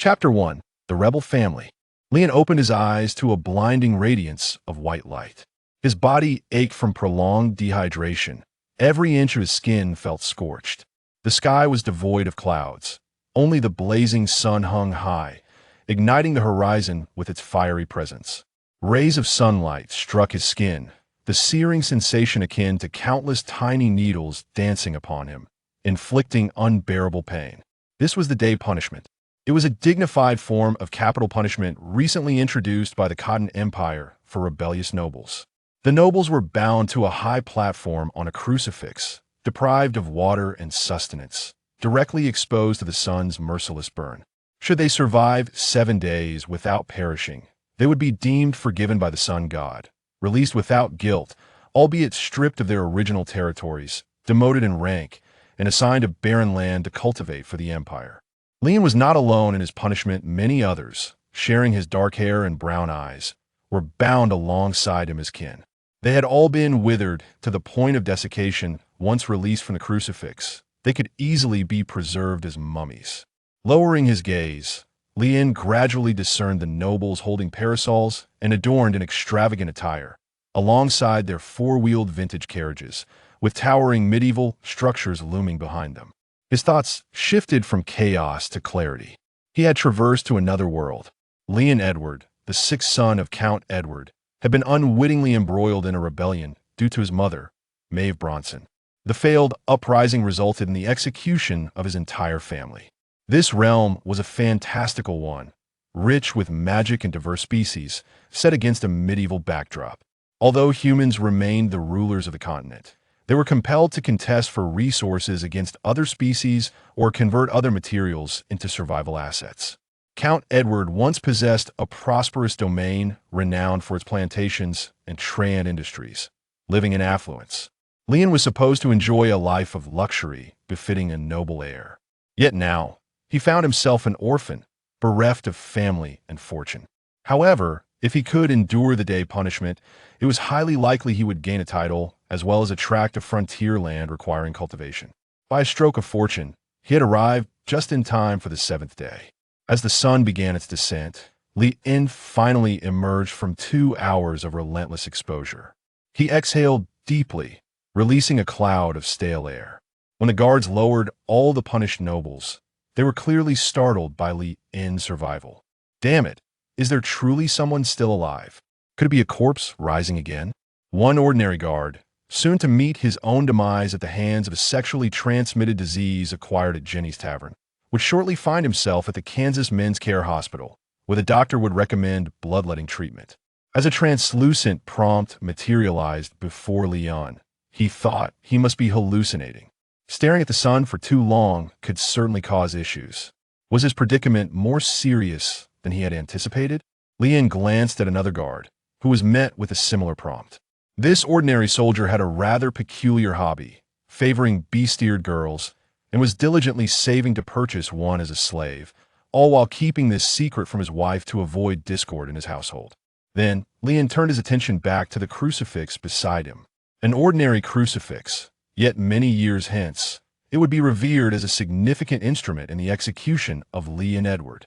Chapter 1. The Rebel Family. Leon opened his eyes to a blinding radiance of white light. His body ached from prolonged dehydration. Every inch of his skin felt scorched. The sky was devoid of clouds. Only the blazing sun hung high, igniting the horizon with its fiery presence. Rays of sunlight struck his skin, the searing sensation akin to countless tiny needles dancing upon him, inflicting unbearable pain. This was the day punishment. It was a dignified form of capital punishment recently introduced by the Cotton Empire for rebellious nobles. The nobles were bound to a high platform on a crucifix, deprived of water and sustenance, directly exposed to the sun's merciless burn. Should they survive 7 days without perishing, they would be deemed forgiven by the sun god, released without guilt, albeit stripped of their original territories, demoted in rank, and assigned a barren land to cultivate for the empire. Leon was not alone in his punishment. Many others, sharing his dark hair and brown eyes, were bound alongside him as kin. They had all been withered to the point of desiccation. Once released from the crucifix, they could easily be preserved as mummies. Lowering his gaze, Leon gradually discerned the nobles holding parasols and adorned in extravagant attire, alongside their four-wheeled vintage carriages, with towering medieval structures looming behind them. His thoughts shifted from chaos to clarity. He had traversed to another world. Leon Edward, the sixth son of Count Edward, had been unwittingly embroiled in a rebellion due to his mother, Maeve Bronson. The failed uprising resulted in the execution of his entire family. This realm was a fantastical one, rich with magic and diverse species, set against a medieval backdrop. Although humans remained the rulers of the continent, they were compelled to contest for resources against other species or convert other materials into survival assets. Count Edward once possessed a prosperous domain renowned for its plantations and trade industries, living in affluence. Leon was supposed to enjoy a life of luxury befitting a noble heir. Yet now, he found himself an orphan, bereft of family and fortune. However, if he could endure the day punishment, it was highly likely he would gain a title, as well as a tract of frontier land requiring cultivation. By a stroke of fortune, he had arrived just in time for the 7th day. As the sun began its descent, Leon finally emerged from 2 hours of relentless exposure. He exhaled deeply, releasing a cloud of stale air. When the guards lowered all the punished nobles, they were clearly startled by Leon's survival. Damn it, is there truly someone still alive? Could it be a corpse rising again? One ordinary guard, soon to meet his own demise at the hands of a sexually transmitted disease acquired at Jenny's Tavern, would shortly find himself at the Kansas Men's Care Hospital, where the doctor would recommend bloodletting treatment. As a translucent prompt materialized before Leon, he thought he must be hallucinating. Staring at the sun for too long could certainly cause issues. Was his predicament more serious than he had anticipated? Leon glanced at another guard, who was met with a similar prompt. This ordinary soldier had a rather peculiar hobby, favoring bestiared girls, and was diligently saving to purchase one as a slave, all while keeping this secret from his wife to avoid discord in his household. Then, Leon turned his attention back to the crucifix beside him. An ordinary crucifix, yet many years hence, it would be revered as a significant instrument in the execution of Leon Edward.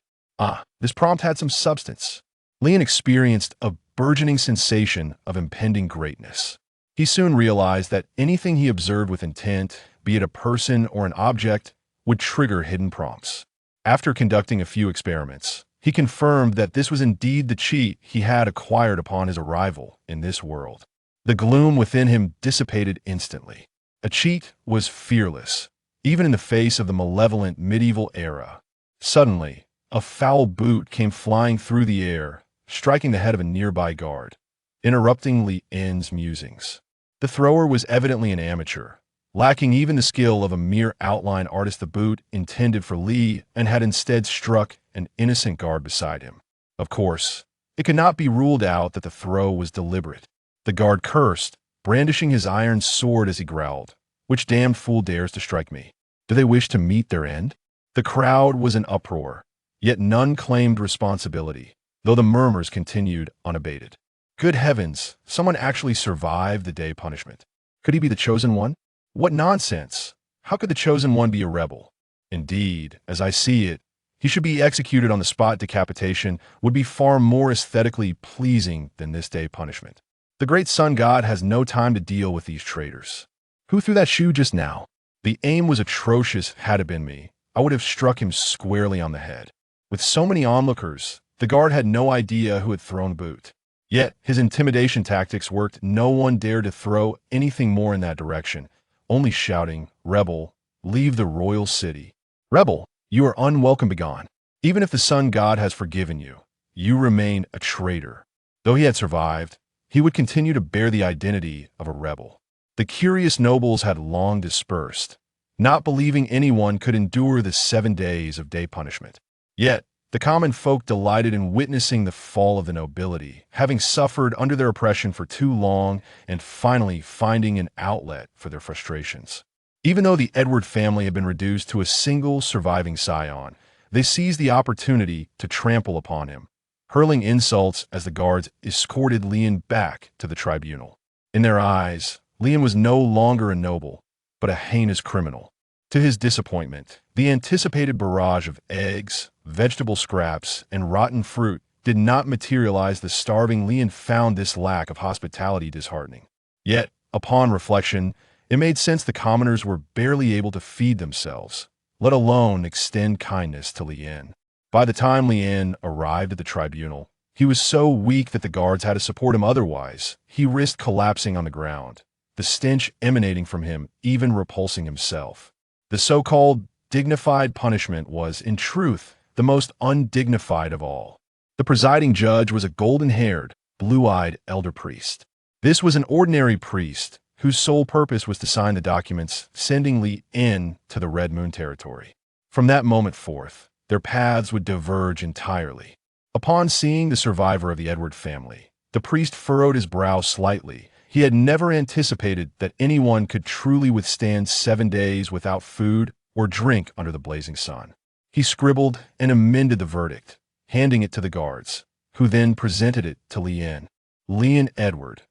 This prompt had some substance. Leon experienced a burgeoning sensation of impending greatness. He soon realized that anything he observed with intent, be it a person or an object, would trigger hidden prompts. After conducting a few experiments, he confirmed that this was indeed the cheat he had acquired upon his arrival in this world. The gloom within him dissipated instantly. A cheat was fearless, even in the face of the malevolent medieval era. Suddenly, a foul boot came flying through the air, striking the head of a nearby guard, interrupting Leon's musings. The thrower was evidently an amateur, lacking even the skill of a mere outline artist. The boot intended for Lee and had instead struck an innocent guard beside him. Of course, it could not be ruled out that the throw was deliberate. The guard cursed, brandishing his iron sword as he growled, "Which damned fool dares to strike me? Do they wish to meet their end?" The crowd was in uproar, yet none claimed responsibility, though the murmurs continued unabated. Good heavens, someone actually survived the day punishment. Could he be the chosen one? What nonsense! How could the chosen one be a rebel? Indeed, as I see it, He should be executed on the spot. Decapitation would be far more aesthetically pleasing than this day punishment. The great sun god has no time to deal with these traitors. Who threw that shoe just now? The aim was atrocious. Had it been me, I would have struck him squarely on the head. With so many onlookers, the guard had no idea who had thrown the boot. Yet, his intimidation tactics worked. No one dared to throw anything more in that direction, only shouting, "Rebel, leave the royal city. Rebel, you are unwelcome, begone." Even if the sun god has forgiven you, you remain a traitor. Though he had survived, he would continue to bear the identity of a rebel. The curious nobles had long dispersed, not believing anyone could endure the 7 days of day punishment. Yet, the common folk delighted in witnessing the fall of the nobility, having suffered under their oppression for too long and finally finding an outlet for their frustrations. Even though the Edward family had been reduced to a single surviving scion, they seized the opportunity to trample upon him, hurling insults as the guards escorted Leon back to the tribunal. In their eyes, Leon was no longer a noble, but a heinous criminal. To his disappointment, the anticipated barrage of eggs, vegetable scraps, and rotten fruit did not materialize. The starving Leon found this lack of hospitality disheartening. Yet, upon reflection, it made sense. The commoners were barely able to feed themselves, let alone extend kindness to Leon. By the time Leon arrived at the tribunal, he was so weak that the guards had to support him. Otherwise, he risked collapsing on the ground, the stench emanating from him even repulsing himself. The so-called dignified punishment was, in truth, the most undignified of all. The presiding judge was a golden-haired, blue-eyed elder priest. This was an ordinary priest whose sole purpose was to sign the documents sending Leon to the Red Moon territory. From that moment forth, their paths would diverge entirely. Upon seeing the survivor of the Edward family, the priest furrowed his brow slightly. He had never anticipated that anyone could truly withstand 7 days without food or drink under the blazing sun. He scribbled and amended the verdict, handing it to the guards, who then presented it to Leon. Leon Edward,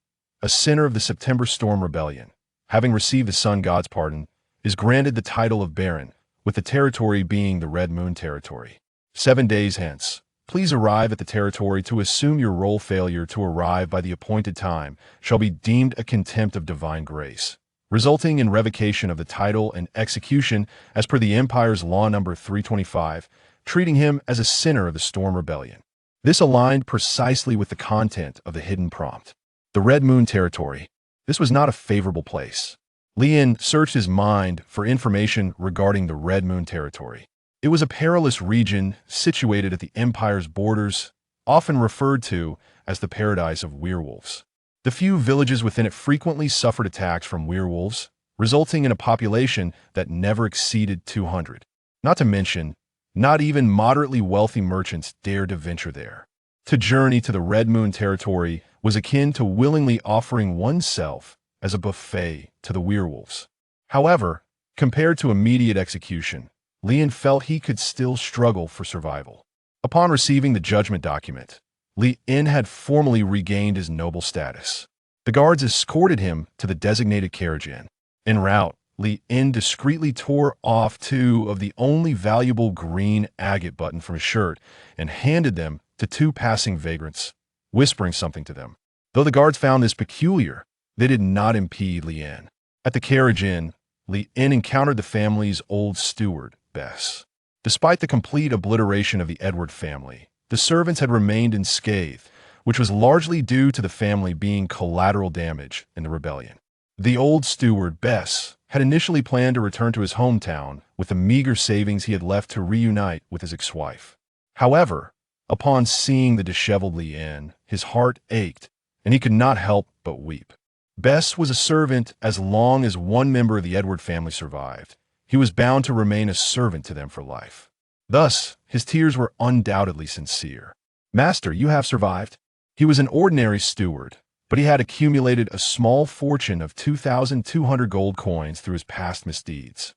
a sinner of the September Storm Rebellion, having received the sun god's pardon, is granted the title of Baron, with the territory being the Red Moon territory. 7 days hence, please arrive at the territory to assume your role. Failure to arrive by the appointed time shall be deemed a contempt of divine grace, resulting in revocation of the title and execution as per the Empire's Law No. 325, treating him as a sinner of the Storm Rebellion. This aligned precisely with the content of the hidden prompt. The Red Moon territory. This was not a favorable place. Leon searched his mind for information regarding the Red Moon territory. It was a perilous region situated at the Empire's borders, often referred to as the paradise of werewolves. The few villages within it frequently suffered attacks from werewolves, resulting in a population that never exceeded 200. Not to mention, not even moderately wealthy merchants dared to venture there. To journey to the Red Moon territory was akin to willingly offering oneself as a buffet to the werewolves. However, compared to immediate execution, Leon felt he could still struggle for survival. Upon receiving the judgment document, Leon had formally regained his noble status. The guards escorted him to the designated carriage inn. En route, Leon discreetly tore off 2 of the only valuable green agate buttons from his shirt and handed them to 2 passing vagrants, whispering something to them. Though the guards found this peculiar, they did not impede Leon. At the carriage inn, Leon encountered the family's old steward, Bess. Despite the complete obliteration of the Edward family, the servants had remained unscathed, which was largely due to the family being collateral damage in the rebellion. The old steward, Bess, had initially planned to return to his hometown with the meager savings he had left to reunite with his ex-wife. However, upon seeing the disheveled Leon, his heart ached, and he could not help but weep. Bess was a servant as long as one member of the Edward family survived. He was bound to remain a servant to them for life. Thus, his tears were undoubtedly sincere. "Master, you have survived." He was an ordinary steward, but he had accumulated a small fortune of 2,200 gold coins through his past misdeeds.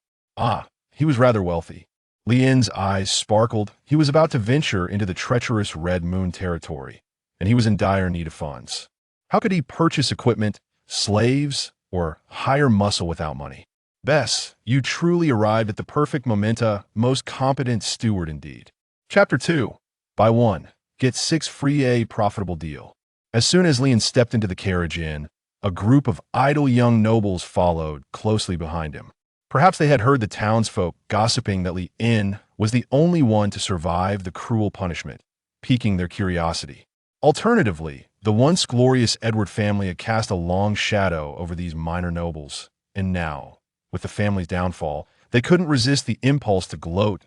He was rather wealthy. Leon's eyes sparkled. He was about to venture into the treacherous Red Moon territory, and he was in dire need of funds. How could he purchase equipment, slaves, or hire muscle without money? "Bess, you truly arrived at the perfect momenta, most competent steward indeed." Chapter 2. Buy one, get six free, a profitable deal. As soon as Leon stepped into the carriage inn, a group of idle young nobles followed closely behind him. Perhaps they had heard the townsfolk gossiping that Leon was the only one to survive the cruel punishment, piquing their curiosity. Alternatively, the once glorious Edward family had cast a long shadow over these minor nobles, and now, with the family's downfall, they couldn't resist the impulse to gloat.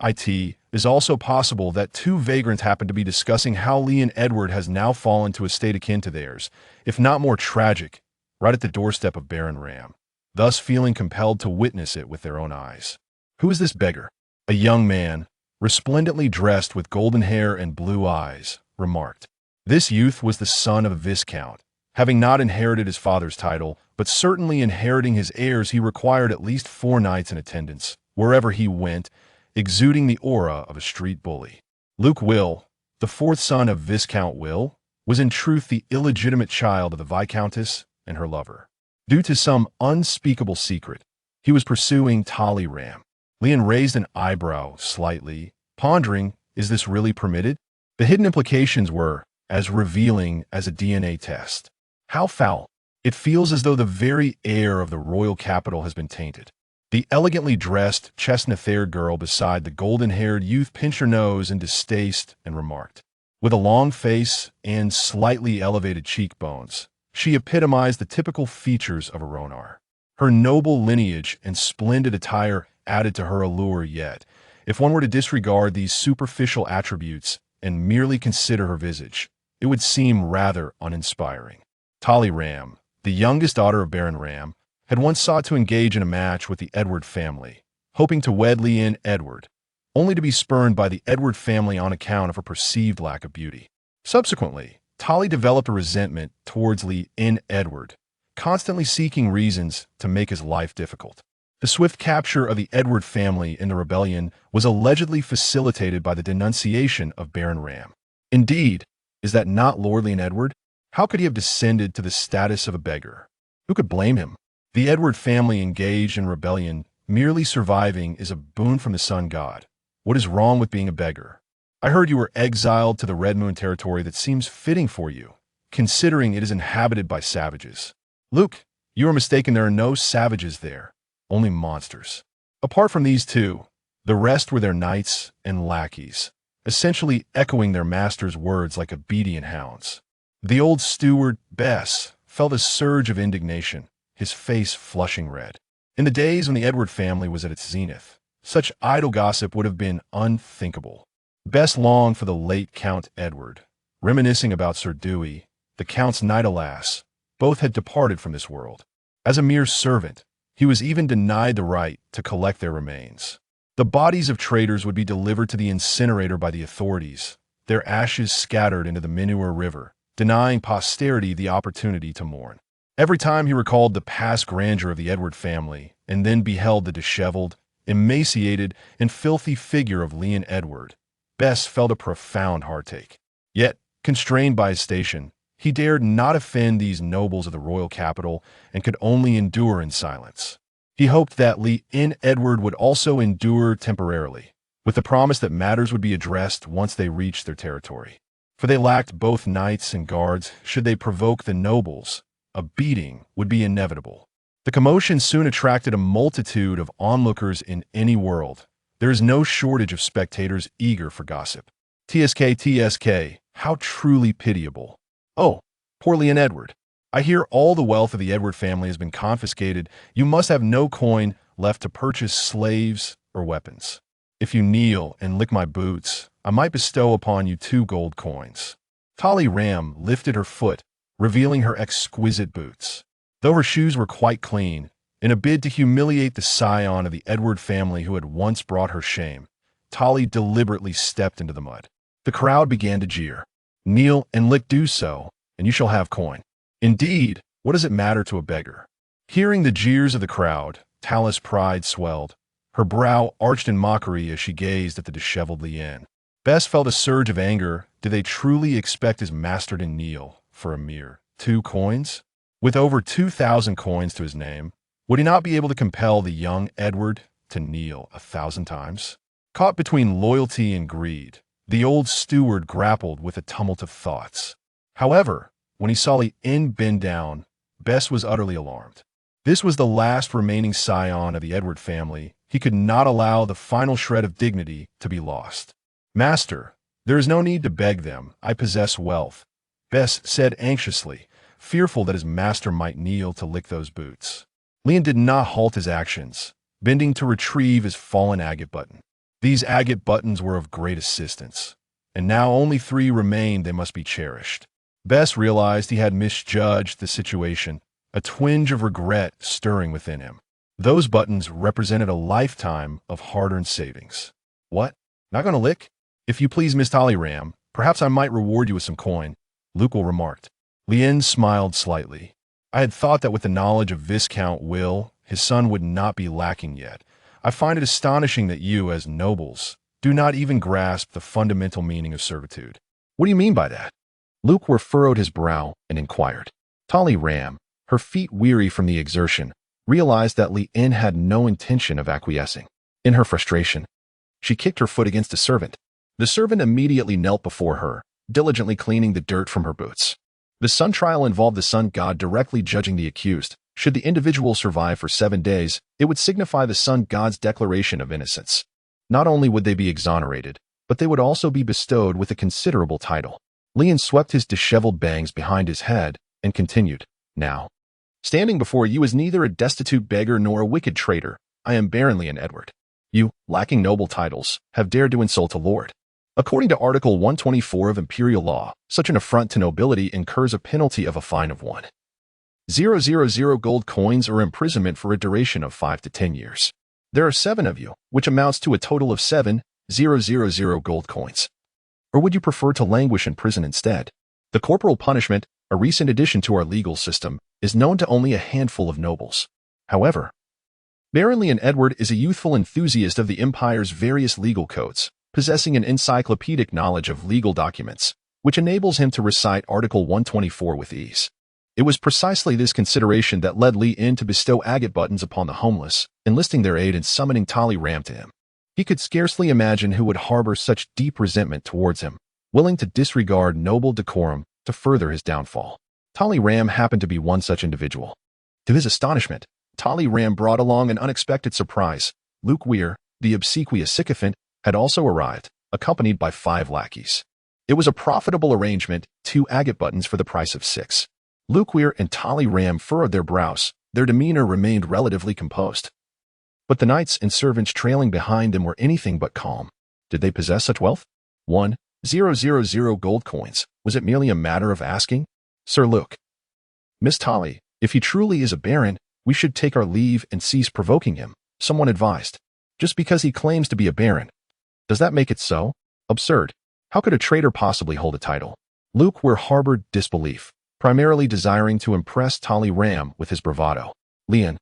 It is also possible that two vagrants happened to be discussing how Leon Edward has now fallen to a state akin to theirs, if not more tragic, right at the doorstep of Baron Ram, thus feeling compelled to witness it with their own eyes. Who is this beggar? A young man, resplendently dressed with golden hair and blue eyes, remarked. This youth was the son of a viscount. Having not inherited his father's title, but certainly inheriting his heirs, he required at least 4 knights in attendance, wherever he went, exuding the aura of a street bully. Luke Will, the 4th son of Viscount Will, was in truth the illegitimate child of the Viscountess and her lover. Due to some unspeakable secret, he was pursuing Tolly Ram. Leon raised an eyebrow slightly, pondering, is this really permitted? The hidden implications were as revealing as a DNA test. How foul! It feels as though the very air of the royal capital has been tainted. The elegantly dressed, chestnut-haired girl beside the golden-haired youth pinched her nose in distaste and remarked. With a long face and slightly elevated cheekbones, she epitomized the typical features of a Ronar. Her noble lineage and splendid attire added to her allure, yet, if one were to disregard these superficial attributes and merely consider her visage, it would seem rather uninspiring. Tolly Ram, the youngest daughter of Baron Ram, had once sought to engage in a match with the Edward family, hoping to wed Leon Edward, only to be spurned by the Edward family on account of her perceived lack of beauty. Subsequently, Tolly developed a resentment towards Leon Edward, constantly seeking reasons to make his life difficult. The swift capture of the Edward family in the rebellion was allegedly facilitated by the denunciation of Baron Ram. Indeed, is that not Lord Leon Edward? How could he have descended to the status of a beggar? Who could blame him? The Edward family engaged in rebellion, merely surviving is a boon from the sun god. What is wrong with being a beggar? I heard you were exiled to the Red Moon territory that seems fitting for you, considering it is inhabited by savages. Luke, you are mistaken, there are no savages there, only monsters. Apart from these two, the rest were their knights and lackeys, essentially echoing their master's words like obedient hounds. The old steward, Bess, felt a surge of indignation, his face flushing red. In the days when the Edward family was at its zenith, such idle gossip would have been unthinkable. Bess longed for the late Count Edward, reminiscing about Sir Dewey, the Count's knight. Alas, both had departed from this world. As a mere servant, he was even denied the right to collect their remains. The bodies of traitors would be delivered to the incinerator by the authorities, their ashes scattered into the Manure River, denying posterity the opportunity to mourn. Every time he recalled the past grandeur of the Edward family, and then beheld the disheveled, emaciated, and filthy figure of Leon Edward, Bess felt a profound heartache. Yet, constrained by his station, he dared not offend these nobles of the royal capital and could only endure in silence. He hoped that Leon Edward would also endure temporarily, with the promise that matters would be addressed once they reached their territory. For they lacked both knights and guards. Should they provoke the nobles, a beating would be inevitable. The commotion soon attracted a multitude of onlookers in any world. There is no shortage of spectators eager for gossip. TSK, how truly pitiable. Oh, poor Leon Edward. I hear all the wealth of the Edward family has been confiscated. You must have no coin left to purchase slaves or weapons. If you kneel and lick my boots, I might bestow upon you 2 gold coins. Tolly Ram lifted her foot, revealing her exquisite boots. Though her shoes were quite clean, in a bid to humiliate the scion of the Edward family who had once brought her shame, Tolly deliberately stepped into the mud. The crowd began to jeer. Kneel and lick, do so, and you shall have coin. Indeed, what does it matter to a beggar? Hearing the jeers of the crowd, Talus' pride swelled, her brow arched in mockery as she gazed at the disheveled Leon. Bess felt a surge of anger. Did they truly expect his master to kneel for a mere 2 coins? With over 2,000 coins to his name, would he not be able to compel the young Edward to kneel 1,000 times? Caught between loyalty and greed, the old steward grappled with a tumult of thoughts. However, when he saw Li In bend down, Bess was utterly alarmed. This was the last remaining scion of the Edward family. He could not allow the final shred of dignity to be lost. "Master, there is no need to beg them. I possess wealth," Bess said anxiously, fearful that his master might kneel to lick those boots. Leon did not halt his actions, bending to retrieve his fallen agate button. These agate buttons were of great assistance, and now only 3 remained. They must be cherished. Bess realized he had misjudged the situation, a twinge of regret stirring within him. Those buttons represented a lifetime of hard-earned savings. "What? Not gonna lick? If you please, Miss Talleyrand, perhaps I might reward you with some coin," Luke remarked. Lien smiled slightly. "I had thought that with the knowledge of Viscount Will, his son would not be lacking yet. I find it astonishing that you, as nobles, do not even grasp the fundamental meaning of servitude." "What do you mean by that?" Luke furrowed his brow and inquired. Talleyrand, her feet weary from the exertion, realized that Lien had no intention of acquiescing. In her frustration, she kicked her foot against a servant. The servant immediately knelt before her, diligently cleaning the dirt from her boots. The sun trial involved the sun god directly judging the accused. Should the individual survive for 7 days, it would signify the sun god's declaration of innocence. Not only would they be exonerated, but they would also be bestowed with a considerable title. Leon swept his disheveled bangs behind his head and continued, "Now, standing before you is neither a destitute beggar nor a wicked traitor. I am Baron Leon Edward. You, lacking noble titles, have dared to insult a lord. According to Article 124 of Imperial Law, such an affront to nobility incurs a penalty of a fine of 1,000 gold coins or imprisonment for a duration of 5 to 10 years. There are 7 of you, which amounts to a total of 7,000 gold coins. Or would you prefer to languish in prison instead? The corporal punishment, a recent addition to our legal system, is known to only a handful of nobles. However, Baron Leon Edward is a youthful enthusiast of the Empire's various legal codes, possessing an encyclopedic knowledge of legal documents, which enables him to recite Article 124 with ease. It was precisely this consideration that led Lien to bestow agate buttons upon the homeless, enlisting their aid in summoning Talleyrand to him. He could scarcely imagine who would harbor such deep resentment towards him, willing to disregard noble decorum to further his downfall. Talleyrand happened to be one such individual. To his astonishment, Talleyrand brought along an unexpected surprise. Luke Weir, the obsequious sycophant, had also arrived, accompanied by 5 lackeys. It was a profitable arrangement, 2 agate buttons for the price of 6. Luke Weir and Talleyrand furrowed their brows. Their demeanor remained relatively composed. But the knights and servants trailing behind them were anything but calm. Did they possess such wealth? 1,000 gold coins. Was it merely a matter of asking? "Sir Luke, Miss Tallie, if he truly is a baron, we should take our leave and cease provoking him," someone advised. "Just because he claims to be a baron, does that make it so? Absurd. How could a traitor possibly hold a title?" Luke harbored disbelief, primarily desiring to impress Talleyrand with his bravado. Leon,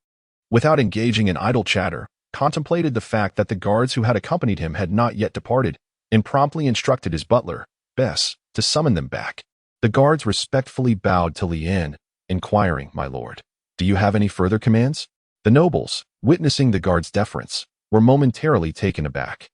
without engaging in idle chatter, contemplated the fact that the guards who had accompanied him had not yet departed, and promptly instructed his butler, Bess, to summon them back. The guards respectfully bowed to Lien, inquiring, "My lord, do you have any further commands?" The nobles, witnessing the guards' deference, were momentarily taken aback.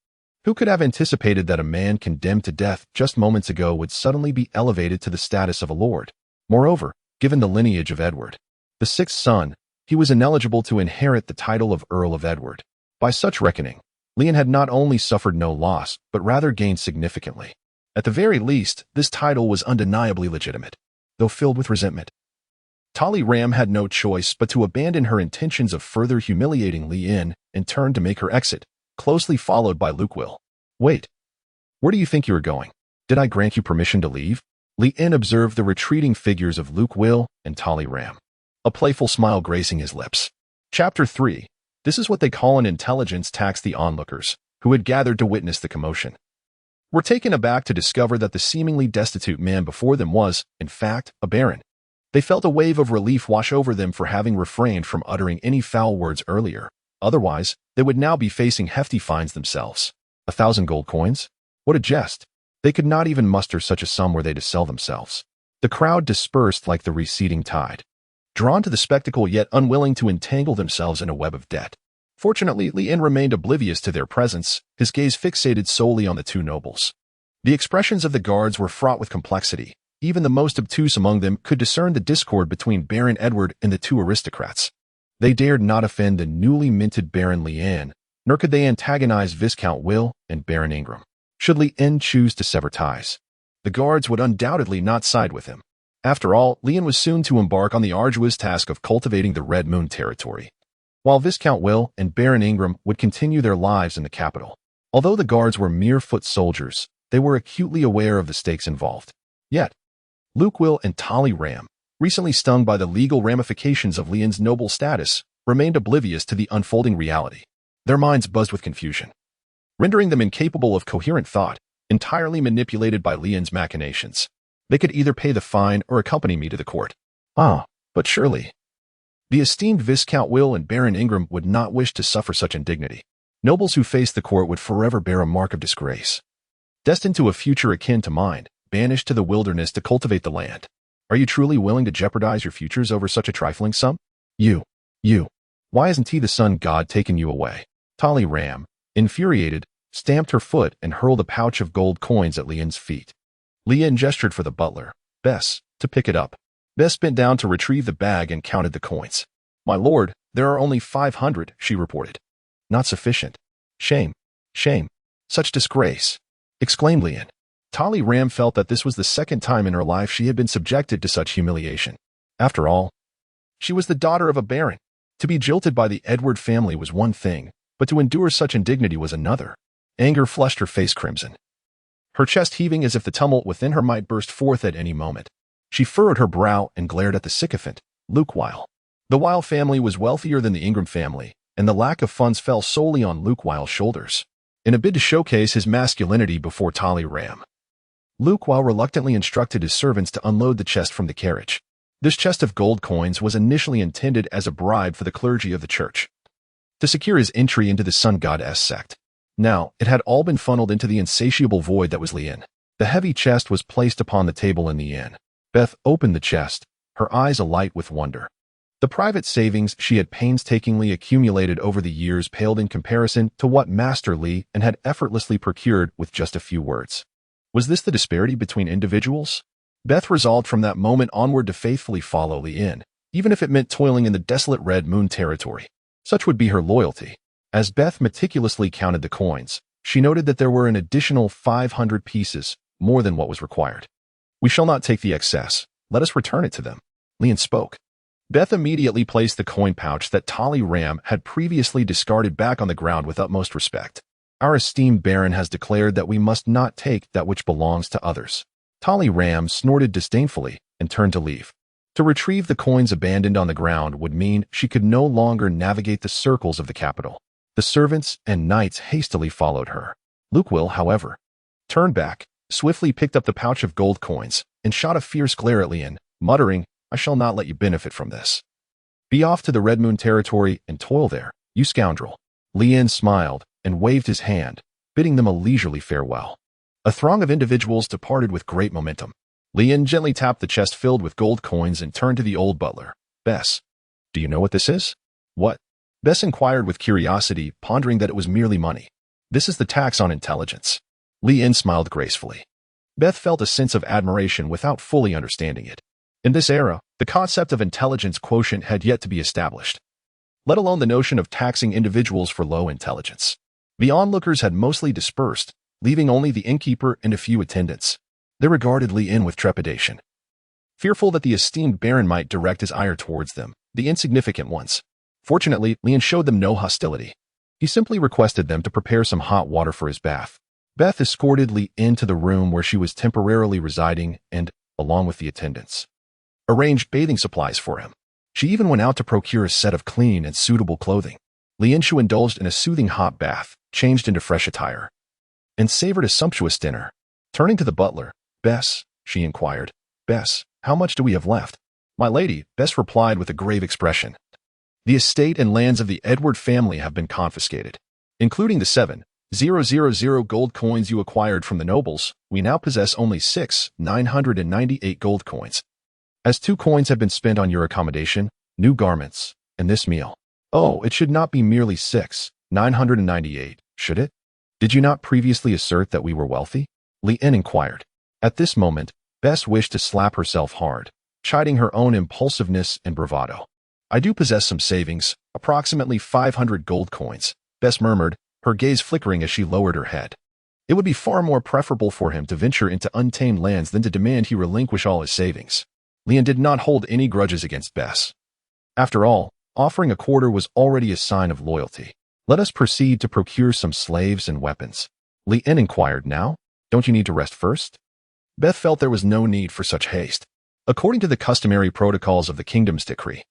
Who could have anticipated that a man condemned to death just moments ago would suddenly be elevated to the status of a lord? Moreover, given the lineage of Edward, the 6th son, he was ineligible to inherit the title of Earl of Edward. By such reckoning, Leon had not only suffered no loss, but rather gained significantly. At the very least, this title was undeniably legitimate, though filled with resentment. Talleyrand had no choice but to abandon her intentions of further humiliating Lien and turn to make her exit, closely followed by Luke Will. "Wait, where do you think you are going? Did I grant you permission to leave?" Lien observed the retreating figures of Luke Will and Talleyrand, a playful smile gracing his lips. Chapter 3. This is what they call an intelligence tax. The onlookers, who had gathered to witness the commotion, were taken aback to discover that the seemingly destitute man before them was, in fact, a baron. They felt a wave of relief wash over them for having refrained from uttering any foul words earlier. Otherwise, they would now be facing hefty fines themselves. 1,000 gold coins? What a jest! They could not even muster such a sum were they to sell themselves. The crowd dispersed like the receding tide, drawn to the spectacle yet unwilling to entangle themselves in a web of debt. Fortunately, Lien remained oblivious to their presence, his gaze fixated solely on the two nobles. The expressions of the guards were fraught with complexity. Even the most obtuse among them could discern the discord between Baron Edward and the two aristocrats. They dared not offend the newly minted Baron Lien, nor could they antagonize Viscount Will and Baron Ingram. Should Lien choose to sever ties, the guards would undoubtedly not side with him. After all, Lien was soon to embark on the arduous task of cultivating the Red Moon territory, while Viscount Will and Baron Ingram would continue their lives in the capital. Although the guards were mere foot soldiers, they were acutely aware of the stakes involved. Yet, Luke Will and Tolly Ram, recently stung by the legal ramifications of Lien's noble status, remained oblivious to the unfolding reality. Their minds buzzed with confusion, rendering them incapable of coherent thought, entirely manipulated by Lien's machinations. They could either pay the fine or accompany me to the court. But surely the esteemed Viscount Will and Baron Ingram would not wish to suffer such indignity. Nobles who faced the court would forever bear a mark of disgrace, destined to a future akin to mine, banished to the wilderness to cultivate the land. Are you truly willing to jeopardize your futures over such a trifling sum? You. Why hasn't he, the sun god, taken you away? Tolly Ram, infuriated, stamped her foot and hurled a pouch of gold coins at Lien's feet. Lien gestured for the butler, Bess, to pick it up. Bess bent down to retrieve the bag and counted the coins. My lord, there are only 500, she reported. Not sufficient. Shame. Such disgrace, exclaimed Lien. Tolly Ram felt that this was the second time in her life she had been subjected to such humiliation. After all, she was the daughter of a baron. To be jilted by the Edward family was one thing, but to endure such indignity was another. Anger flushed her face crimson, her chest heaving as if the tumult within her might burst forth at any moment. She furrowed her brow and glared at the sycophant, Luke Weil. The Weil family was wealthier than the Ingram family, and the lack of funds fell solely on Luke Weil's shoulders. In a bid to showcase his masculinity before Tolly Ram, Luke Weil reluctantly instructed his servants to unload the chest from the carriage. This chest of gold coins was initially intended as a bribe for the clergy of the church, to secure his entry into the sun goddess sect. Now, it had all been funneled into the insatiable void that was Lien. The heavy chest was placed upon the table in the inn. Beth opened the chest, her eyes alight with wonder. The private savings she had painstakingly accumulated over the years paled in comparison to what Master Li and had effortlessly procured with just a few words. Was this the disparity between individuals? Beth resolved from that moment onward to faithfully follow Lien, even if it meant toiling in the desolate Red Moon territory. Such would be her loyalty. As Beth meticulously counted the coins, she noted that there were an additional 500 pieces, more than what was required. We shall not take the excess. Let us return it to them. Lien spoke. Beth immediately placed the coin pouch that Tolly Ram had previously discarded back on the ground with utmost respect. Our esteemed Baron has declared that we must not take that which belongs to others. Tolly Ram snorted disdainfully and turned to leave. To retrieve the coins abandoned on the ground would mean she could no longer navigate the circles of the capital. The servants and knights hastily followed her. Luke Will, however, turned back, swiftly picked up the pouch of gold coins, and shot a fierce glare at Lien, muttering, I shall not let you benefit from this. Be off to the Red Moon territory and toil there, you scoundrel. Lien smiled and waved his hand, bidding them a leisurely farewell. A throng of individuals departed with great momentum. Lien gently tapped the chest filled with gold coins and turned to the old butler. Bess, do you know what this is? What? Bess inquired with curiosity, pondering that it was merely money. This is the tax on intelligence. Lien smiled gracefully. Beth felt a sense of admiration without fully understanding it. In this era, the concept of intelligence quotient had yet to be established, let alone the notion of taxing individuals for low intelligence. The onlookers had mostly dispersed, leaving only the innkeeper and a few attendants. They regarded Lien with trepidation, fearful that the esteemed Baron might direct his ire towards them, the insignificant ones. Fortunately, Lien showed them no hostility. He simply requested them to prepare some hot water for his bath. Beth escorted Lien to the room where she was temporarily residing and, along with the attendants, arranged bathing supplies for him. She even went out to procure a set of clean and suitable clothing. Lien Shu indulged in a soothing hot bath, changed into fresh attire, and savored a sumptuous dinner. Turning to the butler, Bess, she inquired, Bess, how much do we have left? My lady, Bess replied with a grave expression. The estate and lands of the Edward family have been confiscated. Including the 7,000 gold coins you acquired from the nobles, we now possess only 6,998 gold coins. As 2 coins have been spent on your accommodation, new garments, and this meal. Oh, it should not be merely 6,998, should it? Did you not previously assert that we were wealthy? Leanne inquired. At this moment, Bess wished to slap herself hard, chiding her own impulsiveness and bravado. I do possess some savings, approximately 500 gold coins, Bess murmured, her gaze flickering as she lowered her head. It would be far more preferable for him to venture into untamed lands than to demand he relinquish all his savings. Leanne did not hold any grudges against Bess. After all, offering a quarter was already a sign of loyalty. Let us proceed to procure some slaves and weapons. Leanne inquired. Now? Don't you need to rest first? Beth felt there was no need for such haste. According to the customary protocols of the kingdom's decree,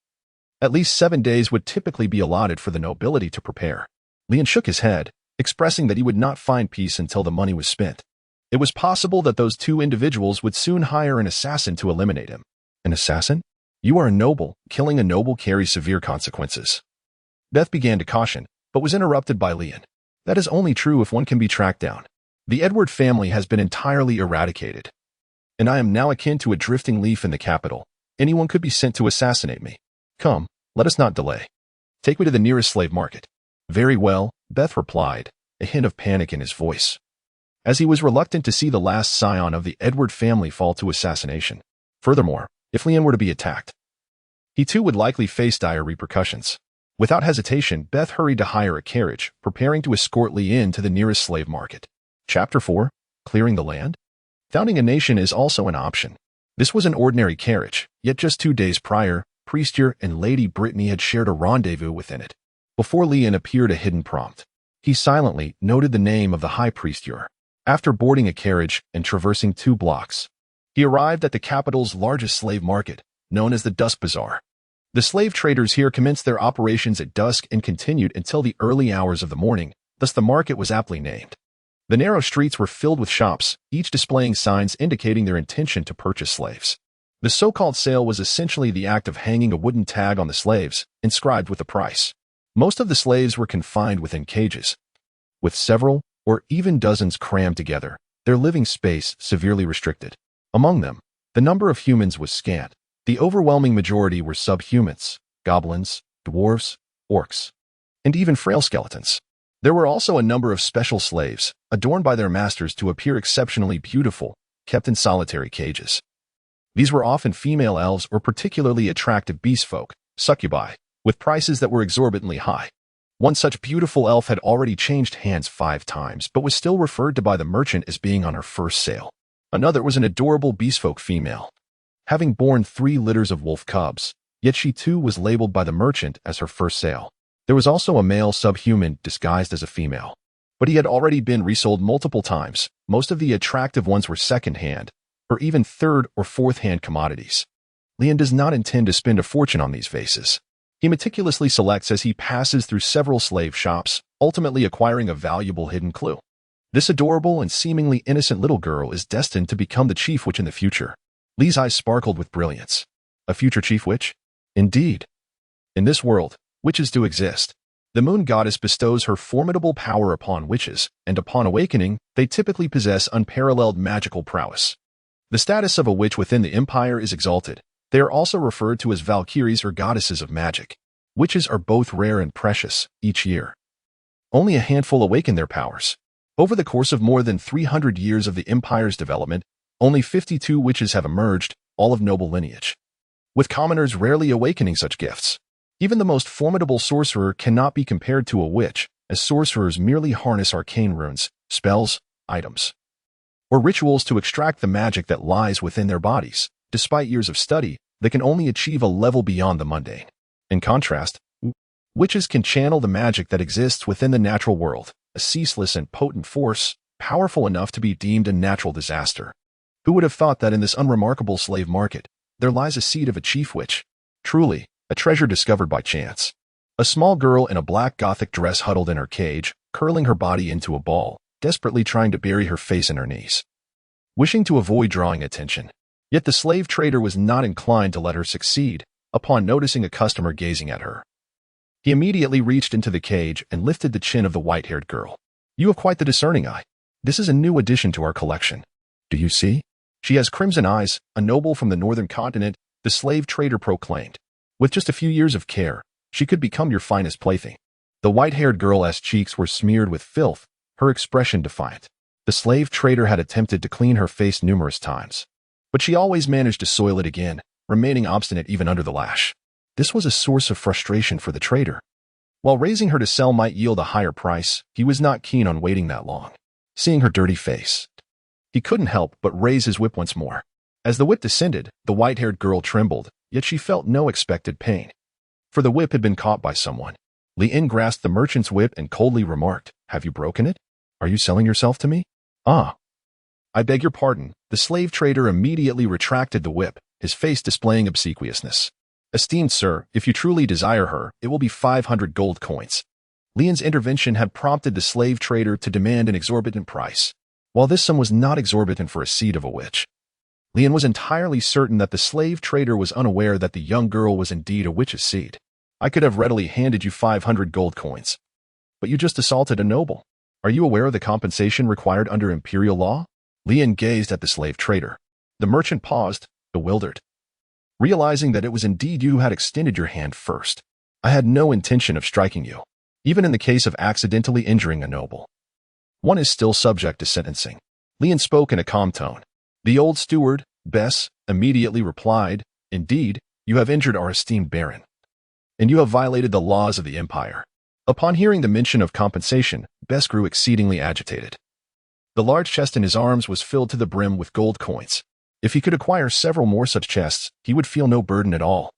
at least 7 days would typically be allotted for the nobility to prepare. Leanne shook his head, expressing that he would not find peace until the money was spent. It was possible that those two individuals would soon hire an assassin to eliminate him. An assassin? You are a noble. Killing a noble carries severe consequences. Beth began to caution, but was interrupted by Leanne. That is only true if one can be tracked down. The Edward family has been entirely eradicated, and I am now akin to a drifting leaf in the capital. Anyone could be sent to assassinate me. Come, let us not delay. Take me to the nearest slave market. Very well, Beth replied, a hint of panic in his voice, as he was reluctant to see the last scion of the Edward family fall to assassination. Furthermore, if Leanne were to be attacked, he too would likely face dire repercussions. Without hesitation, Beth hurried to hire a carriage, preparing to escort Leanne to the nearest slave market. Chapter 4. Clearing the land? Founding a nation is also an option. This was an ordinary carriage, yet just 2 days prior, Yore and Lady Branny had shared a rendezvous within it. Before Leanne appeared a hidden prompt. He silently noted the name of the high priest Yore. After boarding a carriage and traversing 2 blocks, he arrived at the capital's largest slave market, known as the Dusk Bazaar. The slave traders here commenced their operations at dusk and continued until the early hours of the morning, thus the market was aptly named. The narrow streets were filled with shops, each displaying signs indicating their intention to purchase slaves. The so-called sale was essentially the act of hanging a wooden tag on the slaves, inscribed with the price. Most of the slaves were confined within cages, with several or even dozens crammed together, their living space severely restricted. Among them, the number of humans was scant. The overwhelming majority were subhumans, goblins, dwarves, orcs, and even frail skeletons. There were also a number of special slaves, adorned by their masters to appear exceptionally beautiful, kept in solitary cages. These were often female elves or particularly attractive beastfolk, succubi, with prices that were exorbitantly high. One such beautiful elf had already changed hands 5 times, but was still referred to by the merchant as being on her first sale. Another was an adorable beastfolk female, having borne 3 litters of wolf cubs, yet she too was labeled by the merchant as her first sale. There was also a male subhuman disguised as a female, but he had already been resold multiple times. Most of the attractive ones were second-hand, or even third- or fourth-hand commodities. Leanne does not intend to spend a fortune on these vases. He meticulously selects as he passes through several slave shops, ultimately acquiring a valuable hidden clue. This adorable and seemingly innocent little girl is destined to become the chief witch in the future. Lee's eyes sparkled with brilliance. A future chief witch? Indeed. In this world, witches do exist. The moon goddess bestows her formidable power upon witches, and upon awakening, they typically possess unparalleled magical prowess. The status of a witch within the empire is exalted. They are also referred to as valkyries or goddesses of magic. Witches are both rare and precious each year. Only a handful awaken their powers. Over the course of more than 300 years of the empire's development, only 52 witches have emerged, all of noble lineage, with commoners rarely awakening such gifts. Even the most formidable sorcerer cannot be compared to a witch, as sorcerers merely harness arcane runes, spells, items, or rituals to extract the magic that lies within their bodies. Despite years of study, they can only achieve a level beyond the mundane. In contrast, witches can channel the magic that exists within the natural world, a ceaseless and potent force, powerful enough to be deemed a natural disaster. Who would have thought that in this unremarkable slave market, there lies a seed of a chief witch? Truly, a treasure discovered by chance. A small girl in a black gothic dress huddled in her cage, curling her body into a ball, desperately trying to bury her face in her knees, wishing to avoid drawing attention. Yet the slave trader was not inclined to let her succeed. Upon noticing a customer gazing at her, he immediately reached into the cage and lifted the chin of the white-haired girl. You have quite the discerning eye. This is a new addition to our collection. Do you see? She has crimson eyes, a noble from the northern continent, the slave trader proclaimed. With just a few years of care, She could become your finest plaything. The white-haired girl's cheeks were smeared with filth, her expression defiant. The slave trader had attempted to clean her face numerous times, but she always managed to soil it again, remaining obstinate even under the lash. This was a source of frustration for the trader. While raising her to sell might yield a higher price, he was not keen on waiting that long. Seeing her dirty face, he couldn't help but raise his whip once more. As the whip descended, the white-haired girl trembled, yet she felt no expected pain. For the whip had been caught by someone. Li-in grasped the merchant's whip and coldly remarked, "Have you broken it? Are you selling yourself to me?" "Ah. I beg your pardon." The slave trader immediately retracted the whip, his face displaying obsequiousness. "Esteemed sir, if you truly desire her, it will be 500 gold coins." Li-in's intervention had prompted the slave trader to demand an exorbitant price. While this sum was not exorbitant for a seed of a witch, Li-in was entirely certain that the slave trader was unaware that the young girl was indeed a witch's seed. "I could have readily handed you 500 gold coins. But you just assaulted a noble. Are you aware of the compensation required under imperial law?" Li-in gazed at the slave trader. The merchant paused, bewildered, realizing that it was indeed you who had extended your hand first. "I had no intention of striking you. Even in the case of accidentally injuring a noble, one is still subject to sentencing." Li-in spoke in a calm tone. The old steward, Bess, immediately replied, "Indeed, you have injured our esteemed baron, and you have violated the laws of the empire." Upon hearing the mention of compensation, Bess grew exceedingly agitated. The large chest in his arms was filled to the brim with gold coins. If he could acquire several more such chests, he would feel no burden at all,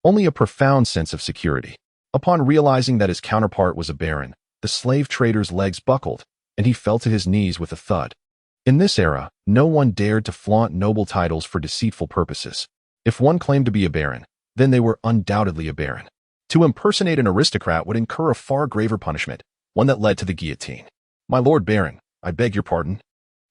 only a profound sense of security. Upon realizing that his counterpart was a baron, the slave trader's legs buckled, and he fell to his knees with a thud. In this era, no one dared to flaunt noble titles for deceitful purposes. If one claimed to be a baron, then they were undoubtedly a baron. To impersonate an aristocrat would incur a far graver punishment, one that led to the guillotine. "My lord baron, I beg your pardon.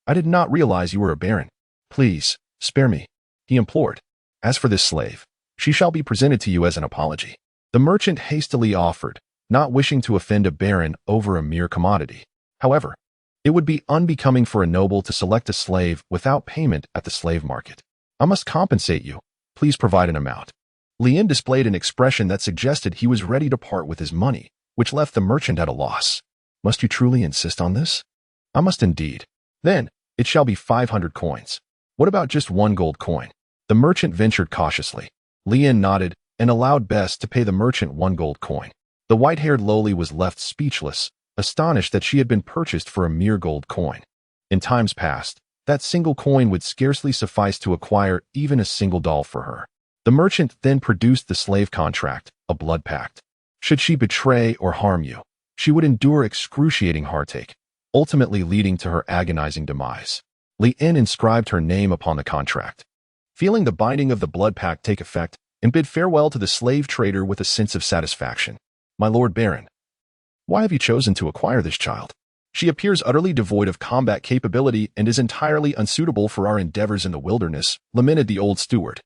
I did not realize you were a baron. Please, spare me," he implored. "As for this slave, she shall be presented to you as an apology." The merchant hastily offered, not wishing to offend a baron over a mere commodity. However, it would be unbecoming for a noble to select a slave without payment at the slave market. "I must compensate you. Please provide an amount." Li-in displayed an expression that suggested he was ready to part with his money, which left the merchant at a loss. "Must you truly insist on this?" "I must indeed." "Then, it shall be 500 coins. What about just 1 gold coin?" The merchant ventured cautiously. Li-in nodded and allowed Bess to pay the merchant 1 gold coin. The white-haired lowly was left speechless, astonished that she had been purchased for a mere gold coin. In times past, that single coin would scarcely suffice to acquire even a single doll for her. The merchant then produced the slave contract, a blood pact. Should she betray or harm you, she would endure excruciating heartache, ultimately leading to her agonizing demise. Li-in inscribed her name upon the contract, feeling the binding of the blood pact take effect, and bid farewell to the slave trader with a sense of satisfaction. "My lord baron, why have you chosen to acquire this child? She appears utterly devoid of combat capability and is entirely unsuitable for our endeavors in the wilderness," lamented the old steward,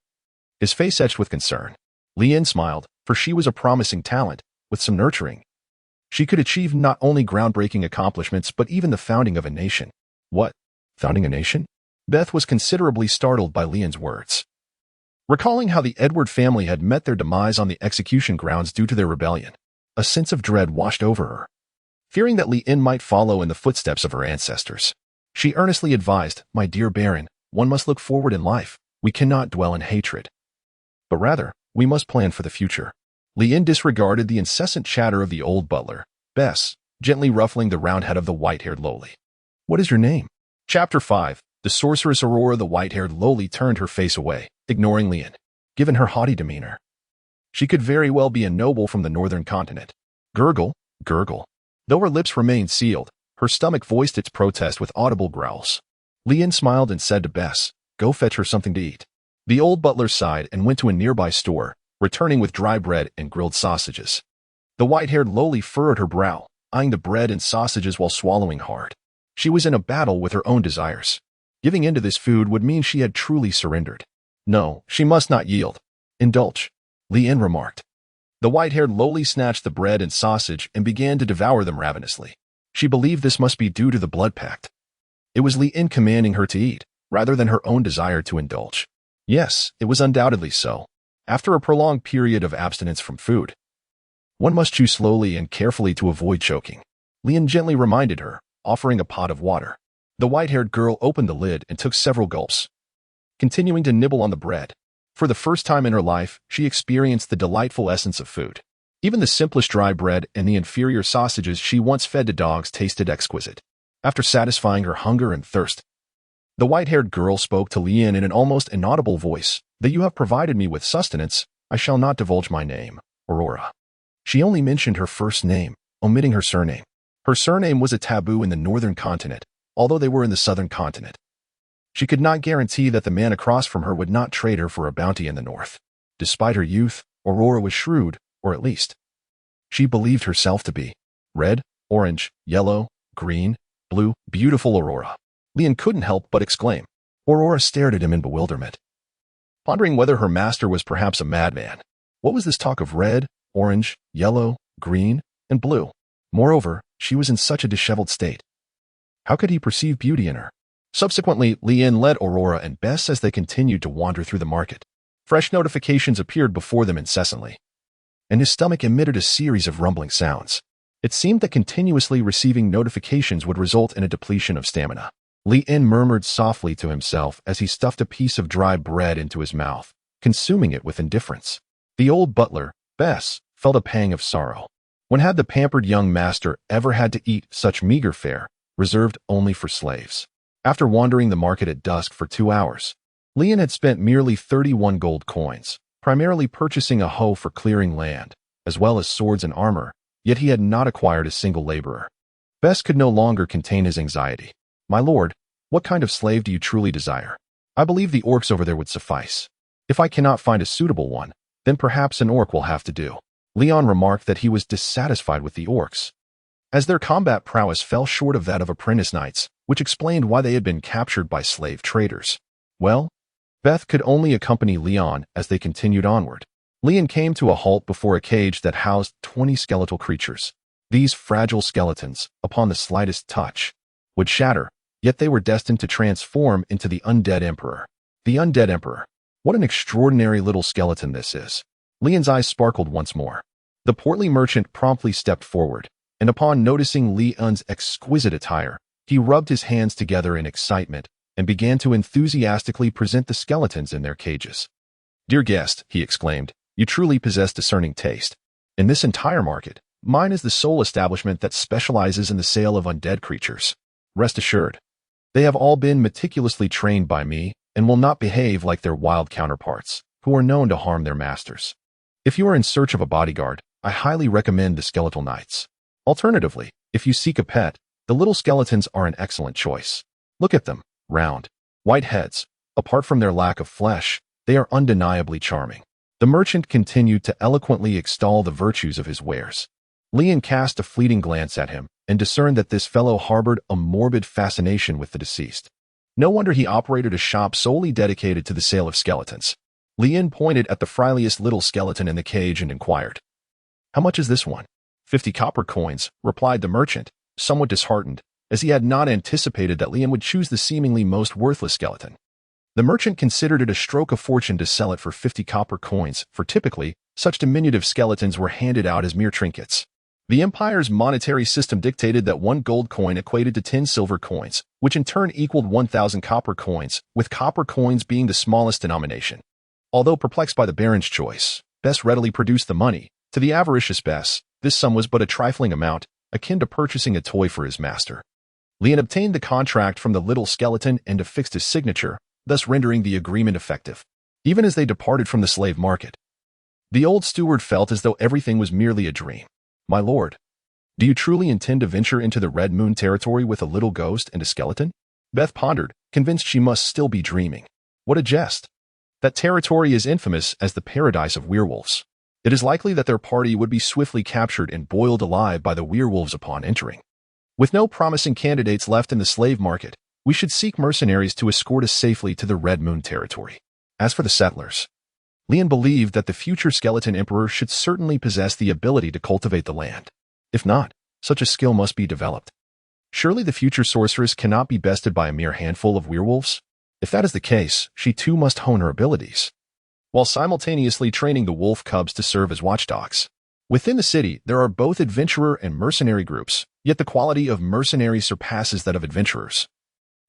his face etched with concern. Li-in smiled, for she was a promising talent. With some nurturing, she could achieve not only groundbreaking accomplishments but even the founding of a nation. "What? Founding a nation?" Beth was considerably startled by Li-in's words. Recalling how the Edward family had met their demise on the execution grounds due to their rebellion, a sense of dread washed over her. Fearing that Li-in might follow in the footsteps of her ancestors, she earnestly advised, "My dear baron, one must look forward in life. We cannot dwell in hatred, but rather, we must plan for the future." Li-in disregarded the incessant chatter of the old butler, Bess, gently ruffling the round head of the white-haired lowly. "What is your name?" Chapter 5. The sorceress Aurora. The white-haired lowly turned her face away, ignoring Li-in. Given her haughty demeanor, she could very well be a noble from the northern continent. Gurgle, gurgle. Though her lips remained sealed, her stomach voiced its protest with audible growls. Li-in smiled and said to Bess, "Go fetch her something to eat." The old butler sighed and went to a nearby store, returning with dry bread and grilled sausages. The white-haired lowly furrowed her brow, eyeing the bread and sausages while swallowing hard. She was in a battle with her own desires. Giving in to this food would mean she had truly surrendered. No, she must not yield. "Indulge," Li-in remarked. The white-haired lowly snatched the bread and sausage and began to devour them ravenously. She believed this must be due to the blood pact. It was Li-in commanding her to eat, rather than her own desire to indulge. Yes, it was undoubtedly so. After a prolonged period of abstinence from food, One must chew slowly and carefully to avoid choking. Leon gently reminded her, offering a pot of water. The white-haired girl opened the lid and took several gulps, continuing to nibble on the bread. For the first time in her life, she experienced the delightful essence of food. Even the simplest dry bread and the inferior sausages she once fed to dogs tasted exquisite. After satisfying her hunger and thirst, the white-haired girl spoke to Leon in an almost inaudible voice. "That you have provided me with sustenance, I shall not divulge my name, Aurora." She only mentioned her first name, omitting her surname. Her surname was a taboo in the northern continent, although they were in the southern continent. She could not guarantee that the man across from her would not trade her for a bounty in the north. Despite her youth, Aurora was shrewd, or at least she believed herself to be. Red, orange, yellow, green, blue, beautiful Aurora. Leon couldn't help but exclaim. Aurora stared at him in bewilderment, pondering whether her master was perhaps a madman. What was this talk of red, orange, yellow, green, and blue? Moreover, she was in such a disheveled state. How could he perceive beauty in her? Subsequently, Leon led Aurora and Bess as they continued to wander through the market. Fresh notifications appeared before them incessantly, and his stomach emitted a series of rumbling sounds. It seemed that continuously receiving notifications would result in a depletion of stamina. Leon murmured softly to himself as he stuffed a piece of dry bread into his mouth, consuming it with indifference. The old butler, Bess, felt a pang of sorrow. When had the pampered young master ever had to eat such meager fare, reserved only for slaves? After wandering the market at dusk for 2 hours, Leon had spent merely 31 gold coins, primarily purchasing a hoe for clearing land, as well as swords and armor, yet he had not acquired a single laborer. Bess could no longer contain his anxiety. "My lord, what kind of slave do you truly desire? I believe the orcs over there would suffice. If I cannot find a suitable one, then perhaps an orc will have to do." Leon remarked that he was dissatisfied with the orcs, as their combat prowess fell short of that of apprentice knights, which explained why they had been captured by slave traders. Well, Beth could only accompany Leon as they continued onward. Leon came to a halt before a cage that housed 20 skeletal creatures. These fragile skeletons, upon the slightest touch, would shatter, yet they were destined to transform into the undead emperor. The undead emperor. What an extraordinary little skeleton this is. Leon's eyes sparkled once more. The portly merchant promptly stepped forward, and upon noticing Leon's exquisite attire, he rubbed his hands together in excitement and began to enthusiastically present the skeletons in their cages. "Dear guest," he exclaimed, "you truly possess discerning taste. In this entire market, mine is the sole establishment that specializes in the sale of undead creatures. Rest assured, they have all been meticulously trained by me and will not behave like their wild counterparts, who are known to harm their masters. If you are in search of a bodyguard, I highly recommend the skeletal knights. Alternatively, if you seek a pet, the little skeletons are an excellent choice. Look at them, round, white heads. Apart from their lack of flesh, they are undeniably charming." The merchant continued to eloquently extol the virtues of his wares. Leon cast a fleeting glance at him and discerned that this fellow harbored a morbid fascination with the deceased. No wonder he operated a shop solely dedicated to the sale of skeletons. Leon pointed at the friliest little skeleton in the cage and inquired, "How much is this one?" 50 copper coins, replied the merchant, somewhat disheartened, as he had not anticipated that Leon would choose the seemingly most worthless skeleton. The merchant considered it a stroke of fortune to sell it for 50 copper coins, for typically, such diminutive skeletons were handed out as mere trinkets. The empire's monetary system dictated that 1 gold coin equated to 10 silver coins, which in turn equaled 1,000 copper coins, with copper coins being the smallest denomination. Although perplexed by the baron's choice, Bess readily produced the money. To the avaricious Bess, this sum was but a trifling amount, akin to purchasing a toy for his master. Leon obtained the contract from the little skeleton and affixed his signature, thus rendering the agreement effective. Even as they departed from the slave market, the old steward felt as though everything was merely a dream. "My lord, do you truly intend to venture into the Red Moon territory with a little ghost and a skeleton?" Beth pondered, convinced she must still be dreaming. What a jest. That territory is infamous as the paradise of werewolves. It is likely that their party would be swiftly captured and boiled alive by the werewolves upon entering. With no promising candidates left in the slave market, we should seek mercenaries to escort us safely to the Red Moon territory. As for the settlers, Leon believed that the future skeleton emperor should certainly possess the ability to cultivate the land. If not, such a skill must be developed. Surely the future sorceress cannot be bested by a mere handful of werewolves? If that is the case, she too must hone her abilities, while simultaneously training the wolf cubs to serve as watchdogs. Within the city, there are both adventurer and mercenary groups, yet the quality of mercenaries surpasses that of adventurers,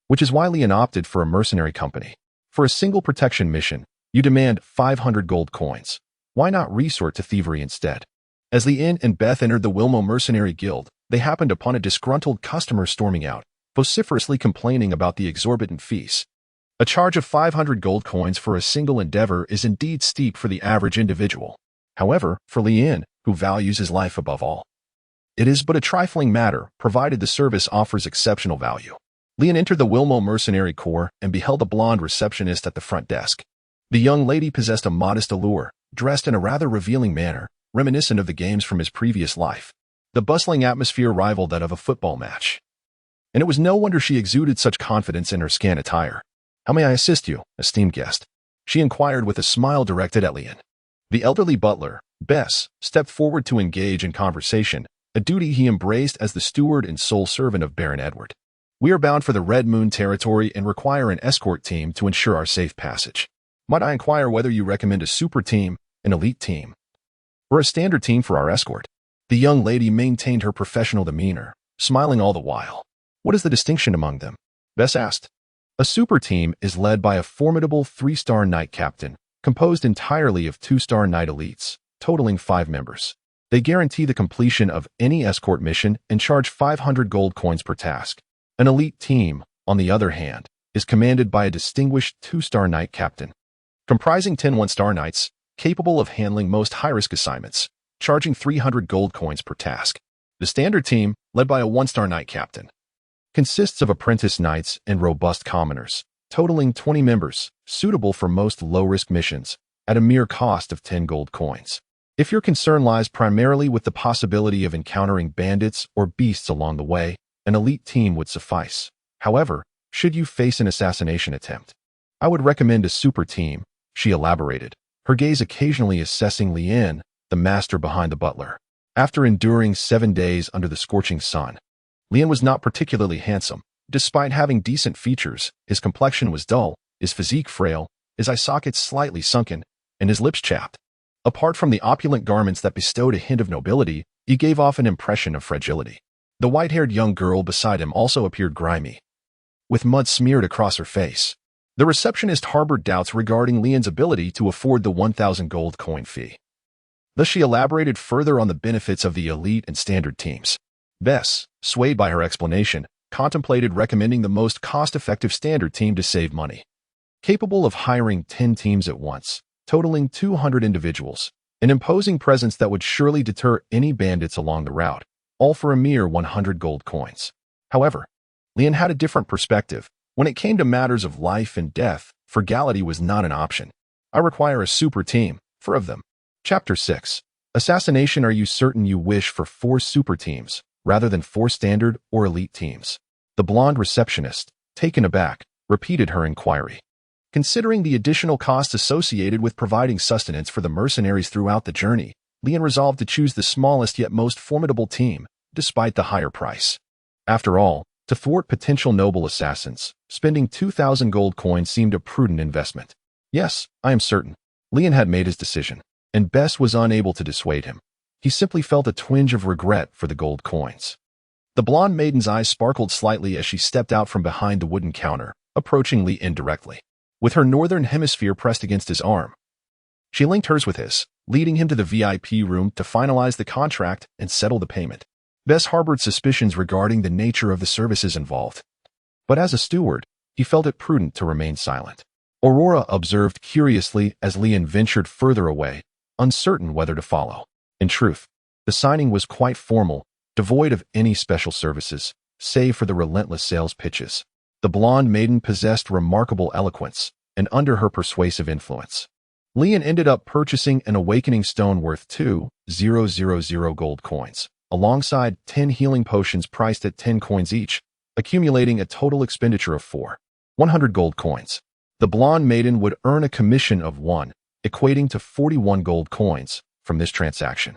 which is why Leon opted for a mercenary company. For a single protection mission, you demand 500 gold coins. Why not resort to thievery instead? As Leon and Beth entered the Wilmo Mercenary Guild, they happened upon a disgruntled customer storming out, vociferously complaining about the exorbitant fees. A charge of 500 gold coins for a single endeavor is indeed steep for the average individual. However, for Leon, who values his life above all, it is but a trifling matter, provided the service offers exceptional value. Leon entered the Wilmo Mercenary Corps and beheld a blonde receptionist at the front desk. The young lady possessed a modest allure, dressed in a rather revealing manner, reminiscent of the games from his previous life. The bustling atmosphere rivaled that of a football match, and it was no wonder she exuded such confidence in her scant attire. "How may I assist you, esteemed guest?" she inquired with a smile directed at Leon. The elderly butler, Bess, stepped forward to engage in conversation, a duty he embraced as the steward and sole servant of Baron Edward. "We are bound for the Red Moon territory and require an escort team to ensure our safe passage. Might I inquire whether you recommend a super team, an elite team, or a standard team for our escort?" The young lady maintained her professional demeanor, smiling all the while. "What is the distinction among them?" Bess asked. A super team is led by a formidable 3-star knight captain, composed entirely of 2-star knight elites, totaling 5 members. They guarantee the completion of any escort mission and charge 500 gold coins per task. An elite team, on the other hand, is commanded by a distinguished 2-star knight captain, comprising 10 1-star knights, capable of handling most high-risk assignments, charging 300 gold coins per task. The standard team, led by a 1-star knight captain, consists of apprentice knights and robust commoners, totaling 20 members, suitable for most low-risk missions, at a mere cost of 10 gold coins. If your concern lies primarily with the possibility of encountering bandits or beasts along the way, an elite team would suffice. However, should you face an assassination attempt, I would recommend a super team, she elaborated, her gaze occasionally assessing Leon, the master behind the butler. After enduring 7 days under the scorching sun, Leon was not particularly handsome. Despite having decent features, his complexion was dull, his physique frail, his eye sockets slightly sunken, and his lips chapped. Apart from the opulent garments that bestowed a hint of nobility, he gave off an impression of fragility. The white-haired young girl beside him also appeared grimy, with mud smeared across her face. The receptionist harbored doubts regarding Leon's ability to afford the 1,000 gold coin fee. Thus she elaborated further on the benefits of the elite and standard teams. Bess, swayed by her explanation, contemplated recommending the most cost-effective standard team to save money. Capable of hiring 10 teams at once, totaling 200 individuals, an imposing presence that would surely deter any bandits along the route, all for a mere 100 gold coins. However, Leon had a different perspective. When it came to matters of life and death, frugality was not an option. "I require a super team, 4 of them." Chapter 6. Assassination. Are you certain you wish for 4 super teams, rather than 4 standard or elite teams? The blonde receptionist, taken aback, repeated her inquiry. Considering the additional costs associated with providing sustenance for the mercenaries throughout the journey, Leon resolved to choose the smallest yet most formidable team, despite the higher price. After all, to thwart potential noble assassins, spending 2,000 gold coins seemed a prudent investment. "Yes, I am certain." Leon had made his decision, and Bess was unable to dissuade him. He simply felt a twinge of regret for the gold coins. The blonde maiden's eyes sparkled slightly as she stepped out from behind the wooden counter, approaching Leon directly. With her northern hemisphere pressed against his arm, she linked hers with his, leading him to the VIP room to finalize the contract and settle the payment. Bess harbored suspicions regarding the nature of the services involved, but as a steward, he felt it prudent to remain silent. Aurora observed curiously as Leon ventured further away, uncertain whether to follow. In truth, the signing was quite formal, devoid of any special services, save for the relentless sales pitches. The blonde maiden possessed remarkable eloquence, and under her persuasive influence, Leon ended up purchasing an awakening stone worth 2,000 gold coins, alongside 10 healing potions priced at 10 coins each, accumulating a total expenditure of 100 gold coins. The blonde maiden would earn a commission of 1, equating to 41 gold coins, from this transaction.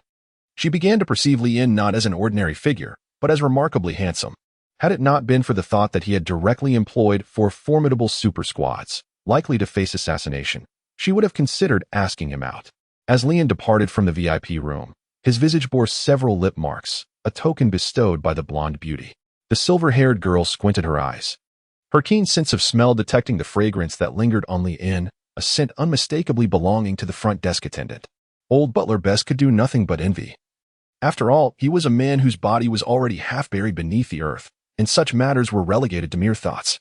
She began to perceive Leon not as an ordinary figure, but as remarkably handsome. Had it not been for the thought that he had directly employed 4 formidable super squads, likely to face assassination, she would have considered asking him out. As Leon departed from the VIP room, His visage bore several lip marks, a token bestowed by the blonde beauty. The silver-haired girl squinted her eyes, her keen sense of smell detecting the fragrance that lingered on Li-En, a scent unmistakably belonging to the front desk attendant. Old Butler Bess could do nothing but envy. After all, he was a man whose body was already half buried beneath the earth, and such matters were relegated to mere thoughts.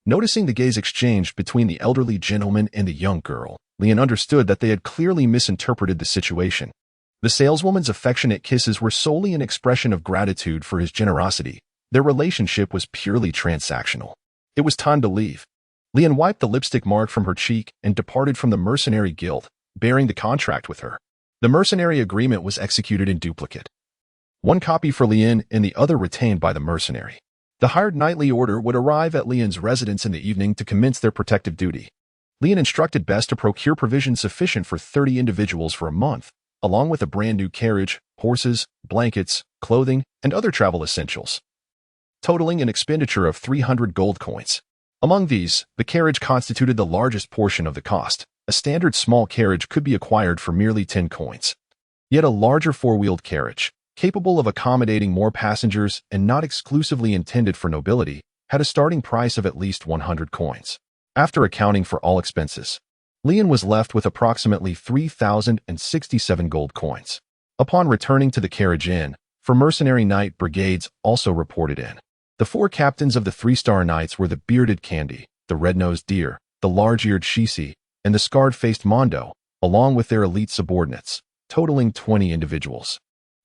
Noticing the gaze exchanged between the elderly gentleman and the young girl, Li-En understood that they had clearly misinterpreted the situation. The saleswoman's affectionate kisses were solely an expression of gratitude for his generosity. Their relationship was purely transactional. It was time to leave. Li-En wiped the lipstick mark from her cheek and departed from the mercenary guild, bearing the contract with her. The mercenary agreement was executed in duplicate. One copy for Li-En and the other retained by the mercenary. The hired nightly order would arrive at Li-En's residence in the evening to commence their protective duty. Li-En instructed Bess to procure provisions sufficient for 30 individuals for a month, along with a brand-new carriage, horses, blankets, clothing, and other travel essentials, totaling an expenditure of 300 gold coins. Among these, the carriage constituted the largest portion of the cost. A standard small carriage could be acquired for merely 10 coins. Yet a larger four-wheeled carriage, capable of accommodating more passengers and not exclusively intended for nobility, had a starting price of at least 100 coins. After accounting for all expenses, Li-En was left with approximately 3,067 gold coins. Upon returning to the carriage inn, for mercenary knight brigades also reported in. The four captains of the three-star knights were the bearded Candy, the red-nosed Deer, the large-eared Shisi, and the scarred-faced Mondo, along with their elite subordinates, totaling 20 individuals.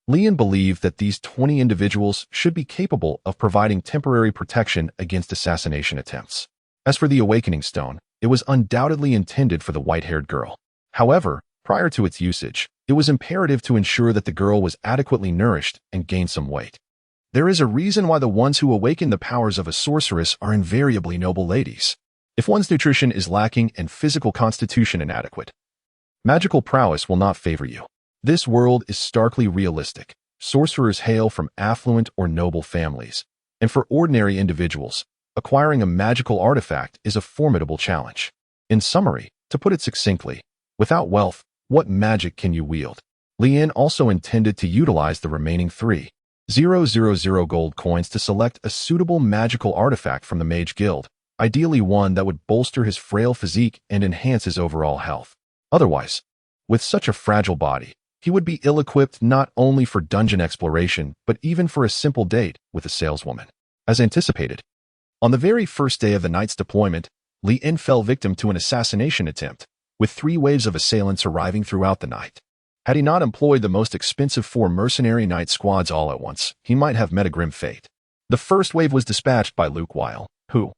Li-En believed that these 20 individuals should be capable of providing temporary protection against assassination attempts. As for the Awakening Stone, it was undoubtedly intended for the white-haired girl. However, prior to its usage, it was imperative to ensure that the girl was adequately nourished and gained some weight. There is a reason why the ones who awaken the powers of a sorceress are invariably noble ladies. If one's nutrition is lacking and physical constitution inadequate, magical prowess will not favor you. This world is starkly realistic. Sorcerers hail from affluent or noble families, and for ordinary individuals, acquiring a magical artifact is a formidable challenge. In summary, to put it succinctly, without wealth, what magic can you wield? Li-En also intended to utilize the remaining 3,000 gold coins to select a suitable magical artifact from the Mage Guild, ideally one that would bolster his frail physique and enhance his overall health. Otherwise, with such a fragile body, he would be ill-equipped not only for dungeon exploration, but even for a simple date with a saleswoman. As anticipated, on the very first day of the night's deployment, Li-En fell victim to an assassination attempt, with 3 waves of assailants arriving throughout the night. Had he not employed the most expensive 4 mercenary knight squads all at once, he might have met a grim fate. The first wave was dispatched by Luke Weil, who,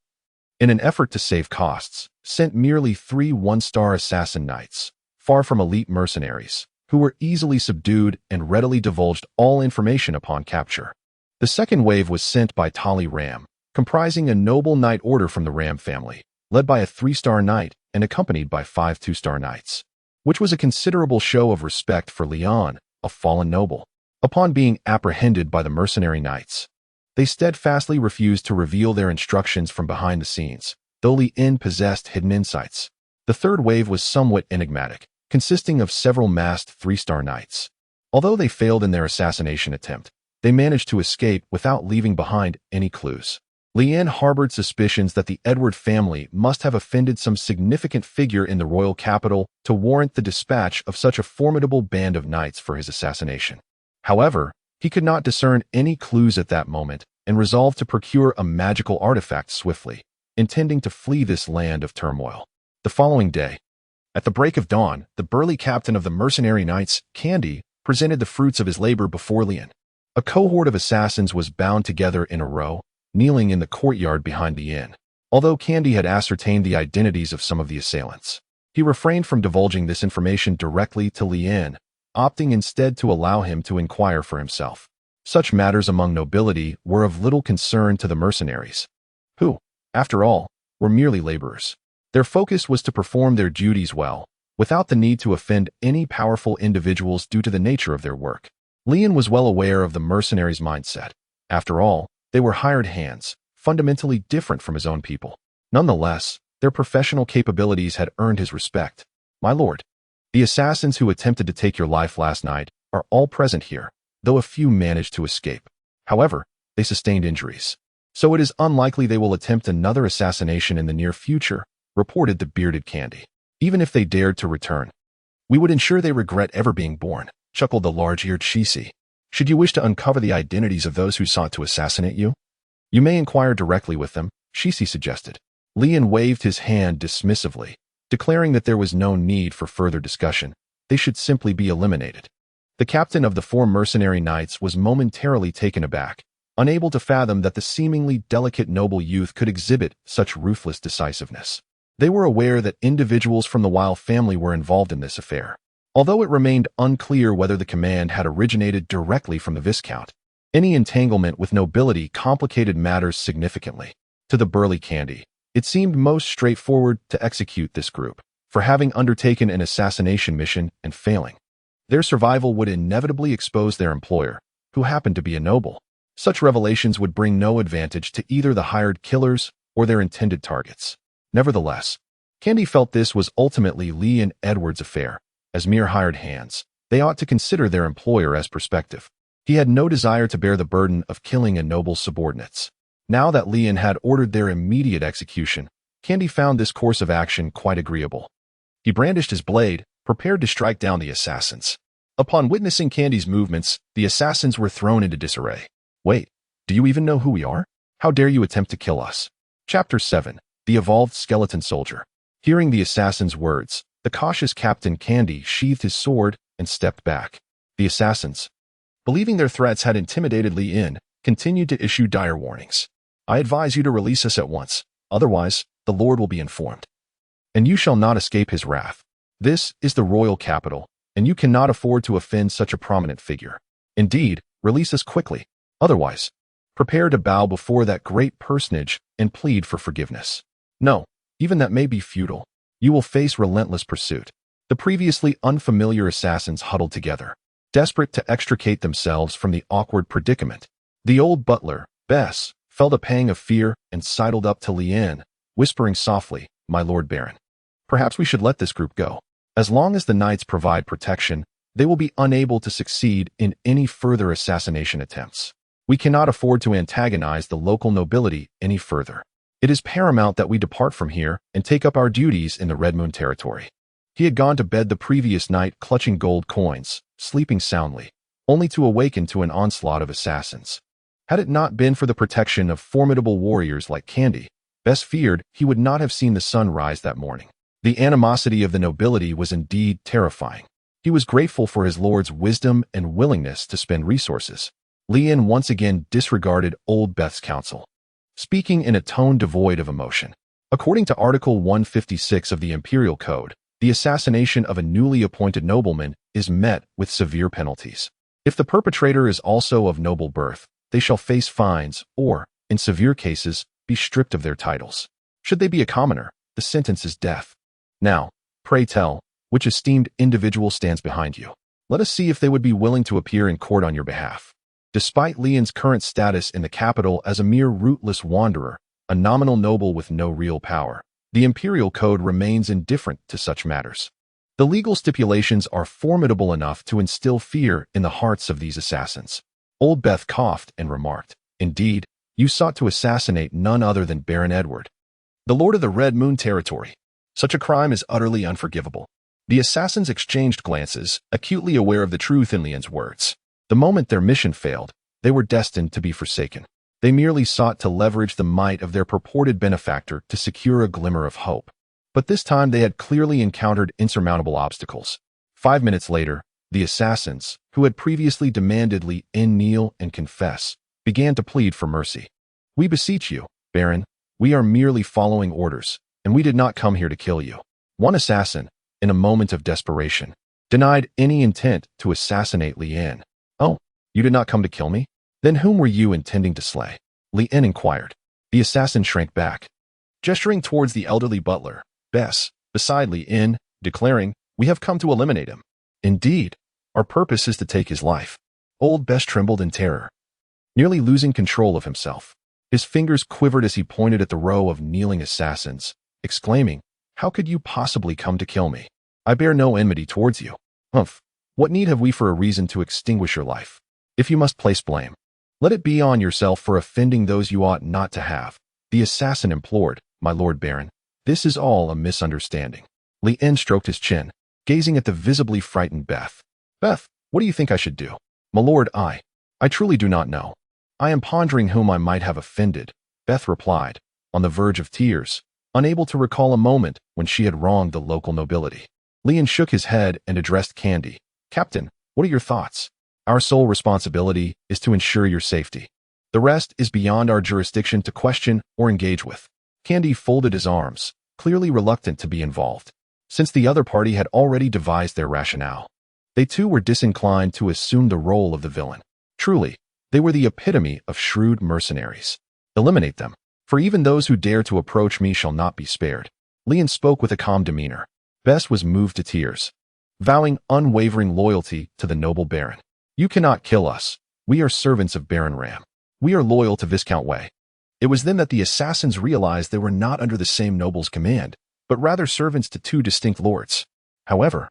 in an effort to save costs, sent merely 3 one-star assassin knights, far from elite mercenaries, who were easily subdued and readily divulged all information upon capture. The second wave was sent by Tali Ram, comprising a noble knight order from the Ram family, led by a 3-star knight and accompanied by 5 2-star knights, which was a considerable show of respect for Leon, a fallen noble. Upon being apprehended by the mercenary knights, they steadfastly refused to reveal their instructions from behind the scenes, though Li-En possessed hidden insights. The third wave was somewhat enigmatic, consisting of several masked 3-star knights. Although they failed in their assassination attempt, they managed to escape without leaving behind any clues. Li-En harbored suspicions that the Edward family must have offended some significant figure in the royal capital to warrant the dispatch of such a formidable band of knights for his assassination. However, he could not discern any clues at that moment and resolved to procure a magical artifact swiftly, intending to flee this land of turmoil. The following day, at the break of dawn, the burly captain of the mercenary knights, Candy, presented the fruits of his labor before Li-En. A cohort of assassins was bound together in a row, kneeling in the courtyard behind the inn. Although Candy had ascertained the identities of some of the assailants, he refrained from divulging this information directly to Li-En, opting instead to allow him to inquire for himself. Such matters among nobility were of little concern to the mercenaries, who, after all, were merely laborers. Their focus was to perform their duties well, without the need to offend any powerful individuals due to the nature of their work. Li-En was well aware of the mercenaries' mindset. After all, they were hired hands, fundamentally different from his own people. Nonetheless, their professional capabilities had earned his respect. "My lord, the assassins who attempted to take your life last night are all present here, though a few managed to escape. However, they sustained injuries. So it is unlikely they will attempt another assassination in the near future, reported the bearded Candy. Even if they dared to return, we would ensure they regret ever being born, chuckled the large-eared Shishi. Should you wish to uncover the identities of those who sought to assassinate you, you may inquire directly with them, Shishi suggested. Lian waved his hand dismissively, declaring that there was no need for further discussion. They should simply be eliminated. The captain of the 4 mercenary knights was momentarily taken aback, unable to fathom that the seemingly delicate noble youth could exhibit such ruthless decisiveness. They were aware that individuals from the Weil family were involved in this affair, although it remained unclear whether the command had originated directly from the Viscount. Any entanglement with nobility complicated matters significantly. To the burly Candy, it seemed most straightforward to execute this group for having undertaken an assassination mission and failing. Their survival would inevitably expose their employer, who happened to be a noble. Such revelations would bring no advantage to either the hired killers or their intended targets. Nevertheless, Candy felt this was ultimately Lee and Edward's affair. As mere hired hands, they ought to consider their employer as prospective. He had no desire to bear the burden of killing a noble's subordinates. Now that Lian had ordered their immediate execution, Candy found this course of action quite agreeable. He brandished his blade, prepared to strike down the assassins. Upon witnessing Candy's movements, the assassins were thrown into disarray. Wait, do you even know who we are? How dare you attempt to kill us? Chapter 7. The Evolved Skeleton Soldier. Hearing the assassin's words, the cautious Captain Candy sheathed his sword and stepped back. The assassins, believing their threats had intimidated Li Yin, continued to issue dire warnings. I advise you to release us at once, otherwise the Lord will be informed, and you shall not escape his wrath. This is the royal capital, and you cannot afford to offend such a prominent figure. Indeed, release us quickly. Otherwise, prepare to bow before that great personage and plead for forgiveness. No, even that may be futile. You will face relentless pursuit. The previously unfamiliar assassins huddled together, desperate to extricate themselves from the awkward predicament. The old butler, Bess, felt a pang of fear and sidled up to Lian, whispering softly, "My Lord Baron, perhaps we should let this group go. As long as the knights provide protection, they will be unable to succeed in any further assassination attempts. We cannot afford to antagonize the local nobility any further. It is paramount that we depart from here and take up our duties in the Red Moon territory." He had gone to bed the previous night clutching gold coins, sleeping soundly, only to awaken to an onslaught of assassins. Had it not been for the protection of formidable warriors like Candy, Bess feared he would not have seen the sun rise that morning. The animosity of the nobility was indeed terrifying. He was grateful for his lord's wisdom and willingness to spend resources. Lian once again disregarded Old Beth's counsel, speaking in a tone devoid of emotion. According to Article 156 of the Imperial Code, the assassination of a newly appointed nobleman is met with severe penalties. If the perpetrator is also of noble birth, they shall face fines or, in severe cases, be stripped of their titles. Should they be a commoner, the sentence is death. Now, pray tell, which esteemed individual stands behind you? Let us see if they would be willing to appear in court on your behalf. Despite Lian's current status in the capital as a mere rootless wanderer, a nominal noble with no real power, the Imperial Code remains indifferent to such matters. The legal stipulations are formidable enough to instill fear in the hearts of these assassins. Old Beth coughed and remarked, "Indeed, you sought to assassinate none other than Baron Edward, the Lord of the Red Moon territory. Such a crime is utterly unforgivable." The assassins exchanged glances, acutely aware of the truth in Lian's words. The moment their mission failed, they were destined to be forsaken. They merely sought to leverage the might of their purported benefactor to secure a glimmer of hope. But this time they had clearly encountered insurmountable obstacles. 5 minutes later, the assassins, who had previously demanded Li Yin kneel and confess, began to plead for mercy. "We beseech you, Baron, we are merely following orders, and we did not come here to kill you." One assassin, in a moment of desperation, denied any intent to assassinate Li Yin. "Oh, you did not come to kill me? Then whom were you intending to slay?" Li Yin inquired. The assassin shrank back, gesturing towards the elderly butler, Bess, beside Li Yin, declaring, "We have come to eliminate him. Indeed, our purpose is to take his life." Old Bess trembled in terror, nearly losing control of himself. His fingers quivered as he pointed at the row of kneeling assassins, exclaiming, "How could you possibly come to kill me? I bear no enmity towards you." "Humph, What need have we for a reason to extinguish your life? If you must place blame, let it be on yourself for offending those you ought not to have. The assassin implored, my lord Baron. This is all a misunderstanding. Lien stroked his chin, gazing at the visibly frightened Beth. Beth, what do you think I should do? My lord, I truly do not know. I am pondering whom I might have offended, Beth replied, on the verge of tears, unable to recall a moment when she had wronged the local nobility. Lien shook his head and addressed Candy. Captain, what are your thoughts? Our sole responsibility is to ensure your safety. The rest is beyond our jurisdiction to question or engage with. Candy folded his arms, clearly reluctant to be involved, since the other party had already devised their rationale. They too were disinclined to assume the role of the villain. Truly, they were the epitome of shrewd mercenaries. Eliminate them, for even those who dare to approach me shall not be spared. Lien spoke with a calm demeanor. Bess was moved to tears, vowing unwavering loyalty to the noble Baron. You cannot kill us. We are servants of Baron Ram. We are loyal to Viscount Wei. It was then that the assassins realized they were not under the same noble's command, but rather servants to two distinct lords. However,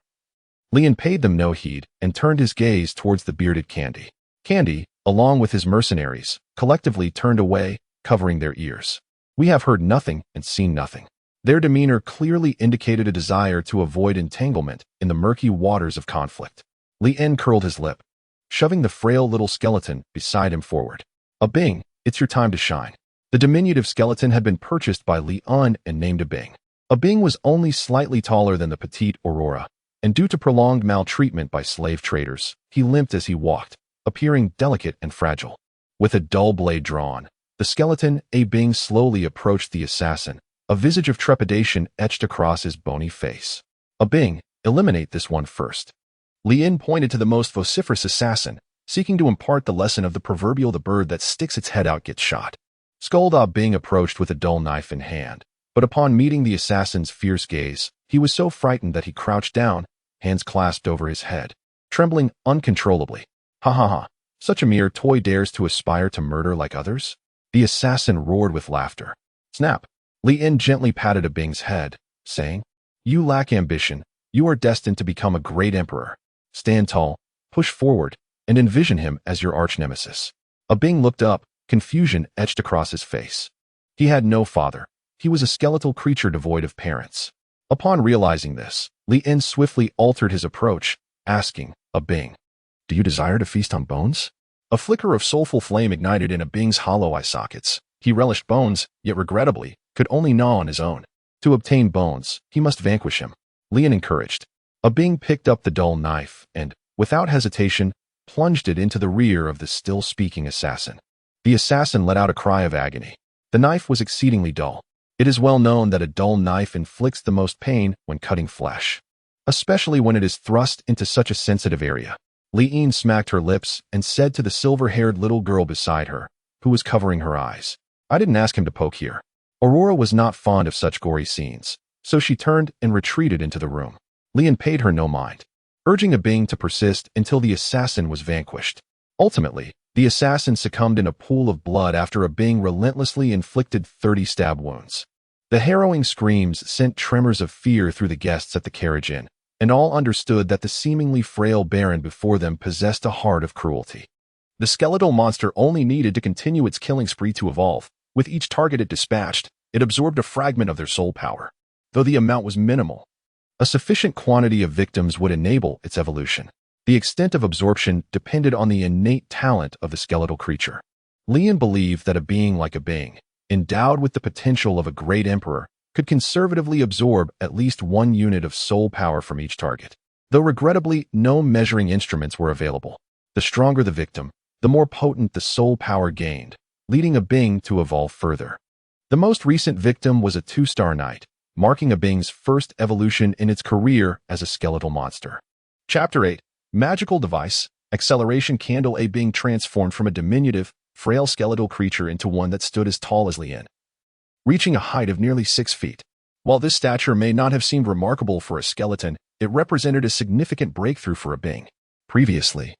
Lien paid them no heed and turned his gaze towards the bearded Candy. Candy, along with his mercenaries, collectively turned away, covering their ears. We have heard nothing and seen nothing. Their demeanor clearly indicated a desire to avoid entanglement in the murky waters of conflict. Lien curled his lip, shoving the frail little skeleton beside him forward. A Bing, it's your time to shine. The diminutive skeleton had been purchased by Leon and named a Bing. A Bing was only slightly taller than the petite Aurora, and due to prolonged maltreatment by slave traders, he limped as he walked, appearing delicate and fragile. With a dull blade drawn, the skeleton, A Bing, slowly approached the assassin, a visage of trepidation etched across his bony face. A Bing, eliminate this one first. Lien pointed to the most vociferous assassin, seeking to impart the lesson of the proverbial the bird that sticks its head out gets shot. Skulda Bing approached with a dull knife in hand, but upon meeting the assassin's fierce gaze, he was so frightened that he crouched down, hands clasped over his head, trembling uncontrollably. Ha ha ha, such a mere toy dares to aspire to murder like others? The assassin roared with laughter. Snap! Lien gently patted A Bing's head, saying, You lack ambition. You are destined to become a great emperor. Stand tall, push forward, and envision him as your arch-nemesis. A Bing looked up, confusion etched across his face. He had no father. He was a skeletal creature devoid of parents. Upon realizing this, Lien swiftly altered his approach, asking, A Bing, do you desire to feast on bones? A flicker of soulful flame ignited in A Bing's hollow eye sockets. He relished bones, yet regrettably, could only gnaw on his own. To obtain bones, he must vanquish him. Lien encouraged. A Bing picked up the dull knife and, without hesitation, plunged it into the rear of the still-speaking assassin. The assassin let out a cry of agony. The knife was exceedingly dull. It is well known that a dull knife inflicts the most pain when cutting flesh, especially when it is thrust into such a sensitive area. Lien smacked her lips and said to the silver-haired little girl beside her, who was covering her eyes, I didn't ask him to poke here. Aurora was not fond of such gory scenes, so she turned and retreated into the room. Lien paid her no mind, urging A Bing to persist until the assassin was vanquished. Ultimately, the assassin succumbed in a pool of blood after A Bing relentlessly inflicted 30 stab wounds. The harrowing screams sent tremors of fear through the guests at the carriage inn, and all understood that the seemingly frail baron before them possessed a heart of cruelty. The skeletal monster only needed to continue its killing spree to evolve. With each target it dispatched, it absorbed a fragment of their soul power. Though the amount was minimal, a sufficient quantity of victims would enable its evolution. The extent of absorption depended on the innate talent of the skeletal creature. Lien believed that a being like A Bing, endowed with the potential of a great emperor, could conservatively absorb at least 1 unit of soul power from each target. Though regrettably no measuring instruments were available. The stronger the victim, the more potent the soul power gained, leading A Bing to evolve further. The most recent victim was a 2-star knight, marking A Bing's first evolution in its career as a skeletal monster. Chapter 8. Magical Device. Acceleration Candle. A Bing transformed from a diminutive, frail skeletal creature into one that stood as tall as Lien, reaching a height of nearly 6 feet. While this stature may not have seemed remarkable for a skeleton, it represented a significant breakthrough for A Bing. Previously,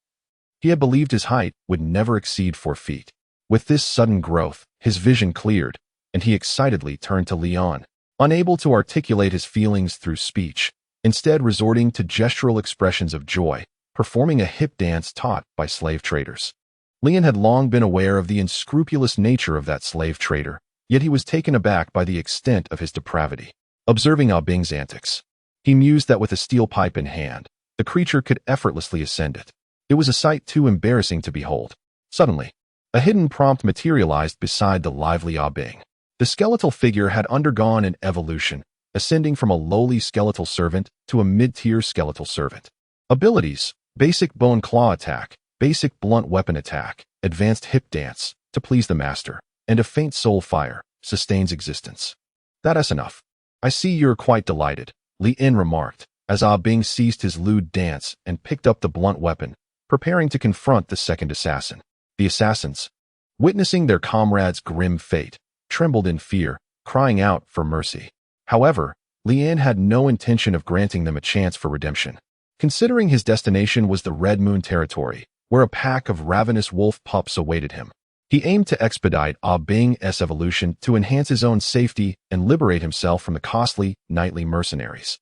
he had believed his height would never exceed 4 feet. With this sudden growth, his vision cleared, and he excitedly turned to Leon, unable to articulate his feelings through speech, instead resorting to gestural expressions of joy, performing a hip dance taught by slave traders. Lian had long been aware of the unscrupulous nature of that slave trader, yet he was taken aback by the extent of his depravity. Observing Ah Bing's antics, he mused that with a steel pipe in hand, the creature could effortlessly ascend it. It was a sight too embarrassing to behold. Suddenly, a hidden prompt materialized beside the lively Ah Bing. The skeletal figure had undergone an evolution, ascending from a lowly skeletal servant to a mid-tier skeletal servant. Abilities: basic bone claw attack, basic blunt weapon attack, advanced hip dance, to please the master, and a faint soul fire, sustains existence. That's enough. I see you're quite delighted, Lian remarked, as Ah Bing ceased his lewd dance and picked up the blunt weapon, preparing to confront the second assassin. The assassins, witnessing their comrade's grim fate, trembled in fear, crying out for mercy. However, Lian had no intention of granting them a chance for redemption. Considering his destination was the Red Moon territory, where a pack of ravenous wolf pups awaited him, he aimed to expedite Ah Bing's evolution to enhance his own safety and liberate himself from the costly, nightly mercenaries.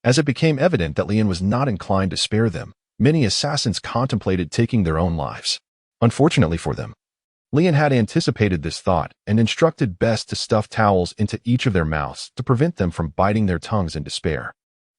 As it became evident that Lian was not inclined to spare them, many assassins contemplated taking their own lives. Unfortunately for them, Lian had anticipated this thought and instructed best to stuff towels into each of their mouths to prevent them from biting their tongues in despair.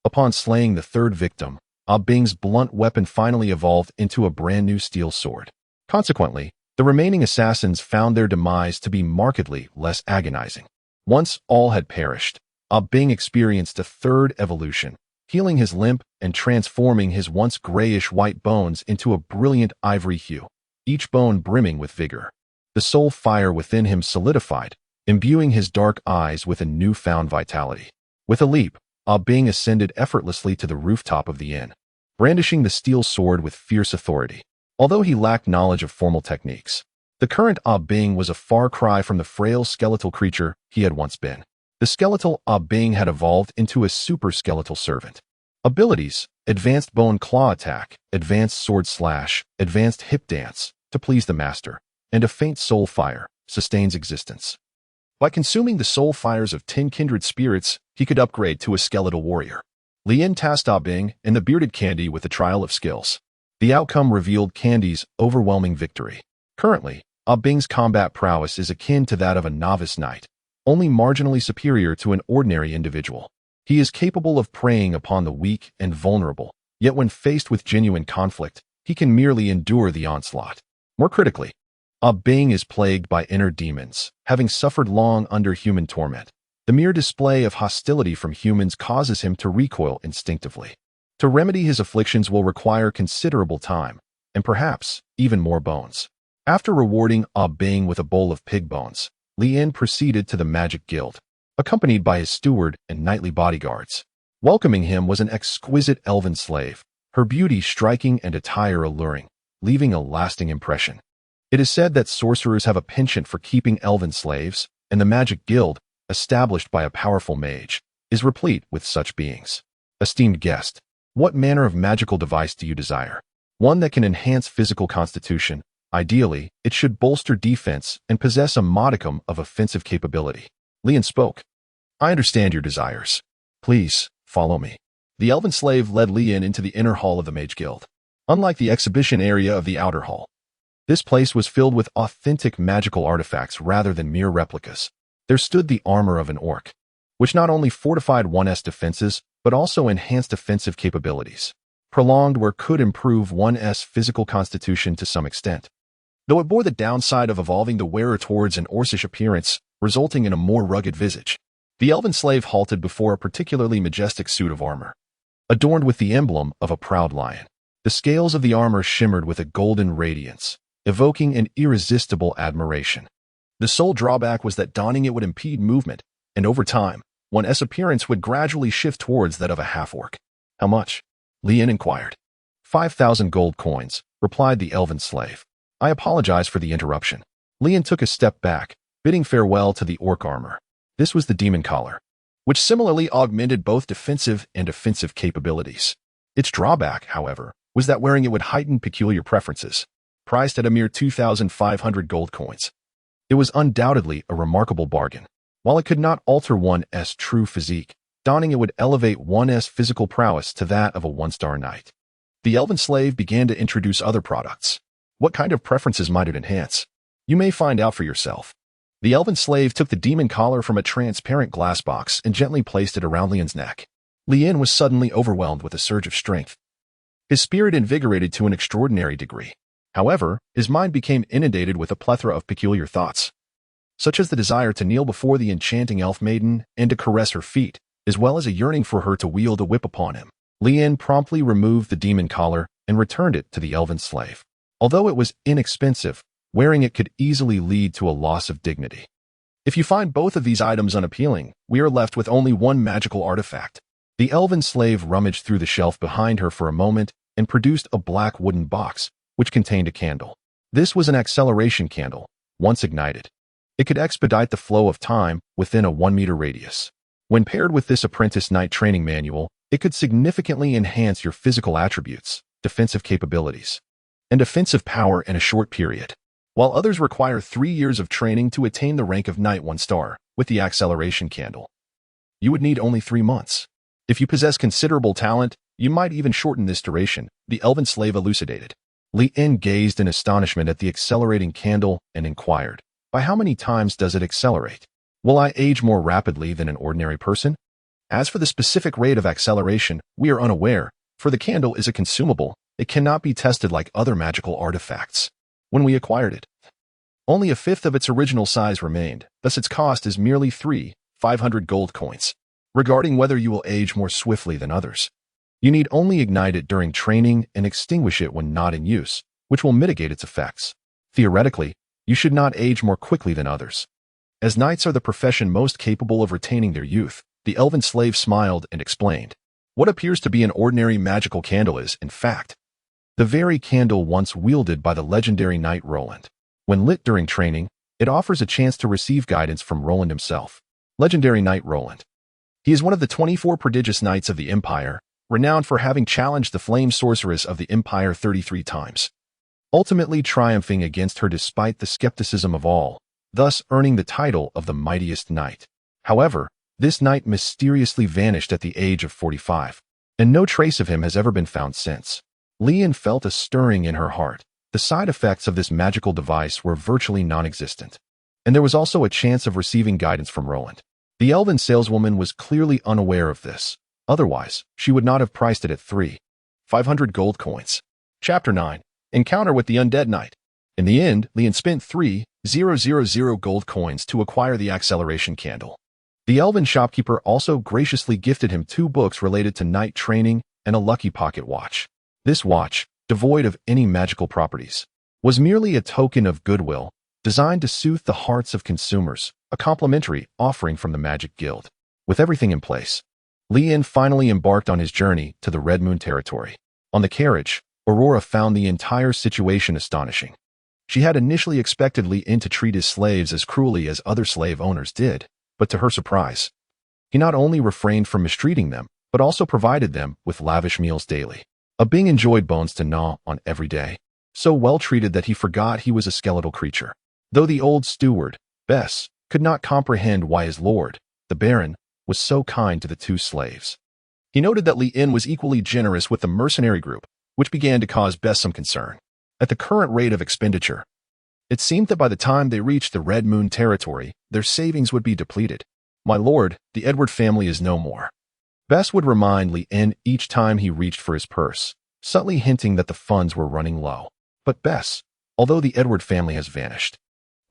Upon slaying the third victim, Ah Bing's blunt weapon finally evolved into a brand new steel sword. Consequently, the remaining assassins found their demise to be markedly less agonizing. Once all had perished, Ah Bing experienced a third evolution, healing his limp and transforming his once grayish-white bones into a brilliant ivory hue, each bone brimming with vigor. The soul fire within him solidified, imbuing his dark eyes with a newfound vitality. With a leap, Ah Bing ascended effortlessly to the rooftop of the inn, brandishing the steel sword with fierce authority. Although he lacked knowledge of formal techniques, the current Ah Bing was a far cry from the frail skeletal creature he had once been. The skeletal Ah Bing had evolved into a super skeletal servant. Abilities: advanced bone claw attack, advanced sword slash, advanced hip dance, to please the master, and a faint soul fire, sustains existence. By consuming the soul fires of 10 kindred spirits, he could upgrade to a skeletal warrior. Lian tasked Ah Bing and the bearded Candy with the trial of skills. The outcome revealed Candy's overwhelming victory. Currently, Ah Bing's combat prowess is akin to that of a novice knight, only marginally superior to an ordinary individual. He is capable of preying upon the weak and vulnerable, yet when faced with genuine conflict, he can merely endure the onslaught. More critically, Ah Bing is plagued by inner demons, having suffered long under human torment. The mere display of hostility from humans causes him to recoil instinctively. To remedy his afflictions will require considerable time, and perhaps even more bones. After rewarding Ah Bing with a bowl of pig bones, Lian proceeded to the Magic Guild, accompanied by his steward and knightly bodyguards. Welcoming him was an exquisite elven slave, her beauty striking and attire alluring, leaving a lasting impression. It is said that sorcerers have a penchant for keeping elven slaves, and the Magic Guild, established by a powerful mage, is replete with such beings. Esteemed guest, what manner of magical device do you desire? One that can enhance physical constitution. Ideally, it should bolster defense and possess a modicum of offensive capability. Lian spoke. I understand your desires. Please, follow me. The elven slave led Lian into the inner hall of the Mage Guild. Unlike the exhibition area of the outer hall, this place was filled with authentic magical artifacts rather than mere replicas. There stood the armor of an orc, which not only fortified one's defenses, but also enhanced offensive capabilities. Prolonged wear could improve one's physical constitution to some extent, though it bore the downside of evolving the wearer towards an orcish appearance, resulting in a more rugged visage. The elven slave halted before a particularly majestic suit of armor, adorned with the emblem of a proud lion. The scales of the armor shimmered with a golden radiance, evoking an irresistible admiration. The sole drawback was that donning it would impede movement, and over time, one's appearance would gradually shift towards that of a half-orc. How much? Lian inquired. 5,000 gold coins, replied the elven slave. I apologize for the interruption. Lian took a step back, bidding farewell to the orc armor. This was the demon collar, which similarly augmented both defensive and offensive capabilities. Its drawback, however, was that wearing it would heighten peculiar preferences. Priced at a mere 2,500 gold coins, it was undoubtedly a remarkable bargain. While it could not alter one's true physique, donning it would elevate one's physical prowess to that of a one-star knight. The elven slave began to introduce other products. What kind of preferences might it enhance? You may find out for yourself. The elven slave took the demon collar from a transparent glass box and gently placed it around Lian's neck. Lian was suddenly overwhelmed with a surge of strength. His spirit invigorated to an extraordinary degree. However, his mind became inundated with a plethora of peculiar thoughts, such as the desire to kneel before the enchanting elf maiden and to caress her feet, as well as a yearning for her to wield a whip upon him. Lian promptly removed the demon collar and returned it to the elven slave. Although it was inexpensive, wearing it could easily lead to a loss of dignity. If you find both of these items unappealing, we are left with only one magical artifact. The elven slave rummaged through the shelf behind her for a moment and produced a black wooden box, which contained a candle. This was an acceleration candle. Once ignited, it could expedite the flow of time within a 1-meter radius. When paired with this apprentice knight training manual, it could significantly enhance your physical attributes, defensive capabilities, and offensive power in a short period. While others require 3 years of training to attain the rank of Knight 1-star, with the acceleration candle, you would need only 3 months. If you possess considerable talent, you might even shorten this duration, the elven slave elucidated. Lian gazed in astonishment at the accelerating candle and inquired, by how many times does it accelerate? Will I age more rapidly than an ordinary person? As for the specific rate of acceleration, we are unaware, for the candle is a consumable. It cannot be tested like other magical artifacts. When we acquired it, only a fifth of its original size remained, thus its cost is merely 500 gold coins. Regarding whether you will age more swiftly than others, you need only ignite it during training and extinguish it when not in use, which will mitigate its effects. Theoretically, you should not age more quickly than others. As knights are the profession most capable of retaining their youth, the elven slave smiled and explained. What appears to be an ordinary magical candle is, in fact, the very candle once wielded by the legendary knight Roland. When lit during training, it offers a chance to receive guidance from Roland himself. Legendary knight Roland. He is one of the 24 prodigious knights of the Empire, renowned for having challenged the flame sorceress of the Empire 33 times, ultimately triumphing against her despite the skepticism of all, thus earning the title of the mightiest knight. However, this knight mysteriously vanished at the age of 45, and no trace of him has ever been found since. Lian felt a stirring in her heart. The side effects of this magical device were virtually non-existent, and there was also a chance of receiving guidance from Roland. The elven saleswoman was clearly unaware of this. Otherwise, she would not have priced it at 500 gold coins. Chapter 9. Encounter with the Undead Knight. In the end, Lian spent 3,000 gold coins to acquire the acceleration candle. The elven shopkeeper also graciously gifted him 2 books related to knight training and a lucky pocket watch. This watch, devoid of any magical properties, was merely a token of goodwill, designed to soothe the hearts of consumers, a complimentary offering from the Magic Guild. With everything in place, Lian finally embarked on his journey to the Red Moon territory. On the carriage, Aurora found the entire situation astonishing. She had initially expected Lian to treat his slaves as cruelly as other slave owners did, but to her surprise, he not only refrained from mistreating them, but also provided them with lavish meals daily. Bing enjoyed bones to gnaw on every day, so well treated that he forgot he was a skeletal creature. Though the old steward, Bess, could not comprehend why his lord, the Baron, was so kind to the 2 slaves. He noted that Lian was equally generous with the mercenary group, which began to cause Bess some concern. At the current rate of expenditure, it seemed that by the time they reached the Red Moon territory, their savings would be depleted. My lord, the Edward family is no more. Bess would remind Lian each time he reached for his purse, subtly hinting that the funds were running low. But Bess, although the Edward family has vanished,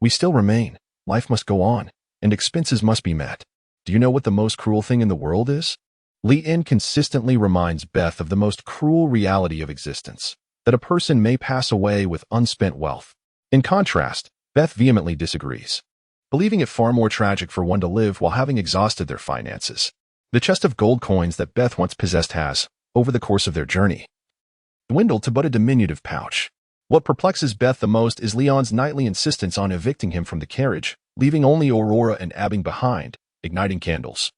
we still remain. Life must go on, and expenses must be met. Do you know what the most cruel thing in the world is? Lian consistently reminds Beth of the most cruel reality of existence, that a person may pass away with unspent wealth. In contrast, Beth vehemently disagrees, believing it far more tragic for one to live while having exhausted their finances. The chest of gold coins that Beth once possessed has, over the course of their journey, dwindled to but a diminutive pouch. What perplexes Beth the most is Leon's nightly insistence on evicting him from the carriage, leaving only Aurora and Abing behind, igniting candles,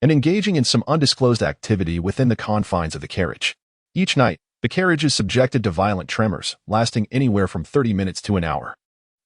and engaging in some undisclosed activity within the confines of the carriage. Each night, the carriage is subjected to violent tremors, lasting anywhere from 30 minutes to an hour.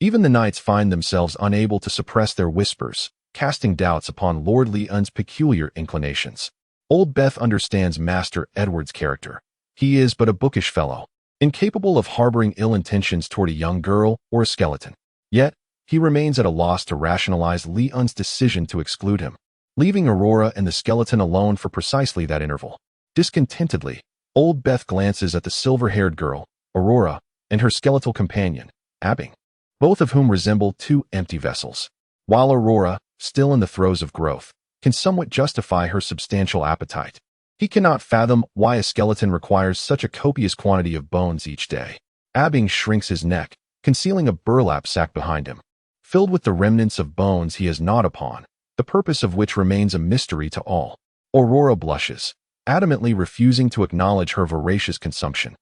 Even the knights find themselves unable to suppress their whispers, casting doubts upon Lord Leon's peculiar inclinations. Old Beth understands Master Edward's character, He is but a bookish fellow, incapable of harboring ill intentions toward a young girl or a skeleton. Yet, he remains at a loss to rationalize Leon's decision to exclude him, leaving Aurora and the skeleton alone for precisely that interval. Discontentedly, Old Beth glances at the silver-haired girl, Aurora, and her skeletal companion, Abing, both of whom resemble two empty vessels. While Aurora, still in the throes of growth, can somewhat justify her substantial appetite, he cannot fathom why a skeleton requires such a copious quantity of bones each day. Abing shrinks his neck, concealing a burlap sack behind him, filled with the remnants of bones he has gnawed upon, the purpose of which remains a mystery to all. Aurora blushes, adamantly refusing to acknowledge her voracious consumption.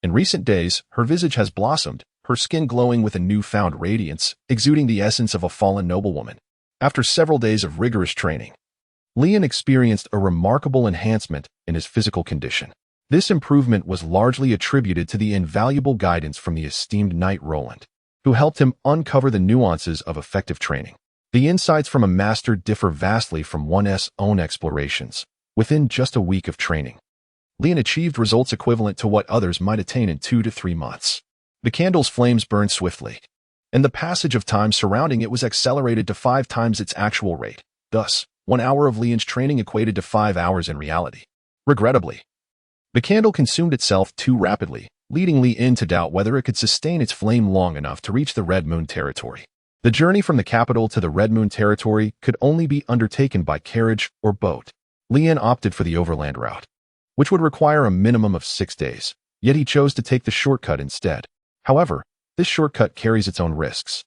In recent days, her visage has blossomed, her skin glowing with a newfound radiance, exuding the essence of a fallen noblewoman. After several days of rigorous training, Leon experienced a remarkable enhancement in his physical condition. This improvement was largely attributed to the invaluable guidance from the esteemed knight Roland, who helped him uncover the nuances of effective training. The insights from a master differ vastly from one's own explorations. Within just a week of training, Leon achieved results equivalent to what others might attain in 2 to 3 months. The candle's flames burned swiftly, and the passage of time surrounding it was accelerated to 5 times its actual rate. Thus, 1 hour of Leon's training equated to 5 hours in reality. Regrettably, the candle consumed itself too rapidly, leading Leon to doubt whether it could sustain its flame long enough to reach the Red Moon territory. The journey from the capital to the Red Moon territory could only be undertaken by carriage or boat. Leon opted for the overland route, which would require a minimum of 6 days, yet he chose to take the shortcut instead. However, this shortcut carries its own risks,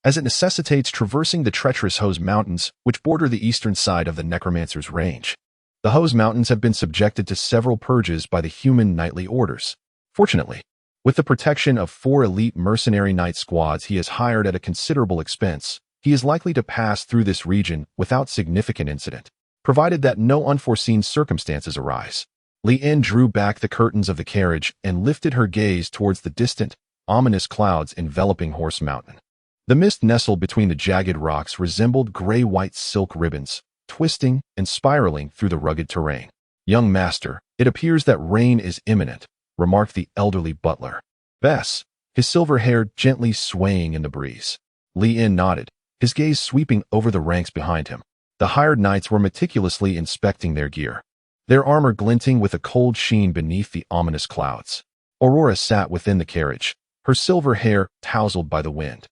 as it necessitates traversing the treacherous Hose Mountains, which border the eastern side of the Necromancer's Range. The Hose Mountains have been subjected to several purges by the human knightly orders. Fortunately, with the protection of 4 elite mercenary knight squads he has hired at a considerable expense, he is likely to pass through this region without significant incident, provided that no unforeseen circumstances arise. Leanne drew back the curtains of the carriage and lifted her gaze towards the distant, ominous clouds enveloping Horse Mountain. The mist nestled between the jagged rocks resembled gray-white silk ribbons, twisting and spiraling through the rugged terrain. "Young master, it appears that rain is imminent," remarked the elderly butler, Bess, his silver hair gently swaying in the breeze. Leanne nodded, his gaze sweeping over the ranks behind him. The hired knights were meticulously inspecting their gear, their armor glinting with a cold sheen beneath the ominous clouds. Aurora sat within the carriage, her silver hair tousled by the wind,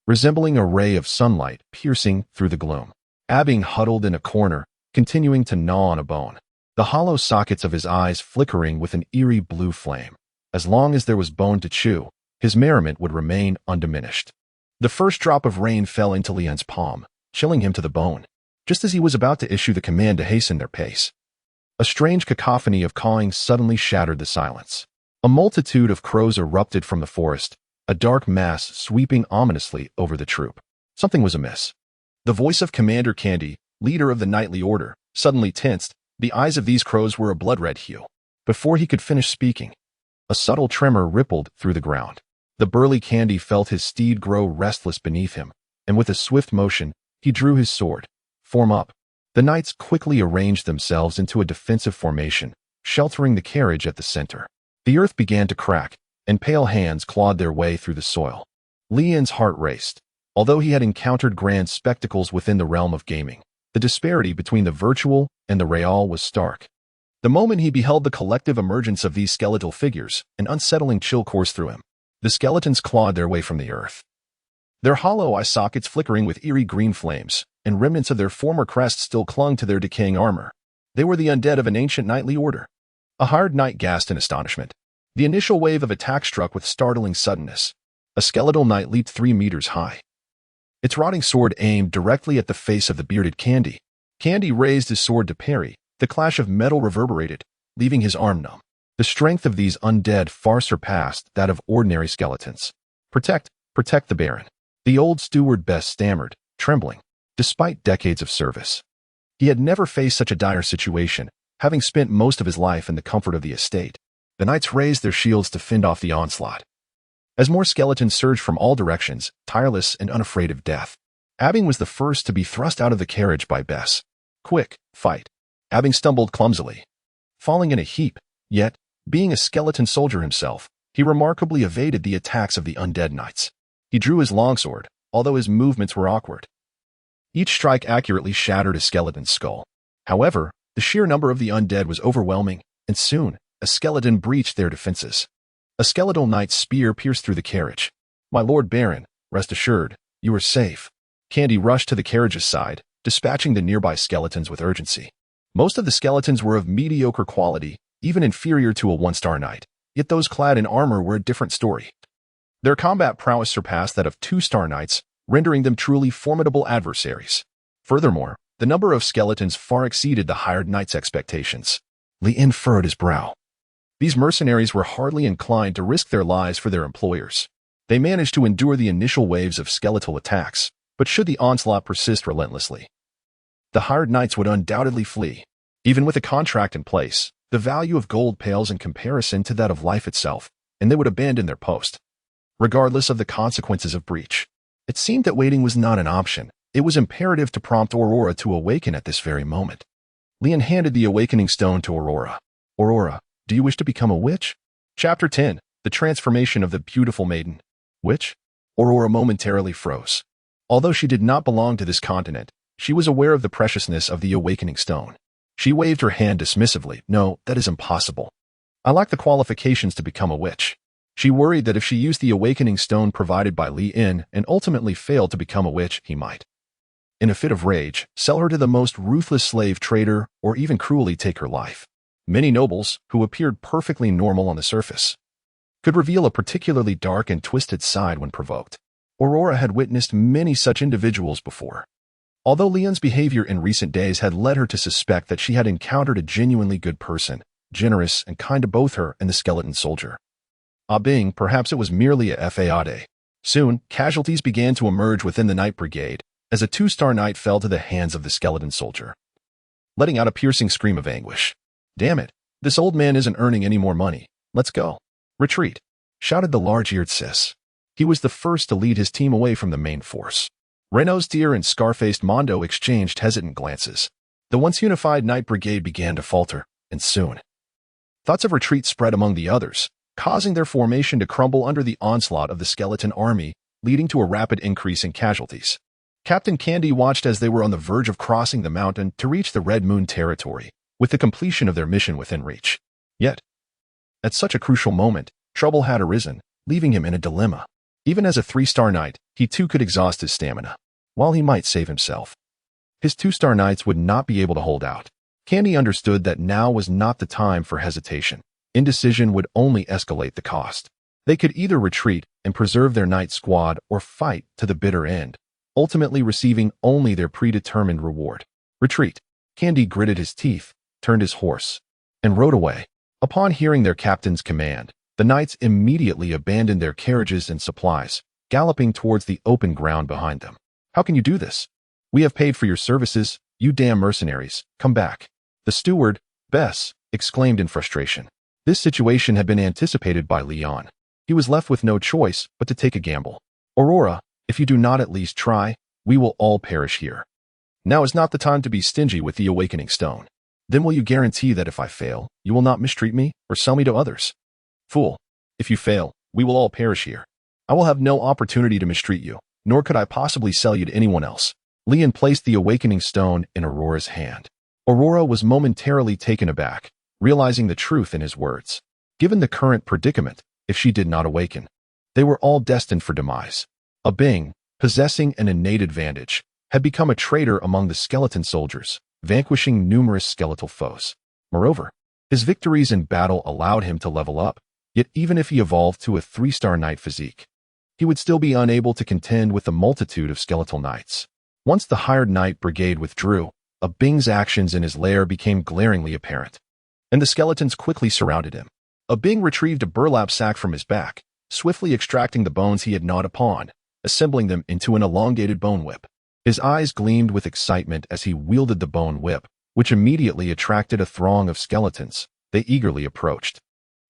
resembling a ray of sunlight piercing through the gloom. Abing huddled in a corner, continuing to gnaw on a bone, the hollow sockets of his eyes flickering with an eerie blue flame. As long as there was bone to chew, his merriment would remain undiminished. The first drop of rain fell into Leon's palm, chilling him to the bone, just as he was about to issue the command to hasten their pace. A strange cacophony of cawing suddenly shattered the silence. A multitude of crows erupted from the forest, a dark mass sweeping ominously over the troop. Something was amiss. The voice of Commander Candy, leader of the knightly order, suddenly tensed. The eyes of these crows were a blood-red hue. Before he could finish speaking, a subtle tremor rippled through the ground. The burly Candy felt his steed grow restless beneath him, and with a swift motion, he drew his sword. "Form up." The knights quickly arranged themselves into a defensive formation, sheltering the carriage at the center. The earth began to crack, and pale hands clawed their way through the soil. Leon's heart raced. Although he had encountered grand spectacles within the realm of gaming, the disparity between the virtual and the real was stark. The moment he beheld the collective emergence of these skeletal figures, an unsettling chill coursed through him. The skeletons clawed their way from the earth, their hollow eye sockets flickering with eerie green flames, and remnants of their former crests still clung to their decaying armor. They were the undead of an ancient knightly order. A hired knight gasped in astonishment. The initial wave of attack struck with startling suddenness. A skeletal knight leaped 3 meters high, its rotting sword aimed directly at the face of the bearded Candy. Candy raised his sword to parry. The clash of metal reverberated, leaving his arm numb. The strength of these undead far surpassed that of ordinary skeletons. Protect the Baron," the old steward Bess stammered, trembling. Despite decades of service, he had never faced such a dire situation, having spent most of his life in the comfort of the estate. The knights raised their shields to fend off the onslaught, as more skeletons surged from all directions, tireless and unafraid of death. Abing was the first to be thrust out of the carriage by Bess. "Quick, fight." Abing stumbled clumsily, falling in a heap, yet, Being a skeleton soldier himself, he remarkably evaded the attacks of the undead knights. He drew his longsword, although his movements were awkward. Each strike accurately shattered a skeleton's skull. However, the sheer number of the undead was overwhelming, and soon, a skeleton breached their defenses. A skeletal knight's spear pierced through the carriage. "My Lord Baron, rest assured, you are safe." Candy rushed to the carriage's side, dispatching the nearby skeletons with urgency. Most of the skeletons were of mediocre quality, even inferior to a one-star knight, yet those clad in armor were a different story. Their combat prowess surpassed that of two-star knights, rendering them truly formidable adversaries. Furthermore, the number of skeletons far exceeded the hired knight's expectations. Li furrowed his brow. These mercenaries were hardly inclined to risk their lives for their employers. They managed to endure the initial waves of skeletal attacks, but should the onslaught persist relentlessly, the hired knights would undoubtedly flee. Even with a contract in place, the value of gold pales in comparison to that of life itself, and they would abandon their post, regardless of the consequences of breach. It seemed that waiting was not an option. It was imperative to prompt Aurora to awaken at this very moment. Leon handed the awakening stone to Aurora. "Aurora, do you wish to become a witch?" Chapter 10. The Transformation of the Beautiful Maiden. Witch? Aurora momentarily froze. Although she did not belong to this continent, she was aware of the preciousness of the awakening stone. She waved her hand dismissively. "No, that is impossible. I lack the qualifications to become a witch." She worried that if she used the awakening stone provided by Li and ultimately failed to become a witch, he might, in a fit of rage, sell her to the most ruthless slave trader or even cruelly take her life. Many nobles, who appeared perfectly normal on the surface, could reveal a particularly dark and twisted side when provoked. Aurora had witnessed many such individuals before. Although Leon's behavior in recent days had led her to suspect that she had encountered a genuinely good person, generous and kind to both her and the skeleton soldier. Being, perhaps it was merely a fade. Soon, casualties began to emerge within the Knight Brigade, as a two-star knight fell to the hands of the skeleton soldier, letting out a piercing scream of anguish. "Damn it, this old man isn't earning any more money. Let's go." "Retreat," shouted the large-eared sis. He was the first to lead his team away from the main force. Renault's deer and scar-faced Mondo exchanged hesitant glances. The once unified Knight Brigade began to falter, and soon, thoughts of retreat spread among the others, causing their formation to crumble under the onslaught of the skeleton army, leading to a rapid increase in casualties. Captain Candy watched as they were on the verge of crossing the mountain to reach the Red Moon territory, with the completion of their mission within reach. Yet, at such a crucial moment, trouble had arisen, leaving him in a dilemma. Even as a three-star knight, he too could exhaust his stamina. While he might save himself, his two-star knights would not be able to hold out. Candy understood that now was not the time for hesitation. Indecision would only escalate the cost. They could either retreat and preserve their knight squad or fight to the bitter end, ultimately receiving only their predetermined reward. Retreat. Candy gritted his teeth, turned his horse, and rode away. Upon hearing their captain's command, the knights immediately abandoned their carriages and supplies, galloping towards the open ground behind them. "How can you do this? We have paid for your services, you damn mercenaries. Come back." The steward, Bess, exclaimed in frustration. This situation had been anticipated by Leon. He was left with no choice but to take a gamble. "Aurora, if you do not at least try, we will all perish here. Now is not the time to be stingy with the awakening stone. Then will you guarantee that if I fail, you will not mistreat me or sell me to others?" "Fool, if you fail, we will all perish here. I will have no opportunity to mistreat you, nor could I possibly sell you to anyone else." Leon placed the awakening stone in Aurora's hand. Aurora was momentarily taken aback, realizing the truth in his words. Given the current predicament, if she did not awaken, they were all destined for demise. A being, possessing an innate advantage, had become a traitor among the skeleton soldiers, vanquishing numerous skeletal foes. Moreover, his victories in battle allowed him to level up, yet even if he evolved to a three-star knight physique, he would still be unable to contend with the multitude of skeletal knights. Once the hired Knight Brigade withdrew, Bing's actions in his lair became glaringly apparent, and the skeletons quickly surrounded him. Bing retrieved a burlap sack from his back, swiftly extracting the bones he had gnawed upon, assembling them into an elongated bone whip. His eyes gleamed with excitement as he wielded the bone whip, which immediately attracted a throng of skeletons. They eagerly approached,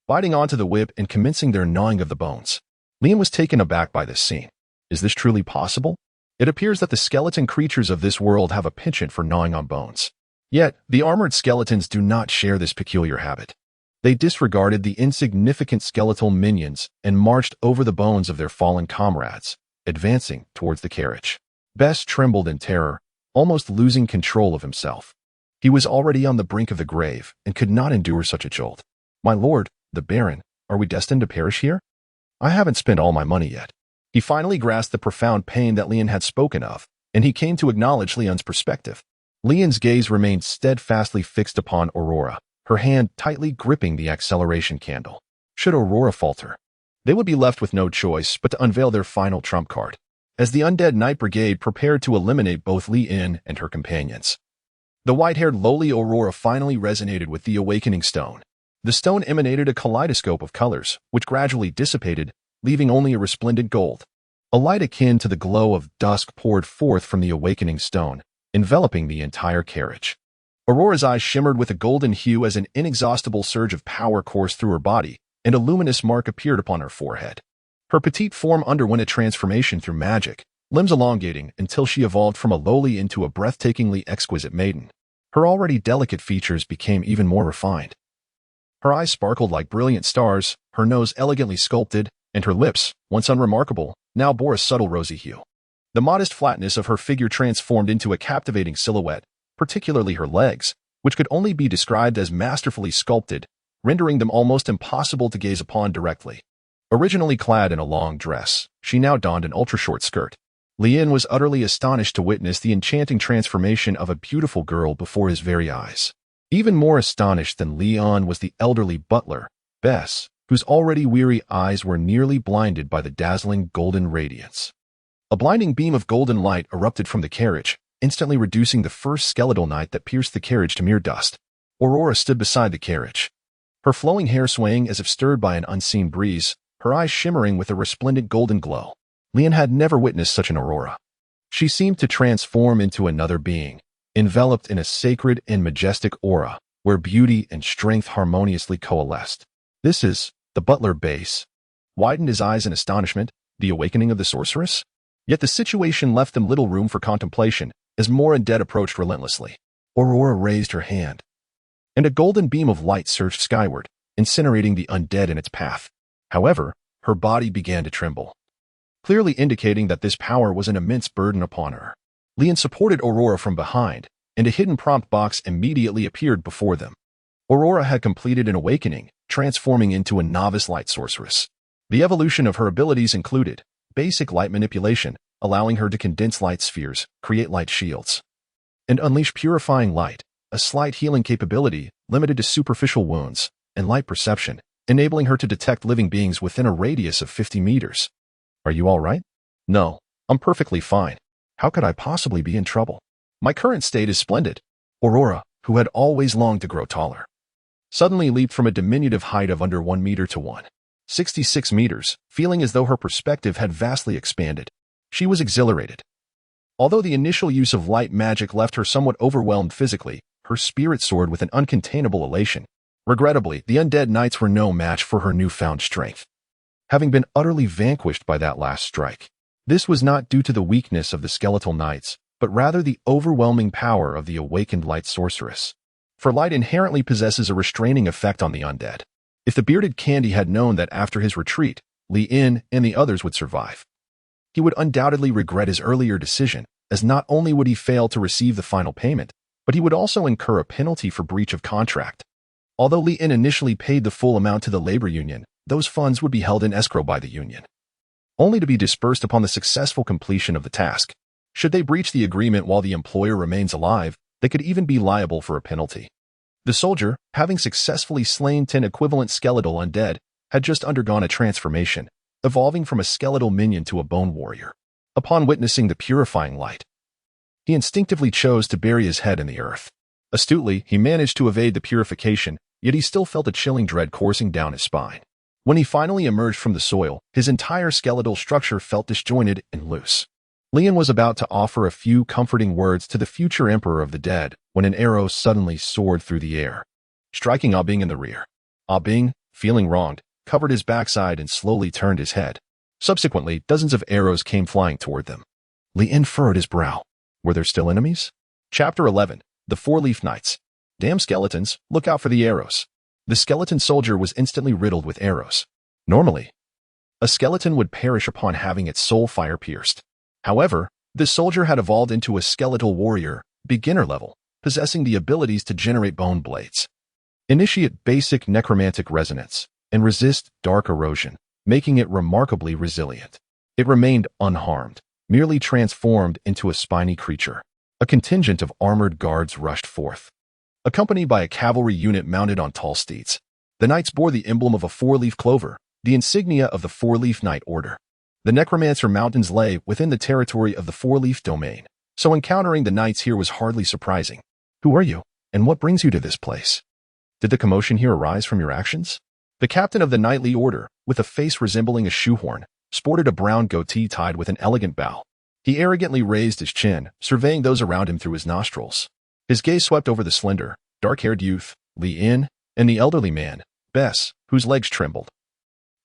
biting onto the whip and commencing their gnawing of the bones. Liam was taken aback by this scene. Is this truly possible? It appears that the skeleton creatures of this world have a penchant for gnawing on bones. Yet, the armored skeletons do not share this peculiar habit. They disregarded the insignificant skeletal minions and marched over the bones of their fallen comrades, advancing towards the carriage. Bess trembled in terror, almost losing control of himself. He was already on the brink of the grave and could not endure such a jolt. "My lord, the Baron, are we destined to perish here? I haven't spent all my money yet." He finally grasped the profound pain that Leon had spoken of, and he came to acknowledge Leon's perspective. Leon's gaze remained steadfastly fixed upon Aurora, her hand tightly gripping the acceleration candle. Should Aurora falter, they would be left with no choice but to unveil their final trump card, as the Undead Knight Brigade prepared to eliminate both Leon and her companions. The white-haired lowly Aurora finally resonated with the Awakening Stone. The stone emanated a kaleidoscope of colors, which gradually dissipated, leaving only a resplendent gold. A light akin to the glow of dusk poured forth from the Awakening Stone, enveloping the entire carriage. Aurora's eyes shimmered with a golden hue as an inexhaustible surge of power coursed through her body, and a luminous mark appeared upon her forehead. Her petite form underwent a transformation through magic, limbs elongating until she evolved from a lowly into a breathtakingly exquisite maiden. Her already delicate features became even more refined. Her eyes sparkled like brilliant stars, her nose elegantly sculpted, and her lips, once unremarkable, now bore a subtle rosy hue. The modest flatness of her figure transformed into a captivating silhouette, particularly her legs, which could only be described as masterfully sculpted, rendering them almost impossible to gaze upon directly. Originally clad in a long dress, she now donned an ultra-short skirt. Leon was utterly astonished to witness the enchanting transformation of a beautiful girl before his very eyes. Even more astonished than Leon was the elderly butler, Bess, whose already weary eyes were nearly blinded by the dazzling golden radiance. A blinding beam of golden light erupted from the carriage, instantly reducing the first skeletal knight that pierced the carriage to mere dust. Aurora stood beside the carriage, her flowing hair swaying as if stirred by an unseen breeze, her eyes shimmering with a resplendent golden glow. Leon had never witnessed such an Aurora. She seemed to transform into another being, enveloped in a sacred and majestic aura, where beauty and strength harmoniously coalesced. "This is," the butler Base widened his eyes in astonishment, "the awakening of the sorceress?" Yet the situation left them little room for contemplation, as more undead approached relentlessly. Aurora raised her hand, and a golden beam of light surged skyward, incinerating the undead in its path. However, her body began to tremble, clearly indicating that this power was an immense burden upon her. Leon supported Aurora from behind, and a hidden prompt box immediately appeared before them. Aurora had completed an awakening, transforming into a novice light sorceress. The evolution of her abilities included basic light manipulation, allowing her to condense light spheres, create light shields, and unleash purifying light, a slight healing capability limited to superficial wounds, and light perception, enabling her to detect living beings within a radius of 50 meters. "Are you all right?" "No, I'm perfectly fine. How could I possibly be in trouble? My current state is splendid." Aurora, who had always longed to grow taller, suddenly leaped from a diminutive height of under 1 meter to 1.66 meters, feeling as though her perspective had vastly expanded. She was exhilarated. Although the initial use of light magic left her somewhat overwhelmed physically, her spirit soared with an uncontainable elation. Regrettably, the undead knights were no match for her newfound strength, having been utterly vanquished by that last strike. This was not due to the weakness of the skeletal knights, but rather the overwhelming power of the awakened light sorceress. For light inherently possesses a restraining effect on the undead. If the bearded Candy had known that after his retreat, Li In and the others would survive, he would undoubtedly regret his earlier decision, as not only would he fail to receive the final payment, but he would also incur a penalty for breach of contract. Although Li In initially paid the full amount to the labor union, those funds would be held in escrow by the union, only to be dispersed upon the successful completion of the task. Should they breach the agreement while the employer remains alive, they could even be liable for a penalty. The soldier, having successfully slain 10 equivalent skeletal undead, had just undergone a transformation, evolving from a skeletal minion to a bone warrior. Upon witnessing the purifying light, he instinctively chose to bury his head in the earth. Astutely, he managed to evade the purification, yet he still felt a chilling dread coursing down his spine. When he finally emerged from the soil, his entire skeletal structure felt disjointed and loose. Leon was about to offer a few comforting words to the future emperor of the dead when an arrow suddenly soared through the air, striking Ah Bing in the rear. Ah Bing, feeling wronged, covered his backside and slowly turned his head. Subsequently, dozens of arrows came flying toward them. Leon furrowed his brow. Were there still enemies? Chapter 11. The Four-Leaf Knights. Damn skeletons, look out for the arrows. The skeleton soldier was instantly riddled with arrows. Normally, a skeleton would perish upon having its soul fire pierced. However, this soldier had evolved into a skeletal warrior, beginner level, possessing the abilities to generate bone blades, initiate basic necromantic resonance, and resist dark erosion, making it remarkably resilient. It remained unharmed, merely transformed into a spiny creature. A contingent of armored guards rushed forth, accompanied by a cavalry unit mounted on tall steeds. The knights bore the emblem of a four-leaf clover, the insignia of the Four-Leaf Knight Order. The Necromancer Mountains lay within the territory of the Four-Leaf Domain, so encountering the knights here was hardly surprising. Who are you, and what brings you to this place? Did the commotion here arise from your actions? The captain of the knightly order, with a face resembling a shoehorn, sported a brown goatee tied with an elegant bow. He arrogantly raised his chin, surveying those around him through his nostrils. His gaze swept over the slender, dark-haired youth, Li-In, and the elderly man, Bess, whose legs trembled,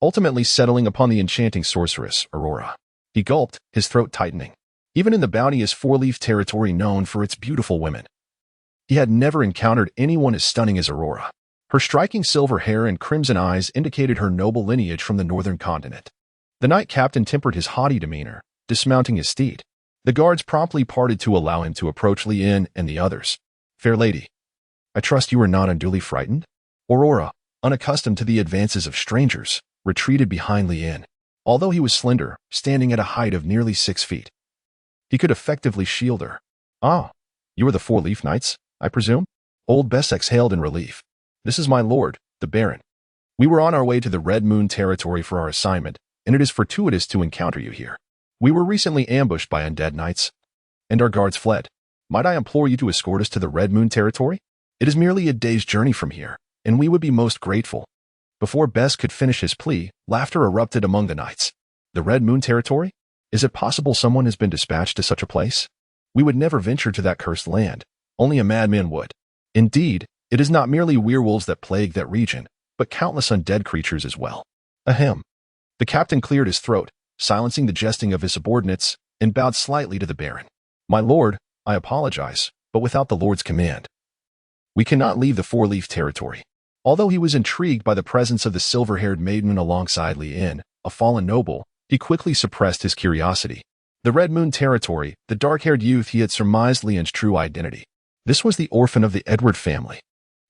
ultimately settling upon the enchanting sorceress, Aurora. He gulped, his throat tightening. Even in the bounteous four-leaf territory known for its beautiful women, he had never encountered anyone as stunning as Aurora. Her striking silver hair and crimson eyes indicated her noble lineage from the northern continent. The knight captain tempered his haughty demeanor, dismounting his steed. The guards promptly parted to allow him to approach Li-In and the others. Fair lady, I trust you are not unduly frightened? Aurora, unaccustomed to the advances of strangers, retreated behind Li-In. Although he was slender, standing at a height of nearly 6 feet, he could effectively shield her. Ah, you are the Four-Leaf Knights, I presume? Old Bess exhaled in relief. This is my lord, the Baron. We were on our way to the Red Moon territory for our assignment, and it is fortuitous to encounter you here. We were recently ambushed by undead knights, and our guards fled. Might I implore you to escort us to the Red Moon territory? It is merely a day's journey from here, and we would be most grateful. Before Bess could finish his plea, laughter erupted among the knights. The Red Moon territory? Is it possible someone has been dispatched to such a place? We would never venture to that cursed land. Only a madman would. Indeed, it is not merely werewolves that plague that region, but countless undead creatures as well. Ahem. The captain cleared his throat, silencing the jesting of his subordinates, and bowed slightly to the Baron. My lord, I apologize, but without the lord's command, we cannot leave the Four-Leaf territory. Although he was intrigued by the presence of the silver-haired maiden alongside Li-In, a fallen noble, he quickly suppressed his curiosity. The Red Moon territory, the dark-haired youth, he had surmised Li-In's true identity. This was the orphan of the Edward family.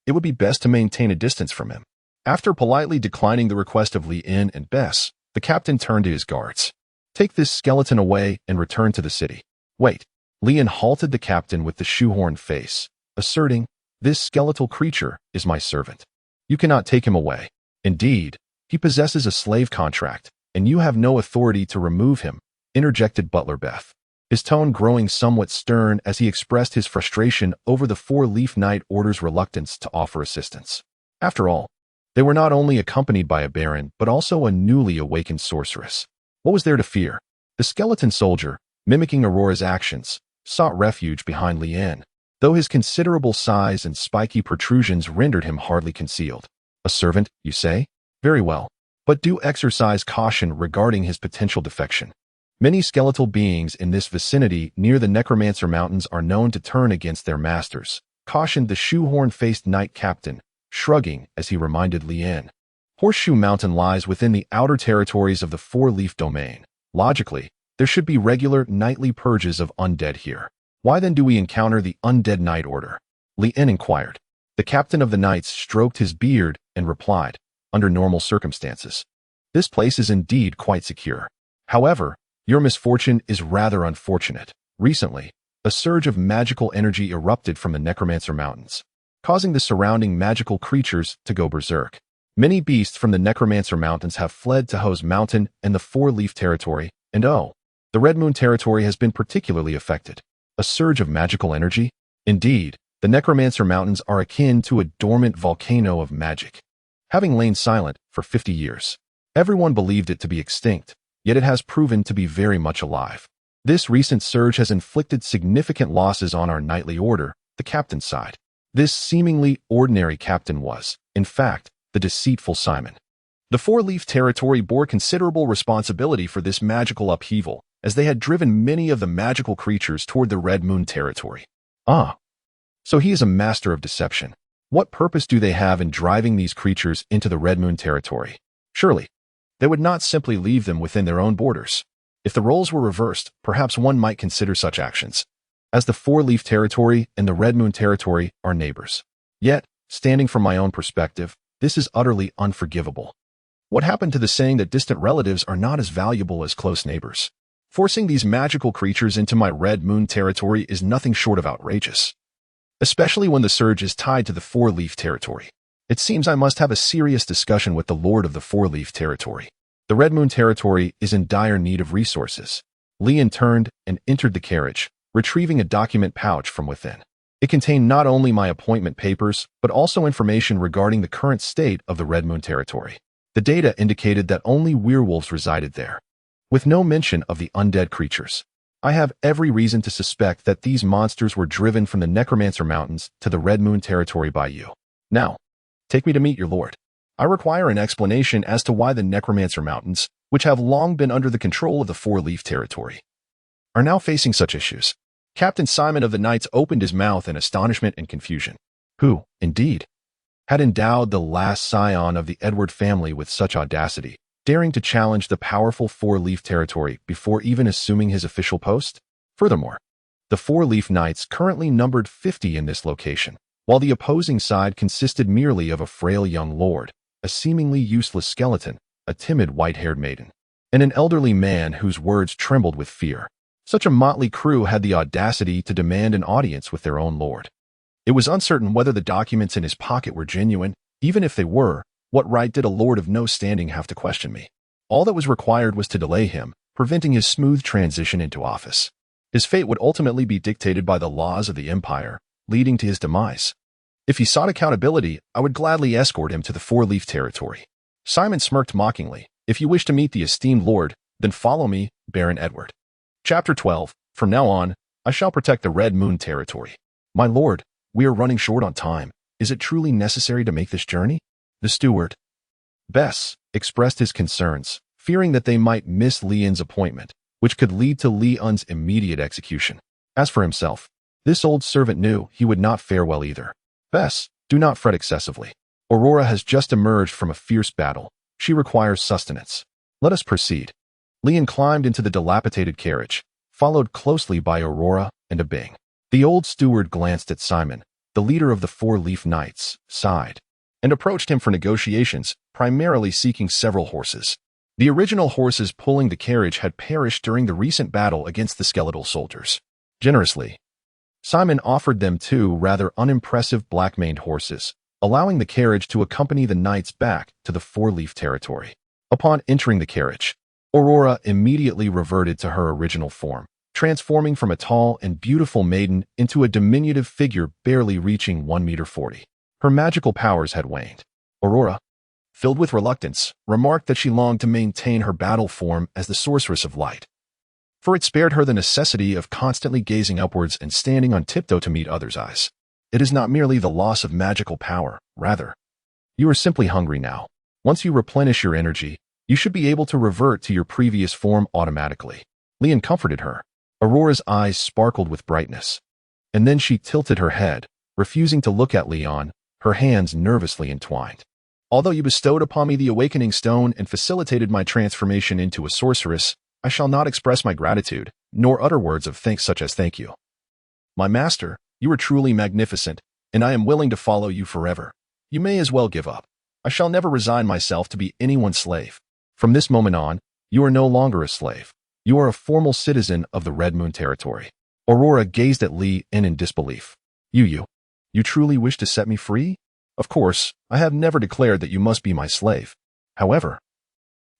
It would be best to maintain a distance from him. After politely declining the request of Li-In and Bess, the captain turned to his guards. Take this skeleton away and return to the city. Wait. Li-In halted the captain with the shoehorn face, asserting, this skeletal creature is my servant. You cannot take him away. Indeed, he possesses a slave contract, and you have no authority to remove him, interjected Butler Beth, his tone growing somewhat stern as he expressed his frustration over the Four-Leaf Knight Order's reluctance to offer assistance. After all, they were not only accompanied by a baron, but also a newly awakened sorceress. What was there to fear? The skeleton soldier, mimicking Aurora's actions, sought refuge behind Li-In, though his considerable size and spiky protrusions rendered him hardly concealed. A servant, you say? Very well, but do exercise caution regarding his potential defection. Many skeletal beings in this vicinity near the Necromancer Mountains are known to turn against their masters, cautioned the shoehorn-faced knight captain, shrugging as he reminded Li-In. Horseshoe Mountain lies within the outer territories of the Four-Leaf Domain. Logically, there should be regular nightly purges of undead here. Why then do we encounter the Undead Knight Order? Li-In inquired. The captain of the knights stroked his beard and replied, under normal circumstances, this place is indeed quite secure. However, your misfortune is rather unfortunate. Recently, a surge of magical energy erupted from the Necromancer Mountains, causing the surrounding magical creatures to go berserk. Many beasts from the Necromancer Mountains have fled to Hose Mountain and the Four-Leaf territory, and the Red Moon territory has been particularly affected. A surge of magical energy? Indeed, the Necromancer Mountains are akin to a dormant volcano of magic, having lain silent for 50 years. Everyone believed it to be extinct, yet it has proven to be very much alive. This recent surge has inflicted significant losses on our knightly order, the captain sighed. This seemingly ordinary captain was, in fact, the deceitful Simon. The Four-Leaf territory bore considerable responsibility for this magical upheaval, as they had driven many of the magical creatures toward the Red Moon territory. Ah, so he is a master of deception. What purpose do they have in driving these creatures into the Red Moon territory? Surely, they would not simply leave them within their own borders. If the roles were reversed, perhaps one might consider such actions, as the Four-Leaf territory and the Red Moon territory are neighbors. Yet, standing from my own perspective, this is utterly unforgivable. What happened to the saying that distant relatives are not as valuable as close neighbors? Forcing these magical creatures into my Red Moon territory is nothing short of outrageous, especially when the surge is tied to the Four-Leaf territory. It seems I must have a serious discussion with the Lord of the Four-Leaf territory. The Red Moon territory is in dire need of resources. Leon turned and entered the carriage, retrieving a document pouch from within. It contained not only my appointment papers, but also information regarding the current state of the Red Moon territory. The data indicated that only werewolves resided there, with no mention of the undead creatures. I have every reason to suspect that these monsters were driven from the Necromancer Mountains to the Red Moon territory by you. Now, take me to meet your lord. I require an explanation as to why the Necromancer Mountains, which have long been under the control of the Four-Leaf territory, are now facing such issues. Captain Simon of the Knights opened his mouth in astonishment and confusion. Who, indeed, had endowed the last scion of the Edward family with such audacity, daring to challenge the powerful Four-Leaf territory before even assuming his official post? Furthermore, the Four-Leaf Knights currently numbered 50 in this location, while the opposing side consisted merely of a frail young lord, a seemingly useless skeleton, a timid white-haired maiden, and an elderly man whose words trembled with fear. Such a motley crew had the audacity to demand an audience with their own lord. It was uncertain whether the documents in his pocket were genuine. Even if they were, what right did a lord of no standing have to question me? All that was required was to delay him, preventing his smooth transition into office. His fate would ultimately be dictated by the laws of the Empire, leading to his demise. If he sought accountability, I would gladly escort him to the Four-Leaf territory. Simon smirked mockingly. If you wish to meet the esteemed lord, then follow me, Baron Edward. Chapter 12. From now on, I shall protect the Red Moon territory. My lord, we are running short on time. Is it truly necessary to make this journey? The steward, Bess, expressed his concerns, fearing that they might miss Leon's appointment, which could lead to Leon's immediate execution. As for himself, this old servant knew he would not fare well either. Bess, do not fret excessively. Aurora has just emerged from a fierce battle. She requires sustenance. Let us proceed. Leon climbed into the dilapidated carriage, followed closely by Aurora and a Bing. The old steward glanced at Simon, the leader of the Four-Leaf Knights, sighed, and approached him for negotiations, primarily seeking several horses. The original horses pulling the carriage had perished during the recent battle against the skeletal soldiers. Generously, Simon offered them 2 rather unimpressive black-maned horses, allowing the carriage to accompany the knights back to the Four-Leaf territory. Upon entering the carriage, Aurora immediately reverted to her original form, transforming from a tall and beautiful maiden into a diminutive figure barely reaching 1.40 meters. Her magical powers had waned. Aurora, filled with reluctance, remarked that she longed to maintain her battle form as the sorceress of light, for it spared her the necessity of constantly gazing upwards and standing on tiptoe to meet others' eyes. It is not merely the loss of magical power, rather, you are simply hungry now. Once you replenish your energy, you should be able to revert to your previous form automatically. Leon comforted her. Aurora's eyes sparkled with brightness, and then she tilted her head, refusing to look at Leon, her hands nervously entwined. Although you bestowed upon me the awakening stone and facilitated my transformation into a sorceress, I shall not express my gratitude, nor utter words of thanks such as thank you. My master, you are truly magnificent, and I am willing to follow you forever. You may as well give up. I shall never resign myself to be anyone's slave. From this moment on, you are no longer a slave. You are a formal citizen of the Red Moon territory. Aurora gazed at Lee in disbelief. You truly wish to set me free? Of course, I have never declared that you must be my slave. However,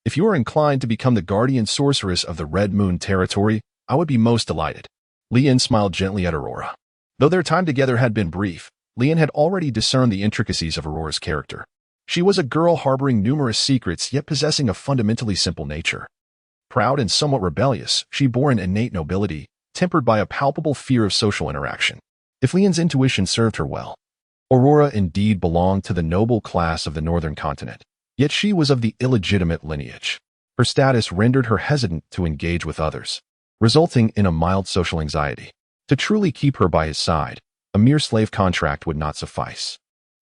if you are inclined to become the guardian sorceress of the Red Moon territory, I would be most delighted. Leon smiled gently at Aurora. Though their time together had been brief, Leon had already discerned the intricacies of Aurora's character. She was a girl harboring numerous secrets yet possessing a fundamentally simple nature. Proud and somewhat rebellious, she bore an innate nobility, tempered by a palpable fear of social interaction. If Leon's intuition served her well, Aurora indeed belonged to the noble class of the northern continent, yet she was of the illegitimate lineage. Her status rendered her hesitant to engage with others, resulting in a mild social anxiety. To truly keep her by his side, a mere slave contract would not suffice.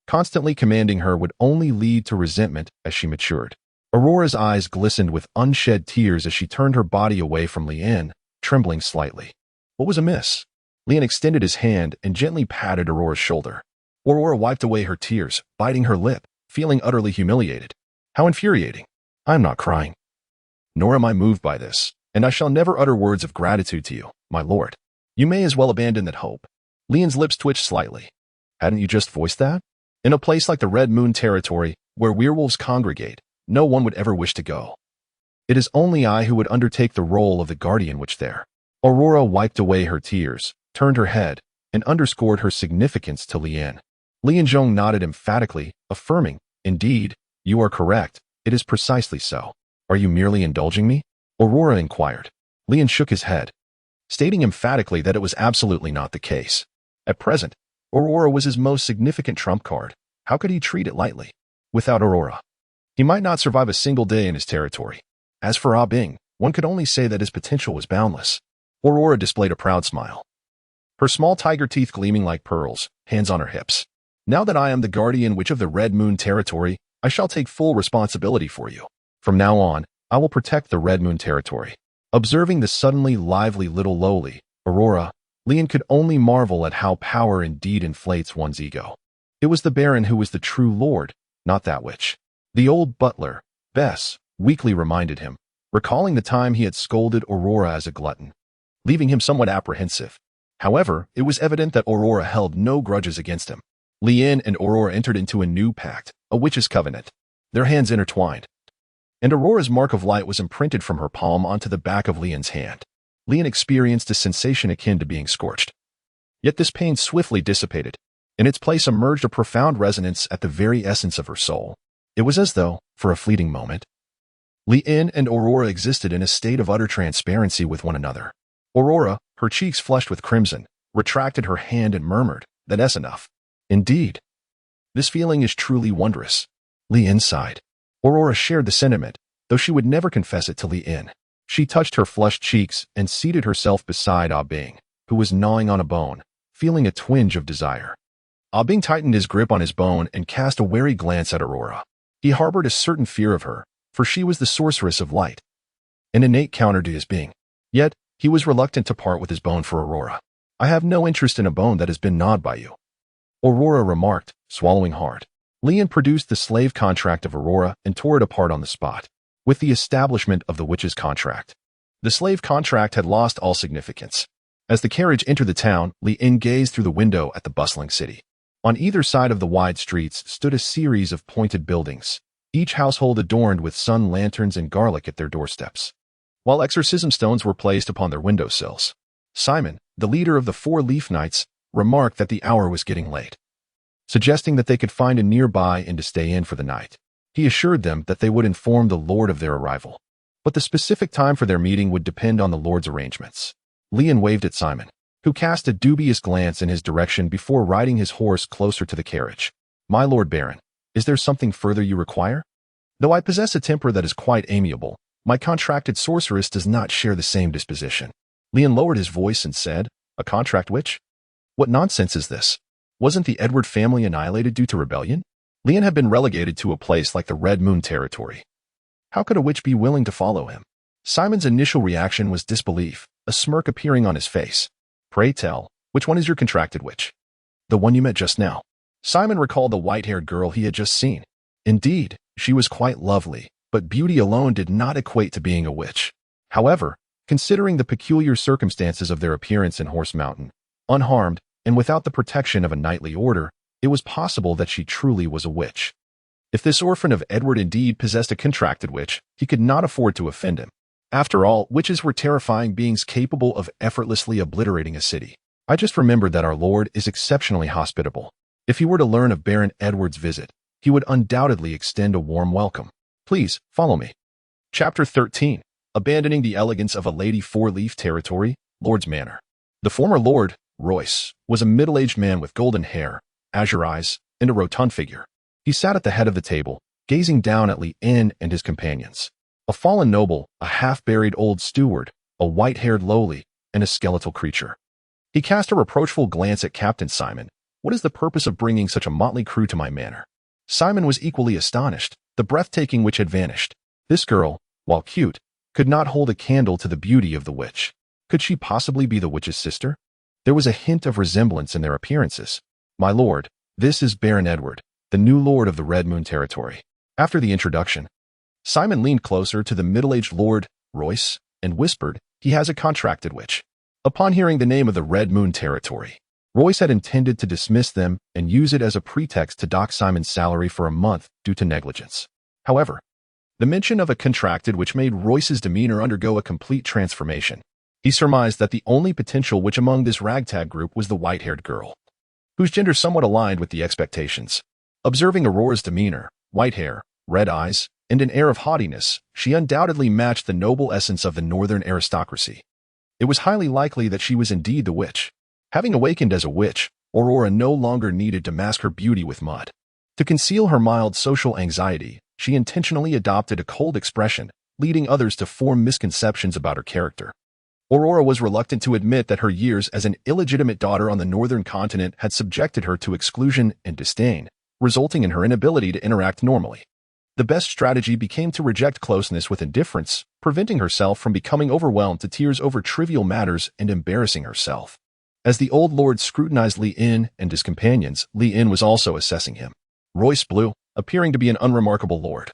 Constantly commanding her would only lead to resentment as she matured. Aurora's eyes glistened with unshed tears as she turned her body away from Leanne, trembling slightly. What was amiss? Leanne extended his hand and gently patted Aurora's shoulder. Aurora wiped away her tears, biting her lip, feeling utterly humiliated. How infuriating. I am not crying. Nor am I moved by this, and I shall never utter words of gratitude to you, my lord. You may as well abandon that hope. Leanne's lips twitched slightly. Hadn't you just voiced that? In a place like the Red Moon territory, where werewolves congregate, no one would ever wish to go. It is only I who would undertake the role of the guardian witch there. Aurora wiped away her tears, turned her head, and underscored her significance to Leanne. Lianzhong nodded emphatically, affirming, Indeed, you are correct. It is precisely so. Are you merely indulging me? Aurora inquired. Lian shook his head, stating emphatically that it was absolutely not the case. At present, Aurora was his most significant trump card. How could he treat it lightly? Without Aurora, he might not survive a single day in his territory. As for Ah Bing, one could only say that his potential was boundless. Aurora displayed a proud smile, her small tiger teeth gleaming like pearls, hands on her hips. Now that I am the guardian witch of the Red Moon territory, I shall take full responsibility for you. From now on, I will protect the Red Moon territory. Observing the suddenly lively little lowly, Aurora, Leanne could only marvel at how power indeed inflates one's ego. It was the Baron who was the true lord, not that witch. The old butler, Bess, weakly reminded him, recalling the time he had scolded Aurora as a glutton, leaving him somewhat apprehensive. However, it was evident that Aurora held no grudges against him. Leanne and Aurora entered into a new pact, a witch's covenant. Their hands intertwined, and Aurora's mark of light was imprinted from her palm onto the back of Leanne's hand. Leanne experienced a sensation akin to being scorched. Yet this pain swiftly dissipated. In its place emerged a profound resonance at the very essence of her soul. It was as though, for a fleeting moment, Leanne and Aurora existed in a state of utter transparency with one another. Aurora, her cheeks flushed with crimson, retracted her hand and murmured, That's enough. Indeed. This feeling is truly wondrous. Leanne sighed. Aurora shared the sentiment, though she would never confess it to Leanne. She touched her flushed cheeks and seated herself beside Ah Bing, who was gnawing on a bone, feeling a twinge of desire. Ah Bing tightened his grip on his bone and cast a wary glance at Aurora. He harbored a certain fear of her, for she was the sorceress of light, an innate counter to his being. Yet, he was reluctant to part with his bone for Aurora. I have no interest in a bone that has been gnawed by you, Aurora remarked, swallowing hard. Leanne produced the slave contract of Aurora and tore it apart on the spot. With the establishment of the witch's contract, the slave contract had lost all significance. As the carriage entered the town, Leanne gazed through the window at the bustling city. On either side of the wide streets stood a series of pointed buildings, each household adorned with sun lanterns and garlic at their doorsteps, while exorcism stones were placed upon their windowsills. Simon, the leader of the Four Leaf Knights, remarked that the hour was getting late, suggesting that they could find a nearby inn to stay in for the night. He assured them that they would inform the Lord of their arrival, but the specific time for their meeting would depend on the Lord's arrangements. Leanne waved at Simon, who cast a dubious glance in his direction before riding his horse closer to the carriage. My Lord Baron, is there something further you require? Though I possess a temper that is quite amiable, my contracted sorceress does not share the same disposition. Leanne lowered his voice and said, A contract witch? What nonsense is this? Wasn't the Edward family annihilated due to rebellion? Leanne had been relegated to a place like the Red Moon territory. How could a witch be willing to follow him? Simon's initial reaction was disbelief, a smirk appearing on his face. Pray tell, which one is your contracted witch? The one you met just now. Simon recalled the white-haired girl he had just seen. Indeed, she was quite lovely, but beauty alone did not equate to being a witch. However, considering the peculiar circumstances of their appearance in Horse Mountain, unharmed and without the protection of a knightly order, it was possible that she truly was a witch. If this orphan of Edward indeed possessed a contracted witch, he could not afford to offend him. After all, witches were terrifying beings capable of effortlessly obliterating a city. I just remembered that our Lord is exceptionally hospitable. If he were to learn of Baron Edward's visit, he would undoubtedly extend a warm welcome. Please, follow me. Chapter 13. Abandoning the elegance of a Lady Four-Leaf territory, Lord's Manor. The former Lord, Royce, was a middle-aged man with golden hair, azure eyes, and a rotund figure. He sat at the head of the table, gazing down at Leanne and his companions. A fallen noble, a half-buried old steward, a white-haired lowly, and a skeletal creature. He cast a reproachful glance at Captain Simon, What is the purpose of bringing such a motley crew to my manor? Simon was equally astonished, the breathtaking witch had vanished. This girl, while cute, could not hold a candle to the beauty of the witch. Could she possibly be the witch's sister? There was a hint of resemblance in their appearances. My lord, this is Baron Edward, the new lord of the Red Moon territory. After the introduction, Simon leaned closer to the middle-aged Lord Royce and whispered, he has a contracted witch. Upon hearing the name of the Red Moon territory, Royce had intended to dismiss them and use it as a pretext to dock Simon's salary for a month due to negligence. However, the mention of a contracted witch made Royce's demeanor undergo a complete transformation. He surmised that the only potential witch among this ragtag group was the white-haired girl, whose gender somewhat aligned with the expectations. Observing Aurora's demeanor, white hair, red eyes, and an air of haughtiness, she undoubtedly matched the noble essence of the northern aristocracy. It was highly likely that she was indeed the witch. Having awakened as a witch, Aurora no longer needed to mask her beauty with mud. To conceal her mild social anxiety, she intentionally adopted a cold expression, leading others to form misconceptions about her character. Aurora was reluctant to admit that her years as an illegitimate daughter on the northern continent had subjected her to exclusion and disdain, resulting in her inability to interact normally. The best strategy became to reject closeness with indifference, preventing herself from becoming overwhelmed to tears over trivial matters and embarrassing herself. As the old lord scrutinized Li In and his companions, Li In was also assessing him. Royce Blue, appearing to be an unremarkable lord,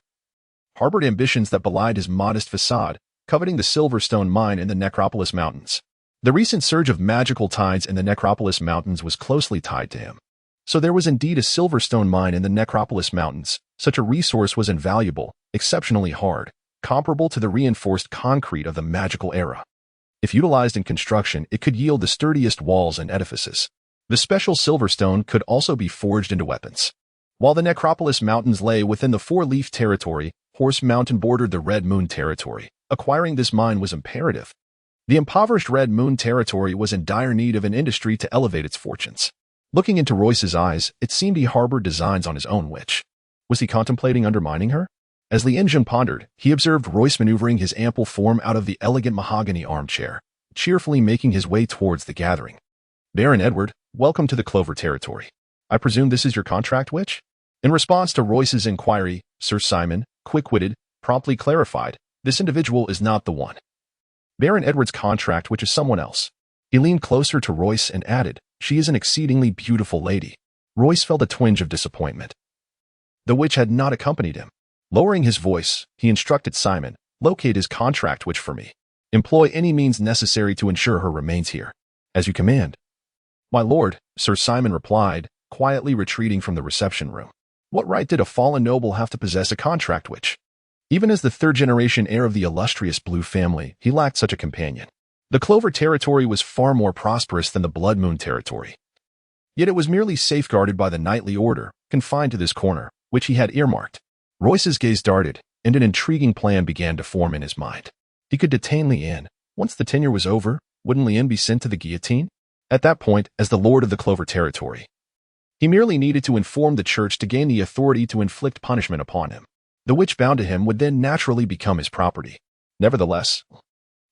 harbored ambitions that belied his modest facade, coveting the Silverstone mine in the Necropolis Mountains. The recent surge of magical tides in the Necropolis Mountains was closely tied to him. So there was indeed a Silverstone mine in the Necropolis Mountains. Such a resource was invaluable, exceptionally hard, comparable to the reinforced concrete of the magical era. If utilized in construction, it could yield the sturdiest walls and edifices. The special Silverstone could also be forged into weapons. While the Necropolis Mountains lay within the Four-Leaf territory, Horse Mountain bordered the Red Moon territory. Acquiring this mine was imperative. The impoverished Red Moon territory was in dire need of an industry to elevate its fortunes. Looking into Royce's eyes, it seemed he harbored designs on his own witch. Was he contemplating undermining her? As Li Injun pondered, he observed Royce maneuvering his ample form out of the elegant mahogany armchair, cheerfully making his way towards the gathering. Baron Edward, welcome to the Clover territory. I presume this is your contract witch? In response to Royce's inquiry, Sir Simon, quick-witted, promptly clarified, this individual is not the one. Baron Edward's contract witch is someone else. He leaned closer to Royce and added, she is an exceedingly beautiful lady. Royce felt a twinge of disappointment. The witch had not accompanied him. Lowering his voice, he instructed Simon, locate his contract witch for me. Employ any means necessary to ensure her remains here. As you command. My lord, Sir Simon replied, quietly retreating from the reception room. What right did a fallen noble have to possess a contract witch? Even as the third-generation heir of the illustrious Blue family, he lacked such a companion. The Clover territory was far more prosperous than the Blood Moon territory. Yet it was merely safeguarded by the knightly order, confined to this corner, which he had earmarked. Royce's gaze darted, and an intriguing plan began to form in his mind. He could detain Li In. Once the tenure was over, wouldn't Li In be sent to the guillotine? At that point, as the lord of the Clover territory, he merely needed to inform the church to gain the authority to inflict punishment upon him. The witch bound to him would then naturally become his property. Nevertheless,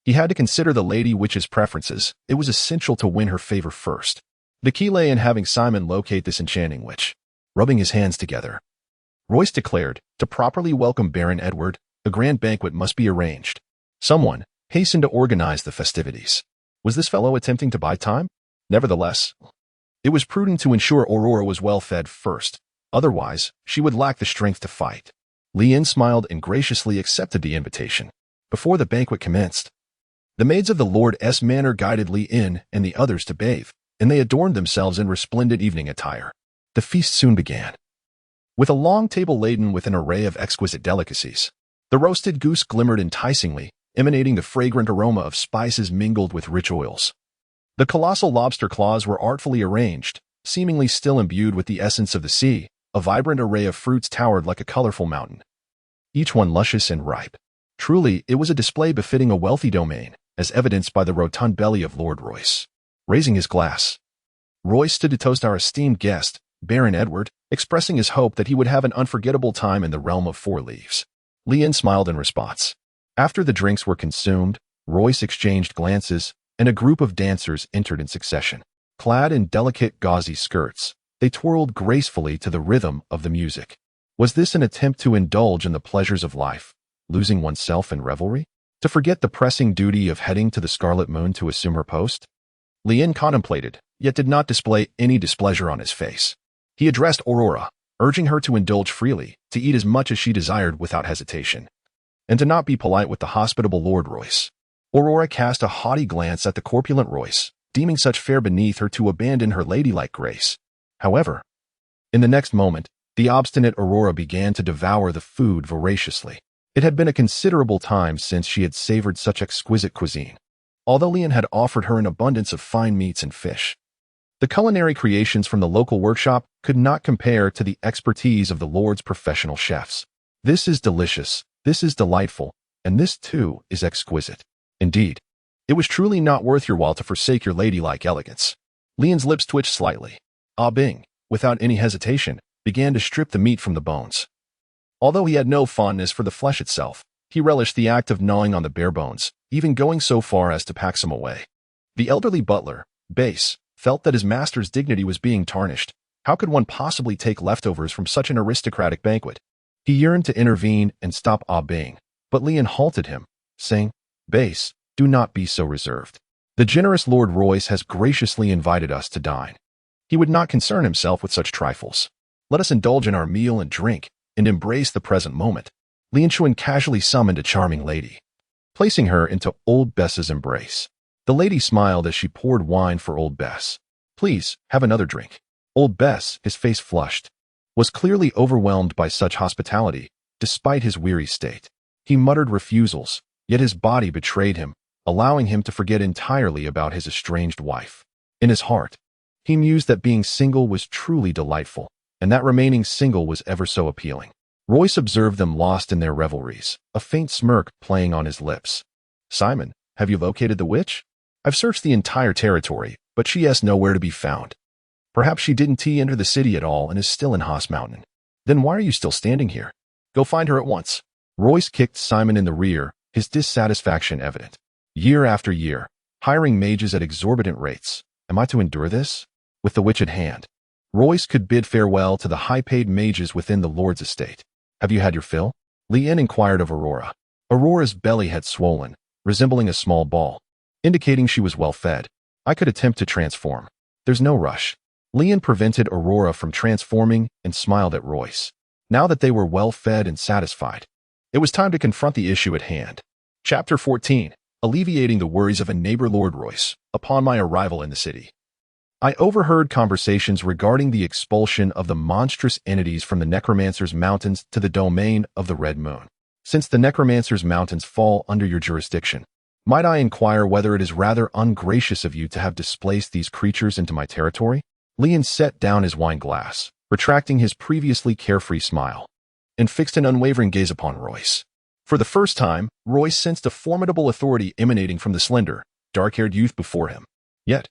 he had to consider the Lady Witch's preferences. It was essential to win her favor first. The key lay in having Simon locate this enchanting witch. Rubbing his hands together, Royce declared, to properly welcome Baron Edward, a grand banquet must be arranged. Someone hastened to organize the festivities. Was this fellow attempting to buy time? Nevertheless, it was prudent to ensure Aurora was well fed first. Otherwise, she would lack the strength to fight. Li In smiled and graciously accepted the invitation. Before the banquet commenced, the maids of the Lord's manor guided Li In and the others to bathe, and they adorned themselves in resplendent evening attire. The feast soon began. With a long table laden with an array of exquisite delicacies, the roasted goose glimmered enticingly, emanating the fragrant aroma of spices mingled with rich oils. The colossal lobster claws were artfully arranged, seemingly still imbued with the essence of the sea. A vibrant array of fruits towered like a colorful mountain, each one luscious and ripe. Truly, it was a display befitting a wealthy domain, as evidenced by the rotund belly of Lord Royce. Raising his glass, Royce stood to toast our esteemed guest, Baron Edward, expressing his hope that he would have an unforgettable time in the realm of Four Leaves. Li In smiled in response. After the drinks were consumed, Royce exchanged glances, and a group of dancers entered in succession. Clad in delicate gauzy skirts, They twirled gracefully to the rhythm of the music. Was this an attempt to indulge in the pleasures of life, losing oneself in revelry? To forget the pressing duty of heading to the Scarlet Moon to assume her post? Lien contemplated, yet did not display any displeasure on his face. He addressed Aurora, urging her to indulge freely, to eat as much as she desired without hesitation, and to not be polite with the hospitable Lord Royce. Aurora cast a haughty glance at the corpulent Royce, deeming such fare beneath her to abandon her ladylike grace. However, in the next moment, the obstinate Aurora began to devour the food voraciously. It had been a considerable time since she had savored such exquisite cuisine, although Lien had offered her an abundance of fine meats and fish. The culinary creations from the local workshop could not compare to the expertise of the Lord's professional chefs. This is delicious, this is delightful, and this too is exquisite. Indeed, it was truly not worth your while to forsake your ladylike elegance. Lien's lips twitched slightly. Ah Bing, without any hesitation, began to strip the meat from the bones. Although he had no fondness for the flesh itself, he relished the act of gnawing on the bare bones, even going so far as to pack some away. The elderly butler, Base, felt that his master's dignity was being tarnished. How could one possibly take leftovers from such an aristocratic banquet? He yearned to intervene and stop Ah Bing, but Lien halted him, saying, Base, do not be so reserved. The generous Lord Royce has graciously invited us to dine. He would not concern himself with such trifles. Let us indulge in our meal and drink, and embrace the present moment. Lien Chuan casually summoned a charming lady, placing her into Old Bess's embrace. The lady smiled as she poured wine for Old Bess. Please, have another drink. Old Bess, his face flushed, was clearly overwhelmed by such hospitality, despite his weary state. He muttered refusals, yet his body betrayed him, allowing him to forget entirely about his estranged wife. In his heart, he mused that being single was truly delightful, and that remaining single was ever so appealing. Royce observed them lost in their revelries, a faint smirk playing on his lips. Simon, have you located the witch? I've searched the entire territory, but she is nowhere to be found. Perhaps she didn't enter the city at all and is still in Haas Mountain. Then why are you still standing here? Go find her at once. Royce kicked Simon in the rear, his dissatisfaction evident. Year after year, hiring mages at exorbitant rates. Am I to endure this? With the witch at hand, Royce could bid farewell to the high-paid mages within the Lord's estate. Have you had your fill? Lien inquired of Aurora. Aurora's belly had swollen, resembling a small ball, indicating she was well fed. I could attempt to transform. There's no rush. Lien prevented Aurora from transforming and smiled at Royce. Now that they were well fed and satisfied, it was time to confront the issue at hand. Chapter 14. Alleviating the worries of a neighbor Lord Royce, upon my arrival in the city. I overheard conversations regarding the expulsion of the monstrous entities from the Necromancer's Mountains to the domain of the Red Moon. Since the Necromancer's Mountains fall under your jurisdiction, might I inquire whether it is rather ungracious of you to have displaced these creatures into my territory? Lien set down his wine glass, retracting his previously carefree smile, and fixed an unwavering gaze upon Royce. For the first time, Royce sensed a formidable authority emanating from the slender, dark-haired youth before him. Yet,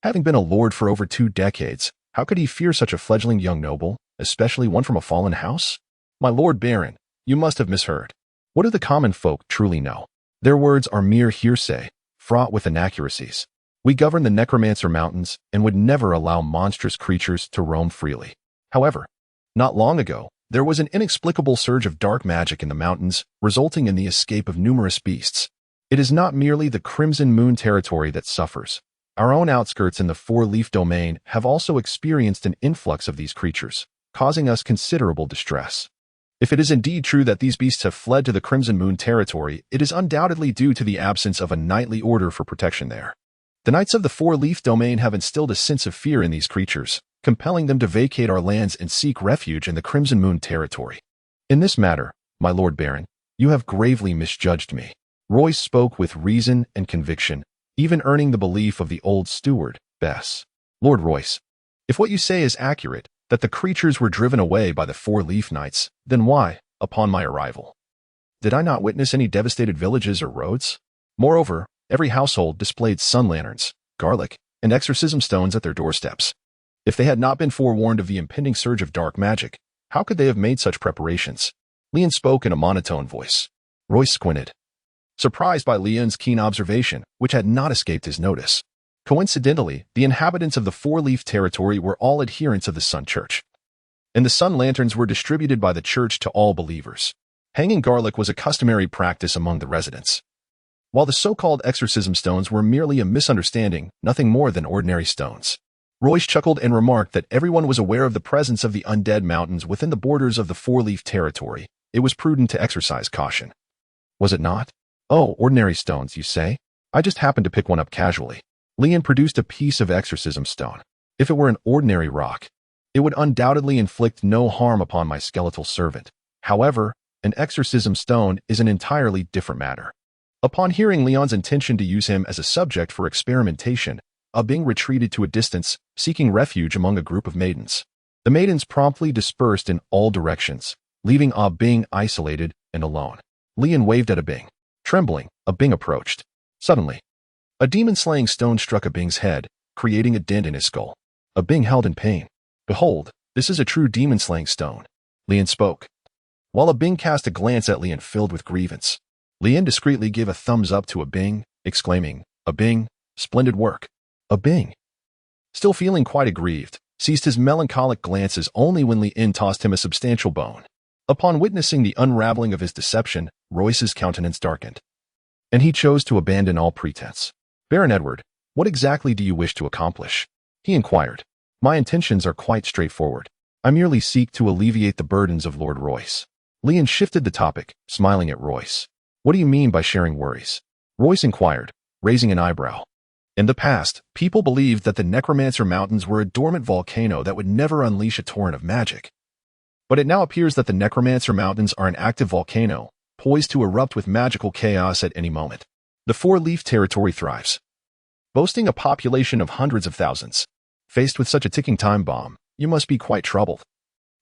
having been a lord for over 2 decades, how could he fear such a fledgling young noble, especially one from a fallen house? My Lord Baron, you must have misheard. What do the common folk truly know? Their words are mere hearsay, fraught with inaccuracies. We govern the Necromancer Mountains and would never allow monstrous creatures to roam freely. However, not long ago, there was an inexplicable surge of dark magic in the mountains, resulting in the escape of numerous beasts. It is not merely the Crimson Moon territory that suffers. Our own outskirts in the Four-Leaf Domain have also experienced an influx of these creatures, causing us considerable distress. If it is indeed true that these beasts have fled to the Crimson Moon territory, it is undoubtedly due to the absence of a knightly order for protection there. The Knights of the Four-Leaf Domain have instilled a sense of fear in these creatures, compelling them to vacate our lands and seek refuge in the Crimson Moon territory. In this matter, my Lord Baron, you have gravely misjudged me. Royce spoke with reason and conviction, even earning the belief of the old steward, Bess. Lord Royce, if what you say is accurate, that the creatures were driven away by the Four-Leaf Knights, then why, upon my arrival, did I not witness any devastated villages or roads? Moreover, every household displayed sun lanterns, garlic, and exorcism stones at their doorsteps. If they had not been forewarned of the impending surge of dark magic, how could they have made such preparations? Lien spoke in a monotone voice. Royce squinted, surprised by Lien's keen observation, which had not escaped his notice. Coincidentally, the inhabitants of the four-leaf territory were all adherents of the Sun Church, and the sun lanterns were distributed by the church to all believers. Hanging garlic was a customary practice among the residents. While the so-called exorcism stones were merely a misunderstanding, nothing more than ordinary stones. Royce chuckled and remarked that everyone was aware of the presence of the undead mountains within the borders of the four-leaf territory. It was prudent to exercise caution. Was it not? Oh, ordinary stones, you say? I just happened to pick one up casually. Leon produced a piece of exorcism stone. If it were an ordinary rock, it would undoubtedly inflict no harm upon my skeletal servant. However, an exorcism stone is an entirely different matter. Upon hearing Leon's intention to use him as a subject for experimentation, Bing retreated to a distance, seeking refuge among a group of maidens. The maidens promptly dispersed in all directions, leaving Bing isolated and alone. Leon waved at Bing. Trembling, Bing approached. Suddenly, a demon-slaying stone struck Bing's head, creating a dent in his skull. Bing howled in pain. Behold, this is a true demon-slaying stone. Leon spoke. While Bing cast a glance at Leon filled with grievance, Leon discreetly gave a thumbs up to Bing, exclaiming, Bing, splendid work. Bing, still feeling quite aggrieved, ceased his melancholic glances only when Leon tossed him a substantial bone. Upon witnessing the unraveling of his deception, Royce's countenance darkened, and he chose to abandon all pretense. Baron Edward, what exactly do you wish to accomplish? He inquired. My intentions are quite straightforward. I merely seek to alleviate the burdens of Lord Royce. Leon shifted the topic, smiling at Royce. What do you mean by sharing worries? Royce inquired, raising an eyebrow. In the past, people believed that the Necromancer Mountains were a dormant volcano that would never unleash a torrent of magic. But it now appears that the Necromancer Mountains are an active volcano, poised to erupt with magical chaos at any moment. The four-leaf territory thrives, boasting a population of hundreds of thousands. Faced with such a ticking time bomb, you must be quite troubled,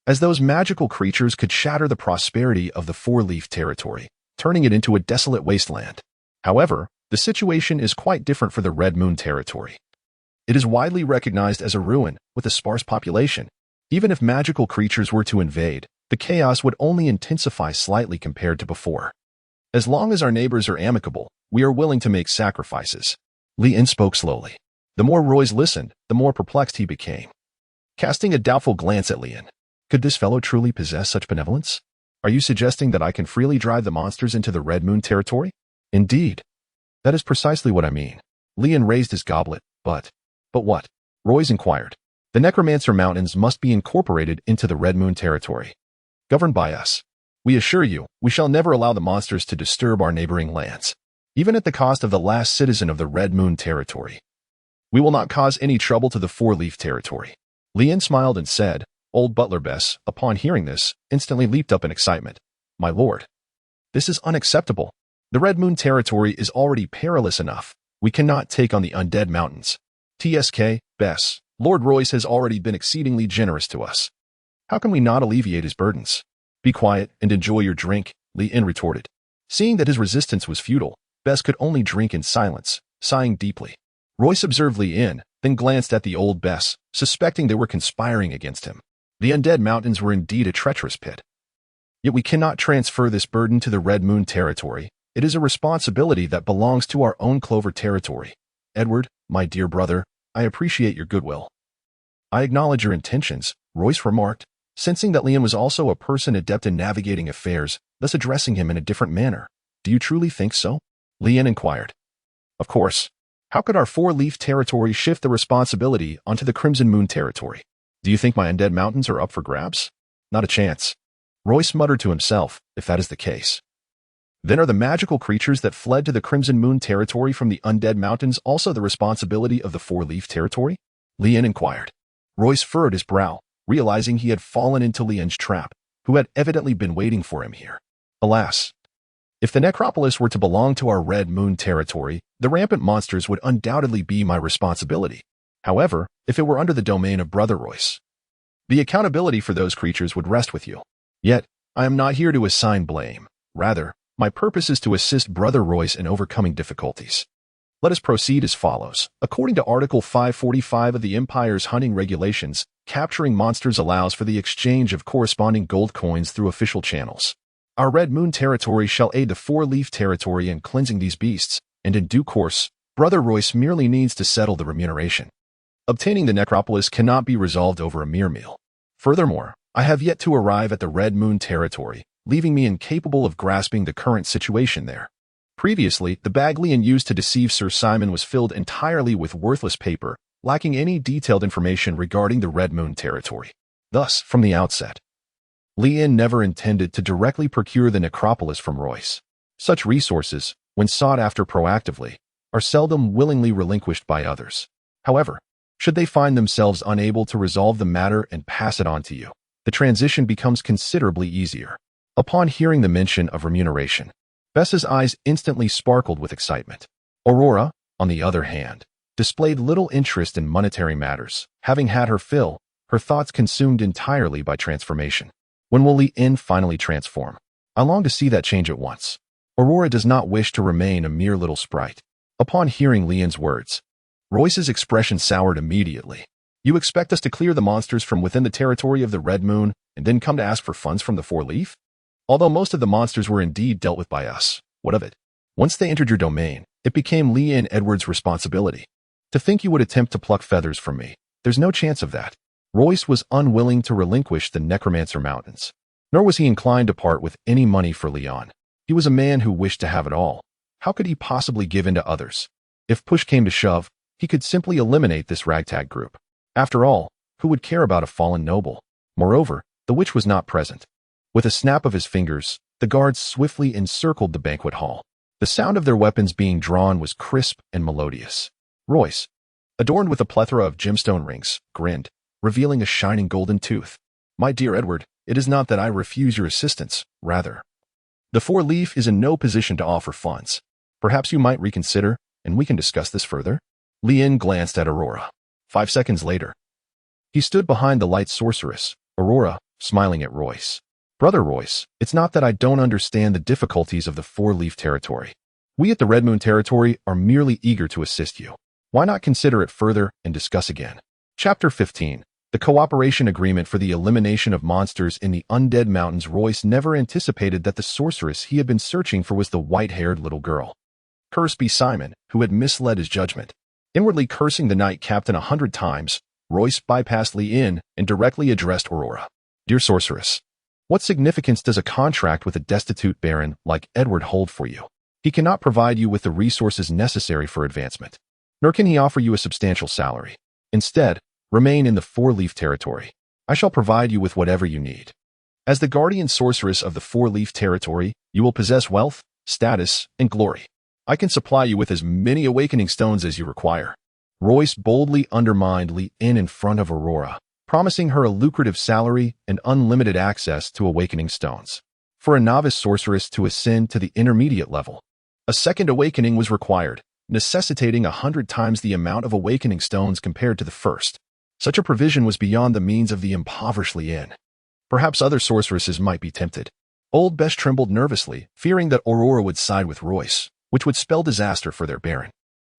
as those magical creatures could shatter the prosperity of the four-leaf territory, turning it into a desolate wasteland. However, the situation is quite different for the Red Moon territory. It is widely recognized as a ruin with a sparse population. Even if magical creatures were to invade, the chaos would only intensify slightly compared to before. As long as our neighbors are amicable, we are willing to make sacrifices. Leon spoke slowly. The more Royce listened, the more perplexed he became. Casting a doubtful glance at Leon, could this fellow truly possess such benevolence? Are you suggesting that I can freely drive the monsters into the Red Moon territory? Indeed. That is precisely what I mean. Leon raised his goblet. But what? Royce inquired. The Necromancer Mountains must be incorporated into the Red Moon territory, governed by us. We assure you, we shall never allow the monsters to disturb our neighboring lands, even at the cost of the last citizen of the Red Moon territory. We will not cause any trouble to the four-leaf territory. Leon smiled and said, Old Butler Bess, upon hearing this, instantly leaped up in excitement. My lord, this is unacceptable. The Red Moon territory is already perilous enough. We cannot take on the undead mountains. TSK, Bess, Lord Royce has already been exceedingly generous to us. How can we not alleviate his burdens? Be quiet and enjoy your drink, Leon retorted. Seeing that his resistance was futile, Bess could only drink in silence, sighing deeply. Royce observed Leon, then glanced at the old Bess, suspecting they were conspiring against him. The undead mountains were indeed a treacherous pit. Yet we cannot transfer this burden to the Red Moon territory. It is a responsibility that belongs to our own Clover territory. Edward, my dear brother, I appreciate your goodwill. I acknowledge your intentions, Royce remarked, sensing that Leon was also a person adept in navigating affairs, thus addressing him in a different manner. Do you truly think so? Leon inquired. Of course. How could our four-leaf territory shift the responsibility onto the Crimson Moon territory? Do you think my undead mountains are up for grabs? Not a chance. Royce muttered to himself, if that is the case. Then are the magical creatures that fled to the Crimson Moon territory from the undead mountains also the responsibility of the four-leaf territory? Leon inquired. Royce furrowed his brow, realizing he had fallen into Leon's trap, who had evidently been waiting for him here. Alas, if the necropolis were to belong to our Red Moon territory, the rampant monsters would undoubtedly be my responsibility. However, if it were under the domain of Brother Royce, the accountability for those creatures would rest with you. Yet, I am not here to assign blame. Rather, my purpose is to assist Brother Royce in overcoming difficulties. Let us proceed as follows. According to Article 545 of the Empire's hunting regulations, capturing monsters allows for the exchange of corresponding gold coins through official channels. Our Red Moon territory shall aid the four-leaf territory in cleansing these beasts, and in due course, Brother Royce merely needs to settle the remuneration. Obtaining the necropolis cannot be resolved over a mere meal. Furthermore, I have yet to arrive at the Red Moon territory, leaving me incapable of grasping the current situation there. Previously, the bag Leon used to deceive Sir Simon was filled entirely with worthless paper, lacking any detailed information regarding the Red Moon territory. Thus, from the outset, Leon never intended to directly procure the necropolis from Royce. Such resources, when sought after proactively, are seldom willingly relinquished by others. However, should they find themselves unable to resolve the matter and pass it on to you, the transition becomes considerably easier. Upon hearing the mention of remuneration, Bess's eyes instantly sparkled with excitement. Aurora, on the other hand, displayed little interest in monetary matters. Having had her fill, her thoughts consumed entirely by transformation. When will Leon finally transform? I long to see that change at once. Aurora does not wish to remain a mere little sprite. Upon hearing Leon's words, Royce's expression soured immediately. You expect us to clear the monsters from within the territory of the Red Moon and then come to ask for funds from the Four Leaf? Although most of the monsters were indeed dealt with by us, what of it? Once they entered your domain, it became Leon Edwards' responsibility. To think you would attempt to pluck feathers from me, there's no chance of that. Royce was unwilling to relinquish the Necromancer Mountains, nor was he inclined to part with any money for Leon. He was a man who wished to have it all. How could he possibly give in to others? If push came to shove, he could simply eliminate this ragtag group. After all, who would care about a fallen noble? Moreover, the witch was not present. With a snap of his fingers, the guards swiftly encircled the banquet hall. The sound of their weapons being drawn was crisp and melodious. Royce, adorned with a plethora of gemstone rings, grinned, revealing a shining golden tooth. My dear Edward, it is not that I refuse your assistance, rather. The Four Leaf is in no position to offer funds. Perhaps you might reconsider, and we can discuss this further. Leon glanced at Aurora. 5 seconds later, he stood behind the light sorceress, Aurora, smiling at Royce. Brother Royce, it's not that I don't understand the difficulties of the Four Leaf territory. We at the Red Moon territory are merely eager to assist you. Why not consider it further and discuss again? Chapter 15. The Cooperation Agreement for the Elimination of Monsters in the Undead Mountains. Royce never anticipated that the sorceress he had been searching for was the white-haired little girl. Cursed be Simon, who had misled his judgment. Inwardly cursing the Knight Captain 100 times, Royce bypassed Leon and directly addressed Aurora. Dear sorceress, what significance does a contract with a destitute baron like Edward hold for you? He cannot provide you with the resources necessary for advancement, nor can he offer you a substantial salary. Instead, remain in the Four Leaf territory. I shall provide you with whatever you need. As the guardian sorceress of the Four Leaf territory, you will possess wealth, status, and glory. I can supply you with as many awakening stones as you require. Royce boldly undermined Leon in front of Aurora, promising her a lucrative salary and unlimited access to awakening stones. For a novice sorceress to ascend to the intermediate level, a second awakening was required, necessitating 100 times the amount of awakening stones compared to the first. Such a provision was beyond the means of the impoverished Leon. Perhaps other sorceresses might be tempted. Old Bess trembled nervously, fearing that Aurora would side with Royce, which would spell disaster for their baron.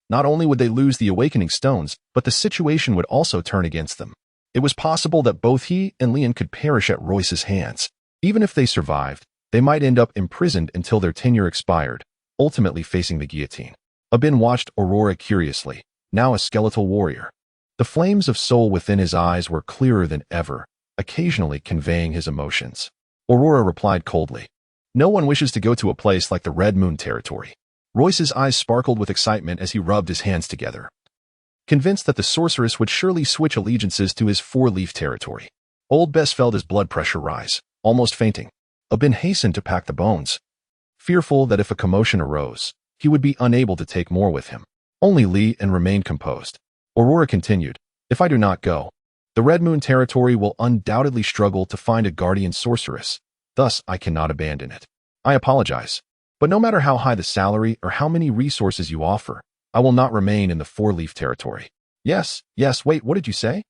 Not only would they lose the awakening stones, but the situation would also turn against them. It was possible that both he and Leon could perish at Royce's hands. Even if they survived, they might end up imprisoned until their tenure expired, ultimately facing the guillotine. Abin watched Aurora curiously, now a skeletal warrior. The flames of soul within his eyes were clearer than ever, occasionally conveying his emotions. Aurora replied coldly, No one wishes to go to a place like the Red Moon territory. Royce's eyes sparkled with excitement as he rubbed his hands together, convinced that the sorceress would surely switch allegiances to his Four Leaf territory. Old Bess felt his blood pressure rise, almost fainting. Abin hastened to pack the bones, fearful that if a commotion arose, he would be unable to take more with him. Only Leon remained composed. Aurora continued, If I do not go, the Red Moon territory will undoubtedly struggle to find a guardian sorceress. Thus, I cannot abandon it. I apologize, but no matter how high the salary or how many resources you offer, I will not remain in the Four Leaf territory. Yes, wait, what did you say?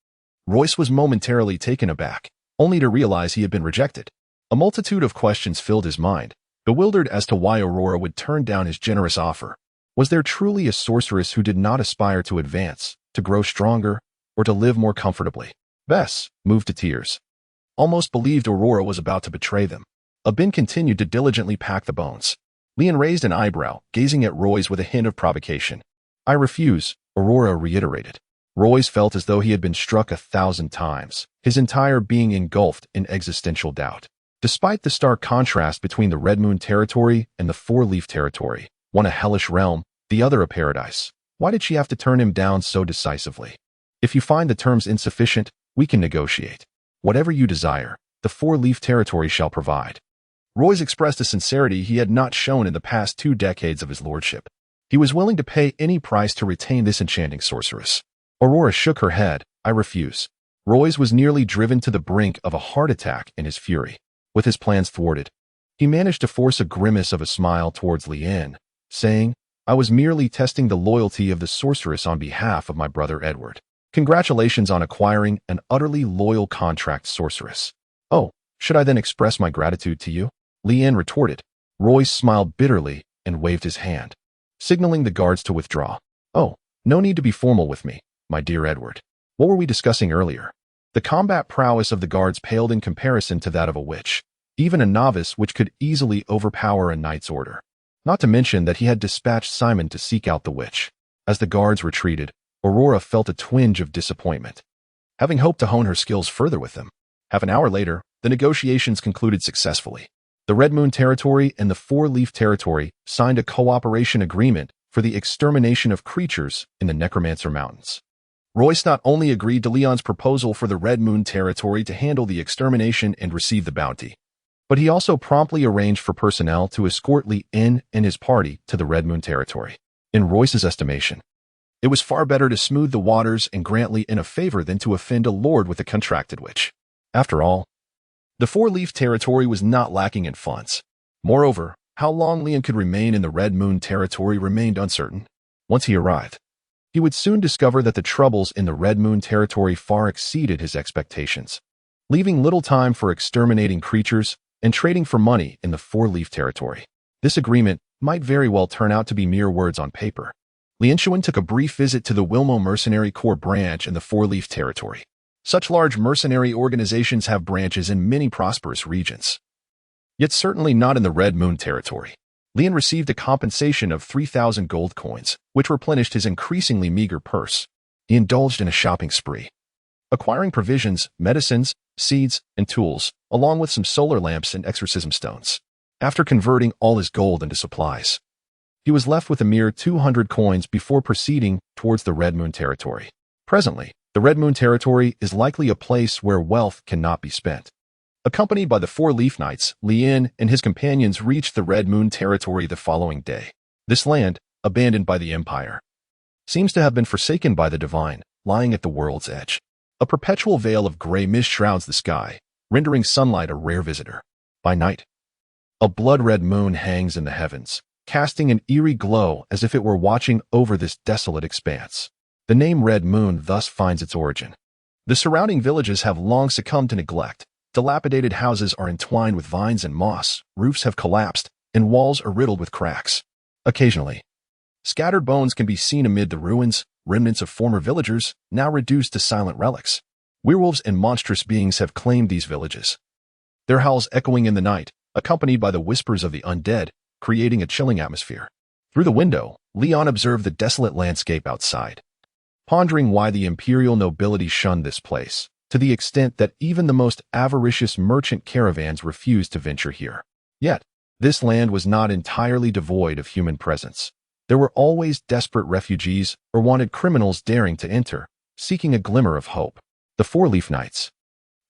Royce was momentarily taken aback, only to realize he had been rejected. A multitude of questions filled his mind, bewildered as to why Aurora would turn down his generous offer. Was there truly a sorceress who did not aspire to advance, to grow stronger, or to live more comfortably? Bess, moved to tears, almost believed Aurora was about to betray them. Abin continued to diligently pack the bones. Leon raised an eyebrow, gazing at Royce with a hint of provocation. I refuse, Aurora reiterated. Royce felt as though he had been struck 1,000 times, his entire being engulfed in existential doubt. Despite the stark contrast between the Red Moon territory and the Four-Leaf territory, one a hellish realm, the other a paradise, why did she have to turn him down so decisively? If you find the terms insufficient, we can negotiate. Whatever you desire, the Four-Leaf territory shall provide. Royce expressed a sincerity he had not shown in the past 2 decades of his lordship. He was willing to pay any price to retain this enchanting sorceress. Aurora shook her head. I refuse. Royce was nearly driven to the brink of a heart attack in his fury. With his plans thwarted, he managed to force a grimace of a smile towards Lian, saying, I was merely testing the loyalty of the sorceress on behalf of my brother Edward. Congratulations on acquiring an utterly loyal contract sorceress. Oh, should I then express my gratitude to you? Lian retorted. Royce smiled bitterly and waved his hand, signaling the guards to withdraw. Oh, no need to be formal with me, my dear Edward. What were we discussing earlier? The combat prowess of the guards paled in comparison to that of a witch, even a novice which could easily overpower a knight's order. Not to mention that he had dispatched Simon to seek out the witch. As the guards retreated, Aurora felt a twinge of disappointment, having hoped to hone her skills further with them. Half an hour later, the negotiations concluded successfully. The Red Moon territory and the Four-Leaf territory signed a cooperation agreement for the extermination of creatures in the Necromancer Mountains. Royce not only agreed to Leon's proposal for the Red Moon territory to handle the extermination and receive the bounty, but he also promptly arranged for personnel to escort Lian and his party to the Red Moon territory. In Royce's estimation, it was far better to smooth the waters and grant Lian a favor than to offend a lord with a contracted witch. After all, the Four-Leaf territory was not lacking in funds. Moreover, how long Lian could remain in the Red Moon territory remained uncertain. Once he arrived, he would soon discover that the troubles in the Red Moon territory far exceeded his expectations, leaving little time for exterminating creatures and trading for money in the Four-Leaf territory. This agreement might very well turn out to be mere words on paper. Lianshuan took a brief visit to the Wilmo Mercenary Corps branch in the Four-Leaf territory. Such large mercenary organizations have branches in many prosperous regions, yet certainly not in the Red Moon territory. Lian received a compensation of 3,000 gold coins, which replenished his increasingly meager purse. He indulged in a shopping spree, acquiring provisions, medicines, seeds, and tools, along with some solar lamps and exorcism stones. After converting all his gold into supplies, he was left with a mere 200 coins before proceeding towards the Red Moon territory. Presently, the Red Moon territory is likely a place where wealth cannot be spent. Accompanied by the Four-Leaf Knights, Lian and his companions reached the Red Moon territory the following day. This land, abandoned by the Empire, seems to have been forsaken by the divine, lying at the world's edge. A perpetual veil of gray mist shrouds the sky, rendering sunlight a rare visitor. By night, a blood-red moon hangs in the heavens, casting an eerie glow as if it were watching over this desolate expanse. The name Red Moon thus finds its origin. The surrounding villages have long succumbed to neglect. Dilapidated houses are entwined with vines and moss, roofs have collapsed, and walls are riddled with cracks. Occasionally, scattered bones can be seen amid the ruins, remnants of former villagers, now reduced to silent relics. Werewolves and monstrous beings have claimed these villages, their howls echoing in the night, accompanied by the whispers of the undead, creating a chilling atmosphere. Through the window, Leon observed the desolate landscape outside, pondering why the imperial nobility shunned this place, to the extent that even the most avaricious merchant caravans refused to venture here. Yet, this land was not entirely devoid of human presence. There were always desperate refugees or wanted criminals daring to enter, seeking a glimmer of hope. The Four-Leaf Knights,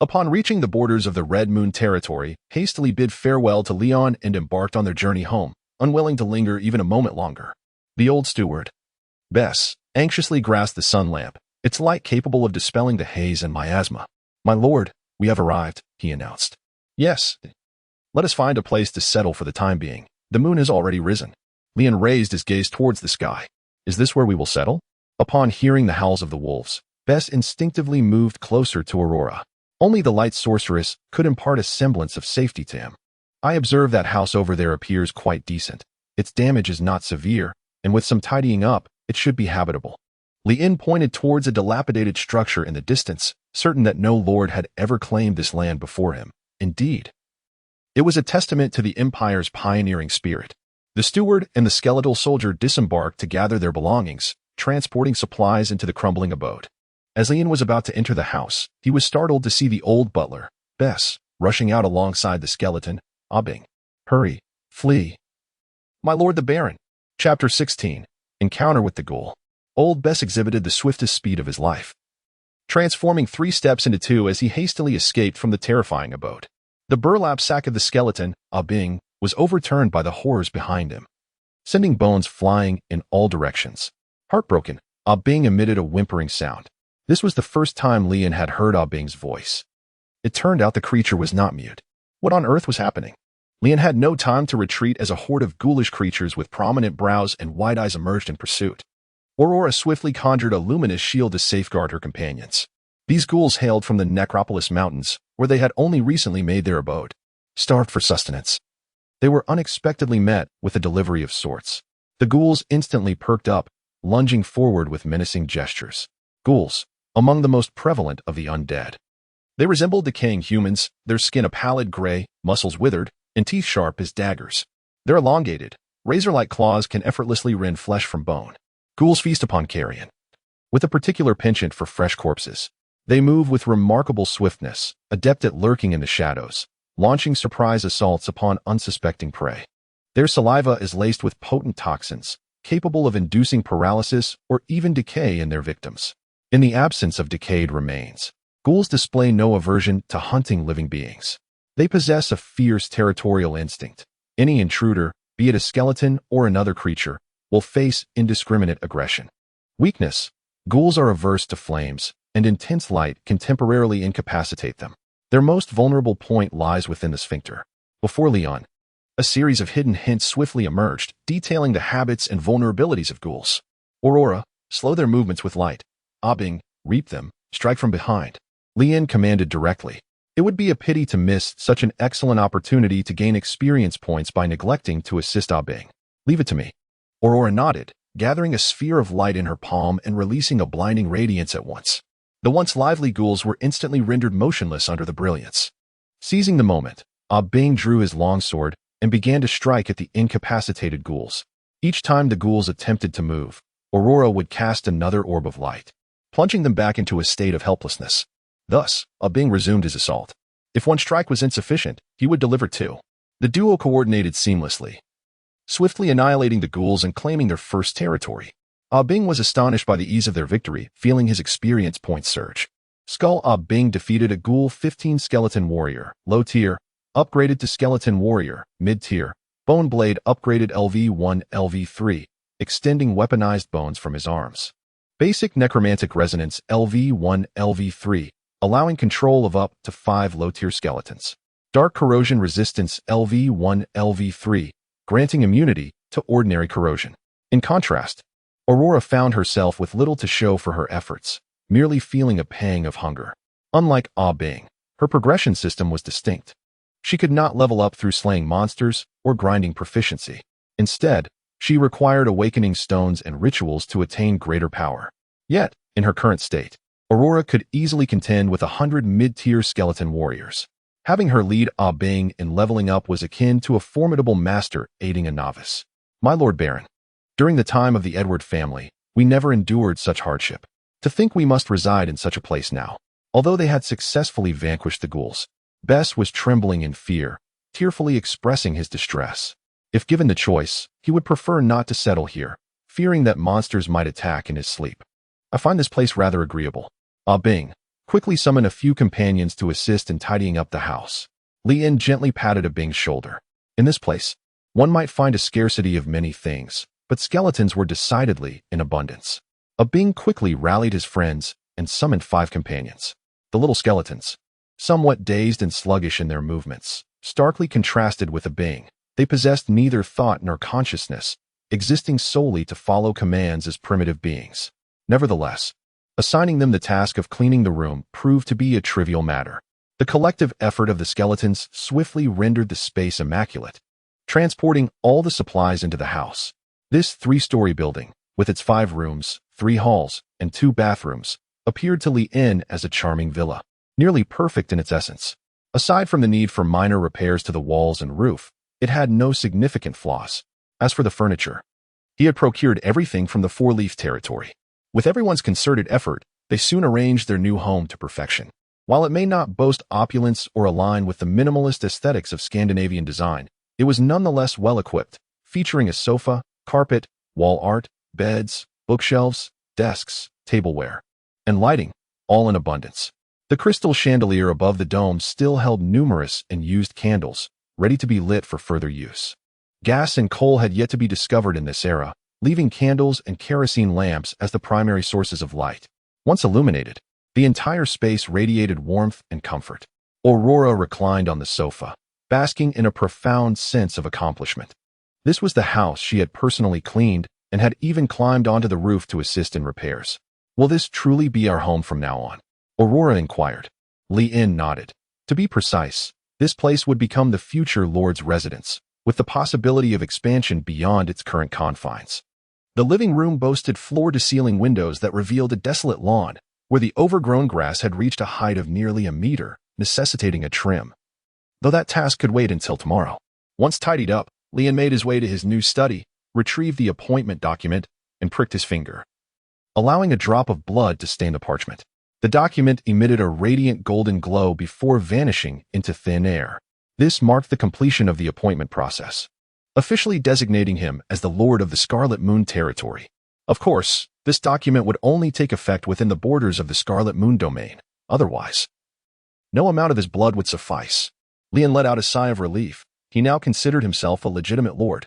upon reaching the borders of the Red Moon territory, hastily bid farewell to Leon and embarked on their journey home, unwilling to linger even a moment longer. The old steward, Bess, anxiously grasped the sun lamp, its light capable of dispelling the haze and miasma. My lord, we have arrived, he announced. Yes. Let us find a place to settle for the time being. The moon has already risen. Leon raised his gaze towards the sky. Is this where we will settle? Upon hearing the howls of the wolves, Bess instinctively moved closer to Aurora. Only the light sorceress could impart a semblance of safety to him. I observe that house over there appears quite decent. Its damage is not severe, and with some tidying up, it should be habitable. Lian pointed towards a dilapidated structure in the distance, certain that no lord had ever claimed this land before him. Indeed, it was a testament to the Empire's pioneering spirit. The steward and the skeletal soldier disembarked to gather their belongings, transporting supplies into the crumbling abode. As Leon was about to enter the house, he was startled to see the old butler, Bess, rushing out alongside the skeleton, sobbing. "Hurry, flee." "My lord the Baron." Chapter 16. Encounter with the Ghoul. Old Bess exhibited the swiftest speed of his life, transforming 3 steps into 2 as he hastily escaped from the terrifying abode. The burlap sack of the skeleton, Bing, was overturned by the horrors behind him, sending bones flying in all directions. Heartbroken, Bing emitted a whimpering sound. This was the first time Leon had heard Bing's voice. It turned out the creature was not mute. What on earth was happening? Leon had no time to retreat as a horde of ghoulish creatures with prominent brows and wide eyes emerged in pursuit. Aurora swiftly conjured a luminous shield to safeguard her companions. These ghouls hailed from the Necropolis Mountains, where they had only recently made their abode. Starved for sustenance, they were unexpectedly met with a delivery of sorts. The ghouls instantly perked up, lunging forward with menacing gestures. Ghouls, among the most prevalent of the undead. They resembled decaying humans, their skin a pallid gray, muscles withered, and teeth sharp as daggers. Their elongated, razor-like claws can effortlessly rend flesh from bone. Ghouls feast upon carrion, with a particular penchant for fresh corpses. They move with remarkable swiftness, adept at lurking in the shadows, launching surprise assaults upon unsuspecting prey. Their saliva is laced with potent toxins, capable of inducing paralysis or even decay in their victims. In the absence of decayed remains, ghouls display no aversion to hunting living beings. They possess a fierce territorial instinct. Any intruder, be it a skeleton or another creature, will face indiscriminate aggression. Weakness. Ghouls are averse to flames, and intense light can temporarily incapacitate them. Their most vulnerable point lies within the sphincter. Before Leon, a series of hidden hints swiftly emerged, detailing the habits and vulnerabilities of ghouls. Aurora, slow their movements with light. Bing, reap them, strike from behind. Leon commanded directly. It would be a pity to miss such an excellent opportunity to gain experience points by neglecting to assist Bing. Leave it to me. Aurora nodded, gathering a sphere of light in her palm and releasing a blinding radiance at once. The once lively ghouls were instantly rendered motionless under the brilliance. Seizing the moment, Bing drew his longsword and began to strike at the incapacitated ghouls. Each time the ghouls attempted to move, Aurora would cast another orb of light, plunging them back into a state of helplessness. Thus, Bing resumed his assault. If one strike was insufficient, he would deliver 2. The duo coordinated seamlessly, swiftly annihilating the ghouls and claiming their first territory. Bing was astonished by the ease of their victory, feeling his experience points surge. Skull Bing defeated a ghoul 15 skeleton warrior, low tier, upgraded to skeleton warrior, mid tier, bone blade upgraded LV1, LV3, extending weaponized bones from his arms. Basic necromantic resonance LV1, LV3, allowing control of up to 5 low-tier skeletons. Dark corrosion resistance LV1, LV3, granting immunity to ordinary corrosion. In contrast, Aurora found herself with little to show for her efforts, merely feeling a pang of hunger. Unlike Bing, her progression system was distinct. She could not level up through slaying monsters or grinding proficiency. Instead, she required awakening stones and rituals to attain greater power. Yet, in her current state, Aurora could easily contend with 100 mid-tier skeleton warriors. Having her lead Bing in leveling up was akin to a formidable master aiding a novice. My Lord Baron, during the time of the Edward family, we never endured such hardship. To think we must reside in such a place now. Although they had successfully vanquished the ghouls, Bess was trembling in fear, tearfully expressing his distress. If given the choice, he would prefer not to settle here, fearing that monsters might attack in his sleep. I find this place rather agreeable. Bing quickly summoned a few companions to assist in tidying up the house. Leon gently patted Bing's shoulder. In this place, one might find a scarcity of many things, but skeletons were decidedly in abundance. Bing quickly rallied his friends and summoned 5 companions. The little skeletons, somewhat dazed and sluggish in their movements, starkly contrasted with Bing. They possessed neither thought nor consciousness, existing solely to follow commands as primitive beings. Nevertheless, assigning them the task of cleaning the room proved to be a trivial matter. The collective effort of the skeletons swiftly rendered the space immaculate, transporting all the supplies into the house. This 3-story building, with its 5 rooms, 3 halls, and 2 bathrooms, appeared to Leon as a charming villa, nearly perfect in its essence. Aside from the need for minor repairs to the walls and roof, it had no significant flaws. As for the furniture, He had procured everything from the four-leaf territory. With everyone's concerted effort, they soon arranged their new home to perfection. While it may not boast opulence or align with the minimalist aesthetics of Scandinavian design, it was nonetheless well-equipped, featuring a sofa, carpet, wall art, beds, bookshelves, desks, tableware, and lighting, all in abundance. The crystal chandelier above the dome still held numerous and used candles, ready to be lit for further use. Gas and coal had yet to be discovered in this era, leaving candles and kerosene lamps as the primary sources of light. Once illuminated, the entire space radiated warmth and comfort. Aurora reclined on the sofa, basking in a profound sense of accomplishment. This was the house she had personally cleaned and had even climbed onto the roof to assist in repairs. Will this truly be our home from now on? Aurora inquired. Li-In nodded. To be precise, this place would become the future Lord's residence, with the possibility of expansion beyond its current confines. The living room boasted floor-to-ceiling windows that revealed a desolate lawn, where the overgrown grass had reached a height of nearly a meter, necessitating a trim. Though that task could wait until tomorrow. Once tidied up, Li-In made his way to his new study, retrieved the appointment document, and pricked his finger, allowing a drop of blood to stain the parchment. The document emitted a radiant golden glow before vanishing into thin air. This marked the completion of the appointment process, officially designating him as the Lord of the Scarlet Moon territory. Of course, this document would only take effect within the borders of the Scarlet Moon domain. Otherwise, no amount of his blood would suffice. Li-In let out a sigh of relief. He now considered himself a legitimate lord,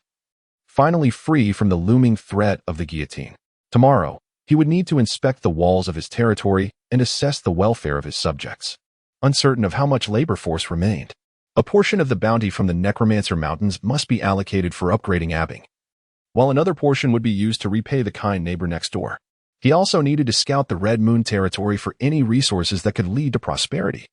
finally free from the looming threat of the guillotine. Tomorrow, he would need to inspect the walls of his territory and assess the welfare of his subjects. Uncertain of how much labor force remained, a portion of the bounty from the Necromancer Mountains must be allocated for upgrading Abbing, while another portion would be used to repay the kind neighbor next door. He also needed to scout the Red Moon territory for any resources that could lead to prosperity.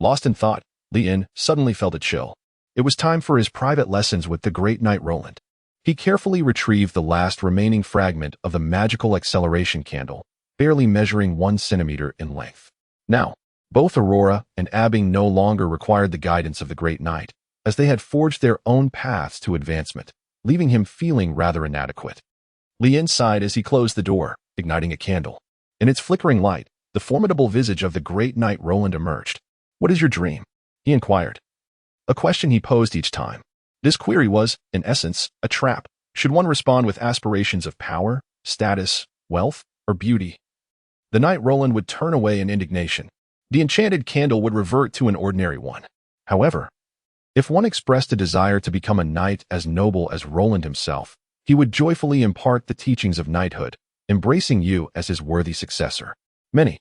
Lost in thought, Li-In suddenly felt a chill. It was time for his private lessons with the great knight Roland. He carefully retrieved the last remaining fragment of the magical acceleration candle, barely measuring 1 centimeter in length. Now, both Aurora and Abbing no longer required the guidance of the great knight, as they had forged their own paths to advancement, leaving him feeling rather inadequate. Li-In sighed as he closed the door, igniting a candle. In its flickering light, the formidable visage of the great knight Roland emerged. "What is your dream?" he inquired, a question he posed each time. This query was, in essence, a trap. Should one respond with aspirations of power, status, wealth, or beauty? The knight Roland would turn away in indignation. The enchanted candle would revert to an ordinary one. However, if one expressed a desire to become a knight as noble as Roland himself, he would joyfully impart the teachings of knighthood, embracing you as his worthy successor. Many,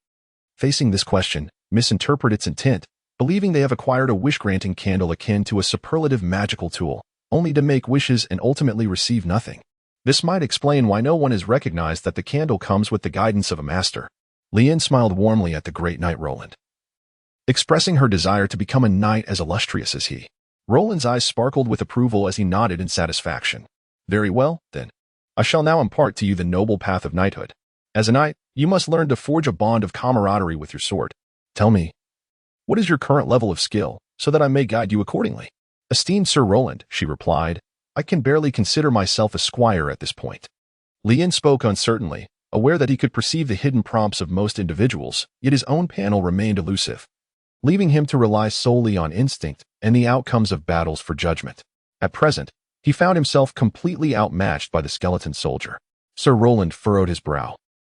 facing this question, misinterpret its intent, believing they have acquired a wish-granting candle akin to a superlative magical tool, only to make wishes and ultimately receive nothing. This might explain why no one has recognized that the candle comes with the guidance of a master. Li-In smiled warmly at the great knight Roland, expressing her desire to become a knight as illustrious as he. Roland's eyes sparkled with approval as he nodded in satisfaction. "Very well, then. I shall now impart to you the noble path of knighthood. As a knight, you must learn to forge a bond of camaraderie with your sword. Tell me, what is your current level of skill, so that I may guide you accordingly?" "Esteemed Sir Roland," she replied, "I can barely consider myself a squire at this point." Li-In spoke uncertainly, aware that he could perceive the hidden prompts of most individuals, yet his own panel remained elusive, leaving him to rely solely on instinct and the outcomes of battles for judgment. At present, he found himself completely outmatched by the skeleton soldier. Sir Roland furrowed his brow,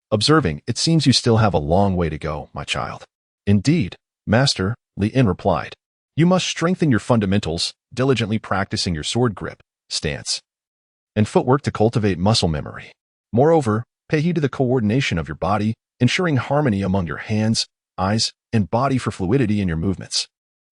observing, "It seems you still have a long way to go, my child." "Indeed, master," Li-In replied. "You must strengthen your fundamentals, diligently practicing your sword grip, stance, and footwork to cultivate muscle memory. Moreover, pay heed to the coordination of your body, ensuring harmony among your hands, eyes, and body for fluidity in your movements.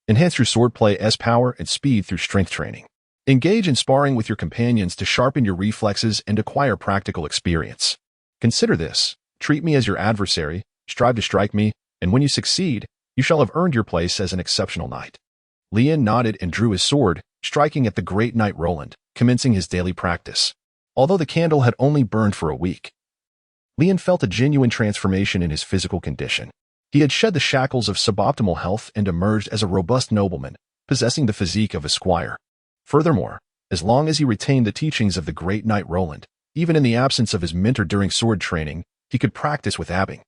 Enhance your swordplay as power and speed through strength training. Engage in sparring with your companions to sharpen your reflexes and acquire practical experience. Consider this: treat me as your adversary, strive to strike me, and when you succeed, you shall have earned your place as an exceptional knight." Li-In nodded and drew his sword, striking at the great knight Roland, commencing his daily practice. Although the candle had only burned for a week, Li-In felt a genuine transformation in his physical condition. He had shed the shackles of suboptimal health and emerged as a robust nobleman, possessing the physique of a squire. Furthermore, as long as he retained the teachings of the great knight Roland, Even in the absence of his mentor during sword training, he could practice with Abbing.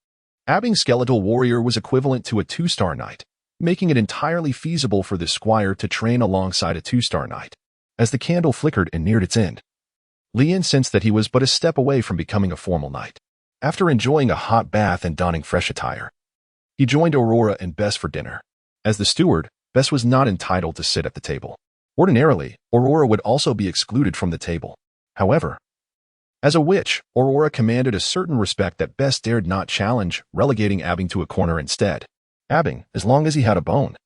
Abbing's skeletal warrior was equivalent to a 2-star knight, making it entirely feasible for the squire to train alongside a 2-star knight. As the candle flickered and neared its end, Lien sensed that he was but a step away from becoming a formal knight. After enjoying a hot bath and donning fresh attire, he joined Aurora and Bess for dinner. As the steward, Bess was not entitled to sit at the table. Ordinarily, Aurora would also be excluded from the table. However, as a witch, Aurora commanded a certain respect that Bess dared not challenge, relegating Abbing to a corner instead. Abbing, as long as he had a bone,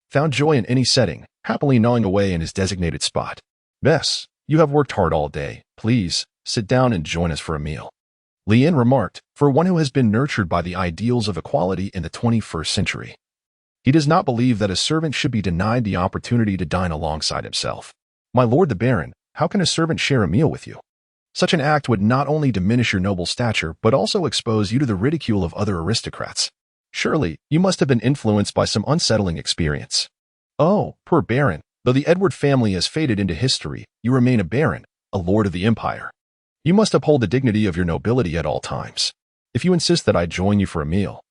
found joy in any setting, happily gnawing away in his designated spot. Bess, you have worked hard all day. Please, sit down and join us for a meal. Lien remarked, for one who has been nurtured by the ideals of equality in the 21st century. He does not believe that a servant should be denied the opportunity to dine alongside himself. My lord the Baron, how can a servant share a meal with you? Such an act would not only diminish your noble stature, but also expose you to the ridicule of other aristocrats. Surely, you must have been influenced by some unsettling experience. Oh, poor Baron, though the Edward family has faded into history, you remain a Baron, a lord of the Empire. You must uphold the dignity of your nobility at all times. If you insist that I join you for a meal,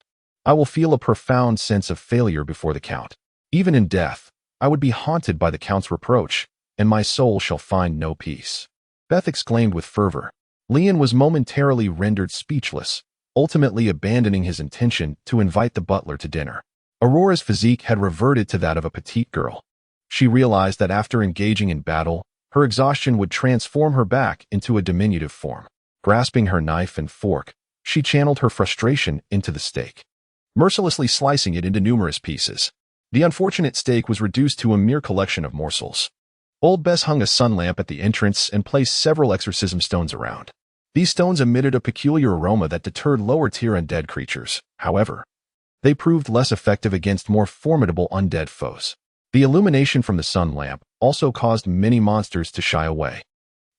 I will feel a profound sense of failure before the Count. Even in death, I would be haunted by the Count's reproach, and my soul shall find no peace. Beth exclaimed with fervor. Lien was momentarily rendered speechless, ultimately abandoning his intention to invite the butler to dinner. Aurora's physique had reverted to that of a petite girl. She realized that after engaging in battle, her exhaustion would transform her back into a diminutive form. Grasping her knife and fork, she channeled her frustration into the steak, mercilessly slicing it into numerous pieces. The unfortunate steak was reduced to a mere collection of morsels. Old Bess hung a sun lamp at the entrance and placed several exorcism stones around. These stones emitted a peculiar aroma that deterred lower-tier undead creatures. However, they proved less effective against more formidable undead foes. The illumination from the sun lamp also caused many monsters to shy away,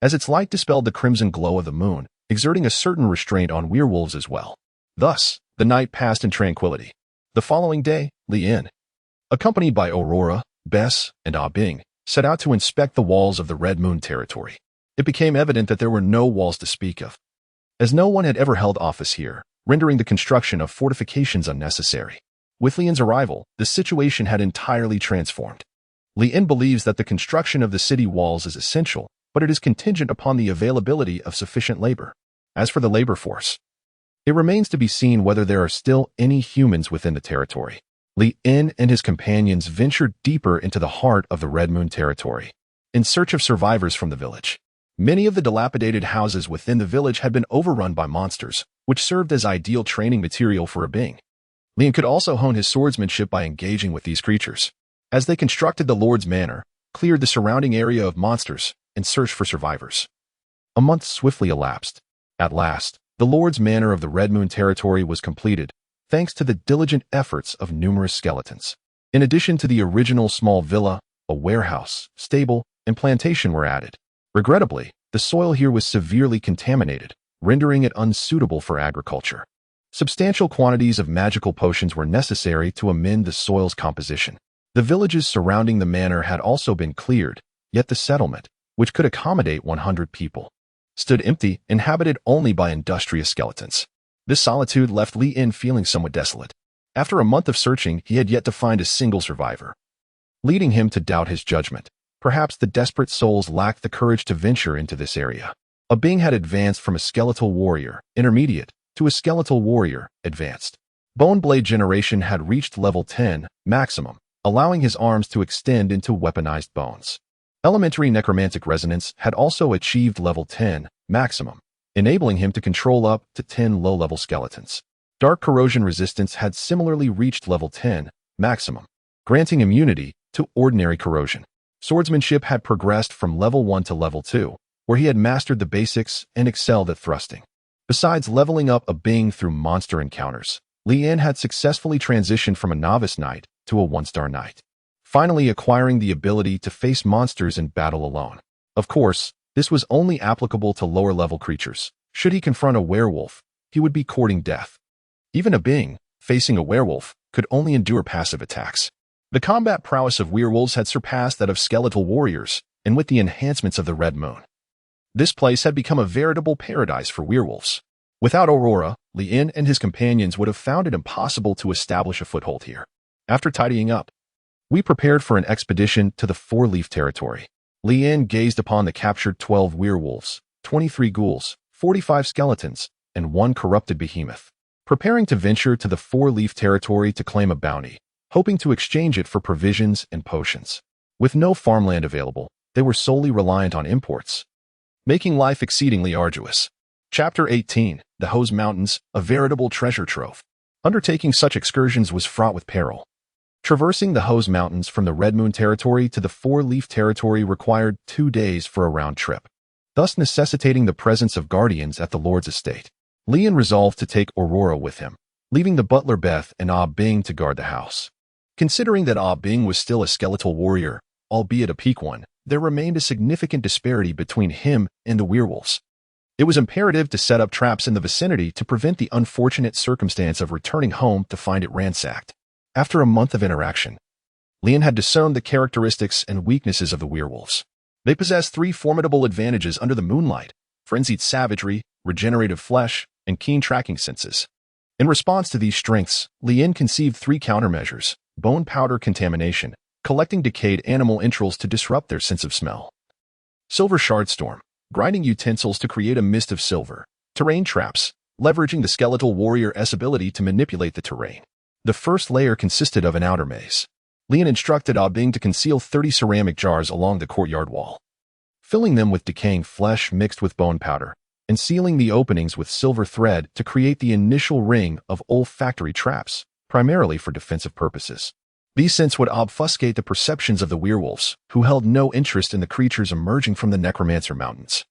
as its light dispelled the crimson glow of the moon, exerting a certain restraint on werewolves as well. Thus, the night passed in tranquility. The following day, Lien, accompanied by Aurora, Bess, and Ah Bing, set out to inspect the walls of the Red Moon territory. It became evident that there were no walls to speak of, as no one had ever held office here, rendering the construction of fortifications unnecessary. With Lien's arrival, the situation had entirely transformed. Lien believes that the construction of the city walls is essential, but it is contingent upon the availability of sufficient labor. As for the labor force, it remains to be seen whether there are still any humans within the territory. Lien and his companions ventured deeper into the heart of the Red Moon territory, in search of survivors from the village. Many of the dilapidated houses within the village had been overrun by monsters, which served as ideal training material for a Bing. Lien could also hone his swordsmanship by engaging with these creatures. As they constructed the Lord's Manor, cleared the surrounding area of monsters, and searched for survivors. A month swiftly elapsed. At last, the Lord's Manor of the Red Moon territory was completed, thanks to the diligent efforts of numerous skeletons. In addition to the original small villa, a warehouse, stable, and plantation were added. Regrettably, the soil here was severely contaminated, rendering it unsuitable for agriculture. Substantial quantities of magical potions were necessary to amend the soil's composition. The villages surrounding the manor had also been cleared, yet the settlement, which could accommodate 100 people, stood empty, inhabited only by industrious skeletons. This solitude left Lien feeling somewhat desolate. After a month of searching, he had yet to find a single survivor, leading him to doubt his judgment. Perhaps the desperate souls lacked the courage to venture into this area. A Bing had advanced from a skeletal warrior, intermediate, to a skeletal warrior, advanced. Bone Blade generation had reached level 10, maximum, allowing his arms to extend into weaponized bones. Elementary necromantic resonance had also achieved level 10, maximum, enabling him to control up to 10 low-level skeletons. Dark corrosion resistance had similarly reached level 10, maximum, granting immunity to ordinary corrosion. Swordsmanship had progressed from level 1 to level 2, where he had mastered the basics and excelled at thrusting. Besides leveling up a Bing through monster encounters, Lien had successfully transitioned from a novice knight to a 1-star knight, finally acquiring the ability to face monsters in battle alone. Of course, this was only applicable to lower-level creatures. Should he confront a werewolf, he would be courting death. Even a Bing, facing a werewolf, could only endure passive attacks. The combat prowess of werewolves had surpassed that of skeletal warriors, and with the enhancements of the Red Moon, This place had become a veritable paradise for werewolves. Without Aurora, Lien and his companions would have found it impossible to establish a foothold here. After tidying up, we prepared for an expedition to the Four-Leaf territory. Lien gazed upon the captured 12 werewolves, 23 ghouls, 45 skeletons, and 1 corrupted behemoth, preparing to venture to the Four-Leaf territory to claim a bounty, hoping to exchange it for provisions and potions. With no farmland available, they were solely reliant on imports, making life exceedingly arduous. Chapter 18, The Hose Mountains, a veritable treasure trove. Undertaking such excursions was fraught with peril. Traversing the Hose Mountains from the Red Moon territory to the Four-Leaf territory required 2 days for a round trip, thus necessitating the presence of guardians at the Lord's estate. Lien resolved to take Aurora with him, leaving the butler Beth and Ah Bing to guard the house. Considering that Ah Bing was still a skeletal warrior, albeit a peak one, there remained a significant disparity between him and the werewolves. It was imperative to set up traps in the vicinity to prevent the unfortunate circumstance of returning home to find it ransacked. After a month of interaction, Lien had discerned the characteristics and weaknesses of the werewolves. They possessed 3 formidable advantages under the moonlight: frenzied savagery, regenerative flesh, and keen tracking senses. In response to these strengths, Lien conceived 3 countermeasures: bone powder contamination, collecting decayed animal entrails to disrupt their sense of smell; silver shardstorm, grinding utensils to create a mist of silver; terrain traps, leveraging the skeletal warrior's ability to manipulate the terrain. The first layer consisted of an outer maze. Lien instructed Ah Bing to conceal 30 ceramic jars along the courtyard wall, filling them with decaying flesh mixed with bone powder, and sealing the openings with silver thread to create the initial ring of olfactory traps, primarily for defensive purposes. These scents would obfuscate the perceptions of the werewolves, who held no interest in the creatures emerging from the Necromancer Mountains.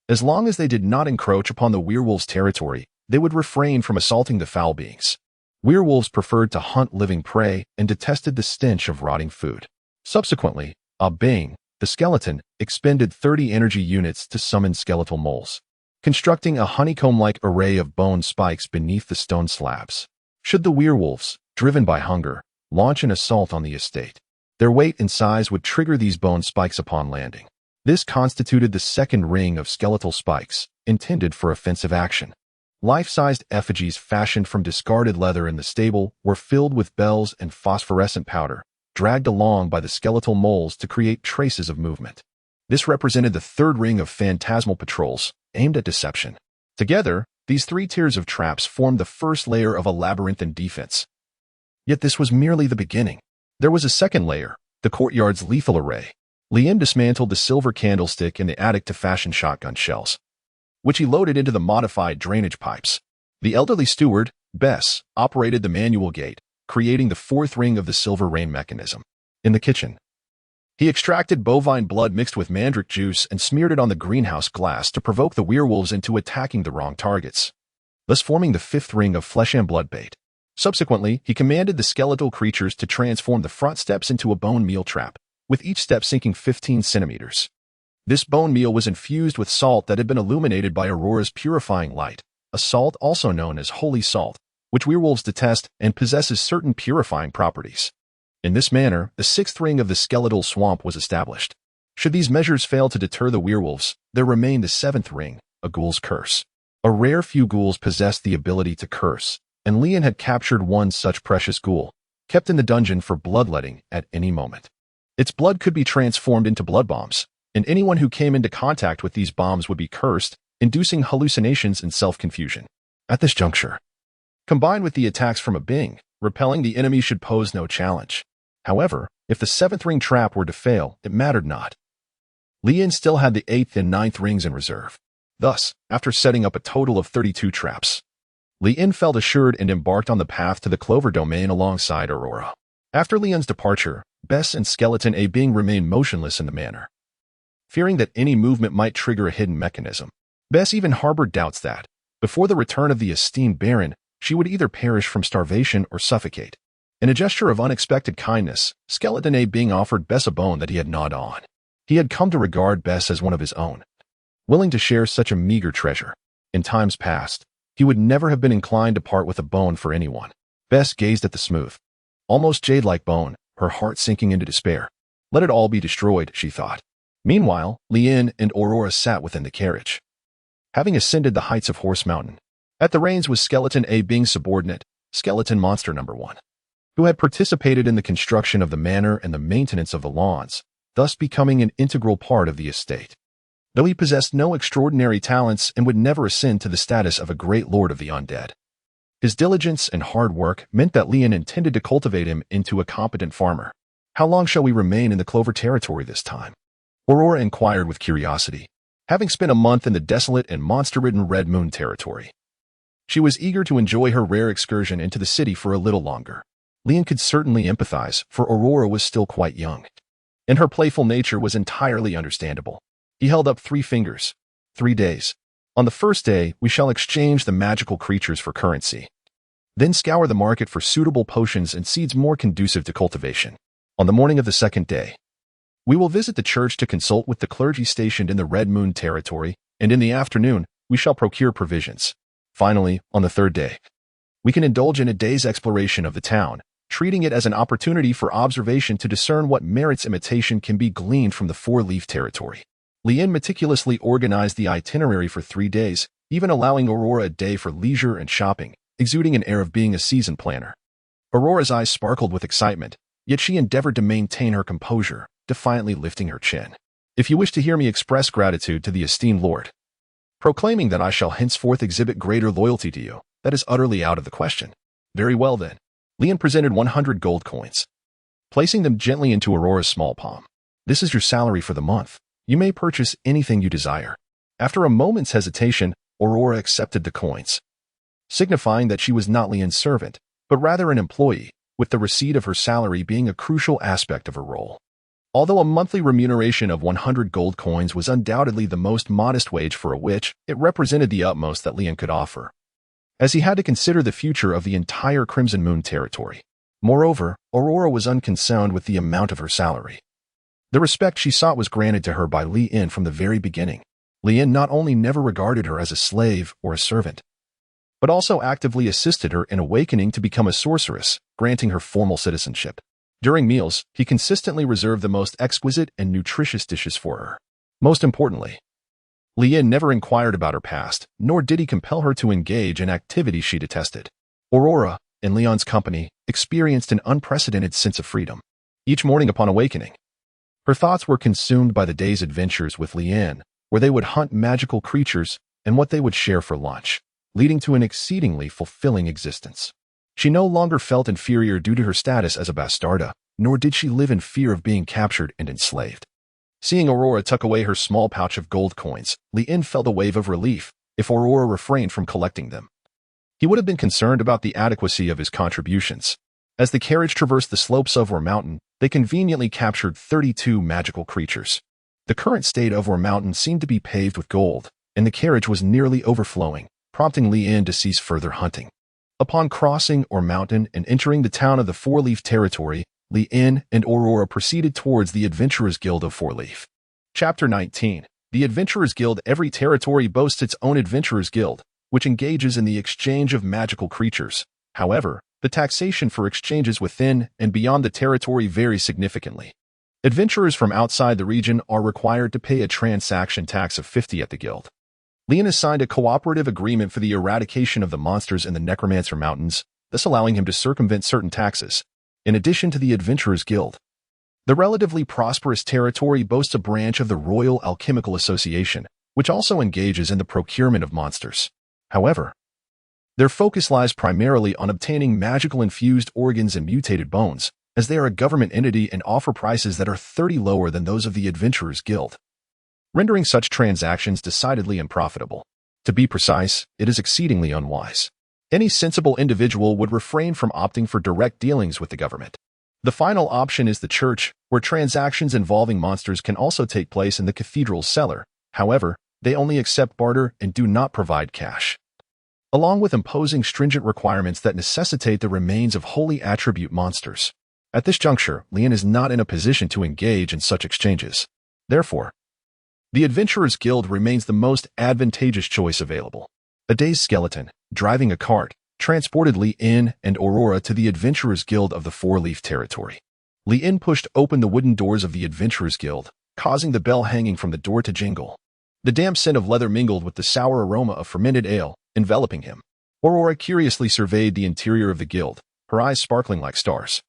As long as they did not encroach upon the werewolves' territory, they would refrain from assaulting the foul beings. Werewolves preferred to hunt living prey and detested the stench of rotting food. Subsequently, Ah Bing, the skeleton, expended 30 energy units to summon skeletal moles, constructing a honeycomb-like array of bone spikes beneath the stone slabs. Should the werewolves, driven by hunger, launch an assault on the estate, their weight and size would trigger these bone spikes upon landing. This constituted the second ring of skeletal spikes, intended for offensive action. Life-sized effigies fashioned from discarded leather in the stable were filled with bells and phosphorescent powder, dragged along by the skeletal moles to create traces of movement. This represented the third ring of phantasmal patrols, aimed at deception. Together, these 3 tiers of traps formed the first layer of a labyrinthine defense. Yet this was merely the beginning. There was a second layer, the courtyard's lethal array. Lien dismantled the silver candlestick in the attic to fashion shotgun shells, which he loaded into the modified drainage pipes. The elderly steward, Bess, operated the manual gate, creating the 4th ring of the silver rain mechanism. In the kitchen, he extracted bovine blood mixed with mandrake juice and smeared it on the greenhouse glass to provoke the werewolves into attacking the wrong targets, thus forming the 5th ring of flesh and blood bait. Subsequently, he commanded the skeletal creatures to transform the front steps into a bone meal trap, with each step sinking 15 centimeters. This bone meal was infused with salt that had been illuminated by Aurora's purifying light, a salt also known as holy salt, which werewolves detest and possesses certain purifying properties. In this manner, the 6th ring of the skeletal swamp was established. Should these measures fail to deter the werewolves, there remained the 7th ring, a ghoul's curse. A rare few ghouls possessed the ability to curse, and Lien had captured one such precious ghoul, kept in the dungeon for bloodletting at any moment. Its blood could be transformed into blood bombs, and anyone who came into contact with these bombs would be cursed, inducing hallucinations and self-confusion. At this juncture, combined with the attacks from a Bing, repelling the enemy should pose no challenge. However, if the 7th ring trap were to fail, it mattered not. Lien still had the 8th and 9th rings in reserve. Thus, after setting up a total of 32 traps, Lien felt assured and embarked on the path to the Clover Domain alongside Aurora. After Lien's departure, Bess and Skeleton A Bing remained motionless in the manor, fearing that any movement might trigger a hidden mechanism. Bess even harbored doubts that, before the return of the esteemed Baron, she would either perish from starvation or suffocate. In a gesture of unexpected kindness, Skeleton A Bing offered Bess a bone that he had gnawed on. He had come to regard Bess as one of his own, willing to share such a meager treasure. In times past, he would never have been inclined to part with a bone for anyone. Bess gazed at the smooth, almost jade-like bone, her heart sinking into despair. Let it all be destroyed, she thought. Meanwhile, Lien and Aurora sat within the carriage. Having ascended the heights of Horse Mountain, at the reins was Skeleton A being subordinate, Skeleton Monster number 1, who had participated in the construction of the manor and the maintenance of the lawns, thus becoming an integral part of the estate. Though he possessed no extraordinary talents and would never ascend to the status of a great lord of the undead, his diligence and hard work meant that Lien intended to cultivate him into a competent farmer. "How long shall we remain in the Clover territory this time?" Aurora inquired with curiosity, having spent a month in the desolate and monster-ridden Red Moon territory. She was eager to enjoy her rare excursion into the city for a little longer. Lien could certainly empathize, for Aurora was still quite young, and her playful nature was entirely understandable. He held up 3 fingers. 3 days. On the first day, we shall exchange the magical creatures for currency. Then scour the market for suitable potions and seeds more conducive to cultivation. On the morning of the second day, we will visit the church to consult with the clergy stationed in the Red Moon territory, and in the afternoon, we shall procure provisions. Finally, on the third day, we can indulge in a day's exploration of the town, treating it as an opportunity for observation to discern what merits imitation can be gleaned from the Four-Leaf territory. Lien meticulously organized the itinerary for 3 days, even allowing Aurora a day for leisure and shopping, exuding an air of being a season planner. Aurora's eyes sparkled with excitement, yet she endeavored to maintain her composure, defiantly lifting her chin. "If you wish to hear me express gratitude to the esteemed lord, proclaiming that I shall henceforth exhibit greater loyalty to you, that is utterly out of the question." "Very well then." Lien presented 100 gold coins, placing them gently into Aurora's small palm. "This is your salary for the month. You may purchase anything you desire." After a moment's hesitation, Aurora accepted the coins, signifying that she was not Lien's servant, but rather an employee, with the receipt of her salary being a crucial aspect of her role. Although a monthly remuneration of 100 gold coins was undoubtedly the most modest wage for a witch, it represented the utmost that Lien could offer, as he had to consider the future of the entire Crimson Moon territory. Moreover, Aurora was unconcerned with the amount of her salary. The respect she sought was granted to her by Lien from the very beginning. Lien not only never regarded her as a slave or a servant, but also actively assisted her in awakening to become a sorceress, granting her formal citizenship. During meals, he consistently reserved the most exquisite and nutritious dishes for her. Most importantly, Lien never inquired about her past, nor did he compel her to engage in activities she detested. Aurora, in Leon's company, experienced an unprecedented sense of freedom. Each morning upon awakening, her thoughts were consumed by the day's adventures with Lien, where they would hunt magical creatures and what they would share for lunch, leading to an exceedingly fulfilling existence. She no longer felt inferior due to her status as a bastarda, nor did she live in fear of being captured and enslaved. Seeing Aurora tuck away her small pouch of gold coins, Lien felt a wave of relief. If Aurora refrained from collecting them, he would have been concerned about the adequacy of his contributions. As the carriage traversed the slopes of Yore Mountain, they conveniently captured 32 magical creatures. The current state of Yore Mountain seemed to be paved with gold, and the carriage was nearly overflowing, prompting Lien to cease further hunting. Upon crossing Yore Mountain and entering the town of the Four-Leaf territory, Lien and Aurora proceeded towards the Adventurers Guild of Four-Leaf. Chapter 19. The Adventurers Guild. Every territory boasts its own Adventurers Guild, which engages in the exchange of magical creatures. However, the taxation for exchanges within and beyond the territory varies significantly. Adventurers from outside the region are required to pay a transaction tax of 50 at the guild. Lien has signed a cooperative agreement for the eradication of the monsters in the Necromancer Mountains, thus allowing him to circumvent certain taxes. In addition to the Adventurers Guild, the relatively prosperous territory boasts a branch of the Royal Alchemical Association, which also engages in the procurement of monsters. However, their focus lies primarily on obtaining magical infused organs and mutated bones, as they are a government entity and offer prices that are 30 lower than those of the Adventurers Guild, rendering such transactions decidedly unprofitable. To be precise, it is exceedingly unwise. Any sensible individual would refrain from opting for direct dealings with the government. The final option is the church, where transactions involving monsters can also take place in the cathedral's cellar. However, they only accept barter and do not provide cash, along with imposing stringent requirements that necessitate the remains of holy attribute monsters. At this juncture, Lien is not in a position to engage in such exchanges. Therefore, the Adventurers Guild remains the most advantageous choice available. A day's skeleton, driving a cart, transported Lien and Aurora to the Adventurers Guild of the Four-Leaf territory. Lien pushed open the wooden doors of the Adventurers Guild, causing the bell hanging from the door to jingle. The damp scent of leather mingled with the sour aroma of fermented ale, enveloping him. Aurora curiously surveyed the interior of the guild, her eyes sparkling like stars.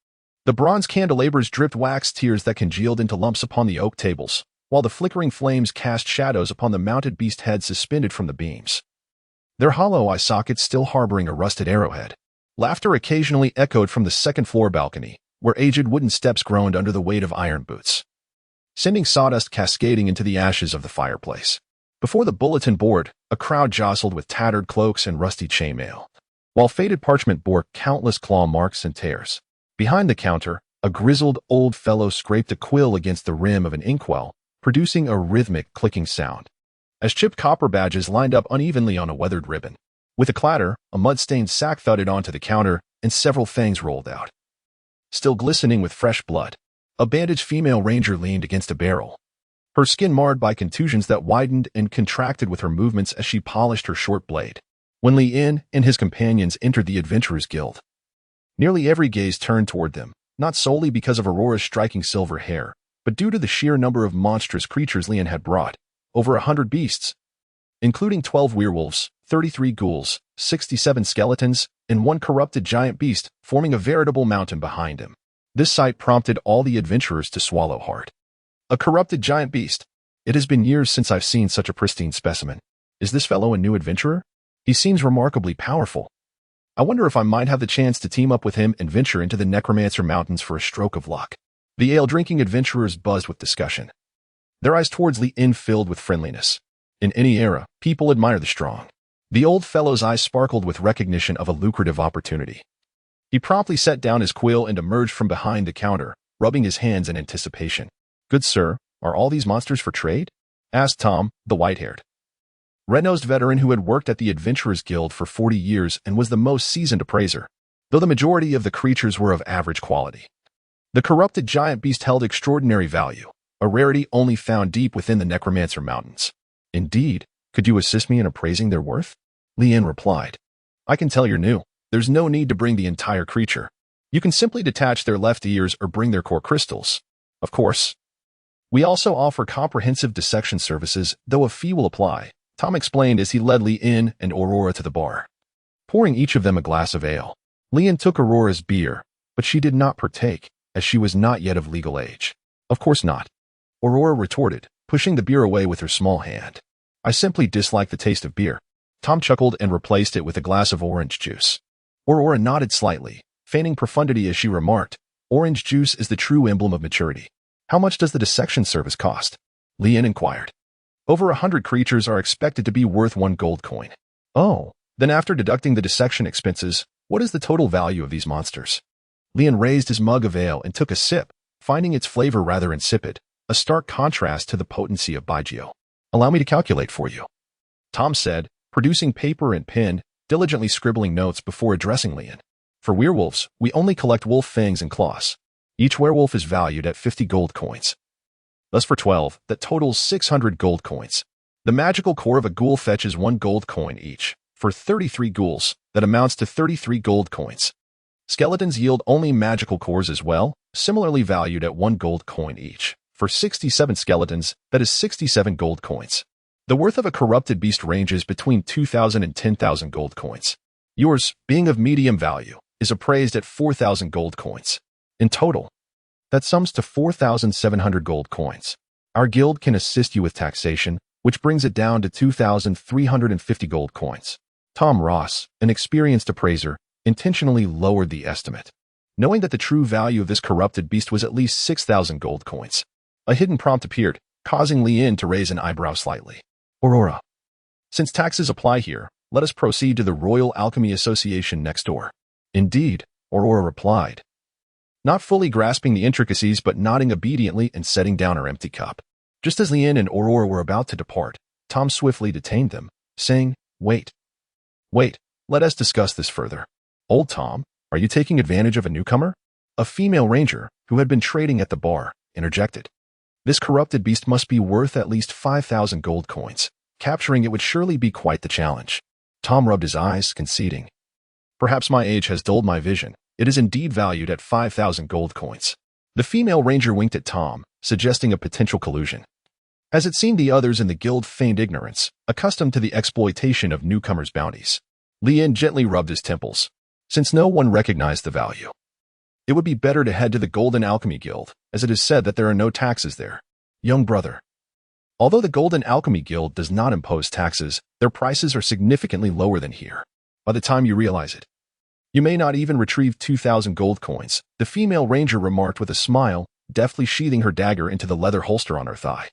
The bronze candelabers dripped wax tears that congealed into lumps upon the oak tables, while the flickering flames cast shadows upon the mounted beast heads suspended from the beams. Their hollow eye sockets still harboring a rusted arrowhead. Laughter occasionally echoed from the second-floor balcony, where aged wooden steps groaned under the weight of iron boots, sending sawdust cascading into the ashes of the fireplace. Before the bulletin board, a crowd jostled with tattered cloaks and rusty chainmail, while faded parchment bore countless claw marks and tears. Behind the counter, a grizzled old fellow scraped a quill against the rim of an inkwell, producing a rhythmic clicking sound, as chipped copper badges lined up unevenly on a weathered ribbon. With a clatter, a mud-stained sack thudded onto the counter, and several fangs rolled out, still glistening with fresh blood. A bandaged female ranger leaned against a barrel, her skin marred by contusions that widened and contracted with her movements as she polished her short blade. When Li Yin and his companions entered the Adventurers Guild, nearly every gaze turned toward them, not solely because of Aurora's striking silver hair, but due to the sheer number of monstrous creatures Li Yin had brought. Over 100 beasts, including 12 werewolves, 33 ghouls, 67 skeletons, and one corrupted giant beast, forming a veritable mountain behind him. This sight prompted all the adventurers to swallow hard. A corrupted giant beast. It has been years since I've seen such a pristine specimen. Is this fellow a new adventurer? He seems remarkably powerful. I wonder if I might have the chance to team up with him and venture into the Necromancer Mountains for a stroke of luck. The ale-drinking adventurers buzzed with discussion, their eyes towards Li Yin filled with friendliness. In any era, people admire the strong. The old fellow's eyes sparkled with recognition of a lucrative opportunity. He promptly set down his quill and emerged from behind the counter, rubbing his hands in anticipation. "Good sir, are all these monsters for trade?" asked Tom, the white-haired, red-nosed veteran who had worked at the Adventurers Guild for 40 years and was the most seasoned appraiser, though the majority of the creatures were of average quality. The corrupted giant beast held extraordinary value, a rarity only found deep within the Necromancer Mountains. "Indeed, could you assist me in appraising their worth?" Li Yin replied. "I can tell you're new. There's no need to bring the entire creature. You can simply detach their left ears or bring their core crystals. Of course, we also offer comprehensive dissection services, though a fee will apply," Tom explained as he led Li Yin and Aurora to the bar, pouring each of them a glass of ale. Li Yin took Aurora's beer, but she did not partake, as she was not yet of legal age. "Of course not," Aurora retorted, pushing the beer away with her small hand. "I simply dislike the taste of beer." Tom chuckled and replaced it with a glass of orange juice. Aurora nodded slightly, feigning profundity as she remarked, "Orange juice is the true emblem of maturity." "How much does the dissection service cost?" Li Yin inquired. "Over 100 creatures are expected to be worth 1 gold coin." "Oh, then after deducting the dissection expenses, what is the total value of these monsters?" Li Yin raised his mug of ale and took a sip, finding its flavor rather insipid, a stark contrast to the potency of Baijiu. "Allow me to calculate for you," Tom said, producing paper and pen, diligently scribbling notes before addressing Li Yin. "For werewolves, we only collect wolf fangs and claws. Each werewolf is valued at 50 gold coins. Thus for 12, that totals 600 gold coins. The magical core of a ghoul fetches 1 gold coin each. For 33 ghouls, that amounts to 33 gold coins. Skeletons yield only magical cores as well, similarly valued at 1 gold coin each. For 67 skeletons, that is 67 gold coins. The worth of a corrupted beast ranges between 2,000 and 10,000 gold coins. Yours, being of medium value, is appraised at 4,000 gold coins. In total, that sums to 4,700 gold coins. Our guild can assist you with taxation, which brings it down to 2,350 gold coins." Tom Ross, an experienced appraiser, intentionally lowered the estimate, knowing that the true value of this corrupted beast was at least 6,000 gold coins. A hidden prompt appeared, causing Li Yin to raise an eyebrow slightly. "Aurora, since taxes apply here, let us proceed to the Royal Alchemy Association next door." "Indeed," Aurora replied, not fully grasping the intricacies but nodding obediently and setting down her empty cup. Just as Li Yin and Aurora were about to depart, Tom swiftly detained them, saying, Wait, let us discuss this further." "Old Tom, are you taking advantage of a newcomer?" A female ranger, who had been trading at the bar, interjected. "This corrupted beast must be worth at least 5,000 gold coins. Capturing it would surely be quite the challenge." Tom rubbed his eyes, conceding, "Perhaps my age has dulled my vision. It is indeed valued at 5,000 gold coins." The female ranger winked at Tom, suggesting a potential collusion. As it seemed, the others in the guild feigned ignorance, accustomed to the exploitation of newcomers' bounties. Lien gently rubbed his temples, since no one recognized the value. It would be better to head to the Golden Alchemy Guild, as it is said that there are no taxes there. Young brother. Although the Golden Alchemy Guild does not impose taxes, their prices are significantly lower than here. By the time you realize it, you may not even retrieve 2,000 gold coins, the female ranger remarked with a smile, deftly sheathing her dagger into the leather holster on her thigh.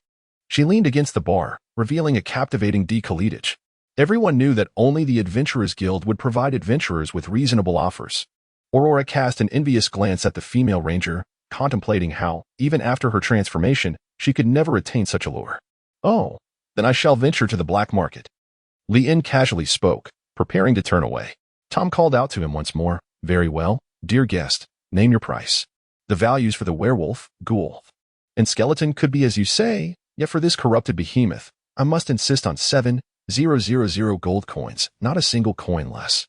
She leaned against the bar, revealing a captivating décolletage. Everyone knew that only the Adventurers Guild would provide adventurers with reasonable offers. Aurora cast an envious glance at the female ranger, contemplating how, even after her transformation, she could never attain such allure. Oh, then I shall venture to the black market. Lien casually spoke, preparing to turn away. Tom called out to him once more. Very well, dear guest, name your price. The values for the werewolf, ghoul, and skeleton could be as you say, yet for this corrupted behemoth, I must insist on 7,000 gold coins, not a single coin less.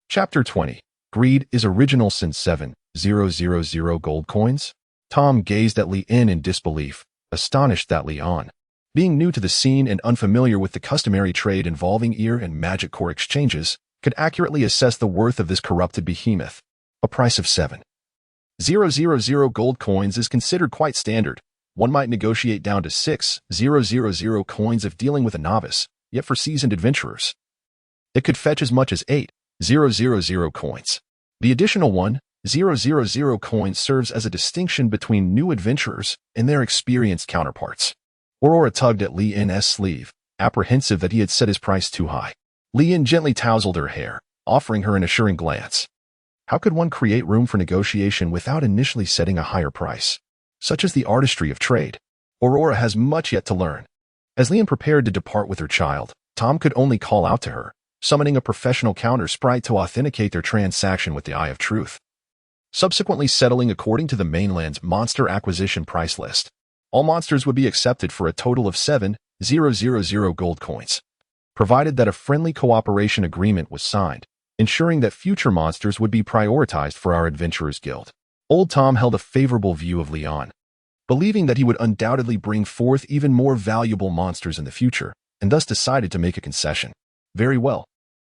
Chapter 20. Greed is original sin. 7,000 gold coins? Tom gazed at Lien in disbelief, astonished that Leon, being new to the scene and unfamiliar with the customary trade involving ear and magic core exchanges, could accurately assess the worth of this corrupted behemoth. A price of 7,000 gold coins is considered quite standard. One might negotiate down to 6,000 coins if dealing with a novice, yet for seasoned adventurers, it could fetch as much as 8,000 coins. The additional 1,000 coins serves as a distinction between new adventurers and their experienced counterparts. Aurora tugged at Lien's sleeve, apprehensive that he had set his price too high. Lien gently tousled her hair, offering her an assuring glance. How could one create room for negotiation without initially setting a higher price? Such is the artistry of trade. Aurora has much yet to learn. As Lien prepared to depart with her child, Tom could only call out to her, summoning a professional counter sprite to authenticate their transaction with the Eye of Truth. Subsequently settling according to the mainland's monster acquisition price list, all monsters would be accepted for a total of 7,000 gold coins, provided that a friendly cooperation agreement was signed, ensuring that future monsters would be prioritized for our Adventurers Guild. Old Tom held a favorable view of Leon, believing that he would undoubtedly bring forth even more valuable monsters in the future, and thus decided to make a concession. Very well.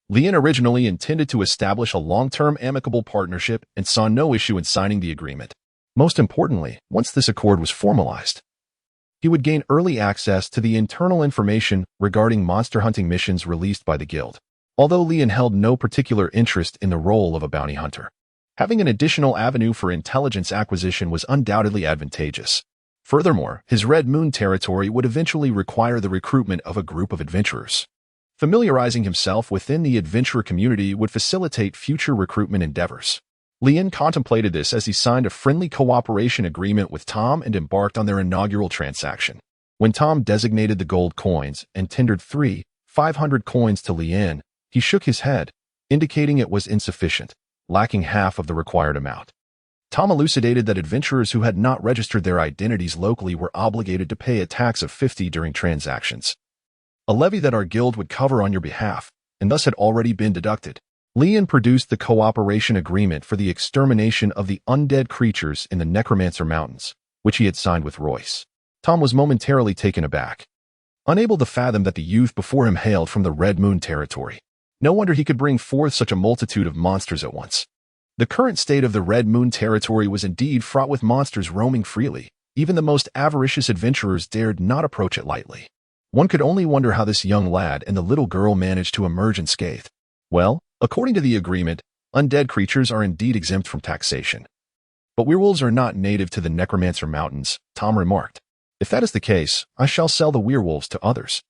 Lien originally intended to establish a long-term amicable partnership and saw no issue in signing the agreement. Most importantly, once this accord was formalized, he would gain early access to the internal information regarding monster hunting missions released by the guild. Although Lien held no particular interest in the role of a bounty hunter, having an additional avenue for intelligence acquisition was undoubtedly advantageous. Furthermore, his Red Moon territory would eventually require the recruitment of a group of adventurers. Familiarizing himself within the adventurer community would facilitate future recruitment endeavors. Lien contemplated this as he signed a friendly cooperation agreement with Tom and embarked on their inaugural transaction. When Tom designated the gold coins and tendered 500 coins to Lien, he shook his head, indicating it was insufficient, lacking half of the required amount. Tom elucidated that adventurers who had not registered their identities locally were obligated to pay a tax of 50 during transactions, a levy that our guild would cover on your behalf, and thus had already been deducted. Lien produced the cooperation agreement for the extermination of the undead creatures in the Necromancer Mountains, which he had signed with Royce. Tom was momentarily taken aback, unable to fathom that the youth before him hailed from the Red Moon territory. No wonder he could bring forth such a multitude of monsters at once. The current state of the Red Moon territory was indeed fraught with monsters roaming freely. Even the most avaricious adventurers dared not approach it lightly. One could only wonder how this young lad and the little girl managed to emerge unscathed. Well, according to the agreement, undead creatures are indeed exempt from taxation. But werewolves are not native to the Necromancer Mountains, Tom remarked. If that is the case, I shall sell the werewolves to others.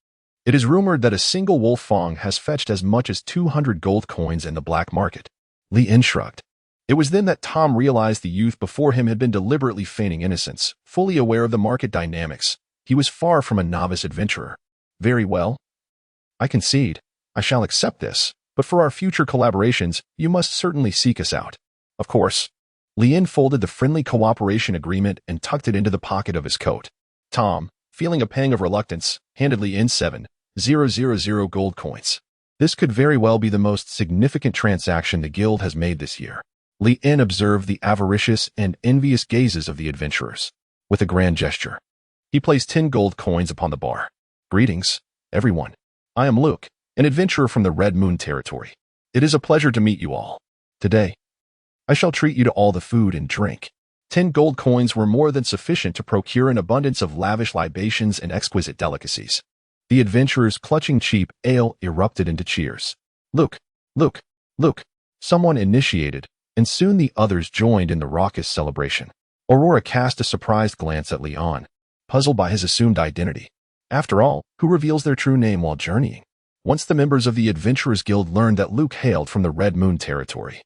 It is rumored that a single wolf fang has fetched as much as 200 gold coins in the black market. Lien shrugged. It was then that Tom realized the youth before him had been deliberately feigning innocence, fully aware of the market dynamics. He was far from a novice adventurer. Very well. I concede. I shall accept this, but for our future collaborations, you must certainly seek us out. Of course. Lien folded the friendly cooperation agreement and tucked it into the pocket of his coat. Tom, feeling a pang of reluctance, handed Lien 7,000 gold coins. This could very well be the most significant transaction the guild has made this year. Lien observed the avaricious and envious gazes of the adventurers. With a grand gesture, He placed 10 gold coins upon the bar. Greetings, everyone. I am Luke, an adventurer from the Red Moon territory. It is a pleasure to meet you all. Today, I shall treat you to all the food and drink. 10 gold coins were more than sufficient to procure an abundance of lavish libations and exquisite delicacies. The adventurers, clutching cheap ale, erupted into cheers. Luke, Luke, Luke, someone initiated, and soon the others joined in the raucous celebration. Aurora cast a surprised glance at Leon, puzzled by his assumed identity. After all, who reveals their true name while journeying? Once the members of the Adventurers Guild learned that Luke hailed from the Red Moon territory,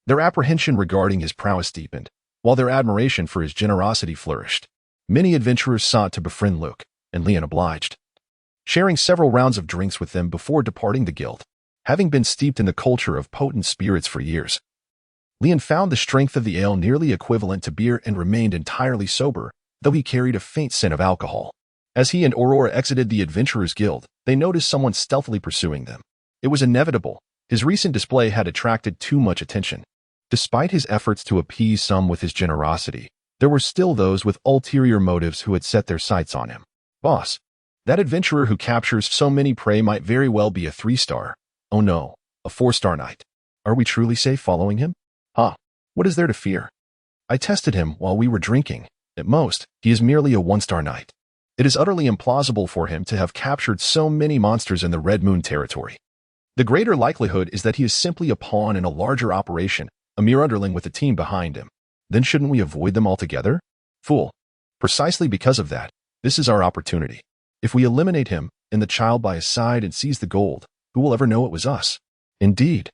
their apprehension regarding his prowess deepened, while their admiration for his generosity flourished. Many adventurers sought to befriend Luke, and Leon obliged, sharing several rounds of drinks with them before departing the guild. Having been steeped in the culture of potent spirits for years, Leon found the strength of the ale nearly equivalent to beer and remained entirely sober, though he carried a faint scent of alcohol. As he and Aurora exited the Adventurers Guild, they noticed someone stealthily pursuing them. It was inevitable. His recent display had attracted too much attention. Despite his efforts to appease some with his generosity, there were still those with ulterior motives who had set their sights on him. Boss, that adventurer who captures so many prey might very well be a 3-star. Oh no, a 4-star knight. Are we truly safe following him? What is there to fear? I tested him while we were drinking. At most, he is merely a 1-star knight. It is utterly implausible for him to have captured so many monsters in the Red Moon territory. The greater likelihood is that he is simply a pawn in a larger operation, a mere underling with a team behind him. Then shouldn't we avoid them altogether? Fool. Precisely because of that, this is our opportunity. If we eliminate him, and the child by his side, and seize the gold, who will ever know it was us? Indeed.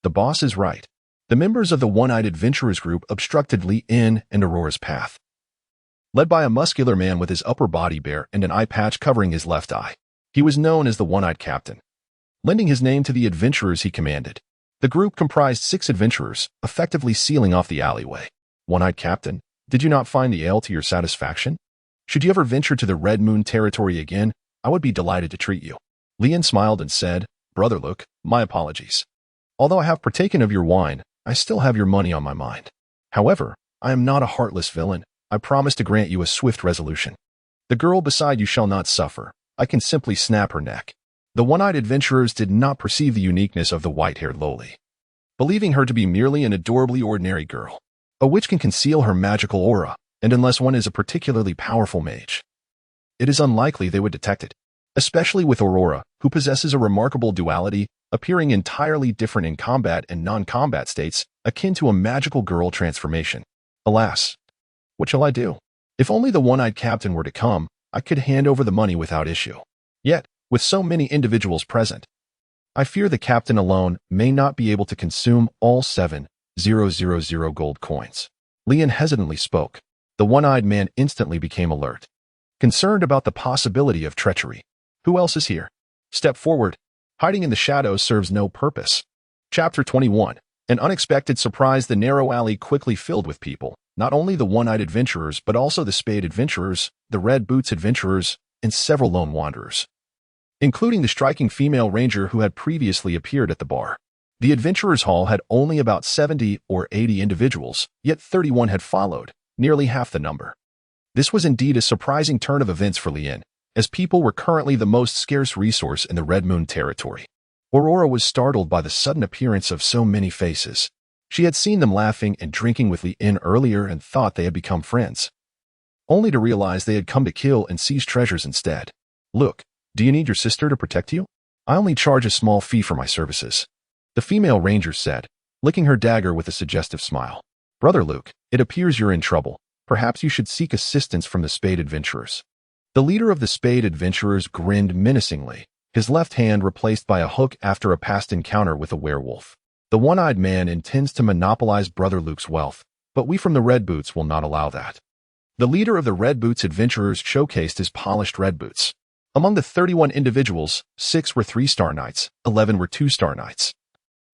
The boss is right. The members of the One-Eyed Adventurers group obstructed Leon and Aurora's path, led by a muscular man with his upper body bare and an eye patch covering his left eye. He was known as the One-Eyed Captain, lending his name to the adventurers he commanded. The group comprised 6 adventurers, effectively sealing off the alleyway. One-Eyed Captain, did you not find the ale to your satisfaction? Should you ever venture to the Red Moon territory again, I would be delighted to treat you. Leon smiled and said, Brother Luke, my apologies. Although I have partaken of your wine, I still have your money on my mind. However, I am not a heartless villain. I promise to grant you a swift resolution. The girl beside you shall not suffer. I can simply snap her neck. The One-Eyed Adventurers did not perceive the uniqueness of the white-haired lowly, believing her to be merely an adorably ordinary girl. A witch can conceal her magical aura, and unless one is a particularly powerful mage, it is unlikely they would detect it, especially with Aurora, who possesses a remarkable duality, appearing entirely different in combat and non-combat states, akin to a magical girl transformation. Alas, what shall I do? If only the One-Eyed Captain were to come, I could hand over the money without issue. Yet, with so many individuals present, I fear the captain alone may not be able to consume all 7,000 gold coins. Leon hesitantly spoke. The one-eyed man instantly became alert, concerned about the possibility of treachery. Who else is here? Step forward. Hiding in the shadows serves no purpose. Chapter 21. An unexpected surprise. The narrow alley quickly filled with people, not only the one-eyed adventurers but also the spade adventurers, the red boots adventurers, and several lone wanderers, including the striking female ranger who had previously appeared at the bar. The adventurers' hall had only about 70 or 80 individuals, yet 31 had followed, nearly half the number. This was indeed a surprising turn of events for Leon, as people were currently the most scarce resource in the Red Moon territory. Aurora was startled by the sudden appearance of so many faces. She had seen them laughing and drinking with Leon earlier and thought they had become friends, only to realize they had come to kill and seize treasures instead. Look, do you need your sister to protect you? I only charge a small fee for my services, the female ranger said, licking her dagger with a suggestive smile. Brother Luke, it appears you're in trouble. Perhaps you should seek assistance from the spade adventurers. The leader of the spade adventurers grinned menacingly, his left hand replaced by a hook after a past encounter with a werewolf. The one-eyed man intends to monopolize Brother Luke's wealth, but we from the Red Boots will not allow that. The leader of the Red Boots adventurers showcased his polished red boots. Among the 31 individuals, 6 were 3-star knights, 11 were 2-star knights,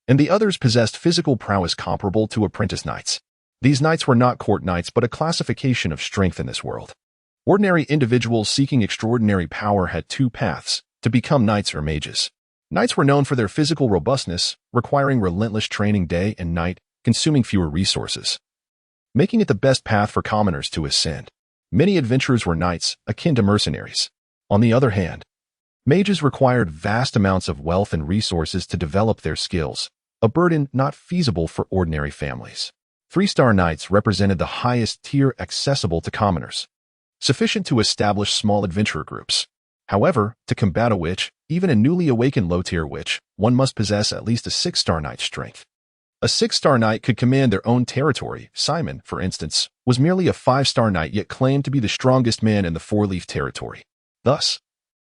and the others possessed physical prowess comparable to apprentice knights. These knights were not court knights but a classification of strength in this world. Ordinary individuals seeking extraordinary power had 2 paths, to become knights or mages. Knights were known for their physical robustness, requiring relentless training day and night, consuming fewer resources, making it the best path for commoners to ascend. Many adventurers were knights, akin to mercenaries. On the other hand, mages required vast amounts of wealth and resources to develop their skills, a burden not feasible for ordinary families. 3-star knights represented the highest tier accessible to commoners, sufficient to establish small adventurer groups. However, to combat a witch, even a newly awakened low-tier witch, one must possess at least a 6-star knight strength. A 6-star knight could command their own territory. Simon, for instance, was merely a 5-star knight yet claimed to be the strongest man in the Four-Leaf territory. Thus,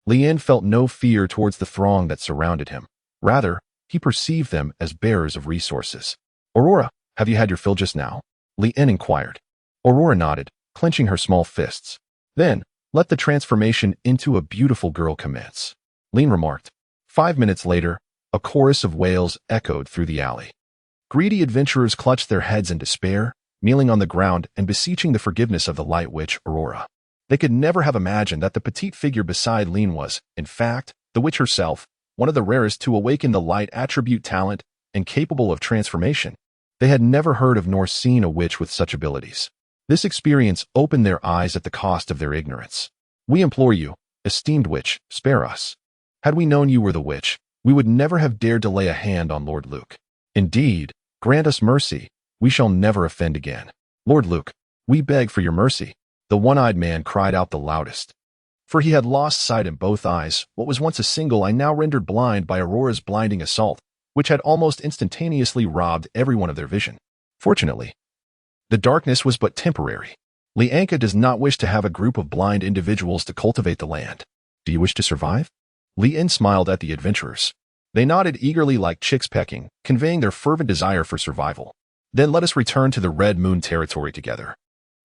Lien felt no fear towards the throng that surrounded him. Rather, he perceived them as bearers of resources. "Aurora, have you had your fill just now?" Lien inquired. Aurora nodded, clenching her small fists. "Then, let the transformation into a beautiful girl commence," Lien remarked. 5 minutes later, a chorus of wails echoed through the alley. Greedy adventurers clutched their heads in despair, kneeling on the ground and beseeching the forgiveness of the light witch, Aurora. They could never have imagined that the petite figure beside Lien was, in fact, the witch herself, one of the rarest to awaken the light attribute talent and capable of transformation. They had never heard of nor seen a witch with such abilities. This experience opened their eyes at the cost of their ignorance. "We implore you, esteemed witch, spare us. Had we known you were the witch, we would never have dared to lay a hand on Lord Luke. Indeed, grant us mercy. We shall never offend again. Lord Luke, we beg for your mercy." The one-eyed man cried out the loudest. For he had lost sight in both eyes. What was once a single eye now rendered blind by Aurora's blinding assault, which had almost instantaneously robbed everyone of their vision. Fortunately, the darkness was but temporary. Lianka does not wish to have a group of blind individuals to cultivate the land. "Do you wish to survive?" Lien smiled at the adventurers. They nodded eagerly like chicks pecking, conveying their fervent desire for survival. "Then let us return to the Red Moon territory together,"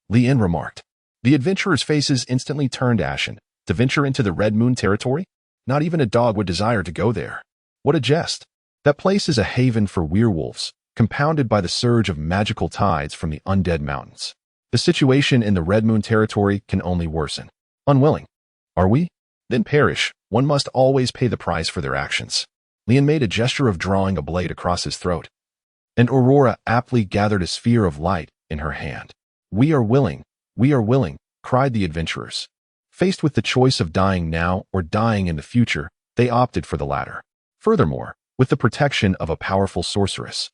Lien remarked. The adventurers' faces instantly turned ashen. To venture into the Red Moon territory? Not even a dog would desire to go there. What a jest. That place is a haven for werewolves, compounded by the surge of magical tides from the undead mountains. The situation in the Red Moon territory can only worsen. Unwilling. Are we? Then perish. One must always pay the price for their actions. Lien made a gesture of drawing a blade across his throat, and Aurora aptly gathered a sphere of light in her hand. We are willing, cried the adventurers. Faced with the choice of dying now or dying in the future, they opted for the latter. Furthermore, with the protection of a powerful sorceress,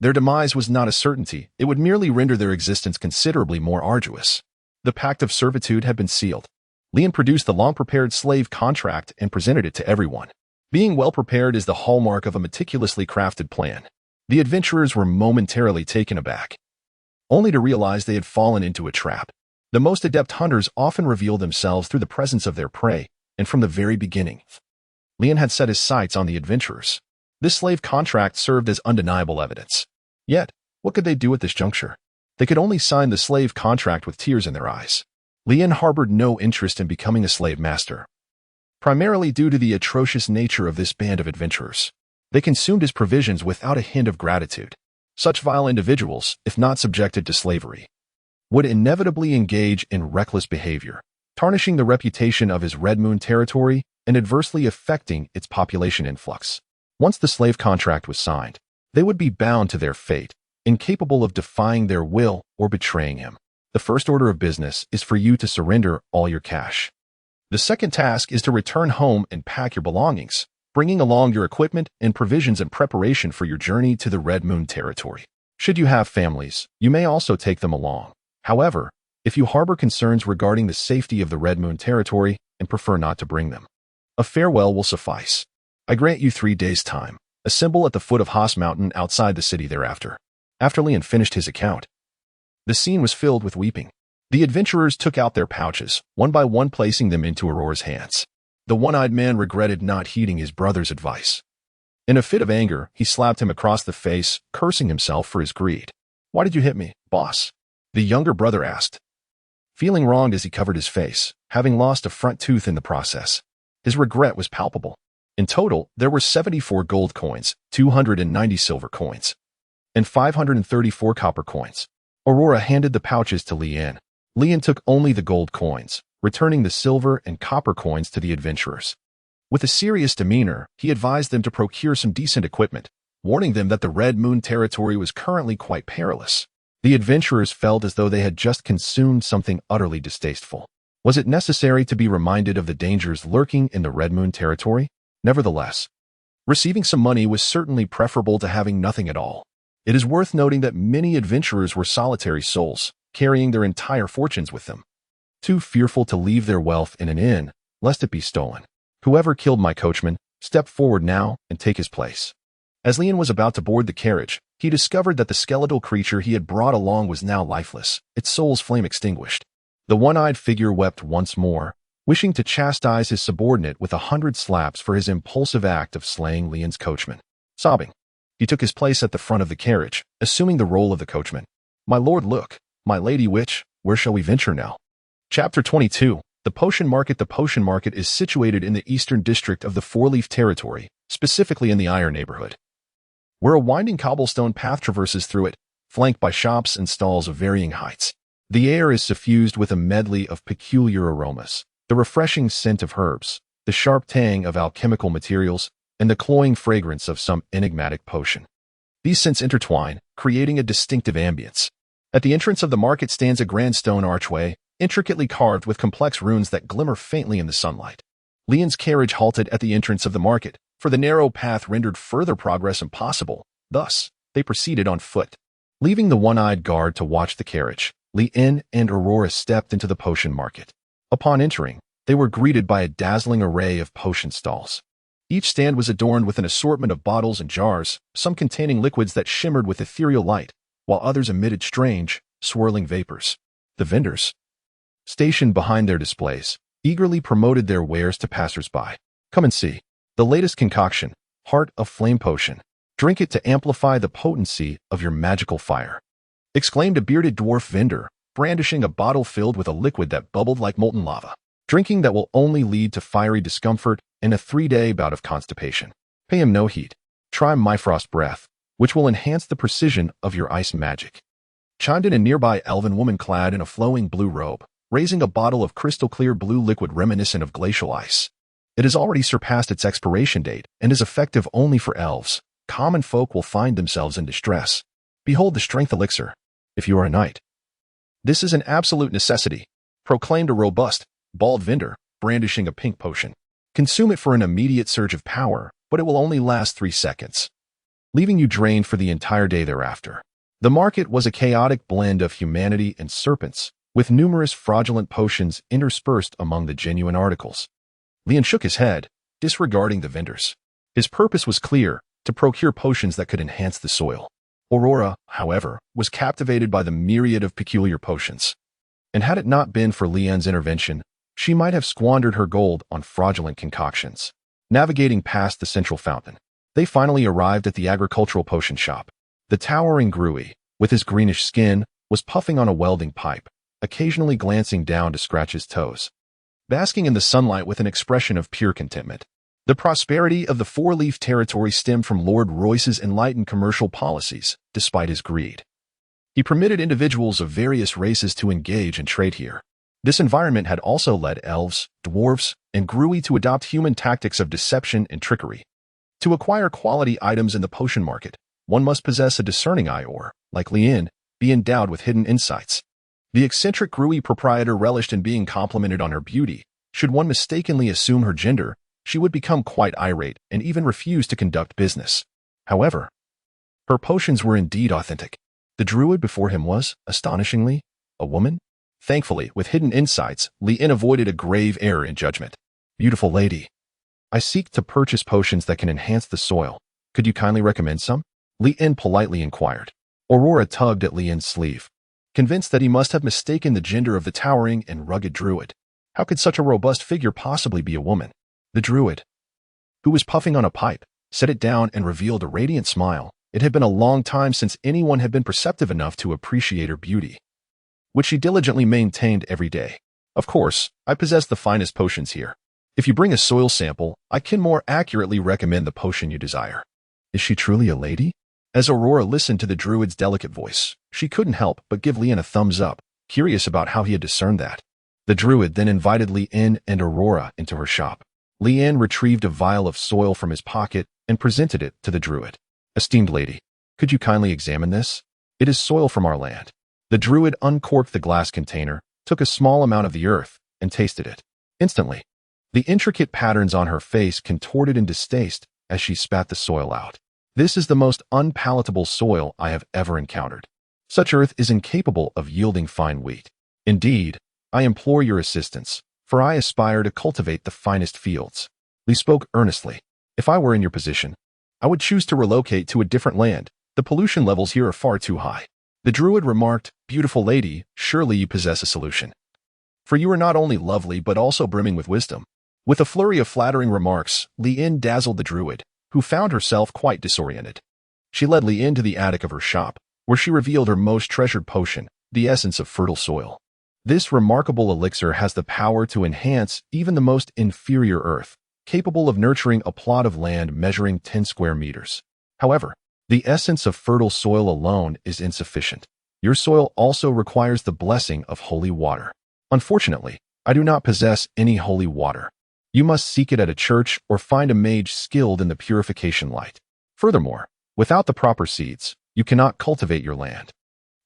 their demise was not a certainty. It would merely render their existence considerably more arduous. The pact of servitude had been sealed. Lien produced the long-prepared slave contract and presented it to everyone. Being well-prepared is the hallmark of a meticulously crafted plan. The adventurers were momentarily taken aback, only to realize they had fallen into a trap. The most adept hunters often reveal themselves through the presence of their prey, and from the very beginning, Lien had set his sights on the adventurers. This slave contract served as undeniable evidence. Yet, what could they do at this juncture? They could only sign the slave contract with tears in their eyes. Lien harbored no interest in becoming a slave master, primarily due to the atrocious nature of this band of adventurers. They consumed his provisions without a hint of gratitude. Such vile individuals, if not subjected to slavery, would inevitably engage in reckless behavior, tarnishing the reputation of his Red Moon territory and adversely affecting its population influx. Once the slave contract was signed, they would be bound to their fate, incapable of defying their will or betraying him. The first order of business is for you to surrender all your cash. The second task is to return home and pack your belongings, bringing along your equipment and provisions in preparation for your journey to the Red Moon territory. Should you have families, you may also take them along. However, if you harbor concerns regarding the safety of the Red Moon territory and prefer not to bring them, a farewell will suffice. I grant you 3 days' time. Assemble at the foot of Haas Mountain outside the city thereafter. After Lien finished his account, the scene was filled with weeping. The adventurers took out their pouches, one by one placing them into Aurora's hands. The one-eyed man regretted not heeding his brother's advice. In a fit of anger, he slapped him across the face, cursing himself for his greed. "Why did you hit me, boss?" the younger brother asked, feeling wronged as he covered his face, having lost a front tooth in the process. His regret was palpable. In total, there were 74 gold coins, 290 silver coins, and 534 copper coins. Aurora handed the pouches to Lien. Lien took only the gold coins, returning the silver and copper coins to the adventurers. With a serious demeanor, he advised them to procure some decent equipment, warning them that the Red Moon territory was currently quite perilous. The adventurers felt as though they had just consumed something utterly distasteful. Was it necessary to be reminded of the dangers lurking in the Red Moon territory? Nevertheless, receiving some money was certainly preferable to having nothing at all. It is worth noting that many adventurers were solitary souls, carrying their entire fortunes with them, too fearful to leave their wealth in an inn, lest it be stolen. Whoever killed my coachman, step forward now and take his place. As Leon was about to board the carriage, he discovered that the skeletal creature he had brought along was now lifeless, its soul's flame extinguished. The one-eyed figure wept once more, wishing to chastise his subordinate with 100 slaps for his impulsive act of slaying Leon's coachman. Sobbing, he took his place at the front of the carriage, assuming the role of the coachman. My lord, look, my lady witch, where shall we venture now? Chapter 22. The Potion Market. The Potion Market is situated in the eastern district of the Four-Leaf Territory, specifically in the Iron neighborhood, where a winding cobblestone path traverses through it, flanked by shops and stalls of varying heights. The air is suffused with a medley of peculiar aromas, the refreshing scent of herbs, the sharp tang of alchemical materials, and the cloying fragrance of some enigmatic potion. These scents intertwine, creating a distinctive ambience. At the entrance of the market stands a grand stone archway, intricately carved with complex runes that glimmer faintly in the sunlight. Leon's carriage halted at the entrance of the market, for the narrow path rendered further progress impossible. Thus, they proceeded on foot. Leaving the one-eyed guard to watch the carriage, Leon and Aurora stepped into the potion market. Upon entering, they were greeted by a dazzling array of potion stalls. Each stand was adorned with an assortment of bottles and jars, some containing liquids that shimmered with ethereal light, while others emitted strange, swirling vapors. The vendors, stationed behind their displays, eagerly promoted their wares to passers-by. Come and see the latest concoction, Heart of Flame Potion. Drink it to amplify the potency of your magical fire, exclaimed a bearded dwarf vendor, brandishing a bottle filled with a liquid that bubbled like molten lava. Drinking that will only lead to fiery discomfort and a 3-day bout of constipation. Pay him no heed. Try my frost breath, which will enhance the precision of your ice magic. Chimed in a nearby elven woman clad in a flowing blue robe, raising a bottle of crystal-clear blue liquid reminiscent of glacial ice. It has already surpassed its expiration date and is effective only for elves. Common folk will find themselves in distress. Behold the strength elixir, if you are a knight. This is an absolute necessity, proclaimed a robust, bald vendor, brandishing a pink potion. Consume it for an immediate surge of power, but it will only last 3 seconds, leaving you drained for the entire day thereafter. The market was a chaotic blend of humanity and serpents, with numerous fraudulent potions interspersed among the genuine articles. Leon shook his head, disregarding the vendors. His purpose was clear, to procure potions that could enhance the soil. Aurora, however, was captivated by the myriad of peculiar potions. And had it not been for Leon's intervention, she might have squandered her gold on fraudulent concoctions. Navigating past the central fountain, they finally arrived at the agricultural potion shop. The towering Gruy, with his greenish skin, was puffing on a welding pipe, occasionally glancing down to scratch his toes, basking in the sunlight with an expression of pure contentment. The prosperity of the Four-Leaf Territory stemmed from Lord Royce's enlightened commercial policies, despite his greed. He permitted individuals of various races to engage and trade here. This environment had also led elves, dwarves, and Gruy to adopt human tactics of deception and trickery. To acquire quality items in the potion market, one must possess a discerning eye or, like Leon, be endowed with hidden insights. The eccentric Gruy proprietor relished in being complimented on her beauty. Should one mistakenly assume her gender, she would become quite irate and even refuse to conduct business. However, her potions were indeed authentic. The druid before him was, astonishingly, a woman. Thankfully, with hidden insights, Leon avoided a grave error in judgment. Beautiful lady, I seek to purchase potions that can enhance the soil. Could you kindly recommend some? Leon politely inquired. Aurora tugged at Leon's sleeve, convinced that he must have mistaken the gender of the towering and rugged druid. How could such a robust figure possibly be a woman? The druid, who was puffing on a pipe, set it down and revealed a radiant smile. It had been a long time since anyone had been perceptive enough to appreciate her beauty, which she diligently maintained every day. Of course, I possess the finest potions here. If you bring a soil sample, I can more accurately recommend the potion you desire. Is she truly a lady? As Aurora listened to the druid's delicate voice, she couldn't help but give Leon a thumbs up, curious about how he had discerned that. The druid then invited Leon and Aurora into her shop. Leon retrieved a vial of soil from his pocket and presented it to the druid. Esteemed lady, could you kindly examine this? It is soil from our land. The druid uncorked the glass container, took a small amount of the earth, and tasted it. Instantly, the intricate patterns on her face contorted in distaste as she spat the soil out. This is the most unpalatable soil I have ever encountered. Such earth is incapable of yielding fine wheat. Indeed, I implore your assistance, for I aspire to cultivate the finest fields. Lee spoke earnestly. If I were in your position, I would choose to relocate to a different land. The pollution levels here are far too high. The druid remarked, "Beautiful lady, surely you possess a solution. For you are not only lovely but also brimming with wisdom." With a flurry of flattering remarks, Li-In dazzled the druid, who found herself quite disoriented. She led Li-In to the attic of her shop, where she revealed her most treasured potion, the essence of fertile soil. This remarkable elixir has the power to enhance even the most inferior earth, capable of nurturing a plot of land measuring 10 square meters. However, the essence of fertile soil alone is insufficient. Your soil also requires the blessing of holy water. Unfortunately, I do not possess any holy water. You must seek it at a church or find a mage skilled in the purification light. Furthermore, without the proper seeds, you cannot cultivate your land.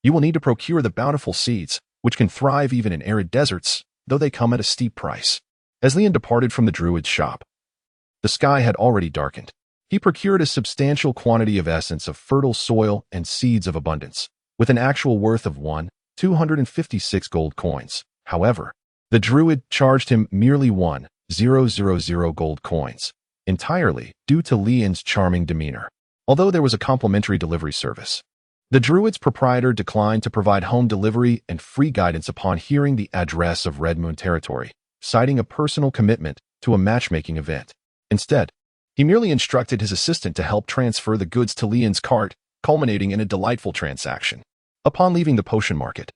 You will need to procure the bountiful seeds, which can thrive even in arid deserts, though they come at a steep price. As Li-In departed from the druid's shop, the sky had already darkened. He procured a substantial quantity of essence of fertile soil and seeds of abundance, with an actual worth of 256 gold coins. However, the druid charged him merely 1,000 gold coins, entirely due to Li-In's charming demeanor. Although there was a complimentary delivery service, the druid's proprietor declined to provide home delivery and free guidance upon hearing the address of Red Moon territory, citing a personal commitment to a matchmaking event. Instead, he merely instructed his assistant to help transfer the goods to Li-In's cart, culminating in a delightful transaction. Upon leaving the potion market,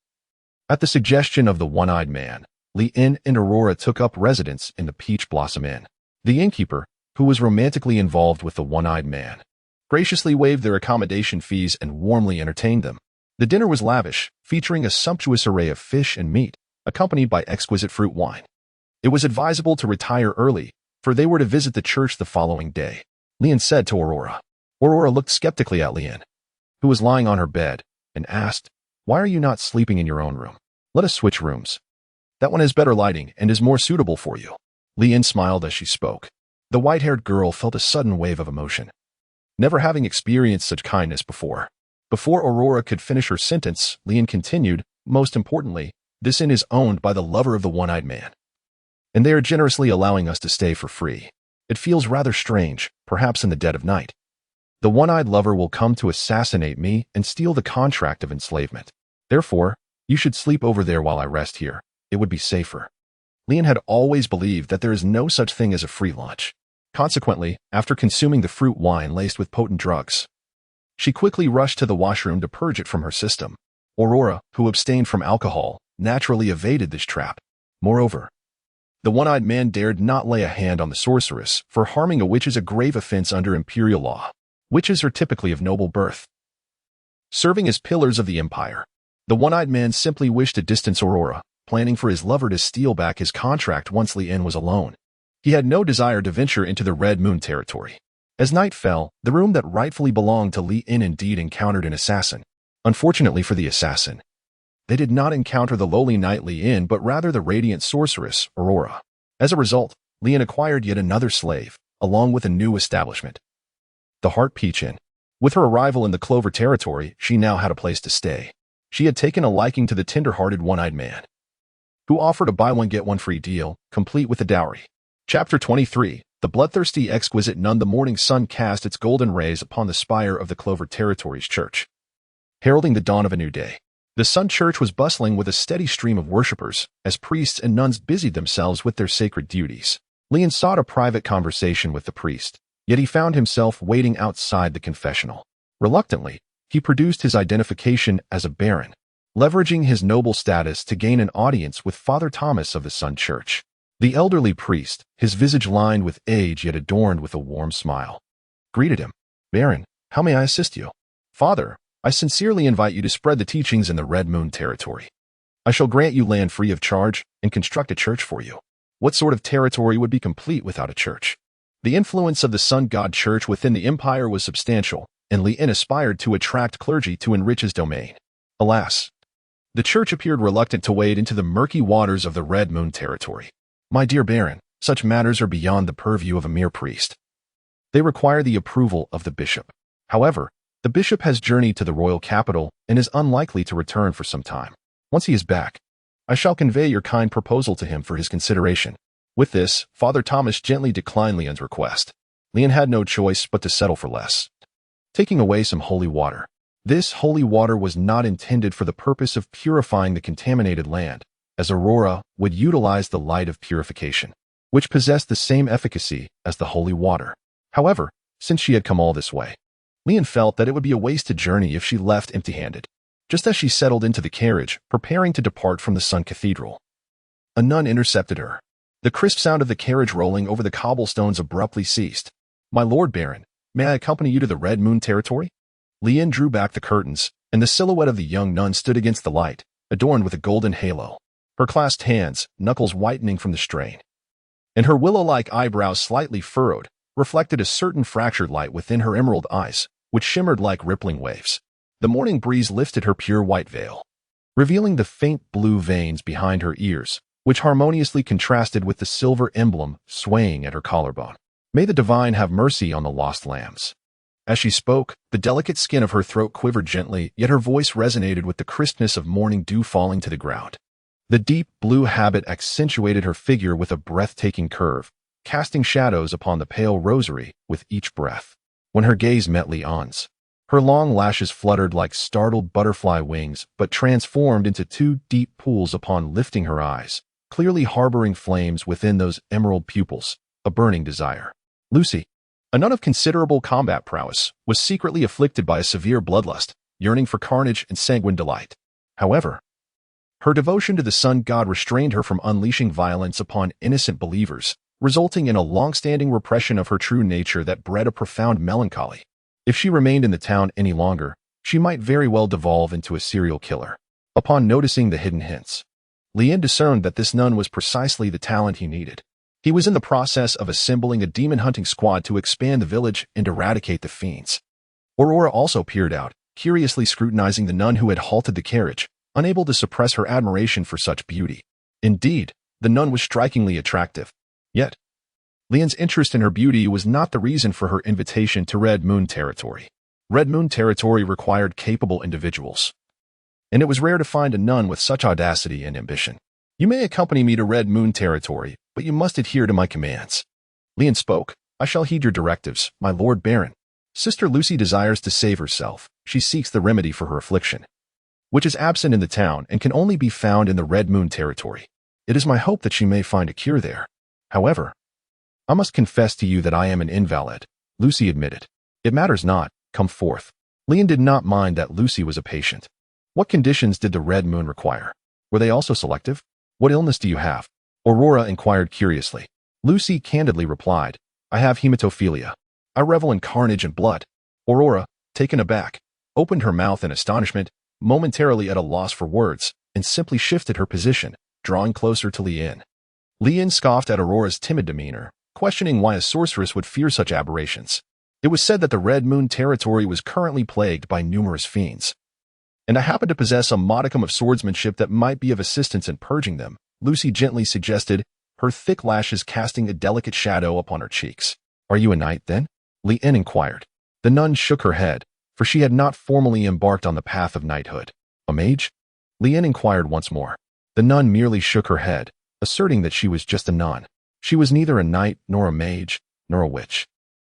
at the suggestion of the one-eyed man, Li-In and Aurora took up residence in the Peach Blossom Inn. The innkeeper, who was romantically involved with the one-eyed man, graciously waived their accommodation fees and warmly entertained them. The dinner was lavish, featuring a sumptuous array of fish and meat, accompanied by exquisite fruit wine. It was advisable to retire early, for they were to visit the church the following day. Li-In said to Aurora. Aurora looked skeptically at Li-In, who was lying on her bed, and asked, "Why are you not sleeping in your own room? Let us switch rooms. That one has better lighting and is more suitable for you." Li-In smiled as she spoke. The white-haired girl felt a sudden wave of emotion, never having experienced such kindness before. Before Aurora could finish her sentence, Li-In continued, "Most importantly, this inn is owned by the lover of the one-eyed man, and they are generously allowing us to stay for free. It feels rather strange, perhaps in the dead of night. The one-eyed lover will come to assassinate me and steal the contract of enslavement. Therefore, you should sleep over there while I rest here. It would be safer." Li-In had always believed that there is no such thing as a free lunch. Consequently, after consuming the fruit wine laced with potent drugs, she quickly rushed to the washroom to purge it from her system. Aurora, who abstained from alcohol, naturally evaded this trap. Moreover, the one-eyed man dared not lay a hand on the sorceress, for harming a witch is a grave offense under imperial law. Witches are typically of noble birth, serving as pillars of the empire. The one-eyed man simply wished to distance Aurora, planning for his lover to steal back his contract once Li-In was alone. He had no desire to venture into the Red Moon territory. As night fell, the room that rightfully belonged to Li-In indeed encountered an assassin. Unfortunately for the assassin, they did not encounter the lowly knight Li-In, but rather the radiant sorceress, Aurora. As a result, Li-In acquired yet another slave, along with a new establishment, the Heart Peach Inn. With her arrival in the Clover territory, she now had a place to stay. She had taken a liking to the tender-hearted one-eyed man, who offered a buy-one-get-one free deal, complete with a dowry. Chapter 23. The bloodthirsty exquisite nun. The morning sun cast its golden rays upon the spire of the Clover Territories church, heralding the dawn of a new day. The Sun Church was bustling with a steady stream of worshippers, as priests and nuns busied themselves with their sacred duties. Li-In sought a private conversation with the priest, yet he found himself waiting outside the confessional. Reluctantly, he produced his identification as a baron, leveraging his noble status to gain an audience with Father Thomas of the Sun Church. The elderly priest, his visage lined with age yet adorned with a warm smile, greeted him. "Baron, how may I assist you?" "Father, I sincerely invite you to spread the teachings in the Red Moon territory. I shall grant you land free of charge and construct a church for you." What sort of territory would be complete without a church? The influence of the Sun God Church within the empire was substantial, and Lian aspired to attract clergy to enrich his domain. Alas, the church appeared reluctant to wade into the murky waters of the Red Moon territory. My dear Baron, such matters are beyond the purview of a mere priest. They require the approval of the bishop. However, the bishop has journeyed to the royal capital and is unlikely to return for some time. Once he is back, I shall convey your kind proposal to him for his consideration. With this, Father Thomas gently declined Lian's request. Lian had no choice but to settle for less. Taking away some holy water. This holy water was not intended for the purpose of purifying the contaminated land, as Aurora would utilize the light of purification, which possessed the same efficacy as the holy water. However, since she had come all this way, Lian felt that it would be a wasted journey if she left empty-handed. Just as she settled into the carriage, preparing to depart from the Sun Cathedral, a nun intercepted her. The crisp sound of the carriage rolling over the cobblestones abruptly ceased. "My Lord Baron, may I accompany you to the Red Moon territory?" Lian drew back the curtains, and the silhouette of the young nun stood against the light, adorned with a golden halo. Her clasped hands, knuckles whitening from the strain, and her willow-like eyebrows slightly furrowed, reflected a certain fractured light within her emerald eyes, which shimmered like rippling waves. The morning breeze lifted her pure white veil, revealing the faint blue veins behind her ears, which harmoniously contrasted with the silver emblem swaying at her collarbone. "May the divine have mercy on the lost lambs." As she spoke, the delicate skin of her throat quivered gently, yet her voice resonated with the crispness of morning dew falling to the ground. The deep blue habit accentuated her figure with a breathtaking curve, casting shadows upon the pale rosary with each breath. When her gaze met Lian's, her long lashes fluttered like startled butterfly wings, but transformed into two deep pools upon lifting her eyes, clearly harboring flames within those emerald pupils, a burning desire. Lucy, a nun of considerable combat prowess, was secretly afflicted by a severe bloodlust, yearning for carnage and sanguine delight. However, her devotion to the sun god restrained her from unleashing violence upon innocent believers, resulting in a long-standing repression of her true nature that bred a profound melancholy. If she remained in the town any longer, she might very well devolve into a serial killer. Upon noticing the hidden hints, Lian discerned that this nun was precisely the talent he needed. He was in the process of assembling a demon-hunting squad to expand the village and eradicate the fiends. Aurora also peered out, curiously scrutinizing the nun who had halted the carriage, unable to suppress her admiration for such beauty. Indeed, the nun was strikingly attractive. Yet, Lian's interest in her beauty was not the reason for her invitation to Red Moon territory. Red Moon territory required capable individuals, and it was rare to find a nun with such audacity and ambition. "You may accompany me to Red Moon territory, but you must adhere to my commands." Lian spoke. "I shall heed your directives, my Lord Baron. Sister Lucy desires to save herself. She seeks the remedy for her affliction, which is absent in the town and can only be found in the Red Moon territory. It is my hope that she may find a cure there. However, I must confess to you that I am an invalid," Lucy admitted. "It matters not. Come forth." Lian did not mind that Lucy was a patient. What conditions did the Red Moon require? Were they also selective? "What illness do you have?" Aurora inquired curiously. Lucy candidly replied, "I have hematophilia. I revel in carnage and blood." Aurora, taken aback, opened her mouth in astonishment, momentarily at a loss for words, and simply shifted her position, drawing closer to Lian. Lian scoffed at Aurora's timid demeanor, questioning why a sorceress would fear such aberrations. It was said that the Red Moon territory was currently plagued by numerous fiends, and I happen to possess a modicum of swordsmanship that might be of assistance in purging them, Lucy gently suggested, her thick lashes casting a delicate shadow upon her cheeks. "Are you a knight, then?" Lian inquired. The nun shook her head, for she had not formally embarked on the path of knighthood. "A mage?" Lian inquired once more. The nun merely shook her head, asserting that she was just a nun. She was neither a knight, nor a mage, nor a witch.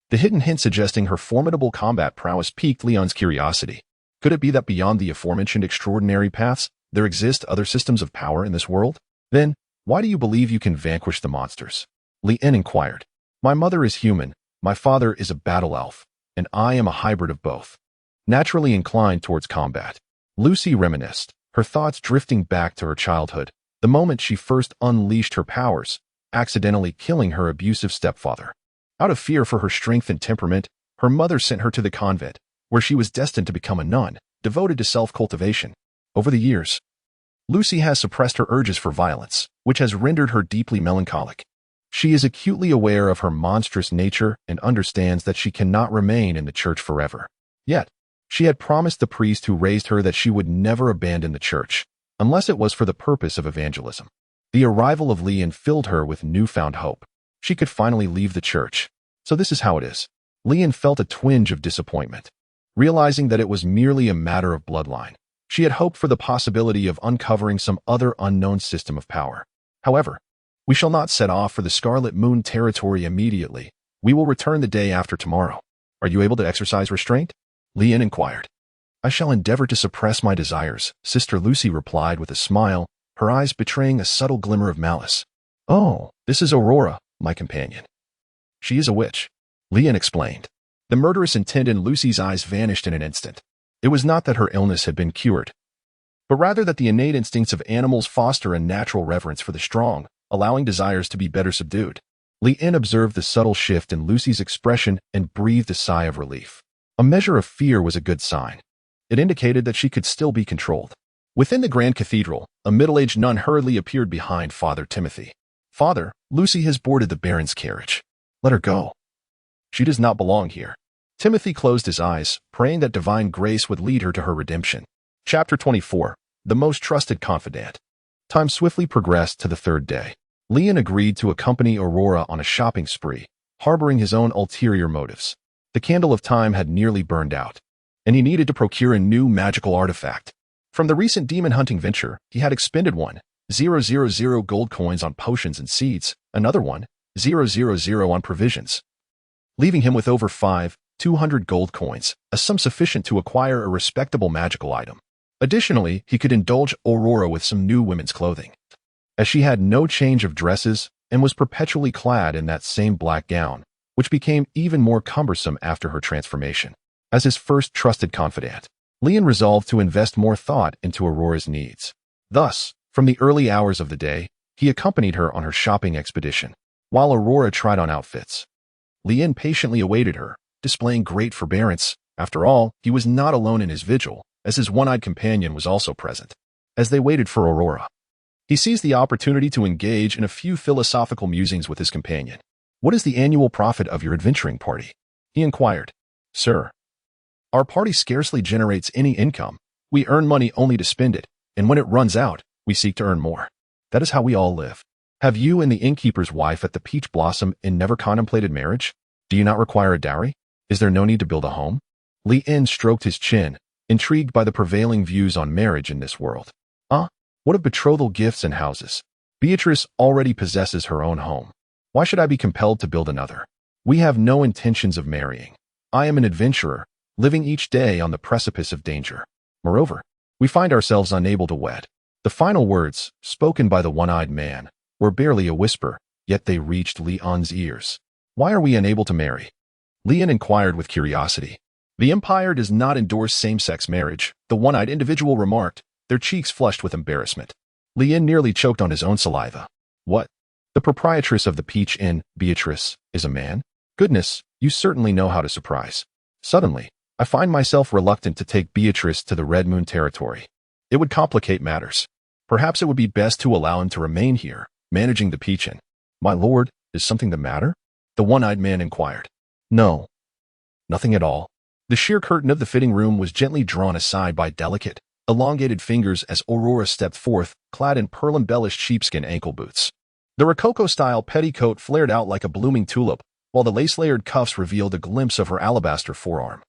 The hidden hint suggesting her formidable combat prowess piqued Lian's curiosity. Could it be that beyond the aforementioned extraordinary paths, there exist other systems of power in this world? "Then, why do you believe you can vanquish the monsters?" Lian inquired. "My mother is human, my father is a battle elf, and I am a hybrid of both, naturally inclined towards combat." Lucy reminisced, her thoughts drifting back to her childhood, the moment she first unleashed her powers, accidentally killing her abusive stepfather. Out of fear for her strength and temperament, her mother sent her to the convent, where she was destined to become a nun, devoted to self-cultivation. Over the years, Lucy has suppressed her urges for violence, which has rendered her deeply melancholic. She is acutely aware of her monstrous nature and understands that she cannot remain in the church forever. Yet, she had promised the priest who raised her that she would never abandon the church, unless it was for the purpose of evangelism. The arrival of Leon filled her with newfound hope. She could finally leave the church. So this is how it is. Leon felt a twinge of disappointment. Realizing that it was merely a matter of bloodline, she had hoped for the possibility of uncovering some other unknown system of power. However, we shall not set off for the Scarlet Moon territory immediately. We will return the day after tomorrow. Are you able to exercise restraint? Leon inquired. I shall endeavor to suppress my desires, Sister Lucy replied with a smile, her eyes betraying a subtle glimmer of malice. Oh, this is Aurora, my companion. She is a witch, Leon explained. The murderous intent in Lucy's eyes vanished in an instant. It was not that her illness had been cured, but rather that the innate instincts of animals foster a natural reverence for the strong, allowing desires to be better subdued. Leon observed the subtle shift in Lucy's expression and breathed a sigh of relief. A measure of fear was a good sign. It indicated that she could still be controlled. Within the Grand Cathedral, a middle-aged nun hurriedly appeared behind Father Timothy. Father, Lucy has boarded the Baron's carriage. Let her go. She does not belong here. Timothy closed his eyes, praying that divine grace would lead her to her redemption. Chapter 24. The Most Trusted Confidant. Time swiftly progressed to the third day. Leon agreed to accompany Aurora on a shopping spree, harboring his own ulterior motives. The candle of time had nearly burned out, and he needed to procure a new magical artifact. From the recent demon hunting venture, he had expended 1,000 gold coins on potions and seeds, another 1,000 on provisions, leaving him with over 5,200 gold coins, a sum sufficient to acquire a respectable magical item. Additionally, he could indulge Aurora with some new women's clothing, as she had no change of dresses and was perpetually clad in that same black gown, which became even more cumbersome after her transformation. As his first trusted confidant, Leon resolved to invest more thought into Aurora's needs. Thus, from the early hours of the day, he accompanied her on her shopping expedition, while Aurora tried on outfits. Leon patiently awaited her, displaying great forbearance. After all, he was not alone in his vigil, as his one-eyed companion was also present. As they waited for Aurora, he seized the opportunity to engage in a few philosophical musings with his companion. What is the annual profit of your adventuring party? He inquired. Sir, our party scarcely generates any income. We earn money only to spend it, and when it runs out, we seek to earn more. That is how we all live. Have you and the innkeeper's wife at the Peach Blossom Inn never contemplated marriage? Do you not require a dowry? Is there no need to build a home? Leon stroked his chin, intrigued by the prevailing views on marriage in this world. What of betrothal gifts and houses? Beatrice already possesses her own home. Why should I be compelled to build another? We have no intentions of marrying. I am an adventurer, living each day on the precipice of danger. Moreover, we find ourselves unable to wed. The final words, spoken by the one-eyed man, were barely a whisper, yet they reached Leon's ears. Why are we unable to marry? Leon inquired with curiosity. The Empire does not endorse same-sex marriage, the one-eyed individual remarked, their cheeks flushed with embarrassment. Leon nearly choked on his own saliva. What? The proprietress of the Peach Inn, Beatrice, is a man? Goodness, you certainly know how to surprise. Suddenly, I find myself reluctant to take Beatrice to the Red Moon territory. It would complicate matters. Perhaps it would be best to allow him to remain here, managing the Peach Inn. My lord, is something the matter? The one-eyed man inquired. No. Nothing at all. The sheer curtain of the fitting room was gently drawn aside by delicate, elongated fingers as Aurora stepped forth, clad in pearl-embellished sheepskin ankle boots. The Rococo-style petticoat flared out like a blooming tulip, while the lace-layered cuffs revealed a glimpse of her alabaster forearm,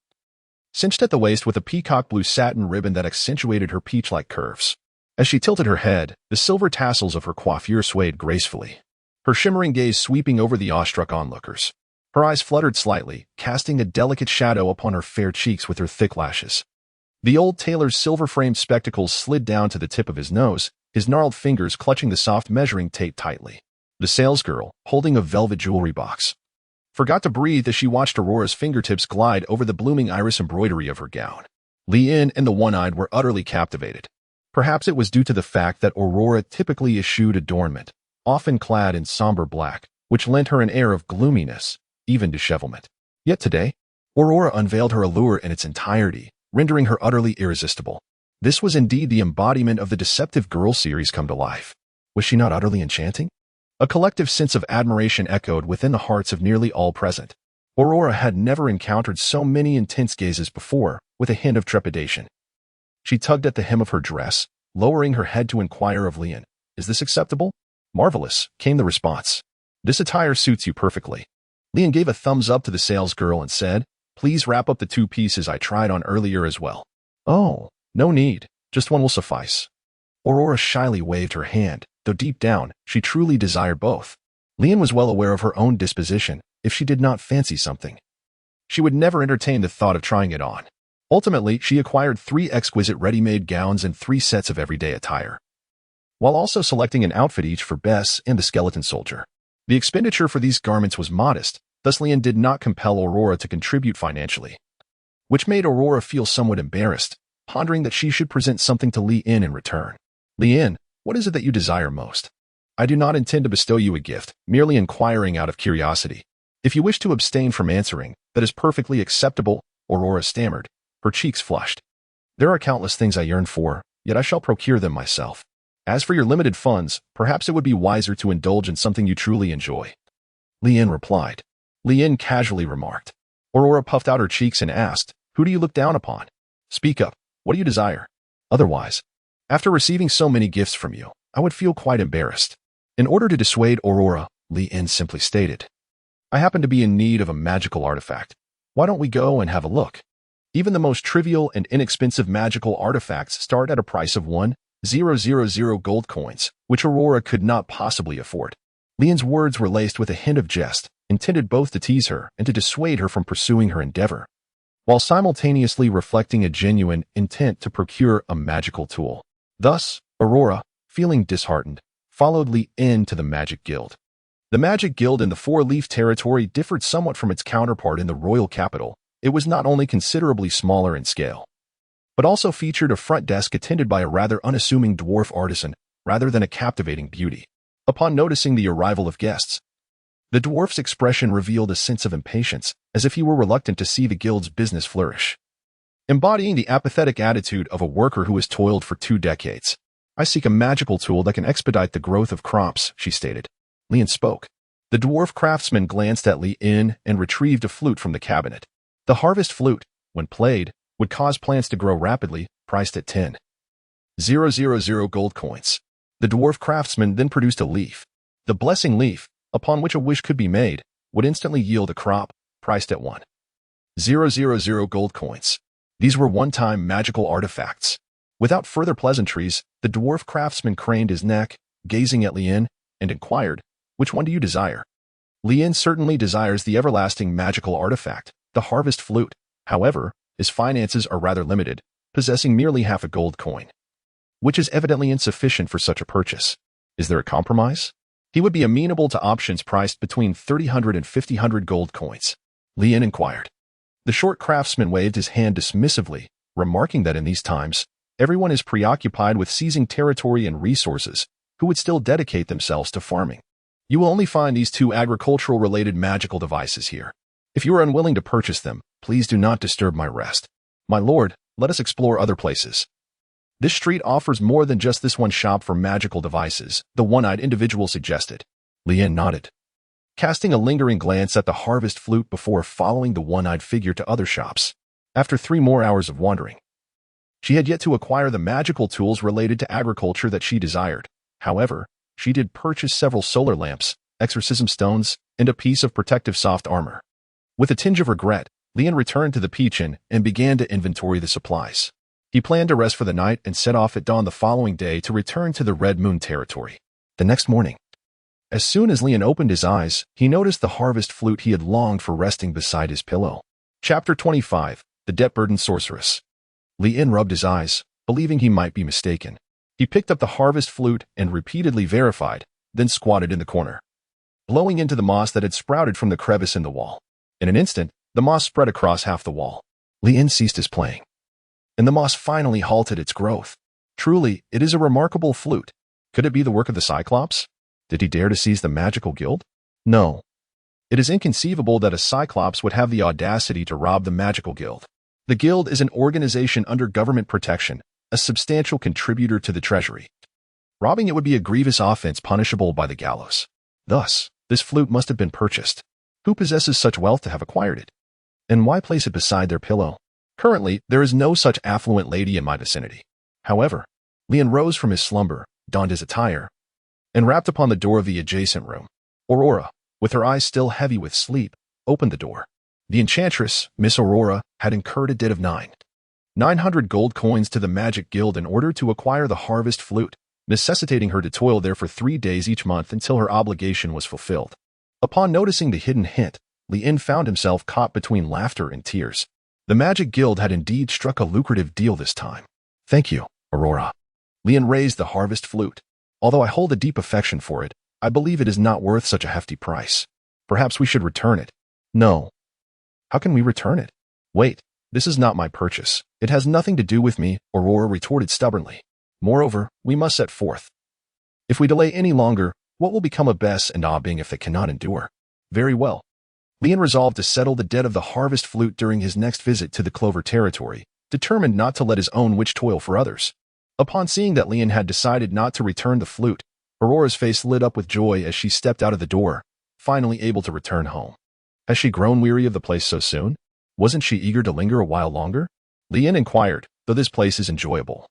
cinched at the waist with a peacock-blue satin ribbon that accentuated her peach-like curves. As she tilted her head, the silver tassels of her coiffure swayed gracefully, her shimmering gaze sweeping over the awestruck onlookers. Her eyes fluttered slightly, casting a delicate shadow upon her fair cheeks with her thick lashes. The old tailor's silver-framed spectacles slid down to the tip of his nose, his gnarled fingers clutching the soft measuring tape tightly. The salesgirl, holding a velvet jewelry box, forgot to breathe as she watched Aurora's fingertips glide over the blooming iris embroidery of her gown. Leon and the one-eyed were utterly captivated. Perhaps it was due to the fact that Aurora typically eschewed adornment, often clad in somber black, which lent her an air of gloominess, even dishevelment. Yet today, Aurora unveiled her allure in its entirety, rendering her utterly irresistible. This was indeed the embodiment of the deceptive girl series come to life. Was she not utterly enchanting? A collective sense of admiration echoed within the hearts of nearly all present. Aurora had never encountered so many intense gazes before, with a hint of trepidation. She tugged at the hem of her dress, lowering her head to inquire of Leon, "Is this acceptable?" "Marvelous," came the response. "This attire suits you perfectly." Leon gave a thumbs up to the salesgirl and said, "Please wrap up the 2 pieces I tried on earlier as well." "Oh, no need. Just one will suffice." Aurora shyly waved her hand, though deep down, she truly desired both. Leon was well aware of her own disposition. If she did not fancy something, she would never entertain the thought of trying it on. Ultimately, she acquired 3 exquisite ready-made gowns and 3 sets of everyday attire, while also selecting an outfit each for Bess and the skeleton soldier. The expenditure for these garments was modest, thus Leon did not compel Aurora to contribute financially, which made Aurora feel somewhat embarrassed, pondering that she should present something to Leon in return. "Leon, what is it that you desire most?" "I do not intend to bestow you a gift, merely inquiring out of curiosity." "If you wish to abstain from answering, that is perfectly acceptable," Aurora stammered. Her cheeks flushed. "There are countless things I yearn for, yet I shall procure them myself. As for your limited funds, perhaps it would be wiser to indulge in something you truly enjoy." Leon replied. Leon casually remarked. Aurora puffed out her cheeks and asked, "Who do you look down upon? Speak up. What do you desire? Otherwise, after receiving so many gifts from you, I would feel quite embarrassed." In order to dissuade Aurora, Leon simply stated, "I happen to be in need of a magical artifact. Why don't we go and have a look?" Even the most trivial and inexpensive magical artifacts start at a price of 1,000 gold coins, which Aurora could not possibly afford. Leon's words were laced with a hint of jest, intended both to tease her and to dissuade her from pursuing her endeavor, while simultaneously reflecting a genuine intent to procure a magical tool. Thus, Aurora, feeling disheartened, followed Leon to the Magic Guild. The Magic Guild in the Four-Leaf Territory differed somewhat from its counterpart in the royal capital. It was not only considerably smaller in scale, but also featured a front desk attended by a rather unassuming dwarf artisan, rather than a captivating beauty. Upon noticing the arrival of guests, the dwarf's expression revealed a sense of impatience, as if he were reluctant to see the guild's business flourish, embodying the apathetic attitude of a worker who has toiled for 2 decades. "I seek a magical tool that can expedite the growth of crops," she stated. Leon spoke. The dwarf craftsman glanced at Leon and retrieved a flute from the cabinet. The harvest flute, when played, would cause plants to grow rapidly, priced at 10,000 gold coins. The dwarf craftsman then produced a leaf. The blessing leaf, upon which a wish could be made, would instantly yield a crop, priced at 1,000 gold coins. These were one-time magical artifacts. Without further pleasantries, the dwarf craftsman craned his neck, gazing at Leon, and inquired, "Which one do you desire?" Leon certainly desires the everlasting magical artifact, the harvest flute. However, his finances are rather limited, possessing merely half a gold coin, which is evidently insufficient for such a purchase. Is there a compromise? He would be amenable to options priced between 300 and 500 gold coins. Leon inquired. The short craftsman waved his hand dismissively, remarking that in these times, everyone is preoccupied with seizing territory and resources, who would still dedicate themselves to farming. You will only find these 2 agricultural-related magical devices here. If you are unwilling to purchase them, please do not disturb my rest. My lord, let us explore other places. This street offers more than just this one shop for magical devices, the one-eyed individual suggested. Leon nodded, casting a lingering glance at the harvest flute before following the one-eyed figure to other shops. After 3 more hours of wandering, she had yet to acquire the magical tools related to agriculture that she desired. However, she did purchase several solar lamps, exorcism stones, and a piece of protective soft armor. With a tinge of regret, Leon returned to the Peach Inn and began to inventory the supplies. He planned to rest for the night and set off at dawn the following day to return to the Red Moon Territory. The next morning, as soon as Leon opened his eyes, he noticed the harvest flute he had longed for resting beside his pillow. Chapter 25. The Debt-Burdened Sorceress. Leon rubbed his eyes, believing he might be mistaken. He picked up the harvest flute and repeatedly verified, then squatted in the corner, blowing into the moss that had sprouted from the crevice in the wall. In an instant, the moss spread across half the wall. Leon ceased his playing, and the moss finally halted its growth. Truly, it is a remarkable flute. Could it be the work of the Cyclops? Did he dare to seize the magical guild? No. It is inconceivable that a Cyclops would have the audacity to rob the magical guild. The guild is an organization under government protection, a substantial contributor to the treasury. Robbing it would be a grievous offense punishable by the gallows. Thus, this flute must have been purchased. Who possesses such wealth to have acquired it? And why place it beside their pillow? Currently, there is no such affluent lady in my vicinity. However, Leon rose from his slumber, donned his attire, and rapped upon the door of the adjacent room. Aurora, with her eyes still heavy with sleep, opened the door. The enchantress, Miss Aurora, had incurred a debt of 900 gold coins to the Magic Guild in order to acquire the harvest flute, necessitating her to toil there for 3 days each month until her obligation was fulfilled. Upon noticing the hidden hint, Leon found himself caught between laughter and tears. The Magic Guild had indeed struck a lucrative deal this time. Thank you, Aurora. Leon raised the harvest flute. Although I hold a deep affection for it, I believe it is not worth such a hefty price. Perhaps we should return it. No. How can we return it? Wait, this is not my purchase. It has nothing to do with me, Aurora retorted stubbornly. Moreover, we must set forth. If we delay any longer, what will become of Bess and Aubing if they cannot endure? Very well. Leon resolved to settle the debt of the harvest flute during his next visit to the Clover territory, determined not to let his own witch toil for others. Upon seeing that Leon had decided not to return the flute, Aurora's face lit up with joy as she stepped out of the door, finally able to return home. Has she grown weary of the place so soon? Wasn't she eager to linger a while longer? Leon inquired, though this place is enjoyable.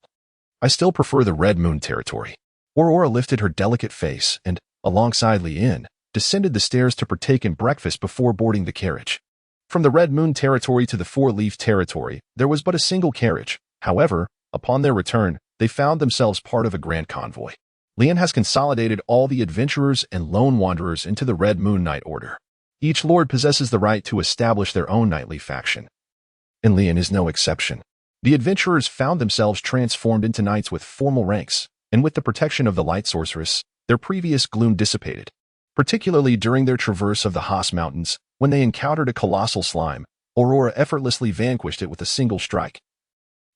I still prefer the Red Moon territory. Aurora lifted her delicate face and, alongside Leon, descended the stairs to partake in breakfast before boarding the carriage. From the Red Moon territory to the Four Leaf territory, there was but a single carriage. However, upon their return, they found themselves part of a grand convoy. Leon has consolidated all the adventurers and lone wanderers into the Red Moon Knight Order. Each lord possesses the right to establish their own knightly faction. And Leon is no exception. The adventurers found themselves transformed into knights with formal ranks, and with the protection of the Light Sorceress, their previous gloom dissipated. Particularly during their traverse of the Haas Mountains, when they encountered a colossal slime, Aurora effortlessly vanquished it with a single strike,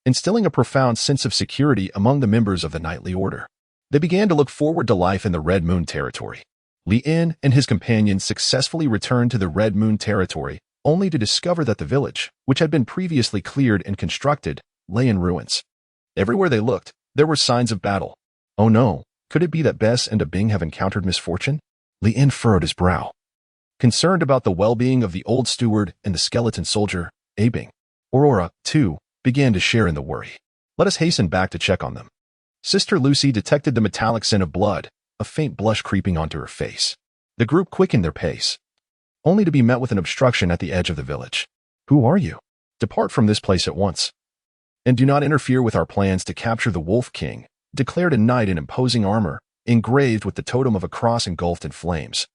instilling a profound sense of security among the members of the knightly order. They began to look forward to life in the Red Moon territory. Leon and his companions successfully returned to the Red Moon territory, only to discover that the village, which had been previously cleared and constructed, lay in ruins. Everywhere they looked, there were signs of battle. Oh no, could it be that Bess and Aubing have encountered misfortune? Leon furrowed his brow. Concerned about the well-being of the old steward and the skeleton soldier, Aubing, Aurora, too, began to share in the worry. Let us hasten back to check on them. Sister Lucy detected the metallic scent of blood, a faint blush creeping onto her face. The group quickened their pace, only to be met with an obstruction at the edge of the village. Who are you? Depart from this place at once. And do not interfere with our plans to capture the Wolf King, declared a knight in imposing armor, engraved with the totem of a cross engulfed in flames.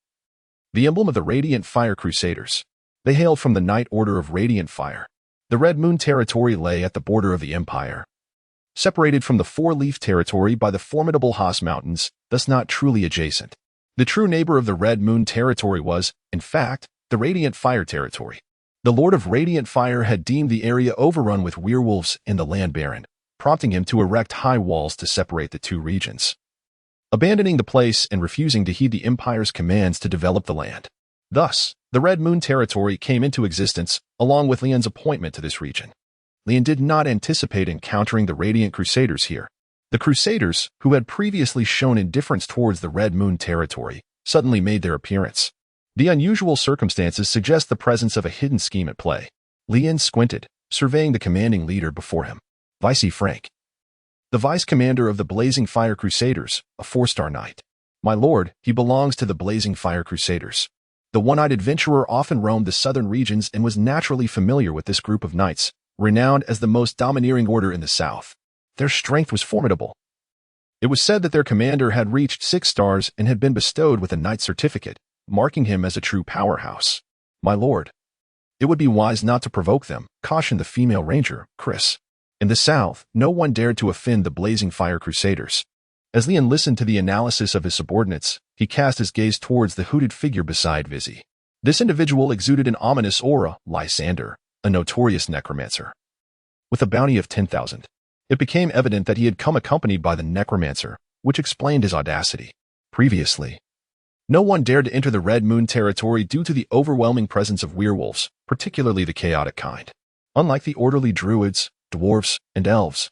The emblem of the Radiant Fire Crusaders. They hailed from the Knight Order of Radiant Fire. The Red Moon territory lay at the border of the Empire, separated from the Four Leaf territory by the formidable Haas Mountains, thus not truly adjacent. The true neighbor of the Red Moon territory was, in fact, the Radiant Fire territory. The Lord of Radiant Fire had deemed the area overrun with werewolves and the land barren, prompting him to erect high walls to separate the two regions, abandoning the place and refusing to heed the Empire's commands to develop the land. Thus, the Red Moon territory came into existence, along with Leon's appointment to this region. Leon did not anticipate encountering the Radiant Crusaders here. The Crusaders, who had previously shown indifference towards the Red Moon territory, suddenly made their appearance. The unusual circumstances suggest the presence of a hidden scheme at play. Leon squinted, surveying the commanding leader before him, Vice Frank, the vice commander of the Blazing Fire Crusaders, a 4-star knight. My lord, he belongs to the Blazing Fire Crusaders. The one-eyed adventurer often roamed the southern regions and was naturally familiar with this group of knights, renowned as the most domineering order in the south. Their strength was formidable. It was said that their commander had reached 6 stars and had been bestowed with a knight's certificate, marking him as a true powerhouse. My lord, it would be wise not to provoke them, cautioned the female ranger, Chris. In the south, no one dared to offend the Blazing Fire Crusaders. As Leon listened to the analysis of his subordinates, he cast his gaze towards the hooded figure beside Vizzy. This individual exuded an ominous aura, Lysander, a notorious necromancer, with a bounty of 10,000. It became evident that he had come accompanied by the necromancer, which explained his audacity. Previously, no one dared to enter the Red Moon territory due to the overwhelming presence of werewolves, particularly the chaotic kind. Unlike the orderly druids, dwarfs, and elves,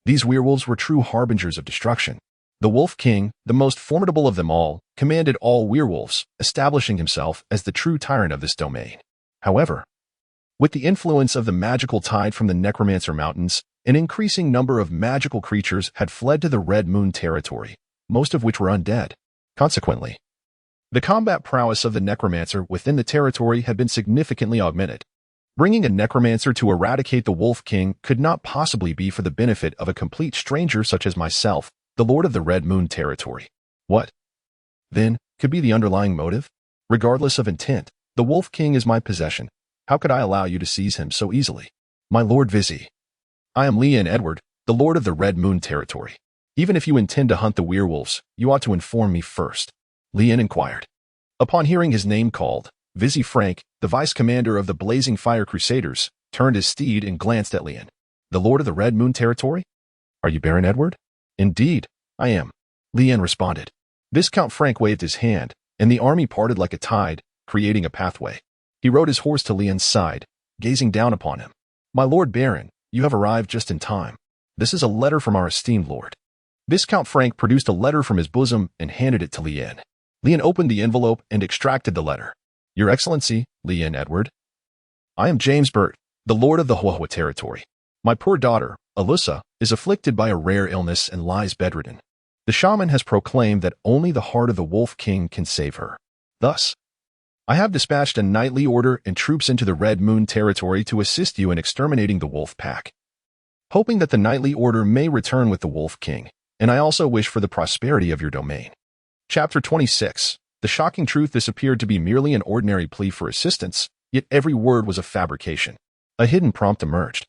these werewolves were true harbingers of destruction. The Wolf King, the most formidable of them all, commanded all werewolves, establishing himself as the true tyrant of this domain. However, with the influence of the magical tide from the Necromancer Mountains, an increasing number of magical creatures had fled to the Red Moon territory, most of which were undead. Consequently, the combat prowess of the Necromancer within the territory had been significantly augmented. Bringing a Necromancer to eradicate the Wolf King could not possibly be for the benefit of a complete stranger such as myself, the Lord of the Red Moon territory. What, then, could be the underlying motive? Regardless of intent, the Wolf King is my possession. How could I allow you to seize him so easily? My Lord Vizzy. I am Leon Edward, the Lord of the Red Moon territory. Even if you intend to hunt the werewolves, you ought to inform me first. Leon inquired. Upon hearing his name called, Vizzy Frank, the vice commander of the Blazing Fire Crusaders, turned his steed and glanced at Leon. The Lord of the Red Moon territory? Are you Baron Edward? Indeed, I am. Leon responded. Viscount Frank waved his hand, and the army parted like a tide, creating a pathway. He rode his horse to Leon's side, gazing down upon him. My Lord Baron, you have arrived just in time. This is a letter from our esteemed lord. Viscount Frank produced a letter from his bosom and handed it to Leon. Leon opened the envelope and extracted the letter. Your Excellency, Leon Edward. I am James Burt, the Lord of the Huahua territory. My poor daughter, Alyssa, is afflicted by a rare illness and lies bedridden. The shaman has proclaimed that only the heart of the Wolf King can save her. Thus, I have dispatched a knightly order and troops into the Red Moon territory to assist you in exterminating the Wolf Pack. Hoping that the knightly order may return with the Wolf King, and I also wish for the prosperity of your domain. Chapter 26. The shocking truth. This appeared to be merely an ordinary plea for assistance, yet every word was a fabrication. A hidden prompt emerged,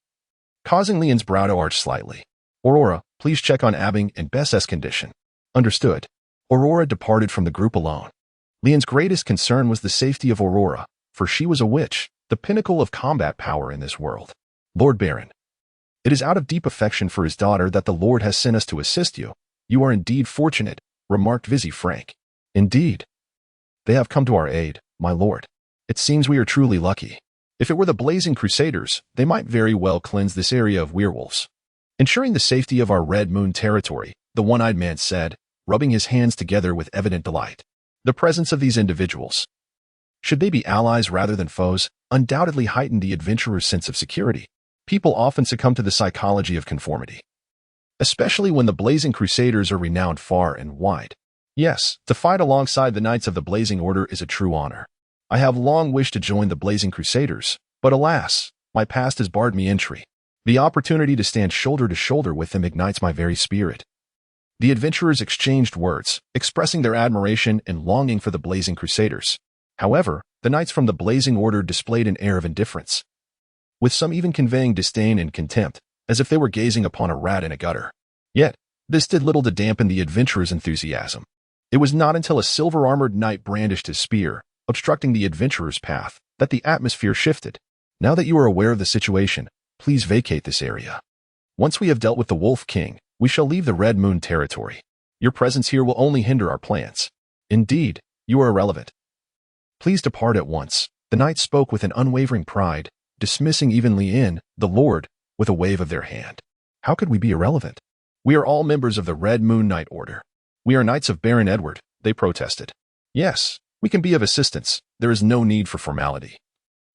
causing Leon's brow to arch slightly. Aurora, please check on Abing and Bess's condition. Understood. Aurora departed from the group alone. Leon's greatest concern was the safety of Aurora, for she was a witch, the pinnacle of combat power in this world. Lord Baron, it is out of deep affection for his daughter that the Lord has sent us to assist you. You are indeed fortunate, remarked Vizzy Frank. Indeed. They have come to our aid, my lord. It seems we are truly lucky. If it were the Blazing Crusaders, they might very well cleanse this area of werewolves. Ensuring the safety of our Red Moon territory, the one-eyed man said, rubbing his hands together with evident delight. The presence of these individuals, should they be allies rather than foes, undoubtedly heightened the adventurer's sense of security. People often succumb to the psychology of conformity, especially when the Blazing Crusaders are renowned far and wide. Yes, to fight alongside the Knights of the Blazing Order is a true honor. I have long wished to join the Blazing Crusaders, but alas, my past has barred me entry. The opportunity to stand shoulder to shoulder with them ignites my very spirit. The adventurers exchanged words, expressing their admiration and longing for the Blazing Crusaders. However, the knights from the Blazing Order displayed an air of indifference, with some even conveying disdain and contempt, as if they were gazing upon a rat in a gutter. Yet, this did little to dampen the adventurers' enthusiasm. It was not until a silver-armored knight brandished his spear, obstructing the adventurer's path, that the atmosphere shifted. Now that you are aware of the situation, please vacate this area. Once we have dealt with the Wolf King, we shall leave the Red Moon territory. Your presence here will only hinder our plans. Indeed, you are irrelevant. Please depart at once. The knight spoke with an unwavering pride, dismissing even Leon, the Lord, with a wave of their hand. How could we be irrelevant? We are all members of the Red Moon Knight Order. We are Knights of Baron Edward, they protested. Yes, we can be of assistance. There is no need for formality.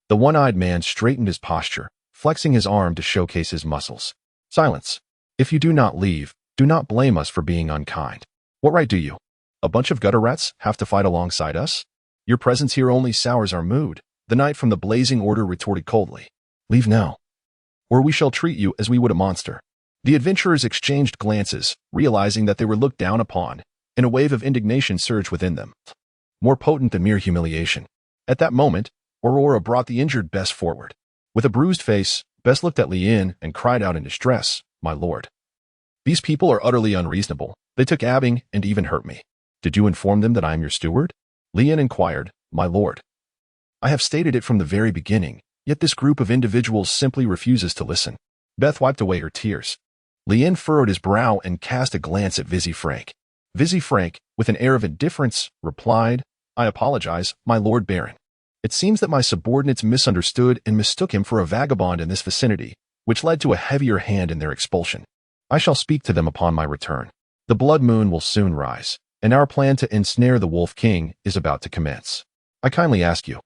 The one-eyed man straightened his posture, flexing his arm to showcase his muscles. Silence. If you do not leave, do not blame us for being unkind. What right do you, a bunch of gutter rats, have to fight alongside us? Your presence here only sours our mood, the knight from the Blazing Order retorted coldly. Leave now, or we shall treat you as we would a monster. The adventurers exchanged glances, realizing that they were looked down upon, and a wave of indignation surged within them, more potent than mere humiliation. At that moment, Aurora brought the injured Bess forward. With a bruised face, Bess looked at Leon and cried out in distress, "My lord, these people are utterly unreasonable. They took Abing and even hurt me. Did you inform them that I am your steward?" Leon inquired, "My lord, I have stated it from the very beginning, yet this group of individuals simply refuses to listen." Beth wiped away her tears. Leon furrowed his brow and cast a glance at Vizzy Frank. Vizzy Frank, with an air of indifference, replied, "I apologize, my lord Baron. It seems that my subordinates misunderstood and mistook him for a vagabond in this vicinity, which led to a heavier hand in their expulsion. I shall speak to them upon my return." The blood moon will soon rise, and our plan to ensnare the Wolf King is about to commence. I kindly ask you,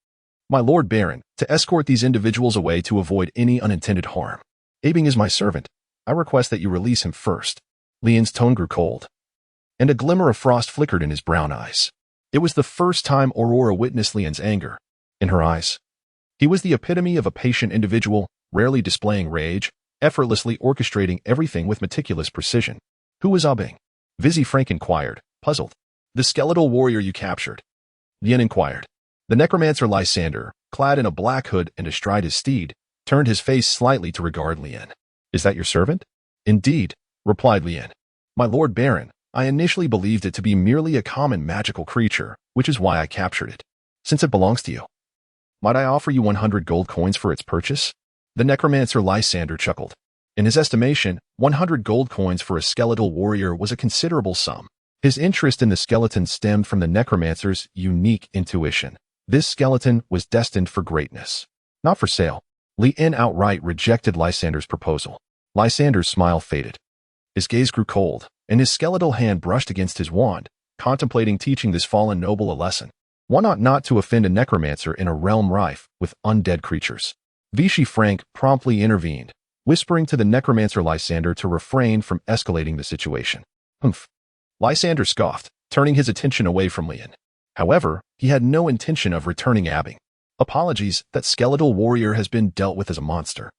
my Lord Baron, to escort these individuals away to avoid any unintended harm. Abing is my servant. I request that you release him first. Leon's tone grew cold, and a glimmer of frost flickered in his brown eyes. It was the first time Aurora witnessed Leon's anger. In her eyes, he was the epitome of a patient individual, rarely displaying rage, effortlessly orchestrating everything with meticulous precision. Who was Abing? Vizzy Frank inquired, puzzled. The skeletal warrior you captured. Leon inquired. The necromancer Lysander, clad in a black hood and astride his steed, turned his face slightly to regard Leon. Is that your servant? Indeed, replied Leon. My Lord Baron, I initially believed it to be merely a common magical creature, which is why I captured it. Since it belongs to you, might I offer you 100 gold coins for its purchase? The necromancer Lysander chuckled. In his estimation, 100 gold coins for a skeletal warrior was a considerable sum. His interest in the skeleton stemmed from the necromancer's unique intuition. This skeleton was destined for greatness. Not for sale. Leon outright rejected Lysander's proposal. Lysander's smile faded. His gaze grew cold, and his skeletal hand brushed against his wand, contemplating teaching this fallen noble a lesson. One ought not to offend a necromancer in a realm rife with undead creatures. Vichy Frank promptly intervened, whispering to the necromancer Lysander to refrain from escalating the situation. Humph. Lysander scoffed, turning his attention away from Leon. However, he had no intention of returning Abing. Apologies, that skeletal warrior has been dealt with as a monster.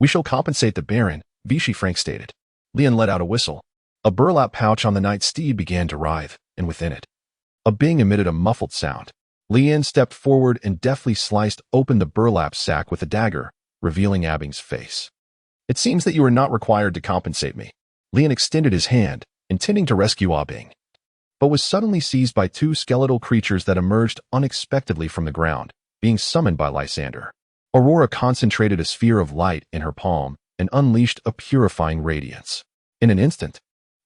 We shall compensate the Baron, Vichy Frank stated. Leon let out a whistle. A burlap pouch on the knight's steed began to writhe, and within it, Abing emitted a muffled sound. Leon stepped forward and deftly sliced open the burlap sack with a dagger, revealing Abing's face. It seems that you are not required to compensate me. Leon extended his hand, intending to rescue Abing, but was suddenly seized by two skeletal creatures that emerged unexpectedly from the ground, being summoned by Lysander. Aurora concentrated a sphere of light in her palm and unleashed a purifying radiance. In an instant,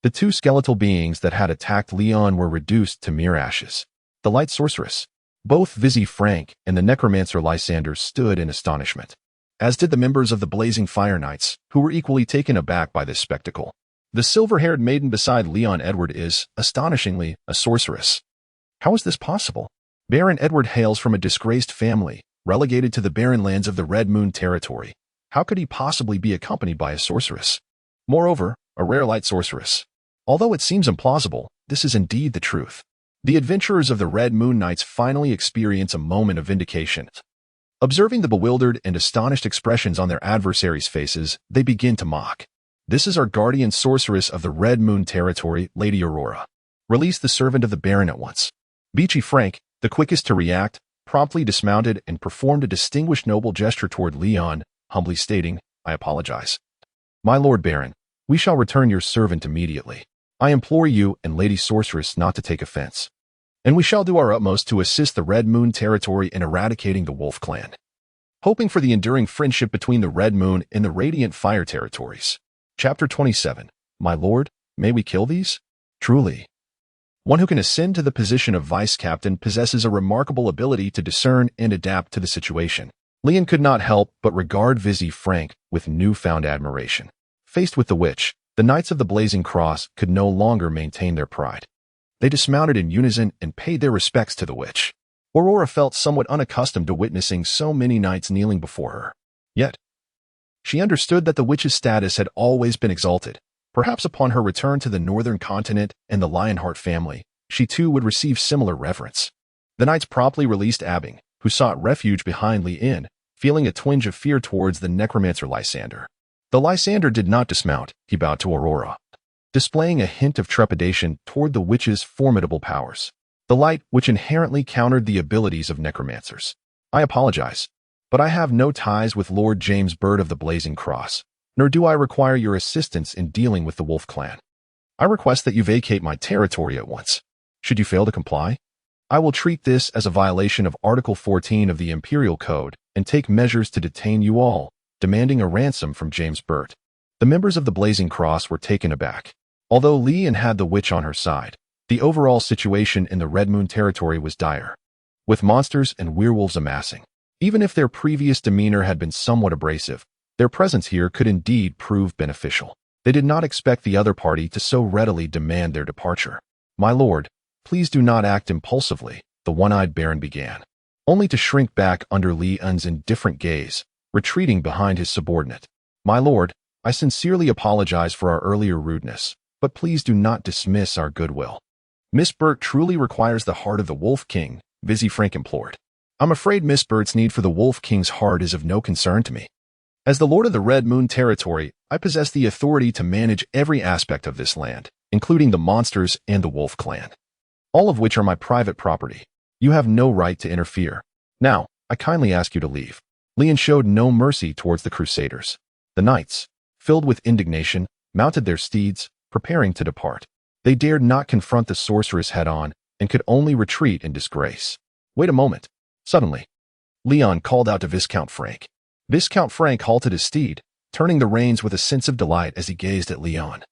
the two skeletal beings that had attacked Leon were reduced to mere ashes. The light sorceress, both Vizzy Frank and the necromancer Lysander stood in astonishment, as did the members of the Blazing Fire Knights, who were equally taken aback by this spectacle. The silver-haired maiden beside Leon Edward is, astonishingly, a sorceress. How is this possible? Baron Edward hails from a disgraced family, relegated to the barren lands of the Red Moon territory. How could he possibly be accompanied by a sorceress? Moreover, a rare light sorceress. Although it seems implausible, this is indeed the truth. The adventurers of the Red Moon Knights finally experience a moment of vindication. Observing the bewildered and astonished expressions on their adversaries' faces, they begin to mock. This is our guardian sorceress of the Red Moon territory, Lady Aurora. Release the servant of the Baron at once. Vichy Frank, the quickest to react, promptly dismounted and performed a distinguished noble gesture toward Leon, humbly stating, I apologize. My Lord Baron, we shall return your servant immediately. I implore you and Lady Sorceress not to take offense. And we shall do our utmost to assist the Red Moon territory in eradicating the Wolf Clan, hoping for the enduring friendship between the Red Moon and the Radiant Fire territories. Chapter 27. My lord, may we kill these? Truly. One who can ascend to the position of vice captain possesses a remarkable ability to discern and adapt to the situation. Leon could not help but regard Vizzy Frank with newfound admiration. Faced with the witch, the Knights of the Blazing Cross could no longer maintain their pride. They dismounted in unison and paid their respects to the witch. Aurora felt somewhat unaccustomed to witnessing so many knights kneeling before her. Yet, she understood that the witch's status had always been exalted. Perhaps upon her return to the northern continent and the Lionheart family, she too would receive similar reverence. The knights promptly released Abing, who sought refuge behind Leon, feeling a twinge of fear towards the necromancer Lysander. The Lysander did not dismount, he bowed to Aurora, displaying a hint of trepidation toward the witch's formidable powers, the light which inherently countered the abilities of necromancers. I apologize, but I have no ties with Lord James Bird of the Blazing Cross, nor do I require your assistance in dealing with the Wolf Clan. I request that you vacate my territory at once. Should you fail to comply, I will treat this as a violation of Article 14 of the Imperial Code and take measures to detain you all, demanding a ransom from James Bird. The members of the Blazing Cross were taken aback. Although Leon had the witch on her side, the overall situation in the Red Moon territory was dire, with monsters and werewolves amassing. Even if their previous demeanor had been somewhat abrasive, their presence here could indeed prove beneficial. They did not expect the other party to so readily demand their departure. "My lord, please do not act impulsively," the one-eyed baron began, only to shrink back under Leon's indifferent gaze, retreating behind his subordinate. "My lord, I sincerely apologize for our earlier rudeness, but please do not dismiss our goodwill. Miss Burt truly requires the heart of the Wolf King," Vizzy Frank implored. "I'm afraid Miss Burt's need for the Wolf King's heart is of no concern to me. As the Lord of the Red Moon Territory, I possess the authority to manage every aspect of this land, including the monsters and the Wolf Clan, all of which are my private property. You have no right to interfere. Now, I kindly ask you to leave." Leon showed no mercy towards the Crusaders. The knights, filled with indignation, mounted their steeds, preparing to depart. They dared not confront the sorceress head-on and could only retreat in disgrace. "Wait a moment." Suddenly, Leon called out to Viscount Frank. Viscount Frank halted his steed, turning the reins with a sense of delight as he gazed at Leon,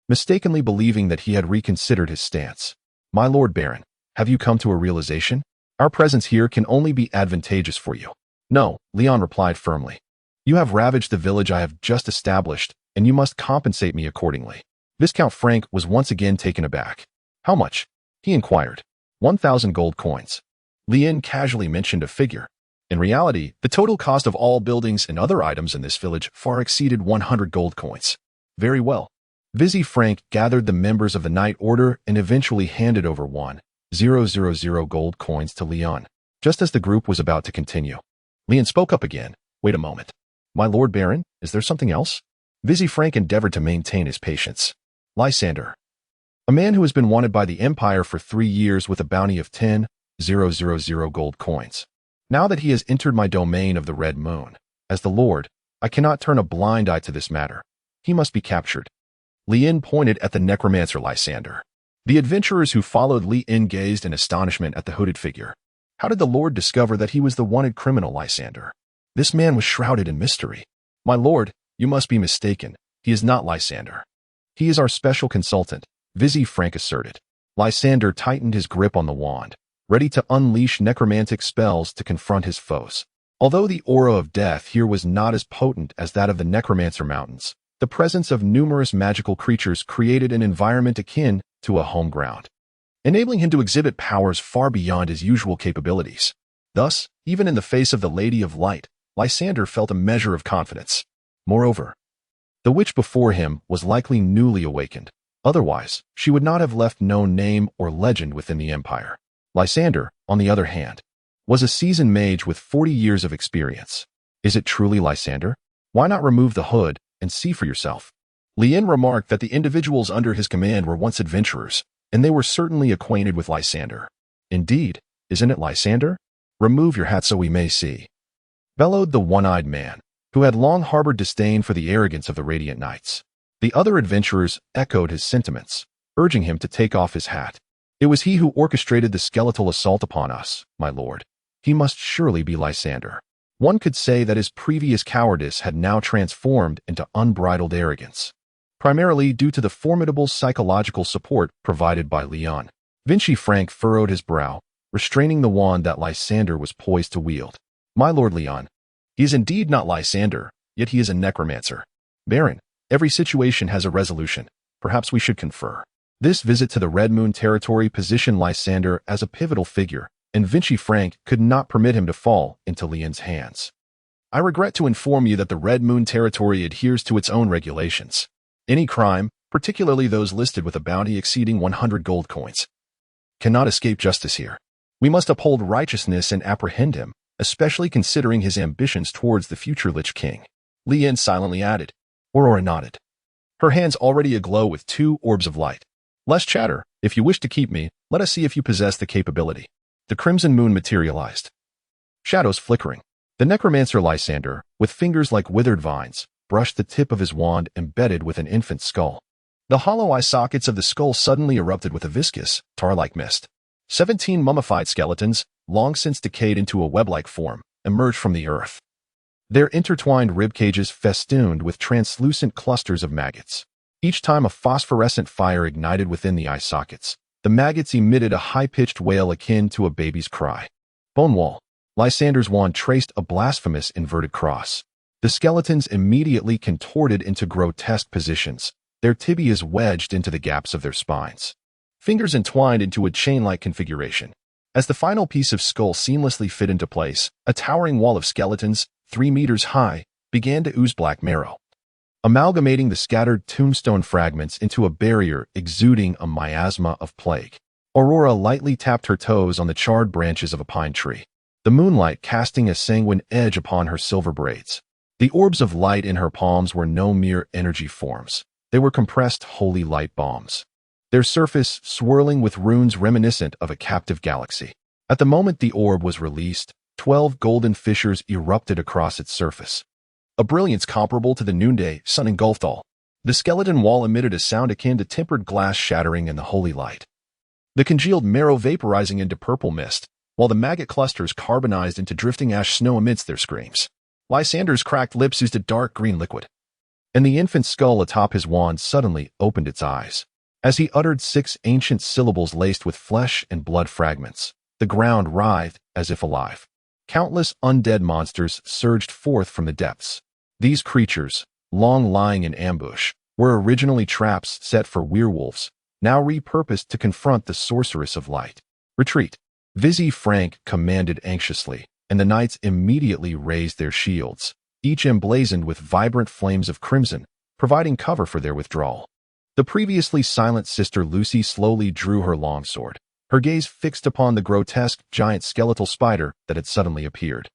mistakenly believing that he had reconsidered his stance. "My lord Baron, have you come to a realization? Our presence here can only be advantageous for you." "No," Leon replied firmly. "You have ravaged the village I have just established, and you must compensate me accordingly." Viscount Frank was once again taken aback. "How much?" he inquired. 1,000 gold coins. Leon casually mentioned a figure. In reality, the total cost of all buildings and other items in this village far exceeded 100 gold coins. "Very well." Vizzy Frank gathered the members of the Knight Order and eventually handed over 1,000 gold coins to Leon. Just as the group was about to continue, Leon spoke up again. "Wait a moment. My lord Baron, is there something else?" Vizzy Frank endeavored to maintain his patience. "Lysander, a man who has been wanted by the Empire for 3 years with a bounty of 10,000 gold coins. Now that he has entered my domain of the Red Moon, as the Lord, I cannot turn a blind eye to this matter. He must be captured." Leon pointed at the necromancer Lysander. The adventurers who followed Leon gazed in astonishment at the hooded figure. How did the Lord discover that he was the wanted criminal Lysander? This man was shrouded in mystery. "My lord, you must be mistaken. He is not Lysander. He is our special consultant," Vizzy Frank asserted. Lysander tightened his grip on the wand, ready to unleash necromantic spells to confront his foes. Although the aura of death here was not as potent as that of the Necromancer Mountains, the presence of numerous magical creatures created an environment akin to a home ground, enabling him to exhibit powers far beyond his usual capabilities. Thus, even in the face of the Lady of Light, Lysander felt a measure of confidence. Moreover, the witch before him was likely newly awakened. Otherwise, she would not have left no name or legend within the Empire. Lysander, on the other hand, was a seasoned mage with 40 years of experience. Is it truly Lysander? Why not remove the hood and see for yourself? Leon remarked that the individuals under his command were once adventurers, and they were certainly acquainted with Lysander. "Indeed, isn't it Lysander? Remove your hat so we may see," bellowed the one-eyed man, who had long harbored disdain for the arrogance of the Radiant Knights. The other adventurers echoed his sentiments, urging him to take off his hat. "It was he who orchestrated the skeletal assault upon us, my lord. He must surely be Lysander." One could say that his previous cowardice had now transformed into unbridled arrogance, primarily due to the formidable psychological support provided by Leon. Vizzy Frank furrowed his brow, restraining the wand that Lysander was poised to wield. "My lord Leon, he is indeed not Lysander, yet he is a necromancer. Baron, every situation has a resolution. Perhaps we should confer." This visit to the Red Moon Territory positioned Lysander as a pivotal figure, and Vizzy Frank could not permit him to fall into Leon's hands. "I regret to inform you that the Red Moon Territory adheres to its own regulations. Any crime, particularly those listed with a bounty exceeding 100 gold coins, cannot escape justice here. We must uphold righteousness and apprehend him, especially considering his ambitions towards the future Lich King." Leon silently added. Aurora nodded, her hands already aglow with 2 orbs of light. "Less chatter. If you wish to keep me, let us see if you possess the capability." The crimson moon materialized, shadows flickering. The necromancer Lysander, with fingers like withered vines, brushed the tip of his wand embedded with an infant's skull. The hollow eye sockets of the skull suddenly erupted with a viscous, tar-like mist. 17 mummified skeletons, long since decayed into a web-like form, emerged from the earth, their intertwined ribcages festooned with translucent clusters of maggots. Each time a phosphorescent fire ignited within the eye sockets, the maggots emitted a high-pitched wail akin to a baby's cry. Bone wall. Lysander's wand traced a blasphemous inverted cross. The skeletons immediately contorted into grotesque positions, their tibias wedged into the gaps of their spines. Fingers entwined into a chain-like configuration. As the final piece of skull seamlessly fit into place, a towering wall of skeletons, 3 meters high, began to ooze black marrow, amalgamating the scattered tombstone fragments into a barrier exuding a miasma of plague. Aurora lightly tapped her toes on the charred branches of a pine tree, the moonlight casting a sanguine edge upon her silver braids. The orbs of light in her palms were no mere energy forms. They were compressed holy light bombs, their surface swirling with runes reminiscent of a captive galaxy. At the moment the orb was released, 12 golden fissures erupted across its surface, a brilliance comparable to the noonday sun engulfed all. The skeleton wall emitted a sound akin to tempered glass shattering in the holy light, the congealed marrow vaporizing into purple mist, while the maggot clusters carbonized into drifting ash snow amidst their screams. Lysander's cracked lips oozed a dark green liquid, and the infant's skull atop his wand suddenly opened its eyes. As he uttered 6 ancient syllables laced with flesh and blood fragments, the ground writhed as if alive. Countless undead monsters surged forth from the depths. These creatures, long lying in ambush, were originally traps set for werewolves, now repurposed to confront the sorceress of light. Retreat, Vizzy Frank commanded anxiously, and the knights immediately raised their shields, each emblazoned with vibrant flames of crimson, providing cover for their withdrawal. The previously silent Sister Lucy slowly drew her longsword, her gaze fixed upon the grotesque giant skeletal spider that had suddenly appeared,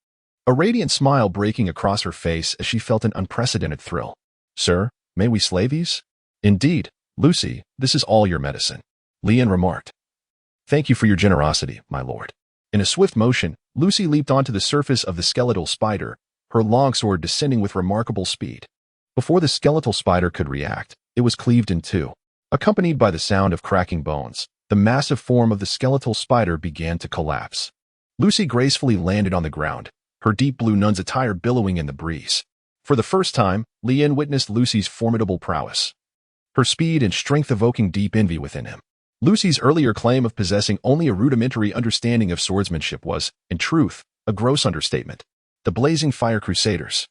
a radiant smile breaking across her face as she felt an unprecedented thrill. "Sir, may we slay these?" "Indeed, Lucy, this is all your medicine," Leon remarked. "Thank you for your generosity, my lord." In a swift motion, Lucy leaped onto the surface of the skeletal spider, her longsword descending with remarkable speed. Before the skeletal spider could react, it was cleaved in two. Accompanied by the sound of cracking bones, the massive form of the skeletal spider began to collapse. Lucy gracefully landed on the ground, her deep blue nun's attire billowing in the breeze. For the first time, Leon witnessed Lucy's formidable prowess, her speed and strength evoking deep envy within him. Lucy's earlier claim of possessing only a rudimentary understanding of swordsmanship was, in truth, a gross understatement. The blazing fire crusaders,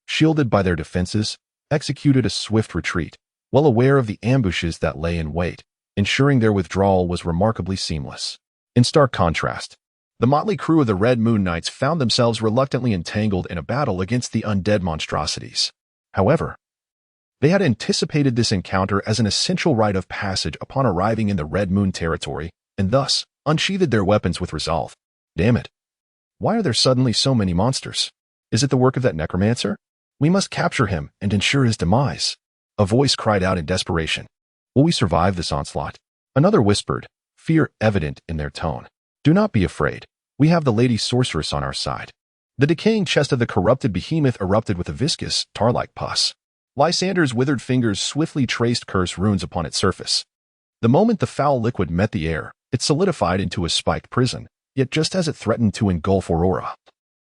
shielded by their defenses, executed a swift retreat, well aware of the ambushes that lay in wait, ensuring their withdrawal was remarkably seamless. In stark contrast, the motley crew of the Red Moon Knights found themselves reluctantly entangled in a battle against the undead monstrosities. However, they had anticipated this encounter as an essential rite of passage upon arriving in the Red Moon territory, and thus unsheathed their weapons with resolve. Damn it. Why are there suddenly so many monsters? Is it the work of that necromancer? We must capture him and ensure his demise. A voice cried out in desperation. Will we survive this onslaught? Another whispered, fear evident in their tone. Do not be afraid. We have the Lady Sorceress on our side. The decaying chest of the corrupted behemoth erupted with a viscous, tar-like pus. Lysander's withered fingers swiftly traced curse runes upon its surface. The moment the foul liquid met the air, it solidified into a spiked prison, yet just as it threatened to engulf Aurora,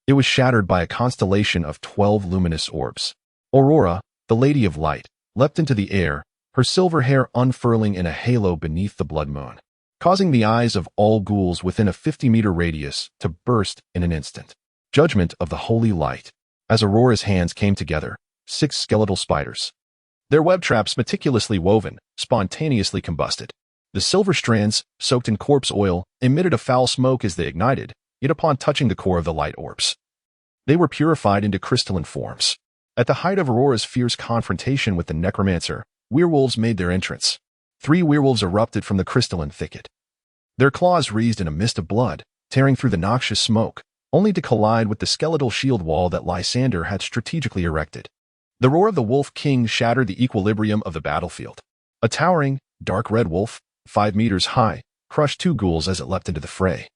it was shattered by a constellation of 12 luminous orbs. Aurora, the Lady of Light, leapt into the air, her silver hair unfurling in a halo beneath the blood moon, causing the eyes of all ghouls within a 50-meter radius to burst in an instant. Judgment of the holy light. As Aurora's hands came together, 6 skeletal spiders, their web traps meticulously woven, spontaneously combusted. The silver strands, soaked in corpse oil, emitted a foul smoke as they ignited, yet upon touching the core of the light orbs, they were purified into crystalline forms. At the height of Aurora's fierce confrontation with the necromancer, werewolves made their entrance. 3 werewolves erupted from the crystalline thicket. Their claws wreathed in a mist of blood, tearing through the noxious smoke, only to collide with the skeletal shield wall that Lysander had strategically erected. The roar of the Wolf King shattered the equilibrium of the battlefield. A towering, dark red wolf, 5 meters high, crushed 2 ghouls as it leapt into the fray,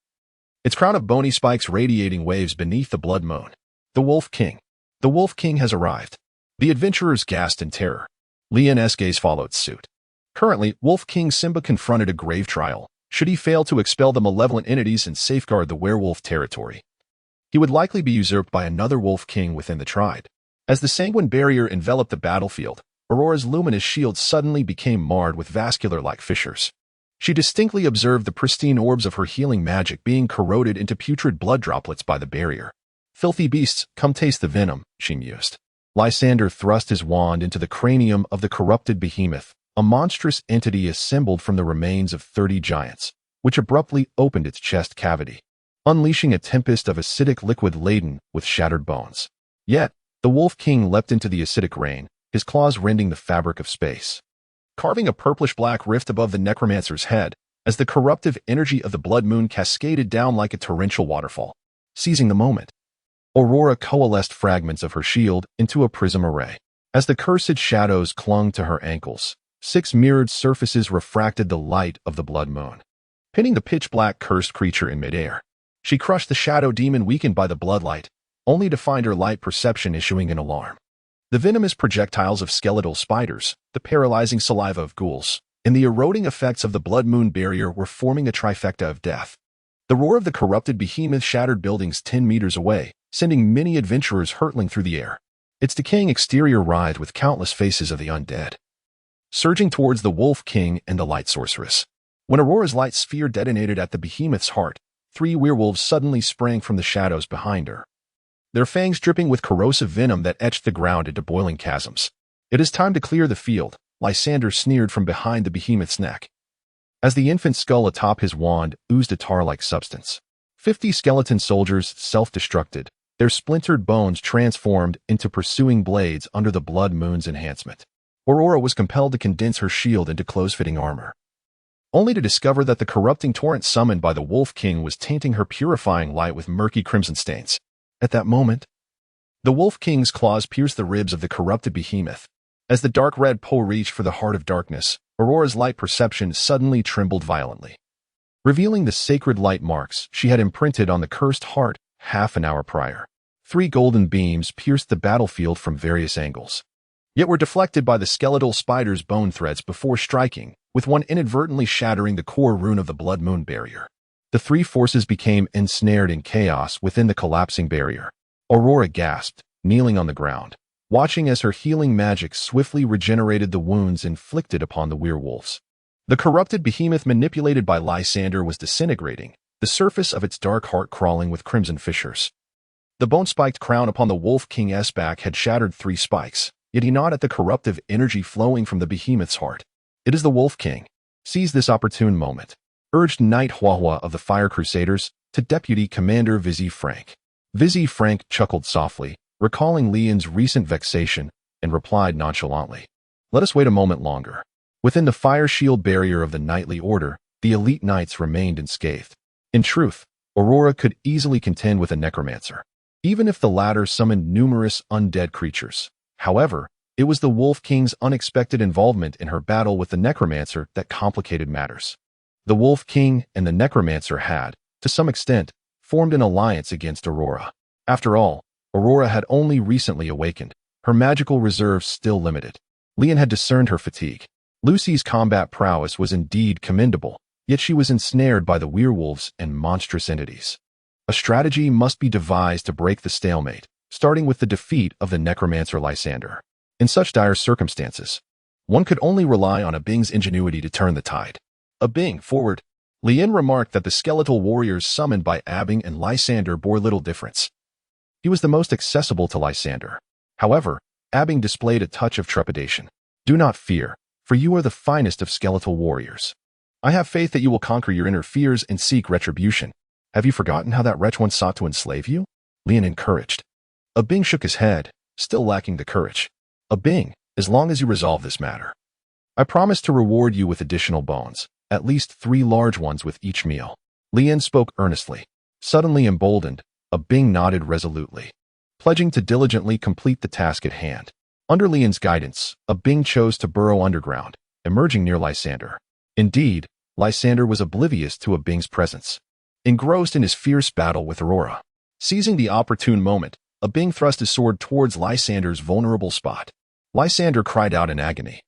its crown of bony spikes radiating waves beneath the blood moon. The Wolf King. The Wolf King has arrived. The adventurers gasped in terror. Leon's gaze followed suit. Currently, Wolf King Simba confronted a grave trial. Should he fail to expel the malevolent entities and safeguard the werewolf territory, he would likely be usurped by another Wolf King within the tribe. As the sanguine barrier enveloped the battlefield, Aurora's luminous shield suddenly became marred with vascular-like fissures. She distinctly observed the pristine orbs of her healing magic being corroded into putrid blood droplets by the barrier. Filthy beasts, come taste the venom, she mused. Lysander thrust his wand into the cranium of the corrupted behemoth, a monstrous entity assembled from the remains of 30 giants, which abruptly opened its chest cavity, unleashing a tempest of acidic liquid laden with shattered bones. Yet, the Wolf King leapt into the acidic rain, his claws rending the fabric of space, carving a purplish-black rift above the necromancer's head as the corruptive energy of the blood moon cascaded down like a torrential waterfall. Seizing the moment, Aurora coalesced fragments of her shield into a prism array. As the cursed shadows clung to her ankles, 6 mirrored surfaces refracted the light of the blood moon, pinning the pitch-black cursed creature in midair. She crushed the shadow demon weakened by the bloodlight, only to find her light perception issuing an alarm. The venomous projectiles of skeletal spiders, the paralyzing saliva of ghouls, and the eroding effects of the blood moon barrier were forming a trifecta of death. The roar of the corrupted behemoth shattered buildings 10 meters away, sending many adventurers hurtling through the air. Its decaying exterior writhed with countless faces of the undead, surging towards the Wolf King and the Light Sorceress. When Aurora's light sphere detonated at the behemoth's heart, 3 werewolves suddenly sprang from the shadows behind her, their fangs dripping with corrosive venom that etched the ground into boiling chasms. "It is time to clear the field," Lysander sneered from behind the behemoth's neck, as the infant skull atop his wand oozed a tar-like substance. 50 skeleton soldiers self-destructed, their splintered bones transformed into pursuing blades under the blood moon's enhancement. Aurora was compelled to condense her shield into close-fitting armor, only to discover that the corrupting torrent summoned by the Wolf King was tainting her purifying light with murky crimson stains. At that moment, the Wolf King's claws pierced the ribs of the corrupted behemoth. As the dark red pole reached for the heart of darkness, Aurora's light perception suddenly trembled violently, revealing the sacred light marks she had imprinted on the cursed heart half an hour prior. 3 golden beams pierced the battlefield from various angles, yet were deflected by the skeletal spider's bone threads before striking, with one inadvertently shattering the core rune of the blood moon barrier. The 3 forces became ensnared in chaos within the collapsing barrier. Aurora gasped, kneeling on the ground, watching as her healing magic swiftly regenerated the wounds inflicted upon the werewolves. The corrupted behemoth manipulated by Lysander was disintegrating, the surface of its dark heart crawling with crimson fissures. The bone-spiked crown upon the Wolf King's back had shattered 3 spikes, yet he gnawed at the corruptive energy flowing from the behemoth's heart. "It is the Wolf King. Seize this opportune moment," urged Knight Huahua of the Fire Crusaders to Deputy Commander Vizzy Frank. Vizzy Frank chuckled softly, recalling Leon's recent vexation, and replied nonchalantly, "Let us wait a moment longer." Within the fire shield barrier of the knightly order, the elite knights remained unscathed. In truth, Aurora could easily contend with a necromancer, even if the latter summoned numerous undead creatures. However, it was the Wolf King's unexpected involvement in her battle with the necromancer that complicated matters. The Wolf King and the necromancer had, to some extent, formed an alliance against Aurora. After all, Aurora had only recently awakened, her magical reserves still limited. Leon had discerned her fatigue. Lucy's combat prowess was indeed commendable, yet she was ensnared by the werewolves and monstrous entities. A strategy must be devised to break the stalemate, starting with the defeat of the necromancer Lysander. In such dire circumstances, one could only rely on Abing's ingenuity to turn the tide. Abing, forward. Lien remarked that the skeletal warriors summoned by Abing and Lysander bore little difference. He was the most accessible to Lysander. However, Abing displayed a touch of trepidation. "Do not fear, for you are the finest of skeletal warriors. I have faith that you will conquer your inner fears and seek retribution. Have you forgotten how that wretch once sought to enslave you?" Lien encouraged. Abing shook his head, still lacking the courage. "Abing, as long as you resolve this matter, I promise to reward you with additional bones, at least 3 large ones with each meal." Lien spoke earnestly. Suddenly emboldened, Abing nodded resolutely, pledging to diligently complete the task at hand. Under Lien's guidance, Abing chose to burrow underground, emerging near Lysander. Indeed, Lysander was oblivious to Abing's presence, engrossed in his fierce battle with Aurora. Seizing the opportune moment, Abing thrust his sword towards Lysander's vulnerable spot. Lysander cried out in agony,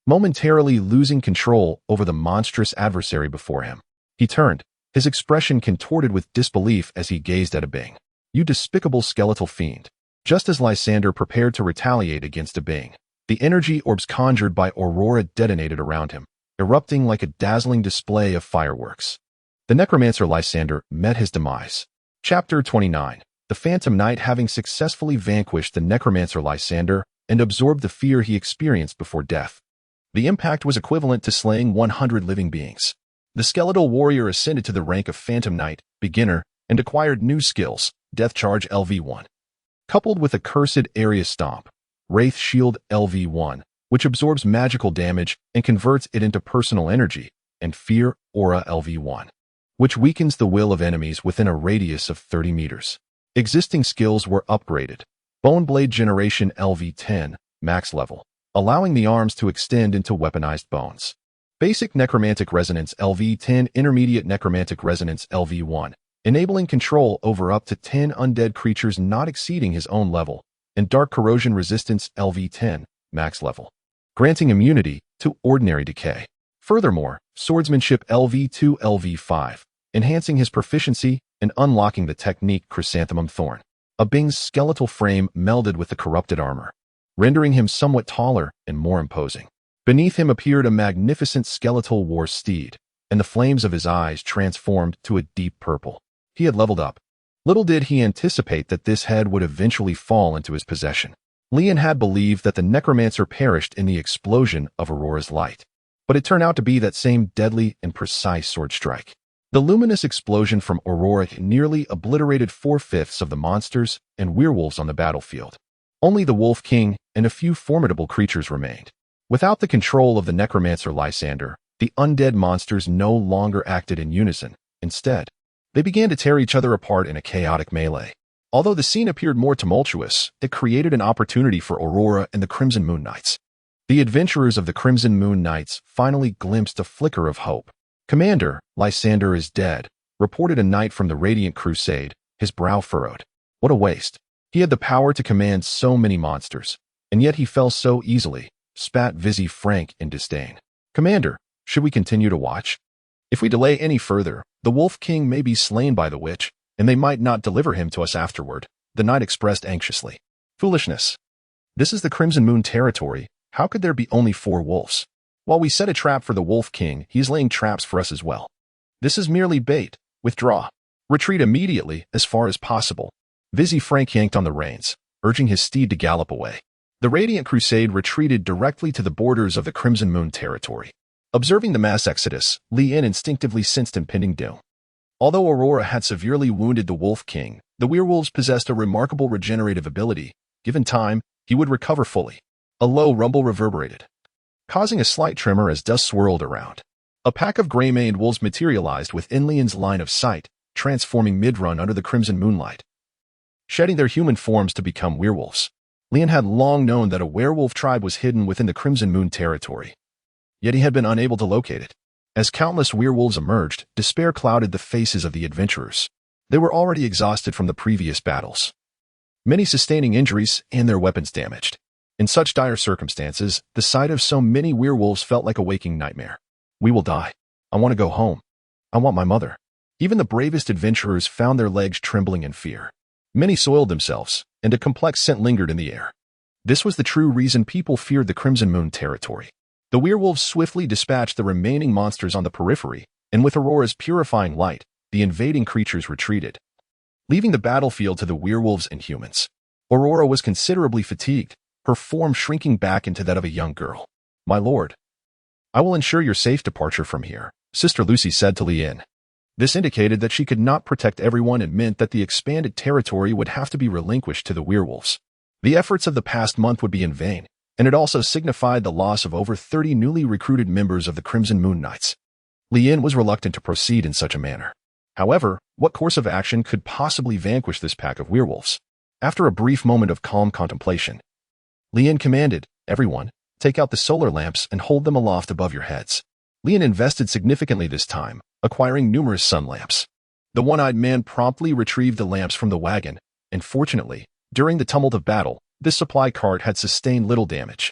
momentarily losing control over the monstrous adversary before him. He turned, his expression contorted with disbelief as he gazed at Abing. "You despicable skeletal fiend." Just as Lysander prepared to retaliate against Abing, the energy orbs conjured by Aurora detonated around him, erupting like a dazzling display of fireworks. The necromancer Lysander met his demise. Chapter 29. the Phantom Knight having successfully vanquished the necromancer Lysander and absorbed the fear he experienced before death. The impact was equivalent to slaying 100 living beings. The skeletal warrior ascended to the rank of Phantom Knight, beginner, and acquired new skills, Death Charge LV1. Coupled with Accursed Area Stomp, Wraith Shield LV1, which absorbs magical damage and converts it into personal energy, and Fear Aura LV1, which weakens the will of enemies within a radius of 30 meters. Existing skills were upgraded. Bone Blade Generation LV10, max level, allowing the arms to extend into weaponized bones. Basic Necromantic Resonance LV10, Intermediate Necromantic Resonance LV1, enabling control over up to 10 undead creatures not exceeding his own level, and Dark Corrosion Resistance LV10, max level, granting immunity to ordinary decay. Furthermore, Swordsmanship LV2 LV5, enhancing his proficiency and unlocking the technique Chrysanthemum Thorn, a Bing's skeletal frame melded with the corrupted armor, rendering him somewhat taller and more imposing. Beneath him appeared a magnificent skeletal war steed, and the flames of his eyes transformed to a deep purple. He had leveled up. Little did he anticipate that this head would eventually fall into his possession. Leon had believed that the necromancer perished in the explosion of Aurora's light, but it turned out to be that same deadly and precise sword strike. The luminous explosion from Aurora nearly obliterated 4/5 of the monsters and werewolves on the battlefield. Only the Wolf King and a few formidable creatures remained. Without the control of the necromancer Lysander, the undead monsters no longer acted in unison. Instead, they began to tear each other apart in a chaotic melee. Although the scene appeared more tumultuous, it created an opportunity for Aurora and the Crimson Moon Knights. The adventurers of the Crimson Moon Knights finally glimpsed a flicker of hope. "Commander, Lysander is dead," reported a knight from the Radiant Crusade, his brow furrowed. What a waste. He had the power to command so many monsters, and yet he fell so easily, spat Vizzy Frank in disdain. "Commander, should we continue to watch? If we delay any further, the Wolf King may be slain by the witch, and they might not deliver him to us afterward," the knight expressed anxiously. "Foolishness. This is the Crimson Moon territory. How could there be only 4 wolves? While we set a trap for the Wolf King, he is laying traps for us as well. This is merely bait. Withdraw. Retreat immediately, as far as possible." Vizzy Frank yanked on the reins, urging his steed to gallop away. The Radiant Crusade retreated directly to the borders of the Crimson Moon territory. Observing the mass exodus, Lien instinctively sensed impending doom. Although Aurora had severely wounded the Wolf King, the werewolves possessed a remarkable regenerative ability. Given time, he would recover fully. A low rumble reverberated, causing a slight tremor as dust swirled around. A pack of gray-maned wolves materialized within Lien's line of sight, transforming mid-run under the crimson moonlight, shedding their human forms to become werewolves. Lien had long known that a werewolf tribe was hidden within the Crimson Moon territory, yet he had been unable to locate it. As countless werewolves emerged, despair clouded the faces of the adventurers. They were already exhausted from the previous battles, many sustaining injuries and their weapons damaged. In such dire circumstances, the sight of so many werewolves felt like a waking nightmare. "We will die. I want to go home. I want my mother." Even the bravest adventurers found their legs trembling in fear. Many soiled themselves, and a complex scent lingered in the air. This was the true reason people feared the Crimson Moon territory. The werewolves swiftly dispatched the remaining monsters on the periphery, and with Aurora's purifying light, the invading creatures retreated, leaving the battlefield to the werewolves and humans. Aurora was considerably fatigued, her form shrinking back into that of a young girl. "My lord, I will ensure your safe departure from here," Sister Lucy said to Lien. This indicated that she could not protect everyone and meant that the expanded territory would have to be relinquished to the werewolves. The efforts of the past month would be in vain, and it also signified the loss of over 30 newly recruited members of the Crimson Moon Knights. Lien was reluctant to proceed in such a manner. However, what course of action could possibly vanquish this pack of werewolves? After a brief moment of calm contemplation, Lien commanded, "Everyone, take out the solar lamps and hold them aloft above your heads." Lien invested significantly this time, acquiring numerous sun lamps. The one-eyed man promptly retrieved the lamps from the wagon, and fortunately, during the tumult of battle, this supply cart had sustained little damage.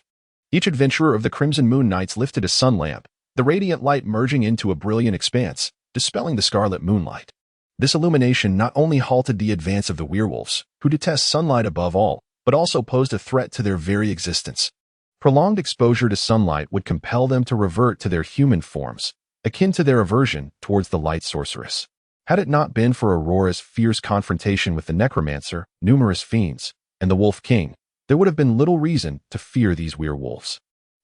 Each adventurer of the Crimson Moon Knights lifted a sun lamp, the radiant light merging into a brilliant expanse, dispelling the scarlet moonlight. This illumination not only halted the advance of the werewolves, who detest sunlight above all, but also posed a threat to their very existence. Prolonged exposure to sunlight would compel them to revert to their human forms, akin to their aversion towards the light sorceress. Had it not been for Aurora's fierce confrontation with the necromancer, numerous fiends, and the Wolf King, there would have been little reason to fear these werewolves.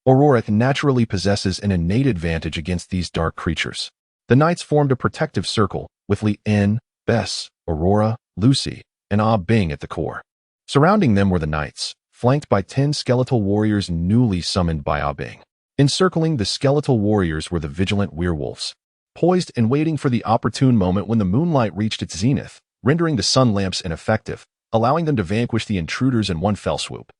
Aurora naturally possesses an innate advantage against these dark creatures. The knights formed a protective circle, with Li-En, Bess, Aurora, Lucy, and Ah Bing at the core. Surrounding them were the knights, flanked by 10 skeletal warriors newly summoned by Ah Bing. Encircling the skeletal warriors were the vigilant werewolves, poised and waiting for the opportune moment when the moonlight reached its zenith, rendering the sun lamps ineffective, allowing them to vanquish the intruders in one fell swoop.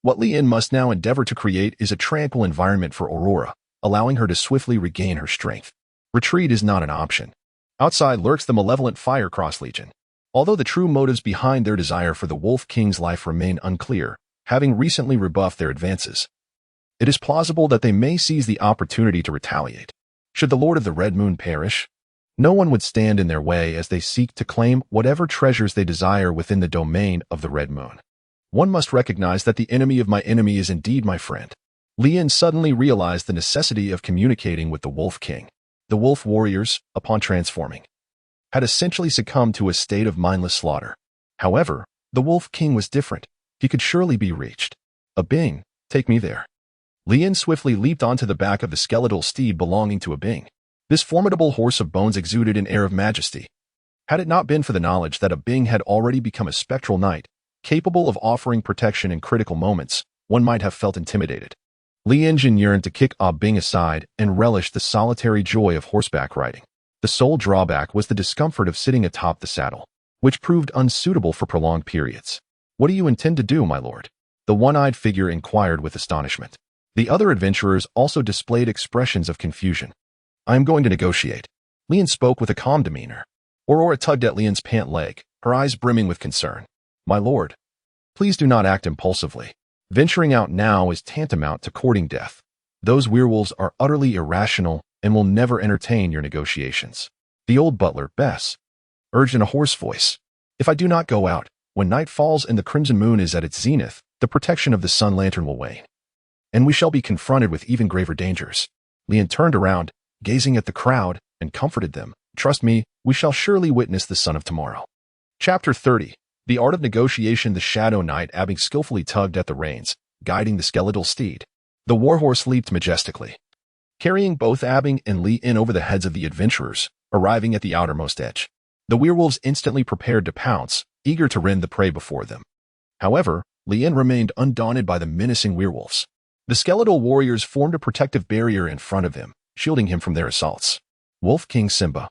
What Li-En must now endeavor to create is a tranquil environment for Aurora, allowing her to swiftly regain her strength. Retreat is not an option. Outside lurks the malevolent Firecross Legion. Although the true motives behind their desire for the Wolf King's life remain unclear, having recently rebuffed their advances, it is plausible that they may seize the opportunity to retaliate. Should the Lord of the Red Moon perish, no one would stand in their way as they seek to claim whatever treasures they desire within the domain of the Red Moon. One must recognize that the enemy of my enemy is indeed my friend. Li-En suddenly realized the necessity of communicating with the Wolf King. The wolf warriors, upon transforming, had essentially succumbed to a state of mindless slaughter. However, the Wolf King was different. He could surely be reached. Ah Bing, take me there. Li-En swiftly leaped onto the back of the skeletal steed belonging to Ah Bing. This formidable horse of bones exuded an air of majesty. Had it not been for the knowledge that Ah Bing had already become a spectral knight, capable of offering protection in critical moments, one might have felt intimidated. Li-En yearned to kick Ah Bing aside and relished the solitary joy of horseback riding. The sole drawback was the discomfort of sitting atop the saddle, which proved unsuitable for prolonged periods. What do you intend to do, my lord? The one-eyed figure inquired with astonishment. The other adventurers also displayed expressions of confusion. I am going to negotiate. Li-En spoke with a calm demeanor. Aurora tugged at Li-En's pant leg, her eyes brimming with concern. My lord, please do not act impulsively. Venturing out now is tantamount to courting death. Those werewolves are utterly irrational and will never entertain your negotiations. The old butler, Bess, urged in a hoarse voice. If I do not go out, when night falls and the crimson moon is at its zenith, the protection of the sun lantern will wane, and we shall be confronted with even graver dangers. Li-En turned around, gazing at the crowd, and comforted them. Trust me, we shall surely witness the sun of tomorrow. Chapter 30. The Art of Negotiation. The Shadow Knight Abing skillfully tugged at the reins, guiding the skeletal steed. The warhorse leaped majestically, carrying both Abing and Li-En over the heads of the adventurers, arriving at the outermost edge. The werewolves instantly prepared to pounce, eager to rend the prey before them. However, Li-En remained undaunted by the menacing werewolves. The skeletal warriors formed a protective barrier in front of him, shielding him from their assaults. Wolf King Simba.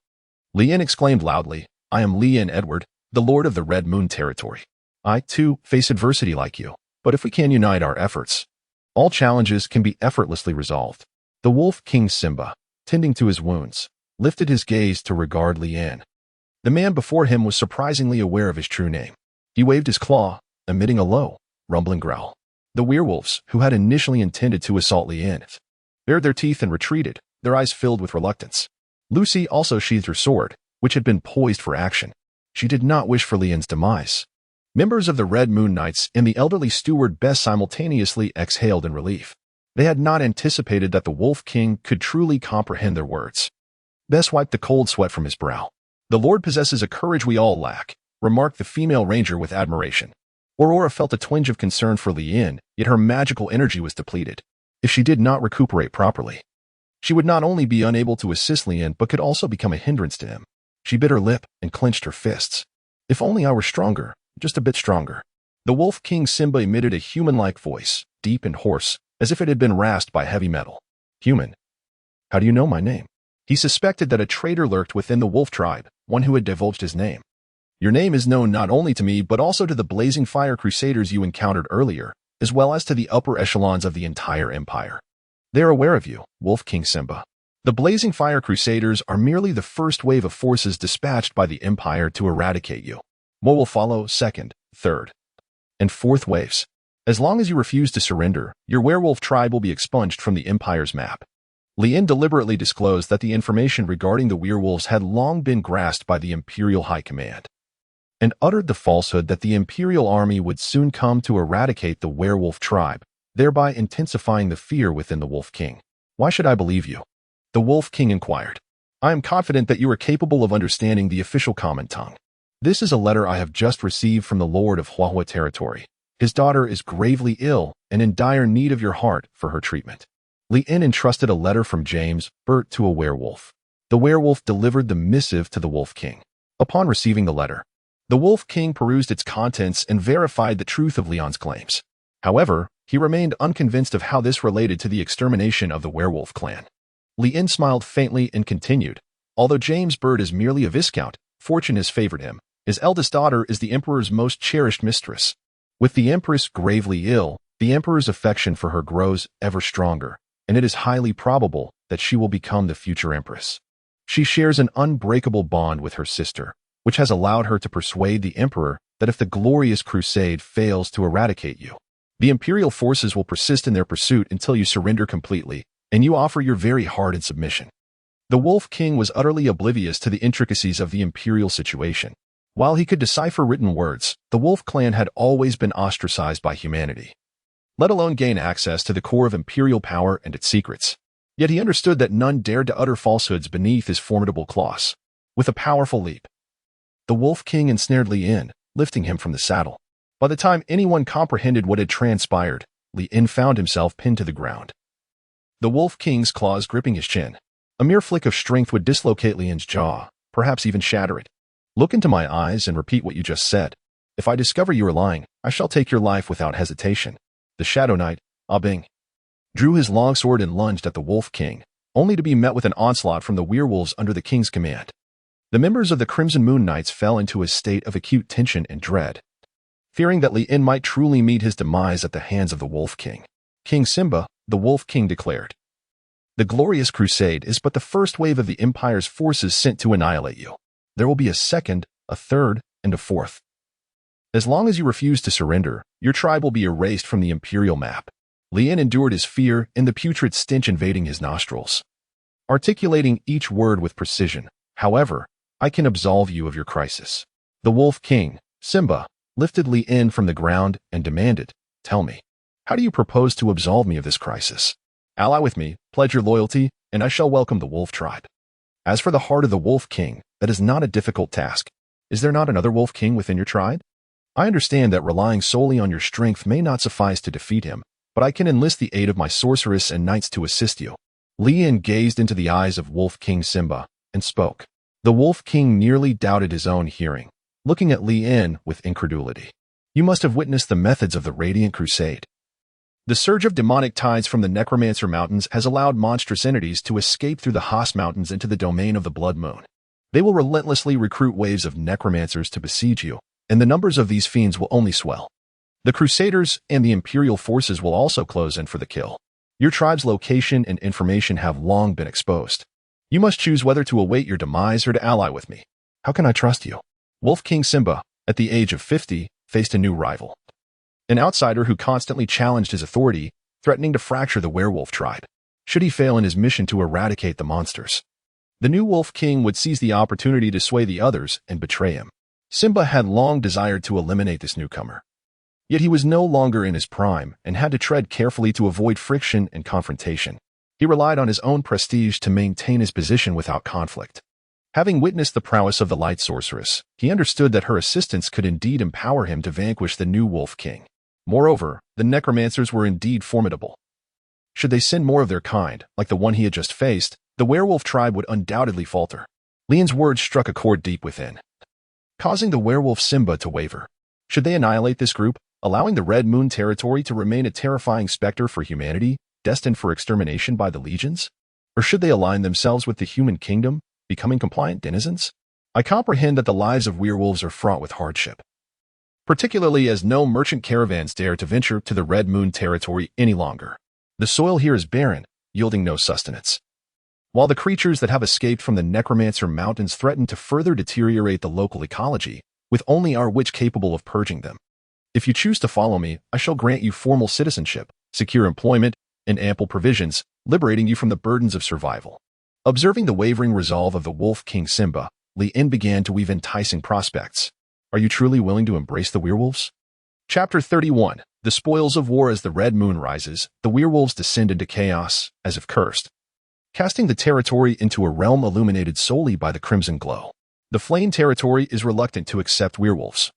Li-En exclaimed loudly, I am Li-En Edward, the Lord of the Red Moon territory. I, too, face adversity like you, but if we can unite our efforts, all challenges can be effortlessly resolved. The Wolf King Simba, tending to his wounds, lifted his gaze to regard Li-En. The man before him was surprisingly aware of his true name. He waved his claw, emitting a low, rumbling growl. The werewolves, who had initially intended to assault Li-En, bared their teeth and retreated, their eyes filled with reluctance. Lucy also sheathed her sword, which had been poised for action. She did not wish for Li-En's demise. Members of the Red Moon Knights and the elderly steward Bess simultaneously exhaled in relief. They had not anticipated that the Wolf King could truly comprehend their words. Bess wiped the cold sweat from his brow. The Lord possesses a courage we all lack, remarked the female ranger with admiration. Aurora felt a twinge of concern for Li-En, yet her magical energy was depleted. If she did not recuperate properly, she would not only be unable to assist Li-En but could also become a hindrance to him. She bit her lip and clenched her fists. If only I were stronger, just a bit stronger. The Wolf King Simba emitted a human-like voice, deep and hoarse, as if it had been rasped by heavy metal. Human. How do you know my name? He suspected that a traitor lurked within the wolf tribe, one who had divulged his name. Your name is known not only to me but also to the Blazing Fire Crusaders you encountered earlier, as well as to the upper echelons of the entire empire. They are aware of you, Wolf King Simba. The Blazing Fire Crusaders are merely the first wave of forces dispatched by the Empire to eradicate you. More will follow second, third, and fourth waves. As long as you refuse to surrender, your werewolf tribe will be expunged from the Empire's map. Li-En deliberately disclosed that the information regarding the werewolves had long been grasped by the Imperial High Command, and uttered the falsehood that the Imperial Army would soon come to eradicate the werewolf tribe, thereby intensifying the fear within the Wolf King. Why should I believe you? The Wolf King inquired. I am confident that you are capable of understanding the official common tongue. This is a letter I have just received from the Lord of Huahua territory. His daughter is gravely ill and in dire need of your heart for her treatment. Li En entrusted a letter from James Burt to a werewolf. The werewolf delivered the missive to the Wolf King. Upon receiving the letter, the Wolf King perused its contents and verified the truth of Leon's claims. However, he remained unconvinced of how this related to the extermination of the werewolf clan. Li En smiled faintly and continued, although James Burt is merely a viscount, fortune has favored him. His eldest daughter is the Emperor's most cherished mistress. With the Empress gravely ill, the Emperor's affection for her grows ever stronger, and it is highly probable that she will become the future Empress. She shares an unbreakable bond with her sister, which has allowed her to persuade the Emperor that if the glorious crusade fails to eradicate you, the Imperial forces will persist in their pursuit until you surrender completely, and you offer your very heart in submission. The Wolf King was utterly oblivious to the intricacies of the Imperial situation. While he could decipher written words, the Wolf clan had always been ostracized by humanity, let alone gain access to the core of Imperial power and its secrets. Yet he understood that none dared to utter falsehoods beneath his formidable claws. With a powerful leap, the Wolf King ensnared Li En, lifting him from the saddle. By the time anyone comprehended what had transpired, Li En found himself pinned to the ground, the Wolf King's claws gripping his chin. A mere flick of strength would dislocate Li En's jaw, perhaps even shatter it. Look into my eyes and repeat what you just said. If I discover you are lying, I shall take your life without hesitation. The Shadow Knight, Ah Bing, drew his longsword and lunged at the Wolf King, only to be met with an onslaught from the werewolves under the king's command. The members of the Crimson Moon Knights fell into a state of acute tension and dread, fearing that Li En might truly meet his demise at the hands of the Wolf King. King Simba, the Wolf King declared, "The glorious crusade is but the first wave of the Empire's forces sent to annihilate you. There will be a second, a third, and a fourth. As long as you refuse to surrender, your tribe will be erased from the Imperial map." Li En endured his fear and the putrid stench invading his nostrils, articulating each word with precision. "However, I can absolve you of your crisis." The Wolf King, Simba, lifted Li En from the ground and demanded, "Tell me, how do you propose to absolve me of this crisis? Ally with me, pledge your loyalty, and I shall welcome the Wolf tribe." As for the heart of the Wolf King, that is not a difficult task. Is there not another Wolf King within your tribe? I understand that relying solely on your strength may not suffice to defeat him, but I can enlist the aid of my sorceress and knights to assist you. Li En gazed into the eyes of Wolf King Simba and spoke. The Wolf King nearly doubted his own hearing, looking at Li En with incredulity. "You must have witnessed the methods of the Radiant Crusade. The surge of demonic tides from the Necromancer Mountains has allowed monstrous entities to escape through the Haas Mountains into the domain of the Blood Moon. They will relentlessly recruit waves of necromancers to besiege you, and the numbers of these fiends will only swell. The Crusaders and the Imperial forces will also close in for the kill. Your tribe's location and information have long been exposed. You must choose whether to await your demise or to ally with me. How can I trust you?" Wolf King Simba, at the age of 50, faced a new rival, an outsider who constantly challenged his authority, threatening to fracture the werewolf tribe, should he fail in his mission to eradicate the monsters. The new Wolf King would seize the opportunity to sway the others and betray him. Simba had long desired to eliminate this newcomer. Yet he was no longer in his prime and had to tread carefully to avoid friction and confrontation. He relied on his own prestige to maintain his position without conflict. Having witnessed the prowess of the Light Sorceress, he understood that her assistance could indeed empower him to vanquish the new Wolf King. Moreover, the necromancers were indeed formidable. Should they send more of their kind, like the one he had just faced, the werewolf tribe would undoubtedly falter. Li En's words struck a chord deep within, causing the werewolf Simba to waver. Should they annihilate this group, allowing the Red Moon territory to remain a terrifying specter for humanity, destined for extermination by the legions? Or should they align themselves with the human kingdom, becoming compliant denizens? I comprehend that the lives of werewolves are fraught with hardship, particularly as no merchant caravans dare to venture to the Red Moon territory any longer. The soil here is barren, yielding no sustenance, while the creatures that have escaped from the Necromancer Mountains threaten to further deteriorate the local ecology, with only our witch capable of purging them. If you choose to follow me, I shall grant you formal citizenship, secure employment, and ample provisions, liberating you from the burdens of survival." Observing the wavering resolve of the Wolf King Simba, Li En began to weave enticing prospects. "Are you truly willing to embrace the werewolves?" Chapter 31. The Spoils of War. As the red moon rises, the werewolves descend into chaos, as if cursed. casting the territory into a realm illuminated solely by the crimson glow. The flame territory is reluctant to accept werewolves,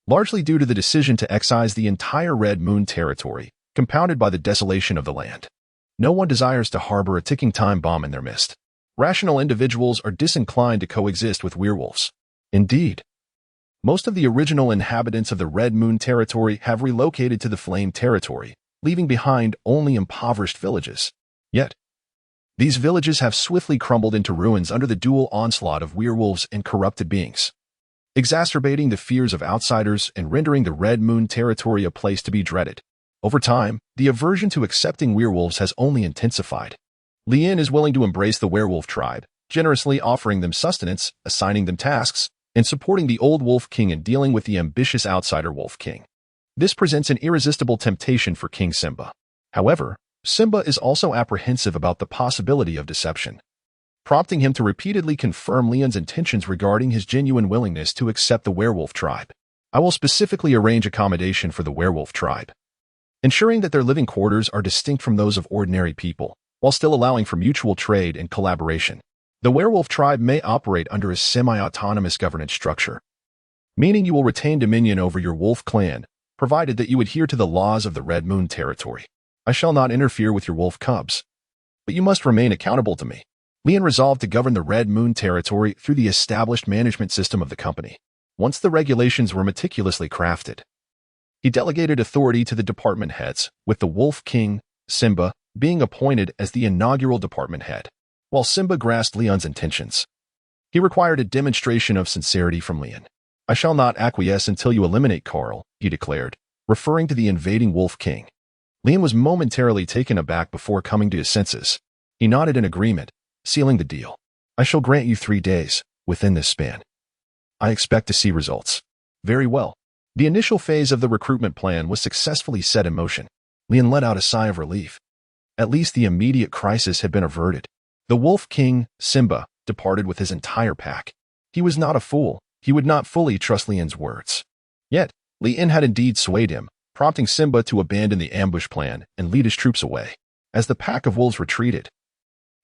largely due to the decision to excise the entire Red Moon territory, compounded by the desolation of the land. No one desires to harbor a ticking time bomb in their midst. Rational individuals are disinclined to coexist with werewolves. Indeed, most of the original inhabitants of the Red Moon territory have relocated to the Flame territory, leaving behind only impoverished villages. Yet, these villages have swiftly crumbled into ruins under the dual onslaught of werewolves and corrupted beings, exacerbating the fears of outsiders and rendering the Red Moon territory a place to be dreaded. Over time, the aversion to accepting werewolves has only intensified. Lian is willing to embrace the werewolf tribe, generously offering them sustenance, assigning them tasks, and supporting the old Wolf King in dealing with the ambitious outsider Wolf King. This presents an irresistible temptation for King Simba. However, Simba is also apprehensive about the possibility of deception, prompting him to repeatedly confirm Lian's intentions regarding his genuine willingness to accept the werewolf tribe. I will specifically arrange accommodation for the werewolf tribe, ensuring that their living quarters are distinct from those of ordinary people, while still allowing for mutual trade and collaboration. The werewolf tribe may operate under a semi-autonomous governance structure, meaning you will retain dominion over your wolf clan, provided that you adhere to the laws of the Red Moon territory. I shall not interfere with your wolf cubs, but you must remain accountable to me. Lian resolved to govern the Red Moon territory through the established management system of the company. Once the regulations were meticulously crafted, he delegated authority to the department heads, with the Wolf King, Simba, being appointed as the inaugural department head. While Simba grasped Lian's intentions, he required a demonstration of sincerity from Lian. I shall not acquiesce until you eliminate Carl, he declared, referring to the invading Wolf King. Lian was momentarily taken aback before coming to his senses. He nodded in agreement, sealing the deal. I shall grant you 3 days. Within this span, I expect to see results. Very well. The initial phase of the recruitment plan was successfully set in motion. Lian let out a sigh of relief. At least the immediate crisis had been averted. The Wolf King, Simba, departed with his entire pack. He was not a fool. He would not fully trust Lian's words. Yet, Lian had indeed swayed him, prompting Simba to abandon the ambush plan and lead his troops away. As the pack of wolves retreated,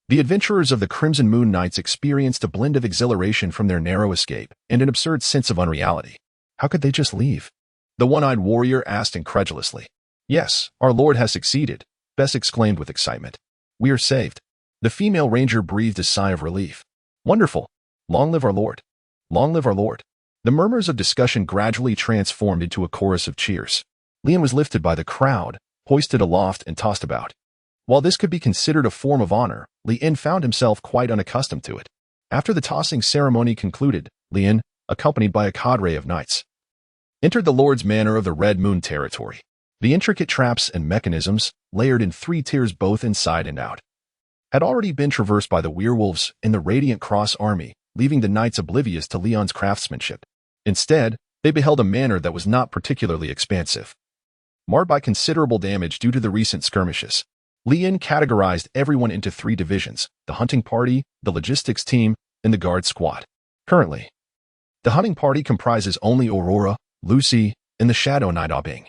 the adventurers of the Crimson Moon Knights experienced a blend of exhilaration from their narrow escape and an absurd sense of unreality. How could they just leave? The one-eyed warrior asked incredulously. Yes, our lord has succeeded, Bess exclaimed with excitement. We are saved. The female ranger breathed a sigh of relief. Wonderful. Long live our lord. Long live our lord. The murmurs of discussion gradually transformed into a chorus of cheers. Lian was lifted by the crowd, hoisted aloft and tossed about. While this could be considered a form of honor, Lian found himself quite unaccustomed to it. After the tossing ceremony concluded, Lian, accompanied by a cadre of knights, entered the Lord's Manor of the Red Moon territory. The intricate traps and mechanisms, layered in 3 tiers both inside and out, had already been traversed by the werewolves in the Radiant Cross army, leaving the knights oblivious to Lian's craftsmanship. Instead, they beheld a manor that was not particularly expansive, marred by considerable damage due to the recent skirmishes. Lian categorized everyone into 3 divisions: the hunting party, the logistics team, and the guard squad. Currently, the hunting party comprises only Aurora, Lucy, and the Shadow Knight Abing,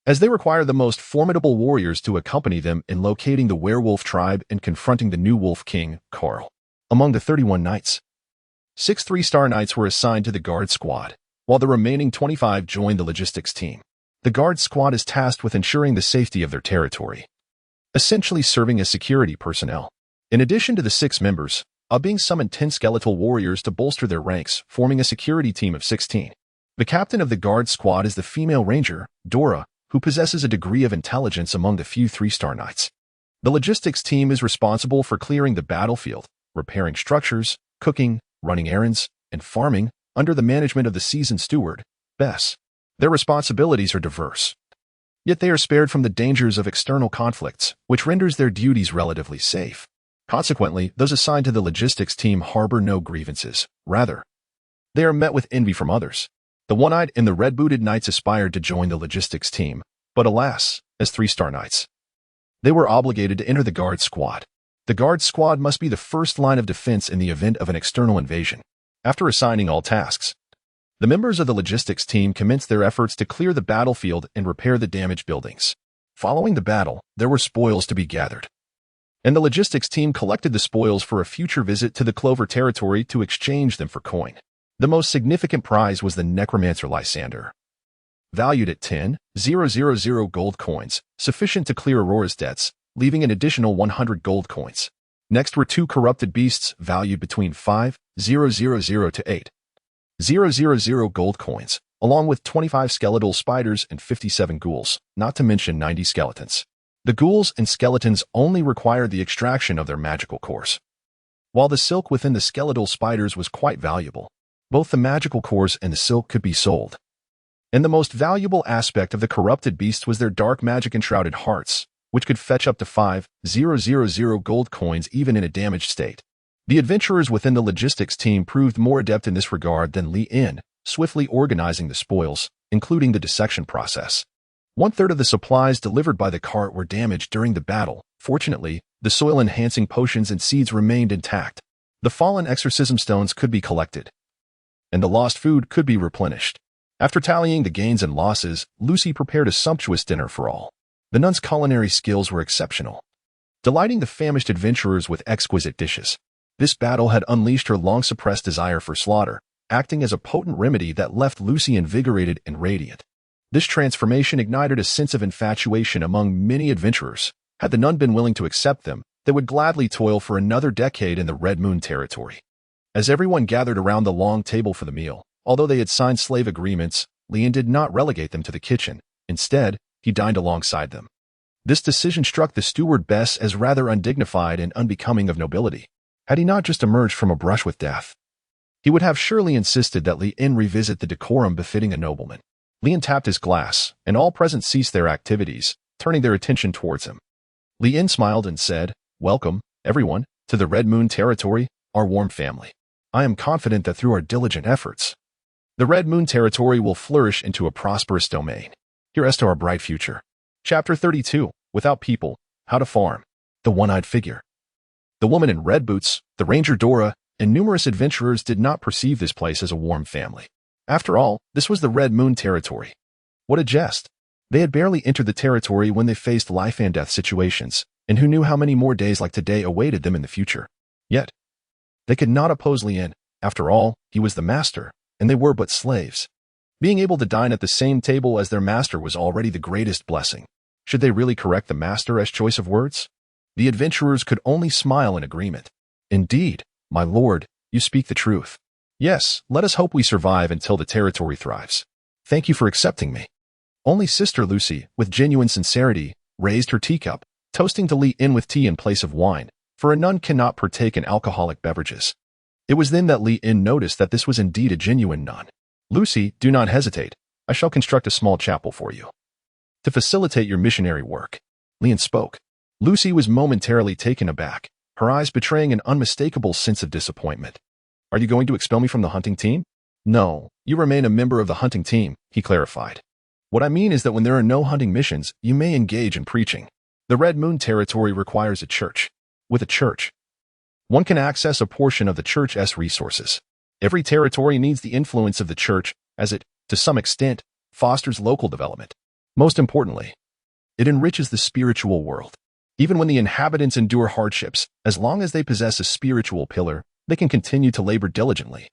as they require the most formidable warriors to accompany them in locating the werewolf tribe and confronting the new Wolf King, Carl. Among the 31 knights, 6 3-star knights were assigned to the guard squad, while the remaining 25 joined the logistics team. The guard squad is tasked with ensuring the safety of their territory, essentially serving as security personnel. In addition to the 6 members, Abing summoned 10 skeletal warriors to bolster their ranks, forming a security team of 16. The captain of the guard squad is the female ranger, Dora, who possesses a degree of intelligence among the few 3-star knights. The logistics team is responsible for clearing the battlefield, repairing structures, cooking, running errands, and farming under the management of the seasoned steward, Bess. Their responsibilities are diverse, yet they are spared from the dangers of external conflicts, which renders their duties relatively safe. Consequently, those assigned to the logistics team harbor no grievances. Rather, they are met with envy from others. The one-eyed and the red-booted knights aspired to join the logistics team, but alas, as 3-star knights, they were obligated to enter the guard squad. The guard squad must be the first line of defense in the event of an external invasion. After assigning all tasks, the members of the logistics team commenced their efforts to clear the battlefield and repair the damaged buildings. Following the battle, there were spoils to be gathered, and the logistics team collected the spoils for a future visit to the Clover territory to exchange them for coin. The most significant prize was the necromancer Lysander, valued at 10,000 gold coins, sufficient to clear Aurora's debts, leaving an additional 100 gold coins. Next were 2 corrupted beasts valued between 5,000 to 8,000 gold coins, along with 25 skeletal spiders and 57 ghouls, not to mention 90 skeletons. The ghouls and skeletons only required the extraction of their magical cores. While the silk within the skeletal spiders was quite valuable, both the magical cores and the silk could be sold. And the most valuable aspect of the corrupted beasts was their dark magic-enshrouded hearts, which could fetch up to 5,000 gold coins even in a damaged state. The adventurers within the logistics team proved more adept in this regard than Li In, swiftly organizing the spoils, including the dissection process. 1/3 of the supplies delivered by the cart were damaged during the battle. Fortunately, the soil-enhancing potions and seeds remained intact. The fallen exorcism stones could be collected, and the lost food could be replenished. After tallying the gains and losses, Lucy prepared a sumptuous dinner for all. The nuns' culinary skills were exceptional, delighting the famished adventurers with exquisite dishes. This battle had unleashed her long-suppressed desire for slaughter, acting as a potent remedy that left Lucy invigorated and radiant. This transformation ignited a sense of infatuation among many adventurers. Had the nun been willing to accept them, they would gladly toil for another decade in the Red Moon territory. As everyone gathered around the long table for the meal, although they had signed slave agreements, Leon did not relegate them to the kitchen. Instead, he dined alongside them. This decision struck the steward Bess as rather undignified and unbecoming of nobility. Had he not just emerged from a brush with death, he would have surely insisted that Leon revisit the decorum befitting a nobleman. Leon tapped his glass, and all present ceased their activities, turning their attention towards him. Leon smiled and said, "Welcome, everyone, to the Red Moon territory, our warm family. I am confident that through our diligent efforts, the Red Moon territory will flourish into a prosperous domain. Here's to our bright future." Chapter 32, Without People, How to Farm. The One-Eyed Figure. The woman in red boots, the ranger Dora, and numerous adventurers did not perceive this place as a warm family. After all, this was the Red Moon territory. What a jest. They had barely entered the territory when they faced life and death situations, and who knew how many more days like today awaited them in the future. Yet, they could not oppose Leon. After all, he was the master, and they were but slaves. Being able to dine at the same table as their master was already the greatest blessing. Should they really correct the master as choice of words? The adventurers could only smile in agreement. "Indeed, my lord, you speak the truth. Yes, let us hope we survive until the territory thrives. Thank you for accepting me." Only Sister Lucy, with genuine sincerity, raised her teacup, toasting to Leon with tea in place of wine, for a nun cannot partake in alcoholic beverages. It was then that Leon noticed that this was indeed a genuine nun. "Lucy, do not hesitate. I shall construct a small chapel for you to facilitate your missionary work." Leon spoke. Lucy was momentarily taken aback, her eyes betraying an unmistakable sense of disappointment. "Are you going to expel me from the hunting team?" "No, you remain a member of the hunting team," he clarified. "What I mean is that when there are no hunting missions, you may engage in preaching. The Red Moon territory requires a church. With a church, one can access a portion of the church's resources. Every territory needs the influence of the church, as it, to some extent, fosters local development. Most importantly, it enriches the spiritual world. Even when the inhabitants endure hardships, as long as they possess a spiritual pillar, they can continue to labor diligently."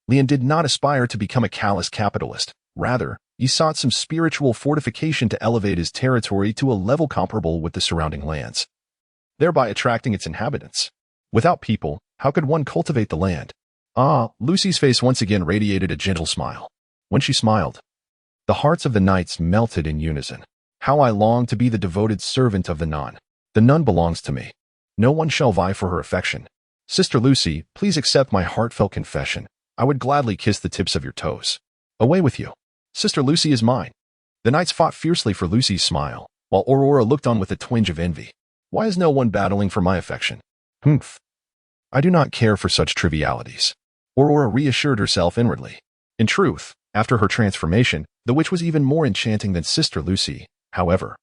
Leon did not aspire to become a callous capitalist. Rather, he sought some spiritual fortification to elevate his territory to a level comparable with the surrounding lands, thereby attracting its inhabitants. Without people, how could one cultivate the land? Lucy's face once again radiated a gentle smile. When she smiled, the hearts of the knights melted in unison. "How I long to be the devoted servant of the nun. The nun belongs to me. No one shall vie for her affection. Sister Lucy, please accept my heartfelt confession. I would gladly kiss the tips of your toes. Away with you. Sister Lucy is mine." The knights fought fiercely for Lucy's smile, while Aurora looked on with a twinge of envy. "Why is no one battling for my affection?" "Humph. I do not care for such trivialities." Aurora reassured herself inwardly. In truth, after her transformation, the witch was even more enchanting than Sister Lucy. However,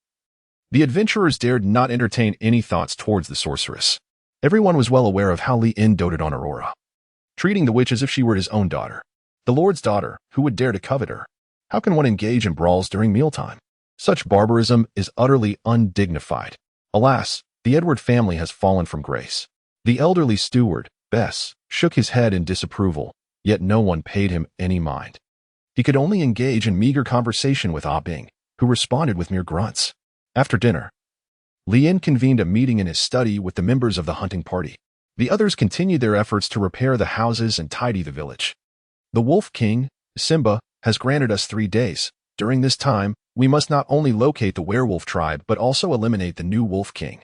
the adventurers dared not entertain any thoughts towards the sorceress. Everyone was well aware of how Leon doted on Aurora, treating the witch as if she were his own daughter. The Lord's daughter, who would dare to covet her? How can one engage in brawls during mealtime? Such barbarism is utterly undignified. Alas, The Edward family has fallen from grace. The elderly steward, Bess, shook his head in disapproval, yet no one paid him any mind. He could only engage in meager conversation with Ah Bing, who responded with mere grunts. After dinner, Lien convened a meeting in his study with the members of the hunting party. The others continued their efforts to repair the houses and tidy the village. The Wolf King, Simba, has granted us 3 days. During this time, we must not only locate the werewolf tribe but also eliminate the new Wolf King.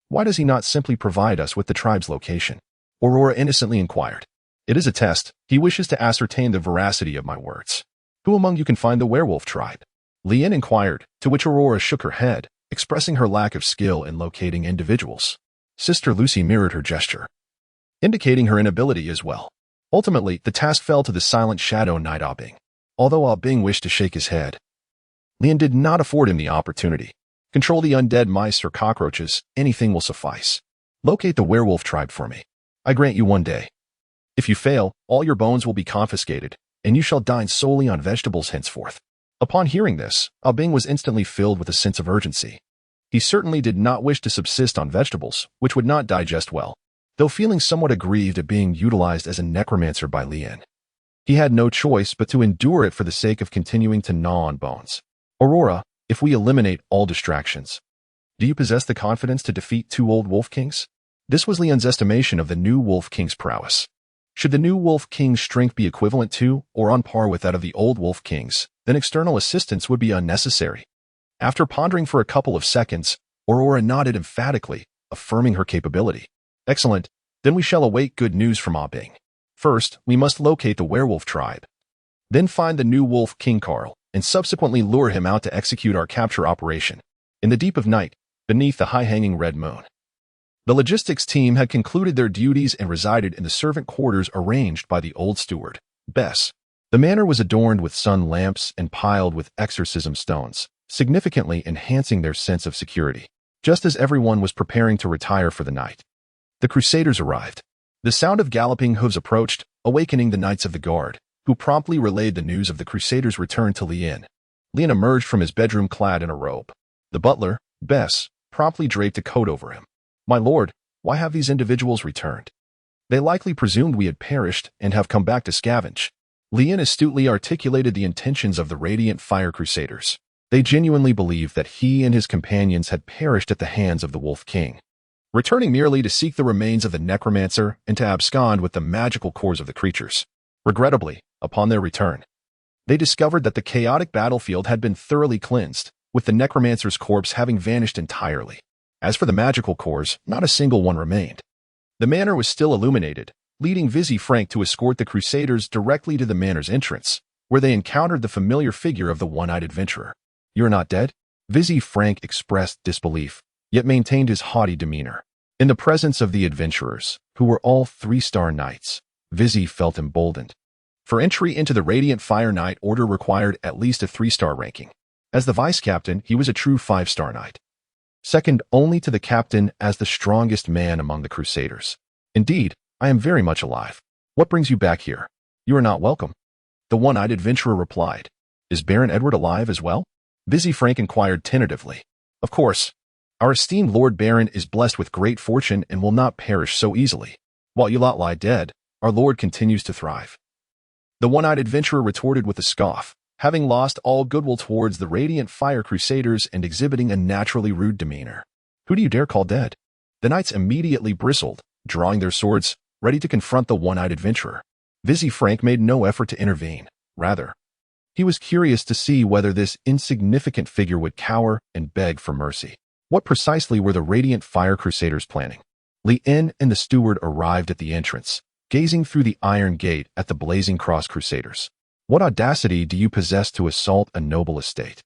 Why does he not simply provide us with the tribe's location? Aurora innocently inquired. It is a test. He wishes to ascertain the veracity of my words. Who among you can find the werewolf tribe? Lien inquired, to which Aurora shook her head, expressing her lack of skill in locating individuals. Sister Lucy mirrored her gesture, indicating her inability as well. Ultimately, the task fell to the silent shadow knight Ah Bing. Although Ah Bing wished to shake his head, Lien did not afford him the opportunity. Control the undead mice or cockroaches, anything will suffice. Locate the werewolf tribe for me. I grant you 1 day. If you fail, all your bones will be confiscated, and you shall dine solely on vegetables henceforth. Upon hearing this, Ah Bing was instantly filled with a sense of urgency. He certainly did not wish to subsist on vegetables, which would not digest well, though feeling somewhat aggrieved at being utilized as a necromancer by Lien. He had no choice but to endure it for the sake of continuing to gnaw on bones. Aurora, if we eliminate all distractions, do you possess the confidence to defeat 2 old Wolf Kings? This was Lien's estimation of the new Wolf King's prowess. Should the new Wolf King's strength be equivalent to or on par with that of the old Wolf Kings, then external assistance would be unnecessary. After pondering for a couple of seconds, Aurora nodded emphatically, affirming her capability. Excellent, then we shall await good news from Ah Bing. First, we must locate the werewolf tribe. Then find the new Wolf King Carl, and subsequently lure him out to execute our capture operation, in the deep of night, beneath the high-hanging red moon. The logistics team had concluded their duties and resided in the servant quarters arranged by the old steward, Bess. The manor was adorned with sun lamps and piled with exorcism stones, significantly enhancing their sense of security. Just as everyone was preparing to retire for the night, the Crusaders arrived. The sound of galloping hooves approached, awakening the knights of the guard, who promptly relayed the news of the Crusaders' return to Lien. Lien emerged from his bedroom clad in a robe. The butler, Bess, promptly draped a coat over him. My lord, why have these individuals returned? They likely presumed we had perished and have come back to scavenge. Lien astutely articulated the intentions of the Radiant Fire Crusaders. They genuinely believed that he and his companions had perished at the hands of the Wolf King, returning merely to seek the remains of the necromancer and to abscond with the magical cores of the creatures. Regrettably, upon their return, they discovered that the chaotic battlefield had been thoroughly cleansed, with the necromancer's corpse having vanished entirely. As for the magical cores, not a single one remained. The manor was still illuminated, leading Vizzy Frank to escort the Crusaders directly to the manor's entrance, where they encountered the familiar figure of the one-eyed adventurer. You're not dead? Vizzy Frank expressed disbelief, yet maintained his haughty demeanor. In the presence of the adventurers, who were all 3-star knights, Vizzy felt emboldened. For entry into the Radiant Fire Knight Order required at least a 3-star ranking. As the vice-captain, he was a true 5-star knight, second only to the captain as the strongest man among the Crusaders. Indeed, I am very much alive. What brings you back here? You are not welcome. The one-eyed adventurer replied. Is Baron Edward alive as well? Vizzy Frank inquired tentatively. Of course. Our esteemed Lord Baron is blessed with great fortune and will not perish so easily. While you lot lie dead, our Lord continues to thrive. The one-eyed adventurer retorted with a scoff, having lost all goodwill towards the Radiant Fire Crusaders and exhibiting a naturally rude demeanor. Who do you dare call dead? The knights immediately bristled, drawing their swords, ready to confront the one-eyed adventurer. Vizzy Frank made no effort to intervene. Rather, he was curious to see whether this insignificant figure would cower and beg for mercy. What precisely were the Radiant Fire Crusaders planning? Lien and the steward arrived at the entrance, gazing through the iron gate at the Blazing Cross Crusaders. What audacity do you possess to assault a noble estate?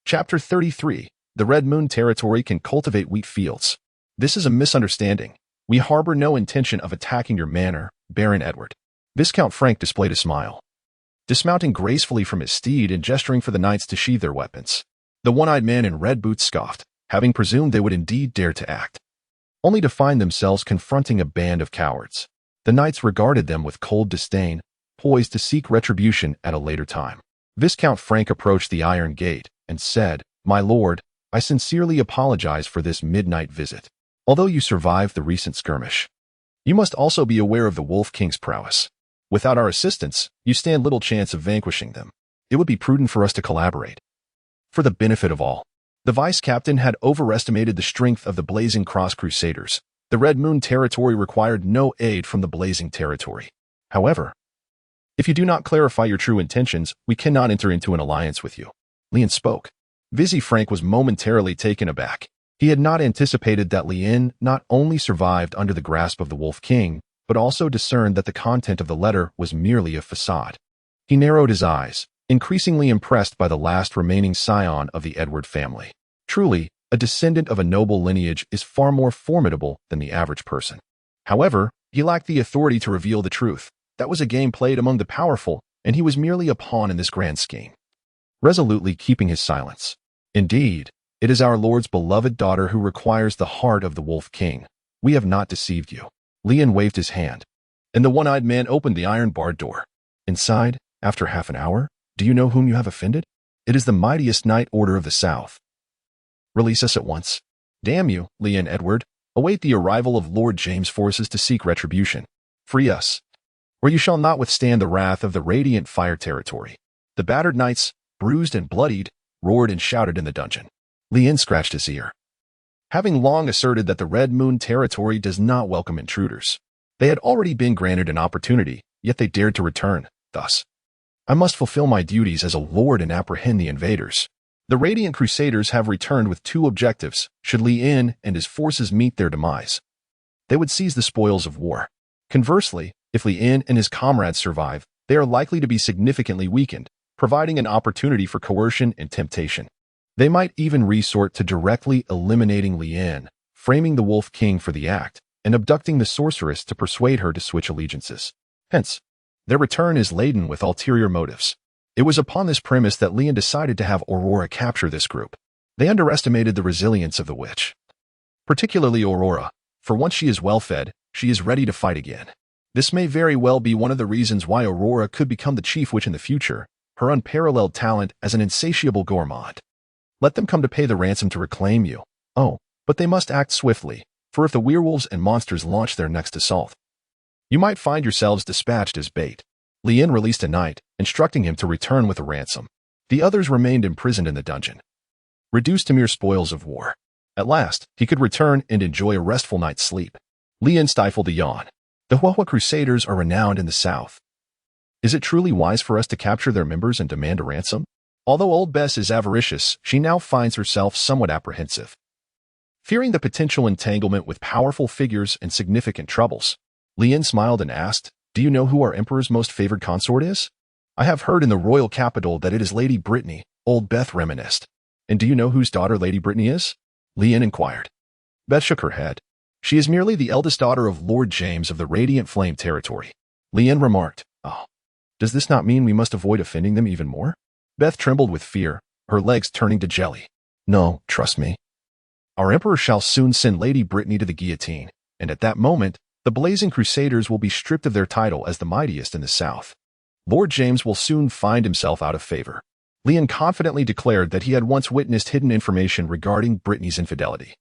Chapter 33. The Red Moon Territory can cultivate wheat fields. This is a misunderstanding. We harbor no intention of attacking your manor, Baron Edward. Viscount Frank displayed a smile, dismounting gracefully from his steed and gesturing for the knights to sheathe their weapons. The one-eyed man in red boots scoffed, having presumed they would indeed dare to act, only to find themselves confronting a band of cowards. The knights regarded them with cold disdain, poised to seek retribution at a later time. Viscount Frank approached the iron gate and said, My lord, I sincerely apologize for this midnight visit. Although you survived the recent skirmish, you must also be aware of the Wolf King's prowess. Without our assistance, you stand little chance of vanquishing them. It would be prudent for us to collaborate. For the benefit of all, the vice-captain had overestimated the strength of the Blazing Cross Crusaders. The Red Moon territory required no aid from the Blazing territory. However, if you do not clarify your true intentions, we cannot enter into an alliance with you. Lien spoke. Vizzy Frank was momentarily taken aback. He had not anticipated that Lien not only survived under the grasp of the Wolf King, but also discerned that the content of the letter was merely a facade. He narrowed his eyes, increasingly impressed by the last remaining scion of the Edward family. Truly, a descendant of a noble lineage is far more formidable than the average person. However, he lacked the authority to reveal the truth. That was a game played among the powerful, and he was merely a pawn in this grand scheme. Resolutely keeping his silence. Indeed, it is our Lord's beloved daughter who requires the heart of the Wolf King. We have not deceived you. Lien waved his hand, and the one-eyed man opened the iron-barred door. Inside, after half an hour, do you know whom you have offended? It is the mightiest Knight Order of the South. Release us at once. Damn you, Lien Edward. Await the arrival of Lord James' forces to seek retribution. Free us, or you shall not withstand the wrath of the Radiant Fire territory. The battered knights, bruised and bloodied, roared and shouted in the dungeon. Lien scratched his ear. Having long asserted that the Red Moon territory does not welcome intruders, they had already been granted an opportunity, yet they dared to return. Thus, I must fulfill my duties as a lord and apprehend the invaders. The Radiant Crusaders have returned with two objectives. Should Lien and his forces meet their demise, they would seize the spoils of war. Conversely, if Lien and his comrades survive, they are likely to be significantly weakened, providing an opportunity for coercion and temptation. They might even resort to directly eliminating Lien, framing the Wolf King for the act, and abducting the sorceress to persuade her to switch allegiances. Hence, their return is laden with ulterior motives. It was upon this premise that Lien decided to have Aurora capture this group. They underestimated the resilience of the witch. Particularly Aurora, for once she is well-fed, she is ready to fight again. This may very well be one of the reasons why Aurora could become the chief witch in the future, her unparalleled talent as an insatiable gourmand. Let them come to pay the ransom to reclaim you. Oh, but they must act swiftly, for if the werewolves and monsters launch their next assault, you might find yourselves dispatched as bait. Lien released a knight, instructing him to return with a ransom. The others remained imprisoned in the dungeon, reduced to mere spoils of war. At last, he could return and enjoy a restful night's sleep. Lien stifled a yawn. The Huahua Crusaders are renowned in the South. Is it truly wise for us to capture their members and demand a ransom? Although Old Bess is avaricious, she now finds herself somewhat apprehensive. Fearing the potential entanglement with powerful figures and significant troubles, Lien smiled and asked, "Do you know who our Emperor's most favored consort is?" "I have heard in the royal capital that it is Lady Branny," Old Beth reminisced. "And do you know whose daughter Lady Branny is?" Lien inquired. Beth shook her head. "She is merely the eldest daughter of Lord James of the Radiant Flame territory." Lien remarked, "Oh, does this not mean we must avoid offending them even more?" Beth trembled with fear, her legs turning to jelly. "No, trust me. Our Emperor shall soon send Lady Branny to the guillotine, and at that moment, the Blazing Crusaders will be stripped of their title as the mightiest in the South. Lord James will soon find himself out of favor." Lien confidently declared that he had once witnessed hidden information regarding Branny's infidelity,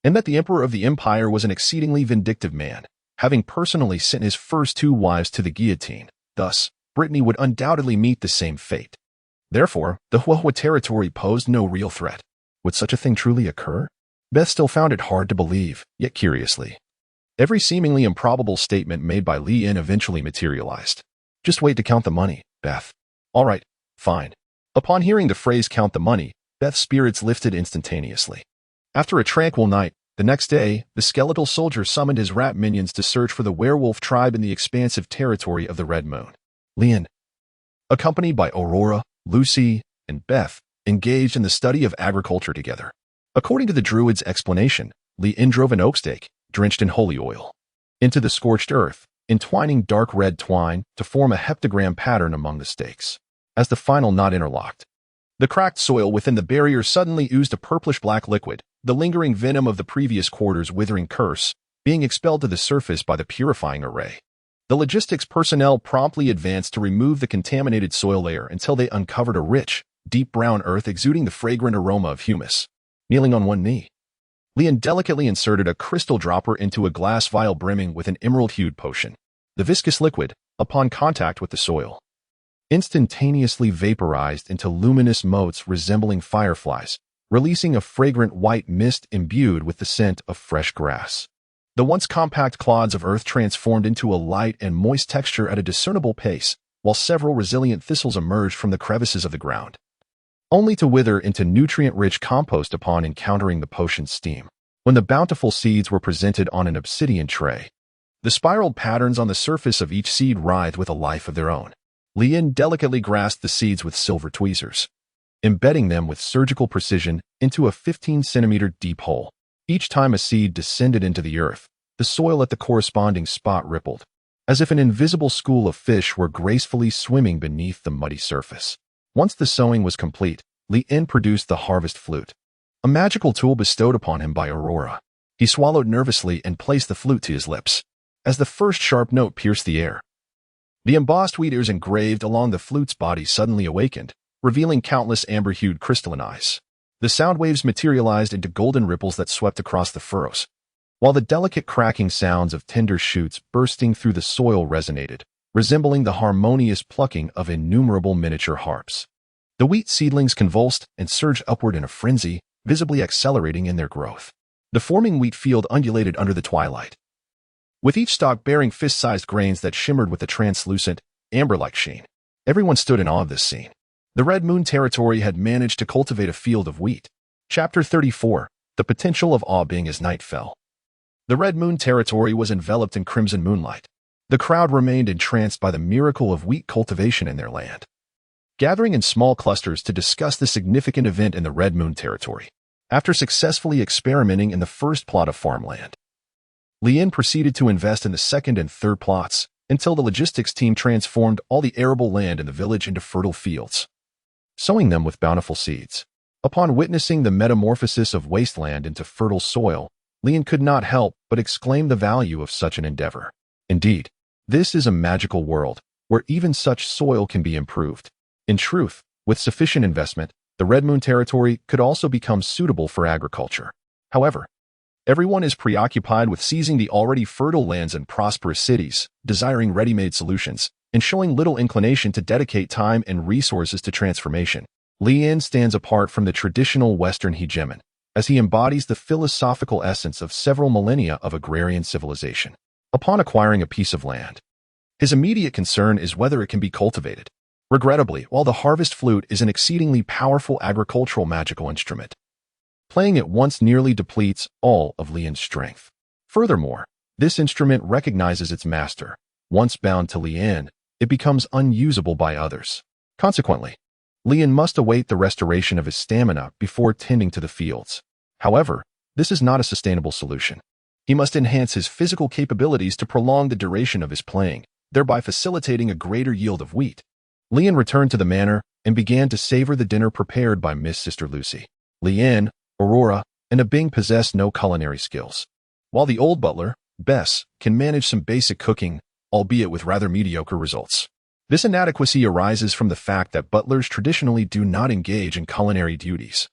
and that the Emperor of the Empire was an exceedingly vindictive man, having personally sent his first two wives to the guillotine. Thus, Branny would undoubtedly meet the same fate. Therefore, the Huahua territory posed no real threat. Would such a thing truly occur? Beth still found it hard to believe, yet curiously. Every seemingly improbable statement made by Lien eventually materialized. "Just wait to count the money, Beth." "All right, fine." Upon hearing the phrase "count the money," Beth's spirits lifted instantaneously. After a tranquil night, the next day, the skeletal soldier summoned his rat minions to search for the werewolf tribe in the expansive territory of the Red Moon. Lien, accompanied by Aurora, Lucy, and Beth, engaged in the study of agriculture together. According to the druid's explanation, Lien drove an oak stake, drenched in holy oil, into the scorched earth, entwining dark red twine to form a heptagram pattern among the stakes. As the final knot interlocked, the cracked soil within the barrier suddenly oozed a purplish-black liquid, the lingering venom of the previous quarter's withering curse, being expelled to the surface by the purifying array. The logistics personnel promptly advanced to remove the contaminated soil layer until they uncovered a rich, deep brown earth exuding the fragrant aroma of humus. Kneeling on one knee, Lian delicately inserted a crystal dropper into a glass vial brimming with an emerald-hued potion. The viscous liquid, upon contact with the soil, instantaneously vaporized into luminous motes resembling fireflies, releasing a fragrant white mist imbued with the scent of fresh grass. The once compact clods of earth transformed into a light and moist texture at a discernible pace, while several resilient thistles emerged from the crevices of the ground, only to wither into nutrient-rich compost upon encountering the potion's steam. When the bountiful seeds were presented on an obsidian tray, the spiraled patterns on the surface of each seed writhed with a life of their own. Lian delicately grasped the seeds with silver tweezers, embedding them with surgical precision into a 15-centimeter deep hole. Each time a seed descended into the earth, the soil at the corresponding spot rippled, as if an invisible school of fish were gracefully swimming beneath the muddy surface. Once the sowing was complete, Lian produced the harvest flute, a magical tool bestowed upon him by Aurora. He swallowed nervously and placed the flute to his lips. As the first sharp note pierced the air, the embossed wheat ears engraved along the flute's body suddenly awakened, revealing countless amber-hued crystalline eyes. The sound waves materialized into golden ripples that swept across the furrows, while the delicate cracking sounds of tender shoots bursting through the soil resonated, resembling the harmonious plucking of innumerable miniature harps. The wheat seedlings convulsed and surged upward in a frenzy, visibly accelerating in their growth. The forming wheat field undulated under the twilight, with each stalk bearing fist-sized grains that shimmered with a translucent, amber-like sheen. Everyone stood in awe of this scene. The Red Moon territory had managed to cultivate a field of wheat. Chapter 34, The Potential of Awe-Being as Night Fell. The Red Moon territory was enveloped in crimson moonlight. The crowd remained entranced by the miracle of wheat cultivation in their land, gathering in small clusters to discuss the significant event in the Red Moon territory. After successfully experimenting in the first plot of farmland, Lian proceeded to invest in the second and third plots until the logistics team transformed all the arable land in the village into fertile fields, sowing them with bountiful seeds. Upon witnessing the metamorphosis of wasteland into fertile soil, Lian could not help but exclaim the value of such an endeavor. Indeed, this is a magical world, where even such soil can be improved. In truth, with sufficient investment, the Red Moon territory could also become suitable for agriculture. However, everyone is preoccupied with seizing the already fertile lands and prosperous cities, desiring ready-made solutions, and showing little inclination to dedicate time and resources to transformation. Lian stands apart from the traditional Western hegemon, as he embodies the philosophical essence of several millennia of agrarian civilization. Upon acquiring a piece of land, his immediate concern is whether it can be cultivated. Regrettably, while the harvest flute is an exceedingly powerful agricultural magical instrument, playing it once nearly depletes all of Lian's strength. Furthermore, this instrument recognizes its master. Once bound to Lian, it becomes unusable by others. Consequently, Lian must await the restoration of his stamina before tending to the fields. However, this is not a sustainable solution. He must enhance his physical capabilities to prolong the duration of his playing, thereby facilitating a greater yield of wheat. Lian returned to the manor and began to savor the dinner prepared by Miss Sister Lucy. Lian, Aurora, and Abing possess no culinary skills, while the old butler, Bess, can manage some basic cooking, albeit with rather mediocre results. This inadequacy arises from the fact that butlers traditionally do not engage in culinary duties,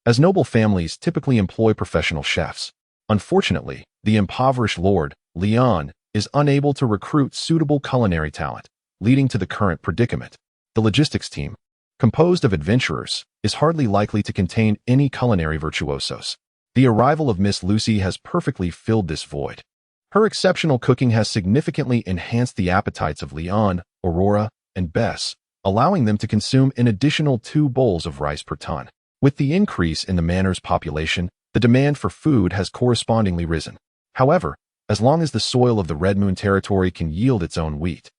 as noble families typically employ professional chefs. Unfortunately, the impoverished Lord, Leon, is unable to recruit suitable culinary talent, leading to the current predicament. The logistics team, composed of adventurers, is hardly likely to contain any culinary virtuosos. The arrival of Miss Lucy has perfectly filled this void. Her exceptional cooking has significantly enhanced the appetites of Leon, Aurora, and Bess, allowing them to consume an additional 2 bowls of rice per ton. With the increase in the manor's population, the demand for food has correspondingly risen. However, as long as the soil of the Red Moon territory can yield its own wheat,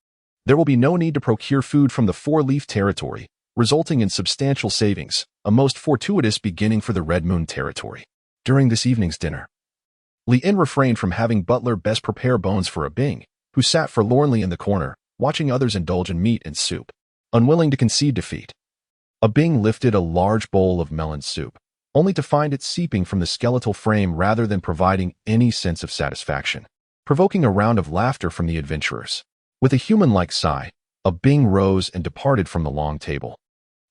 there will be no need to procure food from the Four-Leaf territory, resulting in substantial savings, a most fortuitous beginning for the Red Moon territory. During this evening's dinner, Lian refrained from having butler Bess prepare bones for Abing, who sat forlornly in the corner, watching others indulge in meat and soup. Unwilling to concede defeat, Abing lifted a large bowl of melon soup, only to find it seeping from the skeletal frame rather than providing any sense of satisfaction, provoking a round of laughter from the adventurers. With a human-like sigh, Abing rose and departed from the long table.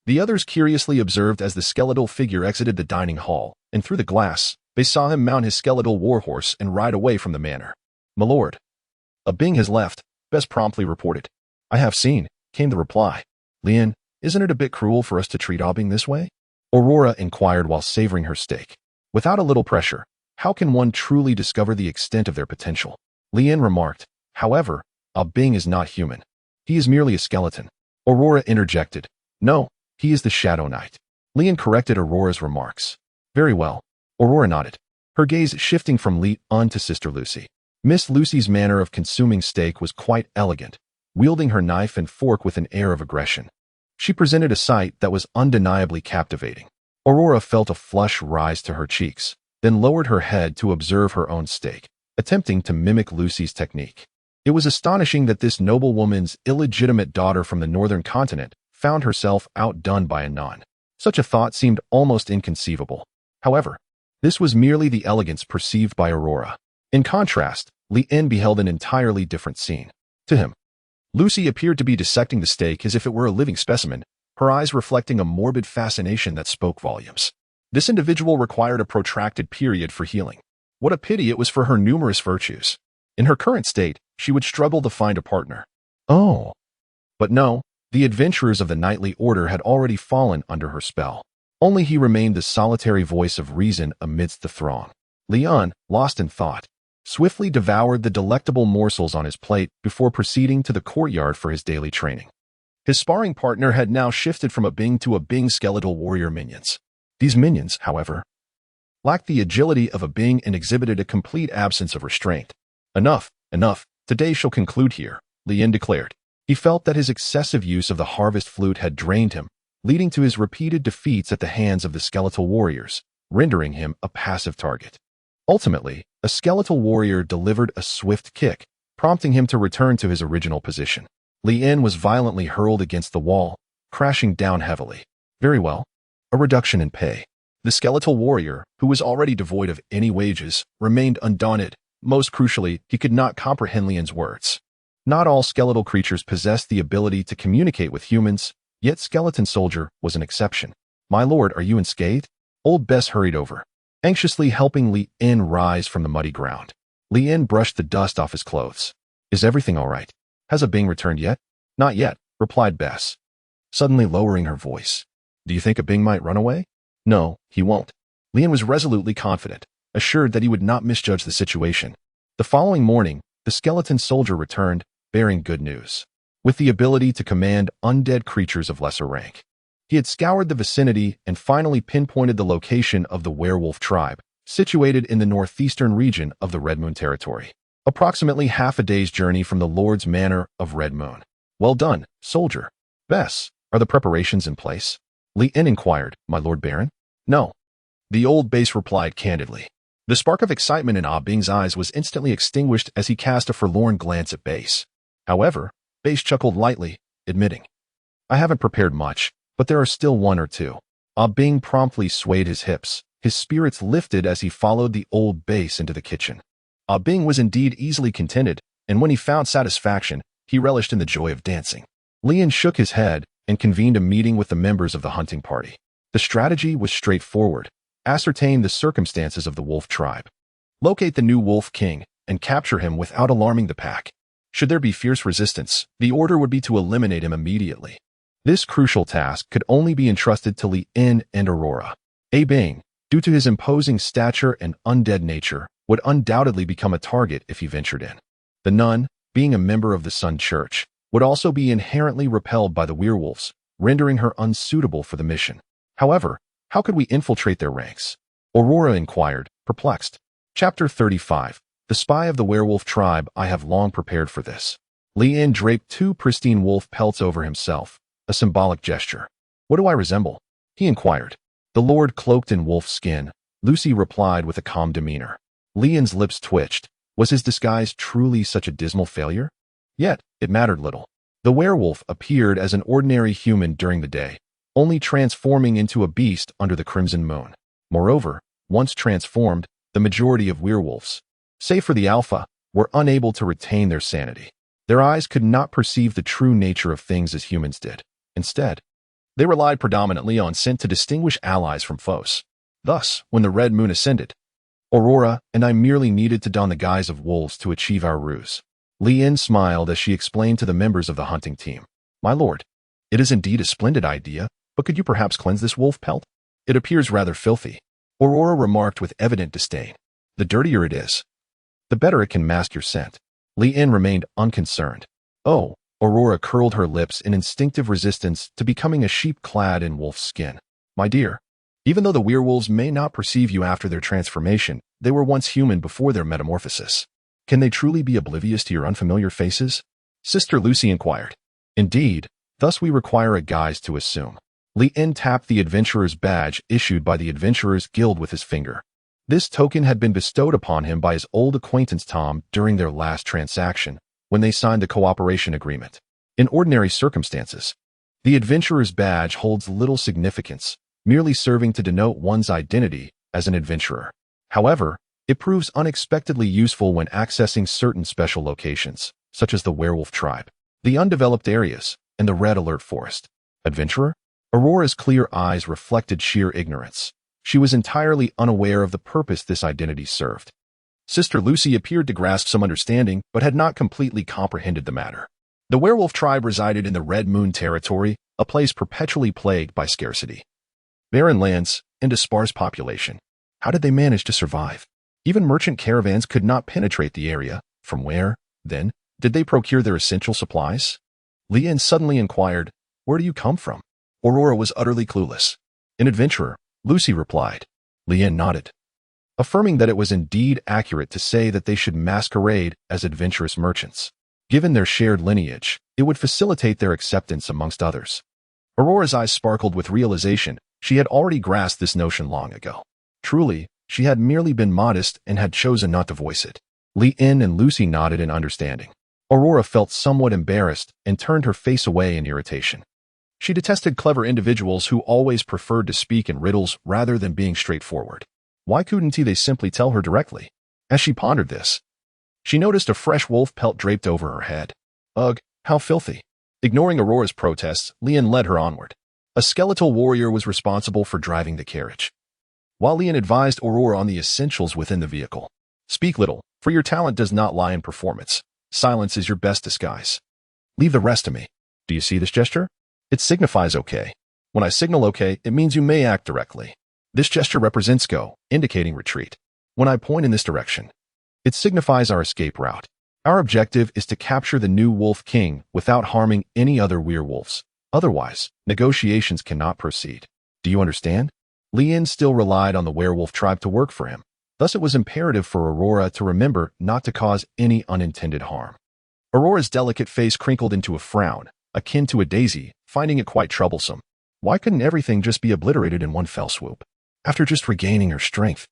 The others curiously observed as the skeletal figure exited the dining hall, and through the glass, They saw him mount his skeletal warhorse and ride away from the manor. "My lord, a being has left," Bess promptly reported. "I have seen," came the reply. "Leon, isn't it a bit cruel for us to treat Aubing this way?" Aurora inquired while savoring her steak. "Without a little pressure, how can one truly discover the extent of their potential?" Leon remarked. "However, Aubing is not human. He is merely a skeleton." Aurora interjected. "No, he is the Shadow Knight." Leon corrected Aurora's remarks. "Very well." Aurora nodded, her gaze shifting from Leon to Sister Lucy. Miss Lucy's manner of consuming steak was quite elegant, wielding her knife and fork with an air of aggression. She presented a sight that was undeniably captivating. Aurora felt a flush rise to her cheeks, then lowered her head to observe her own steak, attempting to mimic Lucy's technique. It was astonishing that this noblewoman's illegitimate daughter from the northern continent found herself outdone by a non. Such a thought seemed almost inconceivable. However, this was merely the elegance perceived by Aurora. In contrast, Leon beheld an entirely different scene. To him, Lucy appeared to be dissecting the steak as if it were a living specimen, her eyes reflecting a morbid fascination that spoke volumes. This individual required a protracted period for healing. What a pity it was for her numerous virtues. In her current state, she would struggle to find a partner. Oh. But no, the adventurers of the knightly order had already fallen under her spell. Only he remained the solitary voice of reason amidst the throng. Leon, lost in thought, swiftly devoured the delectable morsels on his plate before proceeding to the courtyard for his daily training. His sparring partner had now shifted from a Bing to a Bing skeletal warrior minions. These minions, however, lacked the agility of a Bing and exhibited a complete absence of restraint. Enough. Today shall conclude here," Leon declared. He felt that his excessive use of the harvest flute had drained him, leading to his repeated defeats at the hands of the skeletal warriors, rendering him a passive target. Ultimately, a skeletal warrior delivered a swift kick, prompting him to return to his original position. Leon was violently hurled against the wall, crashing down heavily. Very well. A reduction in pay. The skeletal warrior, who was already devoid of any wages, remained undaunted. Most crucially, he could not comprehend Leon's words. Not all skeletal creatures possessed the ability to communicate with humans, yet Skeleton Soldier was an exception. "My lord, are you unscathed?" Old Bess hurried over, anxiously helping Leon rise from the muddy ground. Leon brushed the dust off his clothes. "Is everything all right? Has a Bing returned yet?" "Not yet," replied Bess, suddenly lowering her voice. "Do you think a Bing might run away?" "No, he won't." Leon was resolutely confident, assured that he would not misjudge the situation. The following morning, the skeleton soldier returned, bearing good news. With the ability to command undead creatures of lesser rank, he had scoured the vicinity and finally pinpointed the location of the werewolf tribe, situated in the northeastern region of the Red Moon territory, approximately half a day's journey from the Lord's Manor of Red Moon. "Well done, soldier." "Bess, are the preparations in place?" Leon inquired. "My Lord Baron?" "No." The old base replied candidly. The spark of excitement in Ah Bing's eyes was instantly extinguished as he cast a forlorn glance at Base. However, Base chuckled lightly, admitting, "I haven't prepared much, but there are still one or two." Ah Bing promptly swayed his hips, his spirits lifted as he followed the old Base into the kitchen. Ah Bing was indeed easily contented, and when he found satisfaction, he relished in the joy of dancing. Leon shook his head and convened a meeting with the members of the hunting party. The strategy was straightforward. Ascertain the circumstances of the wolf tribe. Locate the new wolf king and capture him without alarming the pack. Should there be fierce resistance, the order would be to eliminate him immediately. This crucial task could only be entrusted to Leon and Aurora. Ah Bing, due to his imposing stature and undead nature, would undoubtedly become a target if he ventured in. The nun, being a member of the Sun Church, would also be inherently repelled by the werewolves, rendering her unsuitable for the mission. However, how could we infiltrate their ranks? Aurora inquired, perplexed. Chapter 35. The Spy of the Werewolf Tribe. I have long prepared for this. Leon draped 2 pristine wolf pelts over himself, a symbolic gesture. "What do I resemble?" he inquired. "The Lord cloaked in wolf skin," Lucy replied with a calm demeanor. Leon's lips twitched. Was his disguise truly such a dismal failure? Yet, it mattered little. The werewolf appeared as an ordinary human during the day, only transforming into a beast under the crimson moon. Moreover, once transformed, the majority of werewolves, save for the alpha, were unable to retain their sanity. Their eyes could not perceive the true nature of things as humans did. Instead, they relied predominantly on scent to distinguish allies from foes. Thus, when the red moon ascended, Aurora and I merely needed to don the guise of wolves to achieve our ruse. Lian smiled as she explained to the members of the hunting team. My lord, it is indeed a splendid idea, but could you perhaps cleanse this wolf pelt? It appears rather filthy. Aurora remarked with evident disdain. The dirtier it is, the better it can mask your scent. Lian remained unconcerned. Oh, Aurora curled her lips in instinctive resistance to becoming a sheep clad in wolf's skin. My dear, even though the werewolves may not perceive you after their transformation, they were once human before their metamorphosis. Can they truly be oblivious to your unfamiliar faces? Sister Lucy inquired. Indeed, thus we require a guise to assume. Lian tapped the adventurer's badge issued by the Adventurers Guild with his finger. This token had been bestowed upon him by his old acquaintance Tom during their last transaction, when they signed the cooperation agreement. In ordinary circumstances, the adventurer's badge holds little significance, merely serving to denote one's identity as an adventurer. However, it proves unexpectedly useful when accessing certain special locations, such as the werewolf tribe, the undeveloped areas, and the red alert forest. Adventurer? Aurora's clear eyes reflected sheer ignorance. She was entirely unaware of the purpose this identity served. Sister Lucy appeared to grasp some understanding, but had not completely comprehended the matter. The werewolf tribe resided in the Red Moon territory, a place perpetually plagued by scarcity, barren lands, and a sparse population. How did they manage to survive? Even merchant caravans could not penetrate the area. From where, then, did they procure their essential supplies? Lian suddenly inquired, Where do you come from? Aurora was utterly clueless. An adventurer, Lucy replied. Lian nodded, affirming that it was indeed accurate to say that they should masquerade as adventurous merchants. Given their shared lineage, it would facilitate their acceptance amongst others. Aurora's eyes sparkled with realization. She had already grasped this notion long ago. Truly, she had merely been modest and had chosen not to voice it. Lian and Lucy nodded in understanding. Aurora felt somewhat embarrassed and turned her face away in irritation. She detested clever individuals who always preferred to speak in riddles rather than being straightforward. Why couldn't they simply tell her directly? As she pondered this, she noticed a fresh wolf pelt draped over her head. Ugh, how filthy. Ignoring Aurora's protests, Lian led her onward. A skeletal warrior was responsible for driving the carriage, while Lian advised Aurora on the essentials within the vehicle. Speak little, for your talent does not lie in performance. Silence is your best disguise. Leave the rest to me. Do you see this gesture? It signifies okay. When I signal okay, it means you may act directly. This gesture represents go, indicating retreat. When I point in this direction, it signifies our escape route. Our objective is to capture the new Wolf King without harming any other werewolves. Otherwise, negotiations cannot proceed. Do you understand? Lian still relied on the werewolf tribe to work for him. Thus it was imperative for Aurora to remember not to cause any unintended harm. Aurora's delicate face crinkled into a frown, akin to a daisy, finding it quite troublesome. Why couldn't everything just be obliterated in one fell swoop? After just regaining her strength,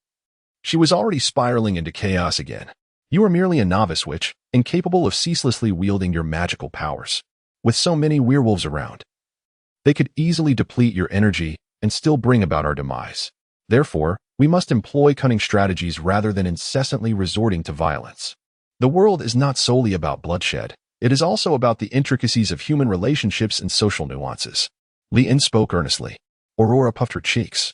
she was already spiraling into chaos again. You are merely a novice witch, incapable of ceaselessly wielding your magical powers. With so many werewolves around, they could easily deplete your energy and still bring about our demise. Therefore, we must employ cunning strategies rather than incessantly resorting to violence. The world is not solely about bloodshed. It is also about the intricacies of human relationships and social nuances. Lian spoke earnestly. Aurora puffed her cheeks,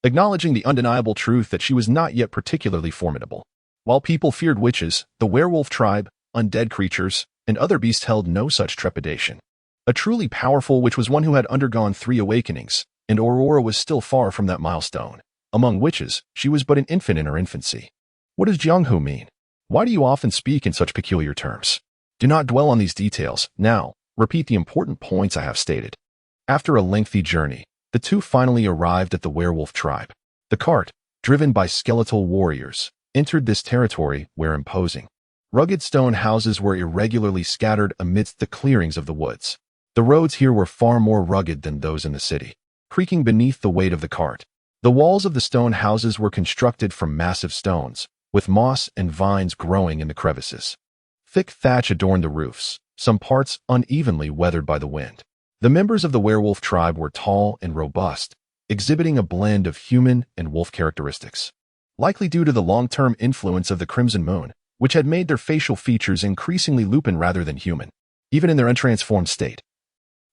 acknowledging the undeniable truth that she was not yet particularly formidable. While people feared witches, the werewolf tribe, undead creatures, and other beasts held no such trepidation. A truly powerful witch was one who had undergone 3 awakenings, and Aurora was still far from that milestone. Among witches, she was but an infant in her infancy. What does Jianghu mean? Why do you often speak in such peculiar terms? Do not dwell on these details. Now, repeat the important points I have stated. After a lengthy journey, the two finally arrived at the werewolf tribe. The cart, driven by skeletal warriors, entered this territory where imposing, rugged stone houses were irregularly scattered amidst the clearings of the woods. The roads here were far more rugged than those in the city, creaking beneath the weight of the cart. The walls of the stone houses were constructed from massive stones, with moss and vines growing in the crevices. Thick thatch adorned the roofs, some parts unevenly weathered by the wind. The members of the werewolf tribe were tall and robust, exhibiting a blend of human and wolf characteristics, likely due to the long-term influence of the crimson moon, which had made their facial features increasingly lupin rather than human. Even in their untransformed state,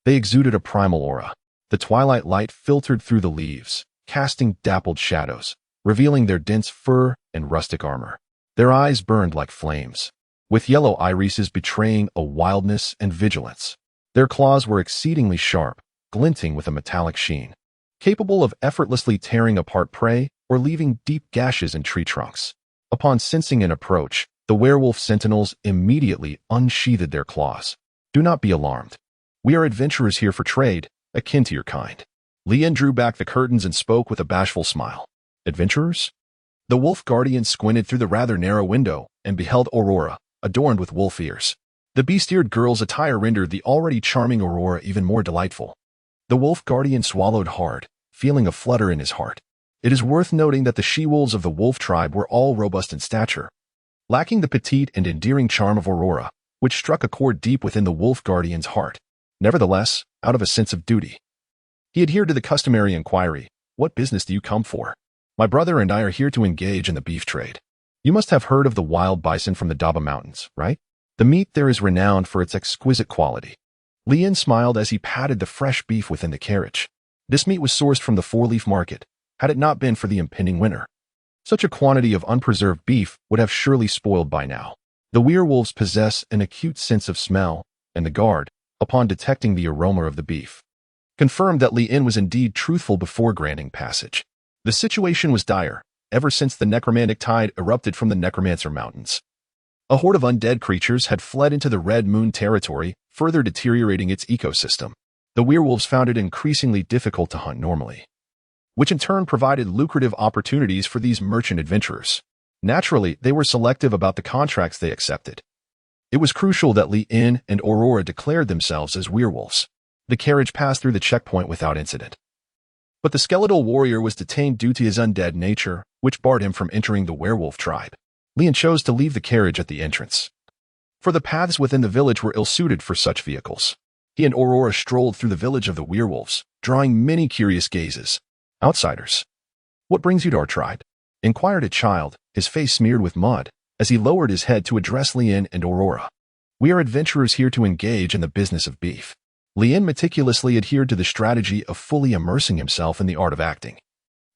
they exuded a primal aura. The twilight light filtered through the leaves, casting dappled shadows, revealing their dense fur and rustic armor. Their eyes burned like flames, with yellow irises betraying a wildness and vigilance. Their claws were exceedingly sharp, glinting with a metallic sheen, capable of effortlessly tearing apart prey or leaving deep gashes in tree trunks. Upon sensing an approach, the werewolf sentinels immediately unsheathed their claws. Do not be alarmed. We are adventurers here for trade, akin to your kind. Lian drew back the curtains and spoke with a bashful smile. Adventurers? The wolf guardian squinted through the rather narrow window and beheld Aurora, adorned with wolf ears. The beast-eared girl's attire rendered the already charming Aurora even more delightful. The wolf guardian swallowed hard, feeling a flutter in his heart. It is worth noting that the she-wolves of the wolf tribe were all robust in stature, lacking the petite and endearing charm of Aurora, which struck a chord deep within the wolf guardian's heart. Nevertheless, out of a sense of duty, he adhered to the customary inquiry, "What business do you come for?" "My brother and I are here to engage in the beef trade. You must have heard of the wild bison from the Daba Mountains, right? The meat there is renowned for its exquisite quality." Lian smiled as he patted the fresh beef within the carriage. This meat was sourced from the four-leaf market, had it not been for the impending winter. Such a quantity of unpreserved beef would have surely spoiled by now. The werewolves possess an acute sense of smell, and the guard, upon detecting the aroma of the beef, confirmed that Lian was indeed truthful before granting passage. The situation was dire, ever since the necromantic tide erupted from the Necromancer Mountains. A horde of undead creatures had fled into the Red Moon territory, further deteriorating its ecosystem. The werewolves found it increasingly difficult to hunt normally, which in turn provided lucrative opportunities for these merchant adventurers. Naturally, they were selective about the contracts they accepted. It was crucial that Lian and Aurora declared themselves as werewolves. The carriage passed through the checkpoint without incident. But the skeletal warrior was detained due to his undead nature, which barred him from entering the werewolf tribe. Lian chose to leave the carriage at the entrance, for the paths within the village were ill-suited for such vehicles. He and Aurora strolled through the village of the werewolves, drawing many curious gazes. "Outsiders, what brings you to our tribe?" inquired a child, his face smeared with mud, as he lowered his head to address Lian and Aurora. "We are adventurers here to engage in the business of beef." Lian meticulously adhered to the strategy of fully immersing himself in the art of acting,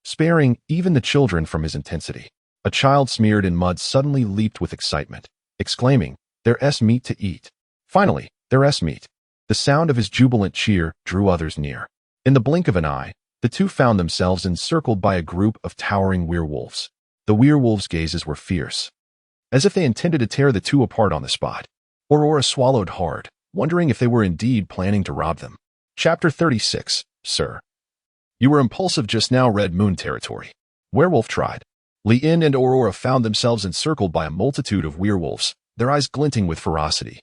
sparing even the children from his intensity. A child smeared in mud suddenly leaped with excitement, exclaiming, "There's meat to eat. Finally, there's meat." The sound of his jubilant cheer drew others near. In the blink of an eye, the two found themselves encircled by a group of towering werewolves. The werewolves' gazes were fierce, as if they intended to tear the two apart on the spot. Aurora swallowed hard, wondering if they were indeed planning to rob them. Chapter 36, Sir. You were impulsive just now, Red Moon territory. Werewolf tribe. Lian and Aurora found themselves encircled by a multitude of werewolves, their eyes glinting with ferocity,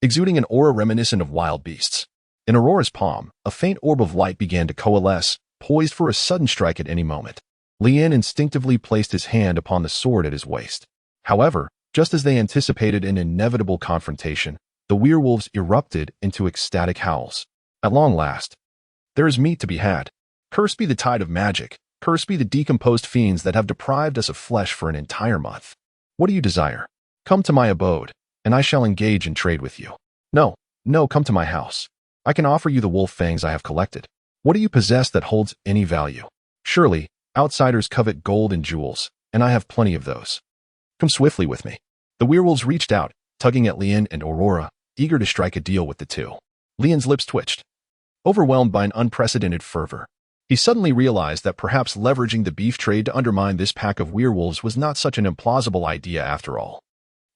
exuding an aura reminiscent of wild beasts. In Aurora's palm, a faint orb of light began to coalesce, poised for a sudden strike at any moment. Lian instinctively placed his hand upon the sword at his waist. However, just as they anticipated an inevitable confrontation, the werewolves erupted into ecstatic howls. At long last, there is meat to be had. Cursed be the tide of magic. Cursed be the decomposed fiends that have deprived us of flesh for an entire month. What do you desire? Come to my abode, and I shall engage in trade with you. No, come to my house. I can offer you the wolf fangs I have collected. What do you possess that holds any value? Surely, outsiders covet gold and jewels, and I have plenty of those. Come swiftly with me. The werewolves reached out, tugging at Lian and Aurora, eager to strike a deal with the two. Lian's lips twitched, overwhelmed by an unprecedented fervor. He suddenly realized that perhaps leveraging the beef trade to undermine this pack of werewolves was not such an implausible idea after all.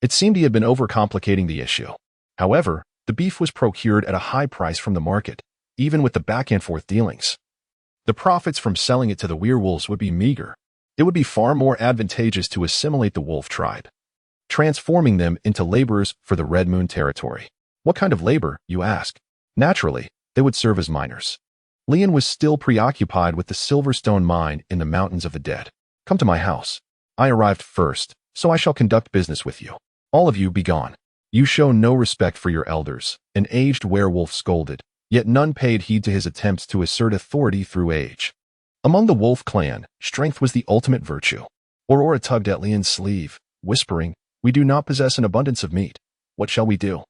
It seemed he had been overcomplicating the issue. However, the beef was procured at a high price from the market, even with the back-and-forth dealings. The profits from selling it to the werewolves would be meager. It would be far more advantageous to assimilate the wolf tribe, transforming them into laborers for the Red Moon territory. What kind of labor, you ask? Naturally, they would serve as miners. Lian was still preoccupied with the Silverstone mine in the Mountains of the Dead. Come to my house. I arrived first, so I shall conduct business with you. All of you be gone. You show no respect for your elders, an aged werewolf scolded, yet none paid heed to his attempts to assert authority through age. Among the wolf clan, strength was the ultimate virtue. Aurora tugged at Lian's sleeve, whispering, "We do not possess an abundance of meat. What shall we do?"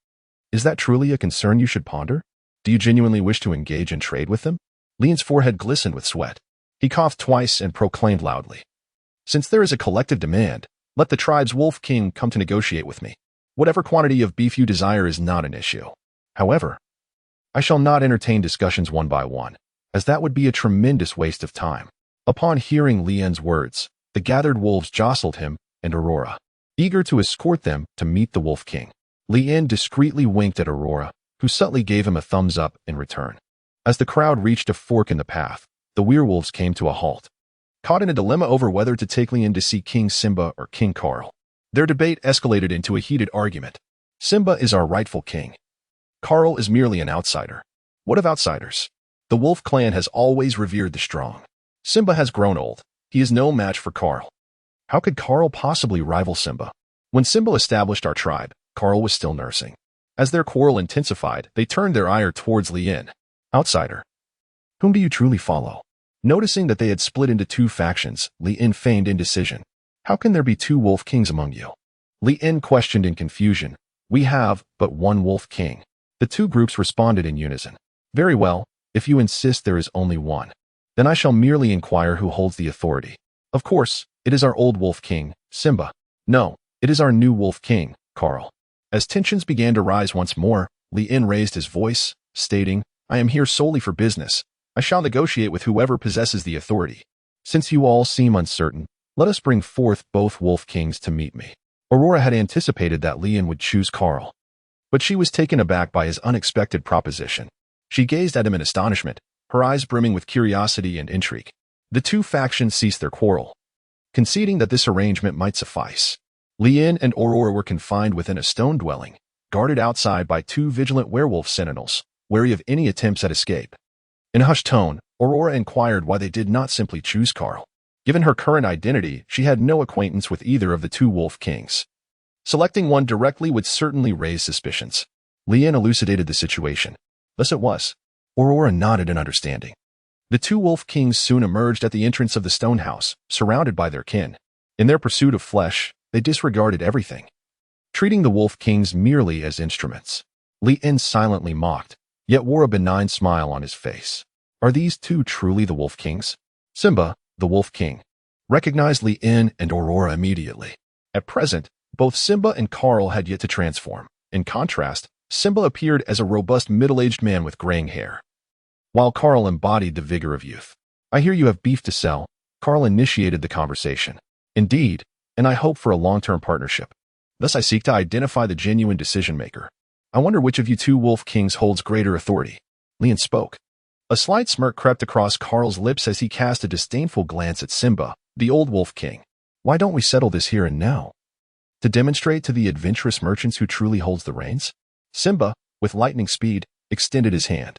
Is that truly a concern you should ponder? Do you genuinely wish to engage in trade with them? Lian's forehead glistened with sweat. He coughed twice and proclaimed loudly, Since there is a collective demand, let the tribe's wolf king come to negotiate with me. Whatever quantity of beef you desire is not an issue. However, I shall not entertain discussions one by one, as that would be a tremendous waste of time. Upon hearing Lien's words, the gathered wolves jostled him and Aurora, eager to escort them to meet the Wolf King. Lien discreetly winked at Aurora, who subtly gave him a thumbs up in return. As the crowd reached a fork in the path, the werewolves came to a halt, caught in a dilemma over whether to take Lien to see King Simba or King Carl. Their debate escalated into a heated argument. Simba is our rightful king. Carl is merely an outsider. What of outsiders? The Wolf clan has always revered the strong. Simba has grown old. He is no match for Carl. How could Carl possibly rival Simba? When Simba established our tribe, Carl was still nursing. As their quarrel intensified, they turned their ire towards Lien. Outsider. Whom do you truly follow? Noticing that they had split into two factions, Lien feigned indecision. How can there be two wolf kings among you? Lien questioned in confusion. We have but one wolf king. The two groups responded in unison. Very well, if you insist there is only one. Then I shall merely inquire who holds the authority. Of course, it is our old wolf king, Simba. No, it is our new wolf king, Carl. As tensions began to rise once more, Lien raised his voice, stating, I am here solely for business. I shall negotiate with whoever possesses the authority. Since you all seem uncertain, let us bring forth both wolf kings to meet me. Aurora had anticipated that Lien would choose Carl, but she was taken aback by his unexpected proposition. She gazed at him in astonishment, her eyes brimming with curiosity and intrigue. The two factions ceased their quarrel, conceding that this arrangement might suffice. Lien and Aurora were confined within a stone dwelling, guarded outside by two vigilant werewolf sentinels, wary of any attempts at escape. In a hushed tone, Aurora inquired why they did not simply choose Carl. Given her current identity, she had no acquaintance with either of the two wolf kings. Selecting one directly would certainly raise suspicions. Lien elucidated the situation. Thus it was. Aurora nodded in understanding. The two wolf kings soon emerged at the entrance of the stone house, surrounded by their kin. In their pursuit of flesh, they disregarded everything, treating the wolf kings merely as instruments. Lien silently mocked, yet wore a benign smile on his face. Are these two truly the wolf kings? Simba, the wolf king, recognized Lien and Aurora immediately. At present, both Simba and Carl had yet to transform. In contrast, Simba appeared as a robust middle-aged man with graying hair, while Carl embodied the vigor of youth. I hear you have beef to sell. Carl initiated the conversation. Indeed, and I hope for a long-term partnership. Thus I seek to identify the genuine decision-maker. I wonder which of you two wolf kings holds greater authority. Lien spoke. A slight smirk crept across Carl's lips as he cast a disdainful glance at Simba, the old wolf king. Why don't we settle this here and now? To demonstrate to the adventurous merchants who truly holds the reins? Simba, with lightning speed, extended his hand,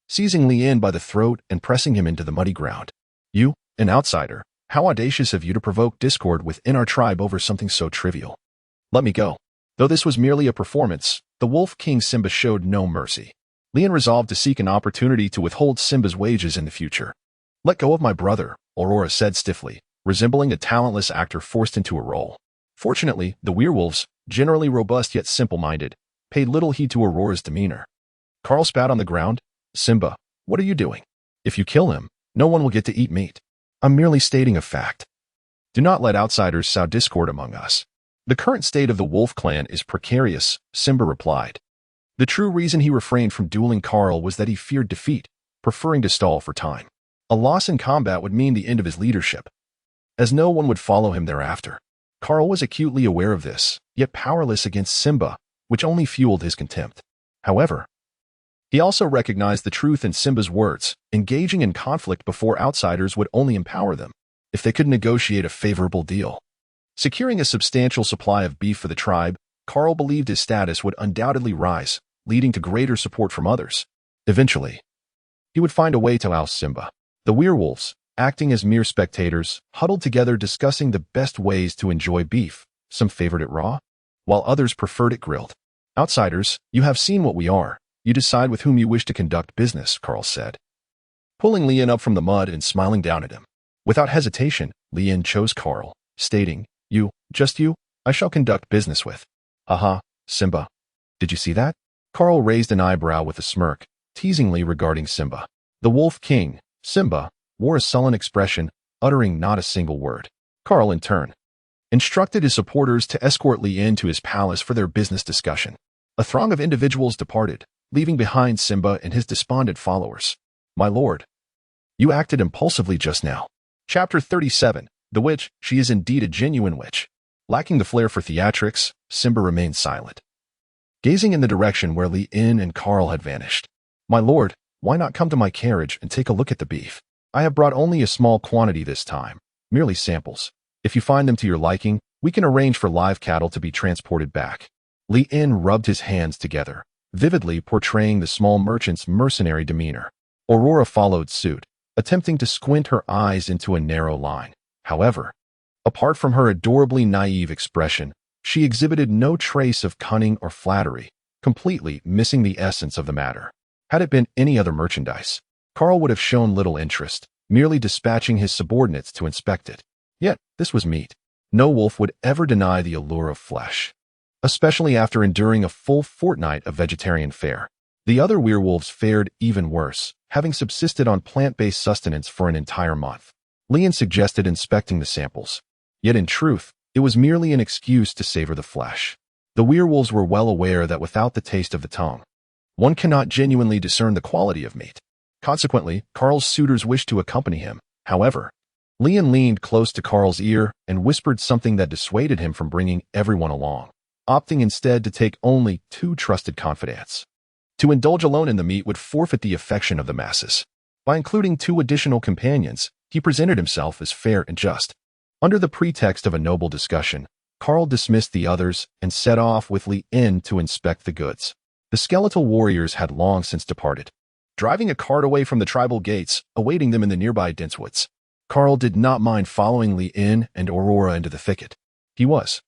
seizing Lien by the throat and pressing him into the muddy ground. You, an outsider, how audacious of you to provoke discord within our tribe over something so trivial. Let me go. Though this was merely a performance, the wolf king Simba showed no mercy. Lien resolved to seek an opportunity to withhold Simba's wages in the future. Let go of my brother, Aurora said stiffly, resembling a talentless actor forced into a role. Fortunately, the werewolves, generally robust yet simple-minded, paid little heed to Aurora's demeanor. Carl spat on the ground. Simba, what are you doing? If you kill him, no one will get to eat meat. I'm merely stating a fact. Do not let outsiders sow discord among us. The current state of the wolf clan is precarious, Simba replied. The true reason he refrained from dueling Carl was that he feared defeat, preferring to stall for time. A loss in combat would mean the end of his leadership, as no one would follow him thereafter. Carl was acutely aware of this, yet powerless against Simba, which only fueled his contempt. However, he also recognized the truth in Simba's words. Engaging in conflict before outsiders would only empower them, if they could negotiate a favorable deal. Securing a substantial supply of beef for the tribe, Carl believed his status would undoubtedly rise, leading to greater support from others. Eventually, he would find a way to oust Simba. The werewolves, acting as mere spectators, huddled together discussing the best ways to enjoy beef. Some favored it raw, while others preferred it grilled. Outsiders, you have seen what we are. You decide with whom you wish to conduct business, Carl said, pulling Lien up from the mud and smiling down at him. Without hesitation, Lien chose Carl, stating, You, just you, I shall conduct business with. Haha, Simba. Did you see that? Carl raised an eyebrow with a smirk, teasingly regarding Simba. The wolf king, Simba, wore a sullen expression, uttering not a single word. Carl, in turn, instructed his supporters to escort Li In to his palace for their business discussion. A throng of individuals departed, leaving behind Simba and his despondent followers. "My lord, you acted impulsively just now." Chapter 37. The Witch. She is indeed a genuine witch. Lacking the flair for theatrics, Simba remained silent, gazing in the direction where Li In and Carl had vanished. "My lord, why not come to my carriage and take a look at the beef? I have brought only a small quantity this time, merely samples. If you find them to your liking, we can arrange for live cattle to be transported back." Li In rubbed his hands together, vividly portraying the small merchant's mercenary demeanor. Aurora followed suit, attempting to squint her eyes into a narrow line. However, apart from her adorably naive expression, she exhibited no trace of cunning or flattery, completely missing the essence of the matter. Had it been any other merchandise, Carl would have shown little interest, merely dispatching his subordinates to inspect it. Yet, this was meat. No wolf would ever deny the allure of flesh, especially after enduring a full fortnight of vegetarian fare. The other werewolves fared even worse, having subsisted on plant-based sustenance for an entire month. Li In suggested inspecting the samples. Yet in truth, it was merely an excuse to savor the flesh. The werewolves were well aware that without the taste of the tongue, one cannot genuinely discern the quality of meat. Consequently, Carl's suitors wished to accompany him. However, Li In leaned close to Carl's ear and whispered something that dissuaded him from bringing everyone along, opting instead to take only 2 trusted confidants. To indulge alone in the meat would forfeit the affection of the masses. By including 2 additional companions, he presented himself as fair and just. Under the pretext of a noble discussion, Carl dismissed the others and set off with Li In to inspect the goods. The skeletal warriors had long since departed, driving a cart away from the tribal gates, awaiting them in the nearby dense woods. Carl did not mind following Li In and Aurora into the thicket. He was,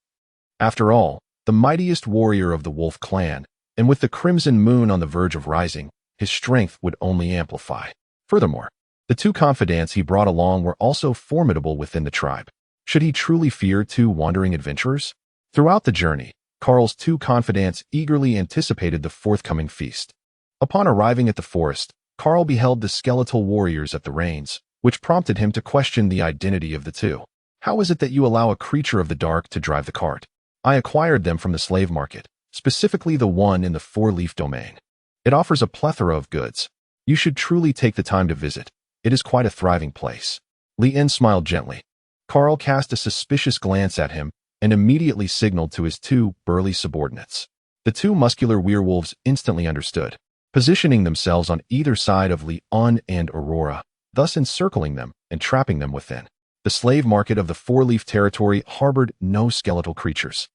after all, the mightiest warrior of the wolf clan, and with the crimson moon on the verge of rising, his strength would only amplify. Furthermore, the 2 confidants he brought along were also formidable within the tribe. Should he truly fear 2 wandering adventurers? Throughout the journey, Carl's 2 confidants eagerly anticipated the forthcoming feast. Upon arriving at the forest, Carl beheld the skeletal warriors at the reins, which prompted him to question the identity of the 2. "How is it that you allow a creature of the dark to drive the cart?" "I acquired them from the slave market, specifically the one in the 4-leaf domain. It offers a plethora of goods. You should truly take the time to visit. It is quite a thriving place." Li In smiled gently. Carl cast a suspicious glance at him and immediately signaled to his 2 burly subordinates. The 2 muscular werewolves instantly understood, positioning themselves on either side of Li In and Aurora, thus encircling them and trapping them within. The slave market of the 4-leaf territory harbored no skeletal creatures.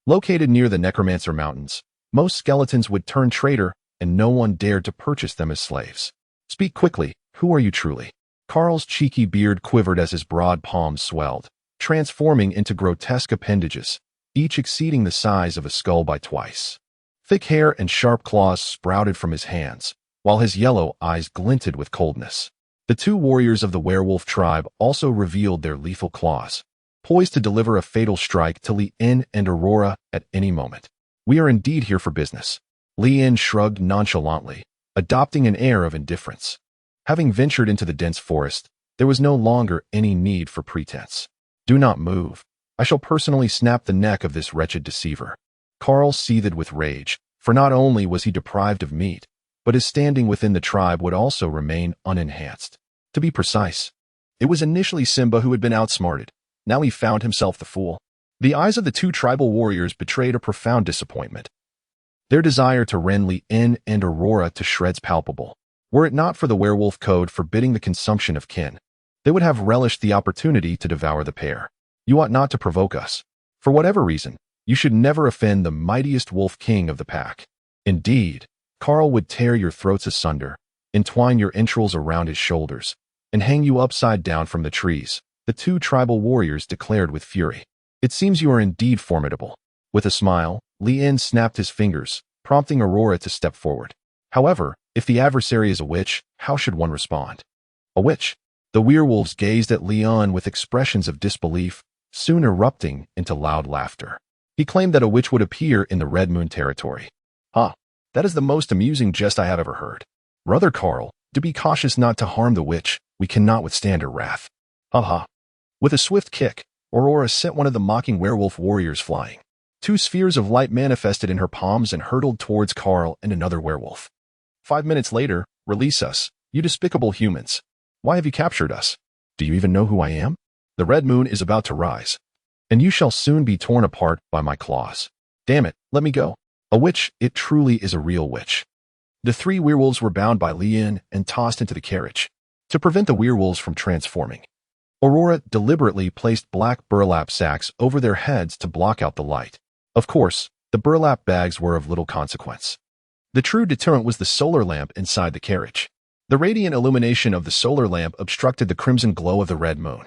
Located near the Necromancer Mountains, most skeletons would turn traitor, and no one dared to purchase them as slaves. "Speak quickly, who are you truly?" Carl's cheeky beard quivered as his broad palms swelled, transforming into grotesque appendages, each exceeding the size of a skull by twice. Thick hair and sharp claws sprouted from his hands, while his yellow eyes glinted with coldness. The 2 warriors of the werewolf tribe also revealed their lethal claws, poised to deliver a fatal strike to Li In and Aurora at any moment. "We are indeed here for business." Li In shrugged nonchalantly, adopting an air of indifference. Having ventured into the dense forest, there was no longer any need for pretense. "Do not move. I shall personally snap the neck of this wretched deceiver." Carl seethed with rage, for not only was he deprived of meat, but his standing within the tribe would also remain unenhanced. To be precise, it was initially Simba who had been outsmarted. Now he found himself the fool. The eyes of the 2 tribal warriors betrayed a profound disappointment. Their desire to rend Li In and Aurora to shreds palpable. Were it not for the werewolf code forbidding the consumption of kin, they would have relished the opportunity to devour the pair. "You ought not to provoke us. For whatever reason, you should never offend the mightiest wolf king of the pack. Indeed, Carl would tear your throats asunder, entwine your entrails around his shoulders, and hang you upside down from the trees," the 2 tribal warriors declared with fury. "It seems you are indeed formidable." With a smile, Li In snapped his fingers, prompting Aurora to step forward. However, if the adversary is a witch, how should one respond? "A witch?" The werewolves gazed at Li In with expressions of disbelief, soon erupting into loud laughter. He claimed that a witch would appear in the Red Moon territory. "Huh, that is the most amusing jest I have ever heard. Brother Carl, do be cautious not to harm the witch. We cannot withstand her wrath." "Ha ha." With a swift kick, Aurora sent one of the mocking werewolf warriors flying. Two spheres of light manifested in her palms and hurtled towards Carl and another werewolf. 5 minutes later, release us, you despicable humans. Why have you captured us? Do you even know who I am? The red moon is about to rise, and you shall soon be torn apart by my claws. Damn it, let me go. A witch, it truly is a real witch. The 3 werewolves were bound by Lian and tossed into the carriage. To prevent the werewolves from transforming, Aurora deliberately placed black burlap sacks over their heads to block out the light. Of course, the burlap bags were of little consequence. The true deterrent was the solar lamp inside the carriage. The radiant illumination of the solar lamp obstructed the crimson glow of the red moon,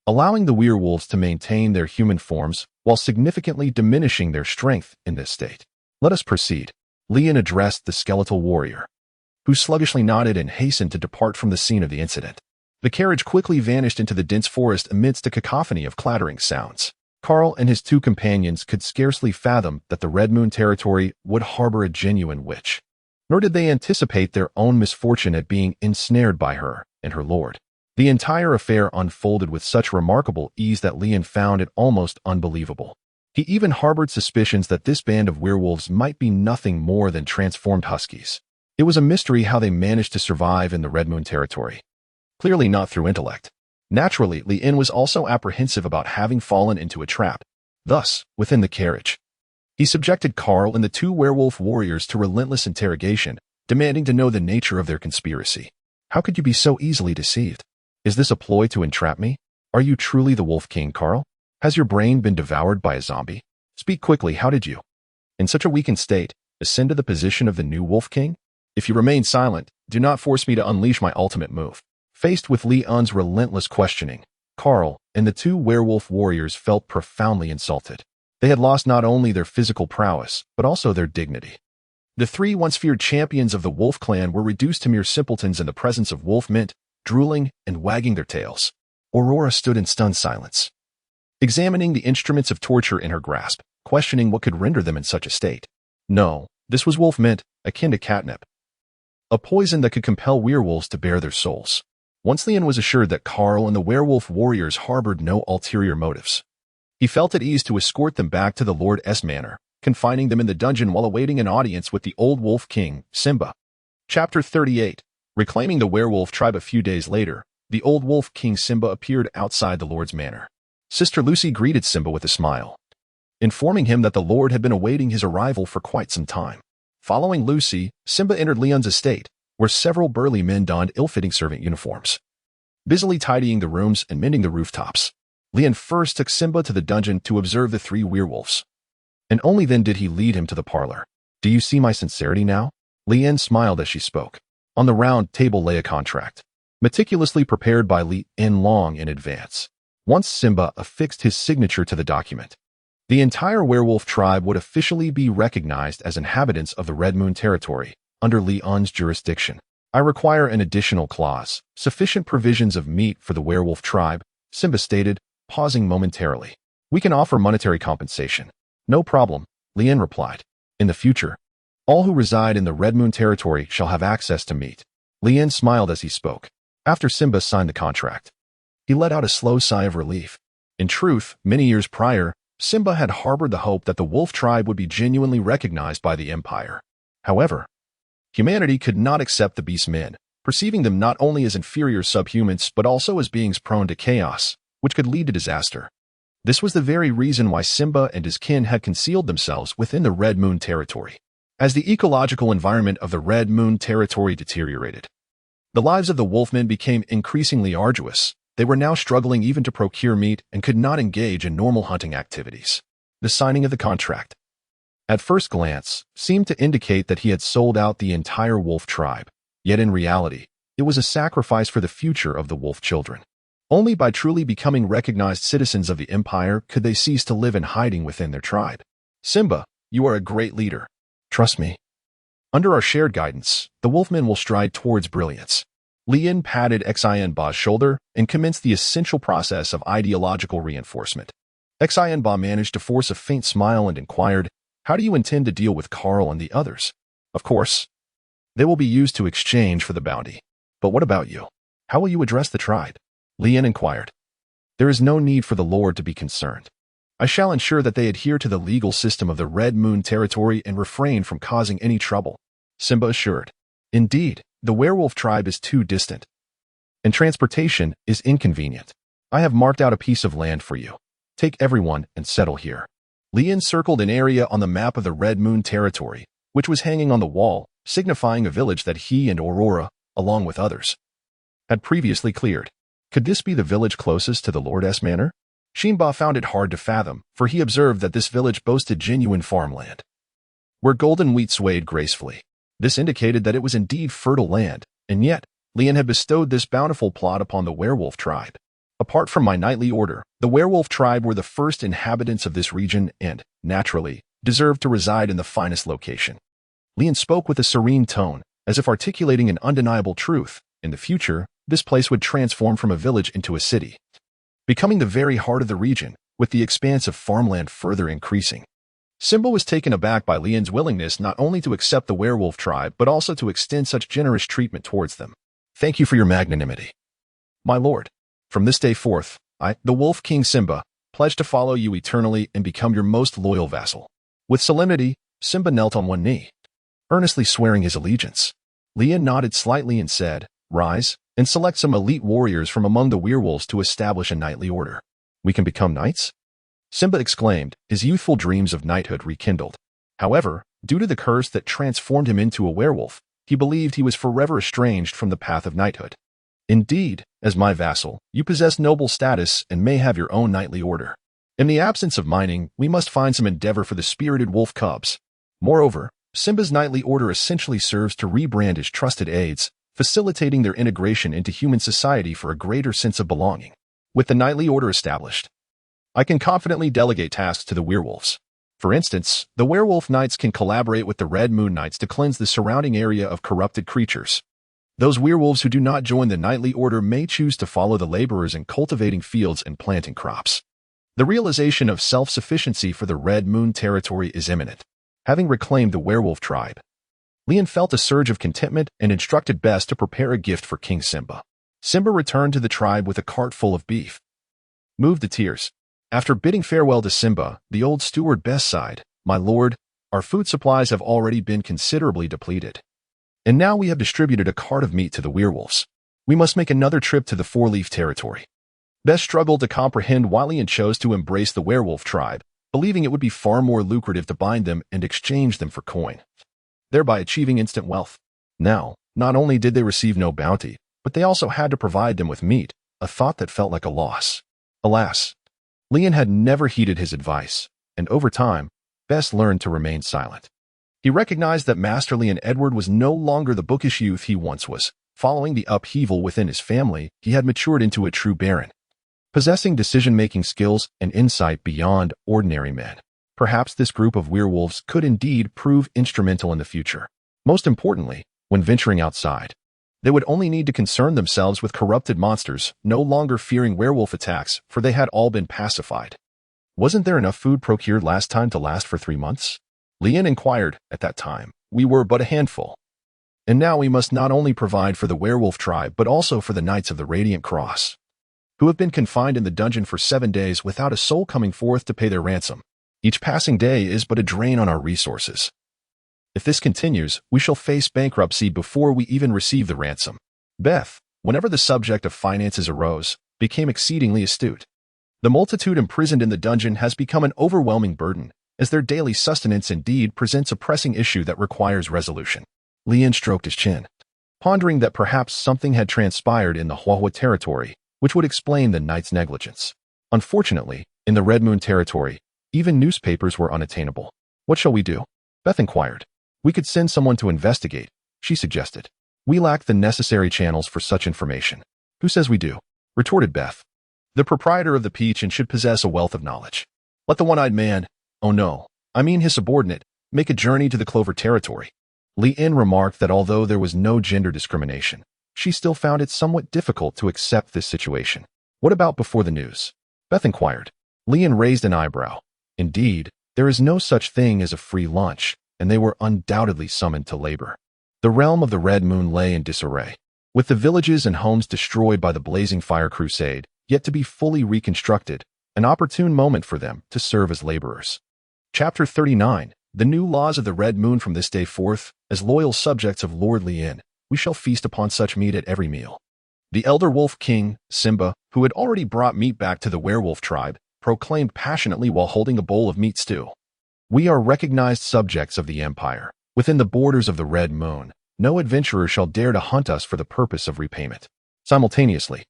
allowing the werewolves to maintain their human forms while significantly diminishing their strength in this state. Let us proceed. Lian addressed the skeletal warrior, who sluggishly nodded and hastened to depart from the scene of the incident. The carriage quickly vanished into the dense forest amidst a cacophony of clattering sounds. Carl and his 2 companions could scarcely fathom that the Red Moon territory would harbor a genuine witch, nor did they anticipate their own misfortune at being ensnared by her and her lord. The entire affair unfolded with such remarkable ease that Lian found it almost unbelievable. He even harbored suspicions that this band of werewolves might be nothing more than transformed huskies. It was a mystery how they managed to survive in the Red Moon territory. Clearly not through intellect. Naturally, Lian was also apprehensive about having fallen into a trap. Thus, within the carriage, he subjected Carl and the 2 werewolf warriors to relentless interrogation, demanding to know the nature of their conspiracy. How could you be so easily deceived? Is this a ploy to entrap me? Are you truly the Wolf King, Carl? Has your brain been devoured by a zombie? Speak quickly, how did you, in such a weakened state, ascend to the position of the new Wolf King? If you remain silent, do not force me to unleash my ultimate move. Faced with Lian's relentless questioning, Carl and the 2 werewolf warriors felt profoundly insulted. They had lost not only their physical prowess, but also their dignity. The 3 once feared champions of the Wolf clan were reduced to mere simpletons in the presence of Wolf Mint, drooling and wagging their tails. Aurora stood in stunned silence, examining the instruments of torture in her grasp, questioning what could render them in such a state. No, this was Wolf Mint, akin to catnip, a poison that could compel werewolves to bare their souls. Once Lian was assured that Carl and the werewolf warriors harbored no ulterior motives, he felt at ease to escort them back to the Lord's manor, confining them in the dungeon while awaiting an audience with the old Wolf King, Simba. Chapter 38. Reclaiming the werewolf tribe. A few days later, the old Wolf King Simba appeared outside the Lord's manor. Sister Lucy greeted Simba with a smile, informing him that the Lord had been awaiting his arrival for quite some time. Following Lucy, Simba entered Leon's estate, where several burly men donned ill-fitting servant uniforms, busily tidying the rooms and mending the rooftops. Leon first took Simba to the dungeon to observe the 3 werewolves, and only then did he lead him to the parlor. Do you see my sincerity now? Lian smiled as she spoke. On the round table lay a contract, meticulously prepared by Lian long in advance. Once Simba affixed his signature to the document, the entire werewolf tribe would officially be recognized as inhabitants of the Red Moon territory under Leon's jurisdiction. I require an additional clause, sufficient provisions of meat for the werewolf tribe, Simba stated, pausing momentarily. We can offer monetary compensation. No problem, Lian replied. In the future, all who reside in the Red Moon territory shall have access to meat. Lian smiled as he spoke. After Simba signed the contract, he let out a slow sigh of relief. In truth, many years prior, Simba had harbored the hope that the wolf tribe would be genuinely recognized by the Empire. However, humanity could not accept the beast men, perceiving them not only as inferior subhumans but also as beings prone to chaos, which could lead to disaster. This was the very reason why Simba and his kin had concealed themselves within the Red Moon territory. As the ecological environment of the Red Moon territory deteriorated, the lives of the wolfmen became increasingly arduous. They were now struggling even to procure meat and could not engage in normal hunting activities. The signing of the contract, at first glance, seemed to indicate that he had sold out the entire wolf tribe. Yet in reality, it was a sacrifice for the future of the wolf children. Only by truly becoming recognized citizens of the Empire could they cease to live in hiding within their tribe. Simba, you are a great leader. Trust me. Under our shared guidance, the wolfmen will stride towards brilliance. Lian patted Xianba's shoulder and commenced the essential process of ideological reinforcement. Xianba managed to force a faint smile and inquired, how do you intend to deal with Carl and the others? Of course, they will be used to exchange for the bounty. But what about you? How will you address the tribe? Lian inquired. There is no need for the Lord to be concerned. I shall ensure that they adhere to the legal system of the Red Moon territory and refrain from causing any trouble," Simba assured. "Indeed, the werewolf tribe is too distant, and transportation is inconvenient. I have marked out a piece of land for you. Take everyone and settle here." Lian circled an area on the map of the Red Moon territory, which was hanging on the wall, signifying a village that he and Aurora, along with others, had previously cleared. Could this be the village closest to the Lord's manor? Shinba found it hard to fathom, for he observed that this village boasted genuine farmland, where golden wheat swayed gracefully. This indicated that it was indeed fertile land, and yet, Lian had bestowed this bountiful plot upon the werewolf tribe. "Apart from my knightly order, the werewolf tribe were the first inhabitants of this region and, naturally, deserved to reside in the finest location." Lian spoke with a serene tone, as if articulating an undeniable truth. In the future, this place would transform from a village into a city, becoming the very heart of the region, with the expanse of farmland further increasing. Simba was taken aback by Lian's willingness not only to accept the werewolf tribe but also to extend such generous treatment towards them. "Thank you for your magnanimity, my lord. From this day forth, I, the Wolf King Simba, pledge to follow you eternally and become your most loyal vassal." With solemnity, Simba knelt on one knee, earnestly swearing his allegiance. Lian nodded slightly and said, "Rise, and select some elite warriors from among the werewolves to establish a knightly order." "We can become knights?" Simba exclaimed, his youthful dreams of knighthood rekindled. However, due to the curse that transformed him into a werewolf, he believed he was forever estranged from the path of knighthood. "Indeed, as my vassal, you possess noble status and may have your own knightly order. In the absence of mining, we must find some endeavor for the spirited wolf cubs." Moreover, Simba's knightly order essentially serves to rebrand his trusted aides, facilitating their integration into human society for a greater sense of belonging. With the knightly order established, I can confidently delegate tasks to the werewolves. For instance, the werewolf knights can collaborate with the Red Moon knights to cleanse the surrounding area of corrupted creatures. Those werewolves who do not join the knightly order may choose to follow the laborers in cultivating fields and planting crops. The realization of self-sufficiency for the Red Moon territory is imminent. Having reclaimed the werewolf tribe, Lian felt a surge of contentment and instructed Bess to prepare a gift for King Simba. Simba returned to the tribe with a cart full of beef, moved to tears. After bidding farewell to Simba, the old steward Bess sighed, "My lord, our food supplies have already been considerably depleted, and now we have distributed a cart of meat to the werewolves. We must make another trip to the Four-Leaf territory." Bess struggled to comprehend why Lian chose to embrace the werewolf tribe, believing it would be far more lucrative to bind them and exchange them for coin, thereby achieving instant wealth. Now, not only did they receive no bounty, but they also had to provide them with meat, a thought that felt like a loss. Alas, Lian had never heeded his advice, and over time, Bess learned to remain silent. He recognized that Master Lian Edward was no longer the bookish youth he once was. Following the upheaval within his family, he had matured into a true baron, possessing decision-making skills and insight beyond ordinary men. Perhaps this group of werewolves could indeed prove instrumental in the future. Most importantly, when venturing outside, they would only need to concern themselves with corrupted monsters, no longer fearing werewolf attacks, for they had all been pacified. "Wasn't there enough food procured last time to last for 3 months?" Lian inquired. "At that time, we were but a handful. And now we must not only provide for the werewolf tribe but also for the Knights of the Radiant Cross, who have been confined in the dungeon for 7 days without a soul coming forth to pay their ransom. Each passing day is but a drain on our resources. If this continues, we shall face bankruptcy before we even receive the ransom." Beth, whenever the subject of finances arose, became exceedingly astute. The multitude imprisoned in the dungeon has become an overwhelming burden, as their daily sustenance indeed presents a pressing issue that requires resolution. Lian stroked his chin, pondering that perhaps something had transpired in the Huahua territory, which would explain the knight's negligence. Unfortunately, in the Red Moon territory, even newspapers were unattainable. "What shall we do?" Beth inquired. "We could send someone to investigate," she suggested. "We lack the necessary channels for such information." "Who says we do?" retorted Beth. "The proprietor of the Peach and should possess a wealth of knowledge. Let the one-eyed man, oh no, I mean his subordinate, make a journey to the Clover territory." Lian remarked that although there was no gender discrimination, she still found it somewhat difficult to accept this situation. "What about before the news?" Beth inquired. Lian raised an eyebrow. Indeed, there is no such thing as a free lunch, and they were undoubtedly summoned to labor. The realm of the Red Moon lay in disarray. With the villages and homes destroyed by the blazing fire crusade, yet to be fully reconstructed, an opportune moment for them to serve as laborers. Chapter 39. The new laws of the Red Moon. From this day forth, as loyal subjects of Lord Lien, we shall feast upon such meat at every meal. The elder wolf king, Simba, who had already brought meat back to the werewolf tribe, proclaimed passionately while holding a bowl of meat stew. We are recognized subjects of the Empire. Within the borders of the Red Moon, no adventurer shall dare to hunt us for the purpose of repayment. Simultaneously,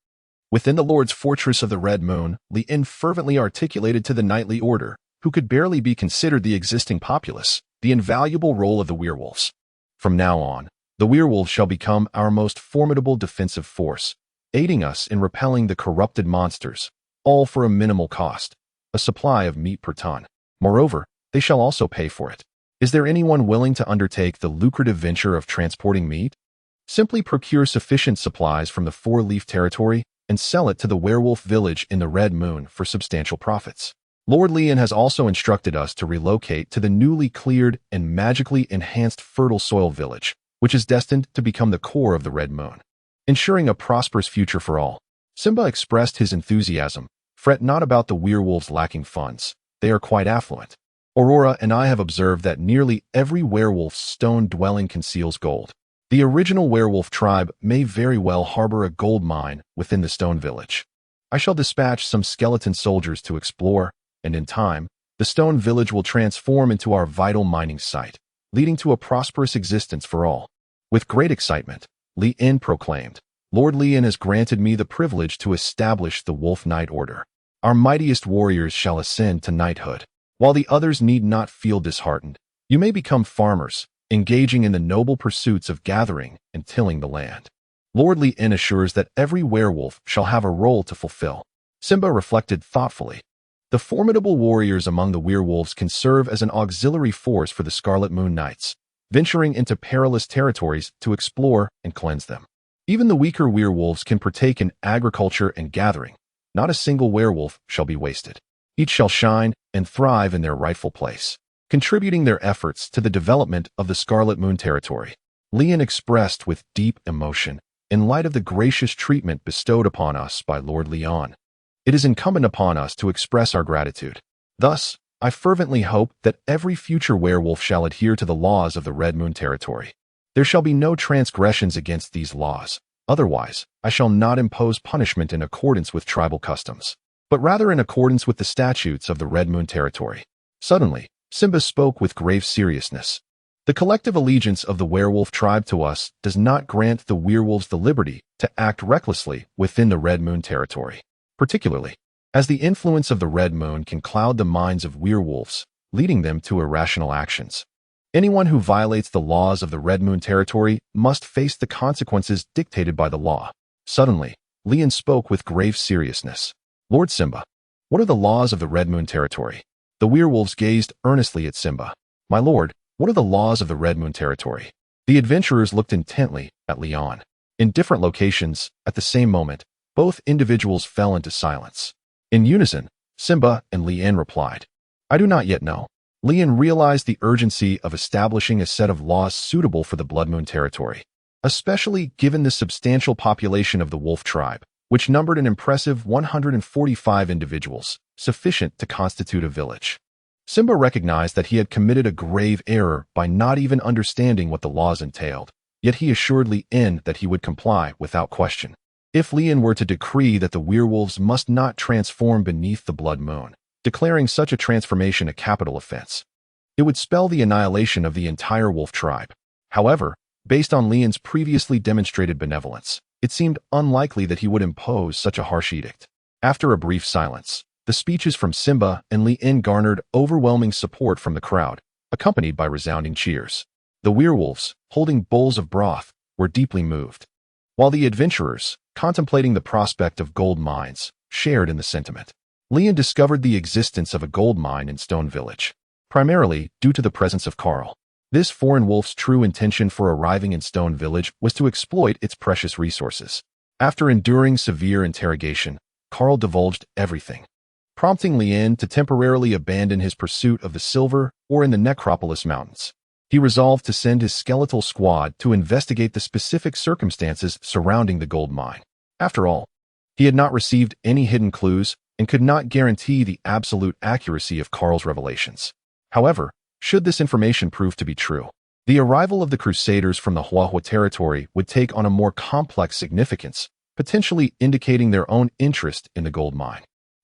within the Lord's fortress of the Red Moon, Lien fervently articulated to the knightly order, who could barely be considered the existing populace, the invaluable role of the werewolves. From now on, the werewolves shall become our most formidable defensive force, aiding us in repelling the corrupted monsters, all for a minimal cost, a supply of meat per ton. Moreover, they shall also pay for it. Is there anyone willing to undertake the lucrative venture of transporting meat? Simply procure sufficient supplies from the Four-Leaf territory and sell it to the werewolf village in the Red Moon for substantial profits. Lord Lien has also instructed us to relocate to the newly cleared and magically enhanced fertile soil village, which is destined to become the core of the Red Moon, ensuring a prosperous future for all. Simba expressed his enthusiasm. Fret not about the werewolves lacking funds. They are quite affluent. Aurora and I have observed that nearly every werewolf's stone dwelling conceals gold. The original werewolf tribe may very well harbor a gold mine within the stone village. I shall dispatch some skeleton soldiers to explore, and in time, the stone village will transform into our vital mining site, leading to a prosperous existence for all. With great excitement, Lien proclaimed, Lord Lien has granted me the privilege to establish the Wolf Knight Order. Our mightiest warriors shall ascend to knighthood, while the others need not feel disheartened. You may become farmers, engaging in the noble pursuits of gathering and tilling the land. Lord Lien assures that every werewolf shall have a role to fulfill. Simba reflected thoughtfully. The formidable warriors among the werewolves can serve as an auxiliary force for the Scarlet Moon Knights, venturing into perilous territories to explore and cleanse them. Even the weaker werewolves can partake in agriculture and gathering. Not a single werewolf shall be wasted. Each shall shine and thrive in their rightful place, contributing their efforts to the development of the Scarlet Moon territory. Lien expressed with deep emotion, in light of the gracious treatment bestowed upon us by Lord Lien, it is incumbent upon us to express our gratitude. Thus, I fervently hope that every future werewolf shall adhere to the laws of the Red Moon territory. There shall be no transgressions against these laws. Otherwise, I shall not impose punishment in accordance with tribal customs, but rather in accordance with the statutes of the Red Moon territory. Suddenly, Simba spoke with grave seriousness. The collective allegiance of the werewolf tribe to us does not grant the werewolves the liberty to act recklessly within the Red Moon territory, particularly as the influence of the Red Moon can cloud the minds of werewolves, leading them to irrational actions. Anyone who violates the laws of the Red Moon territory must face the consequences dictated by the law. Suddenly, Lien spoke with grave seriousness. Lord Simba, what are the laws of the Red Moon territory? The werewolves gazed earnestly at Simba. My lord, what are the laws of the Red Moon territory? The adventurers looked intently at Lien. In different locations, at the same moment, both individuals fell into silence. In unison, Simba and Lien replied, I do not yet know. Lien realized the urgency of establishing a set of laws suitable for the Blood Moon territory, especially given the substantial population of the wolf tribe, which numbered an impressive 145 individuals, sufficient to constitute a village. Simba recognized that he had committed a grave error by not even understanding what the laws entailed, yet he assured Lien that he would comply without question. If Lien were to decree that the werewolves must not transform beneath the blood moon, declaring such a transformation a capital offense, it would spell the annihilation of the entire wolf tribe. However, based on Lien's previously demonstrated benevolence, it seemed unlikely that he would impose such a harsh edict. After a brief silence, the speeches from Simba and Lien garnered overwhelming support from the crowd, accompanied by resounding cheers. The werewolves, holding bowls of broth, were deeply moved, while the adventurers, contemplating the prospect of gold mines, shared in the sentiment. Lien discovered the existence of a gold mine in Stone Village, primarily due to the presence of Carl. This foreign wolf's true intention for arriving in Stone Village was to exploit its precious resources. After enduring severe interrogation, Carl divulged everything, prompting Lien to temporarily abandon his pursuit of the silver ore in the Necropolis Mountains. He resolved to send his skeletal squad to investigate the specific circumstances surrounding the gold mine. After all, He had not received any hidden clues and could not guarantee the absolute accuracy of Carl's revelations. However, should this information prove to be true, the arrival of the Crusaders from the Huahua territory would take on a more complex significance, potentially indicating their own interest in the gold mine.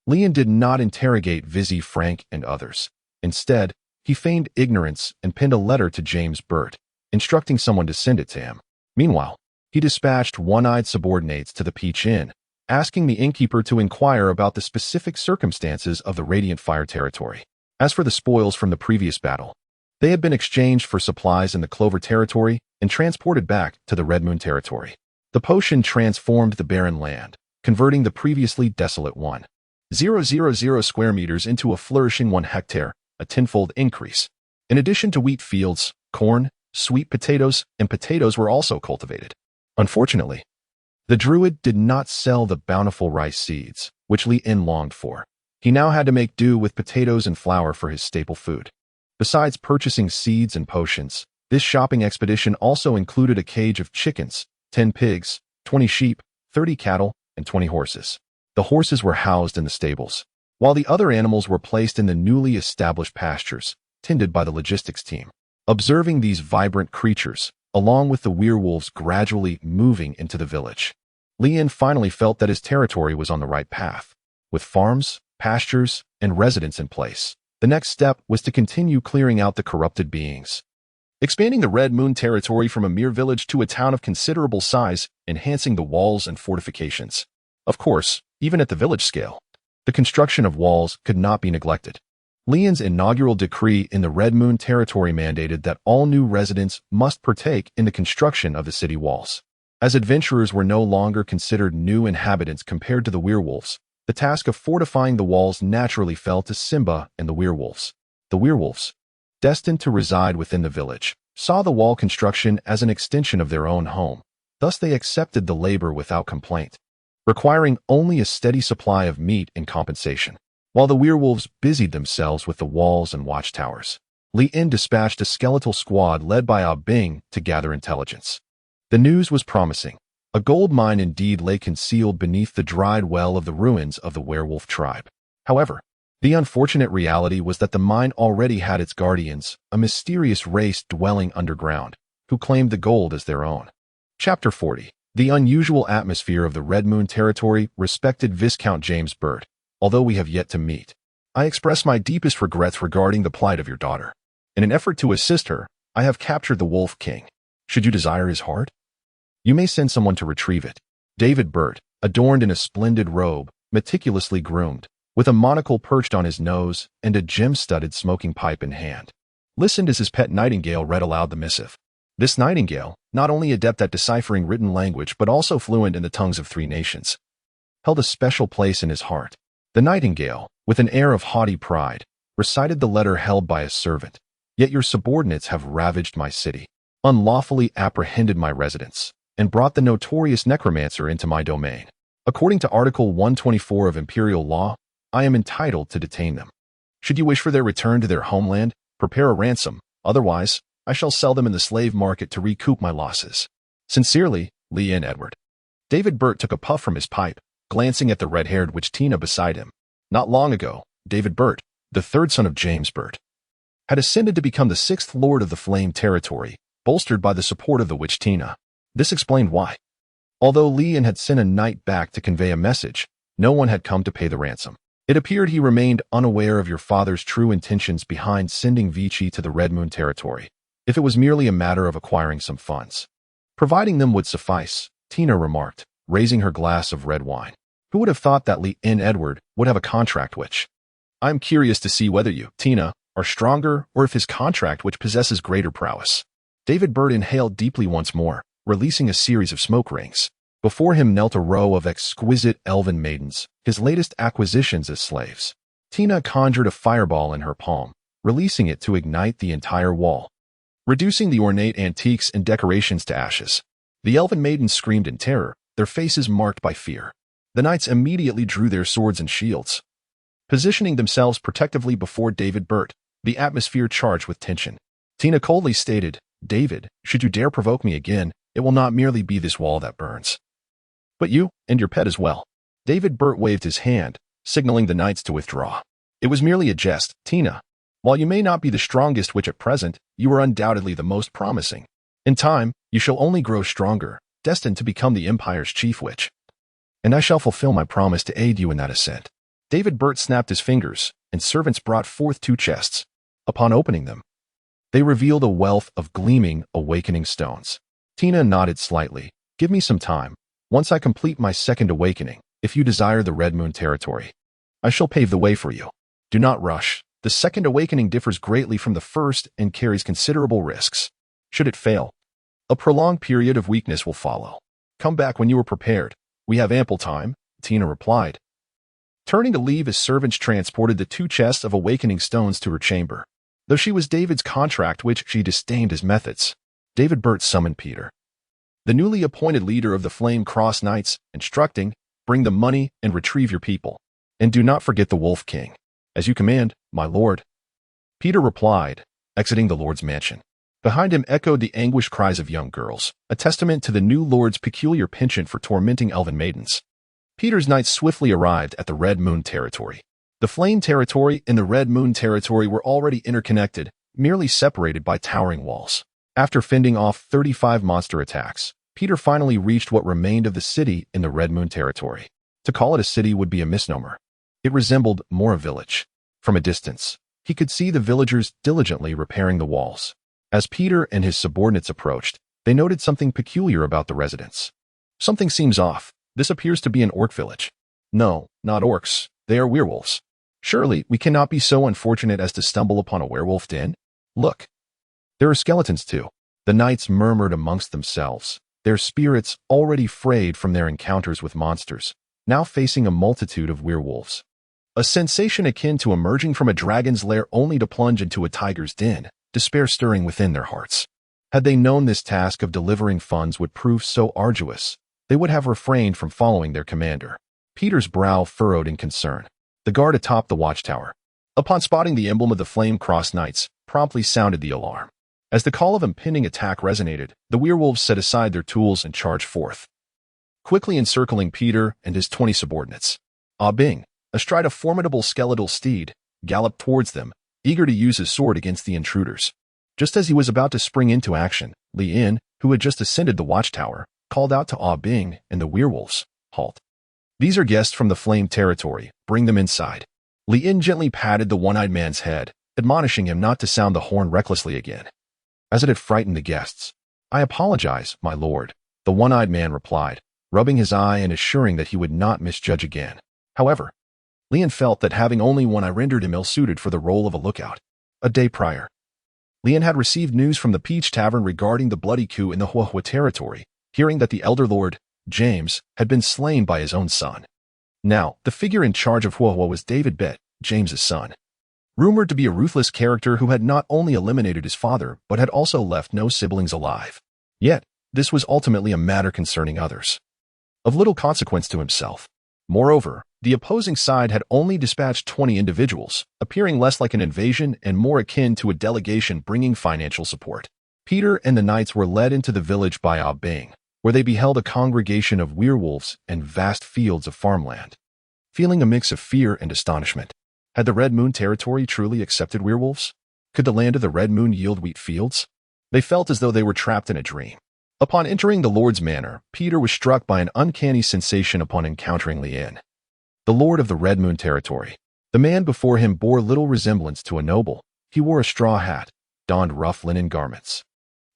Leon did not interrogate Vizzy, Frank, and others. Instead, he feigned ignorance and penned a letter to James Burt, instructing someone to send it to him. Meanwhile, he dispatched one-eyed subordinates to the Peach Inn, asking the innkeeper to inquire about the specific circumstances of the Radiant Fire territory. As for the spoils from the previous battle, they had been exchanged for supplies in the Clover territory and transported back to the Red Moon territory. The potion transformed the barren land, converting the previously desolate 1,000 square meters into a flourishing 1 hectare, a tenfold increase. In addition to wheat fields, corn, sweet potatoes, and potatoes were also cultivated. Unfortunately, the druid did not sell the bountiful rice seeds, which Leon longed for. He now had to make do with potatoes and flour for his staple food. Besides purchasing seeds and potions, this shopping expedition also included a cage of chickens, 10 pigs, 20 sheep, 30 cattle, and 20 horses. The horses were housed in the stables, while the other animals were placed in the newly established pastures, tended by the logistics team. Observing these vibrant creatures, along with the werewolves gradually moving into the village, Leon finally felt that his territory was on the right path. With farms, pastures, and residents in place, the next step was to continue clearing out the corrupted beings. Expanding the Red Moon territory from a mere village to a town of considerable size, enhancing the walls and fortifications. Of course, even at the village scale, the construction of walls could not be neglected. Leon's inaugural decree in the Red Moon territory mandated that all new residents must partake in the construction of the city walls. As adventurers were no longer considered new inhabitants compared to the werewolves, the task of fortifying the walls naturally fell to Simba and the werewolves. The werewolves, destined to reside within the village, saw the wall construction as an extension of their own home. Thus they accepted the labor without complaint, requiring only a steady supply of meat in compensation. While the werewolves busied themselves with the walls and watchtowers, Leon dispatched a skeletal squad led by Ah Bing to gather intelligence. The news was promising. A gold mine indeed lay concealed beneath the dried well of the ruins of the werewolf tribe. However, the unfortunate reality was that the mine already had its guardians, a mysterious race dwelling underground, who claimed the gold as their own. Chapter 40. The unusual atmosphere of the Red Moon territory respected Viscount James Burt. Although we have yet to meet, I express my deepest regrets regarding the plight of your daughter. In an effort to assist her, I have captured the Wolf King. Should you desire his heart, you may send someone to retrieve it. David Burt, adorned in a splendid robe, meticulously groomed, with a monocle perched on his nose and a gem-studded smoking pipe in hand, listened as his pet nightingale read aloud the missive. This nightingale, not only adept at deciphering written language but also fluent in the tongues of 3 nations, held a special place in his heart. The nightingale, with an air of haughty pride, recited the letter held by a servant. Yet your subordinates have ravaged my city, unlawfully apprehended my residents, and brought the notorious necromancer into my domain. According to Article 124 of Imperial Law, I am entitled to detain them. Should you wish for their return to their homeland, prepare a ransom. Otherwise, I shall sell them in the slave market to recoup my losses. Sincerely, Leon Edward. David Burt took a puff from his pipe, glancing at the red-haired witch Tina beside him. Not long ago, David Burt, the third son of James Burt, had ascended to become the 6th Lord of the Flame territory, bolstered by the support of the witch Tina. This explained why. Although Leon had sent a knight back to convey a message, no one had come to pay the ransom. It appeared he remained unaware of your father's true intentions behind sending Vici to the Red Moon territory. If it was merely a matter of acquiring some funds, providing them would suffice, Tina remarked, raising her glass of red wine. Who would have thought that Leon Edward would have a contract witch? I am curious to see whether you, Tina, are stronger or if his contract witch possesses greater prowess. David Burt inhaled deeply once more, releasing a series of smoke rings. Before him knelt a row of exquisite elven maidens, his latest acquisitions as slaves. Tina conjured a fireball in her palm, releasing it to ignite the entire wall, reducing the ornate antiques and decorations to ashes. The elven maidens screamed in terror, their faces marked by fear. The knights immediately drew their swords and shields, positioning themselves protectively before David Burt, the atmosphere charged with tension. Tina coldly stated, David, should you dare provoke me again, it will not merely be this wall that burns, but you and your pet as well. David Burt waved his hand, signaling the knights to withdraw. It was merely a jest, Tina. While you may not be the strongest witch at present, you are undoubtedly the most promising. In time, you shall only grow stronger, destined to become the Empire's chief witch. And I shall fulfill my promise to aid you in that ascent. David Burt snapped his fingers, and servants brought forth 2 chests. Upon opening them, they revealed a wealth of gleaming, awakening stones. Tina nodded slightly. Give me some time. Once I complete my second awakening, if you desire the Red Moon territory, I shall pave the way for you. Do not rush. The second awakening differs greatly from the first and carries considerable risks. Should it fail, a prolonged period of weakness will follow. Come back when you are prepared. We have ample time, Tina replied. Turning to leave, his servants transported the 2 chests of awakening stones to her chamber. Though she was David's contract witch, she disdained his methods. David Burt summoned Peter, the newly appointed leader of the Flame Cross Knights, instructing, bring the money and retrieve your people. And do not forget the Wolf King. As you command, my lord. Peter replied, exiting the lord's mansion. Behind him echoed the anguished cries of young girls, a testament to the new lord's peculiar penchant for tormenting elven maidens. Peter's knights swiftly arrived at the Red Moon territory. The Flame territory and the Red Moon territory were already interconnected, merely separated by towering walls. After fending off 35 monster attacks, Peter finally reached what remained of the city in the Red Moon territory. To call it a city would be a misnomer. It resembled more a village. From a distance, he could see the villagers diligently repairing the walls. As Peter and his subordinates approached, they noted something peculiar about the residents. Something seems off. This appears to be an orc village. No, not orcs. They are werewolves. Surely, we cannot be so unfortunate as to stumble upon a werewolf den? Look. There are skeletons too. The knights murmured amongst themselves, their spirits already frayed from their encounters with monsters, now facing a multitude of werewolves. A sensation akin to emerging from a dragon's lair only to plunge into a tiger's den, despair stirring within their hearts. Had they known this task of delivering funds would prove so arduous, they would have refrained from following their commander. Peter's brow furrowed in concern. The guard atop the watchtower, upon spotting the emblem of the Flame Cross Knights, promptly sounded the alarm. As the call of impending attack resonated, the werewolves set aside their tools and charged forth, quickly encircling Peter and his 20 subordinates. Ah Bing, astride a formidable skeletal steed, galloped towards them, eager to use his sword against the intruders. Just as he was about to spring into action, Li Yin, who had just ascended the watchtower, called out to Ah Bing and the werewolves, "Halt. These are guests from the Flame territory. Bring them inside." Li Yin gently patted the one-eyed man's head, admonishing him not to sound the horn recklessly again, as it had frightened the guests. "I apologize, my lord," the one-eyed man replied, rubbing his eye and assuring that he would not misjudge again. However, Li Yin felt that having only one eye rendered him ill-suited for the role of a lookout. A day prior, Li Yin had received news from the Peach Tavern regarding the bloody coup in the Huahua territory, hearing that the elder lord, James, had been slain by his own son. Now, the figure in charge of Huahua was David Bett, James's son, rumored to be a ruthless character who had not only eliminated his father, but had also left no siblings alive. Yet, this was ultimately a matter concerning others, of little consequence to himself. Moreover, the opposing side had only dispatched 20 individuals, appearing less like an invasion and more akin to a delegation bringing financial support. Peter and the knights were led into the village by Ah Bing, where they beheld a congregation of werewolves and vast fields of farmland. Feeling a mix of fear and astonishment, had the Red Moon territory truly accepted werewolves? Could the land of the Red Moon yield wheat fields? They felt as though they were trapped in a dream. Upon entering the Lord's manor, Peter was struck by an uncanny sensation upon encountering Li Yin, the Lord of the Red Moon territory. The man before him bore little resemblance to a noble. He wore a straw hat, donned rough linen garments,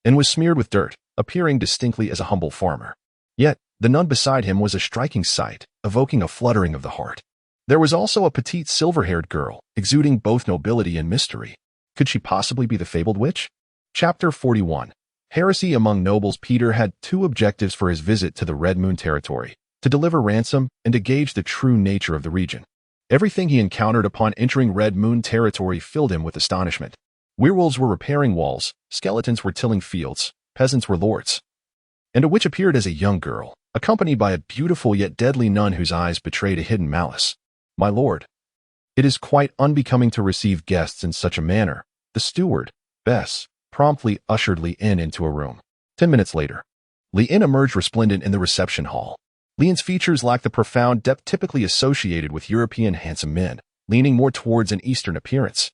and was smeared with dirt, appearing distinctly as a humble farmer. Yet, the nun beside him was a striking sight, evoking a fluttering of the heart. There was also a petite silver-haired girl, exuding both nobility and mystery. Could she possibly be the fabled witch? Chapter 41. Heresy among nobles. Peter had 2 objectives for his visit to the Red Moon territory: to deliver ransom and to gauge the true nature of the region. Everything he encountered upon entering Red Moon territory filled him with astonishment. Werewolves were repairing walls, skeletons were tilling fields, peasants were lords, and a witch appeared as a young girl, accompanied by a beautiful yet deadly nun whose eyes betrayed a hidden malice. "My lord, it is quite unbecoming to receive guests in such a manner." The steward, Bess, promptly ushered Li Yin into a room. 10 minutes later, Li Yin emerged resplendent in the reception hall. Leon's features lacked the profound depth typically associated with European handsome men, leaning more towards an Eastern appearance.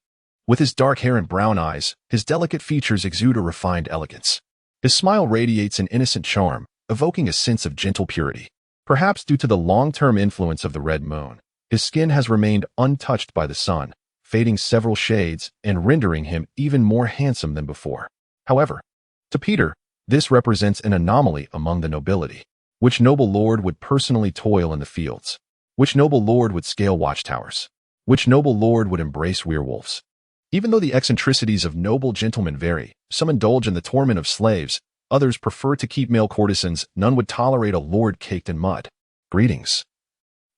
With his dark hair and brown eyes, his delicate features exude a refined elegance. His smile radiates an innocent charm, evoking a sense of gentle purity. Perhaps due to the long-term influence of the red moon, his skin has remained untouched by the sun, fading several shades and rendering him even more handsome than before. However, to Peter, this represents an anomaly among the nobility. Which noble lord would personally toil in the fields? Which noble lord would scale watchtowers? Which noble lord would embrace werewolves? Even though the eccentricities of noble gentlemen vary, some indulge in the torment of slaves, others prefer to keep male courtesans, none would tolerate a lord caked in mud. Greetings,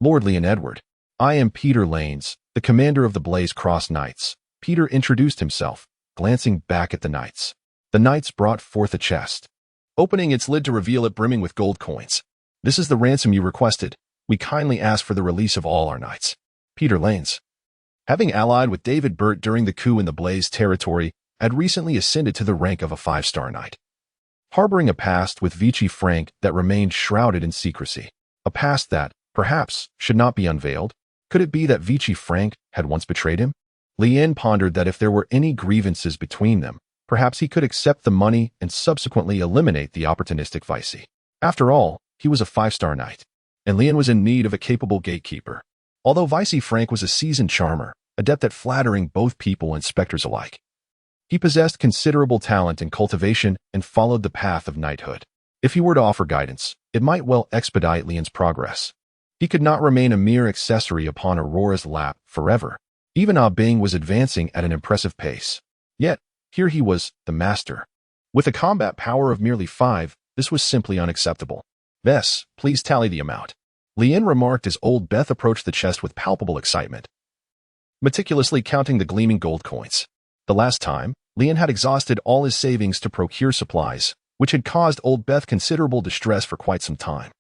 Lord Leon Edward. I am Peter Lanes, the commander of the Blaze Cross Knights. Peter introduced himself, glancing back at the knights. The knights brought forth a chest, opening its lid to reveal it brimming with gold coins. This is the ransom you requested. We kindly ask for the release of all our knights. Peter Lanes, having allied with David Burt during the coup in the Blaze territory, had recently ascended to the rank of a 5-star knight. Harboring a past with Vichy Frank that remained shrouded in secrecy. A past that, perhaps, should not be unveiled. Could it be that Vichy Frank had once betrayed him? Leon pondered that if there were any grievances between them, perhaps he could accept the money and subsequently eliminate the opportunistic Vicey. After all, he was a 5-star knight, and Leon was in need of a capable gatekeeper. Although Vicey Frank was a seasoned charmer, adept at flattering both people and specters alike, he possessed considerable talent in cultivation and followed the path of knighthood. If he were to offer guidance, it might well expedite Leon's progress. He could not remain a mere accessory upon Aurora's lap forever. Even Ah Bing was advancing at an impressive pace. Yet, here he was, the master. With a combat power of merely 5, this was simply unacceptable. Bess, please tally the amount. Leon remarked as Old Beth approached the chest with palpable excitement, meticulously counting the gleaming gold coins. The last time, Leon had exhausted all his savings to procure supplies, which had caused Old Beth considerable distress for quite some time.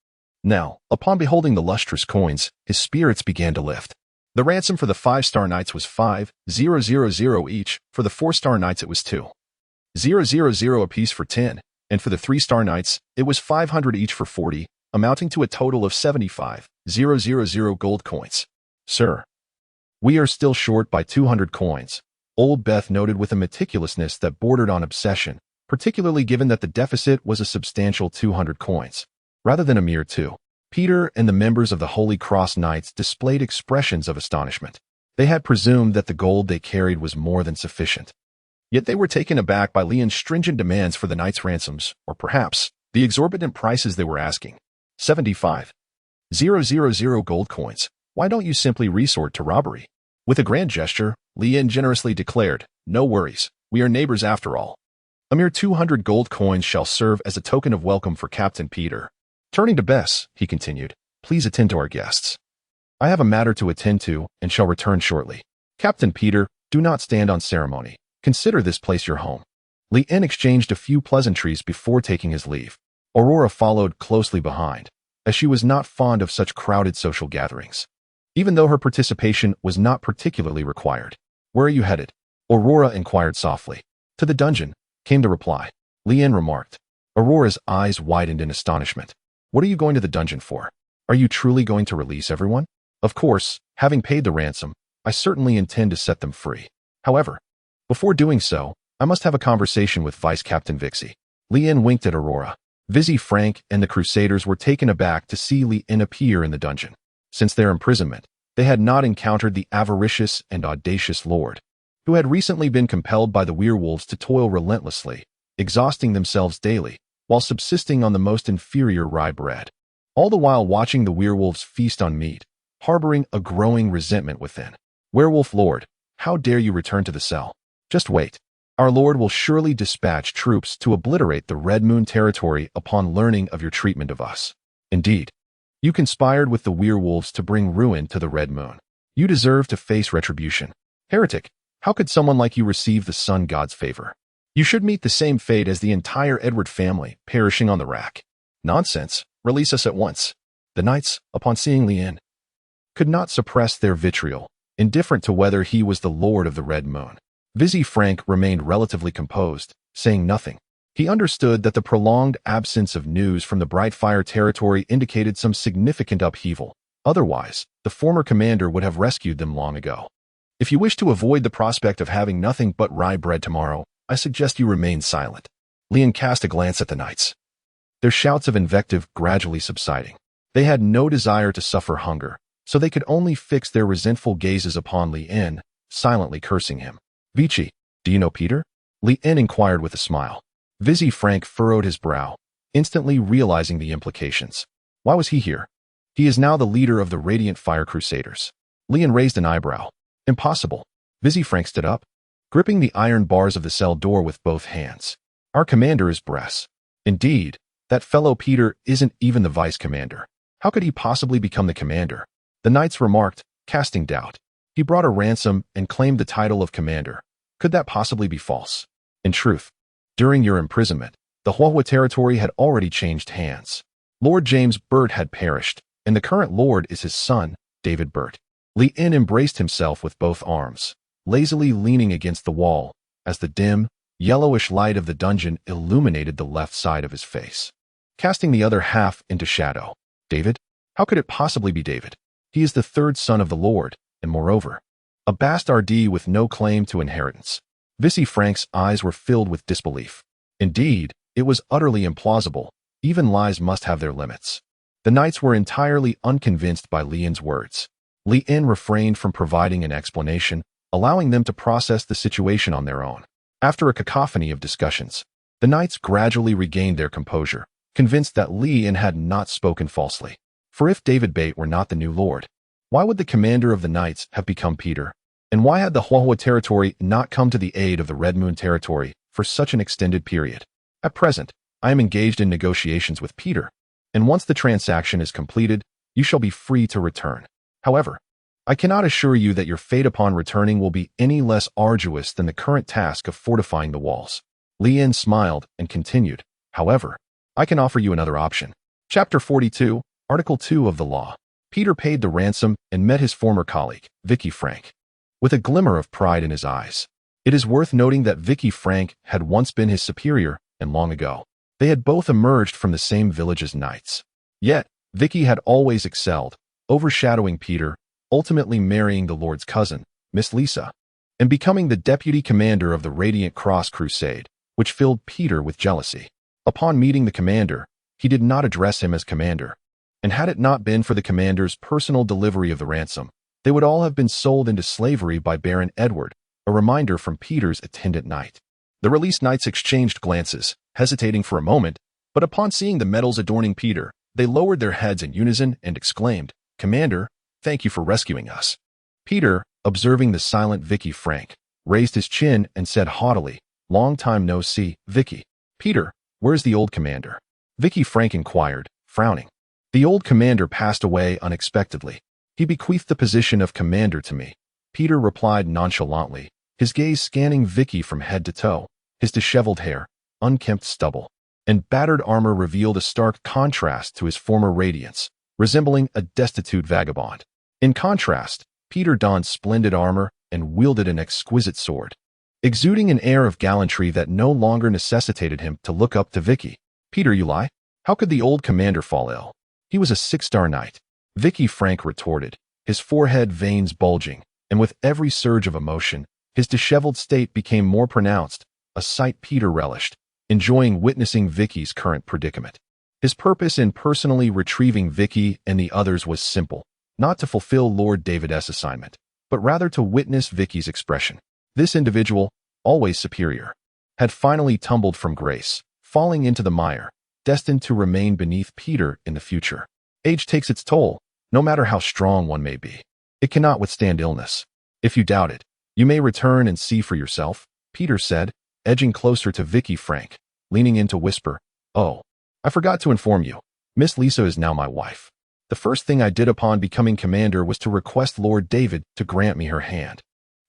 Now, upon beholding the lustrous coins, his spirits began to lift. The ransom for the 5-star knights was 5,000 each. For the 4-star knights it was 2,000 apiece for 10, and for the 3-star knights, it was 500 each for 40, amounting to a total of 75,000 gold coins. Sir, we are still short by 200 coins, Old Beth noted with a meticulousness that bordered on obsession, particularly given that the deficit was a substantial 200 coins, rather than a mere 2. Peter and the members of the Holy Cross Knights displayed expressions of astonishment. They had presumed that the gold they carried was more than sufficient. Yet they were taken aback by Leon's stringent demands for the knights' ransoms, or perhaps, the exorbitant prices they were asking. 75,000 gold coins. Why don't you simply resort to robbery? With a grand gesture, Leon generously declared, no worries, we are neighbors after all. A mere 200 gold coins shall serve as a token of welcome for Captain Peter. Turning to Bess, he continued, please attend to our guests. I have a matter to attend to and shall return shortly. Captain Peter, do not stand on ceremony. Consider this place your home. Leon exchanged a few pleasantries before taking his leave. Aurora followed closely behind, as she was not fond of such crowded social gatherings, even though her participation was not particularly required. Where are you headed? Aurora inquired softly. To the dungeon, came the reply. Leon remarked. Aurora's eyes widened in astonishment. What are you going to the dungeon for? Are you truly going to release everyone? Of course, having paid the ransom, I certainly intend to set them free. However, before doing so, I must have a conversation with Vice Captain Vixie. Leon winked at Aurora. Vizzy Frank and the Crusaders were taken aback to see Leon appear in the dungeon. Since their imprisonment, they had not encountered the avaricious and audacious lord, who had recently been compelled by the werewolves to toil relentlessly, exhausting themselves daily, while subsisting on the most inferior rye bread, all the while watching the werewolves feast on meat, harboring a growing resentment within. Werewolf Lord, how dare you return to the cell? Just wait. Our Lord will surely dispatch troops to obliterate the Red Moon territory upon learning of your treatment of us. Indeed, you conspired with the werewolves to bring ruin to the Red Moon. You deserve to face retribution. Heretic, how could someone like you receive the Sun God's favor? You should meet the same fate as the entire Edward family, perishing on the rack. Nonsense. Release us at once. The knights, upon seeing Leon, could not suppress their vitriol, indifferent to whether he was the Lord of the Red Moon. Vizzy Frank remained relatively composed, saying nothing. He understood that the prolonged absence of news from the Brightfire territory indicated some significant upheaval. Otherwise, the former commander would have rescued them long ago. If you wish to avoid the prospect of having nothing but rye bread tomorrow, I suggest you remain silent. Leon cast a glance at the knights, their shouts of invective gradually subsiding. They had no desire to suffer hunger, so they could only fix their resentful gazes upon Leon, silently cursing him. Vici, do you know Peter? Leon inquired with a smile. Vizzy Frank furrowed his brow, instantly realizing the implications. Why was he here? He is now the leader of the Radiant Fire Crusaders. Leon raised an eyebrow. Impossible. Vizzy Frank stood up, gripping the iron bars of the cell door with both hands. Our commander is Bress. Indeed, that fellow Peter isn't even the vice commander. How could he possibly become the commander? The knights remarked, casting doubt. He brought a ransom and claimed the title of commander. Could that possibly be false? In truth, during your imprisonment, the Huahua territory had already changed hands. Lord James Burt had perished, and the current lord is his son, David Burt. Leon embraced himself with both arms, lazily leaning against the wall, as the dim, yellowish light of the dungeon illuminated the left side of his face, casting the other half into shadow. David? How could it possibly be David? He is the third son of the Lord, and moreover, a bastardee with no claim to inheritance. Vizzy Frank's eyes were filled with disbelief. Indeed, it was utterly implausible. Even lies must have their limits. The knights were entirely unconvinced by Leon's words. Leon refrained from providing an explanation, allowing them to process the situation on their own. After a cacophony of discussions, the knights gradually regained their composure, convinced that Leon had not spoken falsely. For if David Bate were not the new lord, why would the commander of the knights have become Peter? And why had the Huahua territory not come to the aid of the Red Moon territory for such an extended period? At present, I am engaged in negotiations with Peter, and once the transaction is completed, you shall be free to return. However, I cannot assure you that your fate upon returning will be any less arduous than the current task of fortifying the walls. Leon smiled and continued, however, I can offer you another option. Chapter 42, Article 2 of the Law. Peter paid the ransom and met his former colleague, Vicky Frank, with a glimmer of pride in his eyes. It is worth noting that Vicky Frank had once been his superior, and long ago, they had both emerged from the same village as knights. Yet, Vicky had always excelled, overshadowing Peter, ultimately marrying the Lord's cousin, Miss Lisa, and becoming the deputy commander of the Radiant Cross Crusade, which filled Peter with jealousy. Upon meeting the commander, he did not address him as commander, and had it not been for the commander's personal delivery of the ransom, they would all have been sold into slavery by Baron Edward, a reminder from Peter's attendant knight. The released knights exchanged glances, hesitating for a moment, but upon seeing the medals adorning Peter, they lowered their heads in unison and exclaimed, "Commander, thank you for rescuing us." Peter, observing the silent Vicky Frank, raised his chin and said haughtily, "Long time no see, Vicky." "Peter, where's the old commander?" Vicky Frank inquired, frowning. "The old commander passed away unexpectedly. He bequeathed the position of commander to me," Peter replied nonchalantly, his gaze scanning Vicky from head to toe. His disheveled hair, unkempt stubble, and battered armor revealed a stark contrast to his former radiance, resembling a destitute vagabond. In contrast, Peter donned splendid armor and wielded an exquisite sword, exuding an air of gallantry that no longer necessitated him to look up to Vicky. "Peter, you lie. How could the old commander fall ill? He was a 6-star knight." Vicky Frank retorted, his forehead veins bulging, and with every surge of emotion, his disheveled state became more pronounced, a sight Peter relished, enjoying witnessing Vicky's current predicament. His purpose in personally retrieving Vicky and the others was simple, not to fulfill Lord David's assignment, but rather to witness Vicky's expression. This individual, always superior, had finally tumbled from grace, falling into the mire, destined to remain beneath Peter in the future. Age takes its toll, no matter how strong one may be. It cannot withstand illness. If you doubt it, you may return and see for yourself, Peter said, edging closer to Vicky Frank, leaning in to whisper, "Oh, I forgot to inform you. Miss Lisa is now my wife. The first thing I did upon becoming commander was to request Lord David to grant me her hand."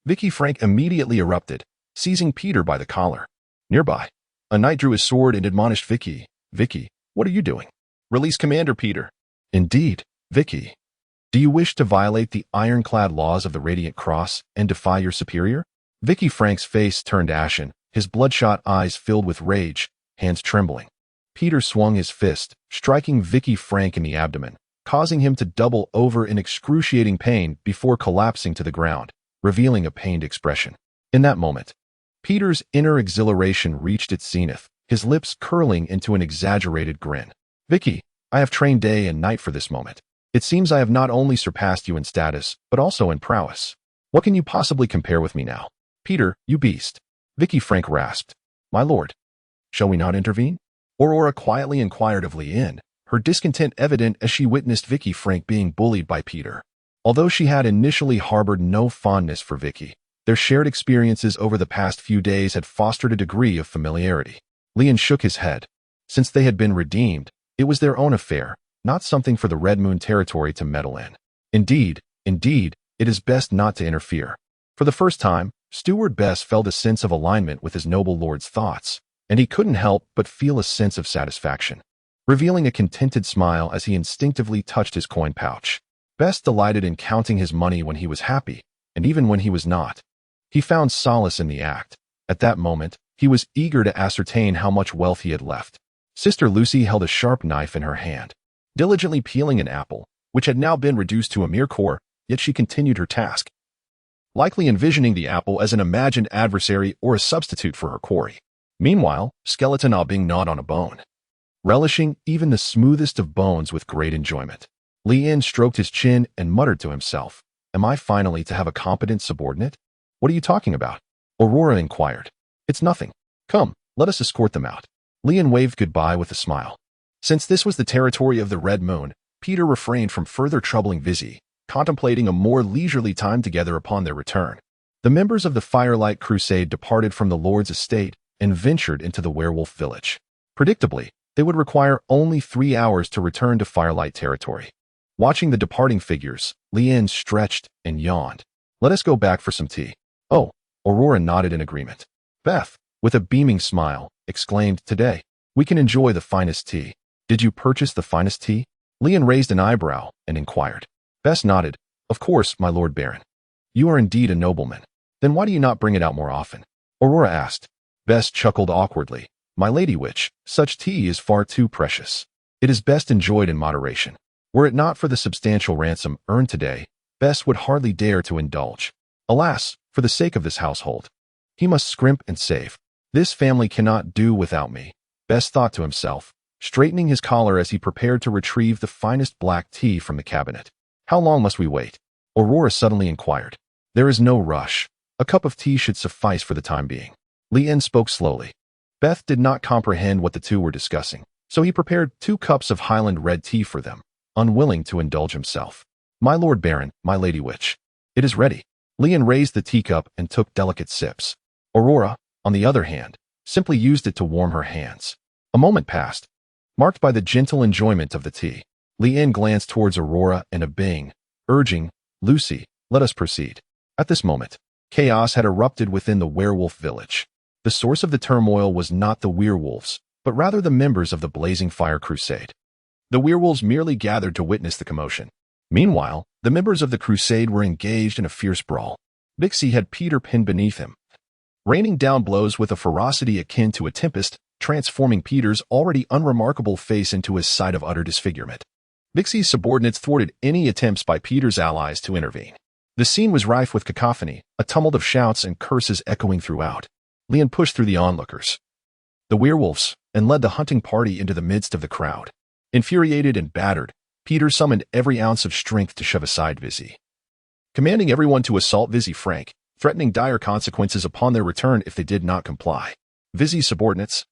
Vicky Frank immediately erupted, seizing Peter by the collar. Nearby, a knight drew his sword and admonished Vicky, "Vicky, what are you doing? Release Commander Peter." "Indeed, Vicky. Do you wish to violate the ironclad laws of the Radiant Cross and defy your superior?" Vicky Frank's face turned ashen, his bloodshot eyes filled with rage, hands trembling. Peter swung his fist, striking Vicky Frank in the abdomen, causing him to double over in excruciating pain before collapsing to the ground, revealing a pained expression. In that moment, Peter's inner exhilaration reached its zenith, his lips curling into an exaggerated grin. Vicky, I have trained day and night for this moment. It seems I have not only surpassed you in status, but also in prowess. What can you possibly compare with me now? Peter, you beast. Vicky Frank rasped. My lord. Shall we not intervene? Aurora quietly inquired of Lien, her discontent evident as she witnessed Vicky Frank being bullied by Peter. Although she had initially harbored no fondness for Vicky, their shared experiences over the past few days had fostered a degree of familiarity. Lien shook his head. Since they had been redeemed, it was their own affair, not something for the Red Moon territory to meddle in. Indeed, it is best not to interfere. For the first time, Steward Bess felt a sense of alignment with his noble lord's thoughts, and he couldn't help but feel a sense of satisfaction, revealing a contented smile as he instinctively touched his coin pouch. Bess delighted in counting his money when he was happy, and even when he was not. He found solace in the act. At that moment, he was eager to ascertain how much wealth he had left. Sister Lucy held a sharp knife in her hand, diligently peeling an apple, which had now been reduced to a mere core, yet she continued her task, likely envisioning the apple as an imagined adversary or a substitute for her quarry. Meanwhile, Skeleton being gnawed on a bone, relishing even the smoothest of bones with great enjoyment. Lien stroked his chin and muttered to himself, Am I finally to have a competent subordinate? What are you talking about? Aurora inquired. It's nothing. Come, let us escort them out. Lien waved goodbye with a smile. Since this was the territory of the Red Moon, Peter refrained from further troubling Vizzy, contemplating a more leisurely time together upon their return. The members of the Firelight Crusade departed from the Lord's estate and ventured into the werewolf village. Predictably, they would require only 3 hours to return to Firelight territory. Watching the departing figures, Lien stretched and yawned. Let us go back for some tea. Oh, Aurora nodded in agreement. Beth, with a beaming smile, exclaimed, Today, we can enjoy the finest tea. Did you purchase the finest tea? Lien raised an eyebrow and inquired. Bess nodded. Of course, my Lord Baron. You are indeed a nobleman. Then why do you not bring it out more often? Aurora asked. Bess chuckled awkwardly. My lady witch, such tea is far too precious. It is best enjoyed in moderation. Were it not for the substantial ransom earned today, Bess would hardly dare to indulge. Alas, for the sake of this household. He must scrimp and save. This family cannot do without me, Bess thought to himself, straightening his collar as he prepared to retrieve the finest black tea from the cabinet. How long must we wait? Aurora suddenly inquired. There is no rush. A cup of tea should suffice for the time being. Lien spoke slowly. Beth did not comprehend what the two were discussing, so he prepared 2 cups of Highland red tea for them, unwilling to indulge himself. My Lord Baron, my Lady Witch. It is ready. Lien raised the teacup and took delicate sips. Aurora, on the other hand, simply used it to warm her hands. A moment passed, marked by the gentle enjoyment of the tea. Lien glanced towards Aurora and obeying, urging, Lucy, let us proceed. At this moment, chaos had erupted within the werewolf village. The source of the turmoil was not the werewolves, but rather the members of the Blazing Fire Crusade. The werewolves merely gathered to witness the commotion. Meanwhile, the members of the crusade were engaged in a fierce brawl. Bixie had Peter pinned beneath him, raining down blows with a ferocity akin to a tempest, transforming Peter's already unremarkable face into a sight of utter disfigurement. Bixie's subordinates thwarted any attempts by Peter's allies to intervene. The scene was rife with cacophony, a tumult of shouts and curses echoing throughout. Lien pushed through the onlookers, the werewolves, and led the hunting party into the midst of the crowd. Infuriated and battered, Peter summoned every ounce of strength to shove aside Vizzy, commanding everyone to assault Vizzy Frank, threatening dire consequences upon their return if they did not comply. Vizzy's subordinates,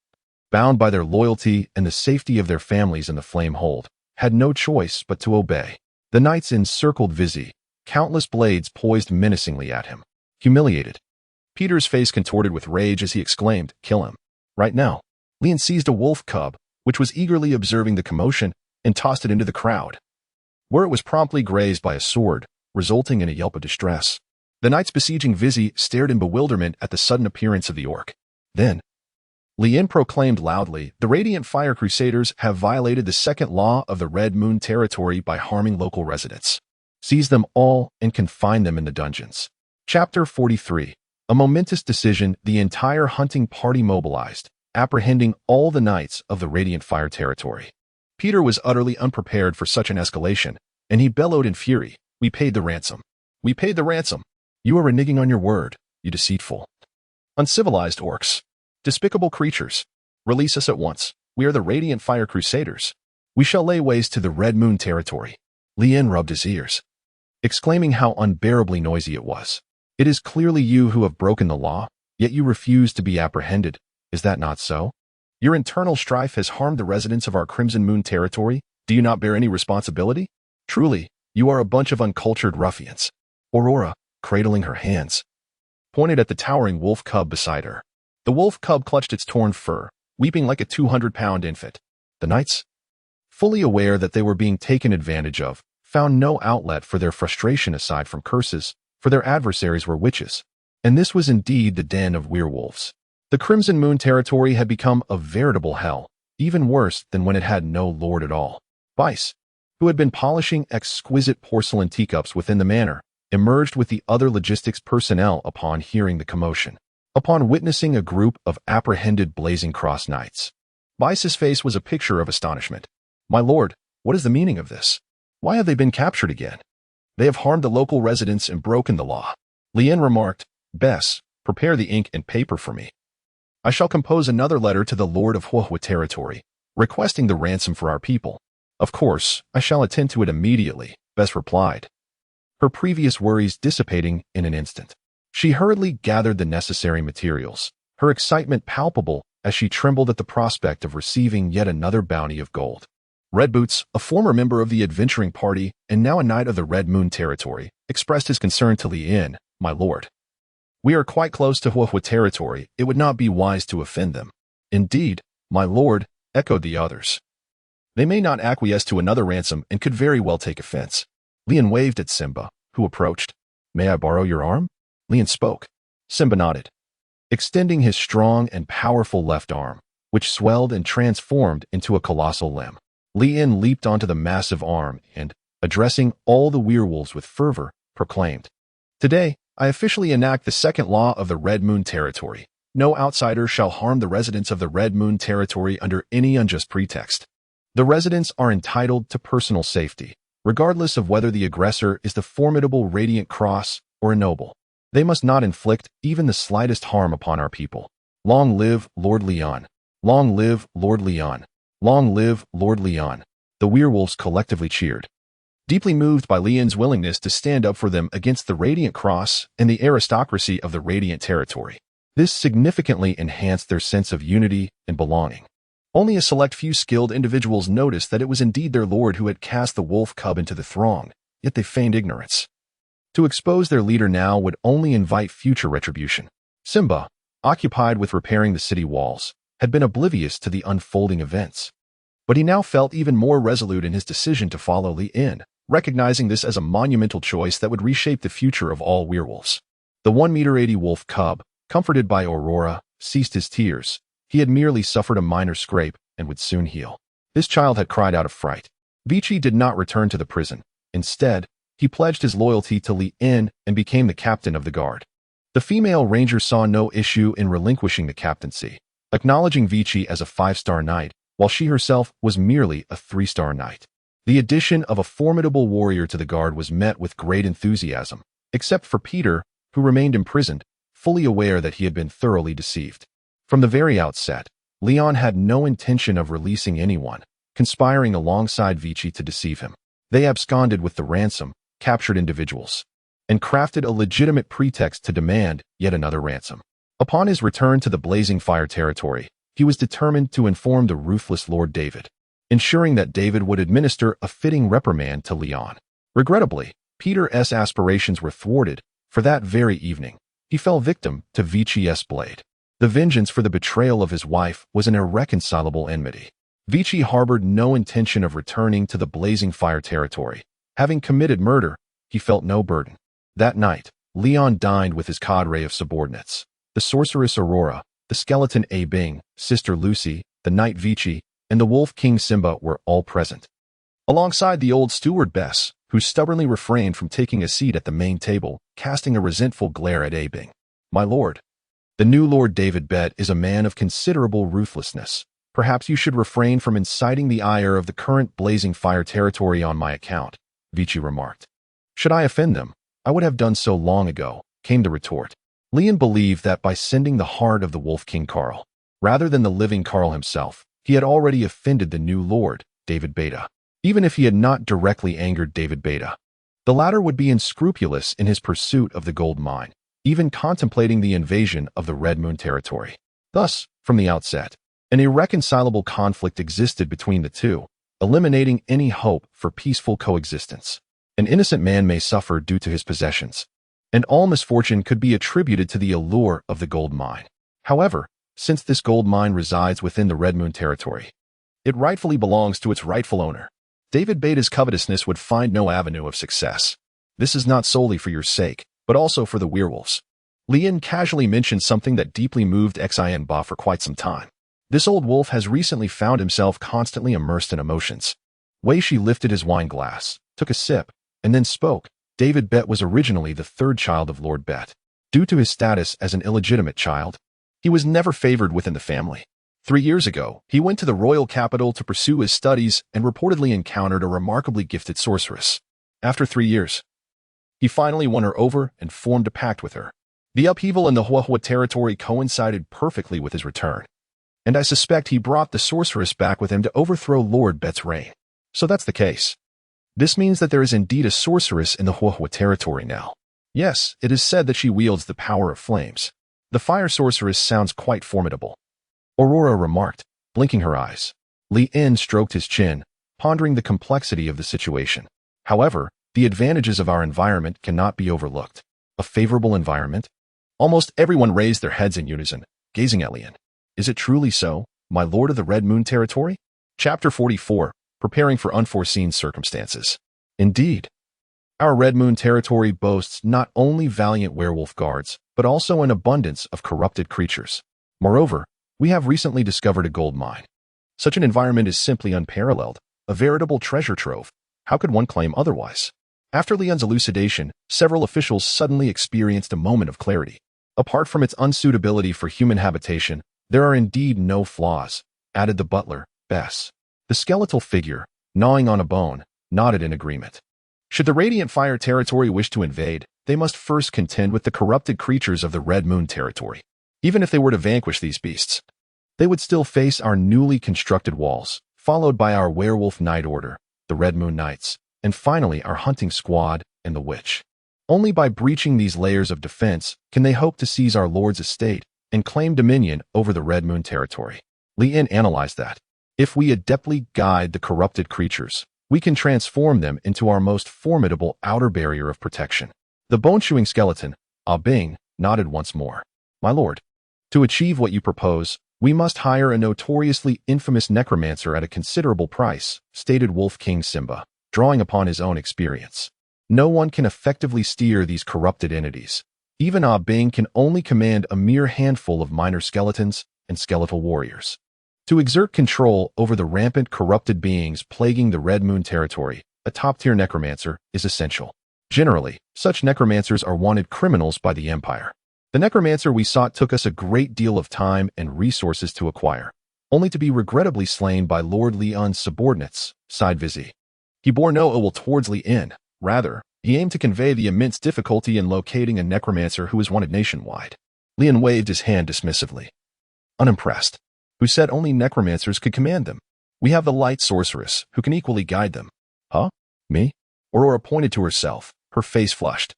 bound by their loyalty and the safety of their families in the flame hold, had no choice but to obey. The knights encircled Vizzy, countless blades poised menacingly at him. Humiliated, Peter's face contorted with rage as he exclaimed, Kill him. Right now. Lien seized a wolf cub, which was eagerly observing the commotion, and tossed it into the crowd, where it was promptly grazed by a sword, resulting in a yelp of distress. The knights besieging Vizzy stared in bewilderment at the sudden appearance of the orc. Then, Lien proclaimed loudly, The Radiant Fire Crusaders have violated the second law of the Red Moon territory by harming local residents. Seize them all and confine them in the dungeons. Chapter 43. A momentous decision, the entire hunting party mobilized. apprehending all the knights of the Radiant Fire territory. Peter was utterly unprepared for such an escalation, and he bellowed in fury, "We paid the ransom. We paid the ransom. You are reneging on your word, you deceitful, uncivilized orcs. Despicable creatures. Release us at once. We are the Radiant Fire Crusaders. We shall lay waste to the Red Moon territory." Lien rubbed his ears, exclaiming how unbearably noisy it was. "It is clearly you who have broken the law, yet you refuse to be apprehended. Is that not so? Your internal strife has harmed the residents of our Crimson Moon territory. Do you not bear any responsibility? Truly, you are a bunch of uncultured ruffians." Aurora, cradling her hands, pointed at the towering wolf cub beside her. The wolf cub clutched its torn fur, weeping like a 200-pound infant. The knights, fully aware that they were being taken advantage of, found no outlet for their frustration aside from curses, for their adversaries were witches. And this was indeed the den of werewolves. The Crimson Moon territory had become a veritable hell, even worse than when it had no lord at all. Vice, who had been polishing exquisite porcelain teacups within the manor, emerged with the other logistics personnel upon hearing the commotion. Upon witnessing a group of apprehended Blazing Cross knights, Vice's face was a picture of astonishment. "My lord, what is the meaning of this? Why have they been captured again? They have harmed the local residents and broken the law." Lien remarked, "Bess, prepare the ink and paper for me. I shall compose another letter to the Lord of Huahua territory, requesting the ransom for our people." "Of course, I shall attend to it immediately," Bess replied, her previous worries dissipating in an instant. She hurriedly gathered the necessary materials, her excitement palpable as she trembled at the prospect of receiving yet another bounty of gold. Red Boots, a former member of the adventuring party and now a knight of the Red Moon territory, expressed his concern to Lien. "My lord, we are quite close to Huahua territory. It would not be wise to offend them." "Indeed, my lord," echoed the others. "They may not acquiesce to another ransom and could very well take offense." Lien waved at Simba, who approached. "May I borrow your arm?" Lien spoke. Simba nodded, extending his strong and powerful left arm, which swelled and transformed into a colossal limb. Lien leaped onto the massive arm and, addressing all the werewolves with fervor, proclaimed, "Today, I officially enact the second law of the Red Moon territory. No outsider shall harm the residents of the Red Moon territory under any unjust pretext. The residents are entitled to personal safety, regardless of whether the aggressor is the formidable Radiant Cross or a noble. They must not inflict even the slightest harm upon our people. Long live Lord Leon! Long live Lord Leon! Long live Lord Leon!" The werewolves collectively cheered, deeply moved by Lien's willingness to stand up for them against the Radiant Cross and the aristocracy of the Radiant territory. This significantly enhanced their sense of unity and belonging. Only a select few skilled individuals noticed that it was indeed their lord who had cast the wolf cub into the throng, yet they feigned ignorance. To expose their leader now would only invite future retribution. Simba, occupied with repairing the city walls, had been oblivious to the unfolding events. But he now felt even more resolute in his decision to follow Lien, recognizing this as a monumental choice that would reshape the future of all werewolves. The 1-meter-80 wolf cub, comforted by Aurora, ceased his tears. He had merely suffered a minor scrape and would soon heal. This child had cried out of fright. Vici did not return to the prison. Instead, he pledged his loyalty to Lien and became the captain of the guard. The female ranger saw no issue in relinquishing the captaincy, acknowledging Vici as a 5-star knight, while she herself was merely a 3-star knight. The addition of a formidable warrior to the guard was met with great enthusiasm, except for Peter, who remained imprisoned, fully aware that he had been thoroughly deceived. From the very outset, Leon had no intention of releasing anyone, conspiring alongside Vici to deceive him. They absconded with the ransom, captured individuals, and crafted a legitimate pretext to demand yet another ransom. Upon his return to the Blazing Fire territory, he was determined to inform the ruthless Lord David, ensuring that David would administer a fitting reprimand to Leon. Regrettably, Peter's aspirations were thwarted, for that very evening, he fell victim to Vici's blade. The vengeance for the betrayal of his wife was an irreconcilable enmity. Vici harbored no intention of returning to the Blazing Fire territory. Having committed murder, he felt no burden. That night, Leon dined with his cadre of subordinates. The sorceress Aurora, the skeleton A Bing, Sister Lucy, the knight Vici, and the wolf king Simba were all present, alongside the old steward Bess, who stubbornly refrained from taking a seat at the main table, casting a resentful glare at A Bing. "My lord, The new Lord David Bet is a man of considerable ruthlessness. Perhaps you should refrain from inciting the ire of the current blazing fire territory on my account, Vici remarked. Should I offend them? I would have done so long ago, came the retort. Leon believed that by sending the heart of the Wolf King Carl, rather than the living Carl himself, he had already offended the new Lord, David Beta. Even if he had not directly angered David Beta, the latter would be unscrupulous in his pursuit of the gold mine, even contemplating the invasion of the Red Moon territory. Thus, from the outset, an irreconcilable conflict existed between the two, eliminating any hope for peaceful coexistence. An innocent man may suffer due to his possessions, and all misfortune could be attributed to the allure of the gold mine. However, since this gold mine resides within the Red Moon territory, it rightfully belongs to its rightful owner. David Beta's covetousness would find no avenue of success. This is not solely for your sake, but also for the werewolves. Leon casually mentioned something that deeply moved Xin Ba for quite some time. This old wolf has recently found himself constantly immersed in emotions. Wei Shi lifted his wine glass, took a sip, and then spoke. David Bet was originally the third child of Lord Bet. Due to his status as an illegitimate child, he was never favored within the family. 3 years ago, he went to the royal capital to pursue his studies and reportedly encountered a remarkably gifted sorceress. After 3 years, he finally won her over and formed a pact with her. The upheaval in the Huahua territory coincided perfectly with his return, and I suspect he brought the sorceress back with him to overthrow Lord Bet's reign. So that's the case. This means that there is indeed a sorceress in the Huahua territory now. Yes, it is said that she wields the power of flames. The fire sorceress sounds quite formidable, Aurora remarked, blinking her eyes. Li En stroked his chin, pondering the complexity of the situation. However, the advantages of our environment cannot be overlooked. A favorable environment? Almost everyone raised their heads in unison, gazing at Leon. Is it truly so, my lord of the Red Moon territory? Chapter 44, Preparing for Unforeseen Circumstances. Indeed, our Red Moon territory boasts not only valiant werewolf guards, but also an abundance of corrupted creatures. Moreover, we have recently discovered a gold mine. Such an environment is simply unparalleled, a veritable treasure trove. How could one claim otherwise? After Leon's elucidation, several officials suddenly experienced a moment of clarity. Apart from its unsuitability for human habitation, there are indeed no flaws, added the butler, Bess. The skeletal figure, gnawing on a bone, nodded in agreement. Should the Radiant Fire territory wish to invade, they must first contend with the corrupted creatures of the Red Moon territory. Even if they were to vanquish these beasts, they would still face our newly constructed walls, followed by our werewolf night order, the Red Moon Knights, and finally our hunting squad and the witch. Only by breaching these layers of defense can they hope to seize our lord's estate and claim dominion over the Red Moon territory. Li En analyzed that. If we adeptly guide the corrupted creatures, we can transform them into our most formidable outer barrier of protection. The bone-chewing skeleton, Ah Bing, nodded once more. My lord, to achieve what you propose, we must hire a notoriously infamous necromancer at a considerable price, stated Wolf King Simba, drawing upon his own experience. No one can effectively steer these corrupted entities. Even Ah Bing can only command a mere handful of minor skeletons and skeletal warriors. To exert control over the rampant corrupted beings plaguing the Red Moon territory, a top-tier necromancer is essential. Generally, such necromancers are wanted criminals by the Empire. The necromancer we sought took us a great deal of time and resources to acquire, only to be regrettably slain by Lord Leon's subordinates, sighed Vizi. He bore no ill will towards Li En. Rather, he aimed to convey the immense difficulty in locating a necromancer who is wanted nationwide. Leon waved his hand dismissively. Unimpressed. Who said only necromancers could command them? We have the light sorceress, who can equally guide them. Huh? Me? Aurora pointed to herself, her face flushed.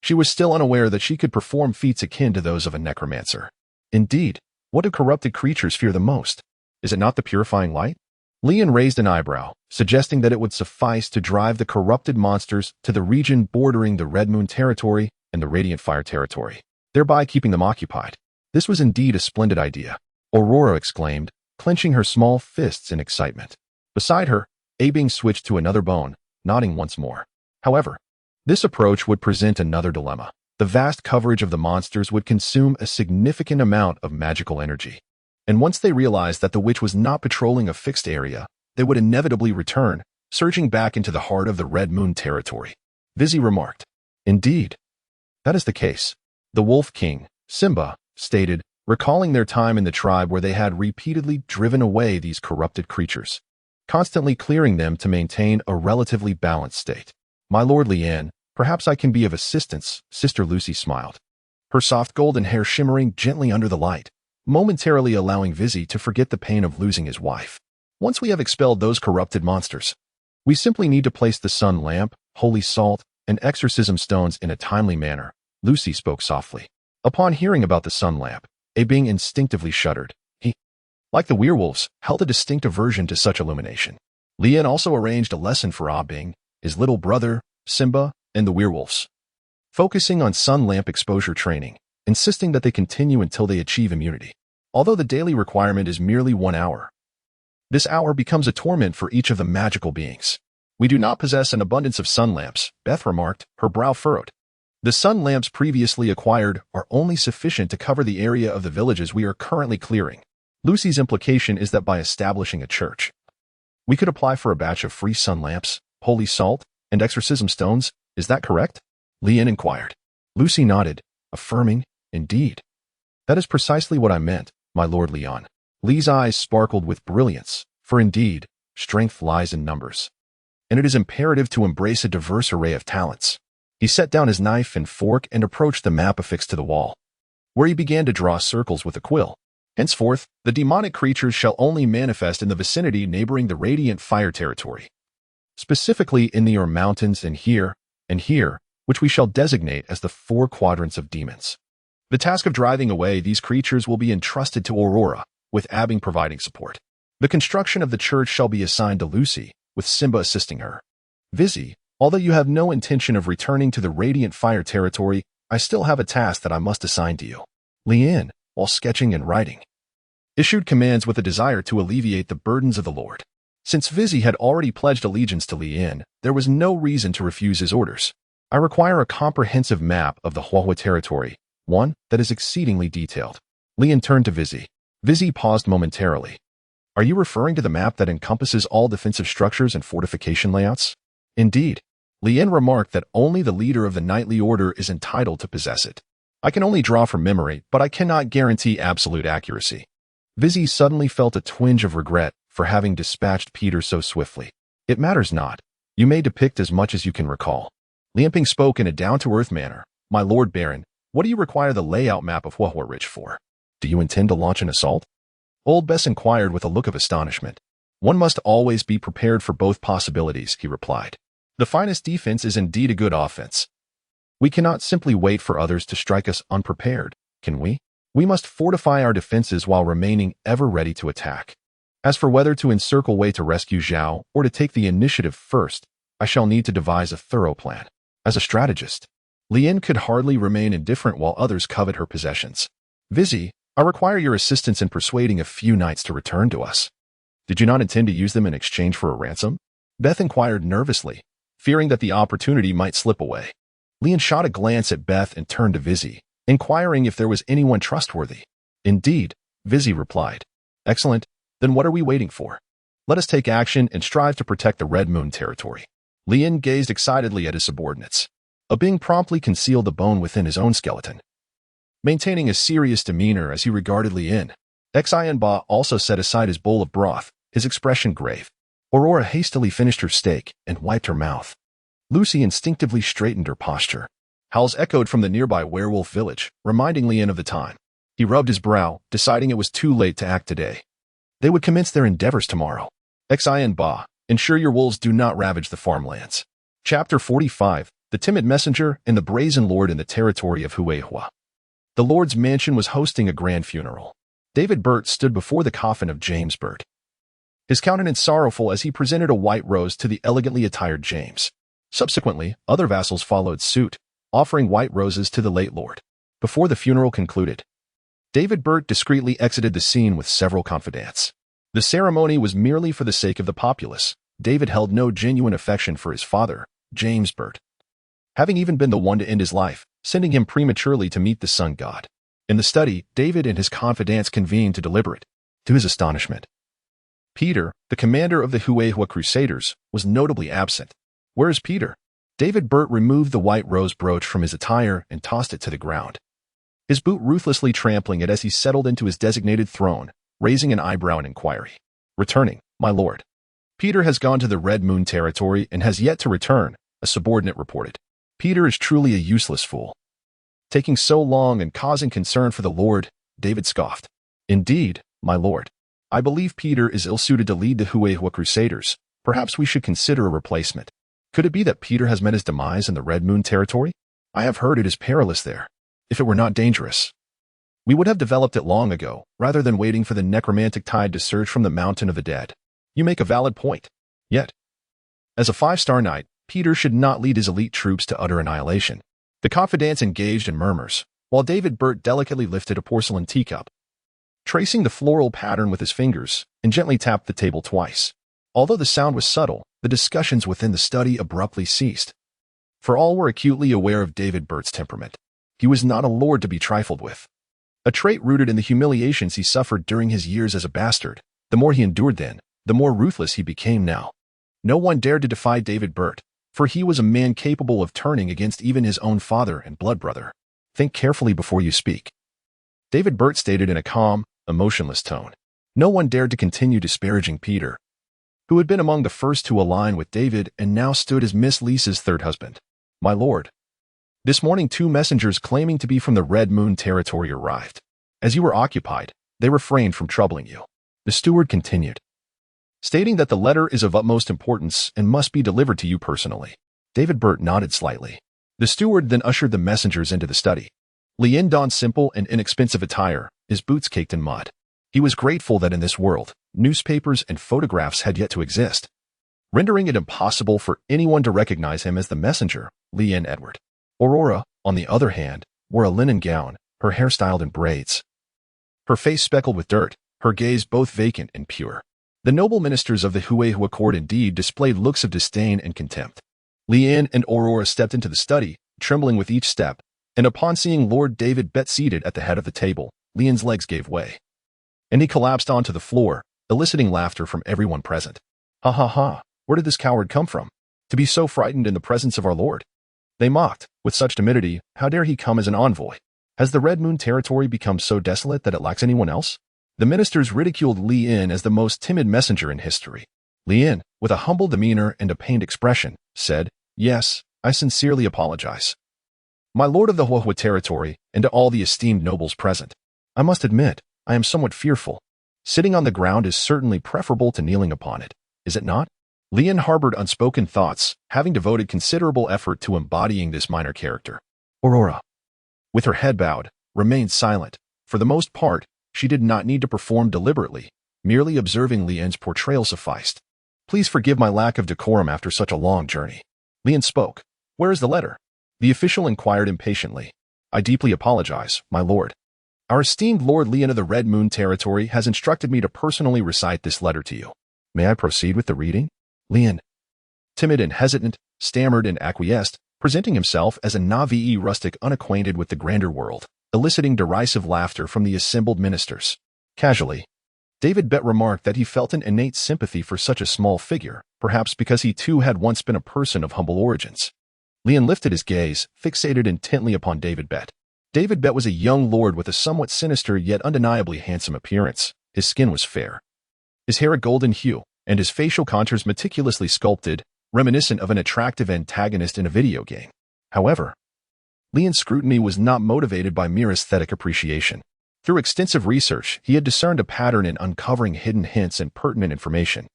She was still unaware that she could perform feats akin to those of a necromancer. Indeed, what do corrupted creatures fear the most? Is it not the purifying light? Leon raised an eyebrow, suggesting that it would suffice to drive the corrupted monsters to the region bordering the Red Moon territory and the Radiant Fire territory, thereby keeping them occupied. This was indeed a splendid idea, Aurora exclaimed, clenching her small fists in excitement. Beside her, Abing switched to another bone, nodding once more. However, this approach would present another dilemma. The vast coverage of the monsters would consume a significant amount of magical energy. And once they realized that the witch was not patrolling a fixed area, they would inevitably return, surging back into the heart of the Red Moon territory. Vizi remarked. Indeed. That is the case. The Wolf King, Simba, stated, recalling their time in the tribe where they had repeatedly driven away these corrupted creatures, constantly clearing them to maintain a relatively balanced state. My Lord Leanne, perhaps I can be of assistance, Sister Lucy smiled, her soft golden hair shimmering gently under the light, momentarily allowing Vizzy to forget the pain of losing his wife. Once we have expelled those corrupted monsters, we simply need to place the sun lamp, holy salt, and exorcism stones in a timely manner, Lucy spoke softly. Upon hearing about the sun lamp, a being instinctively shuddered. He, like the werewolves, held a distinct aversion to such illumination. Leanne also arranged a lesson for Ah Bing, his little brother, Simba, and the werewolves, focusing on sun lamp exposure training, insisting that they continue until they achieve immunity. Although the daily requirement is merely 1 hour, this hour becomes a torment for each of the magical beings. We do not possess an abundance of sun lamps, Beth remarked, her brow furrowed. The sun lamps previously acquired are only sufficient to cover the area of the villages we are currently clearing. Lucy's implication is that by establishing a church, we could apply for a batch of free sun lamps, holy salt, and exorcism stones. Is that correct? Leanne inquired. Lucy nodded, affirming, indeed. That is precisely what I meant, my Lord Leon. Lee's eyes sparkled with brilliance, for indeed, strength lies in numbers, and it is imperative to embrace a diverse array of talents. He set down his knife and fork and approached the map affixed to the wall, where he began to draw circles with a quill. Henceforth, the demonic creatures shall only manifest in the vicinity neighboring the radiant fire territory, specifically in the Yore Mountains and here, which we shall designate as the 4 quadrants of demons. The task of driving away these creatures will be entrusted to Aurora, with Abbing providing support. The construction of the church shall be assigned to Lucy, with Simba assisting her. Vizzy, although you have no intention of returning to the radiant fire territory, I still have a task that I must assign to you. Leanne, while sketching and writing, issued commands with a desire to alleviate the burdens of the Lord. Since Vizzy had already pledged allegiance to Leanne, there was no reason to refuse his orders. I require a comprehensive map of the Huahua territory, one that is exceedingly detailed. Leanne turned to Vizzy. Vizzy paused momentarily. Are you referring to the map that encompasses all defensive structures and fortification layouts? Indeed. Leanne remarked that only the leader of the knightly order is entitled to possess it. I can only draw from memory, but I cannot guarantee absolute accuracy. Vizzy suddenly felt a twinge of regret for having dispatched Peter so swiftly. It matters not. You may depict as much as you can recall. Liamping spoke in a down-to-earth manner. My Lord Baron, what do you require the layout map of Huahua Ridge for? Do you intend to launch an assault? Old Bess inquired with a look of astonishment. One must always be prepared for both possibilities, he replied. The finest defense is indeed a good offense. We cannot simply wait for others to strike us unprepared, can we? We must fortify our defenses while remaining ever ready to attack. As for whether to encircle Wei to rescue Zhao or to take the initiative first, I shall need to devise a thorough plan. As a strategist, Lian could hardly remain indifferent while others covet her possessions. Vizzy, I require your assistance in persuading a few knights to return to us. Did you not intend to use them in exchange for a ransom? Beth inquired nervously, fearing that the opportunity might slip away. Lian shot a glance at Beth and turned to Vizzy, inquiring if there was anyone trustworthy. Indeed, Vizzy replied. Excellent, then what are we waiting for? Let us take action and strive to protect the Red Moon territory. Lian gazed excitedly at his subordinates. Abing promptly concealed the bone within his own skeleton, maintaining a serious demeanor as he regarded Lian. Xian Ba also set aside his bowl of broth, his expression grave. Aurora hastily finished her steak and wiped her mouth. Lucy instinctively straightened her posture. Howls echoed from the nearby werewolf village, reminding Lian of the time. He rubbed his brow, deciding it was too late to act today. They would commence their endeavors tomorrow. Xian Ba, ensure your wolves do not ravage the farmlands. Chapter 45, The Timid Messenger and the Brazen Lord in the Territory of Huehua. The Lord's mansion was hosting a grand funeral. David Burt stood before the coffin of James Burt, his countenance sorrowful as he presented a white rose to the elegantly attired James. Subsequently, other vassals followed suit, offering white roses to the late lord. Before the funeral concluded, David Burt discreetly exited the scene with several confidants. The ceremony was merely for the sake of the populace. David held no genuine affection for his father, James Burt, having even been the one to end his life, sending him prematurely to meet the sun god. In the study, David and his confidants convened to deliberate. To his astonishment, Peter, the commander of the Huehua Crusaders, was notably absent. Where is Peter? David Burt removed the white rose brooch from his attire and tossed it to the ground. his boot ruthlessly trampling it as he settled into his designated throne, raising an eyebrow in inquiry. "Returning, my lord. Peter has gone to the Red Moon territory and has yet to return," a subordinate reported. "Peter is truly a useless fool. Taking so long and causing concern for the Lord," David scoffed. "Indeed, my lord. I believe Peter is ill-suited to lead the Huehua Crusaders. Perhaps we should consider a replacement. Could it be that Peter has met his demise in the Red Moon territory? I have heard it is perilous there. If it were not dangerous, we would have developed it long ago, rather than waiting for the necromantic tide to surge from the mountain of the dead. You make a valid point. Yet, as a 5-star knight, Peter should not lead his elite troops to utter annihilation." The confidants engaged in murmurs, while David Burt delicately lifted a porcelain teacup, tracing the floral pattern with his fingers, and gently tapped the table twice. Although the sound was subtle, the discussions within the study abruptly ceased. For all were acutely aware of David Burt's temperament. He was not a lord to be trifled with. A trait rooted in the humiliations he suffered during his years as a bastard. The more he endured then, the more ruthless he became now. No one dared to defy David Burt, for he was a man capable of turning against even his own father and blood brother. "Think carefully before you speak," David Burt stated in a calm, emotionless tone. No one dared to continue disparaging Peter, who had been among the first to align with David and now stood as Miss Lisa's third husband. "My lord, this morning 2 messengers claiming to be from the Red Moon territory arrived. As you were occupied, they refrained from troubling you," the steward continued, stating that the letter is of utmost importance and must be delivered to you personally. David Burt nodded slightly. The steward then ushered the messengers into the study. Lien donned simple and inexpensive attire, his boots caked in mud. He was grateful that in this world, newspapers and photographs had yet to exist, rendering it impossible for anyone to recognize him as the messenger, Lien Edward. Aurora, on the other hand, wore a linen gown, her hair styled in braids, her face speckled with dirt, her gaze both vacant and pure. The noble ministers of the Huehua court indeed displayed looks of disdain and contempt. Lien and Aurora stepped into the study, trembling with each step, and upon seeing Lord David Bett seated at the head of the table, Lien's legs gave way, and he collapsed onto the floor, eliciting laughter from everyone present. "Ha ha ha, where did this coward come from? To be so frightened in the presence of our lord?" They mocked, with such timidity. How dare he come as an envoy? Has the Red Moon territory become so desolate that it lacks anyone else? The ministers ridiculed Lien as the most timid messenger in history. Lien, with a humble demeanor and a pained expression, said, "Yes, I sincerely apologize, my lord of the Huehua territory, and to all the esteemed nobles present. I must admit, I am somewhat fearful. Sitting on the ground is certainly preferable to kneeling upon it, is it not?" Lien harbored unspoken thoughts, having devoted considerable effort to embodying this minor character. Aurora, with her head bowed, remained silent. For the most part, she did not need to perform deliberately. Merely observing Lien's portrayal sufficed. "Please forgive my lack of decorum after such a long journey." Lien spoke. "Where is the letter?" The official inquired impatiently. "I deeply apologize, my lord. Our esteemed Lord Lien of the Red Moon territory has instructed me to personally recite this letter to you. May I proceed with the reading?" Lien, timid and hesitant, stammered and acquiesced, presenting himself as a Na'vi rustic unacquainted with the grander world, eliciting derisive laughter from the assembled ministers. Casually, David Bett remarked that he felt an innate sympathy for such a small figure, perhaps because he too had once been a person of humble origins. Lien lifted his gaze, fixated intently upon David Bett. David Bett was a young lord with a somewhat sinister yet undeniably handsome appearance. His skin was fair, his hair a golden hue, and his facial contours meticulously sculpted, reminiscent of an attractive antagonist in a video game. However, Lien's scrutiny was not motivated by mere aesthetic appreciation. Through extensive research, he had discerned a pattern in uncovering hidden hints and pertinent information.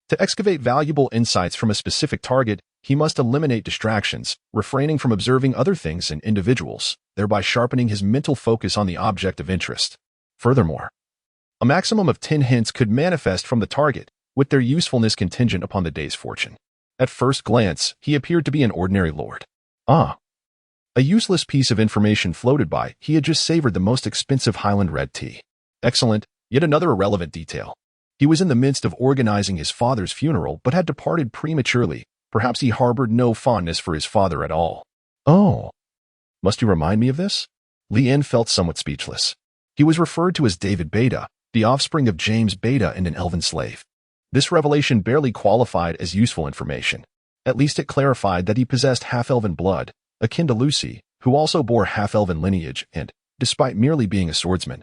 To excavate valuable insights from a specific target, he must eliminate distractions, refraining from observing other things and individuals, thereby sharpening his mental focus on the object of interest. Furthermore, a maximum of 10 hints could manifest from the target, with their usefulness contingent upon the day's fortune. At first glance, he appeared to be an ordinary lord. A useless piece of information floated by. He had just savored the most expensive Highland red tea. Excellent, yet another irrelevant detail. He was in the midst of organizing his father's funeral but had departed prematurely. Perhaps he harbored no fondness for his father at all. "Oh, must you remind me of this?" Lien felt somewhat speechless. He was referred to as David Beta, the offspring of James Beta and an elven slave. This revelation barely qualified as useful information. At least it clarified that he possessed half-elven blood, akin to Lucy, who also bore half-elven lineage, and, despite merely being a swordsman,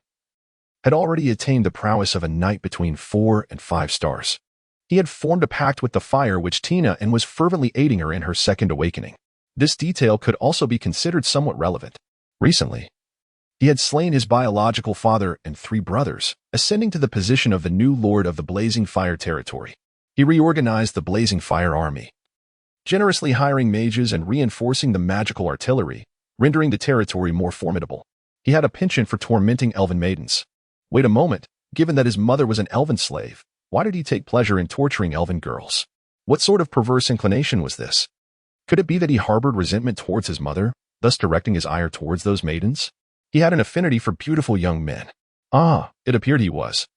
had already attained the prowess of a knight between 4 and 5 stars. He had formed a pact with the fire which Tina and was fervently aiding her in her second awakening. This detail could also be considered somewhat relevant. Recently, he had slain his biological father and 3 brothers, ascending to the position of the new lord of the Blazing Fire territory. He reorganized the Blazing Fire army, generously hiring mages and reinforcing the magical artillery, rendering the territory more formidable. He had a penchant for tormenting elven maidens. Wait a moment, given that his mother was an elven slave, why did he take pleasure in torturing elven girls? What sort of perverse inclination was this? Could it be that he harbored resentment towards his mother, thus directing his ire towards those maidens? He had an affinity for beautiful young men. It appeared he was,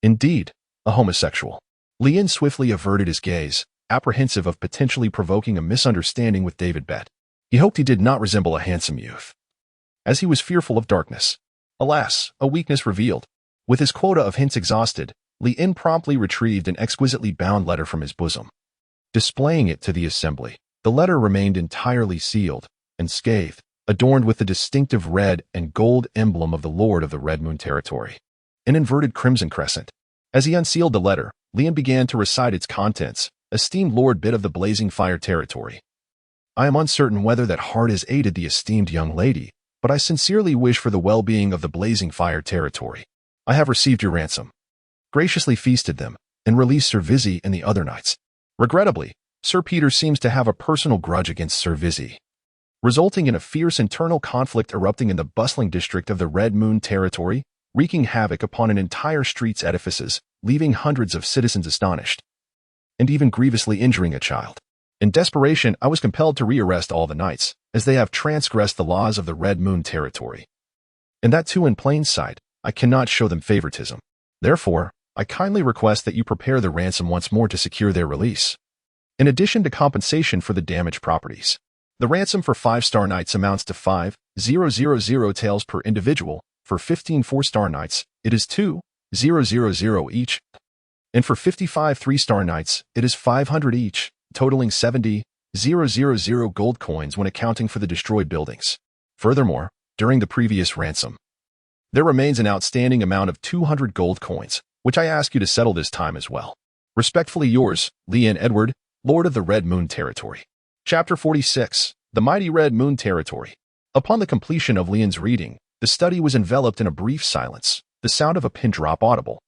indeed, a homosexual. Lien swiftly averted his gaze, apprehensive of potentially provoking a misunderstanding with David Bett. He hoped he did not resemble a handsome youth, as he was fearful of darkness. Alas, a weakness revealed. With his quota of hints exhausted, Lien promptly retrieved an exquisitely bound letter from his bosom. Displaying it to the assembly, the letter remained entirely sealed and scathed, adorned with the distinctive red and gold emblem of the Lord of the Red Moon Territory, an inverted crimson crescent. As he unsealed the letter, Lien began to recite its contents. Esteemed Lord Bit of the Blazing Fire Territory, I am uncertain whether that heart has aided the esteemed young lady, but I sincerely wish for the well-being of the Blazing Fire Territory. I have received your ransom, graciously feasted them, and released Sir Vizzy and the other knights. Regrettably, Sir Peter seems to have a personal grudge against Sir Vizzy, resulting in a fierce internal conflict erupting in the bustling district of the Red Moon Territory, wreaking havoc upon an entire street's edifices, leaving hundreds of citizens astonished, and even grievously injuring a child. In desperation, I was compelled to rearrest all the knights, as they have transgressed the laws of the Red Moon Territory. And that too in plain sight. I cannot show them favoritism. Therefore, I kindly request that you prepare the ransom once more to secure their release, in addition to compensation for the damaged properties. The ransom for 5-star knights amounts to 5,000 taels per individual. For 15 4-star knights, it is 2,000 each. And for 55 3-star knights, it is 500 each, totaling 70,000 gold coins when accounting for the destroyed buildings. Furthermore, during the previous ransom, there remains an outstanding amount of 200 gold coins, which I ask you to settle this time as well. Respectfully yours, Lien Edward, Lord of the Red Moon Territory. Chapter 46. The Mighty Red Moon Territory. Upon the completion of Lien's reading, the study was enveloped in a brief silence, the sound of a pin drop audible.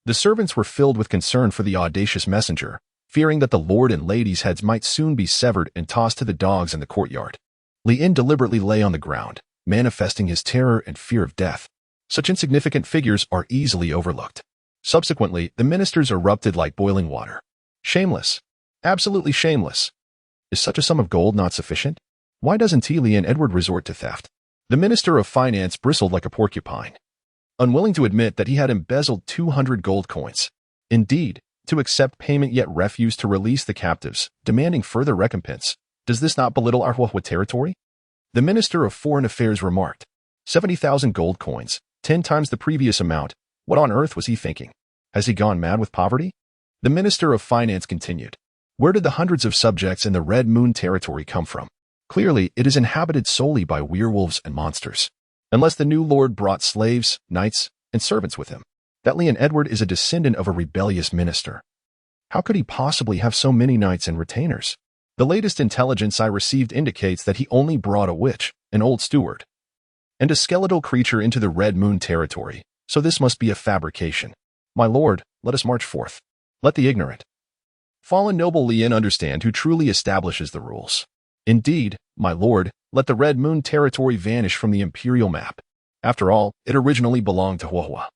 The servants were filled with concern for the audacious messenger, fearing that the lord and lady's heads might soon be severed and tossed to the dogs in the courtyard. Lien deliberately lay on the ground, manifesting his terror and fear of death. Such insignificant figures are easily overlooked. Subsequently, the ministers erupted like boiling water. Shameless. Absolutely shameless. Is such a sum of gold not sufficient? Why doesn't Lien Edward resort to theft? The Minister of Finance bristled like a porcupine, unwilling to admit that he had embezzled 200 gold coins. Indeed, to accept payment yet refuse to release the captives, demanding further recompense. Does this not belittle our Huahua territory? The Minister of Foreign Affairs remarked, 70,000 gold coins, 10 times the previous amount. What on earth was he thinking? Has he gone mad with poverty? The Minister of Finance continued, where did the hundreds of subjects in the Red Moon Territory come from? Clearly, it is inhabited solely by werewolves and monsters. Unless the new lord brought slaves, knights, and servants with him. That Lien Edward is a descendant of a rebellious minister. How could he possibly have so many knights and retainers? The latest intelligence I received indicates that he only brought a witch, an old steward, and a skeletal creature into the Red Moon Territory, so this must be a fabrication. My lord, let us march forth. Let the ignorant, fallen noble Lien understand who truly establishes the rules. Indeed, my lord, let the Red Moon Territory vanish from the imperial map. After all, it originally belonged to Huahua.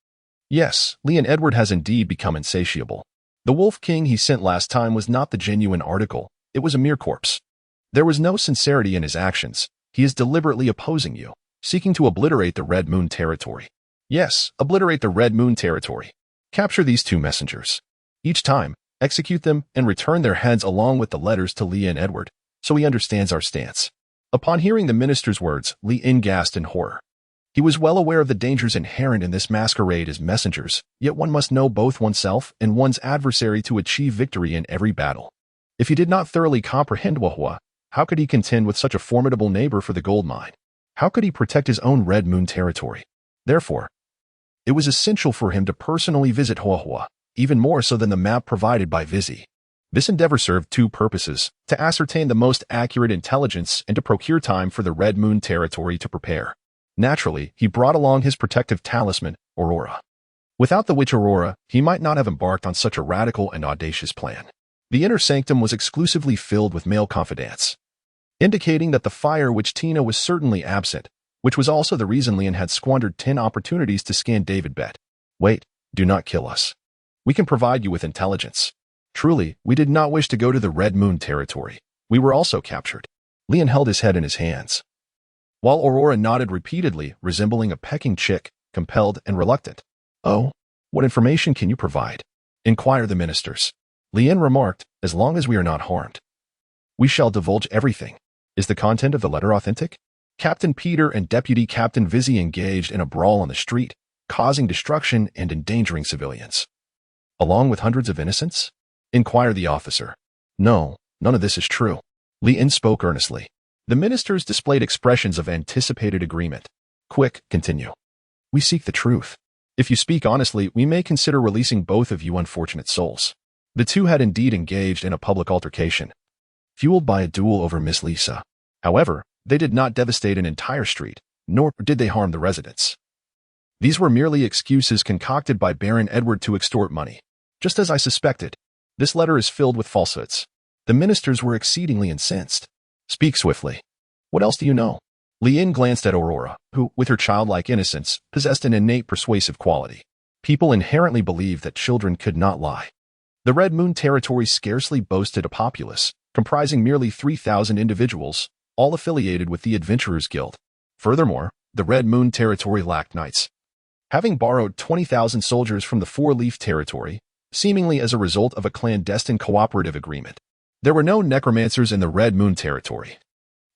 Yes, Lien Edward has indeed become insatiable. The Wolf King he sent last time was not the genuine article, it was a mere corpse. There was no sincerity in his actions. He is deliberately opposing you, seeking to obliterate the Red Moon Territory. Yes, obliterate the Red Moon Territory. Capture these 2 messengers. Each time, execute them and return their heads along with the letters to Lien Edward, so he understands our stance. Upon hearing the minister's words, Lien gasped in horror. He was well aware of the dangers inherent in this masquerade as messengers, yet one must know both oneself and one's adversary to achieve victory in every battle. If he did not thoroughly comprehend Huahua, how could he contend with such a formidable neighbor for the gold mine? How could he protect his own Red Moon territory? Therefore, it was essential for him to personally visit Huahua, even more so than the map provided by Vizzy. This endeavor served two purposes: to ascertain the most accurate intelligence and to procure time for the Red Moon territory to prepare. Naturally, he brought along his protective talisman, Aurora. Without the witch Aurora, he might not have embarked on such a radical and audacious plan. The inner sanctum was exclusively filled with male confidants, indicating that the fire witch Tina was certainly absent, which was also the reason Leon had squandered 10 opportunities to scan David Bet. Wait, do not kill us. We can provide you with intelligence. Truly, we did not wish to go to the Red Moon territory. We were also captured. Leon held his head in his hands, while Aurora nodded repeatedly, resembling a pecking chick, compelled and reluctant. Oh, what information can you provide? Inquire the ministers. Leon remarked, as long as we are not harmed. We shall divulge everything. Is the content of the letter authentic? Captain Peter and Deputy Captain Vizzy engaged in a brawl on the street, causing destruction and endangering civilians, along with hundreds of innocents? Inquired the officer. No, none of this is true. Leon spoke earnestly. The ministers displayed expressions of anticipated agreement. Quick, continue. We seek the truth. If you speak honestly, we may consider releasing both of you unfortunate souls. The two had indeed engaged in a public altercation, fueled by a duel over Miss Lisa. However, they did not devastate an entire street, nor did they harm the residents. These were merely excuses concocted by Baron Edward to extort money. Just as I suspected, this letter is filled with falsehoods. The ministers were exceedingly incensed. Speak swiftly. What else do you know? Leon glanced at Aurora, who, with her childlike innocence, possessed an innate persuasive quality. People inherently believed that children could not lie. The Red Moon territory scarcely boasted a populace, comprising merely 3,000 individuals, all affiliated with the Adventurers Guild. Furthermore, the Red Moon territory lacked knights. Having borrowed 20,000 soldiers from the Four-Leaf territory, seemingly as a result of a clandestine cooperative agreement, there were no necromancers in the Red Moon territory,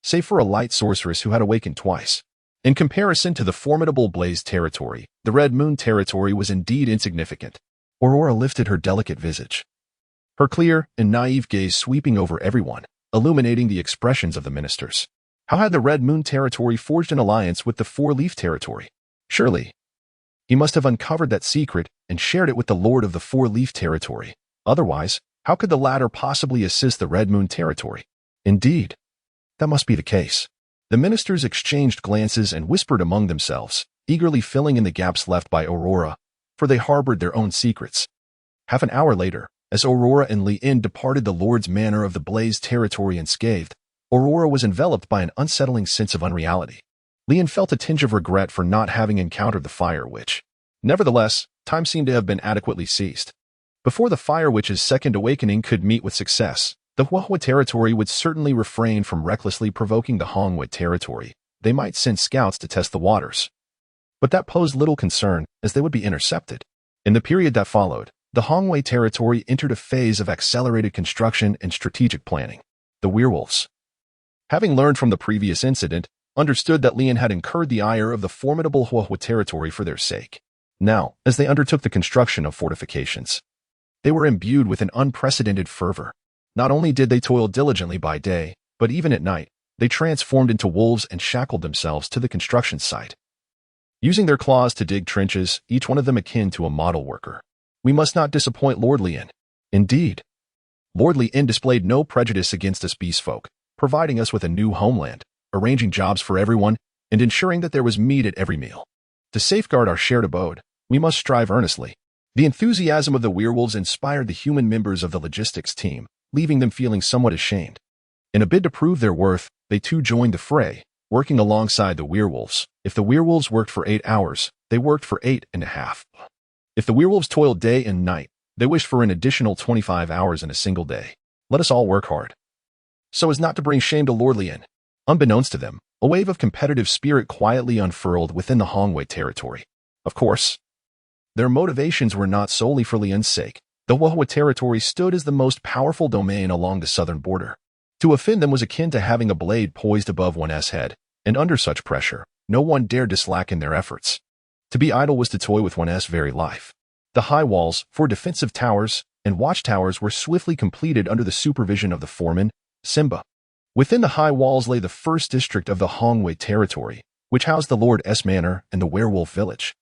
save for a light sorceress who had awakened twice. In comparison to the formidable Blaze territory, the Red Moon territory was indeed insignificant. Aurora lifted her delicate visage, her clear and naive gaze sweeping over everyone, illuminating the expressions of the ministers. How had the Red Moon territory forged an alliance with the Four-Leaf territory? Surely, he must have uncovered that secret and shared it with the Lord of the Four-Leaf territory. Otherwise, how could the latter possibly assist the Red Moon territory? Indeed, that must be the case. The ministers exchanged glances and whispered among themselves, eagerly filling in the gaps left by Aurora, for they harbored their own secrets. Half an hour later, as Aurora and Leon departed the Lord's Manor of the Blaze territory unscathed, Aurora was enveloped by an unsettling sense of unreality. Leon felt a tinge of regret for not having encountered the Fire Witch. Nevertheless, time seemed to have been adequately seized. Before the Fire Witch's second awakening could meet with success, the Huahua territory would certainly refrain from recklessly provoking the Hongwei territory. They might send scouts to test the waters, but that posed little concern, as they would be intercepted. In the period that followed, the Hongwei territory entered a phase of accelerated construction and strategic planning. The werewolves, having learned from the previous incident, understood that Leon had incurred the ire of the formidable Huahua territory for their sake. Now, as they undertook the construction of fortifications, they were imbued with an unprecedented fervor. Not only did they toil diligently by day, but even at night, they transformed into wolves and shackled themselves to the construction site, using their claws to dig trenches, each one of them akin to a model worker. We must not disappoint Lord Leon. Indeed, Lord Leon displayed no prejudice against us beast folk, providing us with a new homeland, arranging jobs for everyone, and ensuring that there was meat at every meal. To safeguard our shared abode, we must strive earnestly. The enthusiasm of the werewolves inspired the human members of the logistics team, leaving them feeling somewhat ashamed. In a bid to prove their worth, they too joined the fray, working alongside the werewolves. If the werewolves worked for 8 hours, they worked for 8.5. If the werewolves toiled day and night, they wished for an additional 25 hours in a single day. Let us all work hard, so as not to bring shame to Lord Leon. Unbeknownst to them, a wave of competitive spirit quietly unfurled within the Hongwei territory. Of course, their motivations were not solely for Leon's sake. The Huahua territory stood as the most powerful domain along the southern border. To offend them was akin to having a blade poised above one's head, and under such pressure, no one dared to slacken their efforts. To be idle was to toy with one's very life. The high walls, for defensive towers, and watchtowers were swiftly completed under the supervision of the foreman, Simba. Within the high walls lay the first district of the Hongwei territory, which housed the Lord's manor and the werewolf village.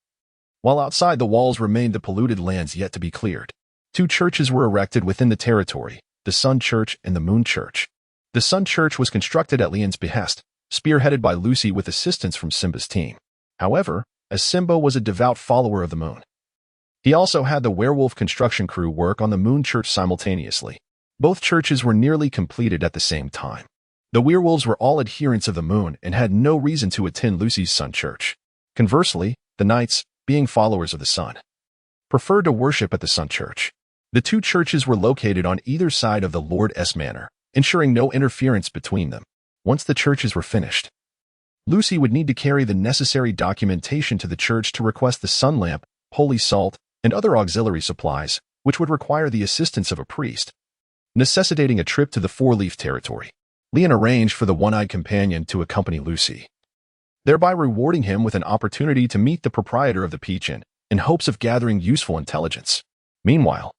While outside the walls remained the polluted lands yet to be cleared. 2 churches were erected within the territory, the Sun Church and the Moon Church. The Sun Church was constructed at Leon's behest, spearheaded by Lucy with assistance from Simba's team. However, as Simba was a devout follower of the moon, he also had the werewolf construction crew work on the Moon Church simultaneously. Both churches were nearly completed at the same time. The werewolves were all adherents of the moon and had no reason to attend Lucy's Sun Church. Conversely, the knights, being followers of the sun, preferred to worship at the Sun Church. The 2 churches were located on either side of the Lord's manor, ensuring no interference between them. Once the churches were finished, Lucy would need to carry the necessary documentation to the church to request the sun lamp, holy salt, and other auxiliary supplies, which would require the assistance of a priest, necessitating a trip to the Four-Leaf territory. Leon arranged for the one-eyed companion to accompany Lucy, thereby rewarding him with an opportunity to meet the proprietor of the Peach Inn in hopes of gathering useful intelligence. Meanwhile,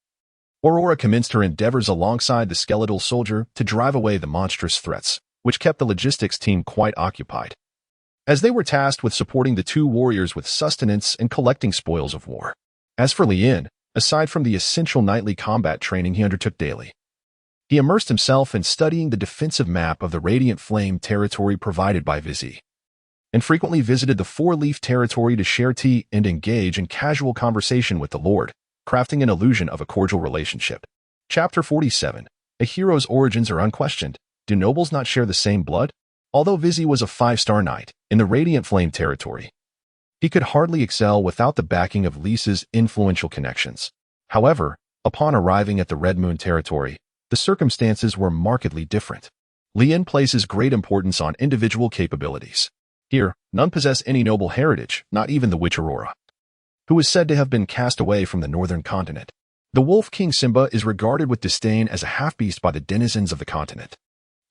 Aurora commenced her endeavors alongside the skeletal soldier to drive away the monstrous threats, which kept the logistics team quite occupied, as they were tasked with supporting the 2 warriors with sustenance and collecting spoils of war. As for Leon, aside from the essential nightly combat training he undertook daily, he immersed himself in studying the defensive map of the Radiant Flame territory provided by Vizzy, and frequently visited the Four-Leaf territory to share tea and engage in casual conversation with the Lord, crafting an illusion of a cordial relationship. Chapter 47. A hero's origins are unquestioned. Do nobles not share the same blood? Although Vizzy was a 5-star knight in the Radiant Flame territory, he could hardly excel without the backing of Lisa's influential connections. However, upon arriving at the Red Moon territory, the circumstances were markedly different. Leon places great importance on individual capabilities. Here, none possess any noble heritage, not even the witch Aurora, who is said to have been cast away from the northern continent. The Wolf King Simba is regarded with disdain as a half-beast by the denizens of the continent.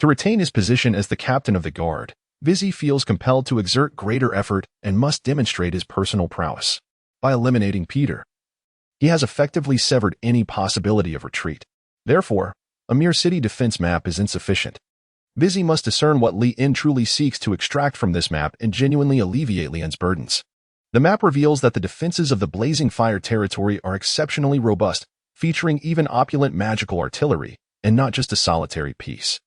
To retain his position as the captain of the guard, Vizzy feels compelled to exert greater effort and must demonstrate his personal prowess. By eliminating Peter, he has effectively severed any possibility of retreat. Therefore, a mere city defense map is insufficient. Vizzy must discern what Leon truly seeks to extract from this map and genuinely alleviate Leon's burdens. The map reveals that the defenses of the Blazing Fire territory are exceptionally robust, featuring even opulent magical artillery, and not just a solitary piece.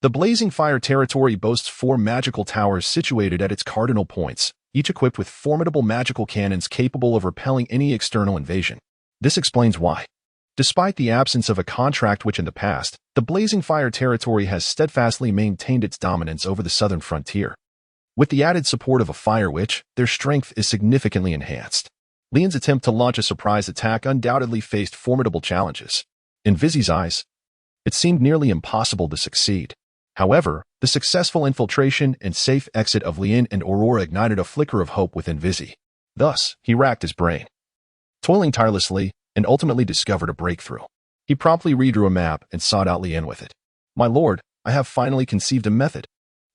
The Blazing Fire territory boasts 4 magical towers situated at its cardinal points, each equipped with formidable magical cannons capable of repelling any external invasion. This explains why, despite the absence of a contract which in the past, the Blazing Fire territory has steadfastly maintained its dominance over the southern frontier. With the added support of a Fire Witch, their strength is significantly enhanced. Leon's attempt to launch a surprise attack undoubtedly faced formidable challenges. In Vizzy's eyes, it seemed nearly impossible to succeed. However, the successful infiltration and safe exit of Leon and Aurora ignited a flicker of hope within Vizzy. Thus, he racked his brain, toiling tirelessly, and ultimately discovered a breakthrough. He promptly redrew a map and sought out Leon with it. "My lord, I have finally conceived a method,"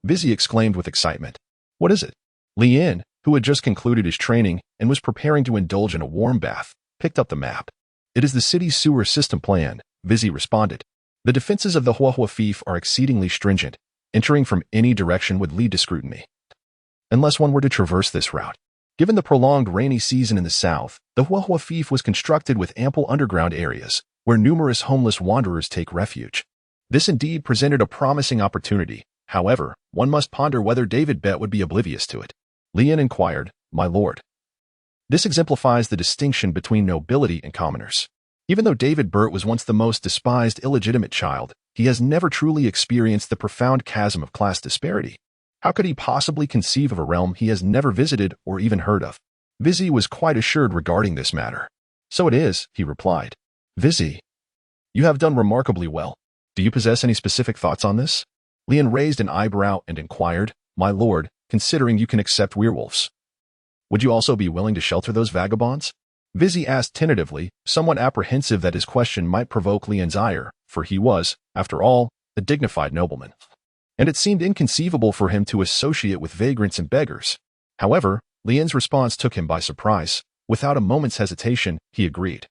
Vizzy exclaimed with excitement. "What is it?" Leon, who had just concluded his training and was preparing to indulge in a warm bath, picked up the map. "It is the city's sewer system plan," Vizzy responded. "The defenses of the Huahua Fief are exceedingly stringent. Entering from any direction would lead to scrutiny, unless one were to traverse this route. Given the prolonged rainy season in the south, the Huahua Fief was constructed with ample underground areas, where numerous homeless wanderers take refuge. This indeed presented a promising opportunity. However, one must ponder whether David Bett would be oblivious to it." Leon inquired, "My lord." This exemplifies the distinction between nobility and commoners. Even though David Burt was once the most despised illegitimate child, he has never truly experienced the profound chasm of class disparity. How could he possibly conceive of a realm he has never visited or even heard of? Vizzy was quite assured regarding this matter. "So it is," he replied. "Vizzy, you have done remarkably well. Do you possess any specific thoughts on this?" Leon raised an eyebrow and inquired, "My lord, considering you can accept werewolves, would you also be willing to shelter those vagabonds?" Vizzy asked tentatively, somewhat apprehensive that his question might provoke Leon's ire, for he was, after all, a dignified nobleman, and it seemed inconceivable for him to associate with vagrants and beggars. However, Leon's response took him by surprise. Without a moment's hesitation, he agreed.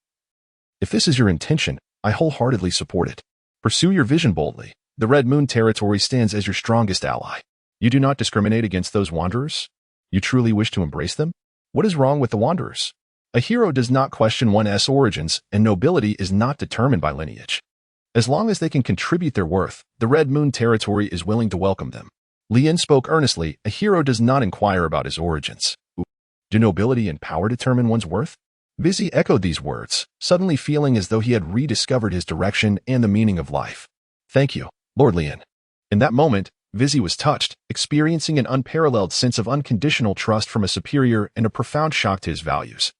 "If this is your intention, I wholeheartedly support it. Pursue your vision boldly. The Red Moon territory stands as your strongest ally. You do not discriminate against those wanderers?" You truly wish to embrace them? What is wrong with the wanderers? A hero does not question one's origins, and nobility is not determined by lineage. As long as they can contribute their worth, the Red Moon territory is willing to welcome them. Lien spoke earnestly. A hero does not inquire about his origins. Do nobility and power determine one's worth? Vizzy echoed these words, suddenly feeling as though he had rediscovered his direction and the meaning of life. Thank you, Lord Lien. In that moment, Vizzy was touched, experiencing an unparalleled sense of unconditional trust from a superior and a profound shock to his values.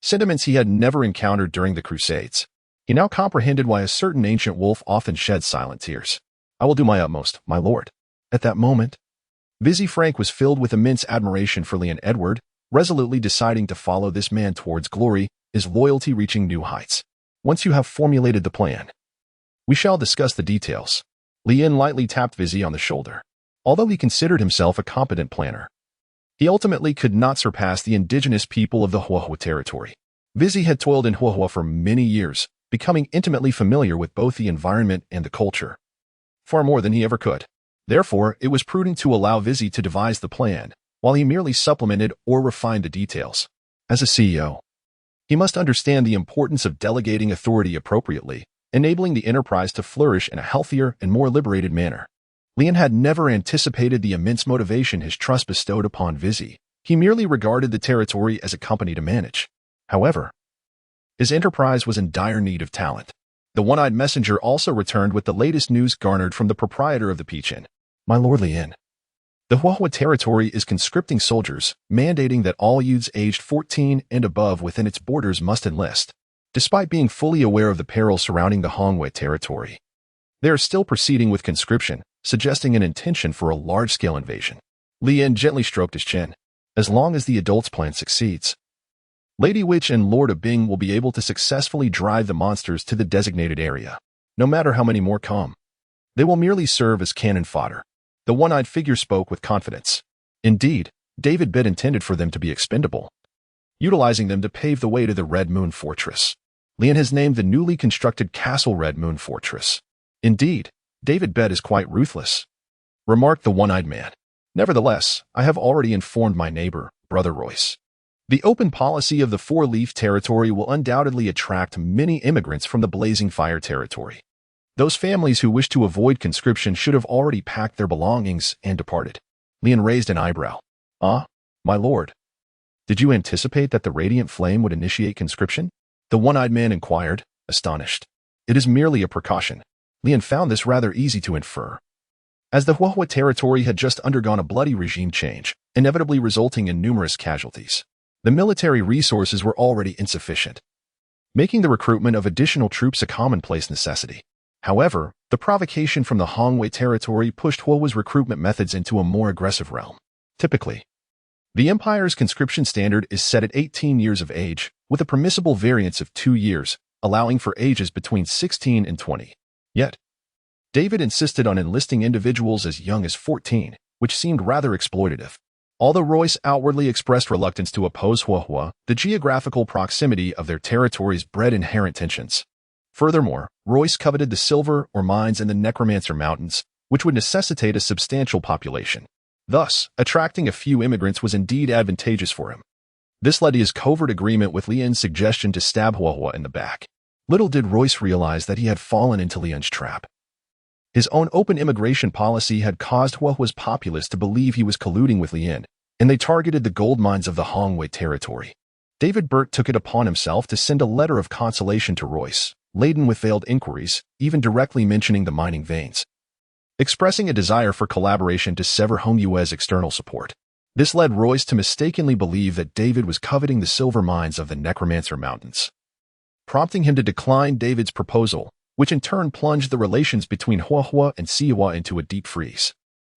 Sentiments he had never encountered during the Crusades. He now comprehended why a certain ancient wolf often sheds silent tears. I will do my utmost, my lord. At that moment, Vizzy Frank was filled with immense admiration for Lien Edward, resolutely deciding to follow this man towards glory, his loyalty reaching new heights. Once you have formulated the plan, we shall discuss the details. Lien lightly tapped Vizzy on the shoulder. Although he considered himself a competent planner, he ultimately could not surpass the indigenous people of the Huahua territory. Vizzy had toiled in Huahua for many years, becoming intimately familiar with both the environment and the culture, far more than he ever could. Therefore, it was prudent to allow Vizzy to devise the plan, while he merely supplemented or refined the details. As a CEO, he must understand the importance of delegating authority appropriately, enabling the enterprise to flourish in a healthier and more liberated manner. Lien had never anticipated the immense motivation his trust bestowed upon Vizzy. He merely regarded the territory as a company to manage. However, his enterprise was in dire need of talent. The one-eyed messenger also returned with the latest news garnered from the proprietor of the Peach Inn. My Lord Lien, the Huahua territory is conscripting soldiers, mandating that all youths aged 14 and above within its borders must enlist. Despite being fully aware of the peril surrounding the Hongwei territory, they are still proceeding with conscription, suggesting an intention for a large-scale invasion. Lien gently stroked his chin. As long as the adults' plan succeeds, Lady Witch and Lord of Bing will be able to successfully drive the monsters to the designated area. No matter how many more come, they will merely serve as cannon fodder. The one-eyed figure spoke with confidence. Indeed, David Bed intended for them to be expendable, utilizing them to pave the way to the Red Moon Fortress. Lien has named the newly constructed castle Red Moon Fortress. Indeed, David Bed is quite ruthless, remarked the one-eyed man. Nevertheless, I have already informed my neighbor, Brother Royce. The open policy of the Four-Leaf territory will undoubtedly attract many immigrants from the Blazing Fire territory. Those families who wish to avoid conscription should have already packed their belongings and departed. Lien raised an eyebrow. Ah, my lord. Did you anticipate that the Radiant Flame would initiate conscription? The one-eyed man inquired, astonished. It is merely a precaution. Lien found this rather easy to infer, as the Huahua territory had just undergone a bloody regime change, inevitably resulting in numerous casualties. The military resources were already insufficient, making the recruitment of additional troops a commonplace necessity. However, the provocation from the Hongwei territory pushed Huahua's recruitment methods into a more aggressive realm. Typically, the Empire's conscription standard is set at 18 years of age, with a permissible variance of 2 years, allowing for ages between 16 and 20. Yet, David insisted on enlisting individuals as young as 14, which seemed rather exploitative. Although Royce outwardly expressed reluctance to oppose Huahua, the geographical proximity of their territories bred inherent tensions. Furthermore, Royce coveted the silver ore mines in the Necromancer Mountains, which would necessitate a substantial population. Thus, attracting a few immigrants was indeed advantageous for him. This led to his covert agreement with Lien's suggestion to stab Huahua in the back. Little did Royce realize that he had fallen into Lien's trap. His own open immigration policy had caused Huahua's populace to believe he was colluding with Lien, and they targeted the gold mines of the Hongwei territory. David Burt took it upon himself to send a letter of consolation to Royce, laden with veiled inquiries, even directly mentioning the mining veins, expressing a desire for collaboration to sever Hongyue's external support. This led Royce to mistakenly believe that David was coveting the silver mines of the Necromancer Mountains, prompting him to decline David's proposal, which in turn plunged the relations between Huahua and Siwa into a deep freeze.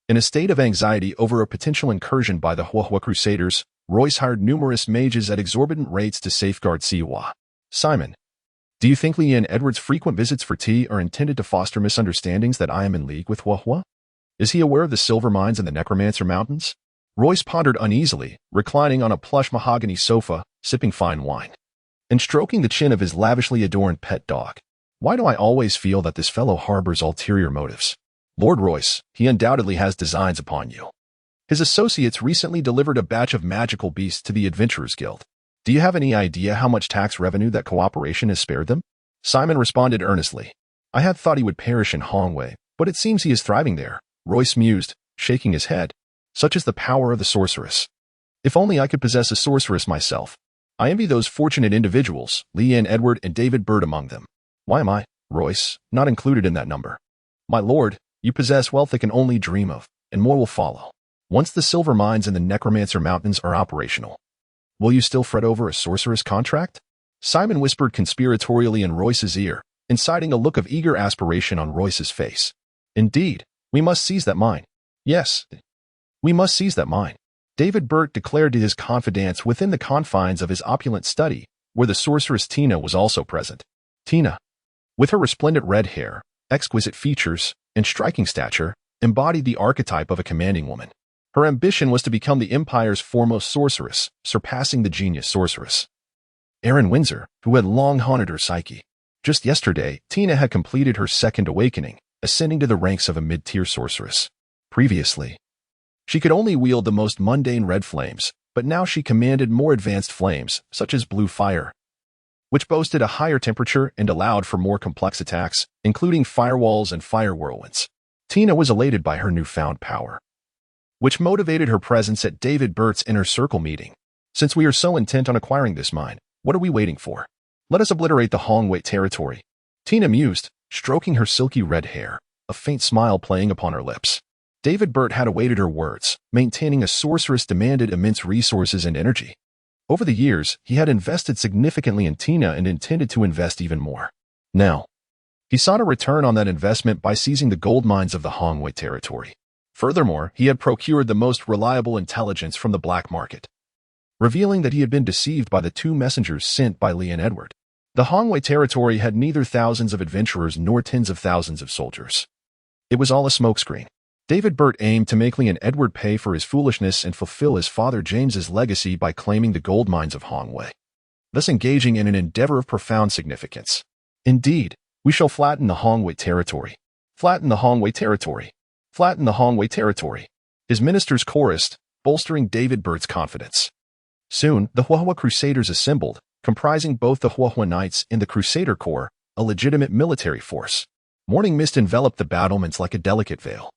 In a state of anxiety over a potential incursion by the Huahua Crusaders, Royce hired numerous mages at exorbitant rates to safeguard Siwa. Simon, do you think Lien Edward's frequent visits for tea are intended to foster misunderstandings that I am in league with Huahua? Is he aware of the silver mines in the Necromancer Mountains? Royce pondered uneasily, reclining on a plush mahogany sofa, sipping fine wine, and stroking the chin of his lavishly adorned pet dog. Why do I always feel that this fellow harbors ulterior motives? Lord Royce, he undoubtedly has designs upon you. His associates recently delivered a batch of magical beasts to the Adventurers Guild. Do you have any idea how much tax revenue that cooperation has spared them? Simon responded earnestly. I had thought he would perish in Hongwei, but it seems he is thriving there, Royce mused, shaking his head. Such is the power of the sorceress. If only I could possess a sorceress myself. I envy those fortunate individuals, Leanne Edward and David Bird among them. Why am I, Royce, not included in that number? My lord, you possess wealth I can only dream of, and more will follow. Once the silver mines in the Necromancer Mountains are operational. Will you still fret over a sorceress contract? Simon whispered conspiratorially in Royce's ear, inciting a look of eager aspiration on Royce's face. Indeed, we must seize that mine. Yes, we must seize that mine. David Burt declared to his confidants within the confines of his opulent study, where the sorceress Tina was also present. Tina, with her resplendent red hair, exquisite features, and striking stature, embodied the archetype of a commanding woman. Her ambition was to become the Empire's foremost sorceress, surpassing the genius sorceress, Erin Windsor, who had long haunted her psyche. Just yesterday, Tina had completed her second awakening, ascending to the ranks of a mid-tier sorceress. Previously, she could only wield the most mundane red flames, but now she commanded more advanced flames, such as blue fire, which boasted a higher temperature and allowed for more complex attacks, including firewalls and fire whirlwinds. Tina was elated by her newfound power, which motivated her presence at David Burt's Inner Circle meeting. Since we are so intent on acquiring this mine, what are we waiting for? Let us obliterate the Hongwei territory. Tina mused, stroking her silky red hair, a faint smile playing upon her lips. David Burt had awaited her words, maintaining a sorceress demanded immense resources and energy. Over the years, he had invested significantly in Tina and intended to invest even more. Now, he sought a return on that investment by seizing the gold mines of the Hongwei territory. Furthermore, he had procured the most reliable intelligence from the black market, revealing that he had been deceived by the two messengers sent by Leanne Edward. The Hongwei territory had neither thousands of adventurers nor tens of thousands of soldiers. It was all a smokescreen. David Burt aimed to make Leanne Edward pay for his foolishness and fulfill his father James's legacy by claiming the gold mines of Hongwei, thus engaging in an endeavor of profound significance. Indeed, we shall flatten the Hongwei territory. Flatten the Hongwei territory. Flatten the Hongwei territory. His ministers chorused, bolstering David Burt's confidence. Soon, the Huahua Crusaders assembled, comprising both the Huahua Knights and the Crusader Corps, a legitimate military force. Morning mist enveloped the battlements like a delicate veil.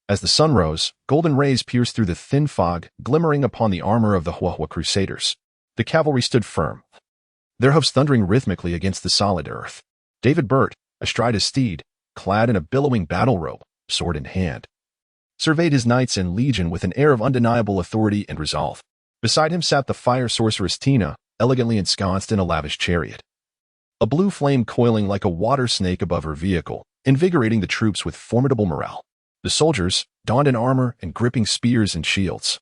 As the sun rose, golden rays pierced through the thin fog, glimmering upon the armor of the Huahua Crusaders. The cavalry stood firm, their hoofs thundering rhythmically against the solid earth. David Burt, astride a steed, clad in a billowing battle robe, sword in hand, surveyed his knights and legion with an air of undeniable authority and resolve. Beside him sat the fire sorceress Tina, elegantly ensconced in a lavish chariot, a blue flame coiling like a water snake above her vehicle, invigorating the troops with formidable morale. The soldiers, donned in armor and gripping spears and shields,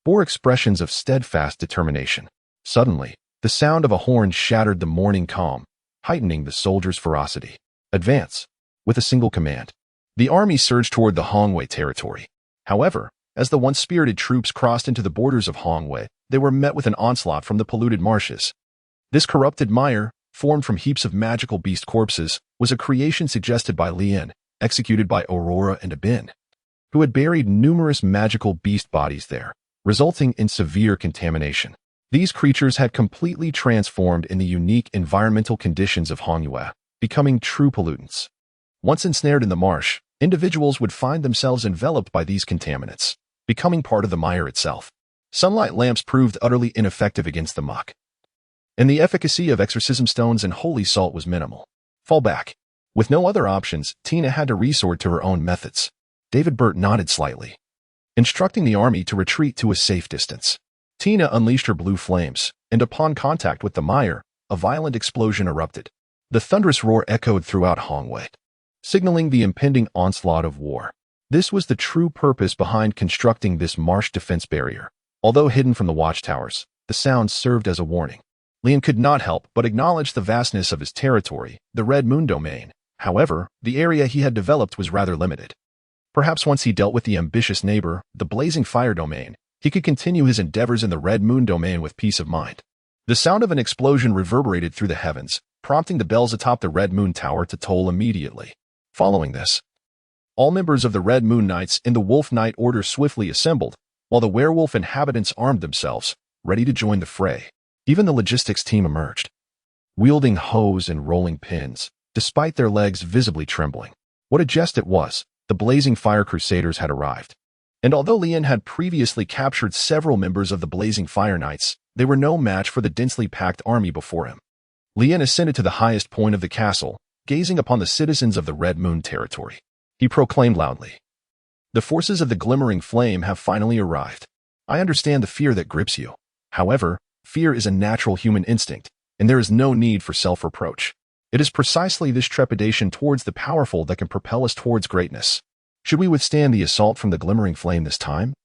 bore expressions of steadfast determination. Suddenly, the sound of a horn shattered the morning calm, heightening the soldiers' ferocity. Advance! With a single command, the army surged toward the Hongwei territory. However, as the once spirited troops crossed into the borders of Hongwei, they were met with an onslaught from the polluted marshes. This corrupted mire, formed from heaps of magical beast corpses, was a creation suggested by Leanne, executed by Aurora and Abin, who had buried numerous magical beast bodies there, resulting in severe contamination. These creatures had completely transformed in the unique environmental conditions of Hongwei, becoming true pollutants. Once ensnared in the marsh, individuals would find themselves enveloped by these contaminants, becoming part of the mire itself. Sunlight lamps proved utterly ineffective against the muck, and the efficacy of exorcism stones and holy salt was minimal. Fall back. With no other options, Tina had to resort to her own methods. David Burt nodded slightly, instructing the army to retreat to a safe distance. Tina unleashed her blue flames, and upon contact with the mire, a violent explosion erupted. The thunderous roar echoed throughout Hongwei, signaling the impending onslaught of war. This was the true purpose behind constructing this marsh defense barrier. Although hidden from the watchtowers, the sound served as a warning. Leanne could not help but acknowledge the vastness of his territory, the Red Moon domain. However, the area he had developed was rather limited. Perhaps once he dealt with the ambitious neighbor, the Blazing Fire domain, he could continue his endeavors in the Red Moon domain with peace of mind. The sound of an explosion reverberated through the heavens, prompting the bells atop the Red Moon Tower to toll immediately. Following this, all members of the Red Moon Knights and the Wolf Knight Order swiftly assembled, while the werewolf inhabitants armed themselves, ready to join the fray. Even the logistics team emerged, wielding hoes and rolling pins, despite their legs visibly trembling. What a jest it was! The Blazing Fire Crusaders had arrived. And although Leon had previously captured several members of the Blazing Fire Knights, they were no match for the densely packed army before him. Leon ascended to the highest point of the castle, gazing upon the citizens of the Red Moon territory. He proclaimed loudly, "The forces of the Glimmering Flame have finally arrived. I understand the fear that grips you. However, fear is a natural human instinct, and there is no need for self-reproach. It is precisely this trepidation towards the powerful that can propel us towards greatness. Should we withstand the assault from the Glimmering Flame this time,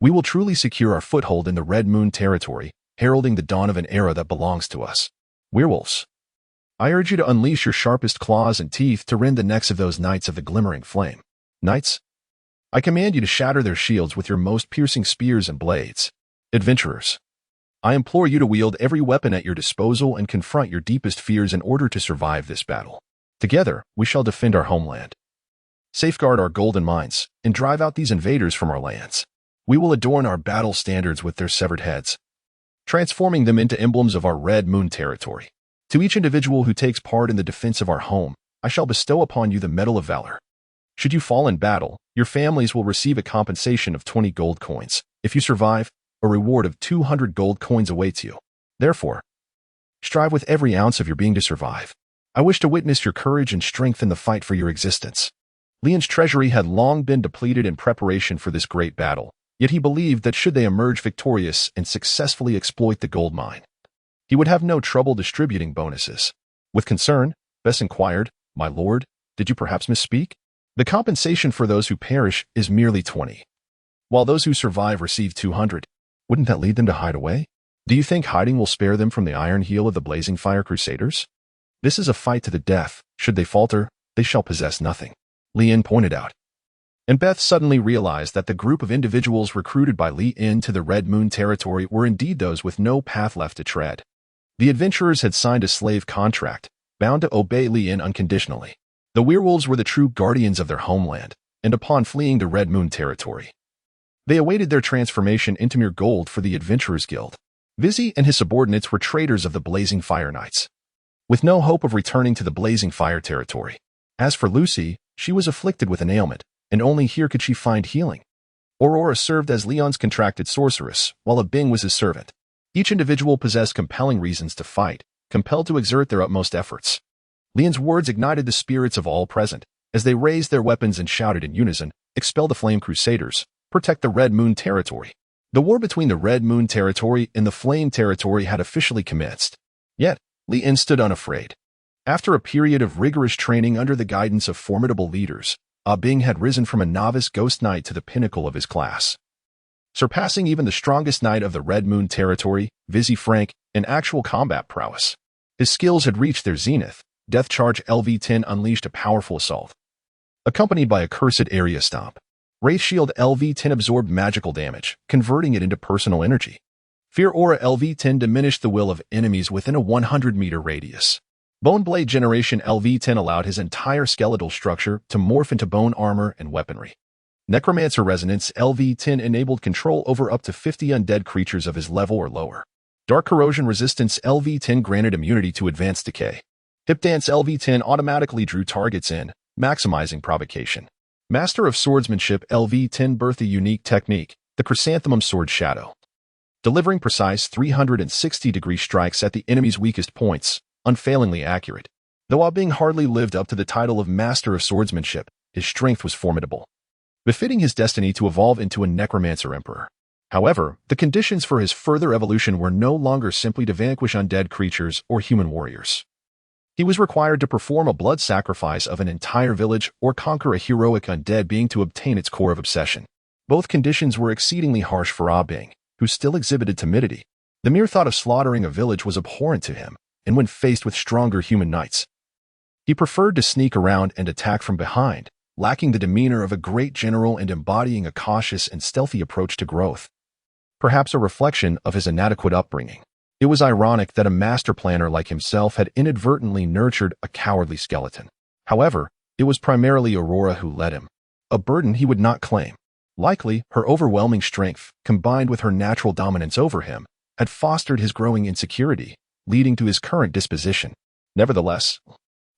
we will truly secure our foothold in the Red Moon territory, heralding the dawn of an era that belongs to us. Werewolves, I urge you to unleash your sharpest claws and teeth to rend the necks of those knights of the Glimmering Flame. Knights, I command you to shatter their shields with your most piercing spears and blades. Adventurers, I implore you to wield every weapon at your disposal and confront your deepest fears in order to survive this battle. Together, we shall defend our homeland, safeguard our golden mines, and drive out these invaders from our lands. We will adorn our battle standards with their severed heads, transforming them into emblems of our Red Moon territory. To each individual who takes part in the defense of our home, I shall bestow upon you the Medal of Valor. Should you fall in battle, your families will receive a compensation of 20 gold coins. If you survive, a reward of 200 gold coins awaits you. Therefore, strive with every ounce of your being to survive. I wish to witness your courage and strength in the fight for your existence." Leon's treasury had long been depleted in preparation for this great battle, yet he believed that should they emerge victorious and successfully exploit the gold mine, he would have no trouble distributing bonuses. With concern, Bess inquired, "My lord, did you perhaps misspeak? The compensation for those who perish is merely 20, while those who survive receive 200. Wouldn't that lead them to hide away? Do you think hiding will spare them from the iron heel of the Blazing Fire Crusaders? This is a fight to the death. Should they falter, they shall possess nothing," Leon pointed out. And Beth suddenly realized that the group of individuals recruited by Leon to the Red Moon territory were indeed those with no path left to tread. The adventurers had signed a slave contract, bound to obey Leon unconditionally. The werewolves were the true guardians of their homeland, and upon fleeing the Red Moon territory, they awaited their transformation into mere gold for the Adventurers Guild. Vizzy and his subordinates were traders of the Blazing Fire Knights, with no hope of returning to the Blazing Fire territory. As for Lucy, she was afflicted with an ailment, and only here could she find healing. Aurora served as Leon's contracted sorceress, while Bing was his servant. Each individual possessed compelling reasons to fight, compelled to exert their utmost efforts. Leon's words ignited the spirits of all present, as they raised their weapons and shouted in unison, "Expel the Flame Crusaders, protect the Red Moon territory." The war between the Red Moon territory and the Flame territory had officially commenced. Yet, Leon stood unafraid. After a period of rigorous training under the guidance of formidable leaders, Bing had risen from a novice ghost knight to the pinnacle of his class, surpassing even the strongest knight of the Red Moon territory, Vizzy Frank, in actual combat prowess. His skills had reached their zenith. Death Charge LV-10 unleashed a powerful assault, accompanied by a cursed area stomp. Wraith Shield LV-10 absorbed magical damage, converting it into personal energy. Fear Aura LV-10 diminished the will of enemies within a 100-meter radius. Bone Blade Generation LV-10 allowed his entire skeletal structure to morph into bone armor and weaponry. Necromancer Resonance LV-10 enabled control over up to 50 undead creatures of his level or lower. Dark Corrosion Resistance LV-10 granted immunity to advanced decay. Hip Dance LV-10 automatically drew targets in, maximizing provocation. Master of Swordsmanship LV-10 birthed a unique technique, the Chrysanthemum Sword Shadow, delivering precise 360-degree strikes at the enemy's weakest points, unfailingly accurate. Though Bing hardly lived up to the title of Master of Swordsmanship, his strength was formidable, befitting his destiny to evolve into a Necromancer Emperor. However, the conditions for his further evolution were no longer simply to vanquish undead creatures or human warriors. He was required to perform a blood sacrifice of an entire village or conquer a heroic undead being to obtain its core of obsession. Both conditions were exceedingly harsh for Bing, who still exhibited timidity. The mere thought of slaughtering a village was abhorrent to him, and when faced with stronger human knights, he preferred to sneak around and attack from behind, lacking the demeanor of a great general and embodying a cautious and stealthy approach to growth, perhaps a reflection of his inadequate upbringing. It was ironic that a master planner like himself had inadvertently nurtured a cowardly skeleton. However, it was primarily Aurora who led him, a burden he would not claim. Likely, her overwhelming strength, combined with her natural dominance over him, had fostered his growing insecurity, leading to his current disposition. Nevertheless,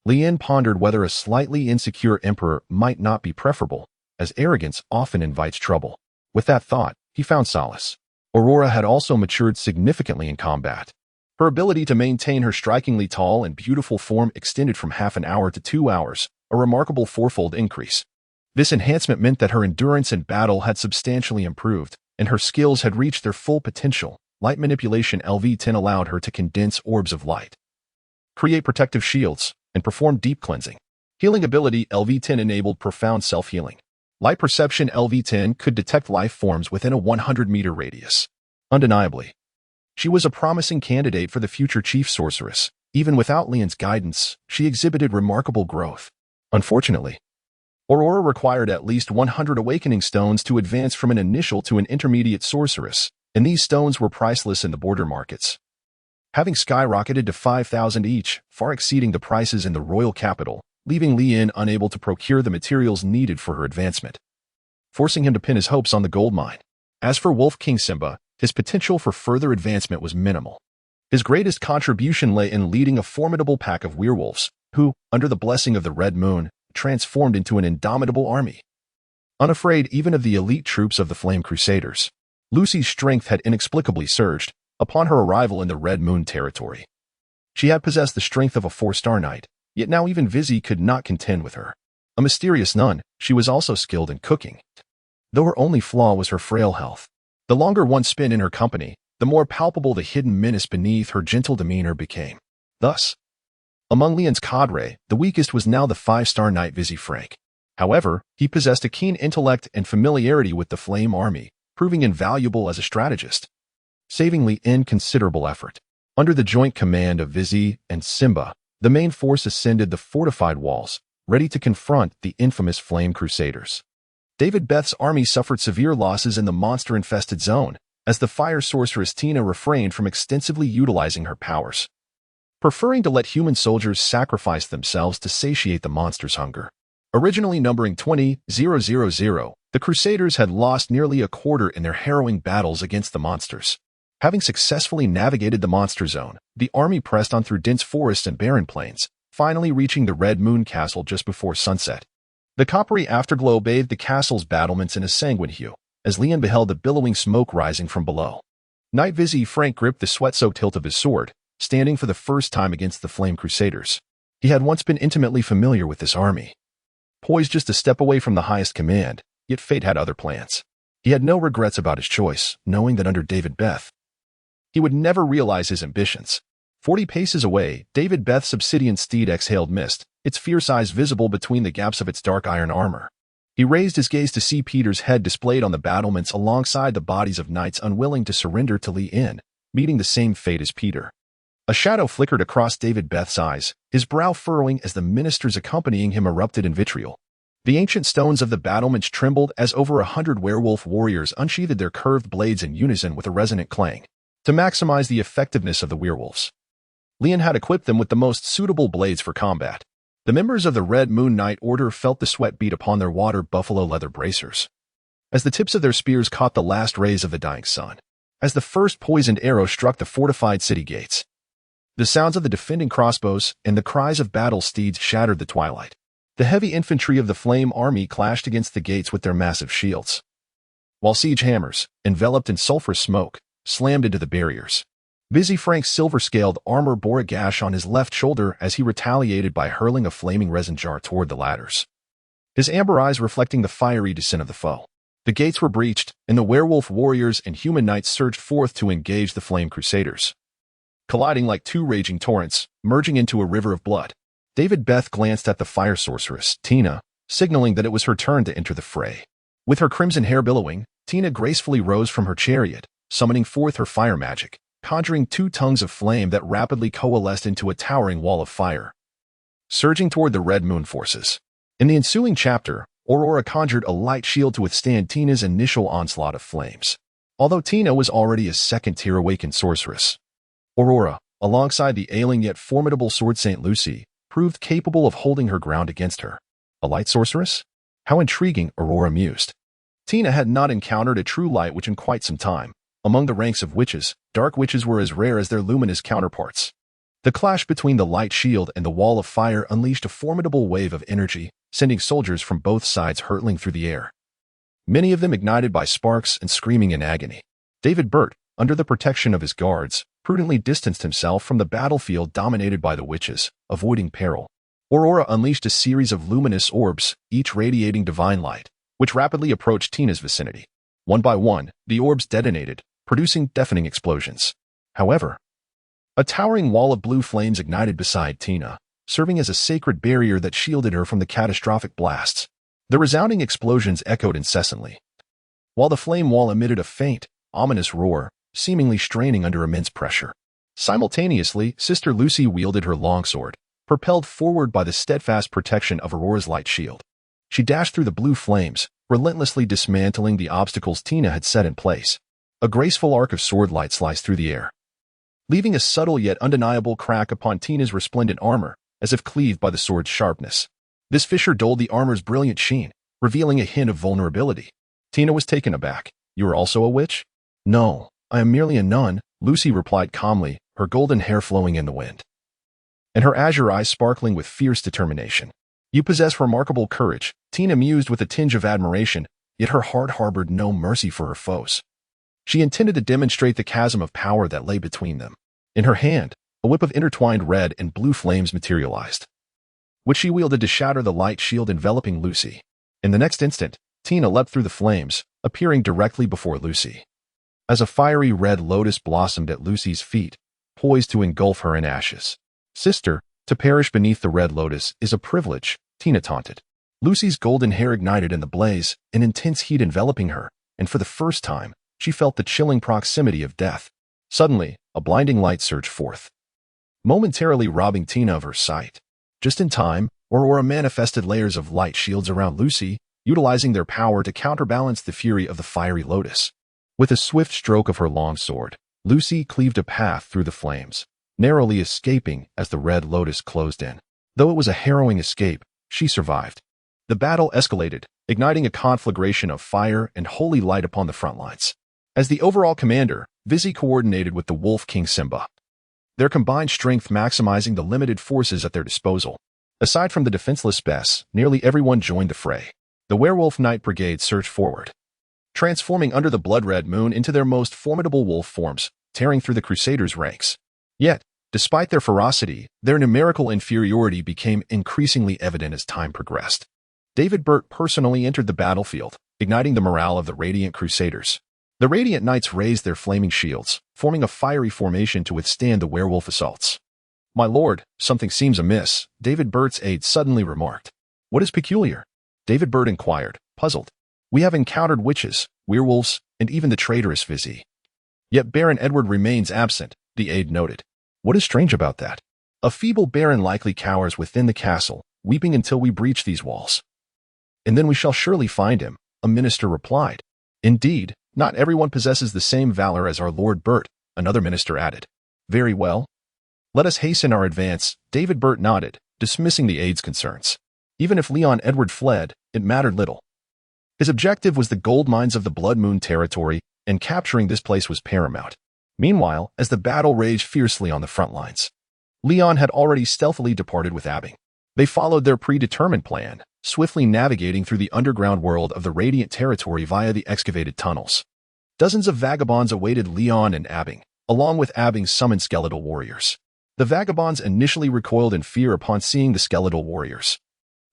Lien pondered whether a slightly insecure emperor might not be preferable, as arrogance often invites trouble. With that thought, he found solace. Aurora had also matured significantly in combat. Her ability to maintain her strikingly tall and beautiful form extended from half an hour to 2 hours, a remarkable fourfold increase. This enhancement meant that her endurance in battle had substantially improved, and her skills had reached their full potential. Light manipulation LV-10 allowed her to condense orbs of light, create protective shields, and perform deep cleansing. Healing ability LV-10 enabled profound self-healing. Light perception LV-10 could detect life forms within a 100-meter radius. Undeniably, she was a promising candidate for the future chief sorceress. Even without Lien's guidance, she exhibited remarkable growth. Unfortunately, Aurora required at least 100 awakening stones to advance from an initial to an intermediate sorceress, and these stones were priceless in the border markets, having skyrocketed to 5,000 each, far exceeding the prices in the royal capital, leaving Lien unable to procure the materials needed for her advancement, forcing him to pin his hopes on the gold mine. As for Wolf King Simba, his potential for further advancement was minimal. His greatest contribution lay in leading a formidable pack of werewolves, who, under the blessing of the Red Moon, transformed into an indomitable army. Unafraid even of the elite troops of the Flame Crusaders, Lucy's strength had inexplicably surged upon her arrival in the Red Moon territory. She had possessed the strength of a 4-star knight, yet now even Vizzy could not contend with her. A mysterious nun, she was also skilled in cooking, though her only flaw was her frail health. The longer one spent in her company, the more palpable the hidden menace beneath her gentle demeanor became. Thus, among Lien's cadre, the weakest was now the 5-star knight Vizzy Frank. However, he possessed a keen intellect and familiarity with the Flame Army, proving invaluable as a strategist, saving Lien considerable effort. Under the joint command of Vizzy and Simba, the main force ascended the fortified walls, ready to confront the infamous Flame Crusaders. David Beth's army suffered severe losses in the monster-infested zone, as the fire sorceress Tina refrained from extensively utilizing her powers, preferring to let human soldiers sacrifice themselves to satiate the monster's hunger. Originally numbering 20,000, the Crusaders had lost nearly a quarter in their harrowing battles against the monsters. Having successfully navigated the monster zone, the army pressed on through dense forests and barren plains, finally reaching the Red Moon Castle just before sunset. The coppery afterglow bathed the castle's battlements in a sanguine hue, as Lien beheld the billowing smoke rising from below. Knight Vizzy Frank gripped the sweat-soaked hilt of his sword, standing for the first time against the Flame Crusaders. He had once been intimately familiar with this army, poised just a step away from the highest command, yet fate had other plans. He had no regrets about his choice, knowing that under David Beth, he would never realize his ambitions. 40 paces away, David Beth's obsidian steed exhaled mist, its fierce eyes visible between the gaps of its dark iron armor. He raised his gaze to see Peter's head displayed on the battlements alongside the bodies of knights unwilling to surrender to Lien, meeting the same fate as Peter. A shadow flickered across David Beth's eyes, his brow furrowing as the ministers accompanying him erupted in vitriol. The ancient stones of the battlements trembled as over 100 werewolf warriors unsheathed their curved blades in unison with a resonant clang. To maximize the effectiveness of the werewolves, Lien had equipped them with the most suitable blades for combat. The members of the Red Moon Knight Order felt the sweat beat upon their water buffalo leather bracers, as the tips of their spears caught the last rays of the dying sun. As the first poisoned arrow struck the fortified city gates, the sounds of the defending crossbows and the cries of battle steeds shattered the twilight. The heavy infantry of the Flame Army clashed against the gates with their massive shields, while siege hammers, enveloped in sulphurous smoke, slammed into the barriers. Vizzy Frank's silver-scaled armor bore a gash on his left shoulder as he retaliated by hurling a flaming resin jar toward the ladders, his amber eyes reflecting the fiery descent of the foe. The gates were breached, and the werewolf warriors and human knights surged forth to engage the Flame Crusaders, colliding like two raging torrents, merging into a river of blood. David Beth glanced at the fire sorceress, Tina, signaling that it was her turn to enter the fray. With her crimson hair billowing, Tina gracefully rose from her chariot, summoning forth her fire magic, conjuring 2 tongues of flame that rapidly coalesced into a towering wall of fire, surging toward the Red Moon forces. In the ensuing chapter, Aurora conjured a light shield to withstand Tina's initial onslaught of flames. Although Tina was already a second-tier awakened sorceress, Aurora, alongside the ailing yet formidable Sword Saint Lucy, proved capable of holding her ground against her. A light sorceress? How intriguing, Aurora mused. Tina had not encountered a true light witch in quite some time. Among the ranks of witches, dark witches were as rare as their luminous counterparts. The clash between the light shield and the wall of fire unleashed a formidable wave of energy, sending soldiers from both sides hurtling through the air. Many of them ignited by sparks and screaming in agony. David Burt, under the protection of his guards, prudently distanced himself from the battlefield dominated by the witches, avoiding peril. Aurora unleashed a series of luminous orbs, each radiating divine light, which rapidly approached Tina's vicinity. One by one, the orbs detonated, producing deafening explosions. However, a towering wall of blue flames ignited beside Tina, serving as a sacred barrier that shielded her from the catastrophic blasts. The resounding explosions echoed incessantly, while the flame wall emitted a faint, ominous roar, seemingly straining under immense pressure. Simultaneously, Sister Lucy wielded her longsword, propelled forward by the steadfast protection of Aurora's light shield. She dashed through the blue flames, relentlessly dismantling the obstacles Tina had set in place. A graceful arc of sword light sliced through the air, leaving a subtle yet undeniable crack upon Tina's resplendent armor, as if cleaved by the sword's sharpness. This fissure dulled the armor's brilliant sheen, revealing a hint of vulnerability. Tina was taken aback. "You are also a witch?" "No, I am merely a nun," Lucy replied calmly, her golden hair flowing in the wind, and her azure eyes sparkling with fierce determination. "You possess remarkable courage," Tina mused with a tinge of admiration, yet her heart harbored no mercy for her foes. She intended to demonstrate the chasm of power that lay between them. In her hand, a whip of intertwined red and blue flames materialized, which she wielded to shatter the light shield enveloping Lucy. In the next instant, Tina leapt through the flames, appearing directly before Lucy. As a fiery red lotus blossomed at Lucy's feet, poised to engulf her in ashes. "Sister, to perish beneath the red lotus is a privilege," Tina taunted. Lucy's golden hair ignited in the blaze, an intense heat enveloping her, and for the first time, she felt the chilling proximity of death. Suddenly, a blinding light surged forth, momentarily robbing Tina of her sight. Just in time, Aurora manifested layers of light shields around Lucy, utilizing their power to counterbalance the fury of the fiery lotus. With a swift stroke of her longsword, Lucy cleaved a path through the flames, narrowly escaping as the red lotus closed in. Though it was a harrowing escape, she survived. The battle escalated, igniting a conflagration of fire and holy light upon the front lines. As the overall commander, Vizzy coordinated with the Wolf King Simba, their combined strength maximizing the limited forces at their disposal. Aside from the defenseless Bess, nearly everyone joined the fray. The Werewolf Knight Brigade surged forward, transforming under the blood-red moon into their most formidable wolf forms, tearing through the Crusaders' ranks. Yet, despite their ferocity, their numerical inferiority became increasingly evident as time progressed. David Burt personally entered the battlefield, igniting the morale of the Radiant Crusaders. The Radiant Knights raised their flaming shields, forming a fiery formation to withstand the werewolf assaults. "My lord, something seems amiss," David Burt's aide suddenly remarked. "What is peculiar?" David Burt inquired, puzzled. "We have encountered witches, werewolves, and even the traitorous Vizzy. Yet Baron Edward remains absent," the aide noted. "What is strange about that? A feeble baron likely cowers within the castle, weeping until we breach these walls. And then we shall surely find him," a minister replied. "Indeed, not everyone possesses the same valor as our Lord Burt," another minister added. "Very well. Let us hasten our advance," David Burt nodded, dismissing the aide's concerns. Even if Leon Edward fled, it mattered little. His objective was the gold mines of the Blood Moon territory, and capturing this place was paramount. Meanwhile, as the battle raged fiercely on the front lines, Leon had already stealthily departed with Abing. They followed their predetermined plan, swiftly navigating through the underground world of the Radiant territory via the excavated tunnels. Dozens of vagabonds awaited Leon and Abing, along with Abing's summoned skeletal warriors. The vagabonds initially recoiled in fear upon seeing the skeletal warriors,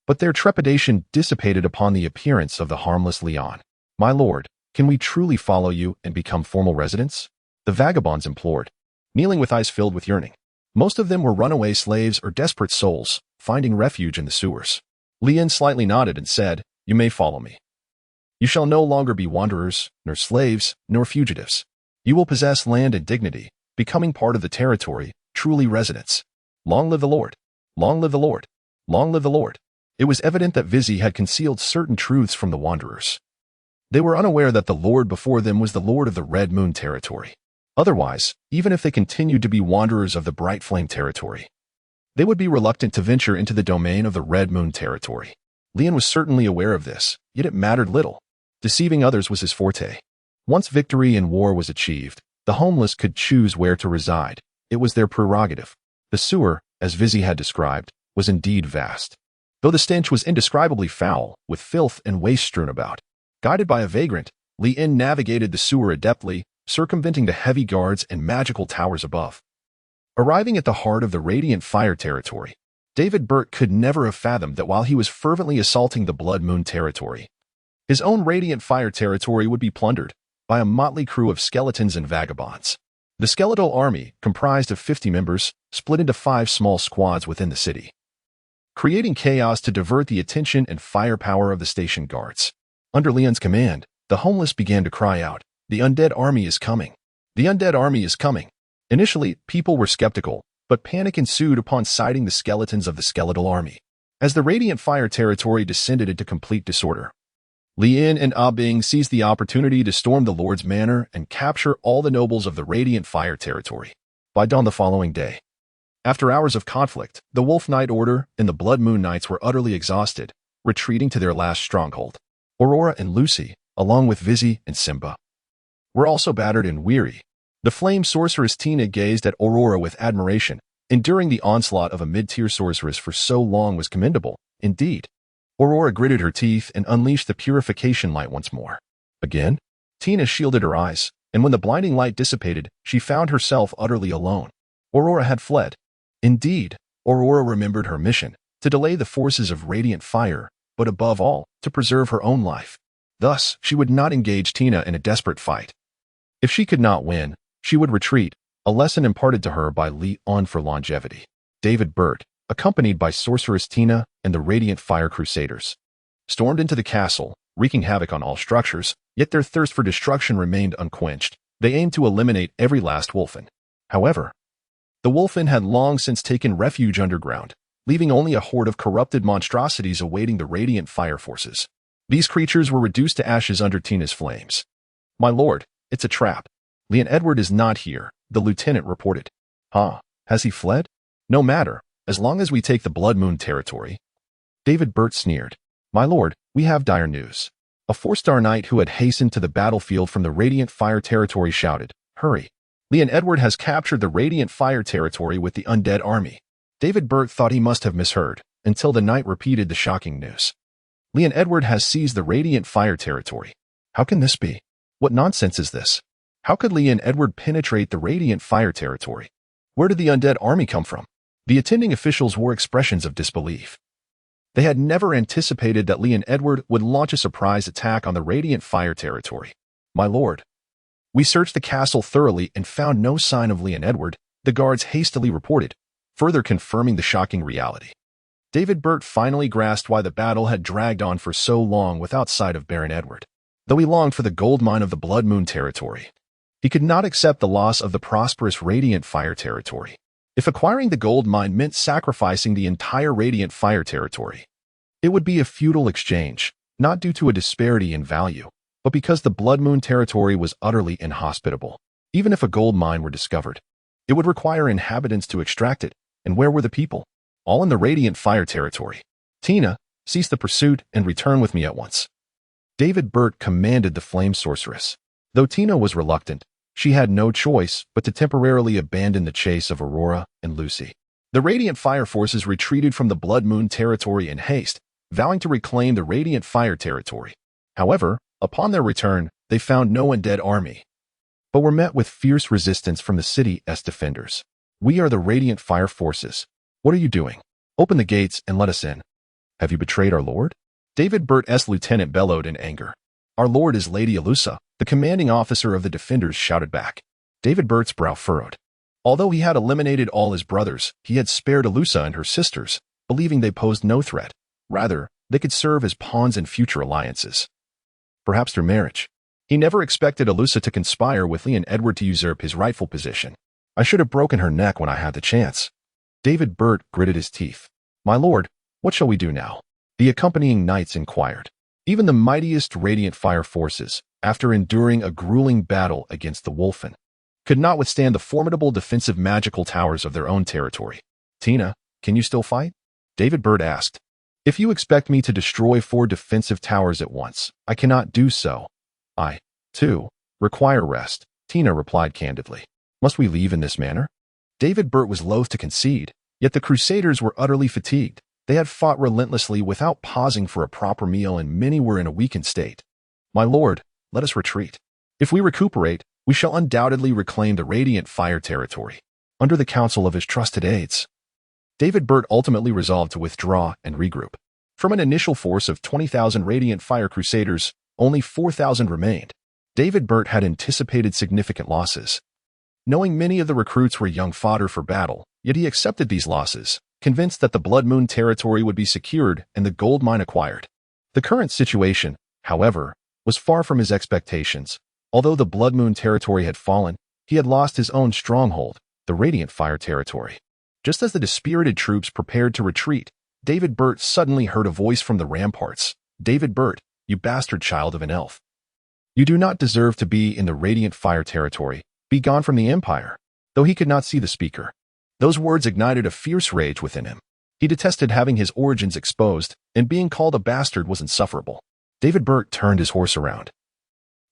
but their trepidation dissipated upon the appearance of the harmless Leon. "My lord, can we truly follow you and become formal residents?" the vagabonds implored, kneeling with eyes filled with yearning. Most of them were runaway slaves or desperate souls, finding refuge in the sewers. Leon slightly nodded and said, "You may follow me. You shall no longer be wanderers, nor slaves, nor fugitives. You will possess land and dignity, becoming part of the territory, truly residents. Long live the Lord! Long live the Lord! Long live the Lord!" It was evident that Vizzy had concealed certain truths from the wanderers. They were unaware that the Lord before them was the Lord of the Red Moon territory. Otherwise, even if they continued to be wanderers of the Bright Flame territory, they would be reluctant to venture into the domain of the Red Moon territory. Leon was certainly aware of this, yet it mattered little. Deceiving others was his forte. Once victory in war was achieved, the homeless could choose where to reside. It was their prerogative. The sewer, as Vizzy had described, was indeed vast. Though the stench was indescribably foul, with filth and waste strewn about. Guided by a vagrant, Li-In navigated the sewer adeptly, circumventing the heavy guards and magical towers above. Arriving at the heart of the Radiant Fire territory, David Burt could never have fathomed that while he was fervently assaulting the Blood Moon territory, his own Radiant Fire territory would be plundered by a motley crew of skeletons and vagabonds. The skeletal army, comprised of 50 members, split into 5 small squads within the city, creating chaos to divert the attention and firepower of the station guards. Under Leon's command, the homeless began to cry out, "The undead army is coming! The undead army is coming!" Initially, people were skeptical, but panic ensued upon sighting the skeletons of the skeletal army. As the Radiant Fire territory descended into complete disorder, Li-In and Ah-Bing seized the opportunity to storm the Lord's Manor and capture all the nobles of the Radiant Fire territory. By dawn the following day, after hours of conflict, the Wolf Knight Order and the Blood Moon Knights were utterly exhausted, retreating to their last stronghold. Aurora and Lucy, along with Vizzy and Simba, were also battered and weary. The flame sorceress Tina gazed at Aurora with admiration. Enduring the onslaught of a mid-tier sorceress for so long was commendable, indeed. Aurora gritted her teeth and unleashed the purification light once more. Again, Tina shielded her eyes, and when the blinding light dissipated, she found herself utterly alone. Aurora had fled. Indeed, Aurora remembered her mission, to delay the forces of Radiant Fire, but above all, to preserve her own life. Thus, she would not engage Tina in a desperate fight. If she could not win, she would retreat, a lesson imparted to her by Li-On for longevity. David Burt, accompanied by Sorceress Tina and the Radiant Fire Crusaders, stormed into the castle, wreaking havoc on all structures, yet their thirst for destruction remained unquenched. They aimed to eliminate every last wolfen. However, the wolfen had long since taken refuge underground, leaving only a horde of corrupted monstrosities awaiting the Radiant Fire forces. These creatures were reduced to ashes under Tina's flames. "My lord, it's a trap. Leon Edward is not here," the lieutenant reported. "Huh? Has he fled? No matter, as long as we take the Blood Moon territory." David Burt sneered. "My lord, we have dire news." A 4-star knight who had hastened to the battlefield from the Radiant Fire territory shouted, "Hurry! Leon Edward has captured the Radiant Fire territory with the undead army." David Burt thought he must have misheard, until the knight repeated the shocking news. "Leon Edward has seized the Radiant Fire territory. How can this be? What nonsense is this? How could Leon Edward penetrate the Radiant Fire territory? Where did the undead army come from?" The attending officials wore expressions of disbelief. They had never anticipated that Leon Edward would launch a surprise attack on the Radiant Fire territory. "My lord, we searched the castle thoroughly and found no sign of Leon Edward," the guards hastily reported, further confirming the shocking reality. David Burt finally grasped why the battle had dragged on for so long without sight of Baron Edward. Though he longed for the gold mine of the Blood Moon territory, he could not accept the loss of the prosperous Radiant Fire territory. If acquiring the gold mine meant sacrificing the entire Radiant Fire territory, it would be a futile exchange, not due to a disparity in value, but because the Blood Moon territory was utterly inhospitable. Even if a gold mine were discovered, it would require inhabitants to extract it, and where were the people? All in the Radiant Fire territory. "Tina, cease the pursuit and return with me at once." David Burt commanded the flame sorceress. Though Tina was reluctant, she had no choice but to temporarily abandon the chase of Aurora and Lucy. The Radiant Fire forces retreated from the Blood Moon territory in haste, vowing to reclaim the Radiant Fire territory. However, upon their return, they found no undead army, but were met with fierce resistance from the city's defenders. "We are the Radiant Fire forces. What are you doing? Open the gates and let us in. Have you betrayed our lord?" David Burt's lieutenant bellowed in anger. "Our lord is Lady Alusa," the commanding officer of the defenders shouted back. David Burt's brow furrowed. Although he had eliminated all his brothers, he had spared Alusa and her sisters, believing they posed no threat. Rather, they could serve as pawns in future alliances. Perhaps through marriage. He never expected Alusa to conspire with Leon Edward to usurp his rightful position. "I should have broken her neck when I had the chance." David Burt gritted his teeth. "My lord, what shall we do now?" The accompanying knights inquired. Even the mightiest Radiant Fire forces, after enduring a grueling battle against the wolfen, could not withstand the formidable defensive magical towers of their own territory. "Tina, can you still fight?" David Burt asked. If you expect me to destroy 4 defensive towers at once, I cannot do so. I, too, require rest, Tina replied candidly. Must we leave in this manner? David Burt was loath to concede, yet the Crusaders were utterly fatigued. They had fought relentlessly without pausing for a proper meal, and many were in a weakened state. My lord, let us retreat. If we recuperate, we shall undoubtedly reclaim the Radiant Fire territory. Under the counsel of his trusted aides, David Burt ultimately resolved to withdraw and regroup. From an initial force of 20,000 Radiant Fire Crusaders, only 4,000 remained. David Burt had anticipated significant losses. Knowing many of the recruits were young fodder for battle, yet he accepted these losses, convinced that the Blood Moon territory would be secured and the gold mine acquired. The current situation, however, was far from his expectations. Although the Blood Moon territory had fallen, he had lost his own stronghold, the Radiant Fire territory. Just as the dispirited troops prepared to retreat, David Burt suddenly heard a voice from the ramparts. David Burt, you bastard child of an elf. You do not deserve to be in the Radiant Fire territory. Be gone from the Empire. Though he could not see the speaker, those words ignited a fierce rage within him. He detested having his origins exposed, and being called a bastard was insufferable. David Burt turned his horse around,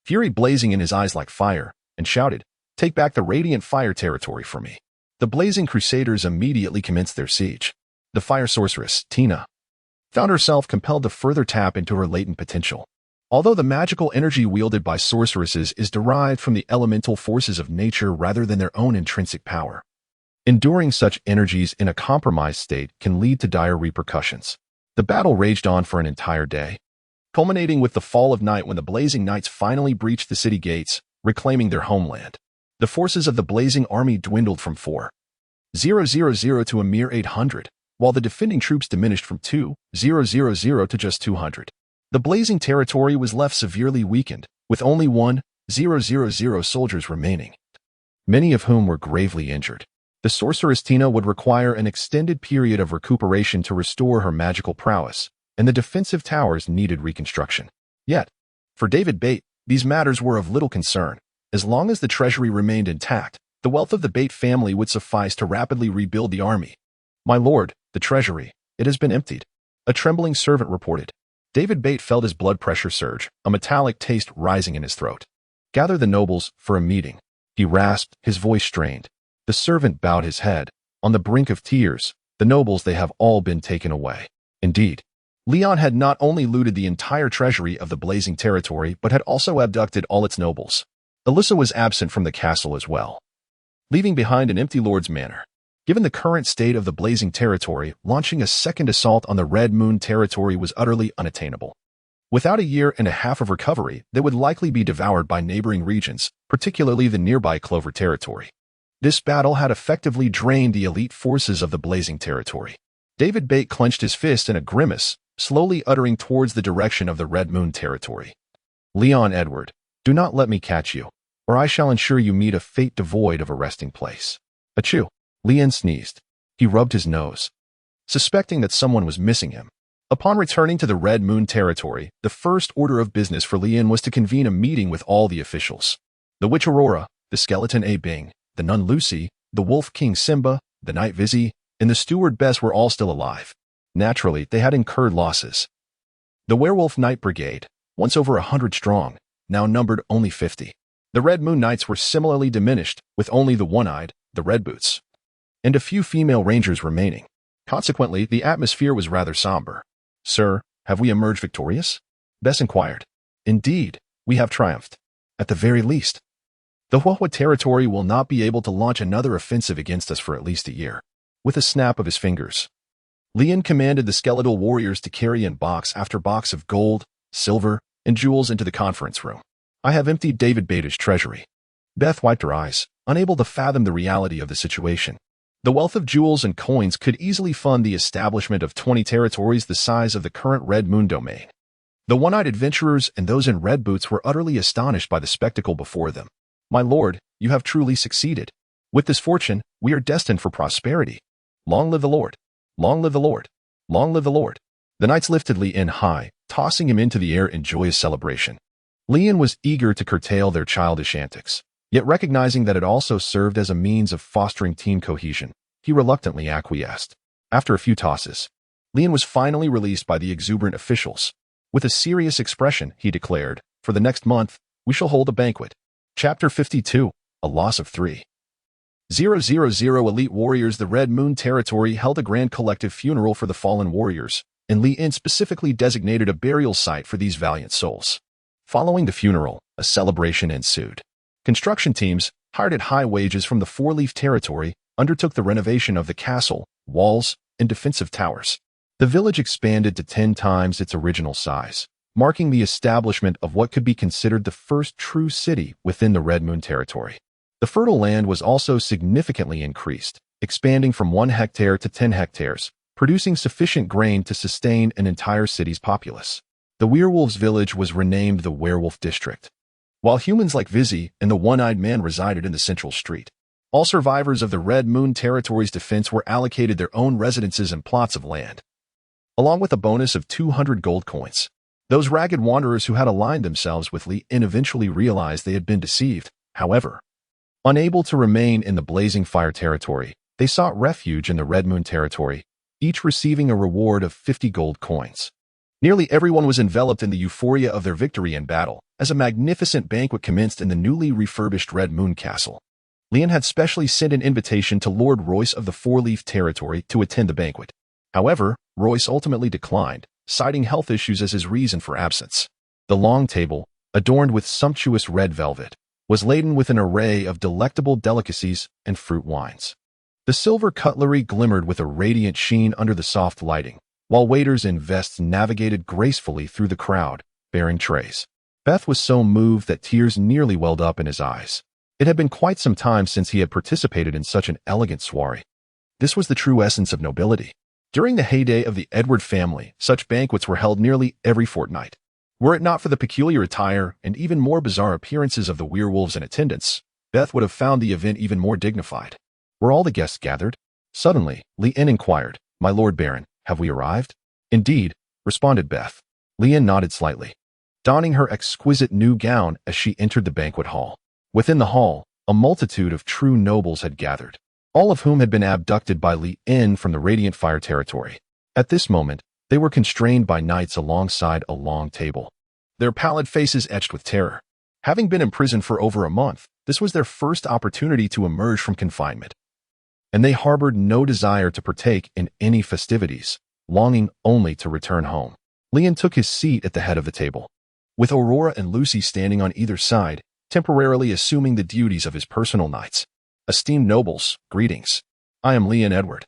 fury blazing in his eyes like fire, and shouted, Take back the Radiant Fire territory for me. The blazing Crusaders immediately commenced their siege. The fire sorceress, Tina, found herself compelled to further tap into her latent potential. Although the magical energy wielded by sorceresses is derived from the elemental forces of nature rather than their own intrinsic power, enduring such energies in a compromised state can lead to dire repercussions. The battle raged on for an entire day, culminating with the fall of night when the Blazing Knights finally breached the city gates, reclaiming their homeland. The forces of the Blazing Army dwindled from 4,000 to a mere 800, while the defending troops diminished from 2,000 to just 200. The Blazing territory was left severely weakened, with only 1,000 soldiers remaining, many of whom were gravely injured. The sorceress Tina would require an extended period of recuperation to restore her magical prowess, and the defensive towers needed reconstruction. Yet, for David Bate, these matters were of little concern. As long as the treasury remained intact, the wealth of the Bate family would suffice to rapidly rebuild the army. My lord, the treasury, it has been emptied, a trembling servant reported. David Bate felt his blood pressure surge, a metallic taste rising in his throat. Gather the nobles for a meeting, he rasped, his voice strained. The servant bowed his head. On the brink of tears, the nobles, they have all been taken away. Indeed, Leon had not only looted the entire treasury of the Blazing territory, but had also abducted all its nobles. Alyssa was absent from the castle as well, leaving behind an empty lord's manor. Given the current state of the Blazing territory, launching a second assault on the Red Moon territory was utterly unattainable. Without a year and a half of recovery, they would likely be devoured by neighboring regions, particularly the nearby Clover territory. This battle had effectively drained the elite forces of the Blazing territory. David Bate clenched his fist in a grimace, slowly uttering towards the direction of the Red Moon territory. Leon Edward, do not let me catch you, or I shall ensure you meet a fate devoid of a resting place. Achoo! Leon sneezed. He rubbed his nose, suspecting that someone was missing him. Upon returning to the Red Moon territory, the first order of business for Leon was to convene a meeting with all the officials. The Witch Aurora, the Skeleton A Bing, the Nun Lucy, the Wolf King Simba, the Night Vizzy, and the Steward Bess were all still alive. Naturally, they had incurred losses. The Werewolf Knight Brigade, once over 100 strong, now numbered only 50. The Red Moon Knights were similarly diminished, with only the One-Eyed, the Red Boots, and a few female rangers remaining. Consequently, the atmosphere was rather somber. Sir, have we emerged victorious? Bess inquired. Indeed, we have triumphed. At the very least, the Huahua territory will not be able to launch another offensive against us for at least a year. With a snap of his fingers, Leon commanded the skeletal warriors to carry in box after box of gold, silver, and jewels into the conference room. I have emptied David Bate's treasury. Beth wiped her eyes, unable to fathom the reality of the situation. The wealth of jewels and coins could easily fund the establishment of 20 territories the size of the current Red Moon domain. The one-eyed adventurers and those in red boots were utterly astonished by the spectacle before them. My lord, you have truly succeeded. With this fortune, we are destined for prosperity. Long live the Lord! Long live the Lord! Long live the Lord! The knights lifted Leon high, tossing him into the air in joyous celebration. Leon was eager to curtail their childish antics, yet recognizing that it also served as a means of fostering team cohesion, he reluctantly acquiesced. After a few tosses, Lian was finally released by the exuberant officials. With a serious expression, he declared, "For the next month, we shall hold a banquet." Chapter 52. A Loss of 3. 000 Elite Warriors. The Red Moon Territory held a grand collective funeral for the fallen warriors, and Lian specifically designated a burial site for these valiant souls. Following the funeral, a celebration ensued. Construction teams, hired at high wages from the Four-Leaf Territory, undertook the renovation of the castle, walls, and defensive towers. The village expanded to 10 times its original size, marking the establishment of what could be considered the first true city within the Red Moon Territory. The fertile land was also significantly increased, expanding from 1 hectare to 10 hectares, producing sufficient grain to sustain an entire city's populace. The Werewolves' village was renamed the Werewolf District, while humans like Vizzy and the One-Eyed Man resided in the central street. All survivors of the Red Moon Territory's defense were allocated their own residences and plots of land, along with a bonus of 200 gold coins. Those ragged wanderers who had aligned themselves with Lian eventually realized they had been deceived. However, unable to remain in the Blazing Fire Territory, they sought refuge in the Red Moon Territory, each receiving a reward of 50 gold coins. Nearly everyone was enveloped in the euphoria of their victory in battle, as a magnificent banquet commenced in the newly refurbished Red Moon Castle. Lian had specially sent an invitation to Lord Royce of the Four-Leaf Territory to attend the banquet. However, Royce ultimately declined, citing health issues as his reason for absence. The long table, adorned with sumptuous red velvet, was laden with an array of delectable delicacies and fruit wines. The silver cutlery glimmered with a radiant sheen under the soft lighting, while waiters in vests navigated gracefully through the crowd, bearing trays. Beth was so moved that tears nearly welled up in his eyes. It had been quite some time since he had participated in such an elegant soiree. This was the true essence of nobility. During the heyday of the Edward family, such banquets were held nearly every fortnight. Were it not for the peculiar attire and even more bizarre appearances of the werewolves in attendance, Beth would have found the event even more dignified. Were all the guests gathered? Suddenly, Lian inquired, "My Lord Baron, have we arrived?" "Indeed," responded Beth. Lian nodded slightly, donning her exquisite new gown as she entered the banquet hall. Within the hall, a multitude of true nobles had gathered, all of whom had been abducted by Lian from the Radiant Fire Territory. At this moment, they were constrained by knights alongside a long table, their pallid faces etched with terror. Having been imprisoned for over a month, this was their first opportunity to emerge from confinement, and they harbored no desire to partake in any festivities, longing only to return home. Lian took his seat at the head of the table, with Aurora and Lucy standing on either side, temporarily assuming the duties of his personal knights. "Esteemed nobles, greetings. I am Lian Edward,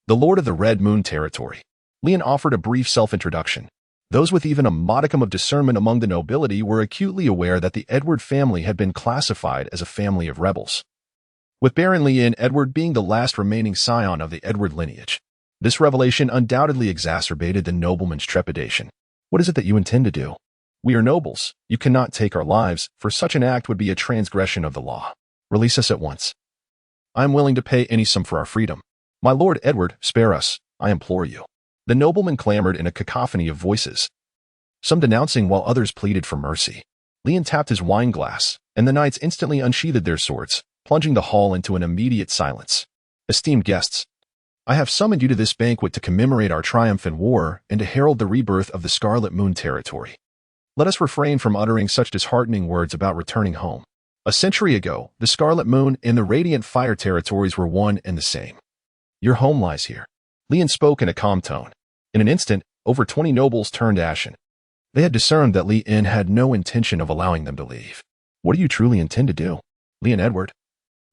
the Lord of the Red Moon Territory." Lian offered a brief self-introduction. Those with even a modicum of discernment among the nobility were acutely aware that the Edward family had been classified as a family of rebels, with Baron Lian Edward being the last remaining scion of the Edward lineage. This revelation undoubtedly exacerbated the nobleman's trepidation. "What is it that you intend to do?" "We are nobles. You cannot take our lives, for such an act would be a transgression of the law. Release us at once. I am willing to pay any sum for our freedom. My Lord Edward, spare us, I implore you." The nobleman clamored in a cacophony of voices, some denouncing while others pleaded for mercy. Lian tapped his wine glass, and the knights instantly unsheathed their swords, plunging the hall into an immediate silence. "Esteemed guests, I have summoned you to this banquet to commemorate our triumph in war and to herald the rebirth of the Scarlet Moon Territory. Let us refrain from uttering such disheartening words about returning home. A century ago, the Scarlet Moon and the Radiant Fire Territories were one and the same. Your home lies here." Lian spoke in a calm tone. In an instant, over 20 nobles turned ashen. They had discerned that Lian had no intention of allowing them to leave. "What do you truly intend to do?" "Lian Edward,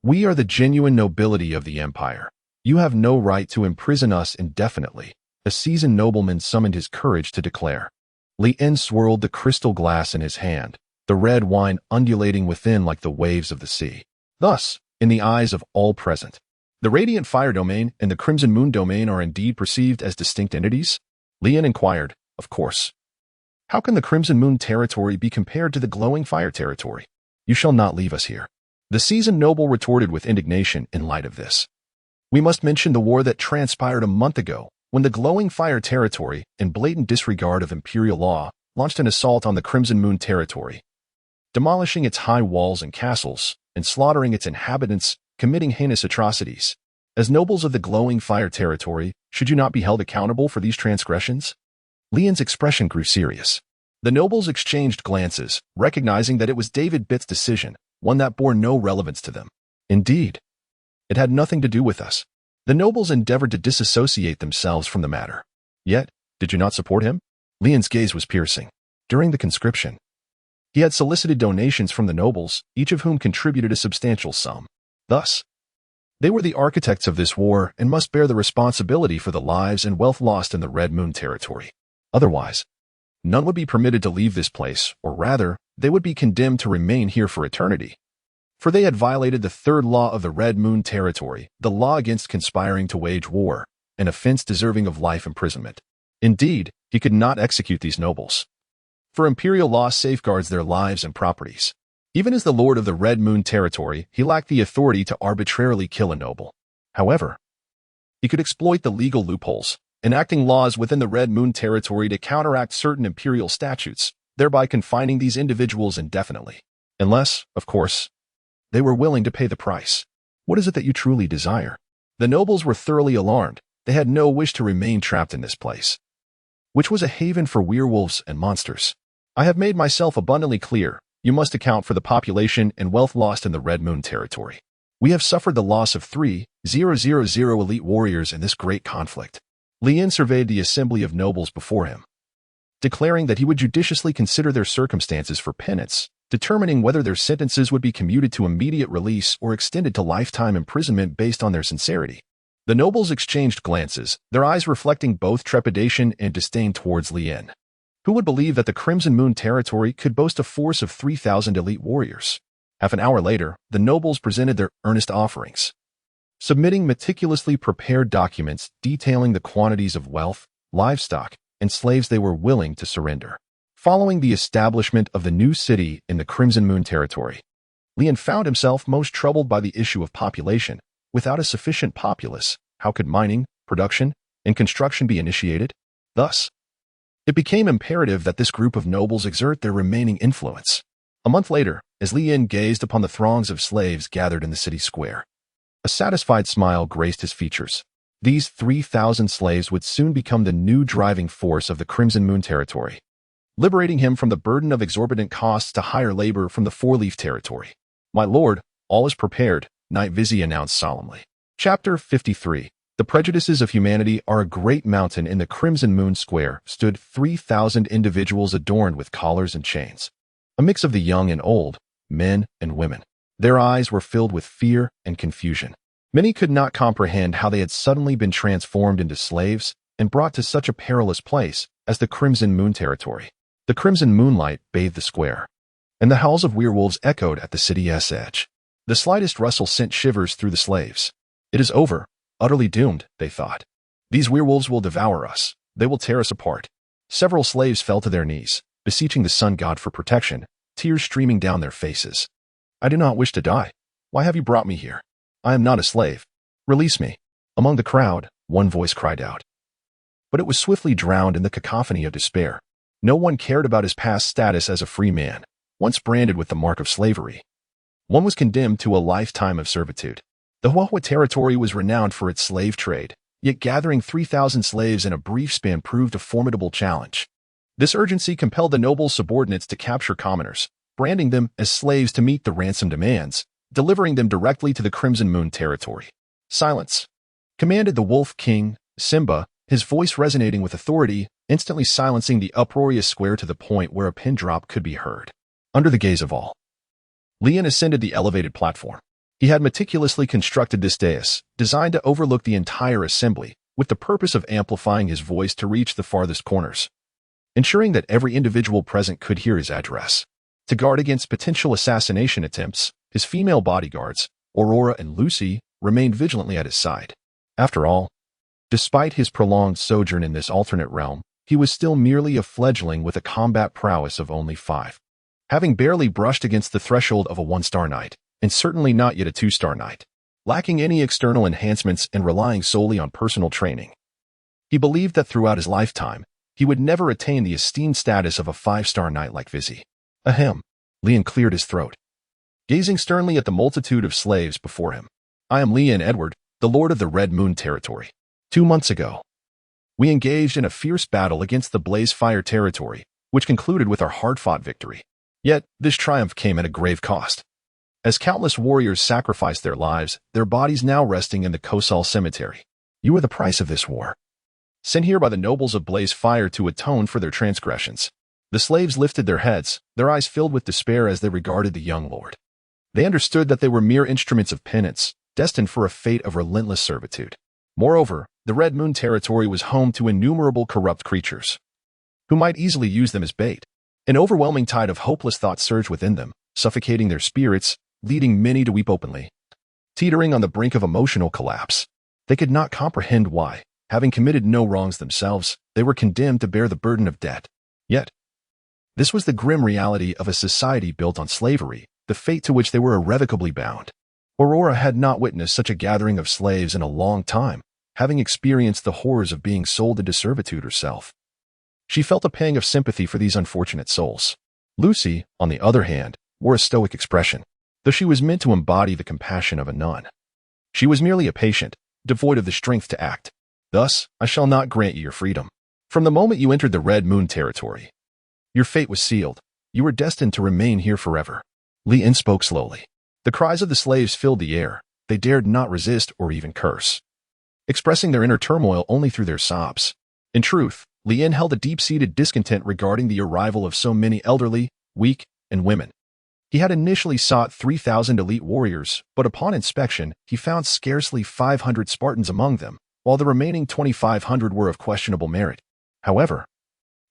we are the genuine nobility of the Empire. You have no right to imprison us indefinitely," a seasoned nobleman summoned his courage to declare. Lian swirled the crystal glass in his hand, the red wine undulating within like the waves of the sea. Thus, in the eyes of all present, the Radiant Fire Domain and the Crimson Moon Domain are indeed perceived as distinct entities? Lian inquired. "Of course. How can the Crimson Moon Territory be compared to the Glowing Fire Territory? You shall not leave us here." The seasoned noble retorted with indignation in light of this. "We must mention the war that transpired a month ago, when the Glowing Fire Territory, in blatant disregard of imperial law, launched an assault on the Crimson Moon Territory, demolishing its high walls and castles, and slaughtering its inhabitants, committing heinous atrocities. As nobles of the glowing fire territory, should you not be held accountable for these transgressions? Leon's expression grew serious. The nobles exchanged glances, recognizing that it was David Bitt's decision, one that bore no relevance to them. Indeed, it had nothing to do with us. The nobles endeavored to disassociate themselves from the matter. Yet, did you not support him? Leon's gaze was piercing. During the conscription, he had solicited donations from the nobles, each of whom contributed a substantial sum. Thus, they were the architects of this war and must bear the responsibility for the lives and wealth lost in the Red Moon territory. Otherwise, none would be permitted to leave this place, or rather, they would be condemned to remain here for eternity. For they had violated the third law of the Red Moon territory, the law against conspiring to wage war, an offense deserving of life imprisonment. Indeed, he could not execute these nobles, for imperial law safeguards their lives and properties. Even as the lord of the Red Moon territory, he lacked the authority to arbitrarily kill a noble. However, he could exploit the legal loopholes, enacting laws within the Red Moon territory to counteract certain imperial statutes, thereby confining these individuals indefinitely. Unless, of course, they were willing to pay the price. What is it that you truly desire? The nobles were thoroughly alarmed. They had no wish to remain trapped in this place, which was a haven for werewolves and monsters. I have made myself abundantly clear. You must account for the population and wealth lost in the Red Moon territory. We have suffered the loss of 3,000 elite warriors in this great conflict. Leon surveyed the assembly of nobles before him, declaring that he would judiciously consider their circumstances for penance, determining whether their sentences would be commuted to immediate release or extended to lifetime imprisonment based on their sincerity. The nobles exchanged glances, their eyes reflecting both trepidation and disdain towards Leon. Who would believe that the Crimson Moon territory could boast a force of 3,000 elite warriors? Half an hour later, the nobles presented their earnest offerings, submitting meticulously prepared documents detailing the quantities of wealth, livestock, and slaves they were willing to surrender. Following the establishment of the new city in the Crimson Moon territory, Leon found himself most troubled by the issue of population. Without a sufficient populace, how could mining, production, and construction be initiated? Thus, it became imperative that this group of nobles exert their remaining influence. A month later, as Leon gazed upon the throngs of slaves gathered in the city square, a satisfied smile graced his features. These 3,000 slaves would soon become the new driving force of the Crimson Moon territory, liberating him from the burden of exorbitant costs to hire labor from the Four-Leaf territory. My lord, all is prepared, Night Vizzy announced solemnly. Chapter 53. The prejudices of humanity are a great mountain. In the Crimson Moon Square stood 3,000 individuals adorned with collars and chains, a mix of the young and old, men and women. Their eyes were filled with fear and confusion. Many could not comprehend how they had suddenly been transformed into slaves and brought to such a perilous place as the Crimson Moon territory. The crimson moonlight bathed the square, and the howls of werewolves echoed at the city's edge. The slightest rustle sent shivers through the slaves. It is over, utterly doomed, they thought. These werewolves will devour us. They will tear us apart. Several slaves fell to their knees, beseeching the sun god for protection, tears streaming down their faces. I do not wish to die. Why have you brought me here? I am not a slave. Release me. Among the crowd, one voice cried out. But it was swiftly drowned in the cacophony of despair. No one cared about his past status as a free man, once branded with the mark of slavery. One was condemned to a lifetime of servitude. The Huahua territory was renowned for its slave trade, yet gathering 3,000 slaves in a brief span proved a formidable challenge. This urgency compelled the noble subordinates to capture commoners, branding them as slaves to meet the ransom demands, delivering them directly to the Crimson Moon territory. Silence, commanded the Wolf King, Simba, his voice resonating with authority, instantly silencing the uproarious square to the point where a pin drop could be heard. Under the gaze of all, Leon ascended the elevated platform. He had meticulously constructed this dais, designed to overlook the entire assembly, with the purpose of amplifying his voice to reach the farthest corners, ensuring that every individual present could hear his address. To guard against potential assassination attempts, his female bodyguards, Aurora and Lucy, remained vigilantly at his side. After all, despite his prolonged sojourn in this alternate realm, he was still merely a fledgling with a combat prowess of only 5. Having barely brushed against the threshold of a 1-star knight, and certainly not yet a 2-star knight, lacking any external enhancements and relying solely on personal training, he believed that throughout his lifetime, he would never attain the esteemed status of a 5-star knight like Vizzy. Ahem. Leon cleared his throat, gazing sternly at the multitude of slaves before him. I am Leon Edward, the Lord of the Red Moon Territory. 2 months ago, we engaged in a fierce battle against the Blaze Fire Territory, which concluded with our hard-fought victory. Yet, this triumph came at a grave cost. As countless warriors sacrificed their lives, their bodies now resting in the Kosal Cemetery. You are the price of this war, sent here by the nobles of Blaze Fire to atone for their transgressions. The slaves lifted their heads, their eyes filled with despair as they regarded the young lord. They understood that they were mere instruments of penance, destined for a fate of relentless servitude. Moreover, the Red Moon Territory was home to innumerable corrupt creatures, who might easily use them as bait. An overwhelming tide of hopeless thoughts surged within them, suffocating their spirits, leading many to weep openly. Teetering on the brink of emotional collapse, they could not comprehend why, having committed no wrongs themselves, they were condemned to bear the burden of debt. Yet, this was the grim reality of a society built on slavery, the fate to which they were irrevocably bound. Aurora had not witnessed such a gathering of slaves in a long time, having experienced the horrors of being sold into servitude herself. She felt a pang of sympathy for these unfortunate souls. Lucy, on the other hand, wore a stoic expression, though she was meant to embody the compassion of a nun. She was merely a patient, devoid of the strength to act. Thus, I shall not grant you your freedom. From the moment you entered the Red Moon Territory, your fate was sealed. You were destined to remain here forever. Li-En spoke slowly. The cries of the slaves filled the air. They dared not resist or even curse, expressing their inner turmoil only through their sobs. In truth, Li-En held a deep-seated discontent regarding the arrival of so many elderly, weak, and women. He had initially sought 3,000 elite warriors, but upon inspection, he found scarcely 500 Spartans among them, while the remaining 2,500 were of questionable merit. However,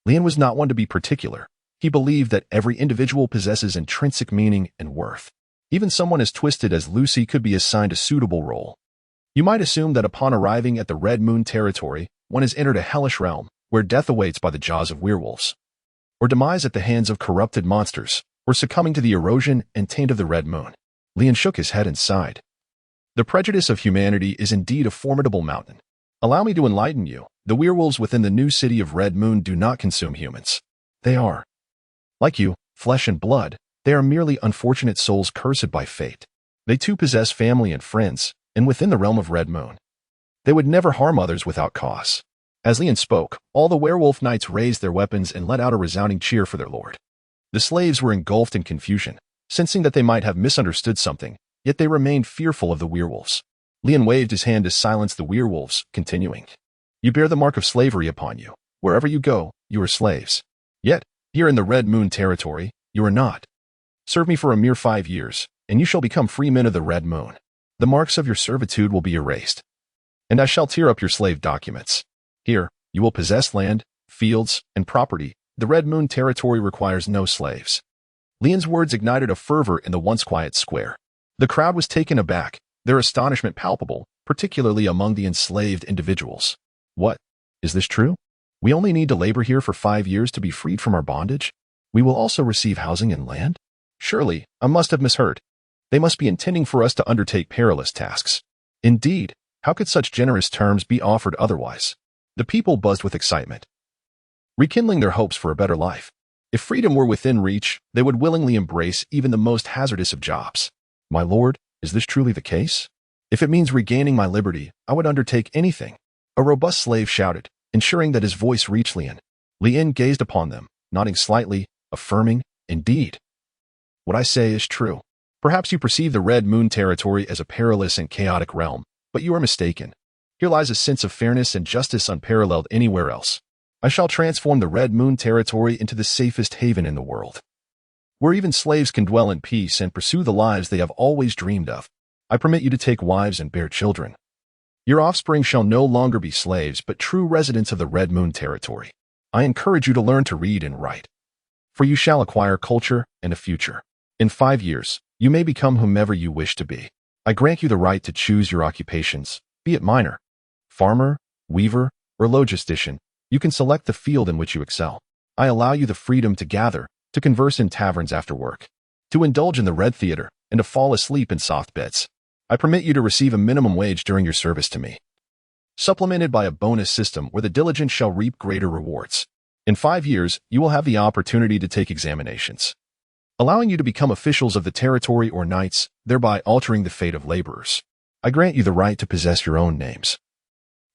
Li-En was not one to be particular. He believed that every individual possesses intrinsic meaning and worth. Even someone as twisted as Lucy could be assigned a suitable role. You might assume that upon arriving at the Red Moon Territory, one has entered a hellish realm, where death awaits by the jaws of werewolves, or demise at the hands of corrupted monsters, or succumbing to the erosion and taint of the Red Moon. Li-En shook his head and sighed. The prejudice of humanity is indeed a formidable mountain. Allow me to enlighten you. The werewolves within the new city of Red Moon do not consume humans. They are, like you, flesh and blood. They are merely unfortunate souls cursed by fate. They too possess family and friends, and within the realm of Red Moon, they would never harm others without cause. As Li-En spoke, all the werewolf knights raised their weapons and let out a resounding cheer for their lord. The slaves were engulfed in confusion, sensing that they might have misunderstood something, yet they remained fearful of the werewolves. Li-En waved his hand to silence the werewolves, continuing, You bear the mark of slavery upon you. Wherever you go, you are slaves. Yet, here in the Red Moon Territory, you are not. Serve me for a mere 5 years, and you shall become free men of the Red Moon. The marks of your servitude will be erased, and I shall tear up your slave documents. Here, you will possess land, fields, and property. The Red Moon Territory requires no slaves. Li-En's words ignited a fervor in the once quiet square. The crowd was taken aback, their astonishment palpable, particularly among the enslaved individuals. What? Is this true? We only need to labor here for 5 years to be freed from our bondage? We will also receive housing and land? Surely, I must have misheard. They must be intending for us to undertake perilous tasks. Indeed, how could such generous terms be offered otherwise? The people buzzed with excitement, rekindling their hopes for a better life. If freedom were within reach, they would willingly embrace even the most hazardous of jobs. My lord, is this truly the case? If it means regaining my liberty, I would undertake anything. A robust slave shouted, ensuring that his voice reached Li-En. Li-En gazed upon them, nodding slightly, affirming, Indeed. What I say is true. Perhaps you perceive the Red Moon Territory as a perilous and chaotic realm, but you are mistaken. Here lies a sense of fairness and justice unparalleled anywhere else. I shall transform the Red Moon Territory into the safest haven in the world, where even slaves can dwell in peace and pursue the lives they have always dreamed of. I permit you to take wives and bear children. Your offspring shall no longer be slaves, but true residents of the Red Moon Territory. I encourage you to learn to read and write, for you shall acquire culture and a future. In 5 years, you may become whomever you wish to be. I grant you the right to choose your occupations, be it miner, farmer, weaver, or logistician. You can select the field in which you excel. I allow you the freedom to gather, to converse in taverns after work, to indulge in the Red Theater, and to fall asleep in soft beds. I permit you to receive a minimum wage during your service to me, supplemented by a bonus system where the diligent shall reap greater rewards. In 5 years, you will have the opportunity to take examinations, allowing you to become officials of the territory or knights, thereby altering the fate of laborers. I grant you the right to possess your own names,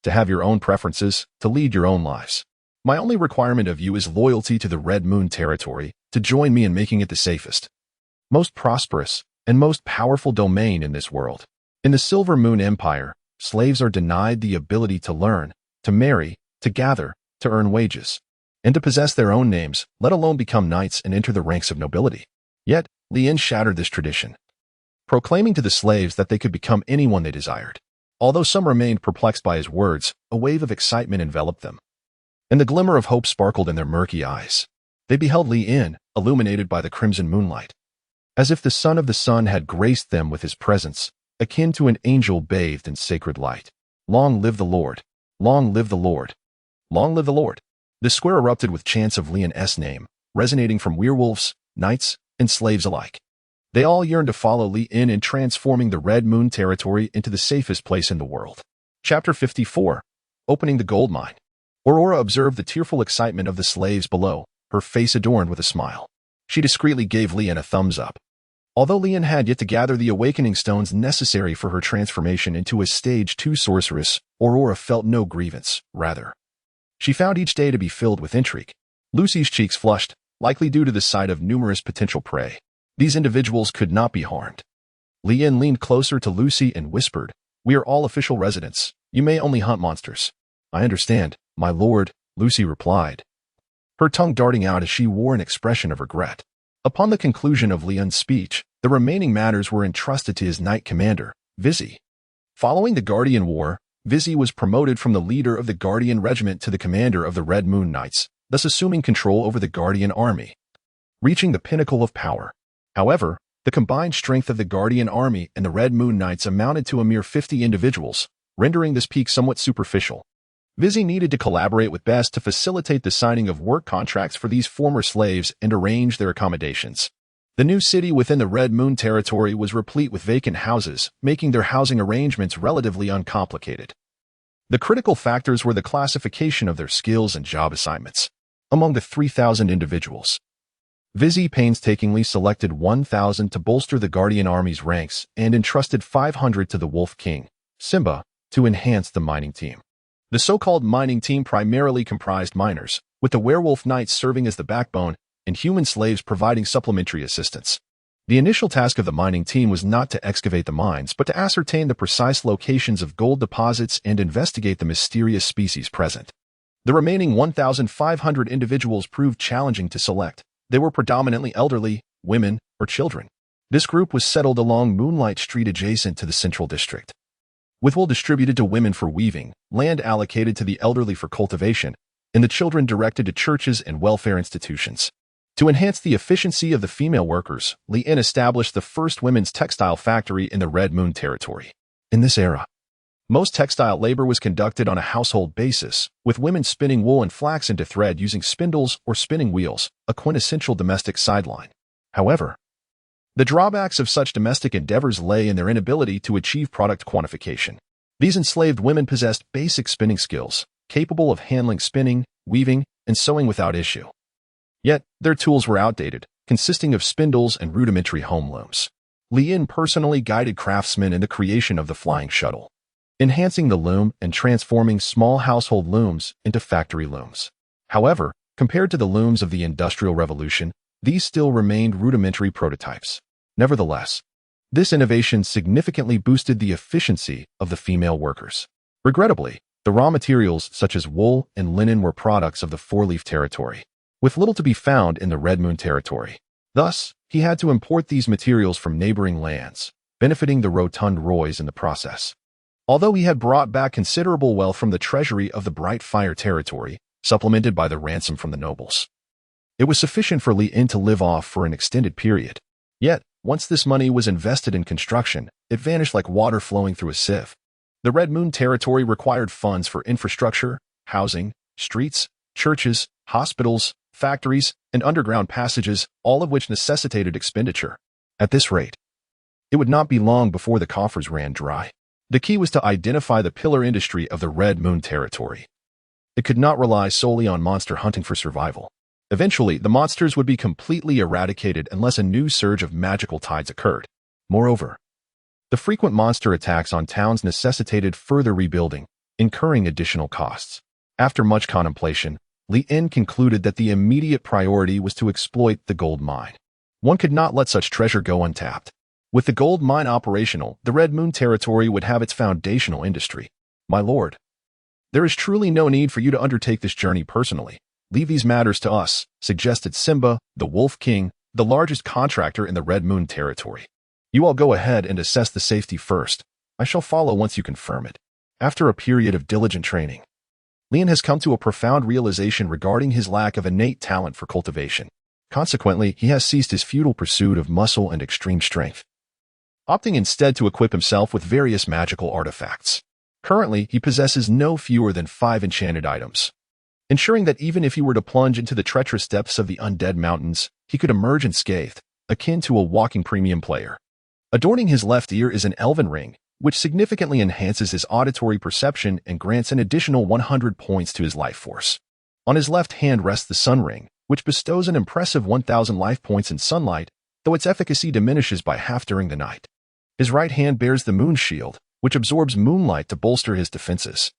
to have your own preferences, to lead your own lives. My only requirement of you is loyalty to the Red Moon territory, to join me in making it the safest, most prosperous, and most powerful domain in this world. In the Silver Moon Empire, slaves are denied the ability to learn, to marry, to gather, to earn wages, and to possess their own names, let alone become knights and enter the ranks of nobility. Yet, Lien shattered this tradition, proclaiming to the slaves that they could become anyone they desired. Although some remained perplexed by his words, a wave of excitement enveloped them, and the glimmer of hope sparkled in their murky eyes. They beheld Lien, illuminated by the crimson moonlight, as if the Son of the Sun had graced them with his presence, akin to an angel bathed in sacred light. Long live the Lord! Long live the Lord! Long live the Lord! The square erupted with chants of Lien's name, resonating from werewolves, knights, and slaves alike. They all yearned to follow Lien in transforming the Red Moon territory into the safest place in the world. Chapter 54. Opening the Gold Mine. Aurora observed the tearful excitement of the slaves below, her face adorned with a smile. She discreetly gave Lien a thumbs up. Although Lien had yet to gather the awakening stones necessary for her transformation into a Stage 2 sorceress, Aurora felt no grievance, rather. She found each day to be filled with intrigue. Lucy's cheeks flushed, likely due to the sight of numerous potential prey. These individuals could not be harmed. Lien leaned closer to Lucy and whispered, "We are all official residents. You may only hunt monsters." "I understand, my lord," Lucy replied, her tongue darting out as she wore an expression of regret. Upon the conclusion of Lien's speech, the remaining matters were entrusted to his knight commander, Vizzy. Following the Guardian War, Vizzy was promoted from the leader of the Guardian Regiment to the commander of the Red Moon Knights, thus assuming control over the Guardian Army, reaching the pinnacle of power. However, the combined strength of the Guardian Army and the Red Moon Knights amounted to a mere 50 individuals, rendering this peak somewhat superficial. Vizzy needed to collaborate with Best to facilitate the signing of work contracts for these former slaves and arrange their accommodations. The new city within the Red Moon territory was replete with vacant houses, making their housing arrangements relatively uncomplicated. The critical factors were the classification of their skills and job assignments. Among the 3,000 individuals, Vizzy painstakingly selected 1,000 to bolster the Guardian Army's ranks and entrusted 500 to the Wolf King, Simba, to enhance the mining team. The so-called mining team primarily comprised miners, with the Werewolf Knights serving as the backbone and human slaves providing supplementary assistance. The initial task of the mining team was not to excavate the mines, but to ascertain the precise locations of gold deposits and investigate the mysterious species present. The remaining 1,500 individuals proved challenging to select. They were predominantly elderly, women, or children. This group was settled along Moonlight Street adjacent to the Central District, with wool distributed to women for weaving, land allocated to the elderly for cultivation, and the children directed to churches and welfare institutions. To enhance the efficiency of the female workers, Lien established the first women's textile factory in the Red Moon territory. In this era, most textile labor was conducted on a household basis, with women spinning wool and flax into thread using spindles or spinning wheels, a quintessential domestic sideline. However, the drawbacks of such domestic endeavors lay in their inability to achieve product quantification. These enslaved women possessed basic spinning skills, capable of handling spinning, weaving, and sewing without issue. Yet, their tools were outdated, consisting of spindles and rudimentary home looms. Lien personally guided craftsmen in the creation of the flying shuttle, enhancing the loom and transforming small household looms into factory looms. However, compared to the looms of the Industrial Revolution, these still remained rudimentary prototypes. Nevertheless, this innovation significantly boosted the efficiency of the female workers. Regrettably, the raw materials such as wool and linen were products of the Four-Leaf territory, with little to be found in the Red Moon territory. Thus, he had to import these materials from neighboring lands, benefiting the Rotund Roys in the process. Although he had brought back considerable wealth from the treasury of the Bright Fire territory, supplemented by the ransom from the nobles, it was sufficient for Lien to live off for an extended period. Yet, once this money was invested in construction, it vanished like water flowing through a sieve. The Red Moon territory required funds for infrastructure, housing, streets, churches, hospitals, factories, and underground passages, all of which necessitated expenditure. At this rate, it would not be long before the coffers ran dry. The key was to identify the pillar industry of the Red Moon territory. It could not rely solely on monster hunting for survival. Eventually, the monsters would be completely eradicated unless a new surge of magical tides occurred. Moreover, The frequent monster attacks on towns necessitated further rebuilding, incurring additional costs. After much contemplation, Li-in concluded that the immediate priority was to exploit the gold mine. One could not let such treasure go untapped. With the gold mine operational, the Red Moon territory would have its foundational industry. My lord, there is truly no need for you to undertake this journey personally. Leave these matters to us, suggested Simba, the Wolf King, the largest contractor in the Red Moon territory. You all go ahead and assess the safety first. I shall follow once you confirm it. After a period of diligent training, Lian has come to a profound realization regarding his lack of innate talent for cultivation. Consequently, he has ceased his futile pursuit of muscle and extreme strength, opting instead to equip himself with various magical artifacts. Currently, he possesses no fewer than 5 enchanted items, ensuring that even if he were to plunge into the treacherous depths of the undead mountains, he could emerge unscathed, akin to a walking premium player. Adorning his left ear is an elven ring, which significantly enhances his auditory perception and grants an additional 100 points to his life force. On his left hand rests the sun ring, which bestows an impressive 1,000 life points in sunlight, though its efficacy diminishes by half during the night. His right hand bears the moon shield, which absorbs moonlight to bolster his defenses.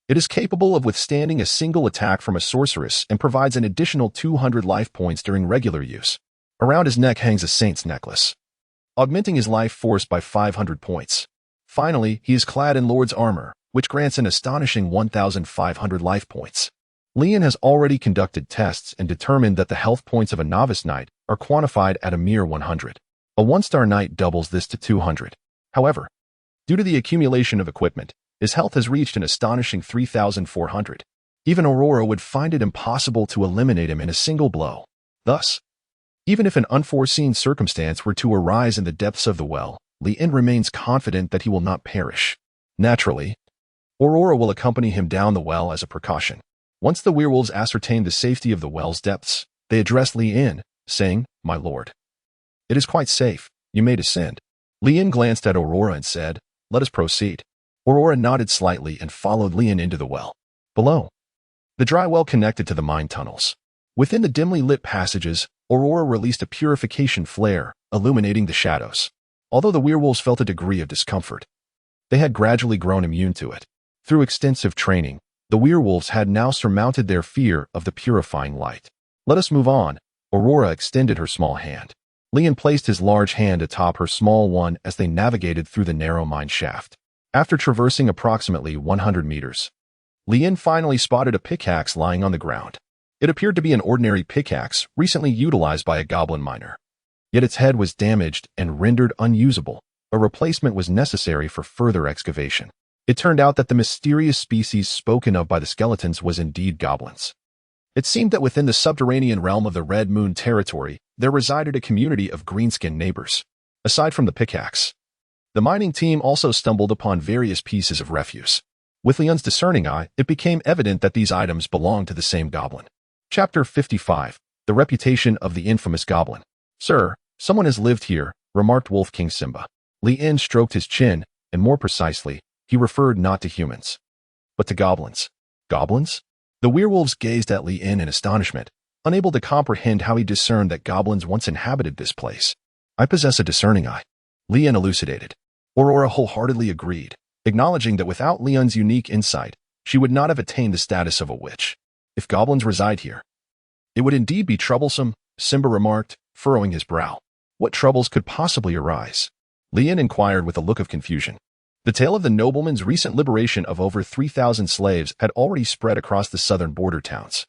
It is capable of withstanding a single attack from a sorceress and provides an additional 200 life points during regular use. Around his neck hangs a saint's necklace, augmenting his life force by 500 points. Finally, he is clad in Lord's armor, which grants an astonishing 1,500 life points. Lian has already conducted tests and determined that the health points of a novice knight are quantified at a mere 100. A 1-star knight doubles this to 200. However, due to the accumulation of equipment, his health has reached an astonishing 3,400. Even Aurora would find it impossible to eliminate him in a single blow. Thus, even if an unforeseen circumstance were to arise in the depths of the well, Lian remains confident that he will not perish. Naturally, Aurora will accompany him down the well as a precaution. Once the werewolves ascertain the safety of the well's depths, they address Lian, saying, "My lord, it is quite safe. You may descend." Lian glanced at Aurora and said, "Let us proceed." Aurora nodded slightly and followed Lian into the well. Below, the dry well connected to the mine tunnels. Within the dimly lit passages, Aurora released a purification flare, illuminating the shadows. Although the werewolves felt a degree of discomfort, they had gradually grown immune to it. Through extensive training, the werewolves had now surmounted their fear of the purifying light. "Let us move on." Aurora extended her small hand. Lian placed his large hand atop her small one as they navigated through the narrow mine shaft. After traversing approximately 100 meters, Lian finally spotted a pickaxe lying on the ground. It appeared to be an ordinary pickaxe recently utilized by a goblin miner. Yet its head was damaged and rendered unusable. A replacement was necessary for further excavation. It turned out that the mysterious species spoken of by the skeletons was indeed goblins. It seemed that within the subterranean realm of the Red Moon territory, there resided a community of greenskin neighbors. Aside from the pickaxe, the mining team also stumbled upon various pieces of refuse. With Leon's discerning eye, it became evident that these items belonged to the same goblin. Chapter 55. The Reputation of the Infamous Goblin. "Sir, someone has lived here," remarked Wolf King Simba. Lian stroked his chin, and more precisely, he referred not to humans, but to goblins. Goblins? The werewolves gazed at Lian in astonishment, unable to comprehend how he discerned that goblins once inhabited this place. "I possess a discerning eye," Lian elucidated. Aurora wholeheartedly agreed, acknowledging that without Leon's unique insight, she would not have attained the status of a witch. "If goblins reside here, it would indeed be troublesome," Simba remarked, furrowing his brow. "What troubles could possibly arise?" Lian inquired with a look of confusion. The tale of the nobleman's recent liberation of over 3,000 slaves had already spread across the southern border towns,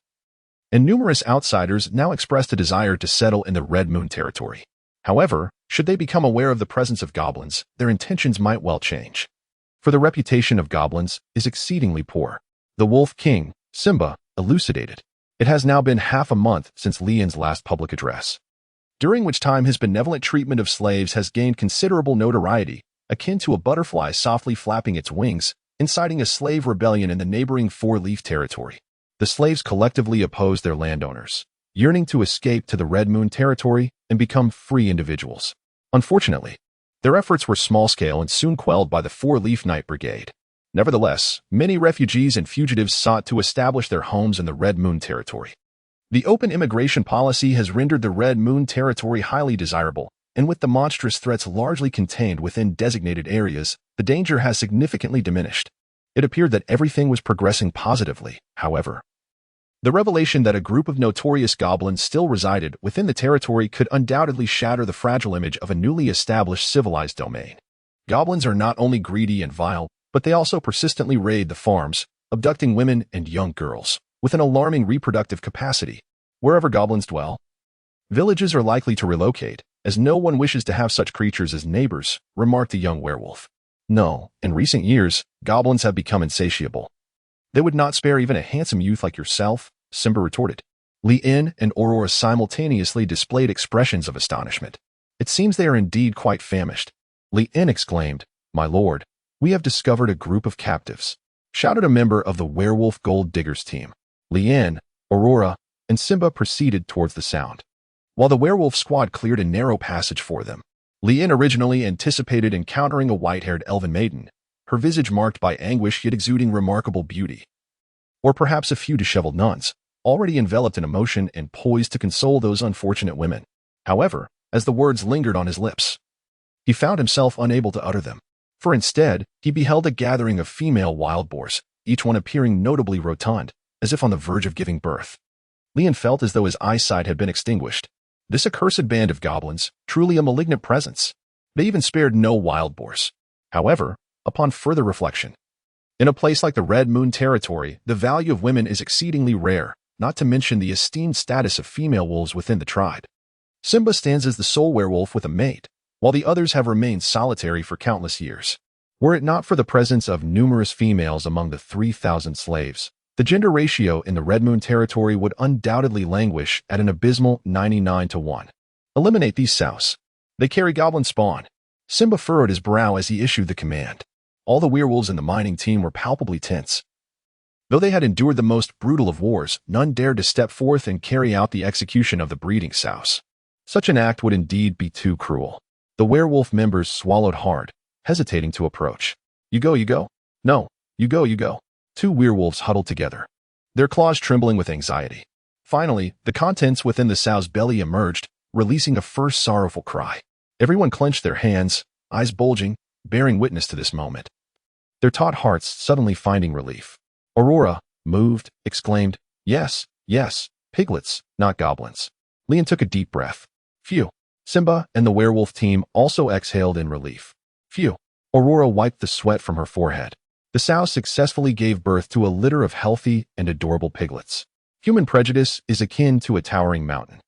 and numerous outsiders now expressed a desire to settle in the Red Moon territory. However, should they become aware of the presence of goblins, their intentions might well change. For the reputation of goblins is exceedingly poor. The Wolf King, Simba, elucidated. It has now been half a month since Lian's last public address, during which time his benevolent treatment of slaves has gained considerable notoriety, akin to a butterfly softly flapping its wings, inciting a slave rebellion in the neighboring Four-Leaf territory. The slaves collectively opposed their landowners, yearning to escape to the Red Moon territory and become free individuals. Unfortunately, their efforts were small-scale and soon quelled by the Four-Leaf Knight Brigade. Nevertheless, many refugees and fugitives sought to establish their homes in the Red Moon territory. The open immigration policy has rendered the Red Moon territory highly desirable, and with the monstrous threats largely contained within designated areas, the danger has significantly diminished. It appeared that everything was progressing positively, however. The revelation that a group of notorious goblins still resided within the territory could undoubtedly shatter the fragile image of a newly established civilized domain. Goblins are not only greedy and vile, but they also persistently raid the farms, abducting women and young girls, with an alarming reproductive capacity. Wherever goblins dwell, villages are likely to relocate, as no one wishes to have such creatures as neighbors, remarked the young werewolf. No, in recent years, goblins have become insatiable. They would not spare even a handsome youth like yourself, Simba retorted. Li-In and Aurora simultaneously displayed expressions of astonishment. It seems they are indeed quite famished. Li-In exclaimed, "My lord, we have discovered a group of captives," shouted a member of the werewolf gold diggers team. Li-In, Aurora, and Simba proceeded towards the sound, while the werewolf squad cleared a narrow passage for them. Li-In originally anticipated encountering a white-haired elven maiden, her visage marked by anguish yet exuding remarkable beauty. Or perhaps a few disheveled nuns, already enveloped in emotion and poised to console those unfortunate women. However, as the words lingered on his lips, he found himself unable to utter them. For instead, he beheld a gathering of female wild boars, each one appearing notably rotund, as if on the verge of giving birth. Li-In felt as though his eyesight had been extinguished. This accursed band of goblins, truly a malignant presence. They even spared no wild boars. However, upon further reflection, in a place like the Red Moon territory, the value of women is exceedingly rare, not to mention the esteemed status of female wolves within the tribe. Simba stands as the sole werewolf with a mate, while the others have remained solitary for countless years. Were it not for the presence of numerous females among the 3,000 slaves, the gender ratio in the Red Moon territory would undoubtedly languish at an abysmal 99-1. Eliminate these sows. They carry goblin spawn. Simba furrowed his brow as he issued the command. All the werewolves in the mining team were palpably tense. Though they had endured the most brutal of wars, none dared to step forth and carry out the execution of the breeding sows. Such an act would indeed be too cruel. The werewolf members swallowed hard, hesitating to approach. You go, you go. No, you go, you go. Two werewolves huddled together, their claws trembling with anxiety. Finally, the contents within the sow's belly emerged, releasing a first sorrowful cry. Everyone clenched their hands, eyes bulging, bearing witness to this moment, their taut hearts suddenly finding relief. Aurora, moved, exclaimed, "Yes, yes, piglets, not goblins." Li-In took a deep breath. Phew. Simba and the werewolf team also exhaled in relief. Phew. Aurora wiped the sweat from her forehead. The sow successfully gave birth to a litter of healthy and adorable piglets. Human prejudice is akin to a towering mountain.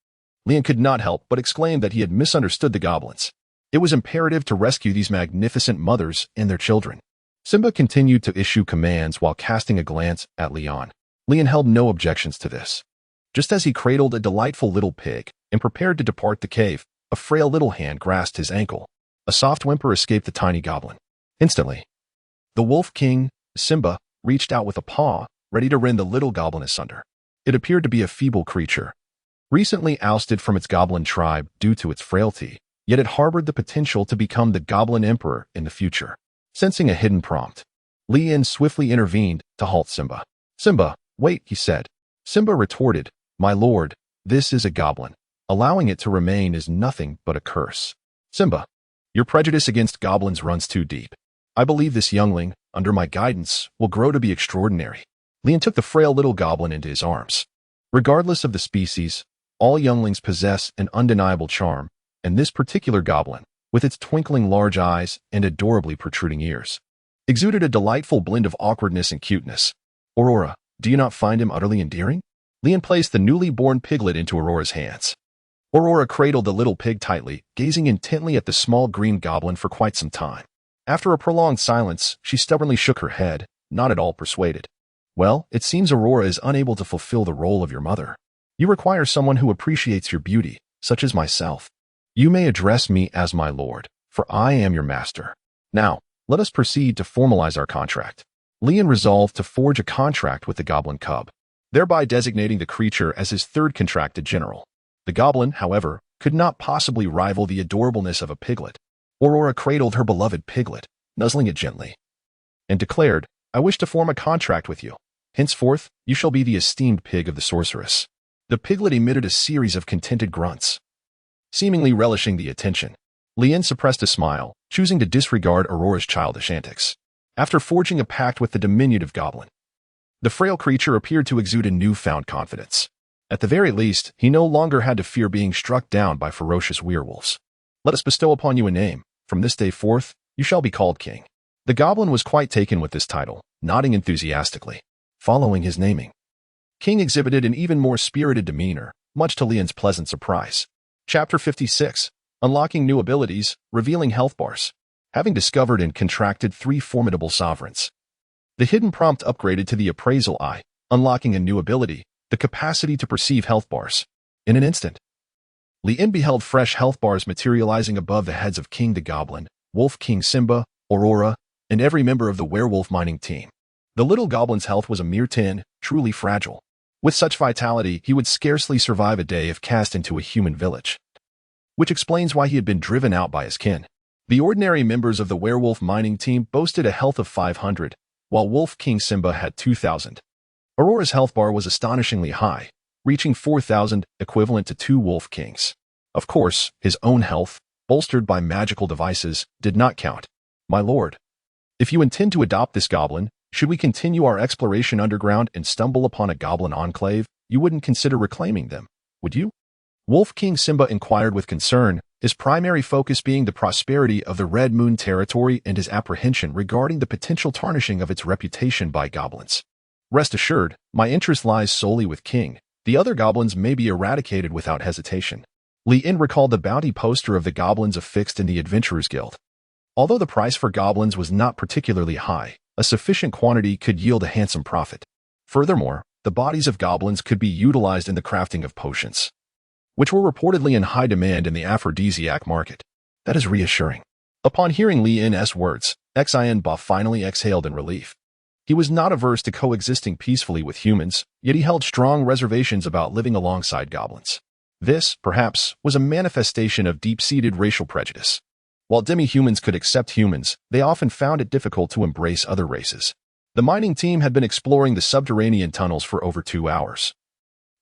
Li-In could not help but exclaim that he had misunderstood the goblins. It was imperative to rescue these magnificent mothers and their children. Simba continued to issue commands while casting a glance at Li-In. Li-In held no objections to this. Just as he cradled a delightful little pig and prepared to depart the cave, a frail little hand grasped his ankle. A soft whimper escaped the tiny goblin. Instantly, the wolf king, Simba, reached out with a paw, ready to rend the little goblin asunder. It appeared to be a feeble creature, recently ousted from its goblin tribe due to its frailty, yet it harbored the potential to become the goblin emperor in the future. Sensing a hidden prompt, Li-In swiftly intervened to halt Simba. "Simba, wait," he said. Simba retorted, "My lord, this is a goblin. Allowing it to remain is nothing but a curse." "Simba, your prejudice against goblins runs too deep. I believe this youngling, under my guidance, will grow to be extraordinary." Li-In took the frail little goblin into his arms. Regardless of the species, all younglings possess an undeniable charm, and this particular goblin, with its twinkling large eyes and adorably protruding ears, exuded a delightful blend of awkwardness and cuteness. "Aurora, do you not find him utterly endearing?" Li-In placed the newly born piglet into Aurora's hands. Aurora cradled the little pig tightly, gazing intently at the small green goblin for quite some time. After a prolonged silence, she stubbornly shook her head, not at all persuaded. "Well, it seems Aurora is unable to fulfill the role of your mother. You require someone who appreciates your beauty, such as myself. You may address me as my lord, for I am your master. Now, let us proceed to formalize our contract." Li-In resolved to forge a contract with the goblin cub, thereby designating the creature as his third contracted general. The goblin, however, could not possibly rival the adorableness of a piglet. Aurora cradled her beloved piglet, nuzzling it gently, and declared, "I wish to form a contract with you. Henceforth, you shall be the esteemed pig of the sorceress." The piglet emitted a series of contented grunts. seemingly relishing the attention. Lien suppressed a smile, choosing to disregard Aurora's childish antics. After forging a pact with the diminutive goblin, the frail creature appeared to exude a newfound confidence. At the very least, he no longer had to fear being struck down by ferocious werewolves. Let us bestow upon you a name. From this day forth, you shall be called king. The goblin was quite taken with this title, nodding enthusiastically. Following his naming, King exhibited an even more spirited demeanor, much to Lien's pleasant surprise. Chapter 56. Unlocking new abilities, revealing health bars. Having discovered and contracted 3 formidable sovereigns, the hidden prompt upgraded to the appraisal eye, unlocking a new ability, the capacity to perceive health bars. In an instant, Lien beheld fresh health bars materializing above the heads of King the Goblin, Wolf King Simba, Aurora, and every member of the werewolf mining team. The little goblin's health was a mere 10, truly fragile. With such vitality, he would scarcely survive a day if cast into a human village. Which explains why he had been driven out by his kin. The ordinary members of the werewolf mining team boasted a health of 500, while Wolf King Simba had 2,000. Aurora's health bar was astonishingly high, reaching 4,000, equivalent to 2 wolf kings. Of course, his own health, bolstered by magical devices, did not count. My lord, if you intend to adopt this goblin, should we continue our exploration underground and stumble upon a goblin enclave, you wouldn't consider reclaiming them, would you? Wolf King Simba inquired with concern, his primary focus being the prosperity of the Red Moon territory and his apprehension regarding the potential tarnishing of its reputation by goblins. Rest assured, my interest lies solely with King. The other goblins may be eradicated without hesitation. Lien recalled the bounty poster of the goblins affixed in the Adventurers Guild. Although the price for goblins was not particularly high, a sufficient quantity could yield a handsome profit. Furthermore, the bodies of goblins could be utilized in the crafting of potions, which were reportedly in high demand in the aphrodisiac market. That is reassuring. Upon hearing Lien's words, Xian Ba finally exhaled in relief. He was not averse to coexisting peacefully with humans, yet he held strong reservations about living alongside goblins. This, perhaps, was a manifestation of deep-seated racial prejudice. While demi-humans could accept humans, they often found it difficult to embrace other races. The mining team had been exploring the subterranean tunnels for over 2 hours,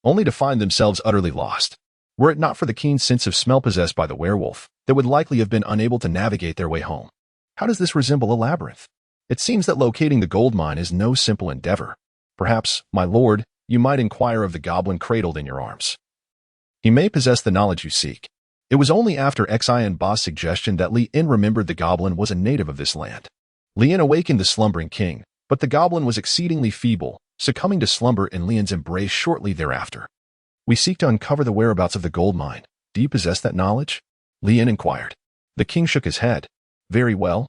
only to find themselves utterly lost. Were it not for the keen sense of smell possessed by the werewolf, they would likely have been unable to navigate their way home. How does this resemble a labyrinth? It seems that locating the gold mine is no simple endeavor. Perhaps, my lord, you might inquire of the goblin cradled in your arms. He may possess the knowledge you seek. It was only after Xian Ba's suggestion that Lien remembered the goblin was a native of this land. Lien awakened the slumbering king, but the goblin was exceedingly feeble, succumbing to slumber in Lien's embrace shortly thereafter. We seek to uncover the whereabouts of the gold mine. Do you possess that knowledge? Lien inquired. The king shook his head. Very well.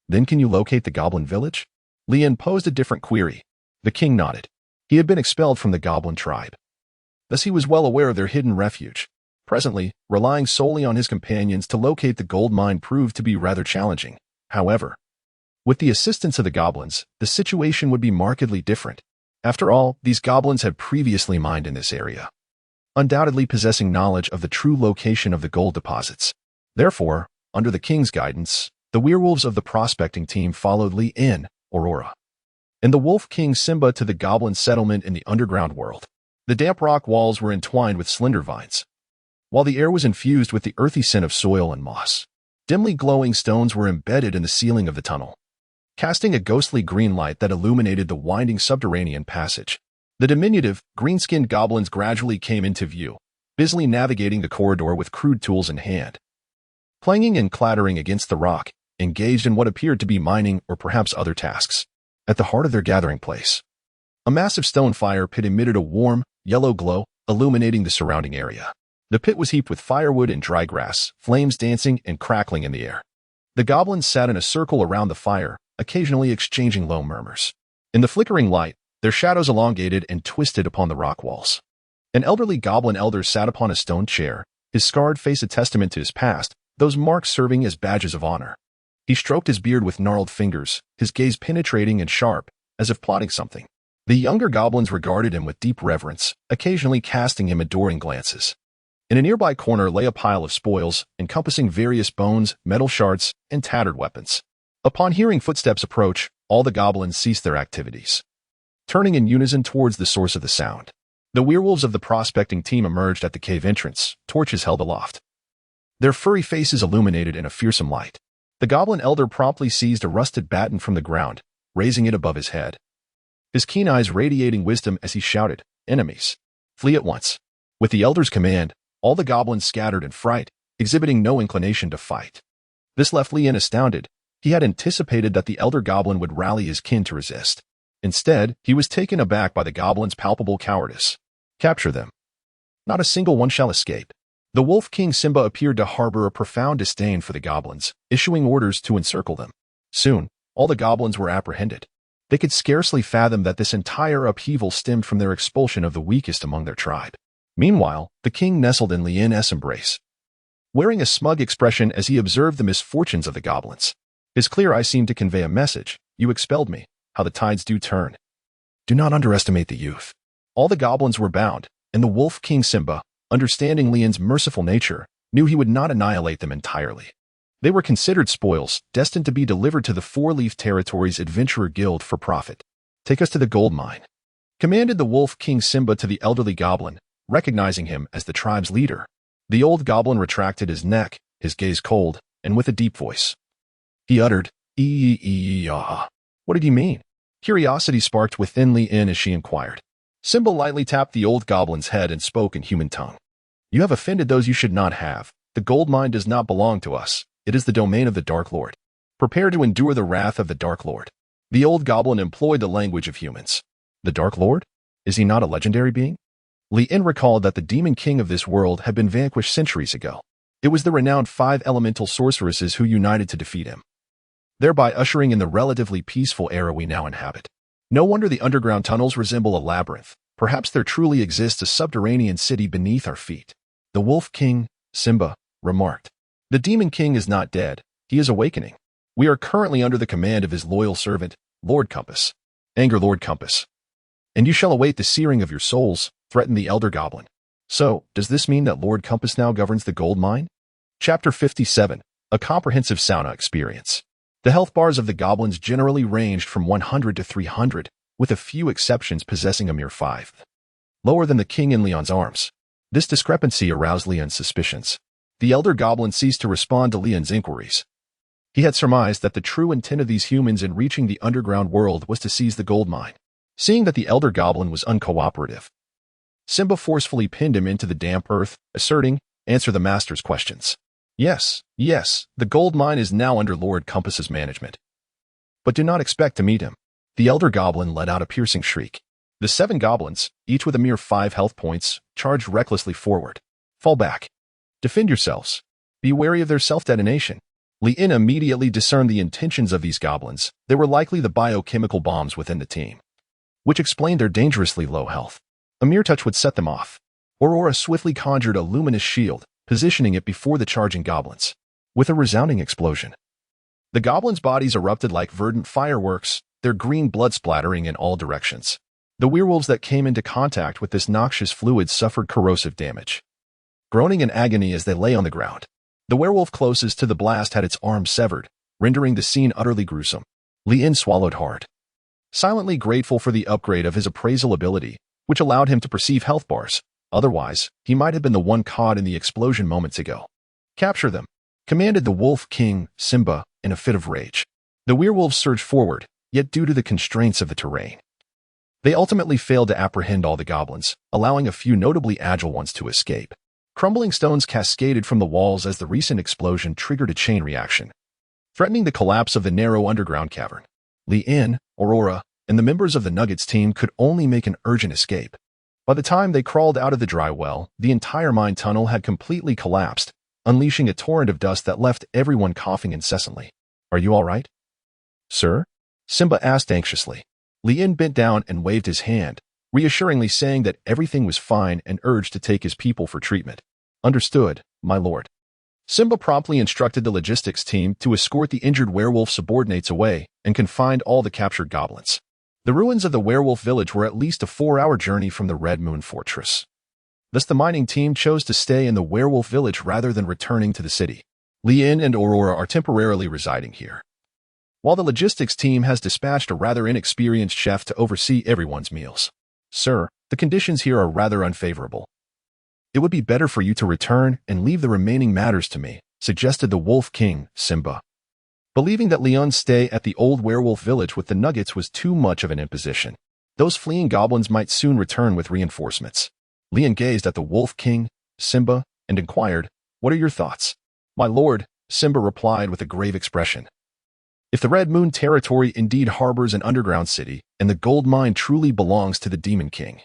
Then can you locate the goblin village? Lien posed a different query. The king nodded. He had been expelled from the goblin tribe. Thus he was well aware of their hidden refuge. Presently, relying solely on his companions to locate the gold mine proved to be rather challenging. However, with the assistance of the goblins, the situation would be markedly different. After all, these goblins had previously mined in this area, undoubtedly possessing knowledge of the true location of the gold deposits. Therefore, under the king's guidance, the werewolves of the prospecting team followed Lien, Aurora, and the wolf king Simba to the goblin settlement in the underground world. The damp rock walls were entwined with slender vines, while the air was infused with the earthy scent of soil and moss. Dimly glowing stones were embedded in the ceiling of the tunnel, casting a ghostly green light that illuminated the winding subterranean passage. The diminutive, green-skinned goblins gradually came into view, busily navigating the corridor with crude tools in hand. Clanging and clattering against the rock, engaged in what appeared to be mining or perhaps other tasks. At the heart of their gathering place, a massive stone fire pit emitted a warm, yellow glow, illuminating the surrounding area. The pit was heaped with firewood and dry grass, flames dancing and crackling in the air. The goblins sat in a circle around the fire, occasionally exchanging low murmurs. In the flickering light, their shadows elongated and twisted upon the rock walls. An elderly goblin elder sat upon a stone chair, his scarred face a testament to his past, those marks serving as badges of honor. He stroked his beard with gnarled fingers, his gaze penetrating and sharp, as if plotting something. The younger goblins regarded him with deep reverence, occasionally casting him adoring glances. In a nearby corner lay a pile of spoils, encompassing various bones, metal shards, and tattered weapons. Upon hearing footsteps approach, all the goblins ceased their activities, turning in unison towards the source of the sound. The werewolves of the prospecting team emerged at the cave entrance, torches held aloft. their furry faces illuminated in a fearsome light. The goblin elder promptly seized a rusted baton from the ground, raising it above his head. His keen eyes radiating wisdom as he shouted, "Enemies, flee at once." With the elder's command, all the goblins scattered in fright, exhibiting no inclination to fight. This left Lian astounded. He had anticipated that the elder goblin would rally his kin to resist. Instead, he was taken aback by the goblin's palpable cowardice. "Capture them. Not a single one shall escape." The Wolf King Simba appeared to harbor a profound disdain for the goblins, issuing orders to encircle them. Soon, all the goblins were apprehended. They could scarcely fathom that this entire upheaval stemmed from their expulsion of the weakest among their tribe. Meanwhile, the king nestled in Lian's embrace, wearing a smug expression as he observed the misfortunes of the goblins. His clear eyes seemed to convey a message: "You expelled me. How the tides do turn. Do not underestimate the youth." All the goblins were bound, and the Wolf King Simba, understanding Lian's merciful nature, knew he would not annihilate them entirely. They were considered spoils, destined to be delivered to the Four-Leaf Territories Adventurer Guild for profit. "Take us to the gold mine," commanded the Wolf King Simba to the elderly goblin, recognizing him as the tribe's leader. The old goblin retracted his neck, his gaze cold, and with a deep voice, he uttered, "Ee-ee-ee-ah." What did he mean? Curiosity sparked within Lian as she inquired. Simba lightly tapped the old goblin's head and spoke in human tongue. "You have offended those you should not have. The gold mine does not belong to us. It is the domain of the Dark Lord. Prepare to endure the wrath of the Dark Lord." The old goblin employed the language of humans. The Dark Lord? Is he not a legendary being? Lian recalled that the demon king of this world had been vanquished centuries ago. It was the renowned 5 elemental sorceresses who united to defeat him, thereby ushering in the relatively peaceful era we now inhabit. No wonder the underground tunnels resemble a labyrinth. Perhaps there truly exists a subterranean city beneath our feet. The Wolf King, Simba, remarked. "The Demon King is not dead. He is awakening. We are currently under the command of his loyal servant, Lord Compass." "Anger Lord Compass. And you shall await the searing of your souls," threatened the elder goblin. "So, does this mean that Lord Compass now governs the gold mine?" Chapter 57. A comprehensive sauna experience. The health bars of the goblins generally ranged from 100 to 300, with a few exceptions possessing a mere 5. Lower than the king in Leon's arms. This discrepancy aroused Leon's suspicions. The elder goblin ceased to respond to Leon's inquiries. He had surmised that the true intent of these humans in reaching the underground world was to seize the gold mine. Seeing that the elder goblin was uncooperative, Simba forcefully pinned him into the damp earth, asserting, "Answer the master's questions." Yes, the gold mine is now under Lord Compass's management. But do not expect to meet him." The elder goblin let out a piercing shriek. The 7 goblins, each with a mere 5 health points, charged recklessly forward. "Fall back. Defend yourselves. Be wary of their self-detonation." Lian immediately discerned the intentions of these goblins. They were likely the biochemical bombs within the team, which explained their dangerously low health. A mere touch would set them off. Aurora swiftly conjured a luminous shield, positioning it before the charging goblins. With a resounding explosion, the goblins' bodies erupted like verdant fireworks, their green blood splattering in all directions. The werewolves that came into contact with this noxious fluid suffered corrosive damage, groaning in agony as they lay on the ground. The werewolf closest to the blast had its arm severed, rendering the scene utterly gruesome. Lian swallowed hard, silently grateful for the upgrade of his appraisal ability, which allowed him to perceive health bars. Otherwise, he might have been the one caught in the explosion moments ago. "Capture them," commanded the Wolf King, Simba, in a fit of rage. The werewolves surged forward, yet due to the constraints of the terrain, they ultimately failed to apprehend all the goblins, allowing a few notably agile ones to escape. Crumbling stones cascaded from the walls as the recent explosion triggered a chain reaction, threatening the collapse of the narrow underground cavern. Lian, Aurora, and the members of the Nuggets team could only make an urgent escape. By the time they crawled out of the dry well, the entire mine tunnel had completely collapsed, unleashing a torrent of dust that left everyone coughing incessantly. "Are you all right, sir?" Simba asked anxiously. Lian bent down and waved his hand, reassuringly saying that everything was fine and urged to take his people for treatment. "Understood, my lord." Simba promptly instructed the logistics team to escort the injured werewolf subordinates away and confine all the captured goblins. The ruins of the werewolf village were at least a 4-hour journey from the Red Moon Fortress. Thus the mining team chose to stay in the werewolf village rather than returning to the city. Lian and Aurora are temporarily residing here, while the logistics team has dispatched a rather inexperienced chef to oversee everyone's meals. "Sir, the conditions here are rather unfavorable. It would be better for you to return and leave the remaining matters to me, suggested the Wolf King, Simba. Believing that Leon's stay at the old werewolf village with the nuggets was too much of an imposition. Those fleeing goblins might soon return with reinforcements. Leon gazed at the Wolf King, Simba, and inquired, "What are your thoughts?" "My lord," Simba replied with a grave expression. "If the Red Moon territory indeed harbors an underground city, and the gold mine truly belongs to the Demon King,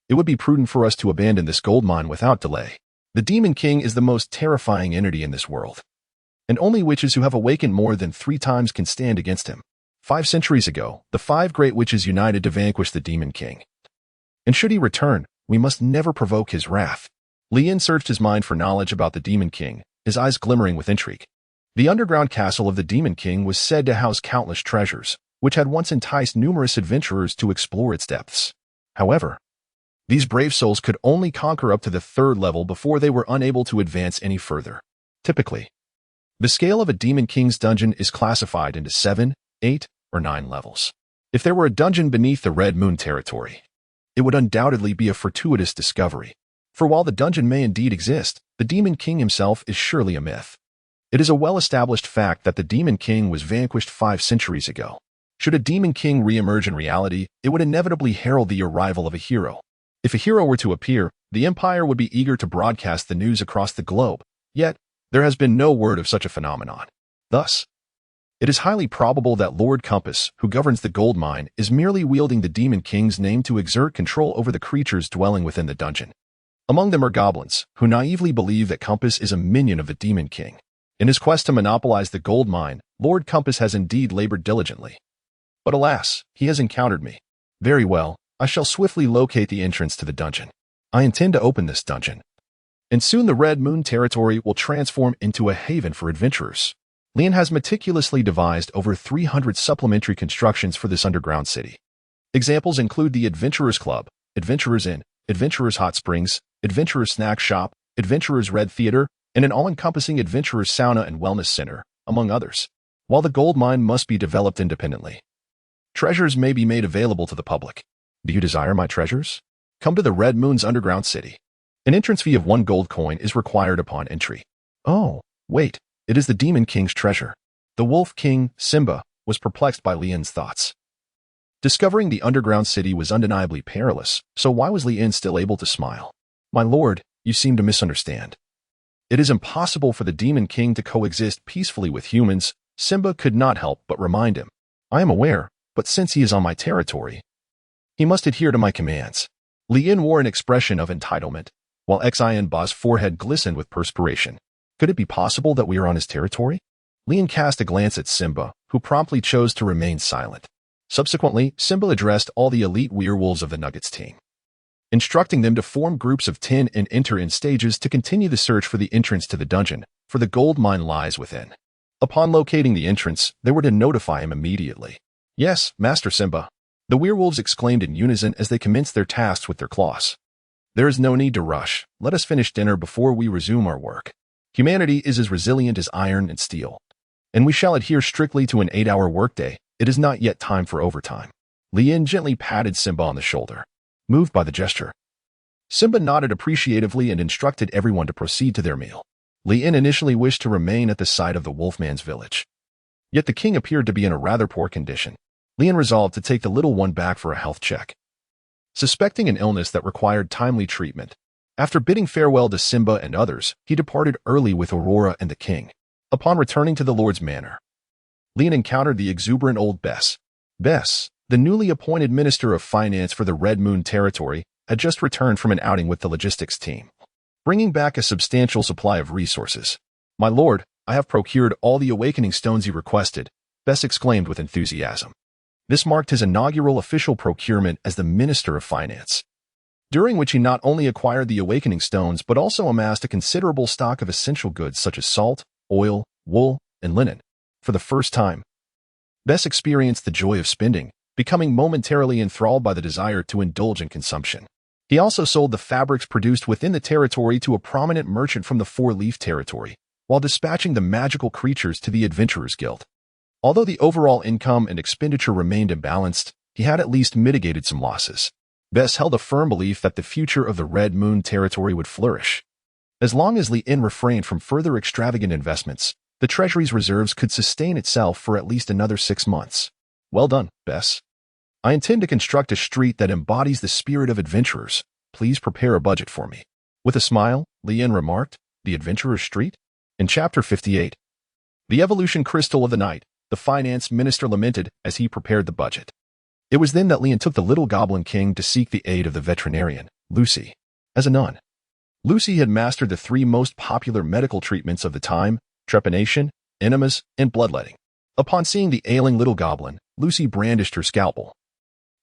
it would be prudent for us to abandon this gold mine without delay. The Demon King is the most terrifying entity in this world, and only witches who have awakened more than 3 times can stand against him. 5 centuries ago, the 5 great witches united to vanquish the Demon King. And should he return, we must never provoke his wrath." Leon searched his mind for knowledge about the Demon King, his eyes glimmering with intrigue. The underground castle of the Demon King was said to house countless treasures, which had once enticed numerous adventurers to explore its depths. However, these brave souls could only conquer up to the 3rd level before they were unable to advance any further. Typically, the scale of a Demon King's dungeon is classified into 7, 8, or 9 levels. If there were a dungeon beneath the Red Moon territory, it would undoubtedly be a fortuitous discovery. For while the dungeon may indeed exist, the Demon King himself is surely a myth. It is a well-established fact that the Demon King was vanquished 5 centuries ago. Should a Demon King re-emerge in reality, it would inevitably herald the arrival of a hero. If a hero were to appear, the Empire would be eager to broadcast the news across the globe, yet there has been no word of such a phenomenon. Thus, it is highly probable that Lord Compass, who governs the gold mine, is merely wielding the Demon King's name to exert control over the creatures dwelling within the dungeon. Among them are goblins, who naively believe that Compass is a minion of the Demon King. In his quest to monopolize the gold mine, Lord Compass has indeed labored diligently. But alas, he has encountered me. Very well, I shall swiftly locate the entrance to the dungeon. I intend to open this dungeon, and soon the Red Moon territory will transform into a haven for adventurers. Leon has meticulously devised over 300 supplementary constructions for this underground city. Examples include the Adventurers Club, Adventurers Inn, Adventurers Hot Springs, Adventurers Snack Shop, Adventurers Red Theater, and an all-encompassing Adventurers Sauna and Wellness Center, among others. While the gold mine must be developed independently, treasures may be made available to the public. Do you desire my treasures? Come to the Red Moon's underground city. An entrance fee of 1 gold coin is required upon entry. Oh, wait, it is the Demon King's treasure. The Wolf King, Simba, was perplexed by Leon's thoughts. Discovering the underground city was undeniably perilous, so why was Leon still able to smile? "My lord, you seem to misunderstand. It is impossible for the Demon King to coexist peacefully with humans." Simba could not help but remind him. "I am aware, but since he is on my territory, he must adhere to my commands." Leon wore an expression of entitlement, while Xianba's forehead glistened with perspiration. Could it be possible that we are on his territory? Leon cast a glance at Simba, who promptly chose to remain silent. Subsequently, Simba addressed all the elite werewolves of the Nuggets team, instructing them to form groups of 10 and enter in stages to continue the search for the entrance to the dungeon, for the gold mine lies within. Upon locating the entrance, they were to notify him immediately. "Yes, Master Simba," the werewolves exclaimed in unison as they commenced their tasks with their claws. "There is no need to rush. Let us finish dinner before we resume our work. Humanity is as resilient as iron and steel, and we shall adhere strictly to an 8-hour workday. It is not yet time for overtime." Leon gently patted Simba on the shoulder, moved by the gesture. Simba nodded appreciatively and instructed everyone to proceed to their meal. Leon initially wished to remain at the site of the Wolfman's village, yet the king appeared to be in a rather poor condition. Leon resolved to take the little one back for a health check. Suspecting an illness that required timely treatment, after bidding farewell to Simba and others, he departed early with Aurora and the king. Upon returning to the Lord's manor, Leon encountered the exuberant old Bess. Bess, the newly appointed Minister of Finance for the Red Moon territory, had just returned from an outing with the logistics team, bringing back a substantial supply of resources. "My lord, I have procured all the awakening stones you requested," Bess exclaimed with enthusiasm. This marked his inaugural official procurement as the Minister of Finance, during which he not only acquired the awakening stones but also amassed a considerable stock of essential goods such as salt, oil, wool, and linen. For the first time, Bess experienced the joy of spending, becoming momentarily enthralled by the desire to indulge in consumption. He also sold the fabrics produced within the territory to a prominent merchant from the Four-Leaf territory, while dispatching the magical creatures to the Adventurers Guild. Although the overall income and expenditure remained imbalanced, he had at least mitigated some losses. Bess held a firm belief that the future of the Red Moon territory would flourish. As long as Li-in refrained from further extravagant investments, the Treasury's reserves could sustain itself for at least another 6 months. Well done, Bess. I intend to construct a street that embodies the spirit of adventurers. Please prepare a budget for me. With a smile, Li-in remarked, the Adventurer's Street? In Chapter 58. The evolution crystal of the night, the finance minister lamented as he prepared the budget. It was then that Li-in took the little goblin king to seek the aid of the veterinarian, Lucy. As a nun, Lucy had mastered the 3 most popular medical treatments of the time: trepanation, enemas, and bloodletting. Upon seeing the ailing little goblin, Lucy brandished her scalpel,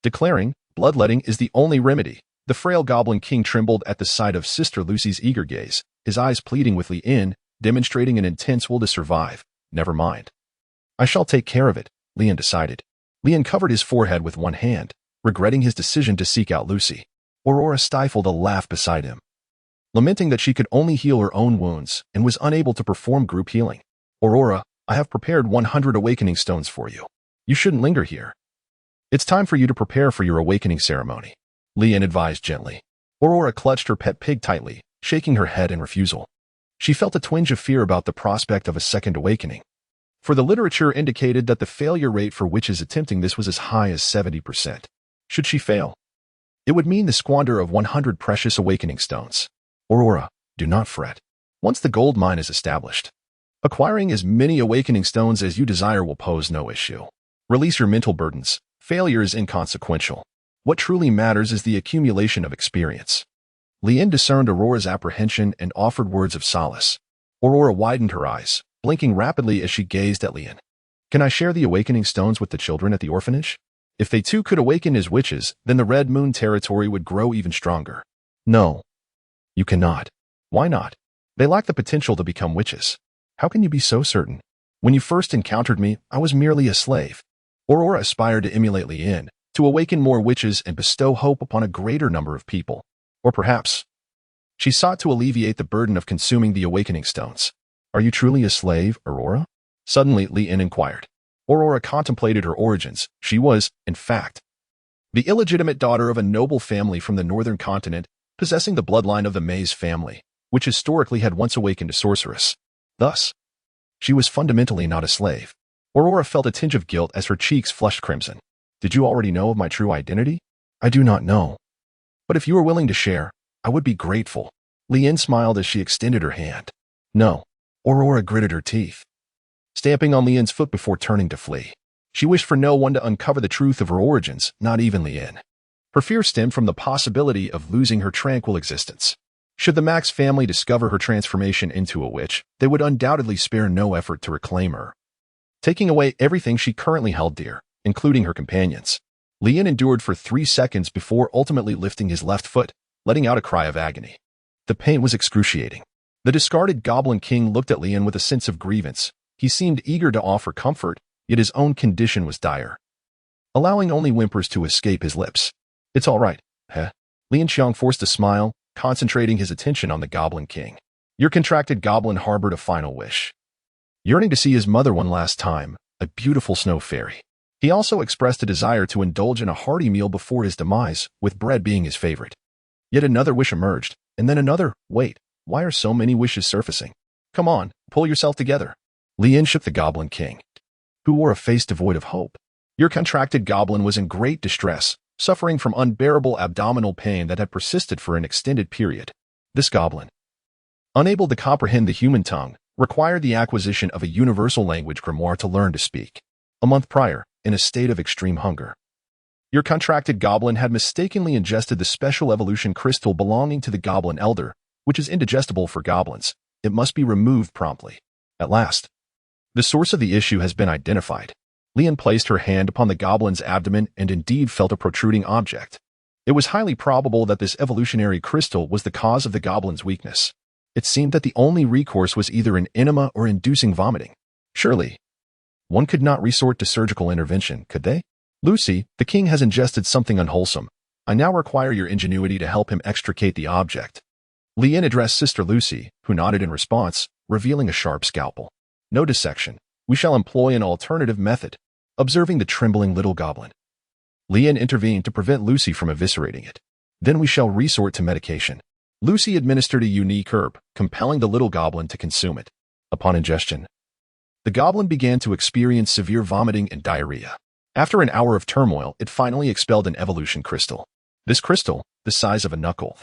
declaring, bloodletting is the only remedy. The frail goblin king trembled at the sight of Sister Lucy's eager gaze, his eyes pleading with Li-in, demonstrating an intense will to survive. Never mind. I shall take care of it, Li-in decided. Li-in covered his forehead with one hand, regretting his decision to seek out Lucy. Aurora stifled a laugh beside him, lamenting that she could only heal her own wounds and was unable to perform group healing. Aurora, I have prepared 100 awakening stones for you. You shouldn't linger here. It's time for you to prepare for your awakening ceremony, Li-in advised gently. Aurora clutched her pet pig tightly, shaking her head in refusal. She felt a twinge of fear about the prospect of a second awakening, for the literature indicated that the failure rate for witches attempting this was as high as 70%. Should she fail, it would mean the squander of 100 precious awakening stones. Aurora, do not fret. Once the gold mine is established, acquiring as many awakening stones as you desire will pose no issue. Release your mental burdens. Failure is inconsequential. What truly matters is the accumulation of experience. Li-in discerned Aurora's apprehension and offered words of solace. Aurora widened her eyes, blinking rapidly as she gazed at Li-in. Can I share the awakening stones with the children at the orphanage? If they too could awaken as witches, then the Red Moon territory would grow even stronger. No. You cannot. Why not? They lack the potential to become witches. How can you be so certain? When you first encountered me, I was merely a slave. Aurora aspired to emulate Li-in, to awaken more witches and bestow hope upon a greater number of people. Or perhaps she sought to alleviate the burden of consuming the awakening stones. Are you truly a slave, Aurora? Suddenly, Li-in inquired. Aurora contemplated her origins. She was, in fact, the illegitimate daughter of a noble family from the northern continent, possessing the bloodline of the Maze family, which historically had once awakened a sorceress. Thus, she was fundamentally not a slave. Aurora felt a tinge of guilt as her cheeks flushed crimson. Did you already know of my true identity? I do not know. But if you are willing to share, I would be grateful. Li-in smiled as she extended her hand. No. Aurora gritted her teeth, stamping on Li-in's foot before turning to flee. She wished for no one to uncover the truth of her origins, not even Li-in. Her fear stemmed from the possibility of losing her tranquil existence. Should the Max family discover her transformation into a witch, they would undoubtedly spare no effort to reclaim her, taking away everything she currently held dear, including her companions. Li-in endured for 3 seconds before ultimately lifting his left foot, letting out a cry of agony. The pain was excruciating. The discarded Goblin King looked at Li-in with a sense of grievance. He seemed eager to offer comfort, yet his own condition was dire, allowing only whimpers to escape his lips. It's all right, huh? Li-in Qiang forced a smile, concentrating his attention on the Goblin King. Your contracted goblin harbored a final wish, yearning to see his mother one last time, a beautiful snow fairy. He also expressed a desire to indulge in a hearty meal before his demise, with bread being his favorite. Yet another wish emerged, and then another. Wait, why are so many wishes surfacing? Come on, pull yourself together. Li-in shook the Goblin King, who wore a face devoid of hope. Your contracted goblin was in great distress, suffering from unbearable abdominal pain that had persisted for an extended period. This goblin, unable to comprehend the human tongue, required the acquisition of a universal language grimoire to learn to speak. A month prior, in a state of extreme hunger, your contracted goblin had mistakenly ingested the special evolution crystal belonging to the Goblin Elder, which is indigestible for goblins. It must be removed promptly. At last, the source of the issue has been identified. Li-in placed her hand upon the goblin's abdomen and indeed felt a protruding object. It was highly probable that this evolutionary crystal was the cause of the goblin's weakness. It seemed that the only recourse was either an enema or inducing vomiting. Surely, one could not resort to surgical intervention, could they? Lucy, the king has ingested something unwholesome. I now require your ingenuity to help him extricate the object. Li-in addressed Sister Lucy, who nodded in response, revealing a sharp scalpel. No dissection. We shall employ an alternative method. Observing the trembling little goblin, Lien intervened to prevent Lucy from eviscerating it. Then we shall resort to medication. Lucy administered a unique herb, compelling the little goblin to consume it. Upon ingestion, the goblin began to experience severe vomiting and diarrhea. After an hour of turmoil, it finally expelled an evolution crystal. This crystal, the size of a knuckle,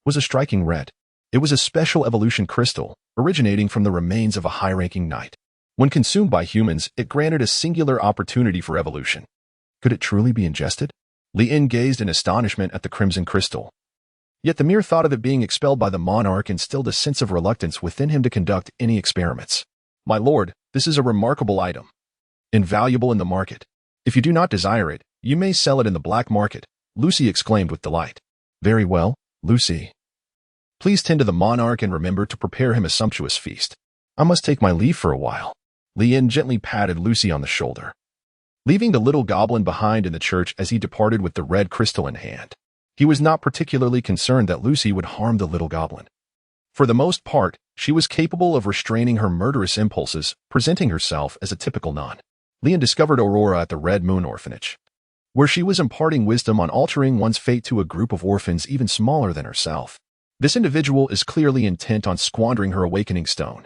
was a striking red. It was a special evolution crystal, originating from the remains of a high-ranking knight. When consumed by humans, it granted a singular opportunity for evolution. Could it truly be ingested? Lien gazed in astonishment at the crimson crystal. Yet the mere thought of it being expelled by the monarch instilled a sense of reluctance within him to conduct any experiments. My lord, this is a remarkable item. Invaluable in the market. If you do not desire it, you may sell it in the black market, Lucy exclaimed with delight. Very well, Lucy. Please tend to the monarch and remember to prepare him a sumptuous feast. I must take my leave for a while. Lien gently patted Lucy on the shoulder, leaving the little goblin behind in the church as he departed with the red crystal in hand. He was not particularly concerned that Lucy would harm the little goblin. For the most part, she was capable of restraining her murderous impulses, presenting herself as a typical nun. Lien discovered Aurora at the Red Moon Orphanage, where she was imparting wisdom on altering one's fate to a group of orphans even smaller than herself. This individual is clearly intent on squandering her awakening stone.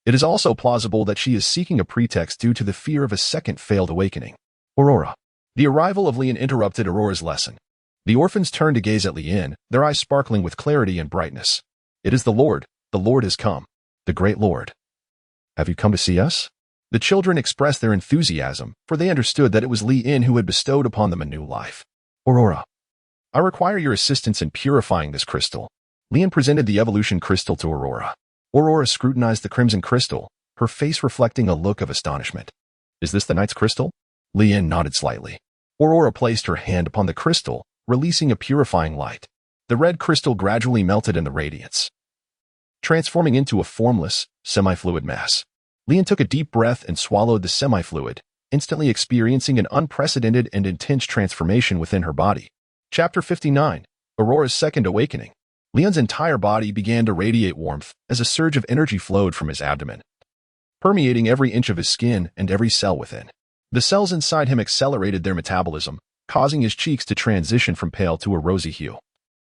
It is also plausible that she is seeking a pretext due to the fear of a second failed awakening. Aurora. The arrival of Lien interrupted Aurora's lesson. The orphans turned to gaze at Lien, their eyes sparkling with clarity and brightness. It is the Lord has come. The great Lord. Have you come to see us? The children expressed their enthusiasm, for they understood that it was Lien who had bestowed upon them a new life. Aurora. I require your assistance in purifying this crystal. Lien presented the evolution crystal to Aurora. Aurora scrutinized the crimson crystal, her face reflecting a look of astonishment. Is this the knight's crystal? Lien nodded slightly. Aurora placed her hand upon the crystal, releasing a purifying light. The red crystal gradually melted in the radiance, transforming into a formless, semi-fluid mass. Lien took a deep breath and swallowed the semi-fluid, instantly experiencing an unprecedented and intense transformation within her body. Chapter 59. Aurora's Second Awakening. Lien's entire body began to radiate warmth as a surge of energy flowed from his abdomen, permeating every inch of his skin and every cell within. The cells inside him accelerated their metabolism, causing his cheeks to transition from pale to a rosy hue,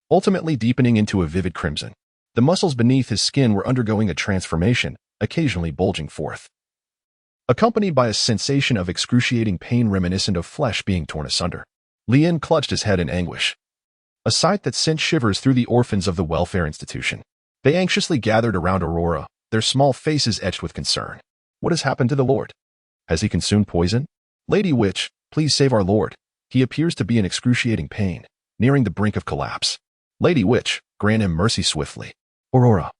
ultimately deepening into a vivid crimson. The muscles beneath his skin were undergoing a transformation, occasionally bulging forth, accompanied by a sensation of excruciating pain reminiscent of flesh being torn asunder. Lien clutched his head in anguish, a sight that sent shivers through the orphans of the welfare institution. They anxiously gathered around Aurora, their small faces etched with concern. What has happened to the Lord? Has he consumed poison? Lady Witch, please save our Lord. He appears to be in excruciating pain, nearing the brink of collapse. Lady Witch, grant him mercy swiftly. Aurora,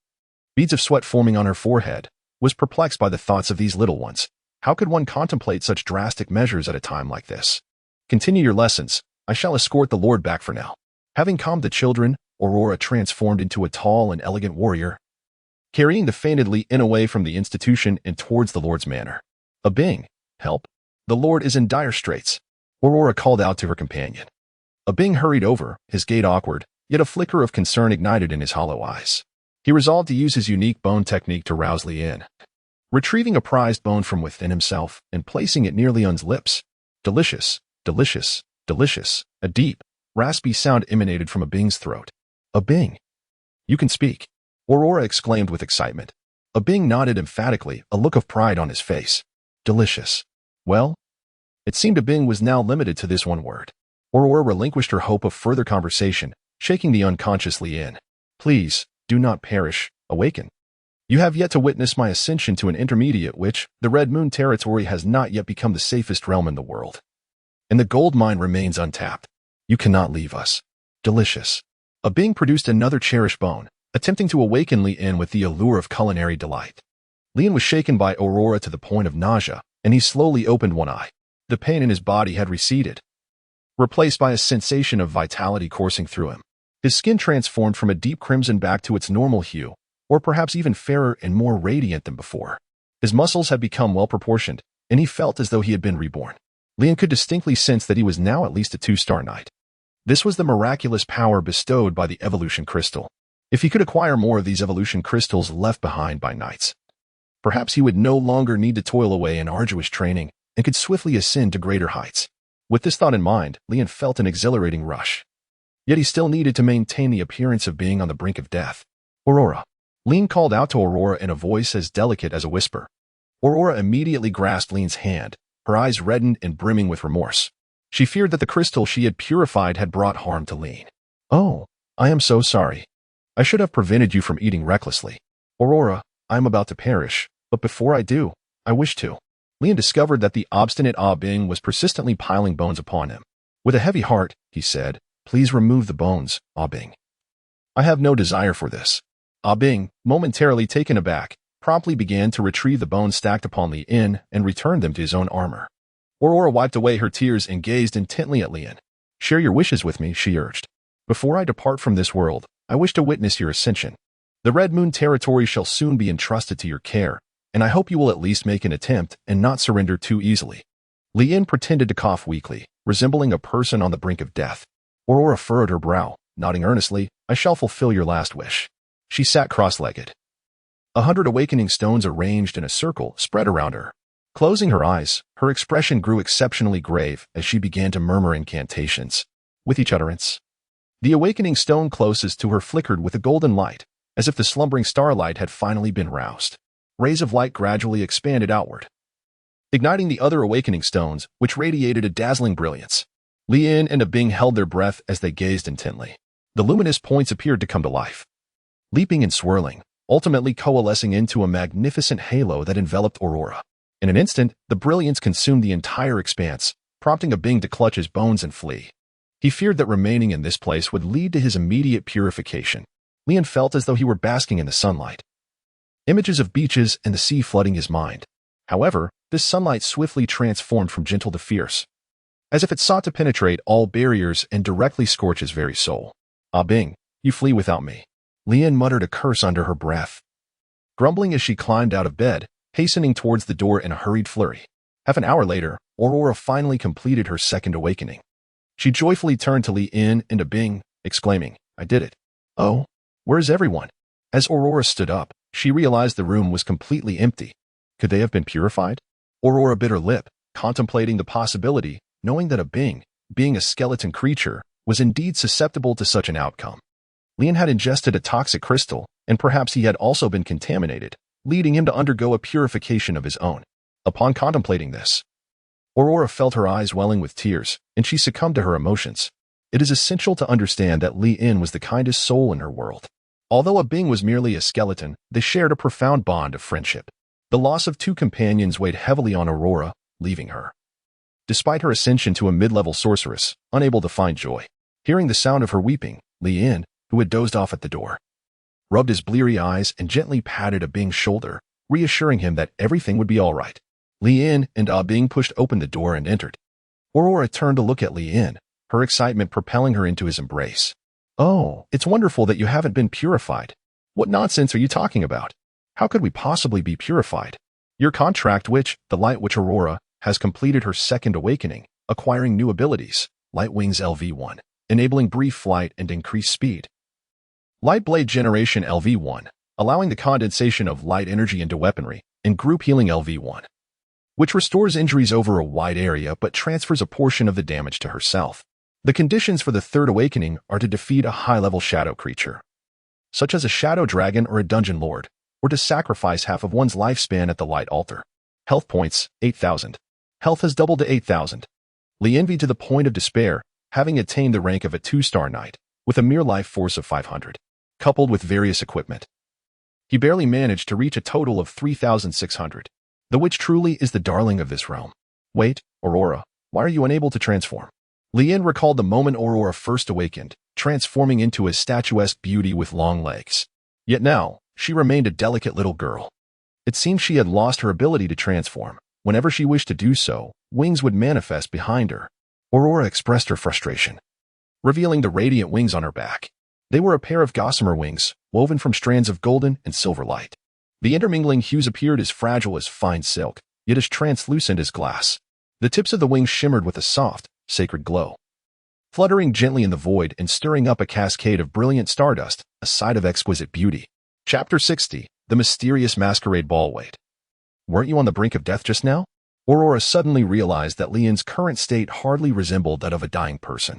beads of sweat forming on her forehead, was perplexed by the thoughts of these little ones. How could one contemplate such drastic measures at a time like this? Continue your lessons. I shall escort the Lord back for now. Having calmed the children, Aurora transformed into a tall and elegant warrior, carrying the fainted Lien away from the institution and towards the Lord's manor. A Bing, help. The Lord is in dire straits. Aurora called out to her companion. A Bing hurried over, his gait awkward, yet a flicker of concern ignited in his hollow eyes. He resolved to use his unique bone technique to rouse Lien, retrieving a prized bone from within himself and placing it near Leon's lips. Delicious, delicious, delicious. A deep, raspy sound emanated from a Bing's throat. A Bing. You can speak, Aurora exclaimed with excitement. A Bing nodded emphatically, a look of pride on his face. Delicious. Well? It seemed a Bing was now limited to this one word. Aurora relinquished her hope of further conversation, shaking the unconscious Lien. Please, do not perish, awaken. You have yet to witness my ascension to an intermediate which, the Red Moon territory has not yet become the safest realm in the world. And the gold mine remains untapped. You cannot leave us. Delicious. A Bing produced another cherished bone, attempting to awaken Lien with the allure of culinary delight. Lien was shaken by Aurora to the point of nausea, and he slowly opened one eye. The pain in his body had receded, replaced by a sensation of vitality coursing through him. His skin transformed from a deep crimson back to its normal hue, or perhaps even fairer and more radiant than before. His muscles had become well-proportioned, and he felt as though he had been reborn. Lien could distinctly sense that he was now at least a 2-star knight. This was the miraculous power bestowed by the evolution crystal. If he could acquire more of these evolution crystals left behind by knights, perhaps he would no longer need to toil away in arduous training and could swiftly ascend to greater heights. With this thought in mind, Leon felt an exhilarating rush. Yet he still needed to maintain the appearance of being on the brink of death. Aurora. Leon called out to Aurora in a voice as delicate as a whisper. Aurora immediately grasped Leon's hand, her eyes reddened and brimming with remorse. She feared that the crystal she had purified had brought harm to Leon. Oh, I am so sorry. I should have prevented you from eating recklessly. Aurora, I am about to perish, but before I do, I wish to. Leon discovered that the obstinate Ah Bing was persistently piling bones upon him. With a heavy heart, he said, Please remove the bones, Ah Bing. I have no desire for this. Ah Bing, momentarily taken aback, promptly began to retrieve the bones stacked upon Leon and return them to his own armor. Aurora wiped away her tears and gazed intently at Leon. Share your wishes with me, she urged. Before I depart from this world, I wish to witness your ascension. The Red Moon territory shall soon be entrusted to your care, and I hope you will at least make an attempt and not surrender too easily. Leon pretended to cough weakly, resembling a person on the brink of death. Aurora furrowed her brow, nodding earnestly, I shall fulfill your last wish. She sat cross-legged. 100 awakening stones arranged in a circle spread around her. Closing her eyes, her expression grew exceptionally grave as she began to murmur incantations. With each utterance, the awakening stone closest to her flickered with a golden light, as if the slumbering starlight had finally been roused. Rays of light gradually expanded outward, igniting the other awakening stones, which radiated a dazzling brilliance. Leon and Ah Bing held their breath as they gazed intently. The luminous points appeared to come to life, leaping and swirling, ultimately coalescing into a magnificent halo that enveloped Aurora. In an instant, the brilliance consumed the entire expanse, prompting Ah Bing to clutch his bones and flee. He feared that remaining in this place would lead to his immediate purification. Leon felt as though he were basking in the sunlight, images of beaches and the sea flooding his mind. However, this sunlight swiftly transformed from gentle to fierce, as if it sought to penetrate all barriers and directly scorch his very soul. Ah Bing, you flee without me. Leon muttered a curse under her breath, grumbling as she climbed out of bed, hastening towards the door in a hurried flurry. Half an hour later, Aurora finally completed her second awakening. She joyfully turned to Leon and Ah Bing, exclaiming, I did it. Oh, where is everyone? As Aurora stood up, she realized the room was completely empty. Could they have been purified? Aurora bit her lip, contemplating the possibility, knowing that Ah Bing, being a skeleton creature, was indeed susceptible to such an outcome. Leon had ingested a toxic crystal, and perhaps he had also been contaminated, leading him to undergo a purification of his own. Upon contemplating this, Aurora felt her eyes welling with tears, and she succumbed to her emotions. It is essential to understand that Leon was the kindest soul in her world. Although Ah Bing was merely a skeleton, they shared a profound bond of friendship. The loss of two companions weighed heavily on Aurora, leaving her, despite her ascension to a mid-level sorceress, unable to find joy. Hearing the sound of her weeping, Leon, who had dozed off at the door, rubbed his bleary eyes and gently patted Ah Bing's shoulder, reassuring him that everything would be all right. Leon and Ah Bing pushed open the door and entered. Aurora turned to look at Leon, her excitement propelling her into his embrace. Oh, it's wonderful that you haven't been purified. What nonsense are you talking about? How could we possibly be purified? Your contract which, the light which Aurora, has completed her second awakening, acquiring new abilities, Light Wings LV1, enabling brief flight and increased speed. Light Blade Generation LV1, allowing the condensation of light energy into weaponry, and Group Healing LV1, which restores injuries over a wide area but transfers a portion of the damage to herself. The conditions for the third awakening are to defeat a high-level shadow creature, such as a shadow dragon or a dungeon lord, or to sacrifice half of one's lifespan at the light altar. Health points, 8,000. Health has doubled to 8,000. Lee envied to the point of despair, having attained the rank of a 2-star knight, with a mere life force of 500, coupled with various equipment. He barely managed to reach a total of 3,600, the which truly is the darling of this realm. Wait, Aurora, why are you unable to transform? Leon recalled the moment Aurora first awakened, transforming into a statuesque beauty with long legs. Yet now, she remained a delicate little girl. It seemed she had lost her ability to transform. Whenever she wished to do so, wings would manifest behind her. Aurora expressed her frustration, revealing the radiant wings on her back. They were a pair of gossamer wings, woven from strands of golden and silver light. The intermingling hues appeared as fragile as fine silk, yet as translucent as glass. The tips of the wings shimmered with a soft, sacred glow, fluttering gently in the void and stirring up a cascade of brilliant stardust, a sight of exquisite beauty. Chapter 60, The Mysterious Masquerade Ball. Wait. Weren't you on the brink of death just now? Aurora suddenly realized that Lian's current state hardly resembled that of a dying person.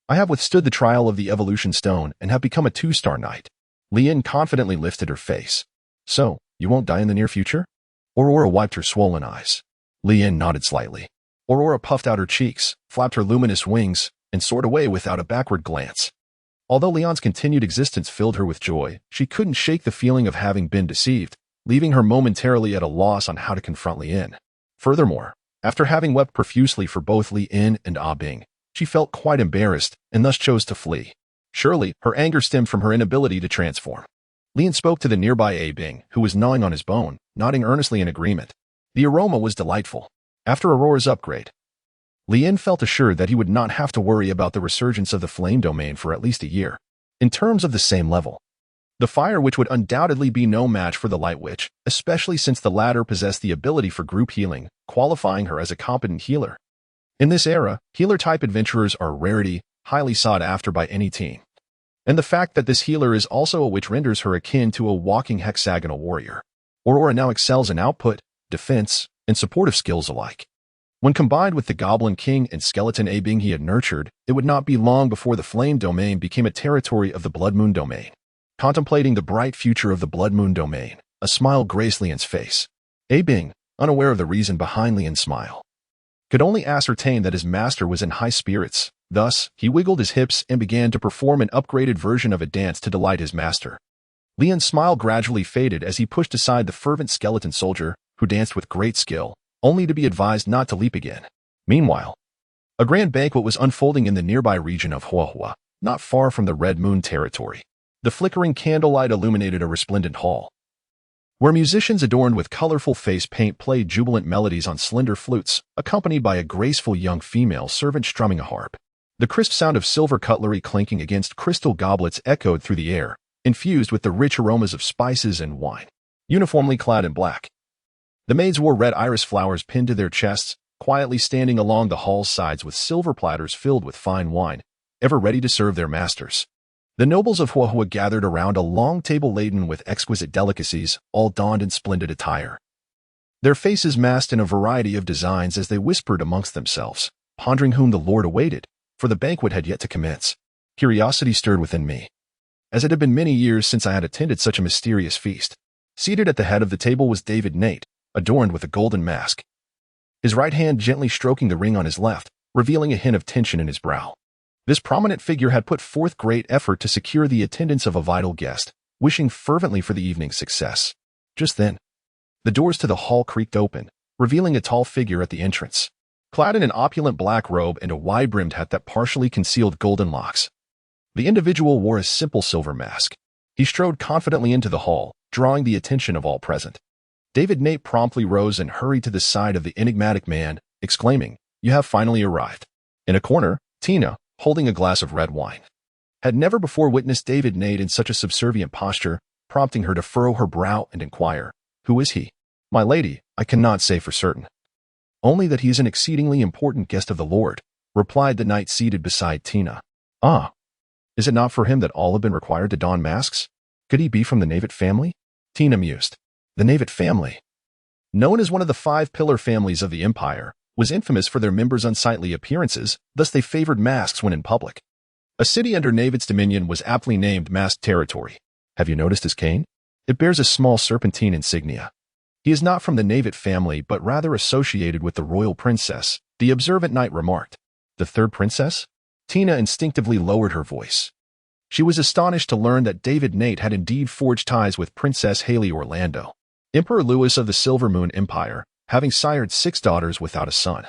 I have withstood the trial of the evolution stone and have become a 2-star knight. Lian confidently lifted her face. So, you won't die in the near future? Aurora wiped her swollen eyes. Lian nodded slightly. Aurora puffed out her cheeks, flapped her luminous wings, and soared away without a backward glance. Although Leon's continued existence filled her with joy, she couldn't shake the feeling of having been deceived, leaving her momentarily at a loss on how to confront Lian. Furthermore, after having wept profusely for both Lian and Ah Bing, she felt quite embarrassed and thus chose to flee. Surely, her anger stemmed from her inability to transform. Lian spoke to the nearby A Bing, who was gnawing on his bone, nodding earnestly in agreement. The aroma was delightful. After Aurora's upgrade, Lian felt assured that he would not have to worry about the resurgence of the flame domain for at least a year. In terms of the same level, the fire witch would undoubtedly be no match for the light witch, especially since the latter possessed the ability for group healing, qualifying her as a competent healer. In this era, healer-type adventurers are a rarity, highly sought after by any team. And the fact that this healer is also a witch renders her akin to a walking hexagonal warrior. Aurora now excels in output, defense, and supportive skills alike. When combined with the Goblin King and Skeleton A Bing he had nurtured, it would not be long before the Flame Domain became a territory of the Blood Moon Domain. Contemplating the bright future of the Blood Moon Domain, a smile graced Lian's face. A Bing, unaware of the reason behind Lian's smile, could only ascertain that his master was in high spirits. Thus, he wiggled his hips and began to perform an upgraded version of a dance to delight his master. Lian's smile gradually faded as he pushed aside the fervent skeleton soldier, who danced with great skill, only to be advised not to leap again. Meanwhile, a grand banquet was unfolding in the nearby region of Huahua, not far from the Red Moon territory. The flickering candlelight illuminated a resplendent hall, where musicians adorned with colorful face paint played jubilant melodies on slender flutes, accompanied by a graceful young female servant strumming a harp. The crisp sound of silver cutlery clinking against crystal goblets echoed through the air, infused with the rich aromas of spices and wine. Uniformly clad in black, the maids wore red iris flowers pinned to their chests, quietly standing along the hall's sides with silver platters filled with fine wine, ever ready to serve their masters. The nobles of Huahua gathered around a long table laden with exquisite delicacies, all donned in splendid attire. Their faces masked in a variety of designs as they whispered amongst themselves, pondering whom the Lord awaited, for the banquet had yet to commence. Curiosity stirred within me, as it had been many years since I had attended such a mysterious feast. Seated at the head of the table was David Nate, adorned with a golden mask, his right hand gently stroking the ring on his left, revealing a hint of tension in his brow. This prominent figure had put forth great effort to secure the attendance of a vital guest, wishing fervently for the evening's success. Just then, the doors to the hall creaked open, revealing a tall figure at the entrance, clad in an opulent black robe and a wide-brimmed hat that partially concealed golden locks. The individual wore a simple silver mask. He strode confidently into the hall, drawing the attention of all present. David Nate promptly rose and hurried to the side of the enigmatic man, exclaiming, "You have finally arrived." In a corner, Tina, holding a glass of red wine, had never before witnessed David Nate in such a subservient posture, prompting her to furrow her brow and inquire, "Who is he?" "My lady, I cannot say for certain. Only that he is an exceedingly important guest of the Lord," replied the knight seated beside Tina. "Ah, is it not for him that all have been required to don masks? Could he be from the Navet family?" Tina mused. The Navet family, known as one of the 5 pillar families of the empire, was infamous for their members' unsightly appearances, thus they favored masks when in public. A city under Navet's dominion was aptly named Masked Territory. Have you noticed his cane? It bears a small serpentine insignia. He is not from the Navet family, but rather associated with the royal princess, the observant knight remarked. The third princess? Tina instinctively lowered her voice. She was astonished to learn that David Nate had indeed forged ties with Princess Haley Orlando. Emperor Louis of the Silver Moon Empire, having sired 6 daughters without a son,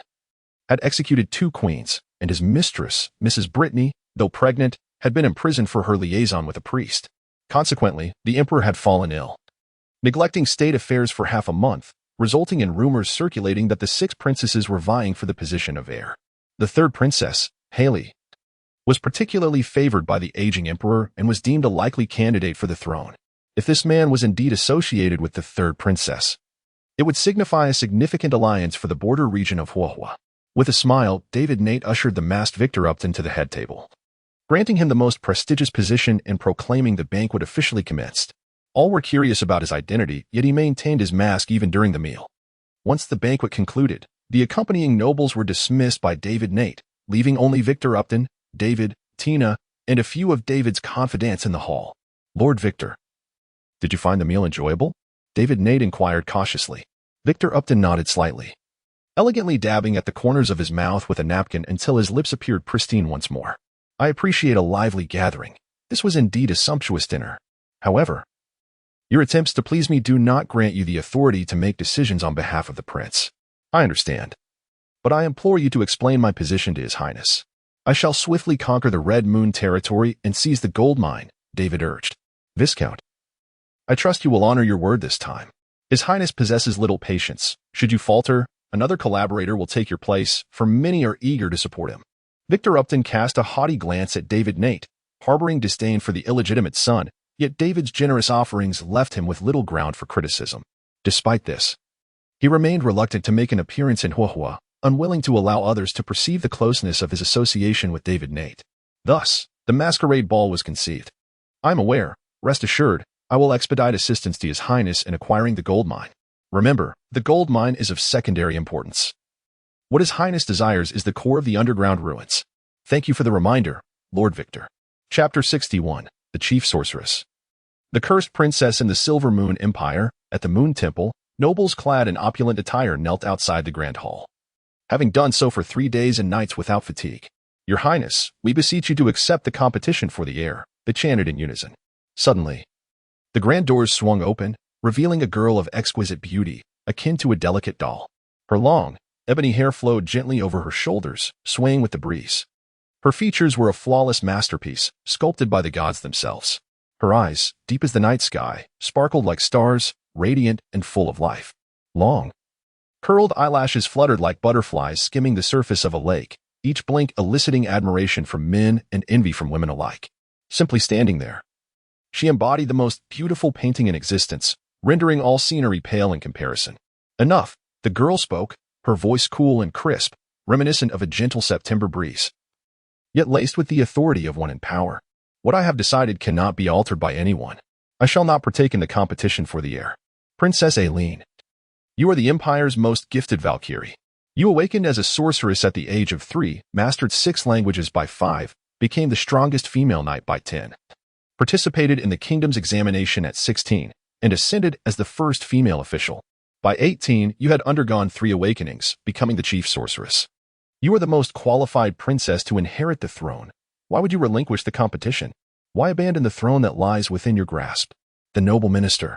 had executed 2 queens, and his mistress, Mrs. Brittany, though pregnant, had been imprisoned for her liaison with a priest. Consequently, the emperor had fallen ill, neglecting state affairs for half a month, resulting in rumors circulating that the 6 princesses were vying for the position of heir. The third princess, Haley, was particularly favored by the aging emperor and was deemed a likely candidate for the throne. If this man was indeed associated with the third princess, it would signify a significant alliance for the border region of Huahua. With a smile, David Nate ushered the masked victor up into the head table, granting him the most prestigious position and proclaiming the banquet officially commenced. All were curious about his identity, yet he maintained his mask even during the meal. Once the banquet concluded, The accompanying nobles were dismissed by David Nate, leaving only Victor Upton, David, Tina, and a few of David's confidants in the hall. Lord Victor. Did you find the meal enjoyable? David Nate inquired cautiously. Victor Upton nodded slightly, elegantly dabbing at the corners of his mouth with a napkin until his lips appeared pristine once more. I appreciate a lively gathering. This was indeed a sumptuous dinner. However, your attempts to please me do not grant you the authority to make decisions on behalf of the prince. I understand, but I implore you to explain my position to His Highness. I shall swiftly conquer the Red Moon territory and seize the gold mine, David urged. Viscount, I trust you will honor your word this time. His Highness possesses little patience. Should you falter, another collaborator will take your place, for many are eager to support him. Victor Upton cast a haughty glance at David Nate, harboring disdain for the illegitimate son, yet David's generous offerings left him with little ground for criticism. Despite this, he remained reluctant to make an appearance in Huahua, unwilling to allow others to perceive the closeness of his association with David Nate. Thus, the masquerade ball was conceived. I am aware, rest assured, I will expedite assistance to His Highness in acquiring the gold mine. Remember, the gold mine is of secondary importance. What His Highness desires is the core of the underground ruins. Thank you for the reminder, Lord Victor. Chapter 61. The Chief Sorceress. The cursed princess in the Silver Moon Empire, at the Moon Temple, nobles clad in opulent attire knelt outside the Grand Hall. Having done so for 3 days and nights without fatigue, Your Highness, we beseech you to accept the competition for the heir, they chanted in unison. Suddenly, the grand doors swung open, revealing a girl of exquisite beauty, akin to a delicate doll. Her long, ebony hair flowed gently over her shoulders, swaying with the breeze. Her features were a flawless masterpiece, sculpted by the gods themselves. Her eyes, deep as the night sky, sparkled like stars, radiant and full of life. Long, curled eyelashes fluttered like butterflies skimming the surface of a lake, each blink eliciting admiration from men and envy from women alike. Simply standing there, she embodied the most beautiful painting in existence, rendering all scenery pale in comparison. Enough, the girl spoke, her voice cool and crisp, reminiscent of a gentle September breeze, yet laced with the authority of one in power. What I have decided cannot be altered by anyone. I shall not partake in the competition for the heir. Princess Aileen, you are the Empire's most gifted Valkyrie. You awakened as a sorceress at the age of 3, mastered 6 languages by 5, became the strongest female knight by 10, participated in the kingdom's examination at 16, and ascended as the first female official. By 18, you had undergone 3 awakenings, becoming the chief sorceress. You are the most qualified princess to inherit the throne. Why would you relinquish the competition? Why abandon the throne that lies within your grasp? The noble minister,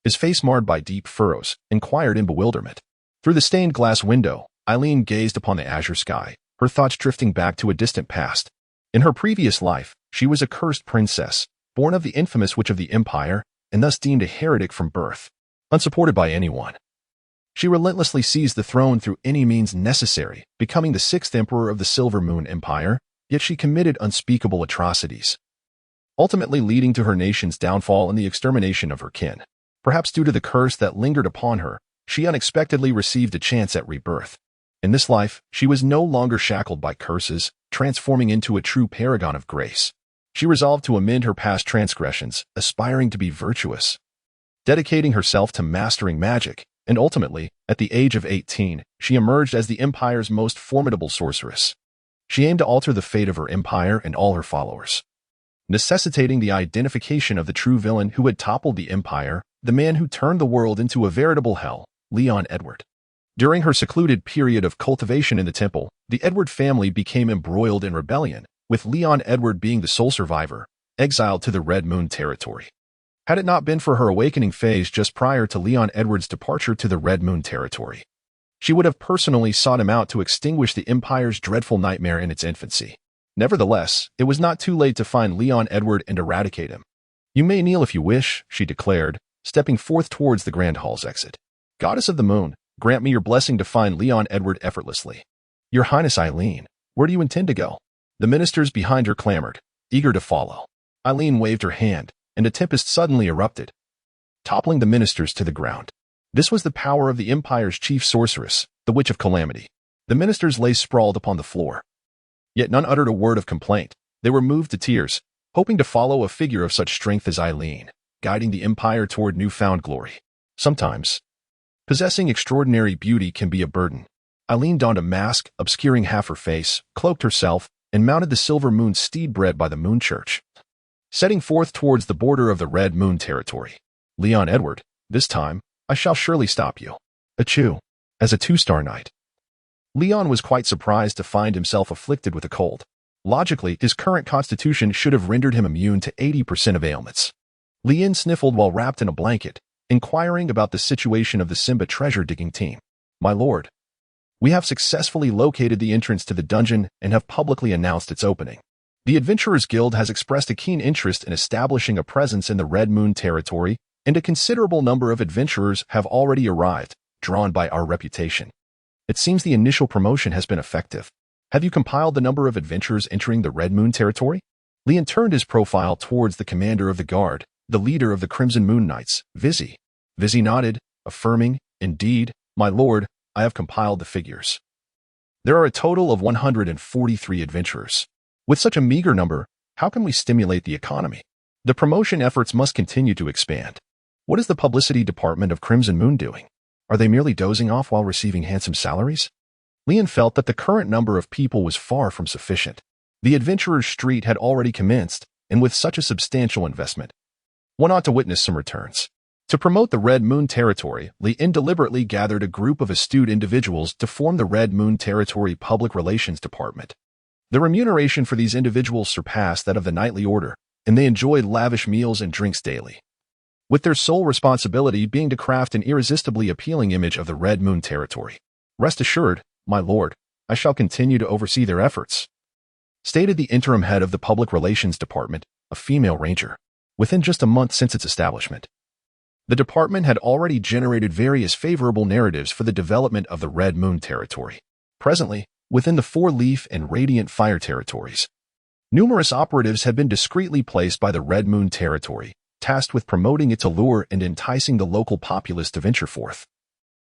his face marred by deep furrows, inquired in bewilderment. Through the stained glass window, Aileen gazed upon the azure sky, her thoughts drifting back to a distant past. In her previous life, she was a cursed princess, born of the infamous witch of the Empire, and thus deemed a heretic from birth, unsupported by anyone. She relentlessly seized the throne through any means necessary, becoming the 6th emperor of the Silver Moon Empire, yet she committed unspeakable atrocities, ultimately leading to her nation's downfall and the extermination of her kin. Perhaps due to the curse that lingered upon her, she unexpectedly received a chance at rebirth. In this life, she was no longer shackled by curses, transforming into a true paragon of grace. She resolved to amend her past transgressions, aspiring to be virtuous, dedicating herself to mastering magic, and ultimately, at the age of 18, she emerged as the Empire's most formidable sorceress. She aimed to alter the fate of her empire and all her followers, necessitating the identification of the true villain who had toppled the Empire, the man who turned the world into a veritable hell, Leon Edward. During her secluded period of cultivation in the temple, the Edward family became embroiled in rebellion, with Leon Edward being the sole survivor, exiled to the Red Moon territory. Had it not been for her awakening phase just prior to Leon Edward's departure to the Red Moon territory, she would have personally sought him out to extinguish the Empire's dreadful nightmare in its infancy. Nevertheless, it was not too late to find Leon Edward and eradicate him. You may kneel if you wish, she declared, stepping forth towards the Grand Hall's exit. Goddess of the Moon, grant me your blessing to find Leon Edward effortlessly. Your Highness Aileen, where do you intend to go? The ministers behind her clamored, eager to follow. Aileen waved her hand, and a tempest suddenly erupted, toppling the ministers to the ground. This was the power of the Empire's chief sorceress, the Witch of Calamity. The ministers lay sprawled upon the floor, yet none uttered a word of complaint. They were moved to tears, hoping to follow a figure of such strength as Aileen, guiding the Empire toward newfound glory. Sometimes, possessing extraordinary beauty can be a burden. Eileen donned a mask, obscuring half her face, cloaked herself, and mounted the Silver Moon steed bred by the Moon Church, setting forth towards the border of the Red Moon territory. Leon Edward, this time, I shall surely stop you. Achoo. As a 2-star knight. Leon was quite surprised to find himself afflicted with a cold. Logically, his current constitution should have rendered him immune to 80% of ailments. Leon sniffled while wrapped in a blanket, inquiring about the situation of the Simba treasure-digging team. My lord, we have successfully located the entrance to the dungeon and have publicly announced its opening. The Adventurers Guild has expressed a keen interest in establishing a presence in the Red Moon territory, and a considerable number of adventurers have already arrived, drawn by our reputation. It seems the initial promotion has been effective. Have you compiled the number of adventurers entering the Red Moon territory? Leon turned his profile towards the commander of the guard, the leader of the Crimson Moon Knights, Vizzy. Vizzy nodded, affirming, indeed, my lord, I have compiled the figures. There are a total of 143 adventurers. With such a meager number, how can we stimulate the economy? The promotion efforts must continue to expand. What is the publicity department of Crimson Moon doing? Are they merely dozing off while receiving handsome salaries? Leon felt that the current number of people was far from sufficient. The Adventurers' Street had already commenced, and with such a substantial investment, one ought to witness some returns. To promote the Red Moon territory, Leon deliberately gathered a group of astute individuals to form the Red Moon Territory Public Relations Department. The remuneration for these individuals surpassed that of the knightly order, and they enjoyed lavish meals and drinks daily, with their sole responsibility being to craft an irresistibly appealing image of the Red Moon territory. Rest assured, my lord, I shall continue to oversee their efforts, stated the interim head of the Public Relations Department, a female ranger. Within just a month since its establishment, the department had already generated various favorable narratives for the development of the Red Moon territory. Presently, within the Four-Leaf and Radiant Fire territories, numerous operatives had been discreetly placed by the Red Moon territory, tasked with promoting its allure and enticing the local populace to venture forth.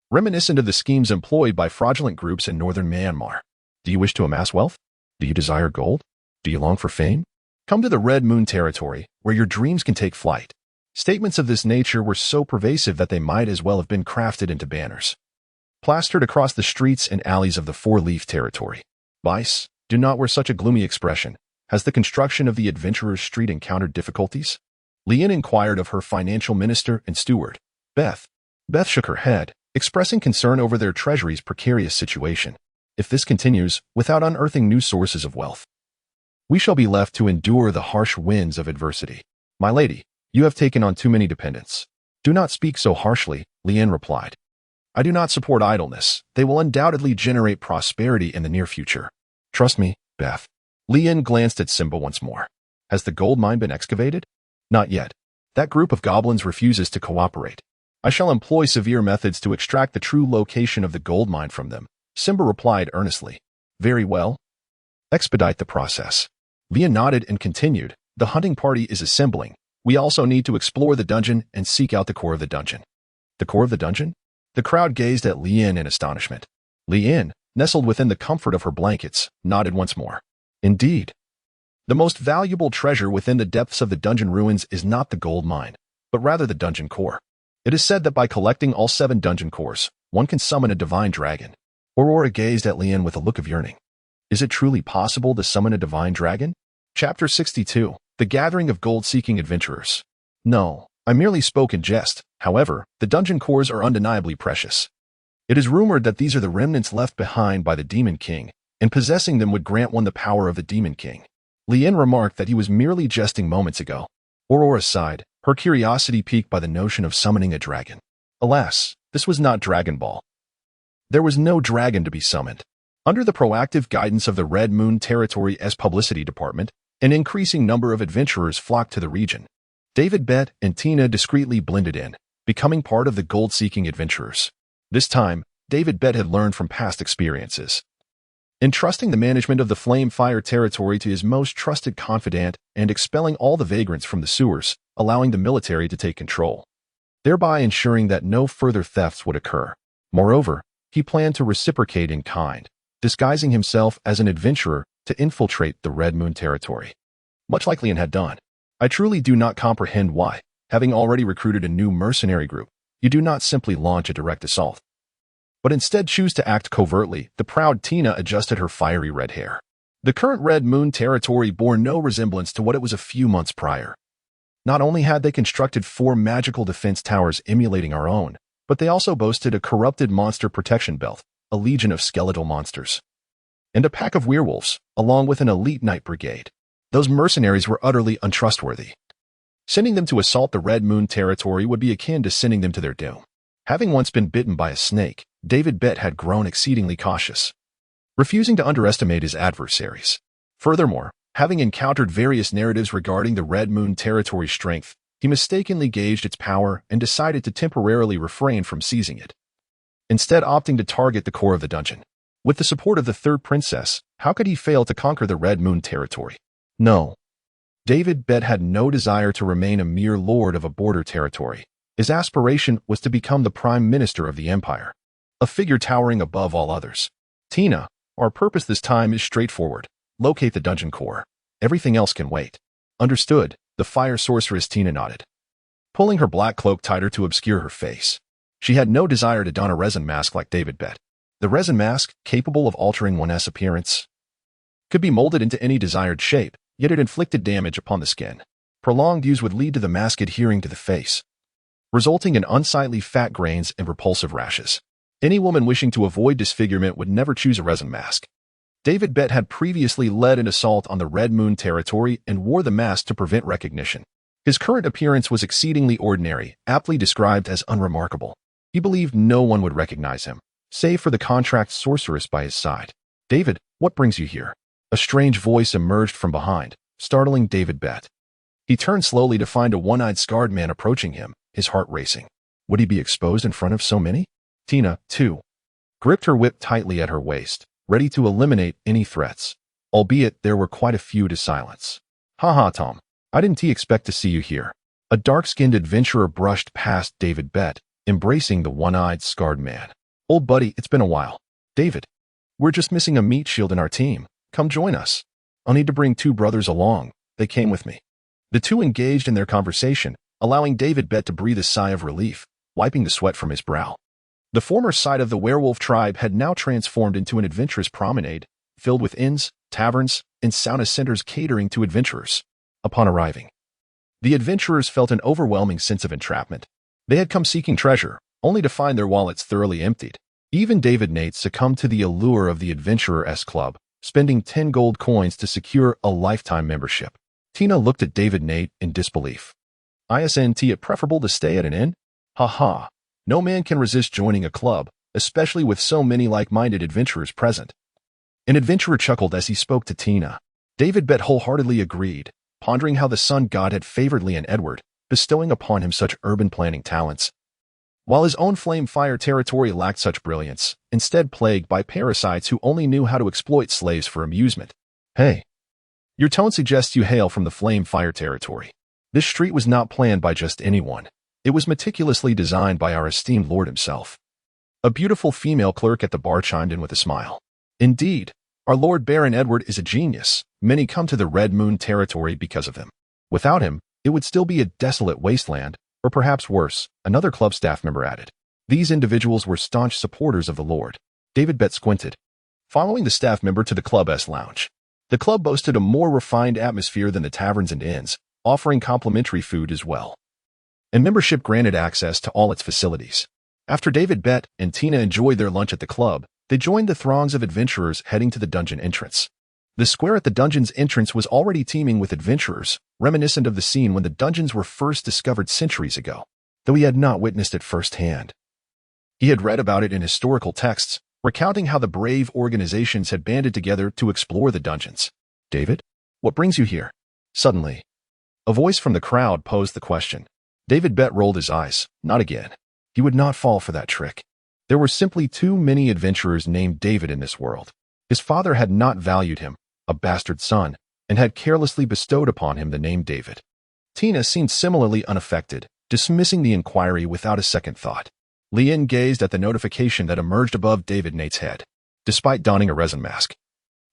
Reminiscent of the schemes employed by fraudulent groups in northern Myanmar. Do you wish to amass wealth? Do you desire gold? Do you long for fame? Come to the Red Moon territory, where your dreams can take flight. Statements of this nature were so pervasive that they might as well have been crafted into banners, plastered across the streets and alleys of the Four-Leaf territory. Vice, do not wear such a gloomy expression. Has the construction of the Adventurers' Street encountered difficulties? Leon inquired of her financial minister and steward, Beth. Beth shook her head, expressing concern over their treasury's precarious situation. If this continues, without unearthing new sources of wealth, we shall be left to endure the harsh winds of adversity. My lady, you have taken on too many dependents. Do not speak so harshly, Leon replied. I do not support idleness. They will undoubtedly generate prosperity in the near future. Trust me, Beth. Leon glanced at Simba once more. Has the gold mine been excavated? Not yet. That group of goblins refuses to cooperate. I shall employ severe methods to extract the true location of the gold mine from them, Simba replied earnestly. Very well. Expedite the process. Leon nodded and continued. The hunting party is assembling. We also need to explore the dungeon and seek out the core of the dungeon. The core of the dungeon? The crowd gazed at Leon in astonishment. Leon, nestled within the comfort of her blankets, nodded once more. Indeed. The most valuable treasure within the depths of the dungeon ruins is not the gold mine, but rather the dungeon core. It is said that by collecting all 7 dungeon cores, one can summon a divine dragon. Aurora gazed at Leon with a look of yearning. Is it truly possible to summon a divine dragon? Chapter 62. The Gathering of Gold-Seeking Adventurers. No, I merely spoke in jest. However, the dungeon cores are undeniably precious. It is rumored that these are the remnants left behind by the Demon King, and possessing them would grant one the power of the Demon King. Leon remarked that he was merely jesting moments ago. Aurora sighed, her curiosity piqued by the notion of summoning a dragon. Alas, this was not Dragon Ball. There was no dragon to be summoned. Under the proactive guidance of the Red Moon Territory's publicity department, an increasing number of adventurers flocked to the region. David, Bet, and Tina discreetly blended in, becoming part of the gold-seeking adventurers. This time, David Bet had learned from past experiences, entrusting the management of the Flame Fire territory to his most trusted confidant and expelling all the vagrants from the sewers, allowing the military to take control, thereby ensuring that no further thefts would occur. Moreover, he planned to reciprocate in kind, disguising himself as an adventurer to infiltrate the Red Moon territory, much like Leon had done. I truly do not comprehend why, having already recruited a new mercenary group, you do not simply launch a direct assault. but instead choose to act covertly, the proud Tina adjusted her fiery red hair. The current Red Moon territory bore no resemblance to what it was a few months prior. Not only had they constructed 4 magical defense towers emulating our own, but they also boasted a corrupted monster protection belt, a legion of skeletal monsters, and a pack of werewolves, along with an elite knight brigade. Those mercenaries were utterly untrustworthy. Sending them to assault the Red Moon territory would be akin to sending them to their doom. Having once been bitten by a snake, David Bett had grown exceedingly cautious, refusing to underestimate his adversaries. Furthermore, having encountered various narratives regarding the Red Moon territory's strength, he mistakenly gauged its power and decided to temporarily refrain from seizing it, instead opting to target the core of the dungeon. With the support of the third princess, how could he fail to conquer the Red Moon territory? No. David Bett had no desire to remain a mere lord of a border territory. His aspiration was to become the prime minister of the empire, a figure towering above all others. Tina, our purpose this time is straightforward. Locate the dungeon core. Everything else can wait. Understood, the fire sorceress Tina nodded, pulling her black cloak tighter to obscure her face. She had no desire to don a resin mask like David Bett. The resin mask, capable of altering one's appearance, could be molded into any desired shape, yet it inflicted damage upon the skin. Prolonged use would lead to the mask adhering to the face, resulting in unsightly fat grains and repulsive rashes. Any woman wishing to avoid disfigurement would never choose a resin mask. David Bett had previously led an assault on the Red Moon territory and wore the mask to prevent recognition. His current appearance was exceedingly ordinary, aptly described as unremarkable. He believed no one would recognize him, save for the contract sorceress by his side. David, what brings you here? A strange voice emerged from behind, startling David Bett. He turned slowly to find a one-eyed scarred man approaching him, his heart racing. Would he be exposed in front of so many? Tina, too, gripped her whip tightly at her waist, ready to eliminate any threats, albeit there were quite a few to silence. Ha, Tom. I didn't expect to see you here. A dark-skinned adventurer brushed past David Bett, embracing the one-eyed scarred man. Old buddy, it's been a while. David, we're just missing a meat shield in our team. Come join us. I'll need to bring 2 brothers along. They came with me. The two engaged in their conversation, allowing David Bett to breathe a sigh of relief, wiping the sweat from his brow. The former site of the werewolf tribe had now transformed into an adventurous promenade, filled with inns, taverns, and sauna centers catering to adventurers. Upon arriving, the adventurers felt an overwhelming sense of entrapment. They had come seeking treasure, only to find their wallets thoroughly emptied. Even David Nate succumbed to the allure of the Adventurer-esque club, spending 10 gold coins to secure a lifetime membership. Tina looked at David Nate in disbelief. Isn't it preferable to stay at an inn? Ha. No man can resist joining a club, especially with so many like-minded adventurers present. An adventurer chuckled as he spoke to Tina. David Bett wholeheartedly agreed, pondering how the sun god had favored Leon Edward, bestowing upon him such urban planning talents, while his own flame fire territory lacked such brilliance, instead plagued by parasites who only knew how to exploit slaves for amusement. Hey, your tone suggests you hail from the flame fire territory. This street was not planned by just anyone. It was meticulously designed by our esteemed lord himself. A beautiful female clerk at the bar chimed in with a smile. Indeed, our Lord Baron Edward is a genius. Many come to the Red Moon territory because of him. Without him, it would still be a desolate wasteland, or perhaps worse, another club staff member added. These individuals were staunch supporters of the Lord. David Bett squinted, following the staff member to the club's lounge. The club boasted a more refined atmosphere than the taverns and inns, offering complimentary food as well, and membership granted access to all its facilities. After David Bett and Tina enjoyed their lunch at the club, they joined the throngs of adventurers heading to the dungeon entrance. The square at the dungeon's entrance was already teeming with adventurers, reminiscent of the scene when the dungeons were first discovered centuries ago, though he had not witnessed it firsthand. He had read about it in historical texts, recounting how the brave organizations had banded together to explore the dungeons. David, what brings you here? Suddenly, a voice from the crowd posed the question. David Bett rolled his eyes. Not again. He would not fall for that trick. There were simply too many adventurers named David in this world. His father had not valued him, a bastard son, and had carelessly bestowed upon him the name David. Tina seemed similarly unaffected, dismissing the inquiry without a second thought. Leon gazed at the notification that emerged above David Nate's head. Despite donning a resin mask,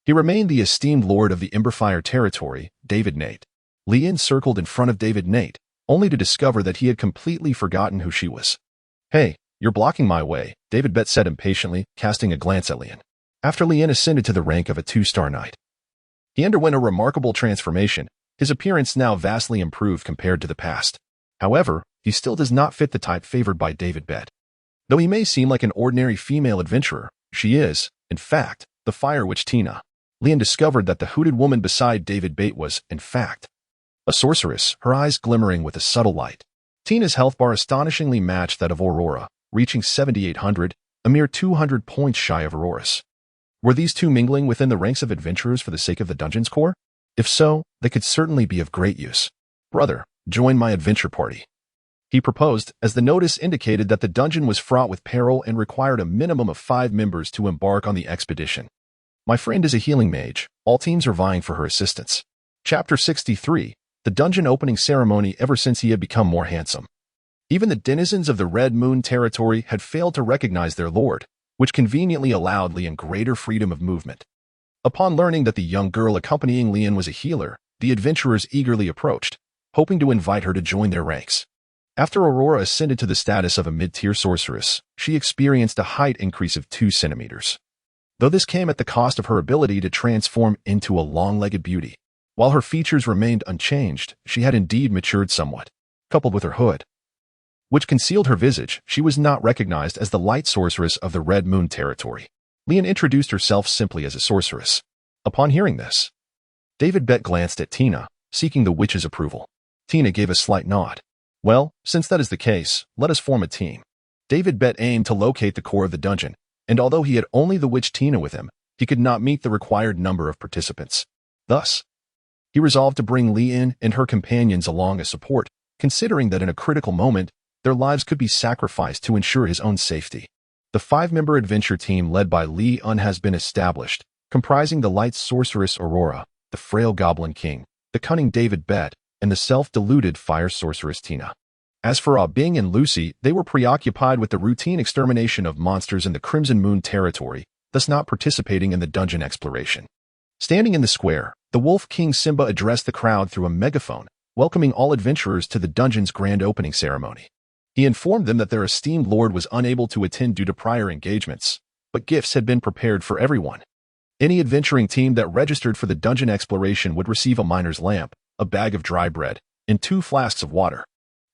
he remained the esteemed lord of the Emberfire territory, David Nate. Leon circled in front of David Nate, only to discover that he had completely forgotten who she was. Hey, "You're blocking my way," David Bet said impatiently, casting a glance at Lian. After Lian ascended to the rank of a 2-star knight, he underwent a remarkable transformation, his appearance now vastly improved compared to the past. However, he still does not fit the type favored by David Bet. Though he may seem like an ordinary female adventurer, she is, in fact, the fire witch Tina. Lian discovered that the hooded woman beside David Bet was, in fact, a sorceress, her eyes glimmering with a subtle light. Tina's health bar astonishingly matched that of Aurora, reaching 7,800, a mere 200 points shy of Aurora's. Were these two mingling within the ranks of adventurers for the sake of the dungeon's core? If so, they could certainly be of great use. "Brother, join my adventure party," he proposed, as the notice indicated that the dungeon was fraught with peril and required a minimum of 5 members to embark on the expedition. "My friend is a healing mage. All teams are vying for her assistance." Chapter 63, the dungeon opening ceremony. Ever since he had become more handsome, even the denizens of the Red Moon territory had failed to recognize their lord, which conveniently allowed Lian greater freedom of movement. Upon learning that the young girl accompanying Lian was a healer, the adventurers eagerly approached, hoping to invite her to join their ranks. After Aurora ascended to the status of a mid-tier sorceress, she experienced a height increase of 2 centimeters. Though this came at the cost of her ability to transform into a long-legged beauty. While her features remained unchanged, she had indeed matured somewhat. Coupled with her hood, which concealed her visage, she was not recognized as the light sorceress of the Red Moon territory. Lian introduced herself simply as a sorceress. Upon hearing this, David Bet glanced at Tina, seeking the witch's approval. Tina gave a slight nod. "Well, since that is the case, let us form a team." David Bet aimed to locate the core of the dungeon, and although he had only the witch Tina with him, he could not meet the required number of participants. Thus, he resolved to bring Lian and her companions along as support, considering that in a critical moment, their lives could be sacrificed to ensure his own safety. The 5-member adventure team led by Lian has been established, comprising the light sorceress Aurora, the frail goblin king, the cunning David Bet, and the self-deluded fire sorceress Tina. As for Bing and Lucy, they were preoccupied with the routine extermination of monsters in the Crimson Moon territory, thus not participating in the dungeon exploration. Standing in the square, the Wolf King Simba addressed the crowd through a megaphone, welcoming all adventurers to the dungeon's grand opening ceremony. He informed them that their esteemed lord was unable to attend due to prior engagements, but gifts had been prepared for everyone. Any adventuring team that registered for the dungeon exploration would receive a miner's lamp, a bag of dry bread, and 2 flasks of water.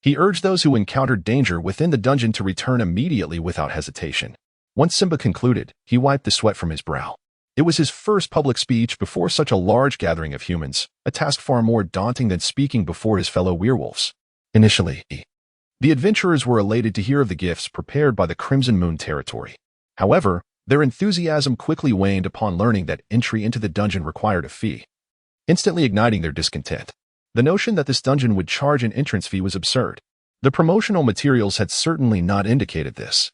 He urged those who encountered danger within the dungeon to return immediately without hesitation. Once Simba concluded, he wiped the sweat from his brow. It was his first public speech before such a large gathering of humans, a task far more daunting than speaking before his fellow werewolves. Initially, the adventurers were elated to hear of the gifts prepared by the Crimson Moon territory. However, their enthusiasm quickly waned upon learning that entry into the dungeon required a fee, instantly igniting their discontent. The notion that this dungeon would charge an entrance fee was absurd. The promotional materials had certainly not indicated this.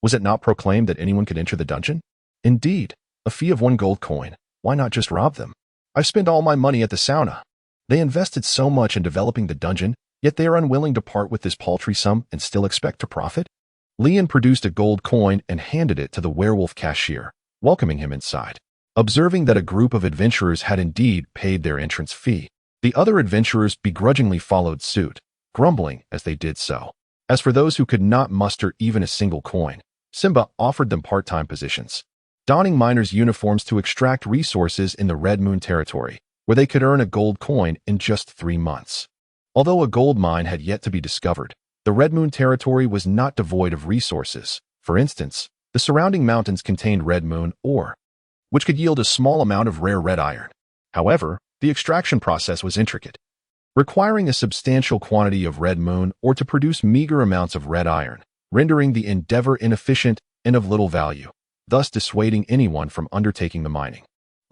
Was it not proclaimed that anyone could enter the dungeon? Indeed, a fee of 1 gold coin. Why not just rob them? I've spent all my money at the sauna. They invested so much in developing the dungeon, yet they are unwilling to part with this paltry sum and still expect to profit? Lian produced a gold coin and handed it to the werewolf cashier, welcoming him inside. Observing that a group of adventurers had indeed paid their entrance fee, the other adventurers begrudgingly followed suit, grumbling as they did so. As for those who could not muster even a single coin, Simba offered them part-time positions, donning miners' uniforms to extract resources in the Red Moon territory, where they could earn a gold coin in just 3 months. Although a gold mine had yet to be discovered, the Red Moon territory was not devoid of resources. For instance, the surrounding mountains contained red moon ore, which could yield a small amount of rare red iron. However, the extraction process was intricate, requiring a substantial quantity of red moon ore to produce meager amounts of red iron, rendering the endeavor inefficient and of little value, thus dissuading anyone from undertaking the mining.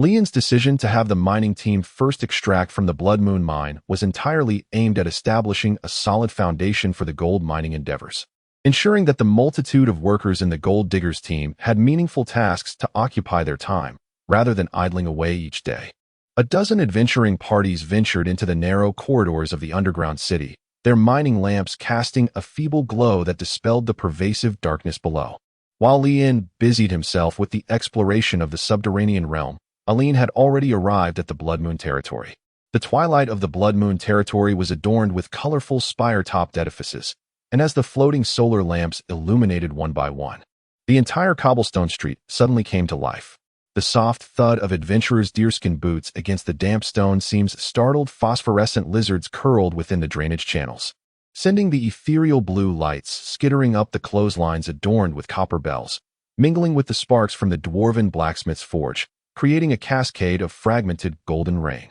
Lian's decision to have the mining team first extract from the Blood Moon mine was entirely aimed at establishing a solid foundation for the gold mining endeavors, ensuring that the multitude of workers in the gold diggers team had meaningful tasks to occupy their time, rather than idling away each day. A dozen adventuring parties ventured into the narrow corridors of the underground city, their mining lamps casting a feeble glow that dispelled the pervasive darkness below. While Lian busied himself with the exploration of the subterranean realm, Aline had already arrived at the Blood Moon territory. The twilight of the Blood Moon territory was adorned with colorful spire-topped edifices, and as the floating solar lamps illuminated one by one, the entire cobblestone street suddenly came to life. The soft thud of adventurers' deerskin boots against the damp stone seems startled phosphorescent lizards curled within the drainage channels, sending the ethereal blue lights skittering up the clotheslines adorned with copper bells, mingling with the sparks from the dwarven blacksmith's forge, creating a cascade of fragmented golden rain.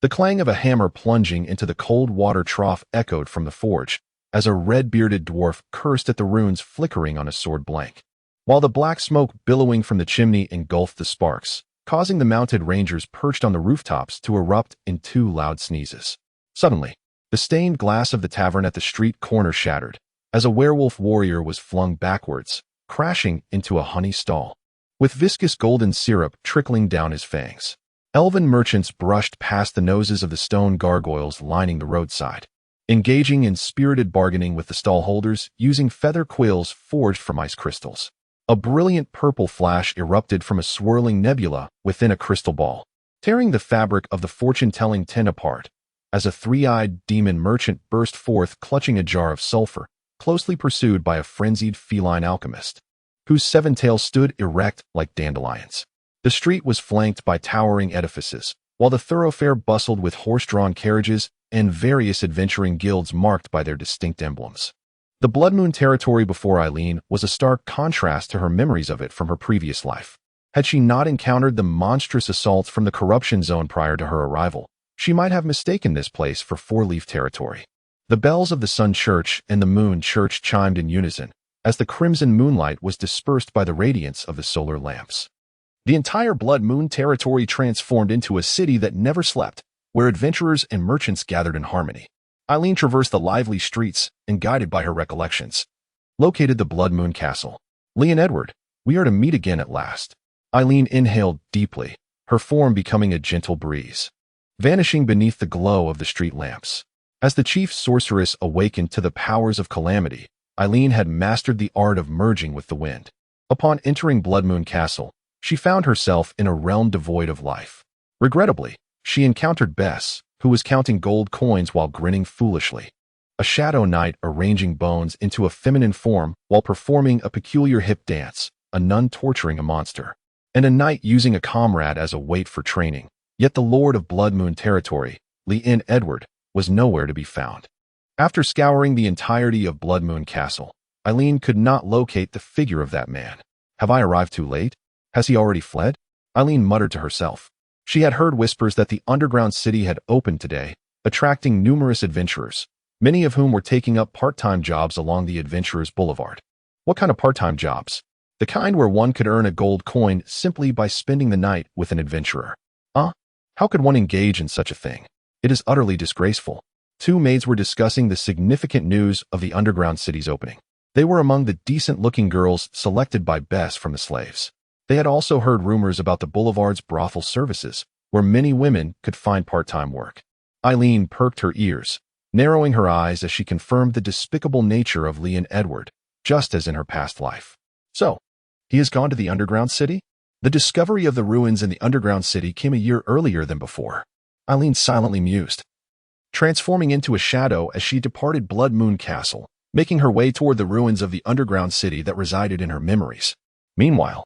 The clang of a hammer plunging into the cold water trough echoed from the forge, as a red-bearded dwarf cursed at the runes flickering on a sword blank, while the black smoke billowing from the chimney engulfed the sparks, causing the mounted rangers perched on the rooftops to erupt in two loud sneezes. Suddenly, the stained glass of the tavern at the street corner shattered, as a werewolf warrior was flung backwards, crashing into a honey stall, with viscous golden syrup trickling down his fangs. Elven merchants brushed past the noses of the stone gargoyles lining the roadside, engaging in spirited bargaining with the stallholders using feather quills forged from ice crystals. A brilliant purple flash erupted from a swirling nebula within a crystal ball, tearing the fabric of the fortune-telling tent apart, as a three-eyed demon merchant burst forth clutching a jar of sulfur, closely pursued by a frenzied feline alchemist, whose seven tails stood erect like dandelions. The street was flanked by towering edifices, while the thoroughfare bustled with horse-drawn carriages and various adventuring guilds marked by their distinct emblems. The Blood Moon territory before Eileen was a stark contrast to her memories of it from her previous life. Had she not encountered the monstrous assaults from the corruption zone prior to her arrival, she might have mistaken this place for Four-Leaf territory. The bells of the Sun Church and the Moon Church chimed in unison, as the crimson moonlight was dispersed by the radiance of the solar lamps. The entire Blood Moon territory transformed into a city that never slept, where adventurers and merchants gathered in harmony. Eileen traversed the lively streets and, guided by her recollections, located the Blood Moon Castle. Lee and Edward, we are to meet again at last. Eileen inhaled deeply, her form becoming a gentle breeze, vanishing beneath the glow of the street lamps. As the chief sorceress awakened to the powers of calamity, Eileen had mastered the art of merging with the wind. Upon entering Blood Moon Castle, she found herself in a realm devoid of life. Regrettably, she encountered Bess, who was counting gold coins while grinning foolishly. A shadow knight arranging bones into a feminine form while performing a peculiar hip dance, a nun torturing a monster, and a knight using a comrade as a weight for training. Yet the Lord of Blood Moon territory, Lee and Edward, was nowhere to be found. After scouring the entirety of Blood Moon Castle, Eileen could not locate the figure of that man. Have I arrived too late? Has he already fled? Eileen muttered to herself. She had heard whispers that the underground city had opened today, attracting numerous adventurers, many of whom were taking up part-time jobs along the Adventurers Boulevard. What kind of part-time jobs? The kind where one could earn a gold coin simply by spending the night with an adventurer. How could one engage in such a thing? It is utterly disgraceful. Two maids were discussing the significant news of the underground city's opening. They were among the decent-looking girls selected by Bess from the slaves. They had also heard rumors about the boulevard's brothel services, where many women could find part-time work. Eileen perked her ears, narrowing her eyes as she confirmed the despicable nature of Lee and Edward, just as in her past life. So, he has gone to the underground city? The discovery of the ruins in the underground city came a year earlier than before. Eileen silently mused, transforming into a shadow as she departed Blood Moon Castle, making her way toward the ruins of the underground city that resided in her memories. Meanwhile,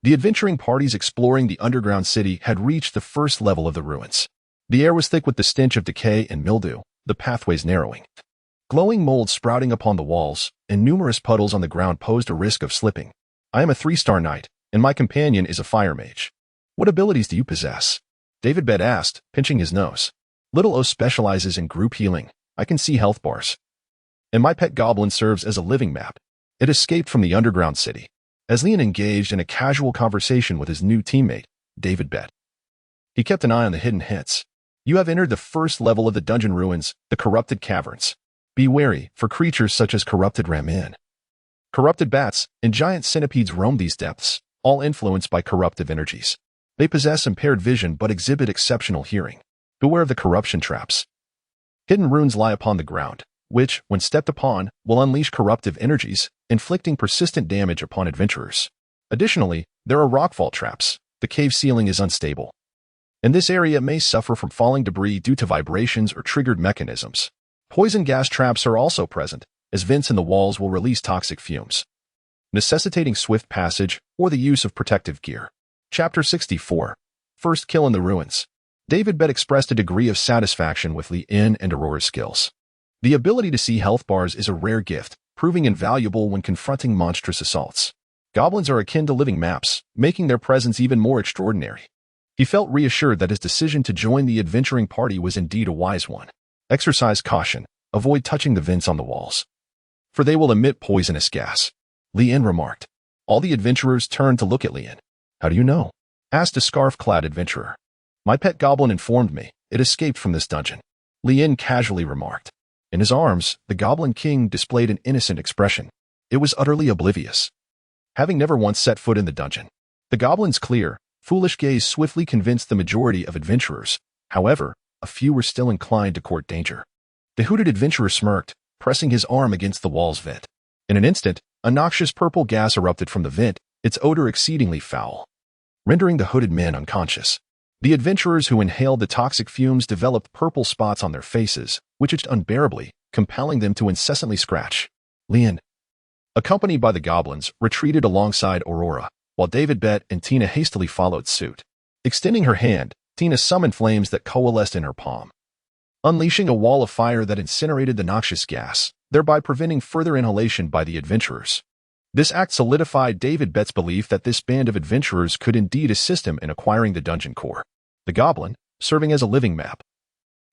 the adventuring parties exploring the underground city had reached the first level of the ruins. The air was thick with the stench of decay and mildew, the pathways narrowing. Glowing mold sprouting upon the walls, and numerous puddles on the ground posed a risk of slipping. I am a 3-star knight, and my companion is a fire mage. What abilities do you possess? David Bed asked, pinching his nose. Little O specializes in group healing. I can see health bars. And my pet goblin serves as a living map. It escaped from the underground city. As Leon engaged in a casual conversation with his new teammate, David Bed, he kept an eye on the hidden hints. You have entered the first level of the dungeon ruins, the corrupted caverns. Be wary, for creatures such as corrupted ramin, corrupted bats, and giant centipedes roam these depths, all influenced by corruptive energies. They possess impaired vision but exhibit exceptional hearing. Beware of the corruption traps. Hidden runes lie upon the ground, which, when stepped upon, will unleash corruptive energies, inflicting persistent damage upon adventurers. Additionally, there are rockfall traps. The cave ceiling is unstable, and this area may suffer from falling debris due to vibrations or triggered mechanisms. Poison gas traps are also present, as vents in the walls will release toxic fumes, necessitating swift passage or the use of protective gear. Chapter 64. First Kill in the Ruins. David Bett expressed a degree of satisfaction with Li-In and Aurora's skills. The ability to see health bars is a rare gift, proving invaluable when confronting monstrous assaults. Goblins are akin to living maps, making their presence even more extraordinary. He felt reassured that his decision to join the adventuring party was indeed a wise one. Exercise caution. Avoid touching the vents on the walls, for they will emit poisonous gas, Li-In remarked. All the adventurers turned to look at Li-In. How do you know? Asked a scarf-clad adventurer. My pet goblin informed me. It escaped from this dungeon, Li-In casually remarked. In his arms, the Goblin King displayed an innocent expression. It was utterly oblivious, having never once set foot in the dungeon. The goblin's clear, foolish gaze swiftly convinced the majority of adventurers. However, a few were still inclined to court danger. The hooded adventurer smirked, pressing his arm against the wall's vent. In an instant, a noxious purple gas erupted from the vent, its odor exceedingly foul, rendering the hooded men unconscious. The adventurers who inhaled the toxic fumes developed purple spots on their faces, which itched unbearably, compelling them to incessantly scratch. Li-In, accompanied by the goblins, retreated alongside Aurora, while David Bett and Tina hastily followed suit. Extending her hand, Tina summoned flames that coalesced in her palm, unleashing a wall of fire that incinerated the noxious gas, thereby preventing further inhalation by the adventurers. This act solidified David Bett's belief that this band of adventurers could indeed assist him in acquiring the dungeon core. The goblin, serving as a living map,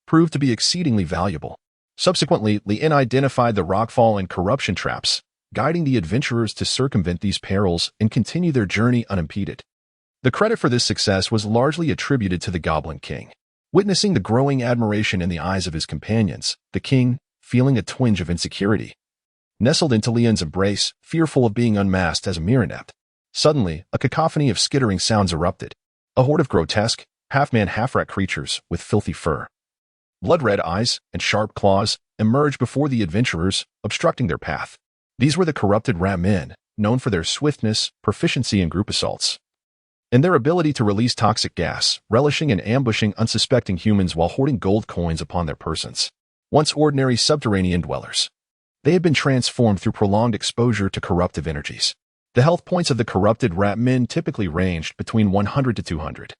proved to be exceedingly valuable. Subsequently, Li-In identified the rockfall and corruption traps, guiding the adventurers to circumvent these perils and continue their journey unimpeded. The credit for this success was largely attributed to the Goblin King. Witnessing the growing admiration in the eyes of his companions, the king, feeling a twinge of insecurity, nestled into Li-In's embrace, fearful of being unmasked as a mere inept. Suddenly, a cacophony of skittering sounds erupted. A horde of grotesque, half-man half-rat creatures with filthy fur, blood-red eyes, and sharp claws emerged before the adventurers, obstructing their path. These were the corrupted rat men, known for their swiftness, proficiency in group assaults, and their ability to release toxic gas, relishing in ambushing unsuspecting humans while hoarding gold coins upon their persons. Once ordinary subterranean dwellers, they had been transformed through prolonged exposure to corruptive energies. The health points of the corrupted rat men typically ranged between 100 to 200,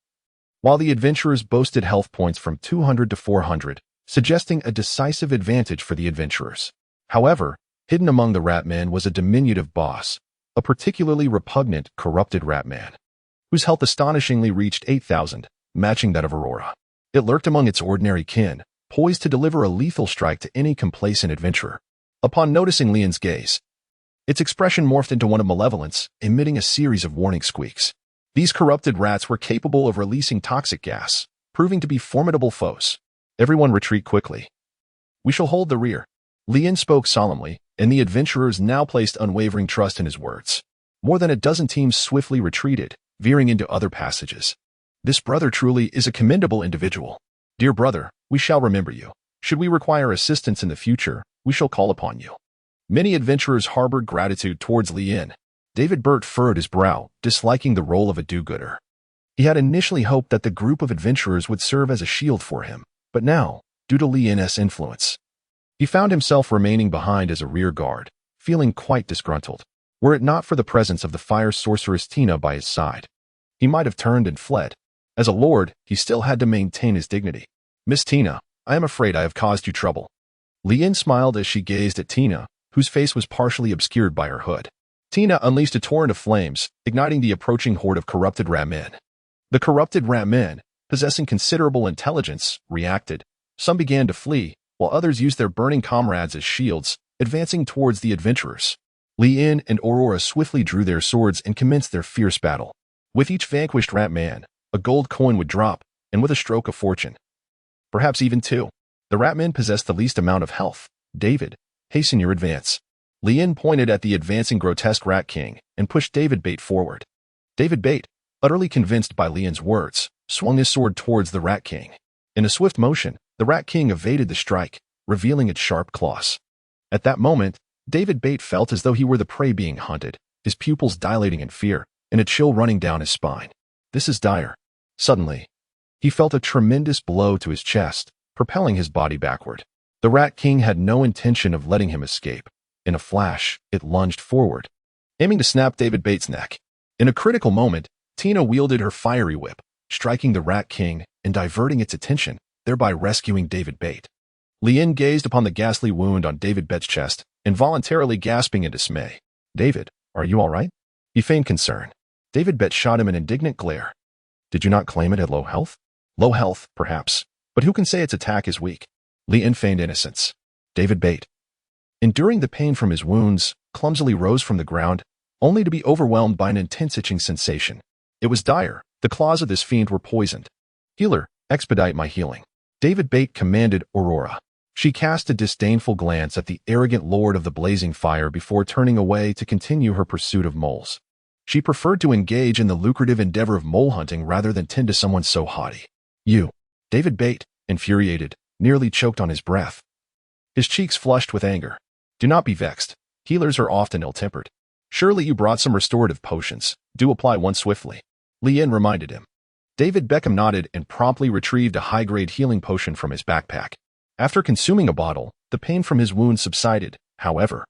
while the adventurers boasted health points from 200 to 400, suggesting a decisive advantage for the adventurers. However, hidden among the rat men was a diminutive boss, a particularly repugnant, corrupted rat man, whose health astonishingly reached 8,000, matching that of Aurora. It lurked among its ordinary kin, poised to deliver a lethal strike to any complacent adventurer. Upon noticing Li-In's gaze, its expression morphed into one of malevolence, emitting a series of warning squeaks. These corrupted rats were capable of releasing toxic gas, proving to be formidable foes. Everyone retreat quickly. We shall hold the rear. Li-In spoke solemnly, and the adventurers now placed unwavering trust in his words. More than a dozen teams swiftly retreated, veering into other passages. This brother truly is a commendable individual. Dear brother, we shall remember you. Should we require assistance in the future, we shall call upon you. Many adventurers harbored gratitude towards Li-In. David Bett furrowed his brow, disliking the role of a do-gooder. He had initially hoped that the group of adventurers would serve as a shield for him, but now, due to Li-In's influence, he found himself remaining behind as a rear guard, feeling quite disgruntled. Were it not for the presence of the fire sorceress Tina by his side, he might have turned and fled. As a lord, he still had to maintain his dignity. Miss Tina, I am afraid I have caused you trouble. Li-In smiled as she gazed at Tina, whose face was partially obscured by her hood. Tina unleashed a torrent of flames, igniting the approaching horde of corrupted rat men. The corrupted rat men, possessing considerable intelligence, reacted. Some began to flee, while others used their burning comrades as shields, advancing towards the adventurers. Li-In and Aurora swiftly drew their swords and commenced their fierce battle. With each vanquished rat man, a gold coin would drop, and with a stroke of fortune, perhaps even two, the rat men possessed the least amount of health. David, hasten your advance. Li-In pointed at the advancing grotesque rat king and pushed David Bett forward. David Bett, utterly convinced by Li-In's words, swung his sword towards the rat king. In a swift motion, the rat king evaded the strike, revealing its sharp claws. At that moment, David Bett felt as though he were the prey being hunted, his pupils dilating in fear, and a chill running down his spine. This is dire. Suddenly, he felt a tremendous blow to his chest, propelling his body backward. The rat king had no intention of letting him escape. In a flash, it lunged forward, aiming to snap David Bate's neck. In a critical moment, Tina wielded her fiery whip, striking the Rat King and diverting its attention, thereby rescuing David Bate. Lien gazed upon the ghastly wound on David Bate's chest, involuntarily gasping in dismay. "David, are you all right?" He feigned concern. David Bate shot him an indignant glare. "Did you not claim it at low health?" "Low health, perhaps, but who can say its attack is weak?" Lien feigned innocence. David Bate, enduring the pain from his wounds, clumsily rose from the ground, only to be overwhelmed by an intense itching sensation. It was dire. The claws of this fiend were poisoned. "Healer, expedite my healing." David Bate commanded Aurora. She cast a disdainful glance at the arrogant lord of the blazing fire before turning away to continue her pursuit of moles. She preferred to engage in the lucrative endeavor of mole hunting rather than tend to someone so haughty. "You." David Bate, infuriated, nearly choked on his breath. His cheeks flushed with anger. "Do not be vexed. Healers are often ill-tempered. Surely you brought some restorative potions. Do apply one swiftly." Lien reminded him. David Beckham nodded and promptly retrieved a high-grade healing potion from his backpack. After consuming a bottle, the pain from his wound subsided. However,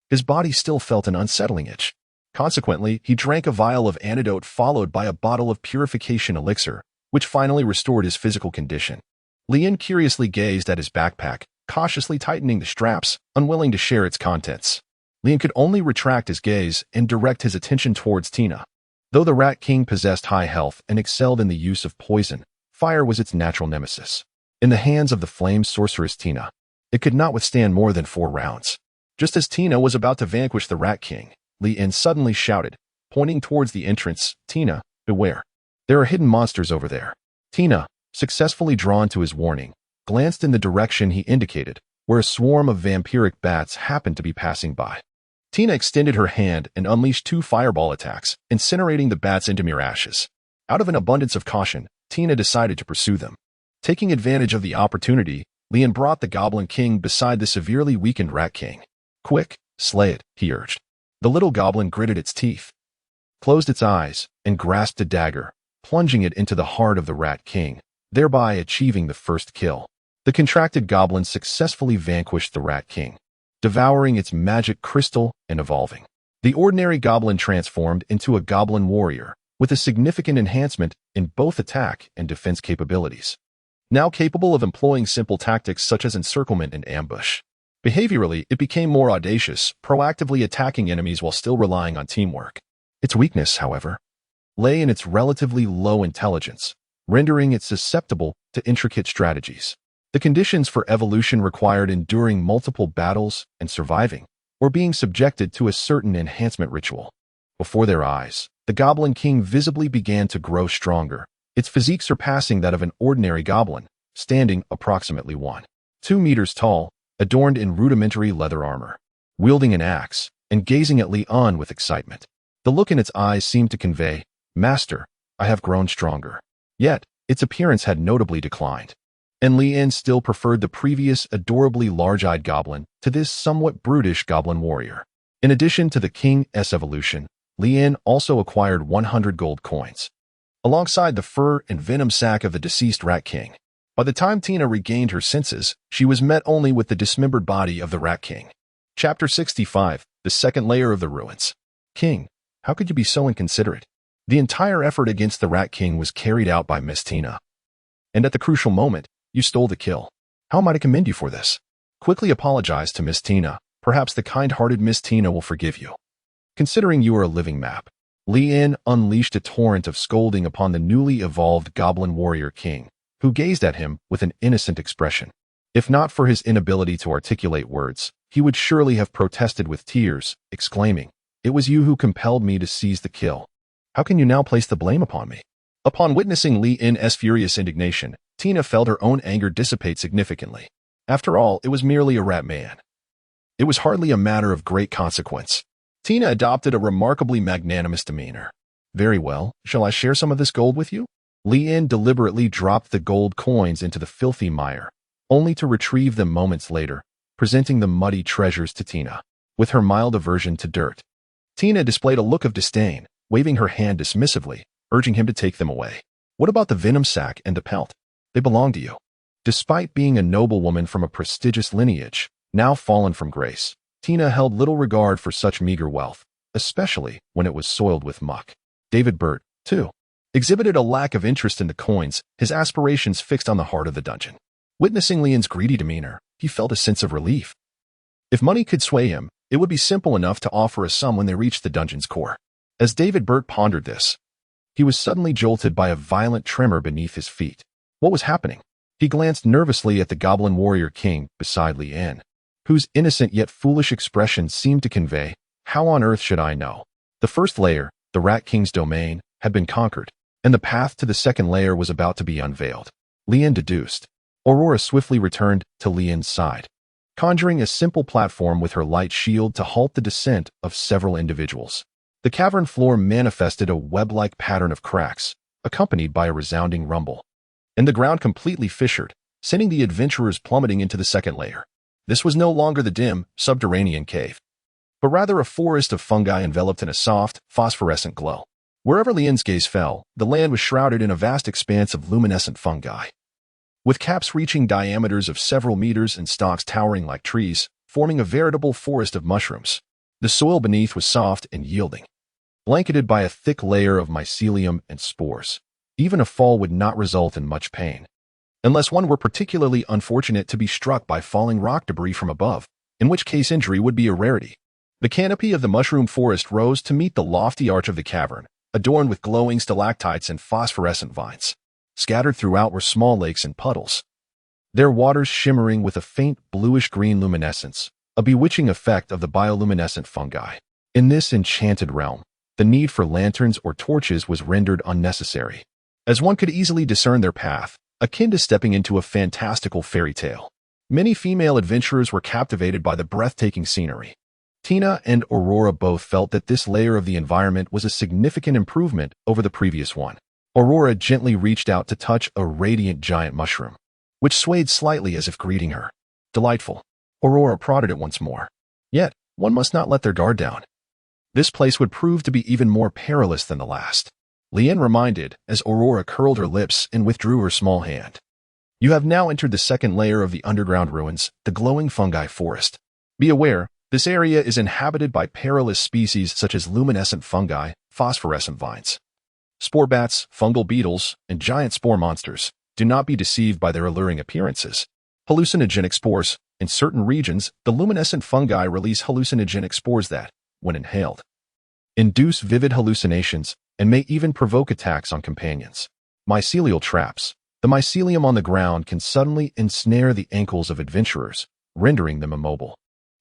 his body still felt an unsettling itch. Consequently, he drank a vial of antidote followed by a bottle of purification elixir, which finally restored his physical condition. Lien curiously gazed at his backpack, cautiously tightening the straps, unwilling to share its contents. Lien could only retract his gaze and direct his attention towards Tina. Though the Rat King possessed high health and excelled in the use of poison, fire was its natural nemesis. In the hands of the flame sorceress Tina, it could not withstand more than 4 rounds. Just as Tina was about to vanquish the Rat King, Lien suddenly shouted, pointing towards the entrance, "Tina, beware. There are hidden monsters over there." Tina, successfully drawn to his warning, glanced in the direction he indicated, where a swarm of vampiric bats happened to be passing by. Tina extended her hand and unleashed 2 fireball attacks, incinerating the bats into mere ashes. Out of an abundance of caution, Tina decided to pursue them. Taking advantage of the opportunity, Lien brought the Goblin King beside the severely weakened Rat King. "Quick, slay it," he urged. The little goblin gritted its teeth, closed its eyes, and grasped a dagger, plunging it into the heart of the Rat King, thereby achieving the first kill. The contracted goblin successfully vanquished the Rat King, devouring its magic crystal and evolving. The ordinary goblin transformed into a goblin warrior, with a significant enhancement in both attack and defense capabilities. Now capable of employing simple tactics such as encirclement and ambush. Behaviorally, it became more audacious, proactively attacking enemies while still relying on teamwork. Its weakness, however, lay in its relatively low intelligence, rendering it susceptible to intricate strategies. The conditions for evolution required enduring multiple battles and surviving, or being subjected to a certain enhancement ritual. Before their eyes, the Goblin King visibly began to grow stronger, its physique surpassing that of an ordinary goblin, standing approximately 1.2 meters tall, adorned in rudimentary leather armor, wielding an axe, and gazing at Lien with excitement. The look in its eyes seemed to convey, "Master, I have grown stronger." Yet, its appearance had notably declined, and Lien still preferred the previous adorably large-eyed goblin to this somewhat brutish goblin warrior. In addition to the King's evolution, Lien also acquired 100 gold coins, alongside the fur and venom sac of the deceased Rat King. By the time Tina regained her senses, she was met only with the dismembered body of the Rat King. Chapter 65, The Second Layer of the Ruins. "King, how could you be so inconsiderate?" The entire effort against the Rat King was carried out by Miss Tina. And at the crucial moment, you stole the kill. How am I to commend you for this? Quickly apologize to Miss Tina. Perhaps the kind-hearted Miss Tina will forgive you. Considering you are a living map. Lien unleashed a torrent of scolding upon the newly evolved Goblin Warrior King, who gazed at him with an innocent expression. If not for his inability to articulate words, he would surely have protested with tears, exclaiming, "It was you who compelled me to seize the kill. How can you now place the blame upon me?" Upon witnessing Lien's furious indignation, Tina felt her own anger dissipate significantly. After all, it was merely a rat man. It was hardly a matter of great consequence. Tina adopted a remarkably magnanimous demeanor. "Very well, shall I share some of this gold with you?" Lien deliberately dropped the gold coins into the filthy mire, only to retrieve them moments later, presenting the muddy treasures to Tina, with her mild aversion to dirt. Tina displayed a look of disdain, waving her hand dismissively, urging him to take them away. "What about the venom sac and the pelt? They belong to you." Despite being a noblewoman from a prestigious lineage, now fallen from grace, Tina held little regard for such meager wealth, especially when it was soiled with muck. David Burt, too, exhibited a lack of interest in the coins, his aspirations fixed on the heart of the dungeon. Witnessing Leon's greedy demeanor, he felt a sense of relief. If money could sway him, it would be simple enough to offer a sum when they reached the dungeon's core. As David Burt pondered this, he was suddenly jolted by a violent tremor beneath his feet. What was happening? He glanced nervously at the goblin warrior king beside Leanne, whose innocent yet foolish expression seemed to convey, "How on earth should I know?" The first layer, the Rat King's domain, had been conquered, and the path to the second layer was about to be unveiled. Leanne deduced. Aurora swiftly returned to Leanne's side, conjuring a simple platform with her light shield to halt the descent of several individuals. The cavern floor manifested a web-like pattern of cracks, accompanied by a resounding rumble, and the ground completely fissured, sending the adventurers plummeting into the second layer. This was no longer the dim, subterranean cave, but rather a forest of fungi enveloped in a soft, phosphorescent glow. Wherever Leanne's gaze fell, the land was shrouded in a vast expanse of luminescent fungi, with caps reaching diameters of several meters and stalks towering like trees, forming a veritable forest of mushrooms. The soil beneath was soft and yielding, blanketed by a thick layer of mycelium and spores. Even a fall would not result in much pain, unless one were particularly unfortunate to be struck by falling rock debris from above, in which case injury would be a rarity. The canopy of the mushroom forest rose to meet the lofty arch of the cavern, adorned with glowing stalactites and phosphorescent vines. Scattered throughout were small lakes and puddles, their waters shimmering with a faint bluish-green luminescence, a bewitching effect of the bioluminescent fungi. In this enchanted realm, the need for lanterns or torches was rendered unnecessary, as one could easily discern their path, akin to stepping into a fantastical fairy tale. Many female adventurers were captivated by the breathtaking scenery. Tina and Aurora both felt that this layer of the environment was a significant improvement over the previous one. Aurora gently reached out to touch a radiant giant mushroom, which swayed slightly as if greeting her. Delightful. Aurora prodded it once more. Yet, one must not let their guard down. This place would prove to be even more perilous than the last. Leanne reminded, as Aurora curled her lips and withdrew her small hand. You have now entered the second layer of the underground ruins, the glowing fungi forest. Be aware, this area is inhabited by perilous species such as luminescent fungi, phosphorescent vines, spore bats, fungal beetles, and giant spore monsters. Do not be deceived by their alluring appearances. Hallucinogenic spores. In certain regions, the luminescent fungi release hallucinogenic spores that, when inhaled, induce vivid hallucinations and may even provoke attacks on companions. Mycelial traps. The mycelium on the ground can suddenly ensnare the ankles of adventurers, rendering them immobile.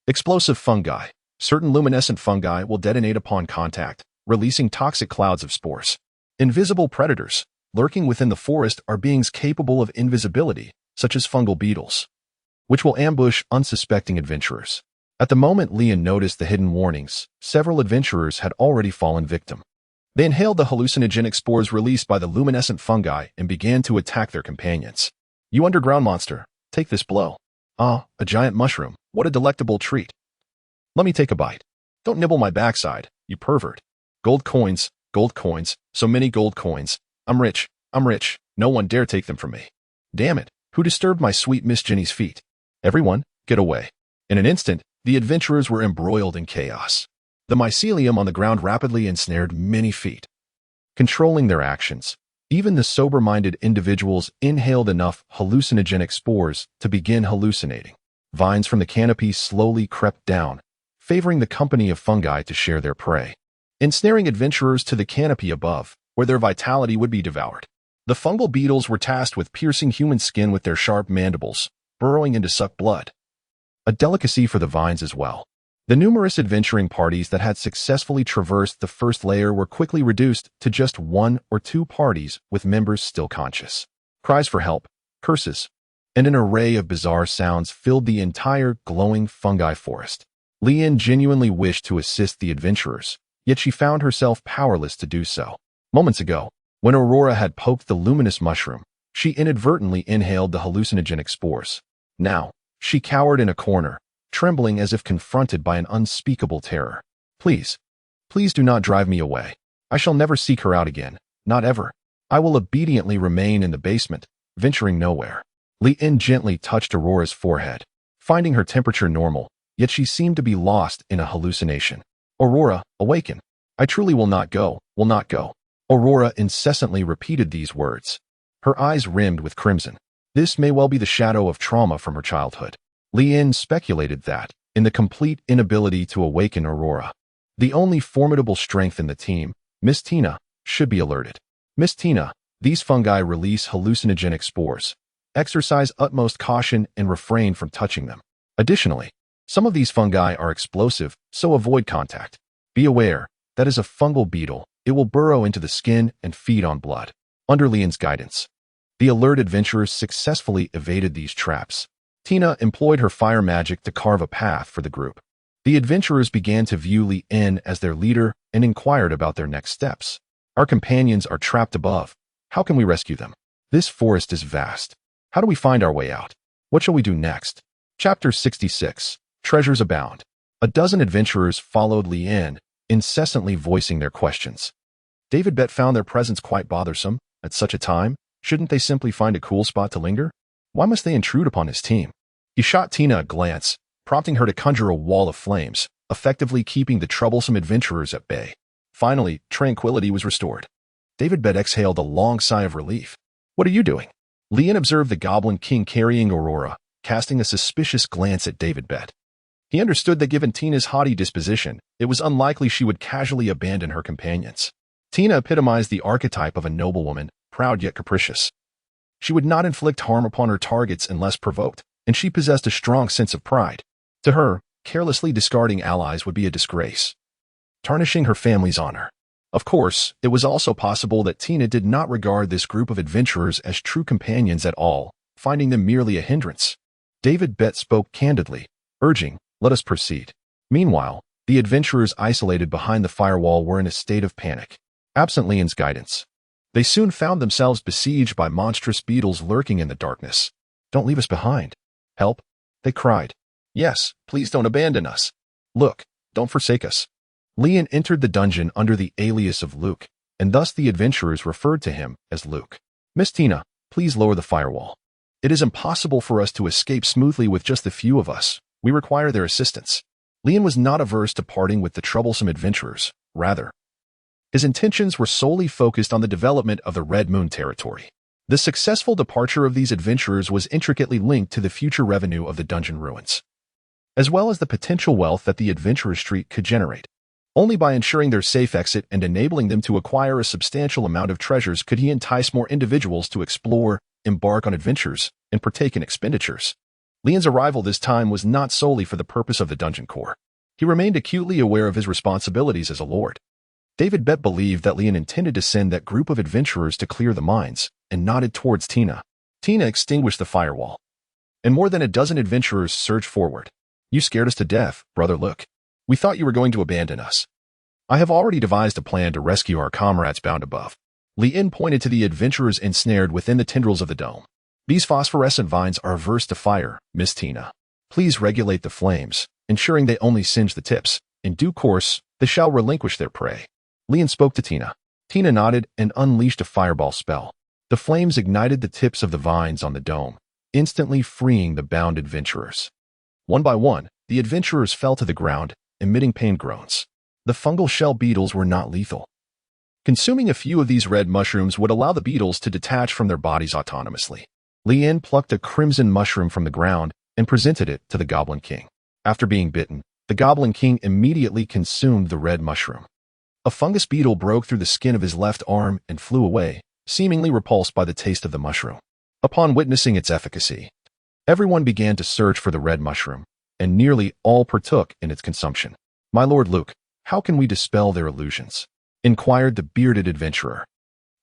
Explosive fungi. Certain luminescent fungi will detonate upon contact, releasing toxic clouds of spores. Invisible predators. Lurking within the forest are beings capable of invisibility, such as fungal beetles, which will ambush unsuspecting adventurers. At the moment Leanne noticed the hidden warnings, several adventurers had already fallen victim. They inhaled the hallucinogenic spores released by the luminescent fungi and began to attack their companions. You underground monster, take this blow. Ah, a giant mushroom. What a delectable treat. Let me take a bite. Don't nibble my backside, you pervert. Gold coins, so many gold coins. I'm rich, no one dare take them from me. Damn it, who disturbed my sweet Miss Jenny's feet? Everyone, get away. In an instant, the adventurers were embroiled in chaos. The mycelium on the ground rapidly ensnared many feet, controlling their actions. Even the sober-minded individuals inhaled enough hallucinogenic spores to begin hallucinating. Vines from the canopy slowly crept down, favoring the company of fungi to share their prey, ensnaring adventurers to the canopy above, where their vitality would be devoured. The fungal beetles were tasked with piercing human skin with their sharp mandibles, burrowing in to suck blood. A delicacy for the vines as well. The numerous adventuring parties that had successfully traversed the first layer were quickly reduced to just one or two parties with members still conscious. Cries for help, curses, and an array of bizarre sounds filled the entire glowing fungi forest. Leanne genuinely wished to assist the adventurers, yet she found herself powerless to do so. Moments ago, when Aurora had poked the luminous mushroom, she inadvertently inhaled the hallucinogenic spores. Now, she cowered in a corner, trembling as if confronted by an unspeakable terror. Please do not drive me away. I shall never seek her out again, not ever. I will obediently remain in the basement, venturing nowhere. Leanne gently touched Aurora's forehead. Finding her temperature normal, yet she seemed to be lost in a hallucination. Aurora, awaken. I truly will not go, will not go. Aurora incessantly repeated these words. Her eyes rimmed with crimson. This may well be the shadow of trauma from her childhood. Lien speculated that, in the complete inability to awaken Aurora, the only formidable strength in the team, Miss Tina, should be alerted. Miss Tina, these fungi release hallucinogenic spores. Exercise utmost caution and refrain from touching them. Additionally, some of these fungi are explosive, so avoid contact. Be aware, that is a fungal beetle. It will burrow into the skin and feed on blood. Under Lien's guidance, the alert adventurers successfully evaded these traps. Tina employed her fire magic to carve a path for the group. The adventurers began to view Lien as their leader and inquired about their next steps. Our companions are trapped above. How can we rescue them? This forest is vast. How do we find our way out? What shall we do next? Chapter 66. Treasures abound. A dozen adventurers followed Lien, incessantly voicing their questions. David Bet found their presence quite bothersome. At such a time, shouldn't they simply find a cool spot to linger? Why must they intrude upon his team? He shot Tina a glance, prompting her to conjure a wall of flames, effectively keeping the troublesome adventurers at bay. Finally, tranquility was restored. David Bet exhaled a long sigh of relief. What are you doing? Lien observed the Goblin King carrying Aurora, casting a suspicious glance at David Bet. He understood that given Tina's haughty disposition, it was unlikely she would casually abandon her companions. Tina epitomized the archetype of a noblewoman, proud yet capricious. She would not inflict harm upon her targets unless provoked, and she possessed a strong sense of pride. To her, carelessly discarding allies would be a disgrace, tarnishing her family's honor. Of course, it was also possible that Tina did not regard this group of adventurers as true companions at all, finding them merely a hindrance. David Bet spoke candidly, urging, let us proceed. Meanwhile, the adventurers isolated behind the firewall were in a state of panic. Absent Lien's guidance, they soon found themselves besieged by monstrous beetles lurking in the darkness. Don't leave us behind. Help, they cried. Yes, please don't abandon us. Look, don't forsake us. Lien entered the dungeon under the alias of Luke, and thus the adventurers referred to him as Luke. Miss Tina, please lower the firewall. It is impossible for us to escape smoothly with just a few of us. We require their assistance. Lien was not averse to parting with the troublesome adventurers. Rather, his intentions were solely focused on the development of the Red Moon territory. The successful departure of these adventurers was intricately linked to the future revenue of the dungeon ruins, as well as the potential wealth that the Adventurer Street could generate. Only by ensuring their safe exit and enabling them to acquire a substantial amount of treasures could he entice more individuals to explore, embark on adventures, and partake in expenditures. Lien's arrival this time was not solely for the purpose of the dungeon core. He remained acutely aware of his responsibilities as a lord. David Bet believed that Lien intended to send that group of adventurers to clear the mines, and nodded towards Tina. Tina extinguished the firewall, and more than a dozen adventurers surged forward. You scared us to death, brother Luke. We thought you were going to abandon us. I have already devised a plan to rescue our comrades bound above. Lien pointed to the adventurers ensnared within the tendrils of the dome. These phosphorescent vines are averse to fire, Miss Tina. Please regulate the flames, ensuring they only singe the tips. In due course, they shall relinquish their prey. Lien spoke to Tina. Tina nodded and unleashed a fireball spell. The flames ignited the tips of the vines on the dome, instantly freeing the bound adventurers. One by one, the adventurers fell to the ground, emitting pain groans. The fungal shell beetles were not lethal. Consuming a few of these red mushrooms would allow the beetles to detach from their bodies autonomously. Lien plucked a crimson mushroom from the ground and presented it to the Goblin King. After being bitten, the Goblin King immediately consumed the red mushroom. A fungus beetle broke through the skin of his left arm and flew away, seemingly repulsed by the taste of the mushroom. Upon witnessing its efficacy, everyone began to search for the red mushroom, and nearly all partook in its consumption. My lord Luke, how can we dispel their illusions? Inquired the bearded adventurer.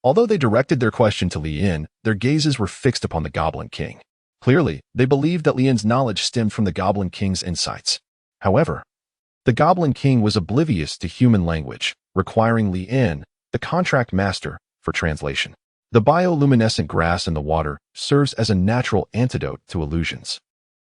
Although they directed their question to Lien, their gazes were fixed upon the Goblin King. Clearly, they believed that Lien's knowledge stemmed from the Goblin King's insights. However, the Goblin King was oblivious to human language, requiring Lien, the contract master, for translation. The bioluminescent grass in the water serves as a natural antidote to illusions.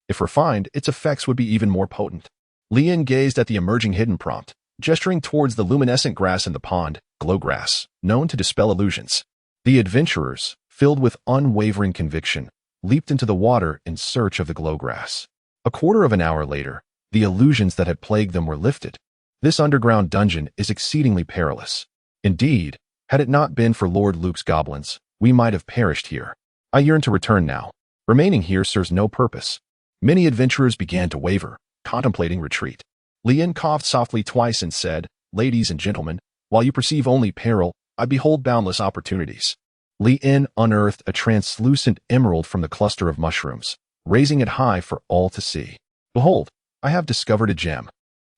If refined, its effects would be even more potent. Lien gazed at the emerging hidden prompt, gesturing towards the luminescent grass in the pond, glowgrass, known to dispel illusions. The adventurers, filled with unwavering conviction, leaped into the water in search of the glowgrass. A quarter of an hour later, The illusions that had plagued them were lifted. This underground dungeon is exceedingly perilous. Indeed, had it not been for Lord Luke's goblins, we might have perished here. I yearn to return now. Remaining here serves no purpose. Many adventurers began to waver, contemplating retreat. Lien coughed softly twice and said, "Ladies and gentlemen, while you perceive only peril, I behold boundless opportunities." Lien unearthed a translucent emerald from the cluster of mushrooms, raising it high for all to see. "Behold, I have discovered a gem.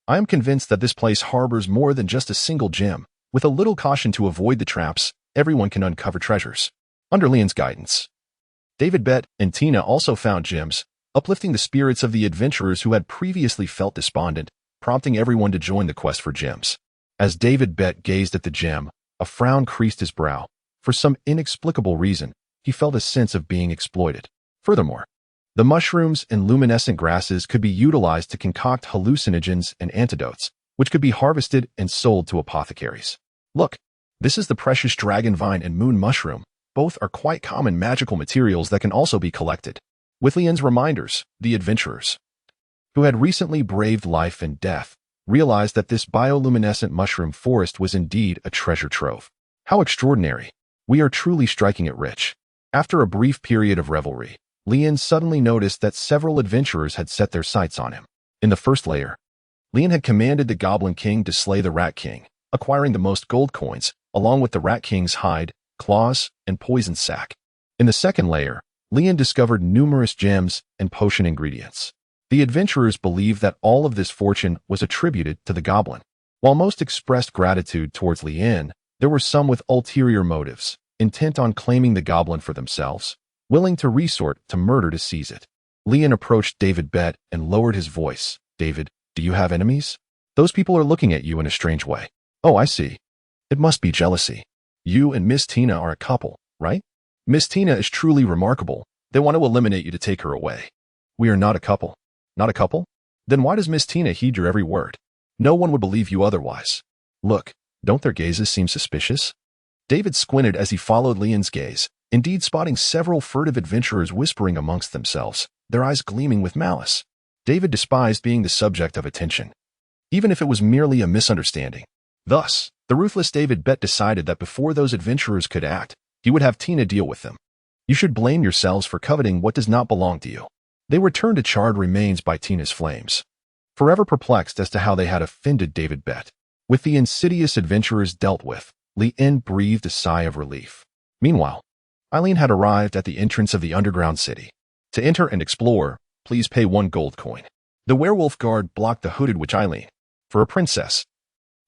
I am convinced that this place harbors more than just a single gem. With a little caution to avoid the traps, everyone can uncover treasures." Under Lien's guidance, David, Bet, and Tina also found gems, uplifting the spirits of the adventurers who had previously felt despondent, prompting everyone to join the quest for gems. As David Bet gazed at the gem, a frown creased his brow. For some inexplicable reason, he felt a sense of being exploited. Furthermore, the mushrooms and luminescent grasses could be utilized to concoct hallucinogens and antidotes, which could be harvested and sold to apothecaries. Look, this is the precious dragon vine and moon mushroom. Both are quite common magical materials that can also be collected. With Lien's reminders, the adventurers, who had recently braved life and death, realized that this bioluminescent mushroom forest was indeed a treasure trove. How extraordinary! We are truly striking it rich. After a brief period of revelry, Lien suddenly noticed that several adventurers had set their sights on him. In the first layer, Lien had commanded the Goblin King to slay the Rat King, acquiring the most gold coins, along with the Rat King's hide, claws, and poison sac. In the second layer, Lien discovered numerous gems and potion ingredients. The adventurers believed that all of this fortune was attributed to the goblin. While most expressed gratitude towards Lien, there were some with ulterior motives, intent on claiming the goblin for themselves, willing to resort to murder to seize it. Lien approached David Bet and lowered his voice. "David, do you have enemies? Those people are looking at you in a strange way." "Oh, I see. It must be jealousy. You and Miss Tina are a couple, right? Miss Tina is truly remarkable. They want to eliminate you to take her away." "We are not a couple." "Not a couple? Then why does Miss Tina heed your every word? No one would believe you otherwise." "Look, don't their gazes seem suspicious?" David squinted as he followed Lien's gaze, indeed spotting several furtive adventurers whispering amongst themselves, their eyes gleaming with malice. David despised being the subject of attention, even if it was merely a misunderstanding. Thus, the ruthless David Bet decided that before those adventurers could act, he would have Tina deal with them. "You should blame yourselves for coveting what does not belong to you." They returned to charred remains by Tina's flames, forever perplexed as to how they had offended David Bet. With the insidious adventurers dealt with, Lien breathed a sigh of relief. Meanwhile, Eileen had arrived at the entrance of the underground city. To enter and explore, please pay 1 gold coin. The werewolf guard blocked the hooded witch Eileen. For a princess,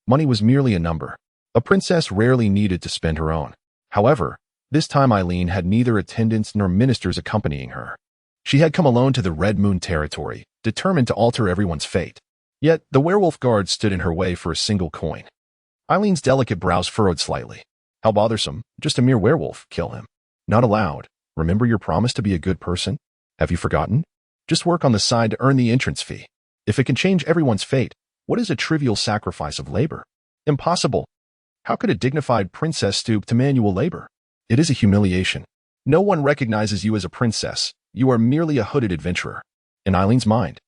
money was merely a number. A princess rarely needed to spend her own. However, this time Eileen had neither attendants nor ministers accompanying her. She had come alone to the Red Moon territory, determined to alter everyone's fate. Yet the werewolf guard stood in her way for a single coin. Eileen's delicate brows furrowed slightly. How bothersome, just a mere werewolf, kill him. Not allowed. Remember your promise to be a good person? Have you forgotten? Just work on the side to earn the entrance fee. If it can change everyone's fate, what is a trivial sacrifice of labor? Impossible. How could a dignified princess stoop to manual labor? It is a humiliation. No one recognizes you as a princess. You are merely a hooded adventurer. In Eileen's mind,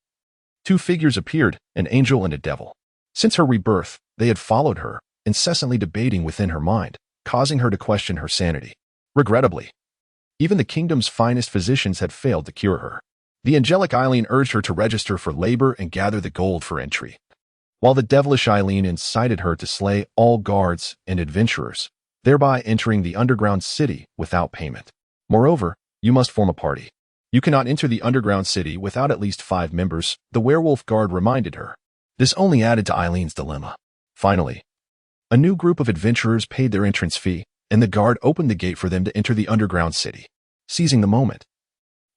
2 figures appeared, an angel and a devil. Since her rebirth, they had followed her, incessantly debating within her mind, causing her to question her sanity. Regrettably, even the kingdom's finest physicians had failed to cure her. The angelic Eileen urged her to register for labor and gather the gold for entry, while the devilish Eileen incited her to slay all guards and adventurers, thereby entering the underground city without payment. Moreover, you must form a party. You cannot enter the underground city without at least 5 members, the werewolf guard reminded her. This only added to Eileen's dilemma. Finally, a new group of adventurers paid their entrance fee, and the guard opened the gate for them to enter the underground city. Seizing the moment,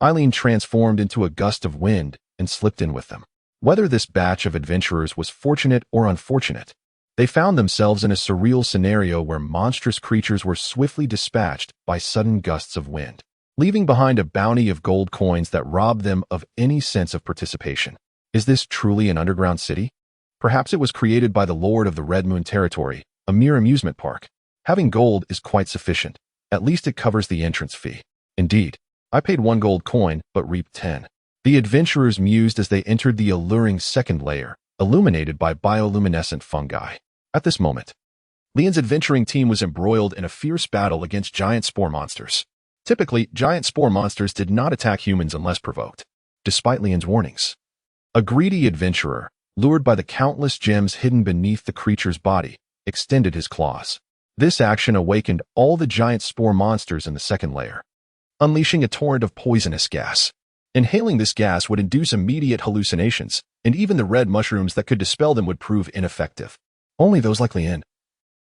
Eileen transformed into a gust of wind and slipped in with them. Whether this batch of adventurers was fortunate or unfortunate, they found themselves in a surreal scenario where monstrous creatures were swiftly dispatched by sudden gusts of wind, leaving behind a bounty of gold coins that robbed them of any sense of participation. Is this truly an underground city? Perhaps it was created by the Lord of the Red Moon territory, a mere amusement park. Having gold is quite sufficient. At least it covers the entrance fee. Indeed, I paid 1 gold coin, but reaped 10. The adventurers mused as they entered the alluring second layer, illuminated by bioluminescent fungi. At this moment, Leon's adventuring team was embroiled in a fierce battle against giant spore monsters. Typically, giant spore monsters did not attack humans unless provoked, despite Leon's warnings. A greedy adventurer, lured by the countless gems hidden beneath the creature's body, extended his claws. This action awakened all the giant spore monsters in the second layer, unleashing a torrent of poisonous gas. Inhaling this gas would induce immediate hallucinations, and even the red mushrooms that could dispel them would prove ineffective. Only those like Leon,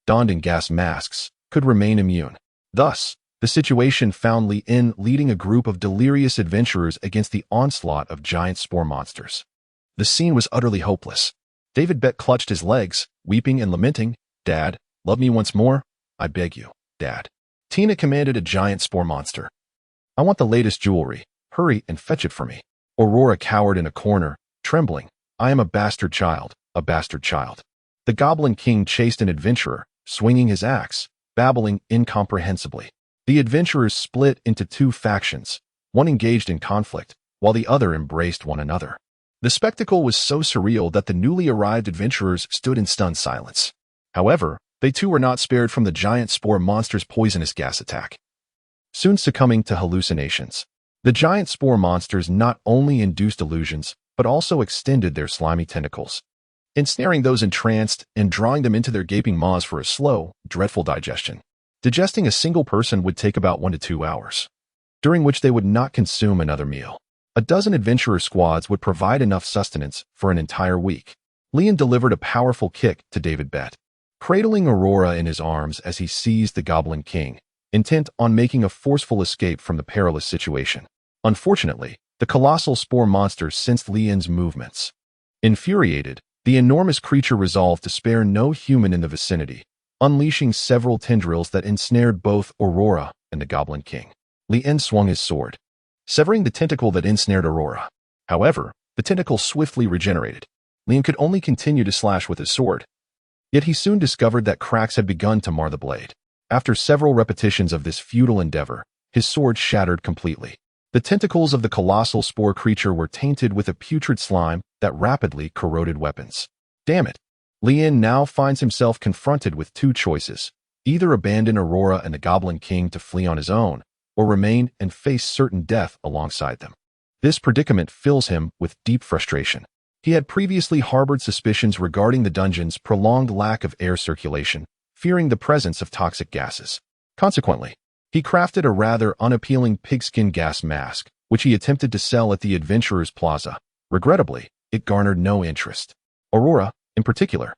donned in gas masks, could remain immune. Thus, the situation found Leon leading a group of delirious adventurers against the onslaught of giant spore monsters. The scene was utterly hopeless. David Bett clutched his legs, weeping and lamenting. "Dad, love me once more? I beg you, Dad." Tina commanded a giant spore monster. "I want the latest jewelry. Hurry and fetch it for me." Aurora cowered in a corner, trembling. "I am a bastard child, a bastard child." The Goblin King chased an adventurer, swinging his axe, babbling incomprehensibly. The adventurers split into two factions, one engaged in conflict, while the other embraced one another. The spectacle was so surreal that the newly arrived adventurers stood in stunned silence. However, they too were not spared from the giant spore monster's poisonous gas attack. Soon succumbing to hallucinations, the giant spore monsters not only induced illusions, but also extended their slimy tentacles, ensnaring those entranced and drawing them into their gaping maws for a slow, dreadful digestion. Digesting a single person would take about 1 to 2 hours, during which they would not consume another meal. A dozen adventurer squads would provide enough sustenance for an entire week. Leon delivered a powerful kick to David Bett, cradling Aurora in his arms as he seized the Goblin King, intent on making a forceful escape from the perilous situation. Unfortunately, the colossal spore monster sensed Leon's movements. Infuriated, the enormous creature resolved to spare no human in the vicinity, unleashing several tendrils that ensnared both Aurora and the Goblin King. Leon swung his sword, severing the tentacle that ensnared Aurora. However, the tentacle swiftly regenerated. Leon could only continue to slash with his sword. Yet he soon discovered that cracks had begun to mar the blade. After several repetitions of this futile endeavor, his sword shattered completely. The tentacles of the colossal spore creature were tainted with a putrid slime that rapidly corroded weapons. Damn it! Leon now finds himself confronted with two choices: either abandon Aurora and the Goblin King to flee on his own, or remain and face certain death alongside them. This predicament fills him with deep frustration. He had previously harbored suspicions regarding the dungeon's prolonged lack of air circulation, fearing the presence of toxic gases. Consequently, he crafted a rather unappealing pigskin gas mask, which he attempted to sell at the Adventurers Plaza. Regrettably, it garnered no interest. Aurora, in particular,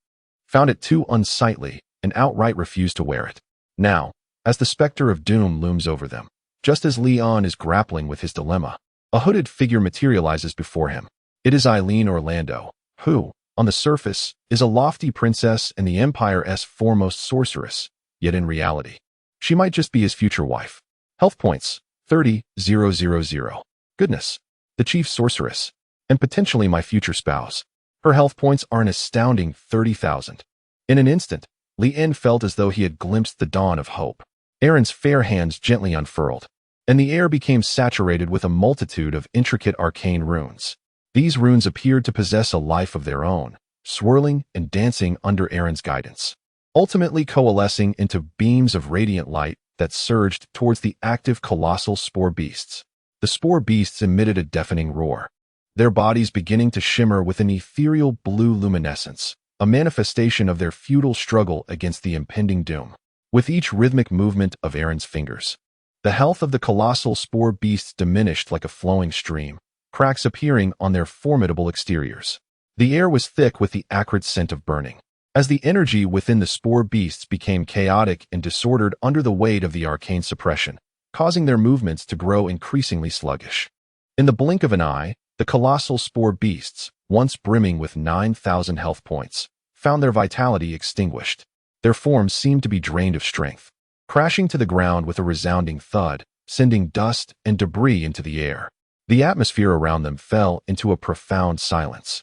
found it too unsightly and outright refused to wear it. Now, as the specter of doom looms over them, just as Leon is grappling with his dilemma, a hooded figure materializes before him. It is Erin Orlando, who, on the surface, is a lofty princess and the Empire's foremost sorceress, yet in reality, she might just be his future wife. Health points, 30,000. Goodness, the chief sorceress, and potentially my future spouse. Her health points are an astounding 30,000. In an instant, Leon felt as though he had glimpsed the dawn of hope. Erin's fair hands gently unfurled, and the air became saturated with a multitude of intricate arcane runes. These runes appeared to possess a life of their own, swirling and dancing under Erin's guidance, ultimately coalescing into beams of radiant light that surged towards the active colossal spore beasts. The spore beasts emitted a deafening roar, their bodies beginning to shimmer with an ethereal blue luminescence, a manifestation of their futile struggle against the impending doom. With each rhythmic movement of Erin's fingers, the health of the colossal spore beasts diminished like a flowing stream, cracks appearing on their formidable exteriors. The air was thick with the acrid scent of burning, as the energy within the spore beasts became chaotic and disordered under the weight of the arcane suppression, causing their movements to grow increasingly sluggish. In the blink of an eye, the colossal spore beasts, once brimming with 9,000 health points, found their vitality extinguished. Their forms seemed to be drained of strength, crashing to the ground with a resounding thud, sending dust and debris into the air. The atmosphere around them fell into a profound silence,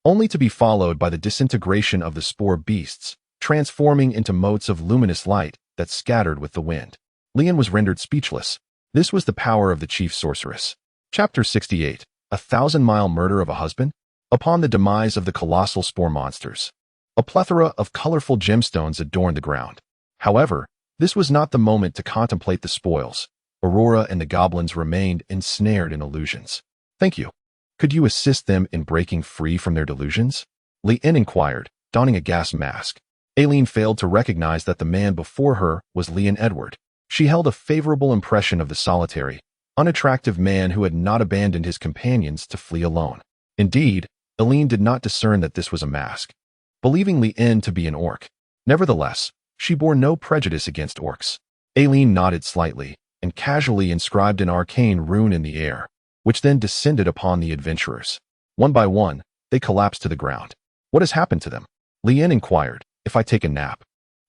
only to be followed by the disintegration of the spore beasts, transforming into motes of luminous light that scattered with the wind. Leon was rendered speechless. This was the power of the chief sorceress. Chapter 68. 1,000-mile murder of a husband? Upon the demise of the colossal spore monsters, a plethora of colorful gemstones adorned the ground. However, this was not the moment to contemplate the spoils. Aurora and the goblins remained ensnared in illusions. Thank you. Could you assist them in breaking free from their delusions? Leanne inquired, donning a gas mask. Aileen failed to recognize that the man before her was Leon Edward. She held a favorable impression of the solitary, unattractive man who had not abandoned his companions to flee alone. Indeed, Aileen did not discern that this was a mask, believing Leanne to be an orc. Nevertheless, she bore no prejudice against orcs. Aileen nodded slightly and casually inscribed an arcane rune in the air, which then descended upon the adventurers. One by one, they collapsed to the ground. What has happened to them? Leanne inquired. If I take a nap,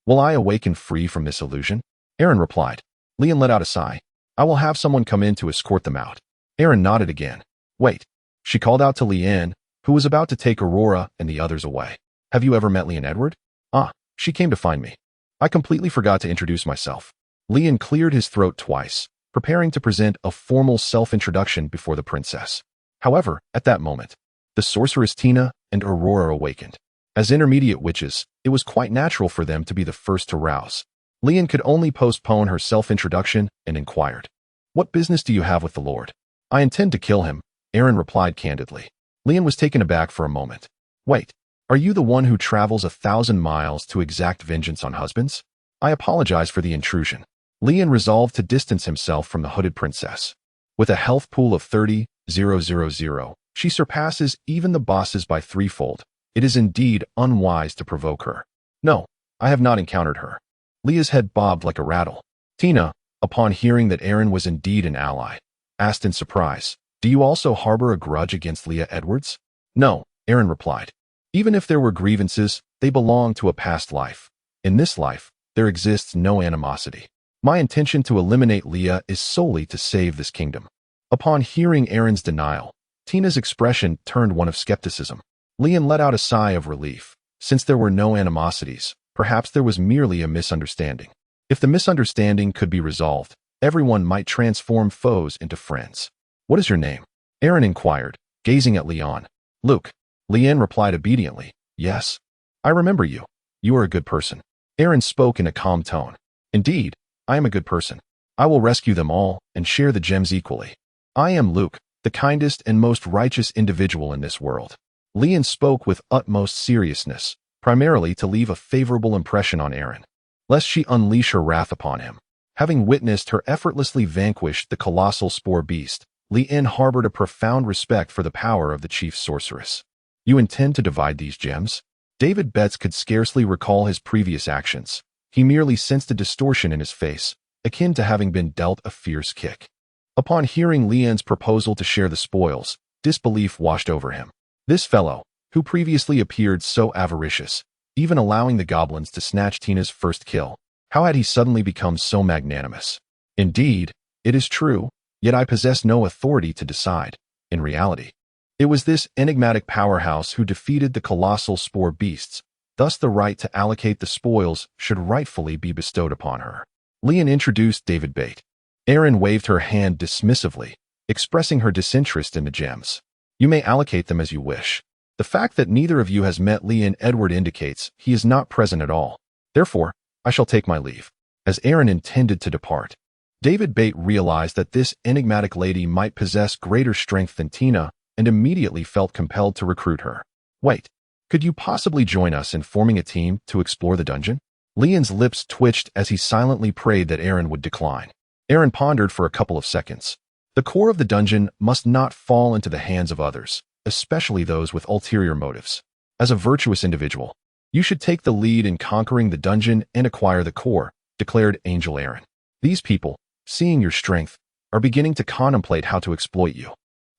will I awaken free from this illusion? Erin replied. Leanne let out a sigh. I will have someone come in to escort them out. Erin nodded again. Wait. She called out to Leanne, who was about to take Aurora and the others away. Have you ever met Leon Edward? Ah, she came to find me. I completely forgot to introduce myself. Leon cleared his throat twice, preparing to present a formal self-introduction before the princess. However, at that moment, the sorceress Tina and Aurora awakened. As intermediate witches, it was quite natural for them to be the first to rouse. Leanne could only postpone her self-introduction and inquired, What business do you have with the Lord? I intend to kill him, Erin replied candidly. Leanne was taken aback for a moment. Wait, are you the one who travels 1,000 miles to exact vengeance on husbands? I apologize for the intrusion. Leanne resolved to distance himself from the hooded princess. With a health pool of 30,000, she surpasses even the bosses by threefold. It is indeed unwise to provoke her. No, I have not encountered her. Leah's head bobbed like a rattle. Tina, upon hearing that Erin was indeed an ally, asked in surprise, Do you also harbor a grudge against Leah Edwards? No, Erin replied. Even if there were grievances, they belong to a past life. In this life, there exists no animosity. My intention to eliminate Leah is solely to save this kingdom. Upon hearing Erin's denial, Tina's expression turned one of skepticism. Leanne let out a sigh of relief. Since there were no animosities, perhaps there was merely a misunderstanding. If the misunderstanding could be resolved, everyone might transform foes into friends. What is your name? Erin inquired, gazing at Leon. Luke. Leanne replied obediently. Yes. I remember you. You are a good person. Erin spoke in a calm tone. Indeed, I am a good person. I will rescue them all and share the gems equally. I am Luke, the kindest and most righteous individual in this world. Leanne spoke with utmost seriousness, primarily to leave a favorable impression on Erin, lest she unleash her wrath upon him. Having witnessed her effortlessly vanquish the colossal spore beast, Leanne harbored a profound respect for the power of the chief sorceress. You intend to divide these gems? David Betts could scarcely recall his previous actions. He merely sensed a distortion in his face, akin to having been dealt a fierce kick. Upon hearing Leanne's proposal to share the spoils, disbelief washed over him. This fellow, who previously appeared so avaricious, even allowing the goblins to snatch Tina's first kill, how had he suddenly become so magnanimous? Indeed, it is true, yet I possess no authority to decide. In reality, it was this enigmatic powerhouse who defeated the colossal spore beasts, thus the right to allocate the spoils should rightfully be bestowed upon her. Leanne introduced David Bate. Erin waved her hand dismissively, expressing her disinterest in the gems. You may allocate them as you wish. The fact that neither of you has met Leon Edward indicates he is not present at all. Therefore, I shall take my leave. As Erin intended to depart, David Bate realized that this enigmatic lady might possess greater strength than Tina and immediately felt compelled to recruit her. Wait, could you possibly join us in forming a team to explore the dungeon? Leon's lips twitched as he silently prayed that Erin would decline. Erin pondered for a couple of seconds. The core of the dungeon must not fall into the hands of others, especially those with ulterior motives. As a virtuous individual, you should take the lead in conquering the dungeon and acquire the core, declared Angel Erin. These people, seeing your strength, are beginning to contemplate how to exploit you.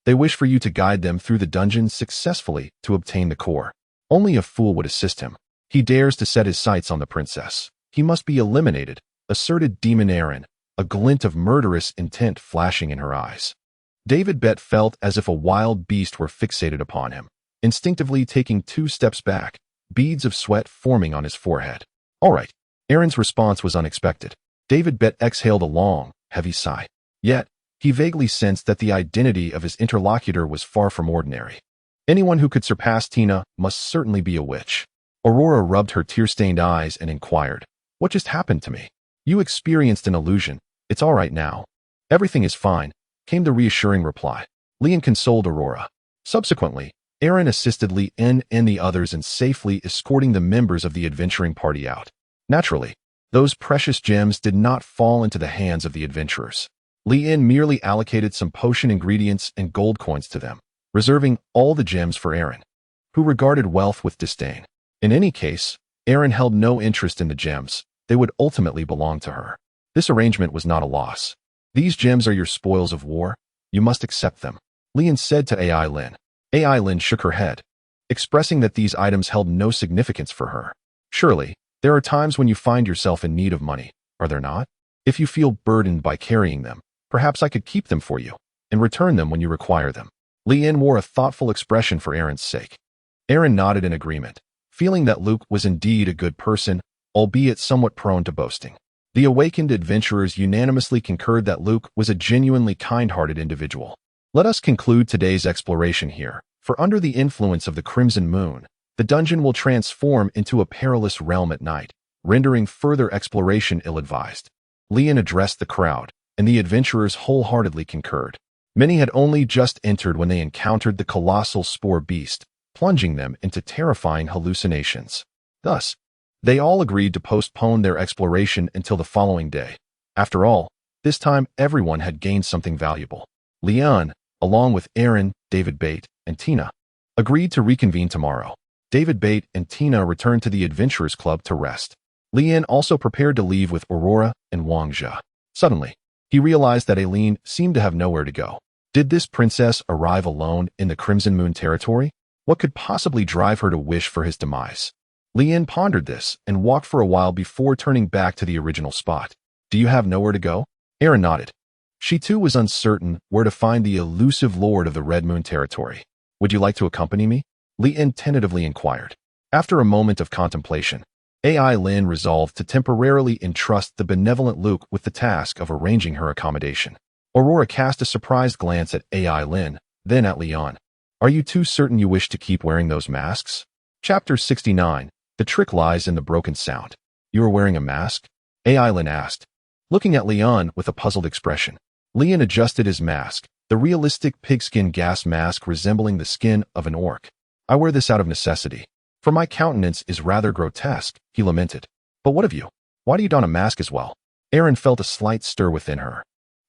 They wish for you to guide them through the dungeon successfully to obtain the core. Only a fool would assist him. He dares to set his sights on the princess. He must be eliminated, asserted Demon Erin, a glint of murderous intent flashing in her eyes. David Bett felt as if a wild beast were fixated upon him, instinctively taking 2 steps back, beads of sweat forming on his forehead. All right. Erin's response was unexpected. David Bett exhaled a long, heavy sigh. Yet, He vaguely sensed that the identity of his interlocutor was far from ordinary. Anyone who could surpass Tina must certainly be a witch. Aurora rubbed her tear-stained eyes and inquired, "What just happened to me?" "You experienced an illusion. It's all right now." "Everything is fine," came the reassuring reply. Leon consoled Aurora. Subsequently, Erin assisted Leon and the others in safely escorting the members of the adventuring party out. Naturally, those precious gems did not fall into the hands of the adventurers. Leon merely allocated some potion ingredients and gold coins to them, reserving all the gems for Erin, who regarded wealth with disdain. In any case, Erin held no interest in the gems. They would ultimately belong to her. This arrangement was not a loss. "These gems are your spoils of war. You must accept them," Leon said to Ai Lin. Ai Lin shook her head, expressing that these items held no significance for her. "Surely, there are times when you find yourself in need of money, are there not? If you feel burdened by carrying them, perhaps I could keep them for you and return them when you require them." Leon wore a thoughtful expression for Erin's sake. Erin nodded in agreement, feeling that Luke was indeed a good person, albeit somewhat prone to boasting. The awakened adventurers unanimously concurred that Luke was a genuinely kind-hearted individual. Let us conclude today's exploration here, for under the influence of the Crimson Moon, the dungeon will transform into a perilous realm at night, rendering further exploration ill-advised. Leon addressed the crowd, and the adventurers wholeheartedly concurred. Many had only just entered when they encountered the colossal spore beast, plunging them into terrifying hallucinations. Thus, they all agreed to postpone their exploration until the following day. After all, this time everyone had gained something valuable. Leon, along with Erin, David Bate, and Tina, agreed to reconvene tomorrow. David Bate and Tina returned to the Adventurers Club to rest. Leon also prepared to leave with Aurora and Wang Jia. Suddenly, he realized that Aileen seemed to have nowhere to go. Did this princess arrive alone in the Crimson Moon territory? What could possibly drive her to wish for his demise? Leon pondered this and walked for a while before turning back to the original spot. "Do you have nowhere to go?" Erin nodded. She too was uncertain where to find the elusive lord of the Red Moon territory. "Would you like to accompany me?" Leon tentatively inquired. After a moment of contemplation, Ai Lin resolved to temporarily entrust the benevolent Luke with the task of arranging her accommodation. Aurora cast a surprised glance at Ai Lin, then at Leon. "Are you too certain you wish to keep wearing those masks?" Chapter 69. The trick lies in the broken sound. "You are wearing a mask?" Ai Lin asked, looking at Leon with a puzzled expression. Leon adjusted his mask, the realistic pigskin gas mask resembling the skin of an orc. "I wear this out of necessity, for my countenance is rather grotesque," he lamented. "But what of you? Why do you don a mask as well?" Erin felt a slight stir within her.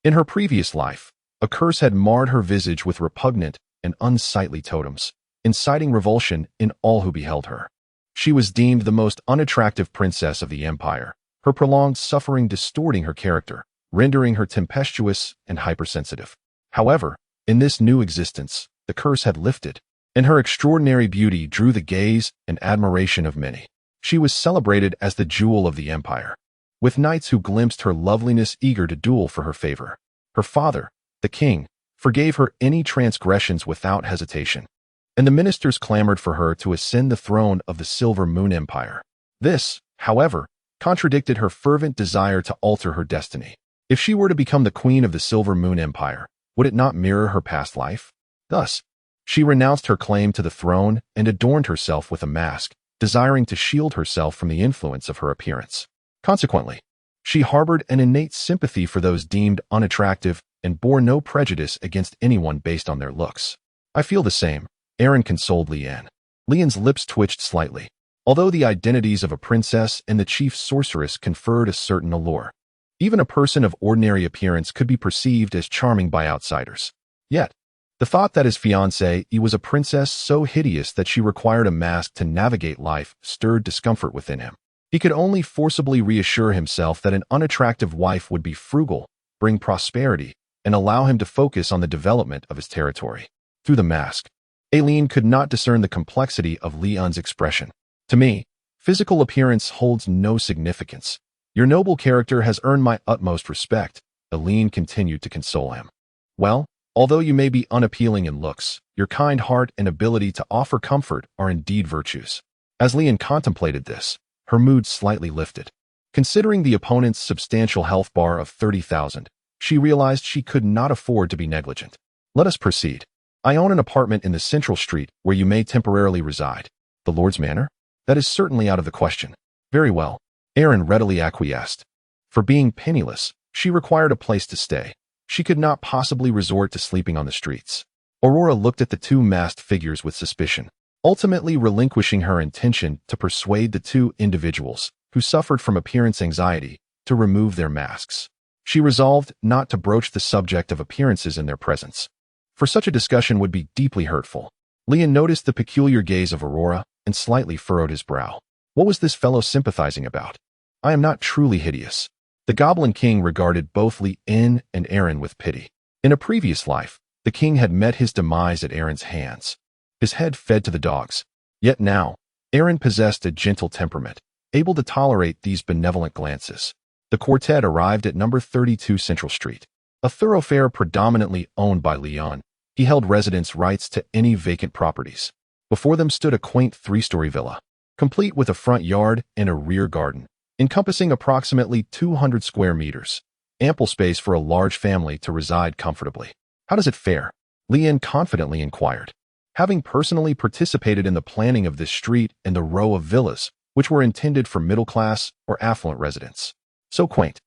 In her previous life, a curse had marred her visage with repugnant and unsightly totems, inciting revulsion in all who beheld her. She was deemed the most unattractive princess of the empire, her prolonged suffering distorting her character, rendering her tempestuous and hypersensitive. However, in this new existence, the curse had lifted, and her extraordinary beauty drew the gaze and admiration of many. She was celebrated as the jewel of the empire, with knights who glimpsed her loveliness eager to duel for her favor. Her father, the king, forgave her any transgressions without hesitation, and the ministers clamored for her to ascend the throne of the Silver Moon Empire. This, however, contradicted her fervent desire to alter her destiny. If she were to become the queen of the Silver Moon Empire, would it not mirror her past life? Thus, she renounced her claim to the throne and adorned herself with a mask, desiring to shield herself from the influence of her appearance. Consequently, she harbored an innate sympathy for those deemed unattractive and bore no prejudice against anyone based on their looks. "I feel the same," Erin consoled Leon. Leon's lips twitched slightly. Although the identities of a princess and the chief sorceress conferred a certain allure, even a person of ordinary appearance could be perceived as charming by outsiders. Yet, the thought that his fiancée was a princess so hideous that she required a mask to navigate life stirred discomfort within him. He could only forcibly reassure himself that an unattractive wife would be frugal, bring prosperity, and allow him to focus on the development of his territory. Through the mask, Aileen could not discern the complexity of Leon's expression. "To me, physical appearance holds no significance. Your noble character has earned my utmost respect," Aileen continued to console him. "Well, although you may be unappealing in looks, your kind heart and ability to offer comfort are indeed virtues." As Leon contemplated this, her mood slightly lifted. Considering the opponent's substantial health bar of 30,000, she realized she could not afford to be negligent. Let us proceed. I own an apartment in the central street where you may temporarily reside. The Lord's Manor? That is certainly out of the question. Very well. Erin readily acquiesced. For being penniless, she required a place to stay. She could not possibly resort to sleeping on the streets. Aurora looked at the two masked figures with suspicion, ultimately relinquishing her intention to persuade the two individuals, who suffered from appearance anxiety, to remove their masks. She resolved not to broach the subject of appearances in their presence, for such a discussion would be deeply hurtful. Leon noticed the peculiar gaze of Aurora and slightly furrowed his brow. What was this fellow sympathizing about? I am not truly hideous. The Goblin King regarded both Leon and Erin with pity. In a previous life, the king had met his demise at Erin's hands. His head fed to the dogs. Yet now, Erin possessed a gentle temperament, able to tolerate these benevolent glances. The quartet arrived at number 32 Central Street, a thoroughfare predominantly owned by Leon. He held residence rights to any vacant properties. Before them stood a quaint three-story villa, complete with a front yard and a rear garden, encompassing approximately 200 square meters, ample space for a large family to reside comfortably. How does it fare? Leon confidently inquired, having personally participated in the planning of this street and the row of villas, which were intended for middle-class or affluent residents. So quaint,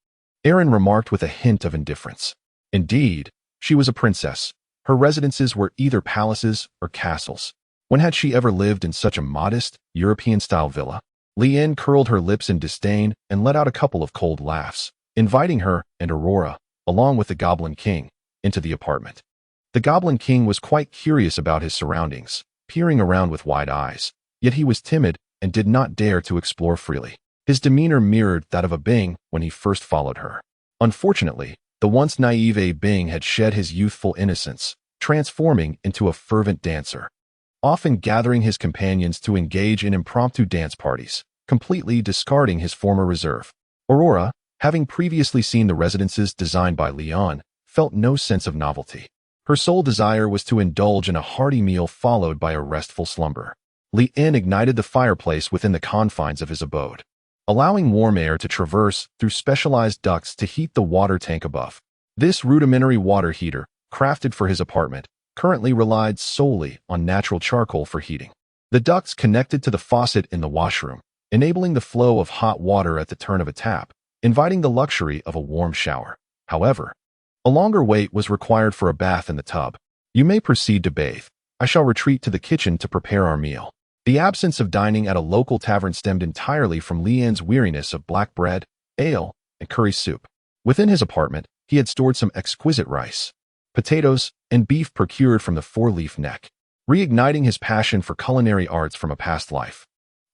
Erin remarked with a hint of indifference. Indeed, she was a princess. Her residences were either palaces or castles. When had she ever lived in such a modest, European-style villa? Leon curled her lips in disdain and let out a couple of cold laughs, inviting her and Aurora, along with the Goblin King, into the apartment. The Goblin King was quite curious about his surroundings, peering around with wide eyes, yet he was timid and did not dare to explore freely. His demeanor mirrored that of a Bing when he first followed her. Unfortunately, the once naive Bing had shed his youthful innocence, transforming into a fervent dancer, often gathering his companions to engage in impromptu dance parties, completely discarding his former reserve. Aurora, having previously seen the residences designed by Leon, felt no sense of novelty. Her sole desire was to indulge in a hearty meal followed by a restful slumber. Leon ignited the fireplace within the confines of his abode, allowing warm air to traverse through specialized ducts to heat the water tank above. This rudimentary water heater, crafted for his apartment, currently relied solely on natural charcoal for heating. The ducts connected to the faucet in the washroom, enabling the flow of hot water at the turn of a tap, inviting the luxury of a warm shower. However, a longer wait was required for a bath in the tub. You may proceed to bathe. I shall retreat to the kitchen to prepare our meal. The absence of dining at a local tavern stemmed entirely from Leon's weariness of black bread, ale, and curry soup. Within his apartment, he had stored some exquisite rice, potatoes, and beef procured from the four-leaf neck, reigniting his passion for culinary arts from a past life.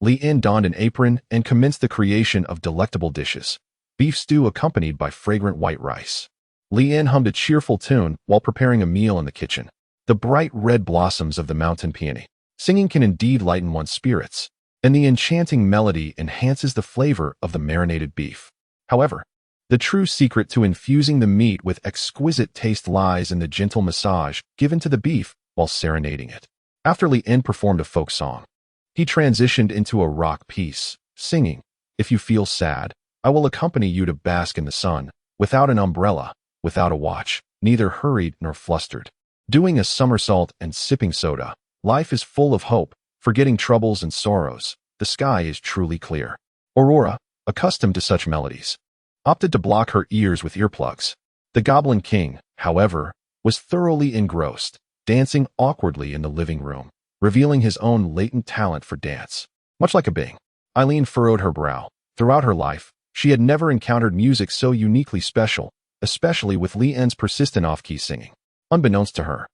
Leon donned an apron and commenced the creation of delectable dishes, beef stew accompanied by fragrant white rice. Leon hummed a cheerful tune while preparing a meal in the kitchen. The bright red blossoms of the mountain peony. Singing can indeed lighten one's spirits, and the enchanting melody enhances the flavor of the marinated beef. However, the true secret to infusing the meat with exquisite taste lies in the gentle massage given to the beef while serenading it. After Leon performed a folk song, he transitioned into a rock piece, singing, "If you feel sad, I will accompany you to bask in the sun, without an umbrella, without a watch, neither hurried nor flustered. Doing a somersault and sipping soda, life is full of hope, forgetting troubles and sorrows, the sky is truly clear." Aurora, accustomed to such melodies, opted to block her ears with earplugs. The Goblin King, however, was thoroughly engrossed, dancing awkwardly in the living room, revealing his own latent talent for dance. Much like a Bing, Eileen furrowed her brow. Throughout her life, she had never encountered music so uniquely special, especially with Leon's persistent off-key singing. Unbeknownst to her,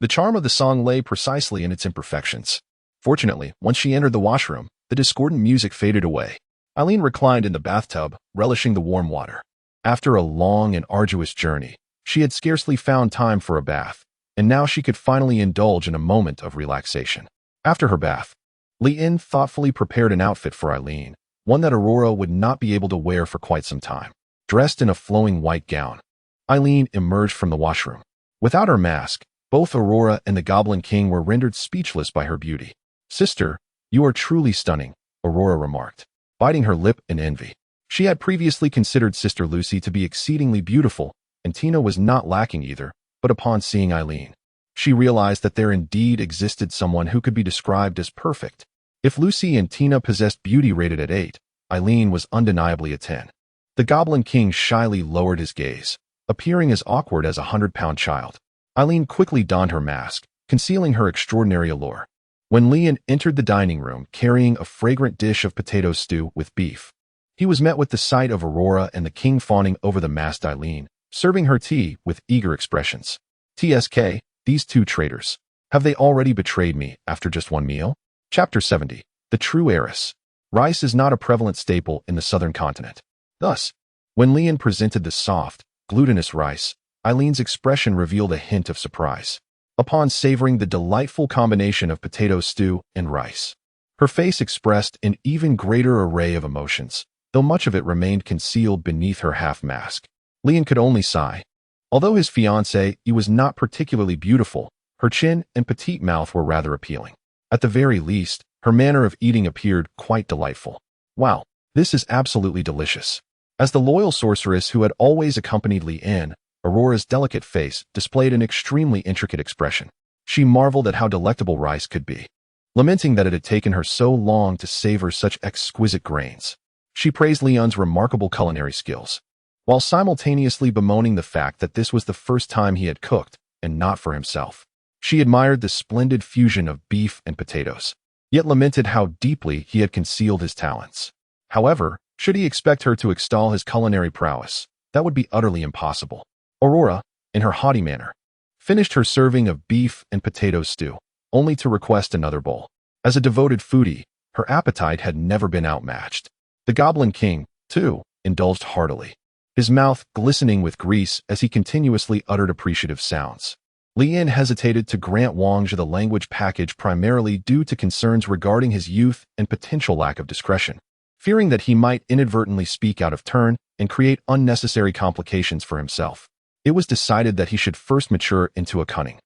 the charm of the song lay precisely in its imperfections. Fortunately, once she entered the washroom, the discordant music faded away. Eileen reclined in the bathtub, relishing the warm water. After a long and arduous journey, she had scarcely found time for a bath, and now she could finally indulge in a moment of relaxation. After her bath, Leon thoughtfully prepared an outfit for Eileen, one that Aurora would not be able to wear for quite some time. Dressed in a flowing white gown, Eileen emerged from the washroom. Without her mask, both Aurora and the Goblin King were rendered speechless by her beauty. "Sister, you are truly stunning," Aurora remarked, biting her lip in envy. She had previously considered Sister Lucy to be exceedingly beautiful, and Tina was not lacking either, but upon seeing Eileen, she realized that there indeed existed someone who could be described as perfect. If Lucy and Tina possessed beauty rated at 8, Eileen was undeniably a 10. The Goblin King shyly lowered his gaze, appearing as awkward as a 100-pound child. Eileen quickly donned her mask, concealing her extraordinary allure. When Leon entered the dining room carrying a fragrant dish of potato stew with beef, he was met with the sight of Aurora and the king fawning over the masked Eileen, serving her tea with eager expressions. TSK, these two traitors. Have they already betrayed me after just one meal? Chapter 70. The True Heiress. Rice is not a prevalent staple in the southern continent. Thus, when Leon presented the soft, glutinous rice, Eileen's expression revealed a hint of surprise. Upon savoring the delightful combination of potato stew and rice, her face expressed an even greater array of emotions, though much of it remained concealed beneath her half-mask. Leon could only sigh. Although his fiancée was not particularly beautiful, her chin and petite mouth were rather appealing. At the very least, her manner of eating appeared quite delightful. Wow, this is absolutely delicious. As the loyal sorceress who had always accompanied Leanne, Aurora's delicate face displayed an extremely intricate expression. She marveled at how delectable rice could be. Lamenting that it had taken her so long to savor such exquisite grains, she praised Leon's remarkable culinary skills, while simultaneously bemoaning the fact that this was the first time he had cooked, and not for himself. She admired the splendid fusion of beef and potatoes, yet lamented how deeply he had concealed his talents. However, should he expect her to extol his culinary prowess, that would be utterly impossible. Aurora, in her haughty manner, finished her serving of beef and potato stew, only to request another bowl. As a devoted foodie, her appetite had never been outmatched. The Goblin King, too, indulged heartily, his mouth glistening with grease as he continuously uttered appreciative sounds. Leanne hesitated to grant Wangzhe the language package primarily due to concerns regarding his youth and potential lack of discretion, fearing that he might inadvertently speak out of turn and create unnecessary complications for himself. It was decided that he should first mature into a cunning,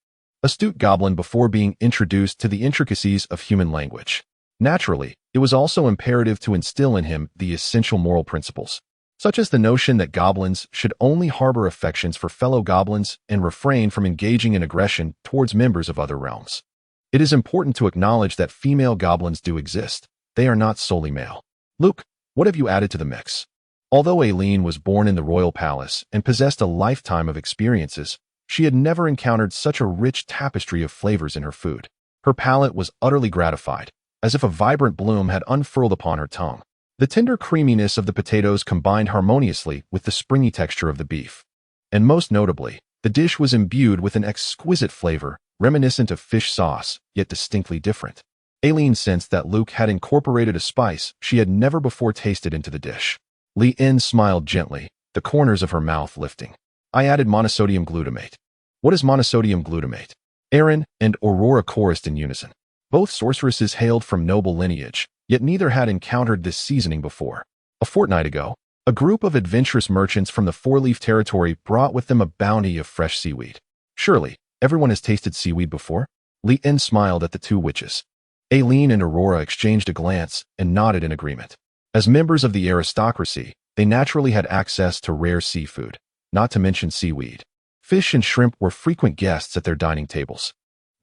astute goblin before being introduced to the intricacies of human language. Naturally, it was also imperative to instill in him the essential moral principles, such as the notion that goblins should only harbor affections for fellow goblins and refrain from engaging in aggression towards members of other realms. It is important to acknowledge that female goblins do exist. They are not solely male. Luke, what have you added to the mix? Although Aileen was born in the royal palace and possessed a lifetime of experiences, she had never encountered such a rich tapestry of flavors in her food. Her palate was utterly gratified, as if a vibrant bloom had unfurled upon her tongue. The tender creaminess of the potatoes combined harmoniously with the springy texture of the beef. And most notably, the dish was imbued with an exquisite flavor, reminiscent of fish sauce, yet distinctly different. Aileen sensed that Luke had incorporated a spice she had never before tasted into the dish. Leanne smiled gently, the corners of her mouth lifting. I added monosodium glutamate. What is monosodium glutamate? Erin and Aurora chorused in unison. Both sorceresses hailed from noble lineage, yet neither had encountered this seasoning before. A fortnight ago, a group of adventurous merchants from the Four-Leaf territory brought with them a bounty of fresh seaweed. Surely, everyone has tasted seaweed before? Leanne smiled at the two witches. Aileen and Aurora exchanged a glance and nodded in agreement. As members of the aristocracy, they naturally had access to rare seafood, not to mention seaweed. Fish and shrimp were frequent guests at their dining tables.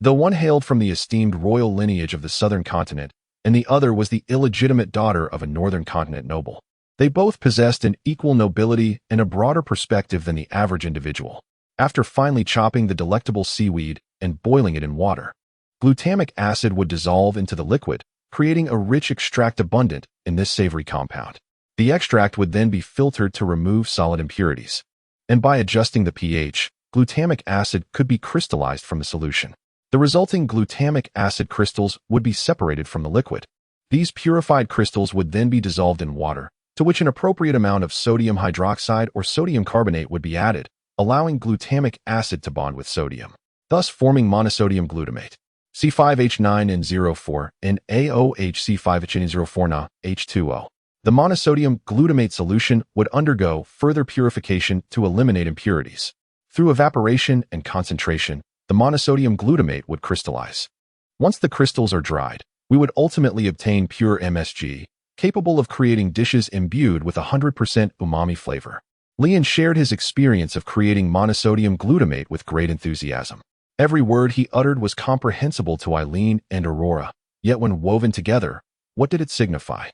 Though one hailed from the esteemed royal lineage of the southern continent, and the other was the illegitimate daughter of a northern continent noble, they both possessed an equal nobility and a broader perspective than the average individual. After finely chopping the delectable seaweed and boiling it in water, glutamic acid would dissolve into the liquid, creating a rich extract abundant in this savory compound. The extract would then be filtered to remove solid impurities, and by adjusting the pH, glutamic acid could be crystallized from the solution. The resulting glutamic acid crystals would be separated from the liquid. These purified crystals would then be dissolved in water, to which an appropriate amount of sodium hydroxide or sodium carbonate would be added, allowing glutamic acid to bond with sodium, thus forming monosodium glutamate. C5H9N04 and AOHC5HN04 H2O. The monosodium glutamate solution would undergo further purification to eliminate impurities. Through evaporation and concentration, the monosodium glutamate would crystallize. Once the crystals are dried, we would ultimately obtain pure MSG, capable of creating dishes imbued with 100% umami flavor. Leon shared his experience of creating monosodium glutamate with great enthusiasm. Every word he uttered was comprehensible to Eileen and Aurora, yet when woven together, what did it signify?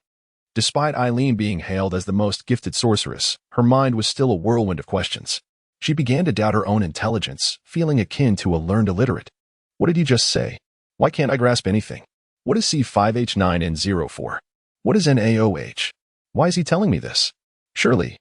Despite Eileen being hailed as the most gifted sorceress, her mind was still a whirlwind of questions. She began to doubt her own intelligence, feeling akin to a learned illiterate. What did he just say? Why can't I grasp anything? What is C5H9N04? What is NaOH? Why is he telling me this? Surely,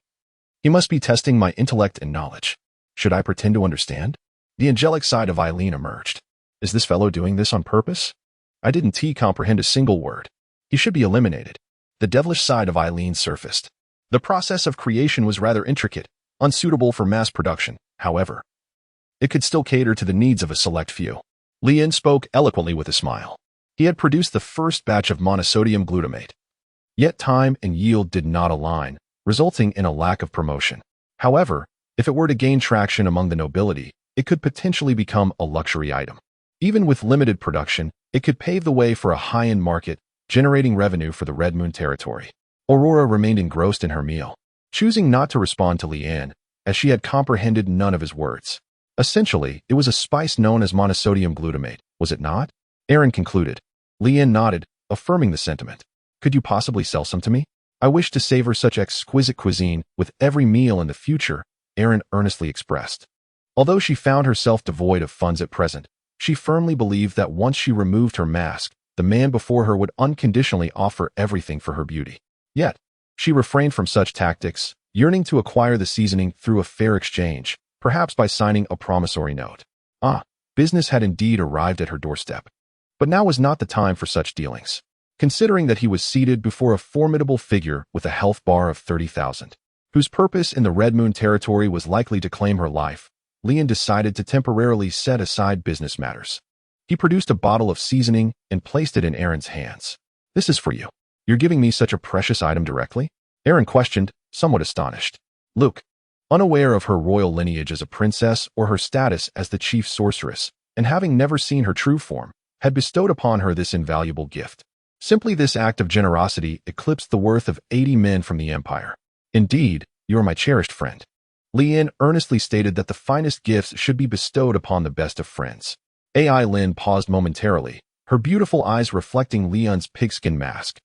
he must be testing my intellect and knowledge. Should I pretend to understand? The angelic side of Eileen emerged. Is this fellow doing this on purpose? I didn't comprehend a single word. He should be eliminated. The devilish side of Eileen surfaced. The process of creation was rather intricate, unsuitable for mass production, however. It could still cater to the needs of a select few. Leon spoke eloquently with a smile. He had produced the first batch of monosodium glutamate. Yet time and yield did not align, resulting in a lack of promotion. However, if it were to gain traction among the nobility, it could potentially become a luxury item. Even with limited production, it could pave the way for a high-end market, generating revenue for the Red Moon territory. Aurora remained engrossed in her meal, choosing not to respond to Leanne, as she had comprehended none of his words. Essentially, it was a spice known as monosodium glutamate, was it not? Erin concluded. Leanne nodded, affirming the sentiment. Could you possibly sell some to me? I wish to savor such exquisite cuisine with every meal in the future, Erin earnestly expressed. Although she found herself devoid of funds at present, she firmly believed that once she removed her mask, the man before her would unconditionally offer everything for her beauty. Yet, she refrained from such tactics, yearning to acquire the seasoning through a fair exchange, perhaps by signing a promissory note. Business had indeed arrived at her doorstep. But now was not the time for such dealings. Considering that he was seated before a formidable figure with a health bar of 30,000, whose purpose in the Red Moon territory was likely to claim her life, Leon decided to temporarily set aside business matters. He produced a bottle of seasoning and placed it in Erin's hands. This is for you. You're giving me such a precious item directly? Erin questioned, somewhat astonished. Luke, unaware of her royal lineage as a princess or her status as the chief sorceress, and having never seen her true form, had bestowed upon her this invaluable gift. Simply this act of generosity eclipsed the worth of 80 men from the Empire. Indeed, you are my cherished friend. Leanne earnestly stated that the finest gifts should be bestowed upon the best of friends. Eileen paused momentarily, her beautiful eyes reflecting Leon's pigskin mask.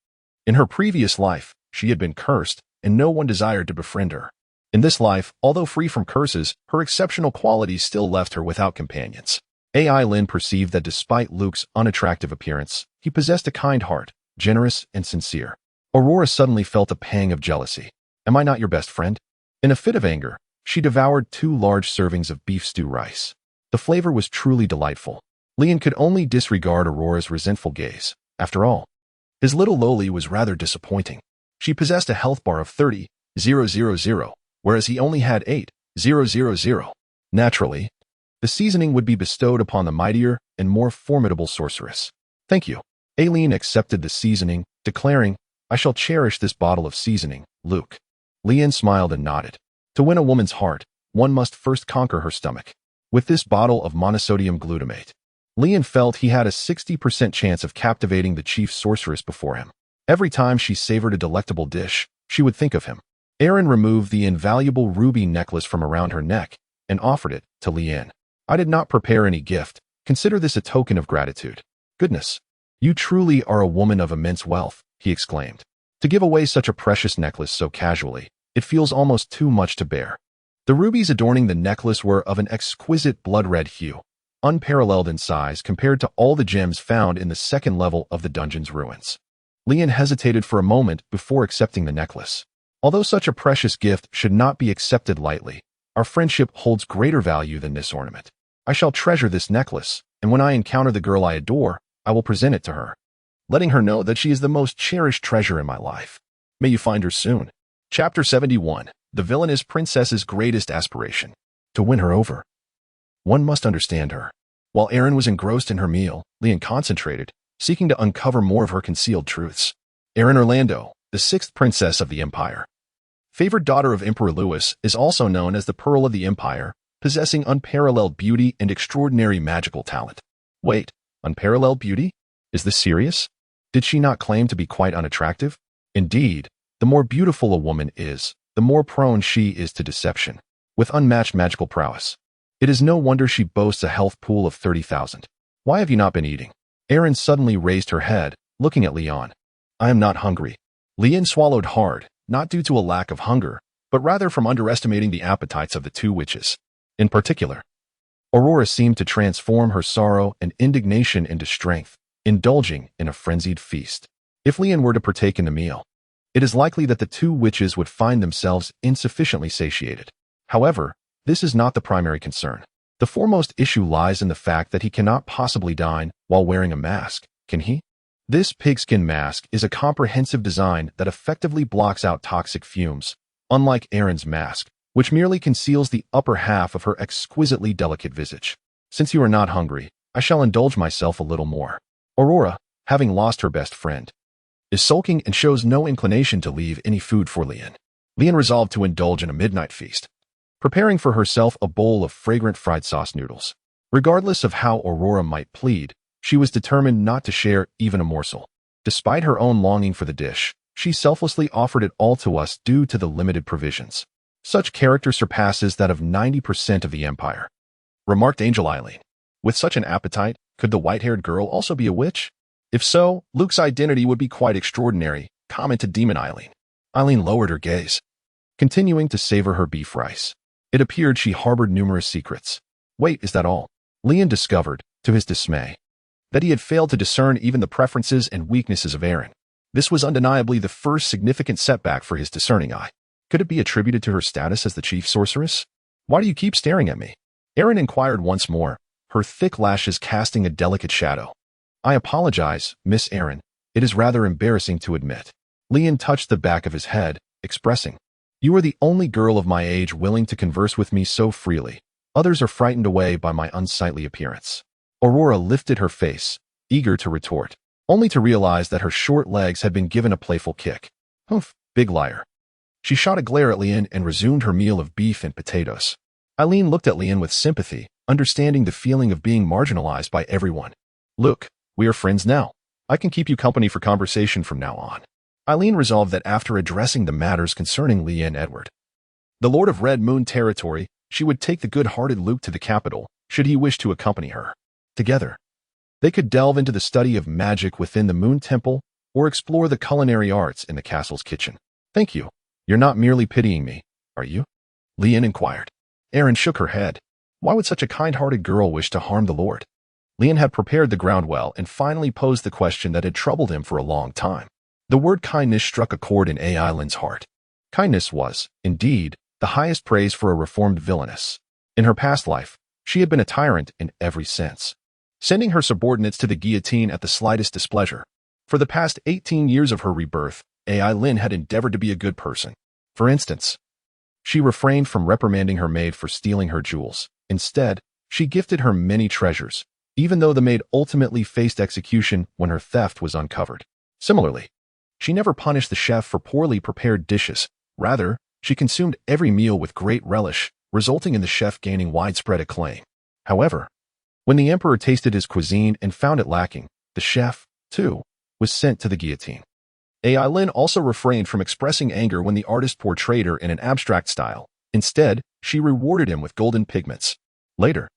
In her previous life, she had been cursed, and no one desired to befriend her. In this life, although free from curses, her exceptional qualities still left her without companions. Eileen perceived that despite Luke's unattractive appearance, he possessed a kind heart, generous and sincere. Aurora suddenly felt a pang of jealousy. Am I not your best friend? In a fit of anger, she devoured 2 large servings of beef stew rice. The flavor was truly delightful. Leon could only disregard Aurora's resentful gaze. After all, his little Loli was rather disappointing. She possessed a health bar of 30,000, whereas he only had 8,000. Naturally, the seasoning would be bestowed upon the mightier and more formidable sorceress. Thank you. Eileen accepted the seasoning, declaring, I shall cherish this bottle of seasoning, Luke. Leon smiled and nodded. To win a woman's heart, one must first conquer her stomach. With this bottle of monosodium glutamate, Leon felt he had a 60% chance of captivating the chief sorceress before him. Every time she savored a delectable dish, she would think of him. Erin removed the invaluable ruby necklace from around her neck and offered it to Leanne. I did not prepare any gift. Consider this a token of gratitude. Goodness, you truly are a woman of immense wealth, he exclaimed. To give away such a precious necklace so casually, it feels almost too much to bear. The rubies adorning the necklace were of an exquisite blood-red hue, unparalleled in size compared to all the gems found in the second level of the dungeon's ruins. Leon hesitated for a moment before accepting the necklace. Although such a precious gift should not be accepted lightly, our friendship holds greater value than this ornament. I shall treasure this necklace, and when I encounter the girl I adore, I will present it to her, letting her know that she is the most cherished treasure in my life. May you find her soon. Chapter 71. The Villainous Princess's Greatest Aspiration. To win her over, one must understand her. While Erin was engrossed in her meal, Leon concentrated, seeking to uncover more of her concealed truths. Erin Orlando, the 6th princess of the Empire. Favored daughter of Emperor Louis, is also known as the Pearl of the Empire, possessing unparalleled beauty and extraordinary magical talent. Wait, unparalleled beauty? Is this serious? Did she not claim to be quite unattractive? Indeed, the more beautiful a woman is, the the more prone she is to deception. With unmatched magical prowess, it is no wonder she boasts a health pool of 30,000. Why have you not been eating? Erin suddenly raised her head, looking at Leon. I am not hungry. Leon swallowed hard, not due to a lack of hunger, but rather from underestimating the appetites of the two witches. In particular, Aurora seemed to transform her sorrow and indignation into strength, indulging in a frenzied feast. If Leon were to partake in the meal, it is likely that the two witches would find themselves insufficiently satiated. However, this is not the primary concern. The foremost issue lies in the fact that he cannot possibly dine while wearing a mask, can he? This pigskin mask is a comprehensive design that effectively blocks out toxic fumes, unlike Erin's mask, which merely conceals the upper half of her exquisitely delicate visage. Since you are not hungry, I shall indulge myself a little more. Aurora, having lost her best friend, is sulking and shows no inclination to leave any food for Leon. Leon resolved to indulge in a midnight feast, preparing for herself a bowl of fragrant fried sauce noodles. Regardless of how Aurora might plead, she was determined not to share even a morsel. Despite her own longing for the dish, she selflessly offered it all to us due to the limited provisions. Such character surpasses that of 90% of the Empire, remarked Angel Eileen. With such an appetite, could the white-haired girl also be a witch? If so, Luke's identity would be quite extraordinary, commented Demon Eileen. Eileen lowered her gaze, continuing to savor her beef rice. It appeared she harbored numerous secrets. Wait, is that all? Leon discovered, to his dismay, that he had failed to discern even the preferences and weaknesses of Erin. This was undeniably the first significant setback for his discerning eye. Could it be attributed to her status as the chief sorceress? Why do you keep staring at me? Erin inquired once more, her thick lashes casting a delicate shadow. I apologize, Miss Erin. It is rather embarrassing to admit. Leon touched the back of his head, expressing, you are the only girl of my age willing to converse with me so freely. Others are frightened away by my unsightly appearance. Aurora lifted her face, eager to retort, only to realize that her short legs had been given a playful kick. Humph, big liar. She shot a glare at Leon and resumed her meal of beef and potatoes. Eileen looked at Leon with sympathy, understanding the feeling of being marginalized by everyone. Look, we are friends now. I can keep you company for conversation from now on. Eileen resolved that after addressing the matters concerning Leah and Edward, the Lord of Red Moon territory, she would take the good-hearted Luke to the capital, should he wish to accompany her. Together, they could delve into the study of magic within the Moon Temple or explore the culinary arts in the castle's kitchen. Thank you. You're not merely pitying me, are you? Leon inquired. Erin shook her head. Why would such a kind-hearted girl wish to harm the Lord? Leon had prepared the ground well and finally posed the question that had troubled him for a long time. The word kindness struck a chord in Eileen's heart. Kindness was, indeed, the highest praise for a reformed villainess. In her past life, she had been a tyrant in every sense, sending her subordinates to the guillotine at the slightest displeasure. For the past 18 years of her rebirth, Eileen had endeavored to be a good person. For instance, she refrained from reprimanding her maid for stealing her jewels. Instead, she gifted her many treasures, even though the maid ultimately faced execution when her theft was uncovered. Similarly, she never punished the chef for poorly prepared dishes. Rather, she consumed every meal with great relish, resulting in the chef gaining widespread acclaim. However, when the emperor tasted his cuisine and found it lacking, the chef, too, was sent to the guillotine. Eileen also refrained from expressing anger when the artist portrayed her in an abstract style. Instead, she rewarded him with golden pigments. Later,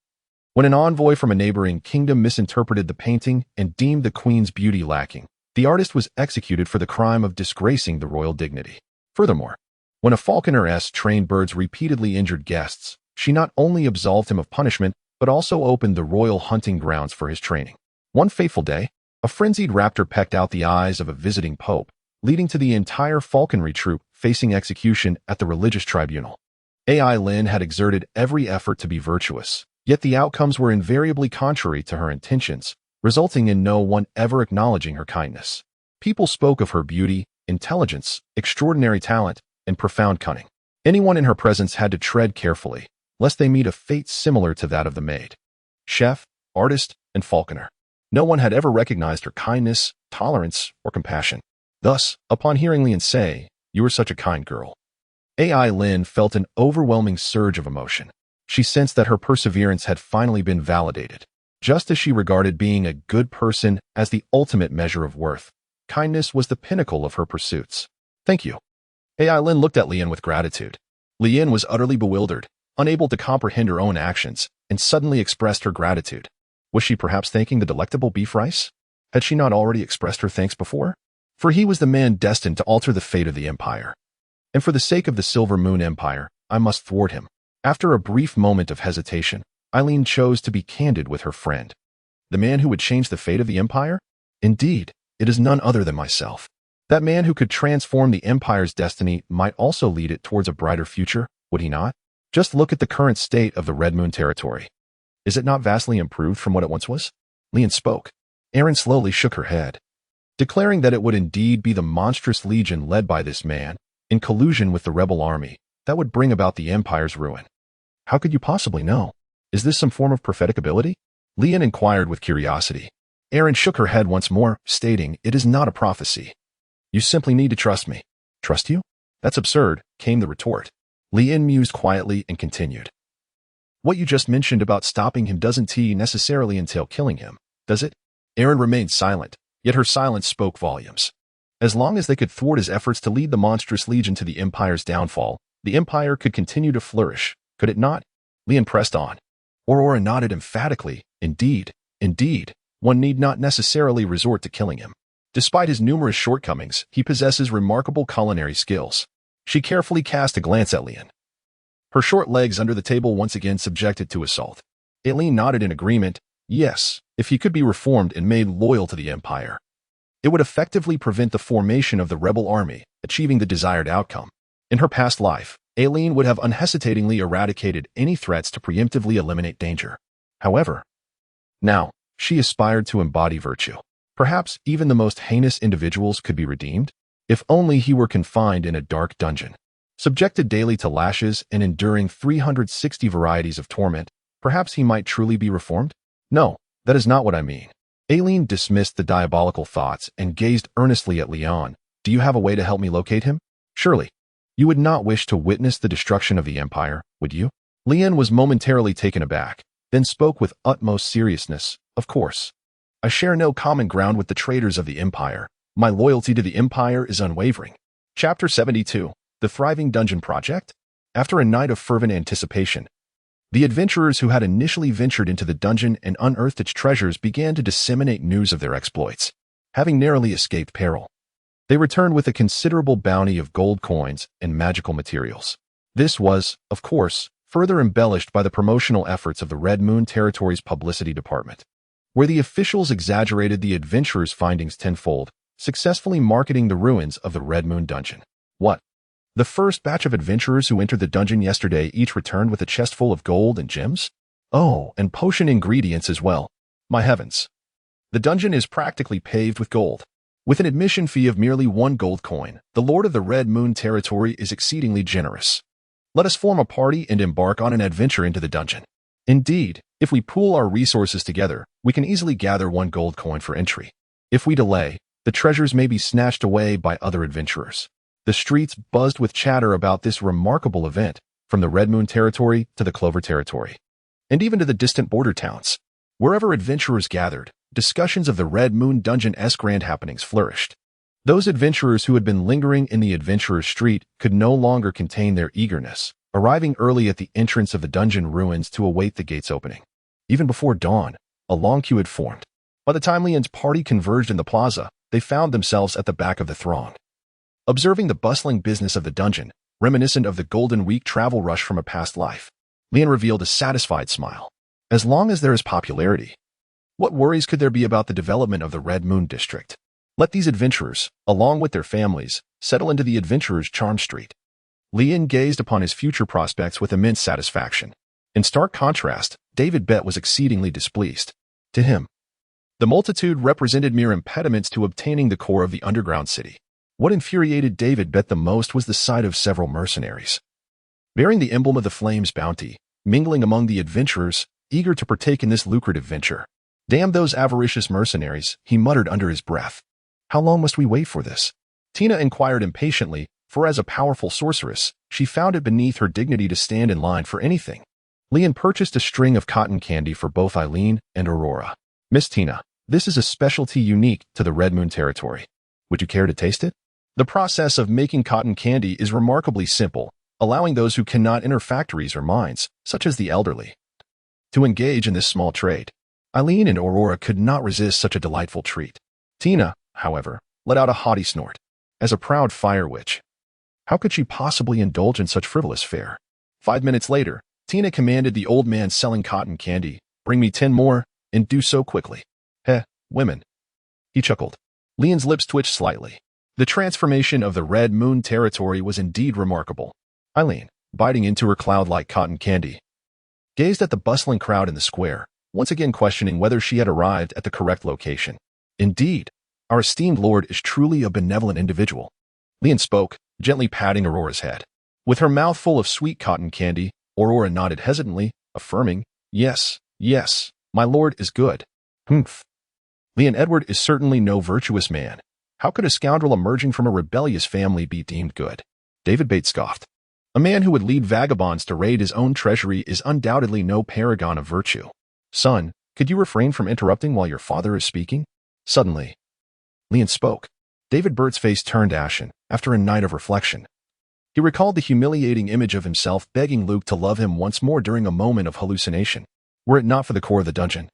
when an envoy from a neighboring kingdom misinterpreted the painting and deemed the queen's beauty lacking, the artist was executed for the crime of disgracing the royal dignity. Furthermore, when a falconer-s trained birds repeatedly injured guests, she not only absolved him of punishment, but also opened the royal hunting grounds for his training. One fateful day, a frenzied raptor pecked out the eyes of a visiting pope, leading to the entire falconry troop facing execution at the religious tribunal. Eileen had exerted every effort to be virtuous, yet the outcomes were invariably contrary to her intentions, resulting in no one ever acknowledging her kindness. People spoke of her beauty, intelligence, extraordinary talent, and profound cunning. Anyone in her presence had to tread carefully, lest they meet a fate similar to that of the maid. Chef, artist, and falconer. No one had ever recognized her kindness, tolerance, or compassion. Thus, upon hearing Leon say, "You are such a kind girl," Eileen felt an overwhelming surge of emotion. She sensed that her perseverance had finally been validated. Just as she regarded being a good person as the ultimate measure of worth, kindness was the pinnacle of her pursuits. Thank you. Eileen looked at Lian with gratitude. Lian was utterly bewildered, unable to comprehend her own actions, and suddenly expressed her gratitude. Was she perhaps thanking the delectable beef rice? Had she not already expressed her thanks before? For he was the man destined to alter the fate of the Empire. And for the sake of the Silver Moon Empire, I must thwart him. After a brief moment of hesitation, Eileen chose to be candid with her friend. The man who would change the fate of the Empire? Indeed, it is none other than myself. That man who could transform the Empire's destiny might also lead it towards a brighter future, would he not? Just look at the current state of the Red Moon territory. Is it not vastly improved from what it once was? Lian spoke. Erin slowly shook her head, declaring that it would indeed be the monstrous legion led by this man, in collusion with the rebel army, that would bring about the Empire's ruin. How could you possibly know? Is this some form of prophetic ability? Lian inquired with curiosity. Erin shook her head once more, stating, it is not a prophecy. You simply need to trust me. Trust you? That's absurd, came the retort. Lian mused quietly and continued. What you just mentioned about stopping him doesn't necessarily entail killing him, does it? Erin remained silent, yet her silence spoke volumes. As long as they could thwart his efforts to lead the monstrous legion to the Empire's downfall, the Empire could continue to flourish, could it not? Lian pressed on. Aurora nodded emphatically. Indeed, one need not necessarily resort to killing him. Despite his numerous shortcomings, he possesses remarkable culinary skills. She carefully cast a glance at Lian. Her short legs under the table once again subjected to assault. Eileen nodded in agreement. Yes, if he could be reformed and made loyal to the Empire, it would effectively prevent the formation of the rebel army, achieving the desired outcome. In her past life, Eileen would have unhesitatingly eradicated any threats to preemptively eliminate danger. However, now, she aspired to embody virtue. Perhaps even the most heinous individuals could be redeemed, if only he were confined in a dark dungeon. Subjected daily to lashes and enduring 360 varieties of torment, perhaps he might truly be reformed? No, that is not what I mean. Eileen dismissed the diabolical thoughts and gazed earnestly at Lian. Do you have a way to help me locate him? Surely. You would not wish to witness the destruction of the Empire, would you? Lian was momentarily taken aback, then spoke with utmost seriousness. Of course. I share no common ground with the traitors of the Empire. My loyalty to the Empire is unwavering. Chapter 72. The Thriving Dungeon Project? After a night of fervent anticipation, the adventurers who had initially ventured into the dungeon and unearthed its treasures began to disseminate news of their exploits. Having narrowly escaped peril, they returned with a considerable bounty of gold coins and magical materials. This was, of course, further embellished by the promotional efforts of the Red Moon Territory's publicity department, where the officials exaggerated the adventurers' findings tenfold, successfully marketing the ruins of the Red Moon Dungeon. What? The first batch of adventurers who entered the dungeon yesterday each returned with a chest full of gold and gems? Oh, and potion ingredients as well. My heavens. The dungeon is practically paved with gold. With an admission fee of merely 1 gold coin, the Lord of the Red Moon Territory is exceedingly generous. Let us form a party and embark on an adventure into the dungeon. Indeed, if we pool our resources together, we can easily gather 1 gold coin for entry. If we delay, the treasures may be snatched away by other adventurers. The streets buzzed with chatter about this remarkable event, from the Red Moon Territory to the Clover Territory, and even to the distant border towns. Wherever adventurers gathered, discussions of the Red Moon Dungeon-esque grand happenings flourished. Those adventurers who had been lingering in the Adventurer's Street could no longer contain their eagerness, arriving early at the entrance of the dungeon ruins to await the gates opening. Even before dawn, a long queue had formed. By the time Lian's party converged in the plaza, they found themselves at the back of the throng. Observing the bustling business of the dungeon, reminiscent of the Golden Week travel rush from a past life, Lian revealed a satisfied smile. As long as there is popularity, what worries could there be about the development of the Red Moon District? Let these adventurers, along with their families, settle into the adventurer's charm street. Lian gazed upon his future prospects with immense satisfaction. In stark contrast, David Bett was exceedingly displeased. To him, the multitude represented mere impediments to obtaining the core of the underground city. What infuriated David Bett the most was the sight of several mercenaries, bearing the emblem of the Flames bounty, mingling among the adventurers, eager to partake in this lucrative venture. Damn those avaricious mercenaries, he muttered under his breath. How long must we wait for this? Tina inquired impatiently, for as a powerful sorceress, she found it beneath her dignity to stand in line for anything. Lian purchased a string of cotton candy for both Eileen and Aurora. Miss Tina, this is a specialty unique to the Red Moon Territory. Would you care to taste it? The process of making cotton candy is remarkably simple, allowing those who cannot enter factories or mines, such as the elderly, to engage in this small trade. Eileen and Aurora could not resist such a delightful treat. Tina, however, let out a haughty snort. As a proud fire witch, how could she possibly indulge in such frivolous fare? 5 minutes later, Tina commanded the old man selling cotton candy, "Bring me 10 more, and do so quickly." "Heh, women." He chuckled. Leon's lips twitched slightly. The transformation of the Red Moon territory was indeed remarkable. Eileen, biting into her cloud-like cotton candy, gazed at the bustling crowd in the square, once again questioning whether she had arrived at the correct location. "Indeed, our esteemed lord is truly a benevolent individual." Leon spoke, gently patting Aurora's head. With her mouth full of sweet cotton candy, Aurora nodded hesitantly, affirming, "Yes, yes, my lord is good." "Humph. Leon Edward is certainly no virtuous man. How could a scoundrel emerging from a rebellious family be deemed good?" David Bates scoffed. "A man who would lead vagabonds to raid his own treasury is undoubtedly no paragon of virtue." "Son, could you refrain from interrupting while your father is speaking?" Suddenly, Leon spoke. David Bert's face turned ashen after a night of reflection. He recalled the humiliating image of himself begging Luke to love him once more during a moment of hallucination. Were it not for the core of the dungeon,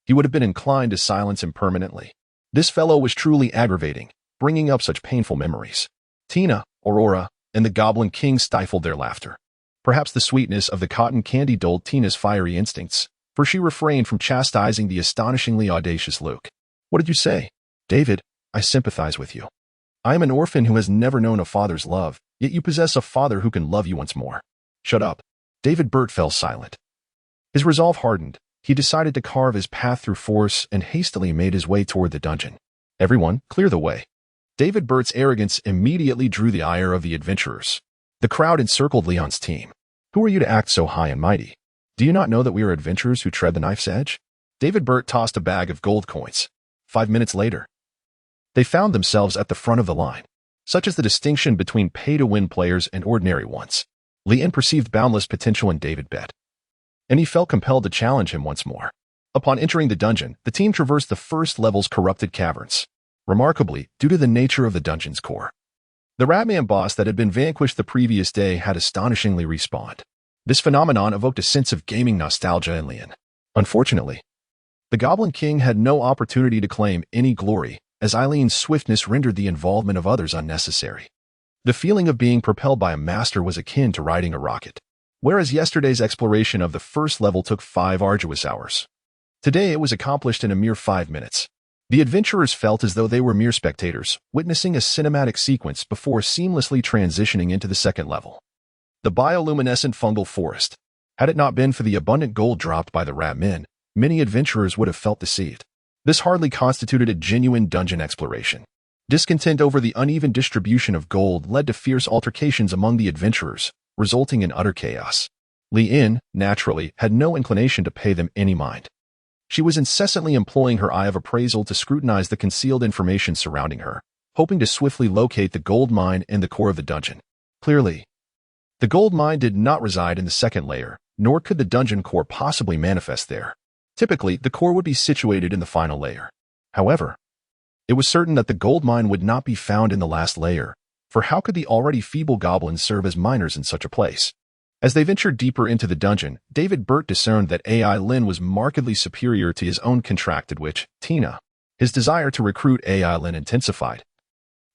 he would have been inclined to silence him permanently. This fellow was truly aggravating, bringing up such painful memories. Tina, Aurora, and the Goblin King stifled their laughter. Perhaps the sweetness of the cotton candy dulled Tina's fiery instincts, for she refrained from chastising the astonishingly audacious Luke. "What did you say?" "David, I sympathize with you. I am an orphan who has never known a father's love, yet you possess a father who can love you once more." "Shut up." David Bert fell silent. His resolve hardened. He decided to carve his path through force and hastily made his way toward the dungeon. "Everyone, clear the way." David Bert's arrogance immediately drew the ire of the adventurers. The crowd encircled Leon's team. "Who are you to act so high and mighty? Do you not know that we are adventurers who tread the knife's edge?" David Bert tossed a bag of gold coins. 5 minutes later, they found themselves at the front of the line. Such is the distinction between pay-to-win players and ordinary ones. Leon perceived boundless potential in David Bet, and he felt compelled to challenge him once more. Upon entering the dungeon, the team traversed the first level's corrupted caverns. Remarkably, due to the nature of the dungeon's core, the Ratman boss that had been vanquished the previous day had astonishingly respawned. This phenomenon evoked a sense of gaming nostalgia in Leon. Unfortunately, the Goblin King had no opportunity to claim any glory, as Eileen's swiftness rendered the involvement of others unnecessary. The feeling of being propelled by a master was akin to riding a rocket. Whereas yesterday's exploration of the first level took 5 arduous hours, today it was accomplished in a mere 5 minutes. The adventurers felt as though they were mere spectators, witnessing a cinematic sequence before seamlessly transitioning into the second level, the bioluminescent fungal forest. Had it not been for the abundant gold dropped by the rat men, many adventurers would have felt deceived. This hardly constituted a genuine dungeon exploration. Discontent over the uneven distribution of gold led to fierce altercations among the adventurers, resulting in utter chaos. Leon, naturally, had no inclination to pay them any mind. She was incessantly employing her eye of appraisal to scrutinize the concealed information surrounding her, hoping to swiftly locate the gold mine in the core of the dungeon. Clearly, the gold mine did not reside in the second layer, nor could the dungeon core possibly manifest there. Typically, the core would be situated in the final layer. However, it was certain that the gold mine would not be found in the last layer, for how could the already feeble goblins serve as miners in such a place? As they ventured deeper into the dungeon, David Bert discerned that AI Lynn was markedly superior to his own contracted witch, Tina. His desire to recruit AI Lynn intensified.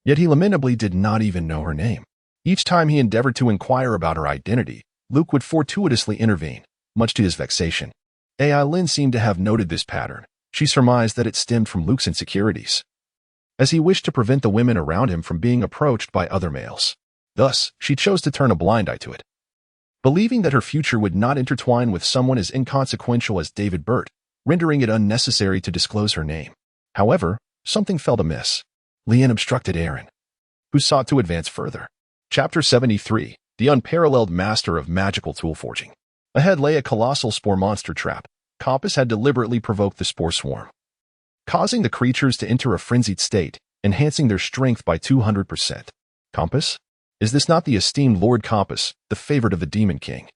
Yet he lamentably did not even know her name. Each time he endeavored to inquire about her identity, Luke would fortuitously intervene, much to his vexation. AI Lynn seemed to have noted this pattern. She surmised that it stemmed from Luke's insecurities, as he wished to prevent the women around him from being approached by other males. Thus, she chose to turn a blind eye to it, believing that her future would not intertwine with someone as inconsequential as David Bert, rendering it unnecessary to disclose her name. However, something felt amiss. Leon obstructed Erin, who sought to advance further. Chapter 73, The Unparalleled Master of Magical Tool Forging. Ahead lay a colossal spore monster trap. Compass had deliberately provoked the spore swarm, causing the creatures to enter a frenzied state, enhancing their strength by 200%. Compass? Is this not the esteemed Lord Compass, the favorite of the Demon King,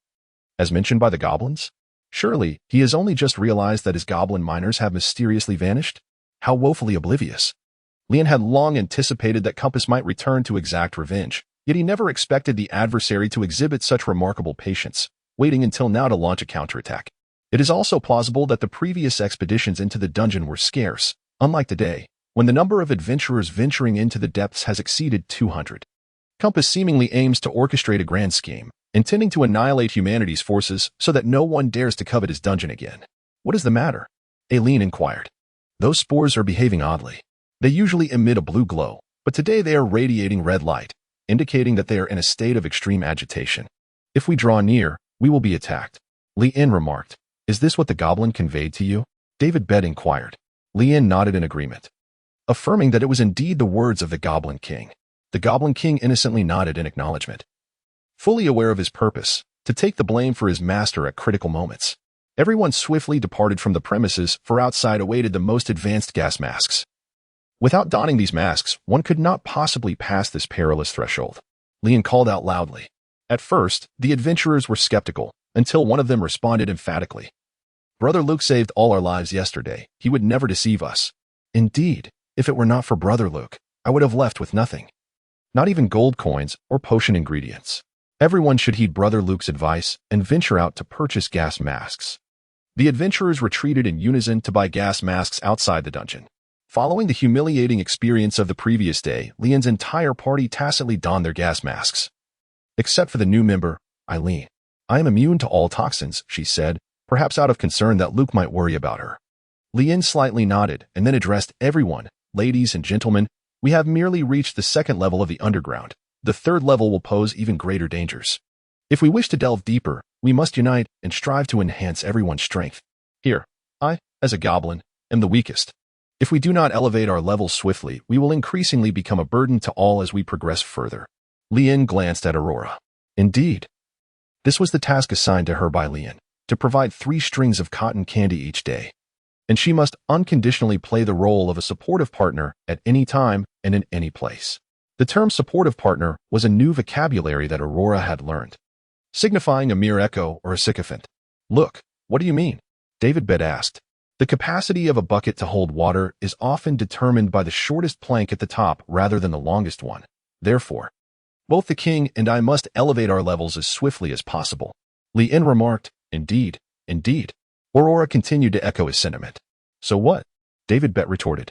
as mentioned by the goblins? Surely, he has only just realized that his goblin miners have mysteriously vanished? How woefully oblivious. Lian had long anticipated that Compass might return to exact revenge, yet he never expected the adversary to exhibit such remarkable patience, waiting until now to launch a counterattack. It is also plausible that the previous expeditions into the dungeon were scarce, unlike today, when the number of adventurers venturing into the depths has exceeded 200. Compass seemingly aims to orchestrate a grand scheme, intending to annihilate humanity's forces so that no one dares to covet his dungeon again. What is the matter? Aileen inquired. Those spores are behaving oddly. They usually emit a blue glow, but today they are radiating red light, indicating that they are in a state of extreme agitation. If we draw near, we will be attacked. Lian remarked. Is this what the goblin conveyed to you? David Bed inquired. Lian nodded in agreement, affirming that it was indeed the words of the Goblin King. The Goblin King innocently nodded in acknowledgement, fully aware of his purpose, to take the blame for his master at critical moments. Everyone swiftly departed from the premises, for outside awaited the most advanced gas masks. Without donning these masks, one could not possibly pass this perilous threshold. Lian called out loudly. At first, the adventurers were skeptical, until one of them responded emphatically. Brother Luke saved all our lives yesterday. He would never deceive us. Indeed, if it were not for Brother Luke, I would have left with nothing. Not even gold coins or potion ingredients. Everyone should heed Brother Luke's advice and venture out to purchase gas masks. The adventurers retreated in unison to buy gas masks outside the dungeon. Following the humiliating experience of the previous day, Lian's entire party tacitly donned their gas masks. Except for the new member, Eileen. I am immune to all toxins, she said, perhaps out of concern that Luke might worry about her. Lian slightly nodded and then addressed everyone. Ladies and gentlemen, we have merely reached the second level of the underground. The third level will pose even greater dangers. If we wish to delve deeper, we must unite and strive to enhance everyone's strength. Here, I, as a goblin, am the weakest. If we do not elevate our levels swiftly, we will increasingly become a burden to all as we progress further. Lian glanced at Aurora. Indeed. This was the task assigned to her by Lian, to provide 3 strings of cotton candy each day. And she must unconditionally play the role of a supportive partner at any time and in any place. The term supportive partner was a new vocabulary that Aurora had learned, signifying a mere echo or a sycophant. Look, what do you mean? David Bed asked. The capacity of a bucket to hold water is often determined by the shortest plank at the top rather than the longest one. Therefore, both the king and I must elevate our levels as swiftly as possible. Lian remarked, Indeed, indeed. Aurora continued to echo his sentiment. So what? David Bet retorted.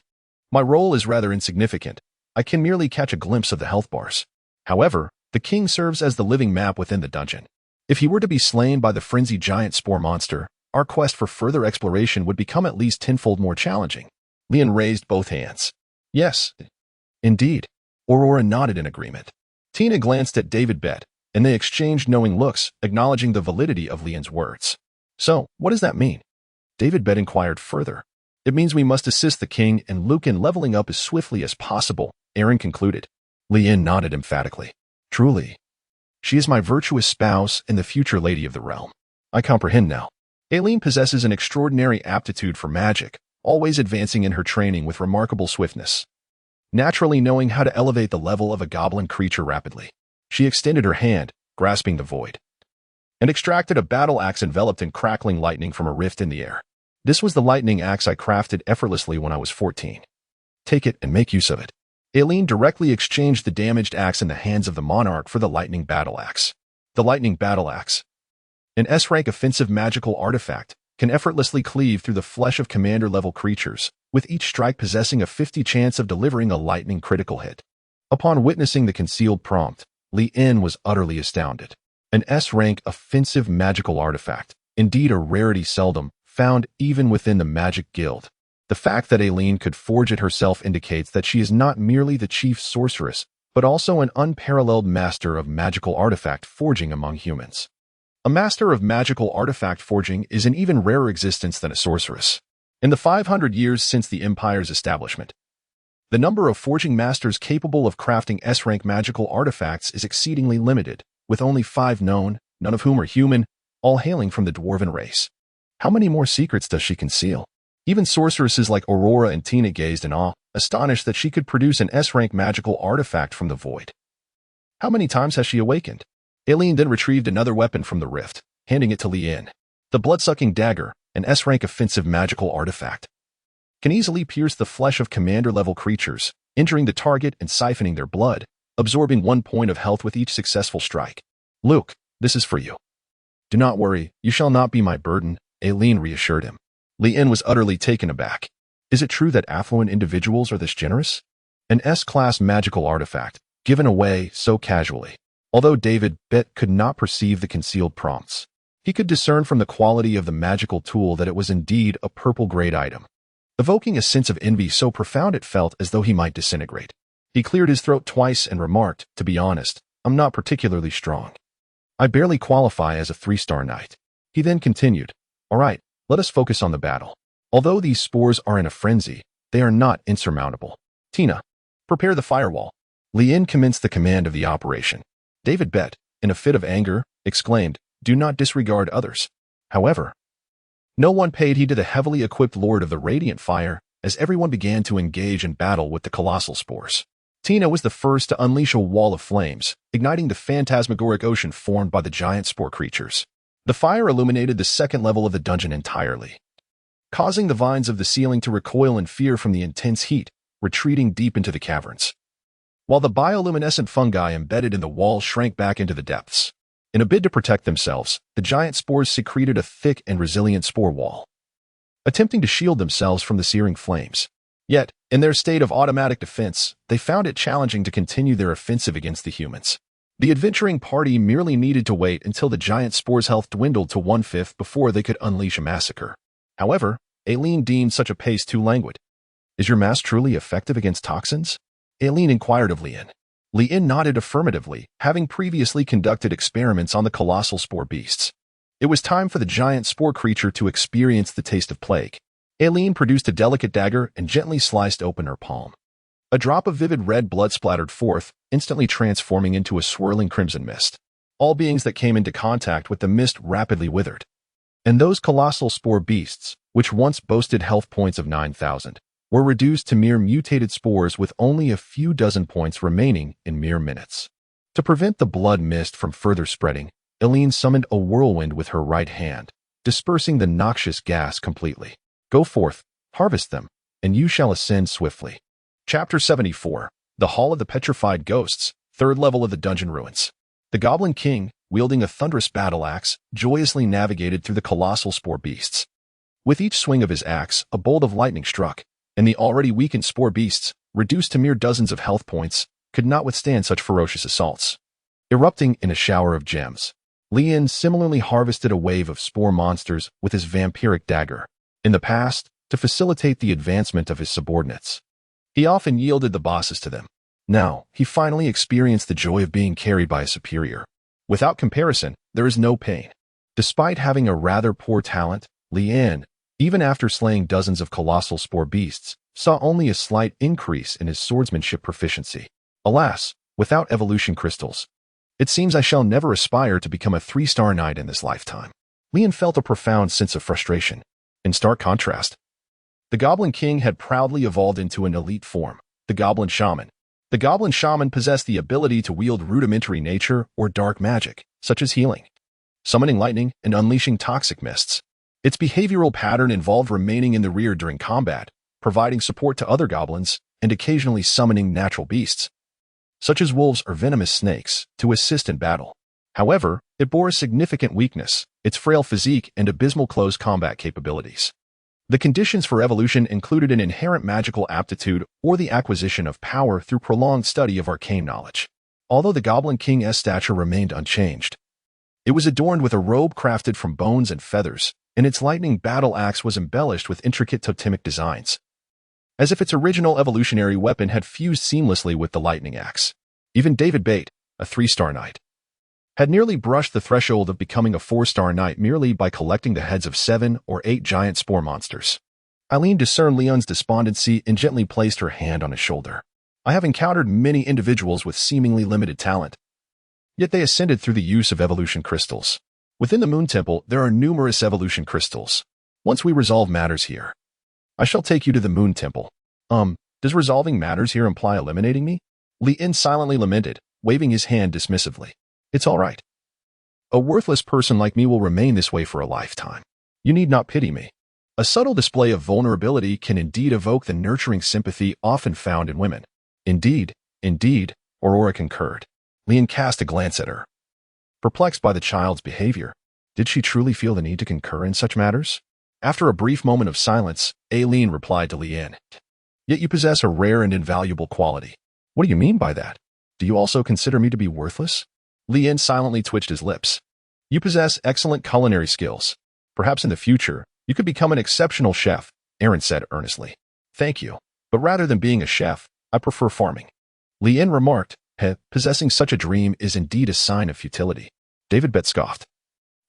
My role is rather insignificant. I can merely catch a glimpse of the health bars. However, the king serves as the living map within the dungeon. If he were to be slain by the frenzied giant spore monster, our quest for further exploration would become at least tenfold more challenging. Lian raised both hands. Yes, indeed. Aurora nodded in agreement. Tina glanced at David Bet, and they exchanged knowing looks, acknowledging the validity of Lian's words. So, what does that mean? David Bet inquired further. It means we must assist the king and Luke in leveling up as swiftly as possible, Erin concluded. Lian nodded emphatically. Truly. She is my virtuous spouse and the future lady of the realm. I comprehend now. Aileen possesses an extraordinary aptitude for magic, always advancing in her training with remarkable swiftness. Naturally knowing how to elevate the level of a goblin creature rapidly, she extended her hand, grasping the void, and extracted a battle axe enveloped in crackling lightning from a rift in the air. This was the lightning axe I crafted effortlessly when I was 14. Take it and make use of it. Aileen directly exchanged the damaged axe in the hands of the monarch for the lightning battle axe. The lightning battle axe, an S-rank offensive magical artifact, can effortlessly cleave through the flesh of commander-level creatures, with each strike possessing a 50 chance of delivering a lightning critical hit. Upon witnessing the concealed prompt, Lian was utterly astounded. An S-rank offensive magical artifact, indeed a rarity seldom found even within the Magic Guild. The fact that Aileen could forge it herself indicates that she is not merely the chief sorceress, but also an unparalleled master of magical artifact forging among humans. A master of magical artifact forging is an even rarer existence than a sorceress. In the 500 years since the Empire's establishment, the number of forging masters capable of crafting S-rank magical artifacts is exceedingly limited, with only 5 known, none of whom are human, all hailing from the dwarven race. How many more secrets does she conceal? Even sorceresses like Aurora and Tina gazed in awe, astonished that she could produce an S-rank magical artifact from the void. How many times has she awakened? Aileen then retrieved another weapon from the rift, handing it to Lian. The blood-sucking dagger, an S-rank offensive magical artifact, can easily pierce the flesh of commander-level creatures, injuring the target and siphoning their blood, absorbing 1 point of health with each successful strike. "Luke, this is for you." "Do not worry, you shall not be my burden," Aileen reassured him. Lien was utterly taken aback. Is it true that affluent individuals are this generous? An S-class magical artifact, given away so casually. Although David Bet could not perceive the concealed prompts, he could discern from the quality of the magical tool that it was indeed a purple-grade item, evoking a sense of envy so profound it felt as though he might disintegrate. He cleared his throat twice and remarked, "To be honest, I'm not particularly strong. I barely qualify as a 3-star knight." He then continued, "All right, let us focus on the battle. Although these spores are in a frenzy, they are not insurmountable. Tina, prepare the firewall." Lien commenced the command of the operation. David Bet, in a fit of anger, exclaimed, "Do not disregard others." However, no one paid heed to the heavily equipped Lord of the Radiant Fire as everyone began to engage in battle with the colossal spores. Tina was the first to unleash a wall of flames, igniting the phantasmagoric ocean formed by the giant spore creatures. The fire illuminated the second level of the dungeon entirely, causing the vines of the ceiling to recoil in fear from the intense heat, retreating deep into the caverns, while the bioluminescent fungi embedded in the wall shrank back into the depths. In a bid to protect themselves, the giant spores secreted a thick and resilient spore wall, attempting to shield themselves from the searing flames. Yet, in their state of automatic defense, they found it challenging to continue their offensive against the humans. The adventuring party merely needed to wait until the giant spore's health dwindled to 1/5 before they could unleash a massacre. However, Aileen deemed such a pace too languid. "Is your mask truly effective against toxins?" Aileen inquired of Lien. Lien nodded affirmatively, having previously conducted experiments on the colossal spore beasts. It was time for the giant spore creature to experience the taste of plague. Aileen produced a delicate dagger and gently sliced open her palm. A drop of vivid red blood splattered forth, instantly transforming into a swirling crimson mist. All beings that came into contact with the mist rapidly withered. And those colossal spore beasts, which once boasted health points of 9,000, were reduced to mere mutated spores with only a few dozen points remaining in mere minutes. To prevent the blood mist from further spreading, Aileen summoned a whirlwind with her right hand, dispersing the noxious gas completely. "Go forth, harvest them, and you shall ascend swiftly." Chapter 74. The Hall of the Petrified Ghosts, 3rd level of the dungeon ruins. The Goblin King, wielding a thunderous battle axe, joyously navigated through the colossal spore beasts. With each swing of his axe, a bolt of lightning struck, and the already weakened spore beasts, reduced to mere dozens of health points, could not withstand such ferocious assaults. Erupting in a shower of gems, Lien similarly harvested a wave of spore monsters with his vampiric dagger. In the past, to facilitate the advancement of his subordinates, he often yielded the bosses to them. Now, he finally experienced the joy of being carried by a superior. Without comparison, there is no pain. Despite having a rather poor talent, Lien, even after slaying dozens of colossal spore beasts, saw only a slight increase in his swordsmanship proficiency. Alas, without evolution crystals, it seems I shall never aspire to become a 3-star knight in this lifetime. Lien felt a profound sense of frustration. In stark contrast, the Goblin King had proudly evolved into an elite form, the Goblin Shaman. The Goblin Shaman possessed the ability to wield rudimentary nature or dark magic, such as healing, summoning lightning, and unleashing toxic mists. Its behavioral pattern involved remaining in the rear during combat, providing support to other goblins, and occasionally summoning natural beasts, such as wolves or venomous snakes, to assist in battle. However, it bore a significant weakness, its frail physique and abysmal close combat capabilities. The conditions for evolution included an inherent magical aptitude or the acquisition of power through prolonged study of arcane knowledge. Although the Goblin King's stature remained unchanged, it was adorned with a robe crafted from bones and feathers, and its lightning battle axe was embellished with intricate totemic designs, as if its original evolutionary weapon had fused seamlessly with the lightning axe. Even David Bate, a 3-star knight, had nearly brushed the threshold of becoming a 4-star knight merely by collecting the heads of 7 or 8 giant spore monsters. Aileen discerned Leon's despondency and gently placed her hand on his shoulder. "I have encountered many individuals with seemingly limited talent, yet they ascended through the use of evolution crystals. Within the Moon Temple, there are numerous evolution crystals. Once we resolve matters here, I shall take you to the Moon Temple." Does resolving matters here imply eliminating me?" Lien silently lamented, waving his hand dismissively. "It's all right. A worthless person like me will remain this way for a lifetime. You need not pity me." A subtle display of vulnerability can indeed evoke the nurturing sympathy often found in women. Indeed, indeed, Aurora concurred. Leon cast a glance at her. Perplexed by the child's behavior, did she truly feel the need to concur in such matters? After a brief moment of silence, Aileen replied to Leanne, "Yet you possess a rare and invaluable quality." "What do you mean by that? Do you also consider me to be worthless?" Leanne silently twitched his lips. "You possess excellent culinary skills. Perhaps in the future, you could become an exceptional chef," Erin said earnestly. "Thank you, but rather than being a chef, I prefer farming." Leanne remarked, "Possessing such a dream is indeed a sign of futility." David Bet scoffed,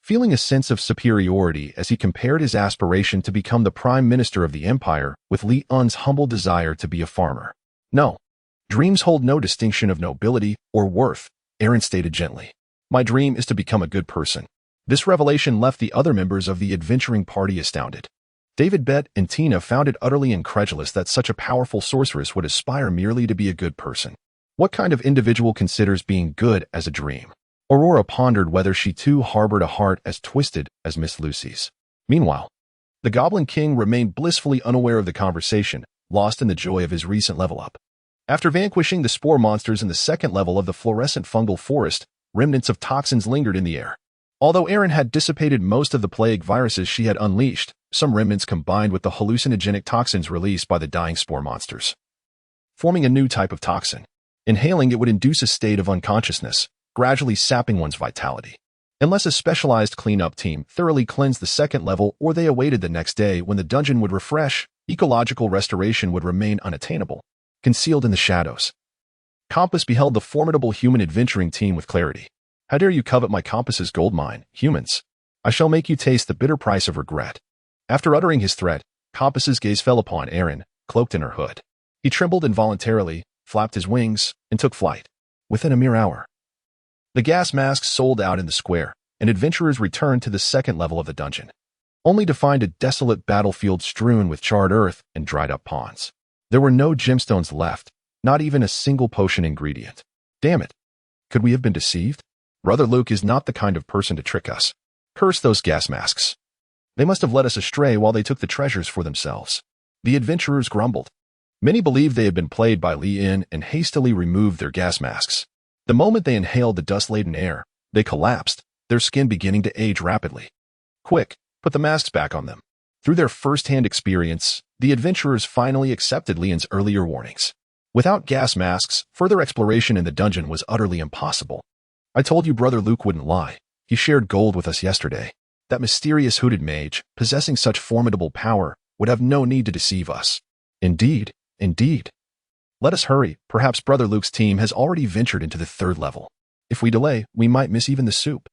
feeling a sense of superiority as he compared his aspiration to become the prime minister of the empire with Leon's humble desire to be a farmer. "No, dreams hold no distinction of nobility or worth," Erin stated gently. "My dream is to become a good person." This revelation left the other members of the adventuring party astounded. David Bet and Tina found it utterly incredulous that such a powerful sorceress would aspire merely to be a good person. What kind of individual considers being good as a dream? Aurora pondered whether she too harbored a heart as twisted as Miss Lucy's. Meanwhile, the Goblin King remained blissfully unaware of the conversation, lost in the joy of his recent level up. After vanquishing the spore monsters in the second level of the fluorescent fungal forest, remnants of toxins lingered in the air. Although Erin had dissipated most of the plague viruses she had unleashed, some remnants combined with the hallucinogenic toxins released by the dying spore monsters, forming a new type of toxin. Inhaling it would induce a state of unconsciousness, gradually sapping one's vitality. Unless a specialized cleanup team thoroughly cleansed the second level or they awaited the next day when the dungeon would refresh, ecological restoration would remain unattainable. Concealed in the shadows, Compass beheld the formidable human adventuring team with clarity. "How dare you covet my Compass's gold mine, humans? I shall make you taste the bitter price of regret." After uttering his threat, Compass's gaze fell upon Erin, cloaked in her hood. He trembled involuntarily, flapped his wings, and took flight. Within a mere hour, the gas masks sold out in the square, and adventurers returned to the second level of the dungeon, only to find a desolate battlefield strewn with charred earth and dried-up ponds. There were no gemstones left, not even a single potion ingredient. Damn it! Could we have been deceived? Brother Luke is not the kind of person to trick us. Curse those gas masks. They must have led us astray while they took the treasures for themselves. The adventurers grumbled. Many believed they had been played by Leanne and hastily removed their gas masks. The moment they inhaled the dust-laden air, they collapsed, their skin beginning to age rapidly. "Quick, put the masks back on them." Through their first-hand experience, the adventurers finally accepted Leon's earlier warnings. Without gas masks, further exploration in the dungeon was utterly impossible. "I told you Brother Luke wouldn't lie. He shared gold with us yesterday. That mysterious hooded mage, possessing such formidable power, would have no need to deceive us." "Indeed, indeed. Let us hurry. Perhaps Brother Luke's team has already ventured into the third level. If we delay, we might miss even the soup."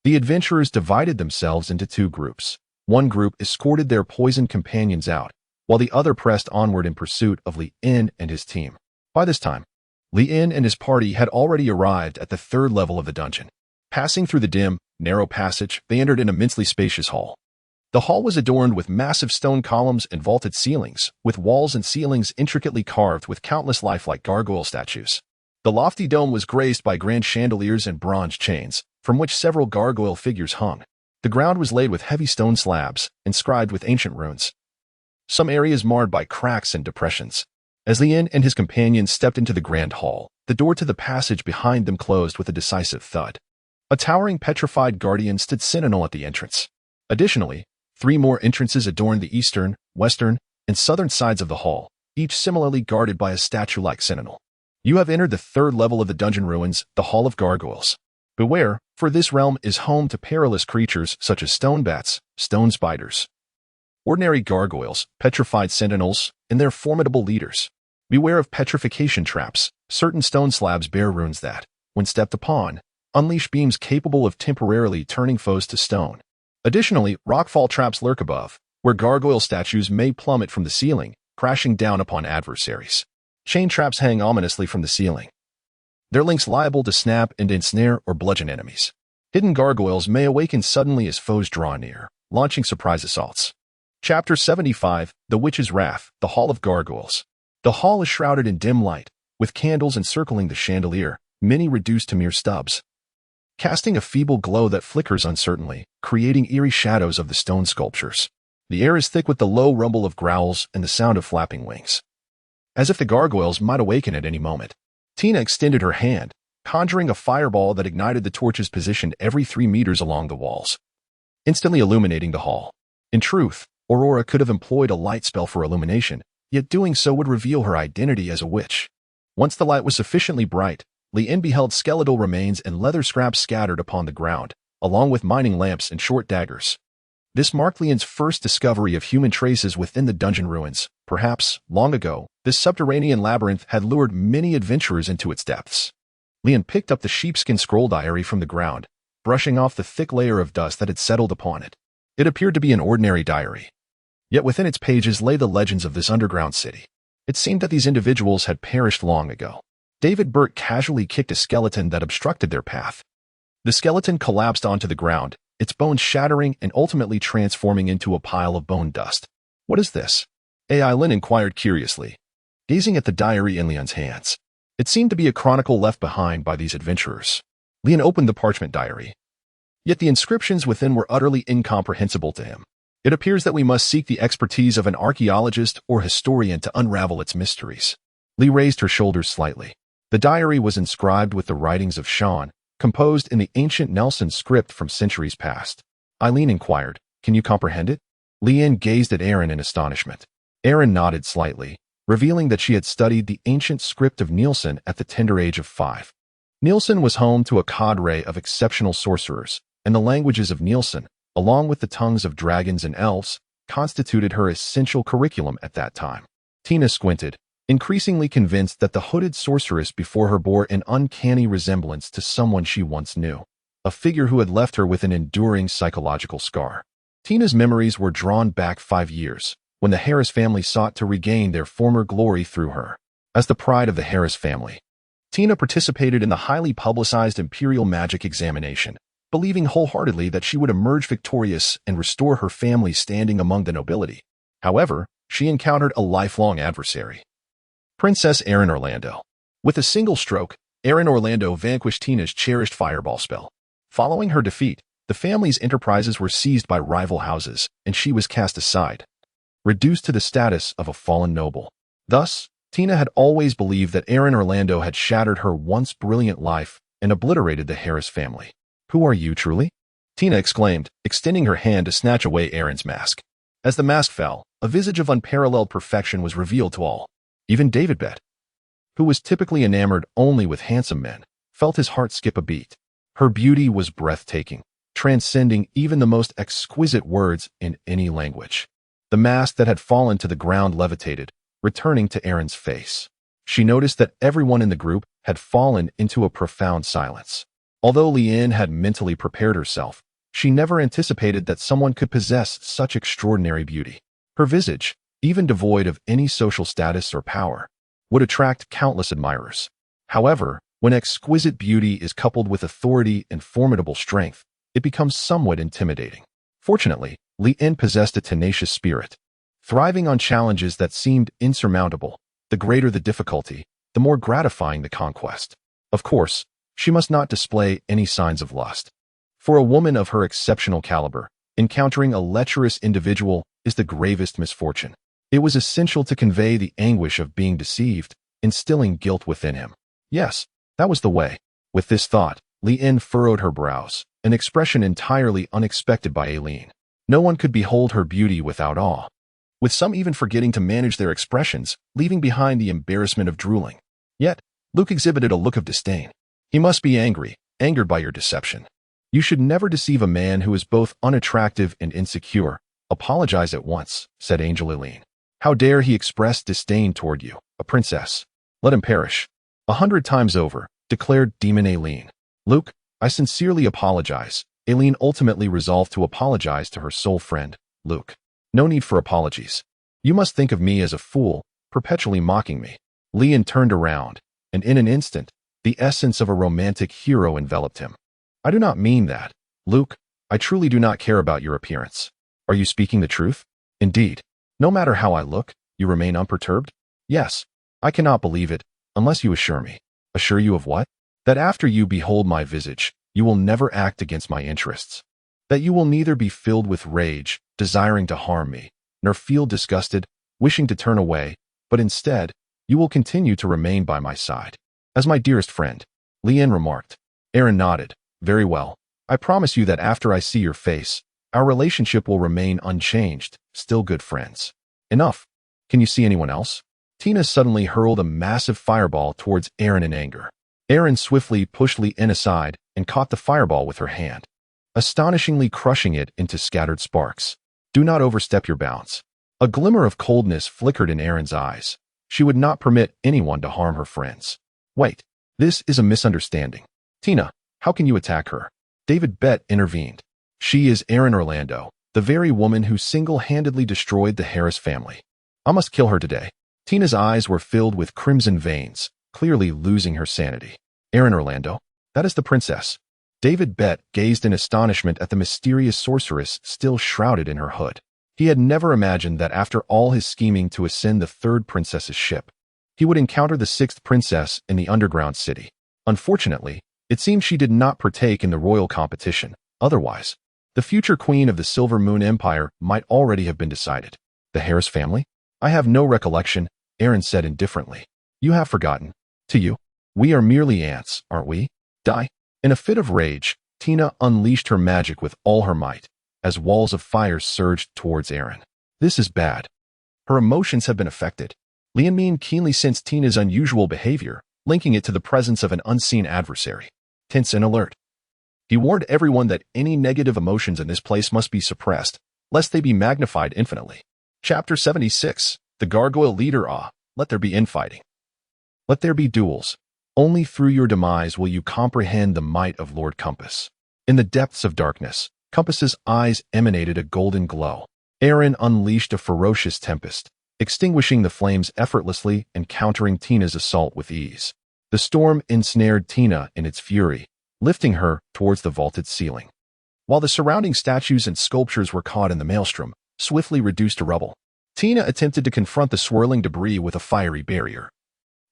The adventurers divided themselves into two groups. One group escorted their poisoned companions out, while the other pressed onward in pursuit of Leanne and his team. By this time, Leanne and his party had already arrived at the third level of the dungeon. Passing through the dim, narrow passage, they entered an immensely spacious hall. The hall was adorned with massive stone columns and vaulted ceilings, with walls and ceilings intricately carved with countless lifelike gargoyle statues. The lofty dome was graced by grand chandeliers and bronze chains, from which several gargoyle figures hung. The ground was laid with heavy stone slabs, inscribed with ancient runes, some areas marred by cracks and depressions. As Leanne and his companions stepped into the grand hall, the door to the passage behind them closed with a decisive thud. A towering petrified guardian stood sentinel at the entrance. Additionally, 3 more entrances adorned the eastern, western, and southern sides of the hall, each similarly guarded by a statue-like sentinel. "You have entered the third level of the dungeon ruins, the Hall of Gargoyles. Beware, for this realm is home to perilous creatures such as stone bats, stone spiders, ordinary gargoyles, petrified sentinels, and their formidable leaders. Beware of petrification traps. Certain stone slabs bear runes that, when stepped upon, unleash beams capable of temporarily turning foes to stone. Additionally, rockfall traps lurk above, where gargoyle statues may plummet from the ceiling, crashing down upon adversaries. Chain traps hang ominously from the ceiling, their links liable to snap and ensnare or bludgeon enemies. Hidden gargoyles may awaken suddenly as foes draw near, launching surprise assaults." Chapter 75, The Witch's Wrath, the Hall of Gargoyles. The hall is shrouded in dim light, with candles encircling the chandelier, many reduced to mere stubs, casting a feeble glow that flickers uncertainly, creating eerie shadows of the stone sculptures. The air is thick with the low rumble of growls and the sound of flapping wings. as if the gargoyles might awaken at any moment. Tina extended her hand, conjuring a fireball that ignited the torches positioned every 3 meters along the walls, instantly illuminating the hall. In truth, Aurora could have employed a light spell for illumination, yet doing so would reveal her identity as a witch. Once the light was sufficiently bright, Leanne beheld skeletal remains and leather scraps scattered upon the ground, along with mining lamps and short daggers. This marked Leanne's first discovery of human traces within the dungeon ruins. Perhaps, long ago, this subterranean labyrinth had lured many adventurers into its depths. Leanne picked up the sheepskin scroll diary from the ground, brushing off the thick layer of dust that had settled upon it. It appeared to be an ordinary diary. Yet within its pages lay the legends of this underground city. It seemed that these individuals had perished long ago. David Burt casually kicked a skeleton that obstructed their path. The skeleton collapsed onto the ground, its bones shattering and ultimately transforming into a pile of bone dust. "What is this?" Lynn inquired curiously, gazing at the diary in Leon's hands. It seemed to be a chronicle left behind by these adventurers. Leon opened the parchment diary. Yet the inscriptions within were utterly incomprehensible to him. "It appears that we must seek the expertise of an archaeologist or historian to unravel its mysteries." Lee raised her shoulders slightly. The diary was inscribed with the writings of Sean, composed in the ancient Nelson script from centuries past. Eileen inquired, "Can you comprehend it?" Leanne gazed at Erin in astonishment. Erin nodded slightly, revealing that she had studied the ancient script of Nielsen at the tender age of 5. Nielsen was home to a cadre of exceptional sorcerers, and the languages of Nielsen, along with the tongues of dragons and elves, constituted her essential curriculum at that time. Tina squinted, increasingly convinced that the hooded sorceress before her bore an uncanny resemblance to someone she once knew, a figure who had left her with an enduring psychological scar. Tina's memories were drawn back 5 years, when the Harris family sought to regain their former glory through her. As the pride of the Harris family, Tina participated in the highly publicized Imperial Magic examination, believing wholeheartedly that she would emerge victorious and restore her family's standing among the nobility. However, she encountered a lifelong adversary: Princess Erin Orlando. With a single stroke, Erin Orlando vanquished Tina's cherished fireball spell. Following her defeat, the family's enterprises were seized by rival houses, and she was cast aside, reduced to the status of a fallen noble. Thus, Tina had always believed that Erin Orlando had shattered her once brilliant life and obliterated the Harris family. "Who are you, truly?" Tina exclaimed, extending her hand to snatch away Erin's mask. As the mask fell, a visage of unparalleled perfection was revealed to all. Even David Bett, who was typically enamored only with handsome men, felt his heart skip a beat. Her beauty was breathtaking, transcending even the most exquisite words in any language. The mask that had fallen to the ground levitated, returning to Erin's face. She noticed that everyone in the group had fallen into a profound silence. Although Leanne had mentally prepared herself, she never anticipated that someone could possess such extraordinary beauty. Her visage, even devoid of any social status or power, would attract countless admirers. However, when exquisite beauty is coupled with authority and formidable strength, it becomes somewhat intimidating. Fortunately, Leanne possessed a tenacious spirit. Thriving on challenges that seemed insurmountable, the greater the difficulty, the more gratifying the conquest. Of course, she must not display any signs of lust. For a woman of her exceptional caliber, encountering a lecherous individual is the gravest misfortune. It was essential to convey the anguish of being deceived, instilling guilt within him. Yes, that was the way. With this thought, Leanne furrowed her brows, an expression entirely unexpected by Aileen. No one could behold her beauty without awe, with some even forgetting to manage their expressions, leaving behind the embarrassment of drooling. Yet, Luke exhibited a look of disdain. "He must be angered by your deception. You should never deceive a man who is both unattractive and insecure. Apologize at once," said Angel Aileen. "How dare he express disdain toward you, a princess? Let him perish." 100 times over, declared Demon Aileen. "Luke, I sincerely apologize." Aileen ultimately resolved to apologize to her soul friend, Luke. "No need for apologies. You must think of me as a fool, perpetually mocking me." Leanne turned around, and in an instant, the essence of a romantic hero enveloped him. "I do not mean that, Luke. I truly do not care about your appearance." "Are you speaking the truth?" "Indeed. No matter how I look, you remain unperturbed?" "Yes. I cannot believe it, unless you assure me." "Assure you of what?" "That after you behold my visage, you will never act against my interests. That you will neither be filled with rage, desiring to harm me, nor feel disgusted, wishing to turn away, but instead, You will continue to remain by my side. As my dearest friend, Leanne remarked. Erin nodded. Very well. I promise you that after I see your face, our relationship will remain unchanged, still good friends. Enough. Can you see anyone else? Tina suddenly hurled a massive fireball towards Erin in anger. Erin swiftly pushed Leanne aside and caught the fireball with her hand, astonishingly crushing it into scattered sparks. Do not overstep your bounds. A glimmer of coldness flickered in Erin's eyes. She would not permit anyone to harm her friends. Wait, this is a misunderstanding. Tina, how can you attack her? David Bett intervened. She is Erin Orlando, the very woman who single-handedly destroyed the Harris family. I must kill her today. Tina's eyes were filled with crimson veins, clearly losing her sanity. Erin Orlando? That is the princess. David Bett gazed in astonishment at the mysterious sorceress still shrouded in her hood. He had never imagined that after all his scheming to ascend the third princess's ship, he would encounter the sixth princess in the underground city. Unfortunately, it seemed she did not partake in the royal competition. Otherwise, the future queen of the Silver Moon Empire might already have been decided. The Harris family? I have no recollection, Erin said indifferently. You have forgotten. To you, we are merely ants, aren't we? Die. In a fit of rage, Tina unleashed her magic with all her might, as walls of fire surged towards Erin. This is bad. Her emotions have been affected. Leanne keenly sensed Tina's unusual behavior, linking it to the presence of an unseen adversary. Tense and alert. He warned everyone that any negative emotions in this place must be suppressed, lest they be magnified infinitely. Chapter 76. The Gargoyle Leader. Let there be infighting. Let there be duels. Only through your demise will you comprehend the might of Lord Compass. In the depths of darkness, Compass's eyes emanated a golden glow. Erin unleashed a ferocious tempest, extinguishing the flames effortlessly and countering Tina's assault with ease. The storm ensnared Tina in its fury, lifting her towards the vaulted ceiling. While the surrounding statues and sculptures were caught in the maelstrom, swiftly reduced to rubble, Tina attempted to confront the swirling debris with a fiery barrier.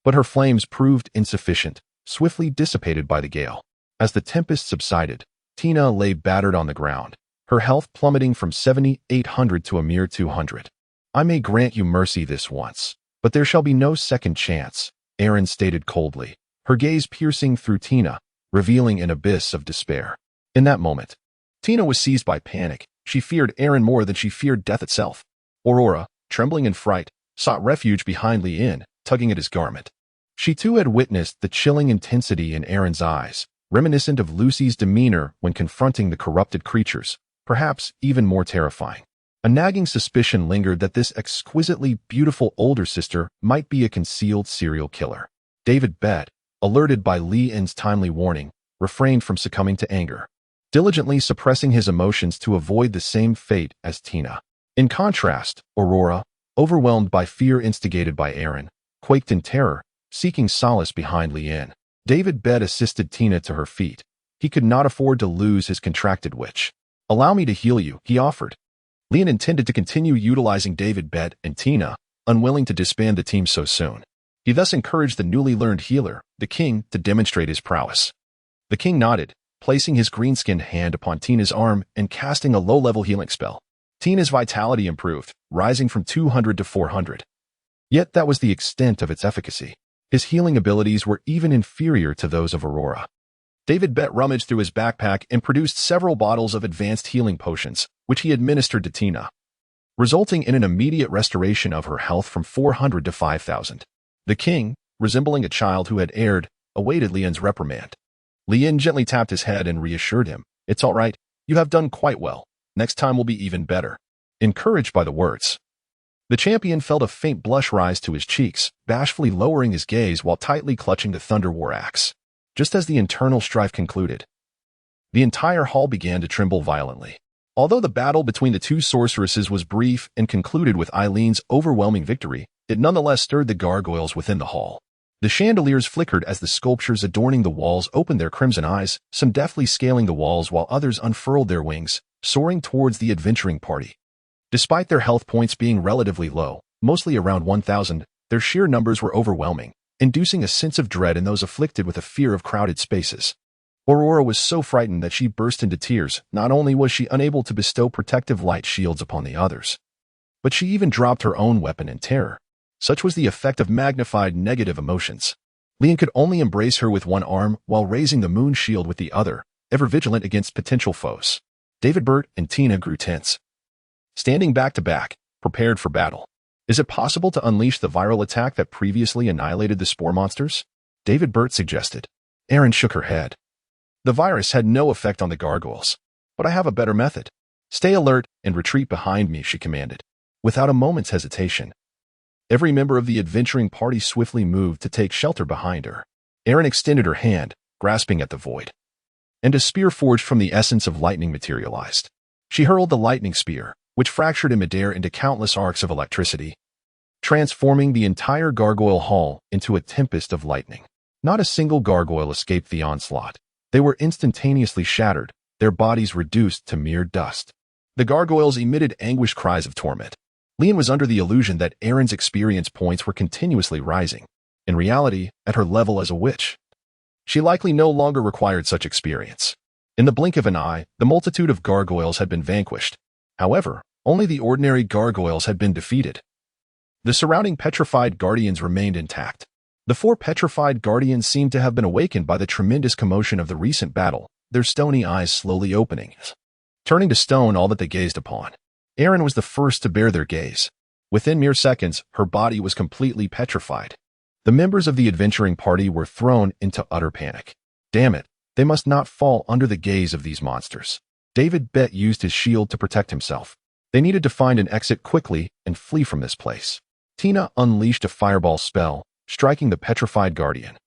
But her flames proved insufficient, swiftly dissipated by the gale. As the tempest subsided, Tina lay battered on the ground, her health plummeting from 7,800 to a mere 200. I may grant you mercy this once, but there shall be no second chance, Erin stated coldly, her gaze piercing through Tina, revealing an abyss of despair. In that moment, Tina was seized by panic. She feared Erin more than she feared death itself. Aurora, trembling in fright, sought refuge behind Leanne, tugging at his garment. She too had witnessed the chilling intensity in Erin's eyes, reminiscent of Lucy's demeanor when confronting the corrupted creatures, perhaps even more terrifying. A nagging suspicion lingered that this exquisitely beautiful older sister might be a concealed serial killer. David Bett, alerted by Leanne's timely warning, refrained from succumbing to anger, diligently suppressing his emotions to avoid the same fate as Tina. In contrast, Aurora, overwhelmed by fear instigated by Erin, quaked in terror, seeking solace behind Leanne. David Bett assisted Tina to her feet. He could not afford to lose his contracted witch. Allow me to heal you, he offered. Leanne intended to continue utilizing David Bett and Tina, unwilling to disband the team so soon. He thus encouraged the newly learned healer, the king, to demonstrate his prowess. The king nodded, placing his green-skinned hand upon Tina's arm and casting a low-level healing spell. Tina's vitality improved, rising from 200 to 400. Yet that was the extent of its efficacy. His healing abilities were even inferior to those of Aurora. David Bett rummaged through his backpack and produced several bottles of advanced healing potions, which he administered to Tina, resulting in an immediate restoration of her health from 400 to 5,000. The king, resembling a child who had erred, awaited Leanne's reprimand. Leanne gently tapped his head and reassured him. It's all right. You have done quite well. Next time will be even better. Encouraged by the words, the champion felt a faint blush rise to his cheeks, bashfully lowering his gaze while tightly clutching the Thunder War axe. Just as the internal strife concluded, the entire hall began to tremble violently. Although the battle between the two sorceresses was brief and concluded with Eileen's overwhelming victory, it nonetheless stirred the gargoyles within the hall. The chandeliers flickered as the sculptures adorning the walls opened their crimson eyes, some deftly scaling the walls while others unfurled their wings, soaring towards the adventuring party. Despite their health points being relatively low, mostly around 1,000, their sheer numbers were overwhelming, inducing a sense of dread in those afflicted with a fear of crowded spaces. Aurora was so frightened that she burst into tears. Not only was she unable to bestow protective light shields upon the others, but she even dropped her own weapon in terror. Such was the effect of magnified negative emotions. Leon could only embrace her with one arm while raising the moon shield with the other, ever vigilant against potential foes. David, Bert, and Tina grew tense, standing back to back, prepared for battle. Is it possible to unleash the viral attack that previously annihilated the spore monsters? David, Bert suggested. Erin shook her head. The virus had no effect on the gargoyles. But I have a better method. Stay alert and retreat behind me, she commanded. Without a moment's hesitation, every member of the adventuring party swiftly moved to take shelter behind her. Erin extended her hand, grasping at the void. And a spear forged from the essence of lightning materialized. She hurled the lightning spear, which fractured in midair into countless arcs of electricity, transforming the entire gargoyle hall into a tempest of lightning. Not a single gargoyle escaped the onslaught. They were instantaneously shattered, their bodies reduced to mere dust. The gargoyles emitted anguished cries of torment. Leon was under the illusion that Erin's experience points were continuously rising. In reality, at her level as a witch, she likely no longer required such experience. In the blink of an eye, the multitude of gargoyles had been vanquished. However, only the ordinary gargoyles had been defeated. The surrounding petrified guardians remained intact. The 4 petrified guardians seemed to have been awakened by the tremendous commotion of the recent battle, their stony eyes slowly opening, turning to stone all that they gazed upon. Erin was the first to bear their gaze. Within mere seconds, her body was completely petrified. The members of the adventuring party were thrown into utter panic. Damn it, they must not fall under the gaze of these monsters. David Bett used his shield to protect himself. They needed to find an exit quickly and flee from this place. Tina unleashed a fireball spell, striking the petrified guardian.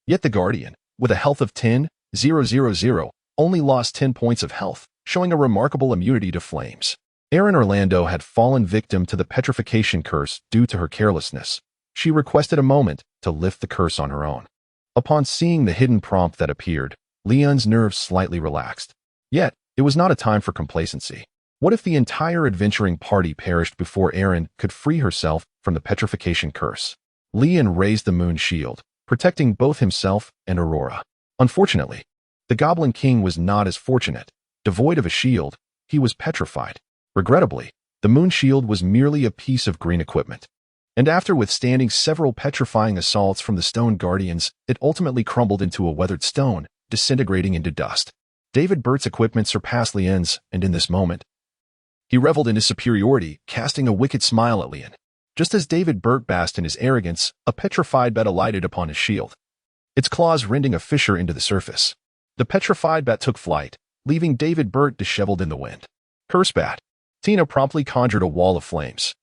Yet the guardian, with a health of 10,000, only lost 10 points of health, showing a remarkable immunity to flames. Erin Orlando had fallen victim to the petrification curse due to her carelessness. She requested a moment to lift the curse on her own. Upon seeing the hidden prompt that appeared, Leon's nerves slightly relaxed. Yet, it was not a time for complacency. What if the entire adventuring party perished before Erin could free herself from the petrification curse? Leon raised the moon shield, protecting both himself and Aurora. Unfortunately, the Goblin King was not as fortunate. Devoid of a shield, he was petrified. Regrettably, the moon shield was merely a piece of green equipment. And after withstanding several petrifying assaults from the stone guardians, it ultimately crumbled into a weathered stone, disintegrating into dust. David Bert's equipment surpassed Leon's, and in this moment, he reveled in his superiority, casting a wicked smile at Leon. Just as David Bert basked in his arrogance, a petrified bat alighted upon his shield, its claws rending a fissure into the surface. The petrified bat took flight, leaving David Bert disheveled in the wind. Curse bat! Tina promptly conjured a wall of flames,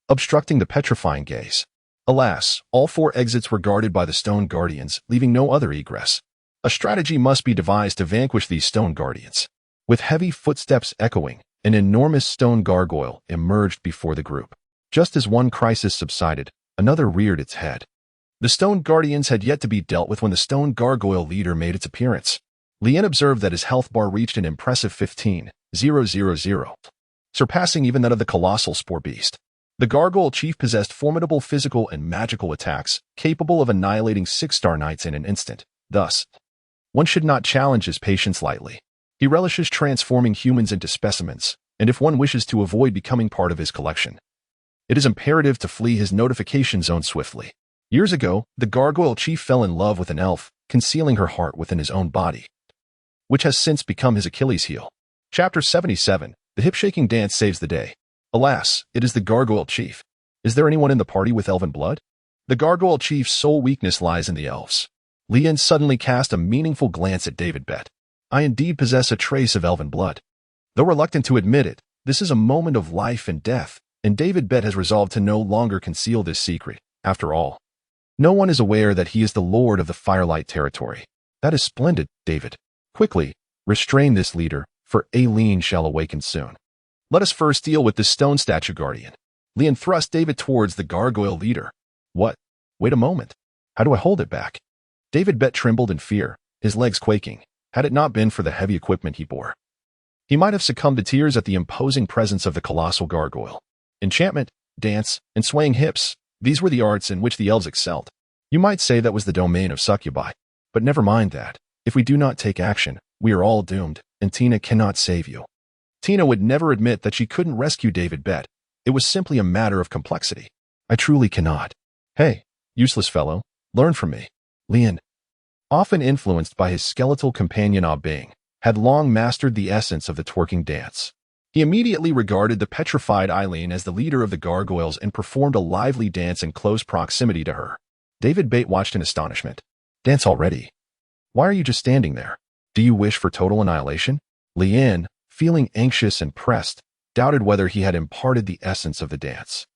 obstructing the petrifying gaze. Alas, all 4 exits were guarded by the stone guardians, leaving no other egress. A strategy must be devised to vanquish these stone guardians. With heavy footsteps echoing, an enormous stone gargoyle emerged before the group. Just as one crisis subsided, another reared its head. The stone guardians had yet to be dealt with when the stone gargoyle leader made its appearance. Leon observed that his health bar reached an impressive 15,000, surpassing even that of the colossal spore beast. The gargoyle chief possessed formidable physical and magical attacks, capable of annihilating 6-star knights in an instant. Thus, one should not challenge his patience lightly. He relishes transforming humans into specimens, and if one wishes to avoid becoming part of his collection, it is imperative to flee his notification zone swiftly. Years ago, the gargoyle chief fell in love with an elf, concealing her heart within his own body, which has since become his Achilles heel. Chapter 77, The Hip-Shaking Dance Saves the Day. Alas, it is the gargoyle chief. Is there anyone in the party with elven blood? The gargoyle chief's sole weakness lies in the elves. Leon suddenly cast a meaningful glance at David Bett. I indeed possess a trace of elven blood. Though reluctant to admit it, this is a moment of life and death, and David Bett has resolved to no longer conceal this secret. After all, no one is aware that he is the lord of the Firelight territory. That is splendid, David. Quickly, restrain this leader, for Aileen shall awaken soon. Let us first deal with this stone statue guardian. Leon thrust David towards the gargoyle leader. What? Wait a moment. How do I hold it back? David Bett trembled in fear, his legs quaking, had it not been for the heavy equipment he bore. He might have succumbed to tears at the imposing presence of the colossal gargoyle. Enchantment, dance, and swaying hips, these were the arts in which the elves excelled. You might say that was the domain of succubi. But never mind that. If we do not take action, we are all doomed, and Tina cannot save you. Tina would never admit that she couldn't rescue David Bett. It was simply a matter of complexity. I truly cannot. Hey, useless fellow, learn from me. Lian, often influenced by his skeletal companion Ah Bing, had long mastered the essence of the twerking dance. He immediately regarded the petrified Eileen as the leader of the gargoyles and performed a lively dance in close proximity to her. David Bate watched in astonishment. Dance already? Why are you just standing there? Do you wish for total annihilation? Lian, feeling anxious and pressed, doubted whether he had imparted the essence of the dance.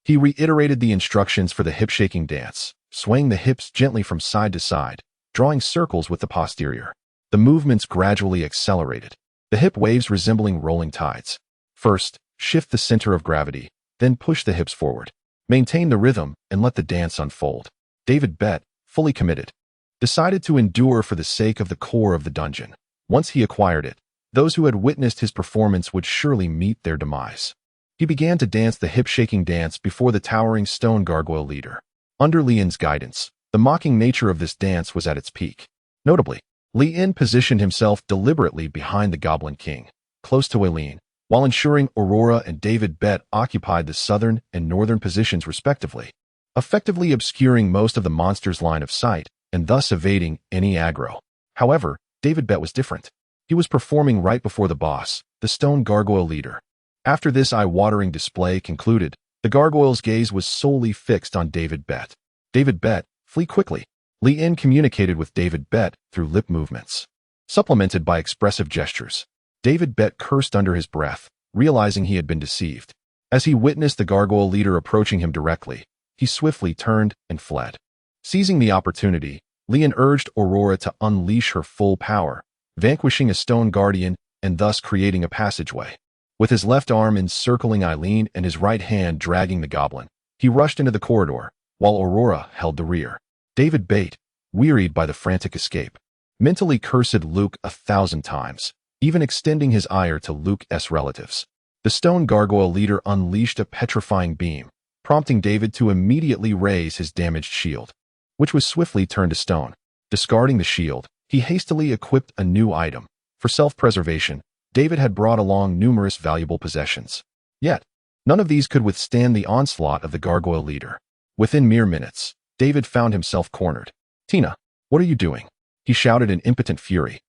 He reiterated the instructions for the hip-shaking dance, swaying the hips gently from side to side, drawing circles with the posterior. The movements gradually accelerated, the hip waves resembling rolling tides. First, shift the center of gravity, then push the hips forward. Maintain the rhythm and let the dance unfold. David Bett, fully committed, decided to endure for the sake of the core of the dungeon. Once he acquired it, those who had witnessed his performance would surely meet their demise. He began to dance the hip-shaking dance before the towering stone gargoyle leader. Under Lian's guidance, the mocking nature of this dance was at its peak. Notably, Lian positioned himself deliberately behind the Goblin King, close to Eileen, while ensuring Aurora and David Bett occupied the southern and northern positions respectively, effectively obscuring most of the monster's line of sight and thus evading any aggro. However, David Bett was different. He was performing right before the boss, the stone gargoyle leader. After this eye-watering display concluded, the gargoyle's gaze was solely fixed on David Bett. David Bett, flee quickly. Lian communicated with David Bett through lip movements, supplemented by expressive gestures. David Bett cursed under his breath, realizing he had been deceived. As he witnessed the gargoyle leader approaching him directly, he swiftly turned and fled. Seizing the opportunity, Lian urged Aurora to unleash her full power, vanquishing a stone guardian and thus creating a passageway. With his left arm encircling Eileen and his right hand dragging the goblin, he rushed into the corridor, while Aurora held the rear. David Bate, wearied by the frantic escape, mentally cursed Luke 1,000 times, even extending his ire to Luke's relatives. The stone gargoyle leader unleashed a petrifying beam, prompting David to immediately raise his damaged shield, which was swiftly turned to stone. Discarding the shield, he hastily equipped a new item. For self-preservation, David had brought along numerous valuable possessions. Yet, none of these could withstand the onslaught of the gargoyle leader. Within mere minutes, David found himself cornered. Tina, what are you doing? He shouted in impotent fury.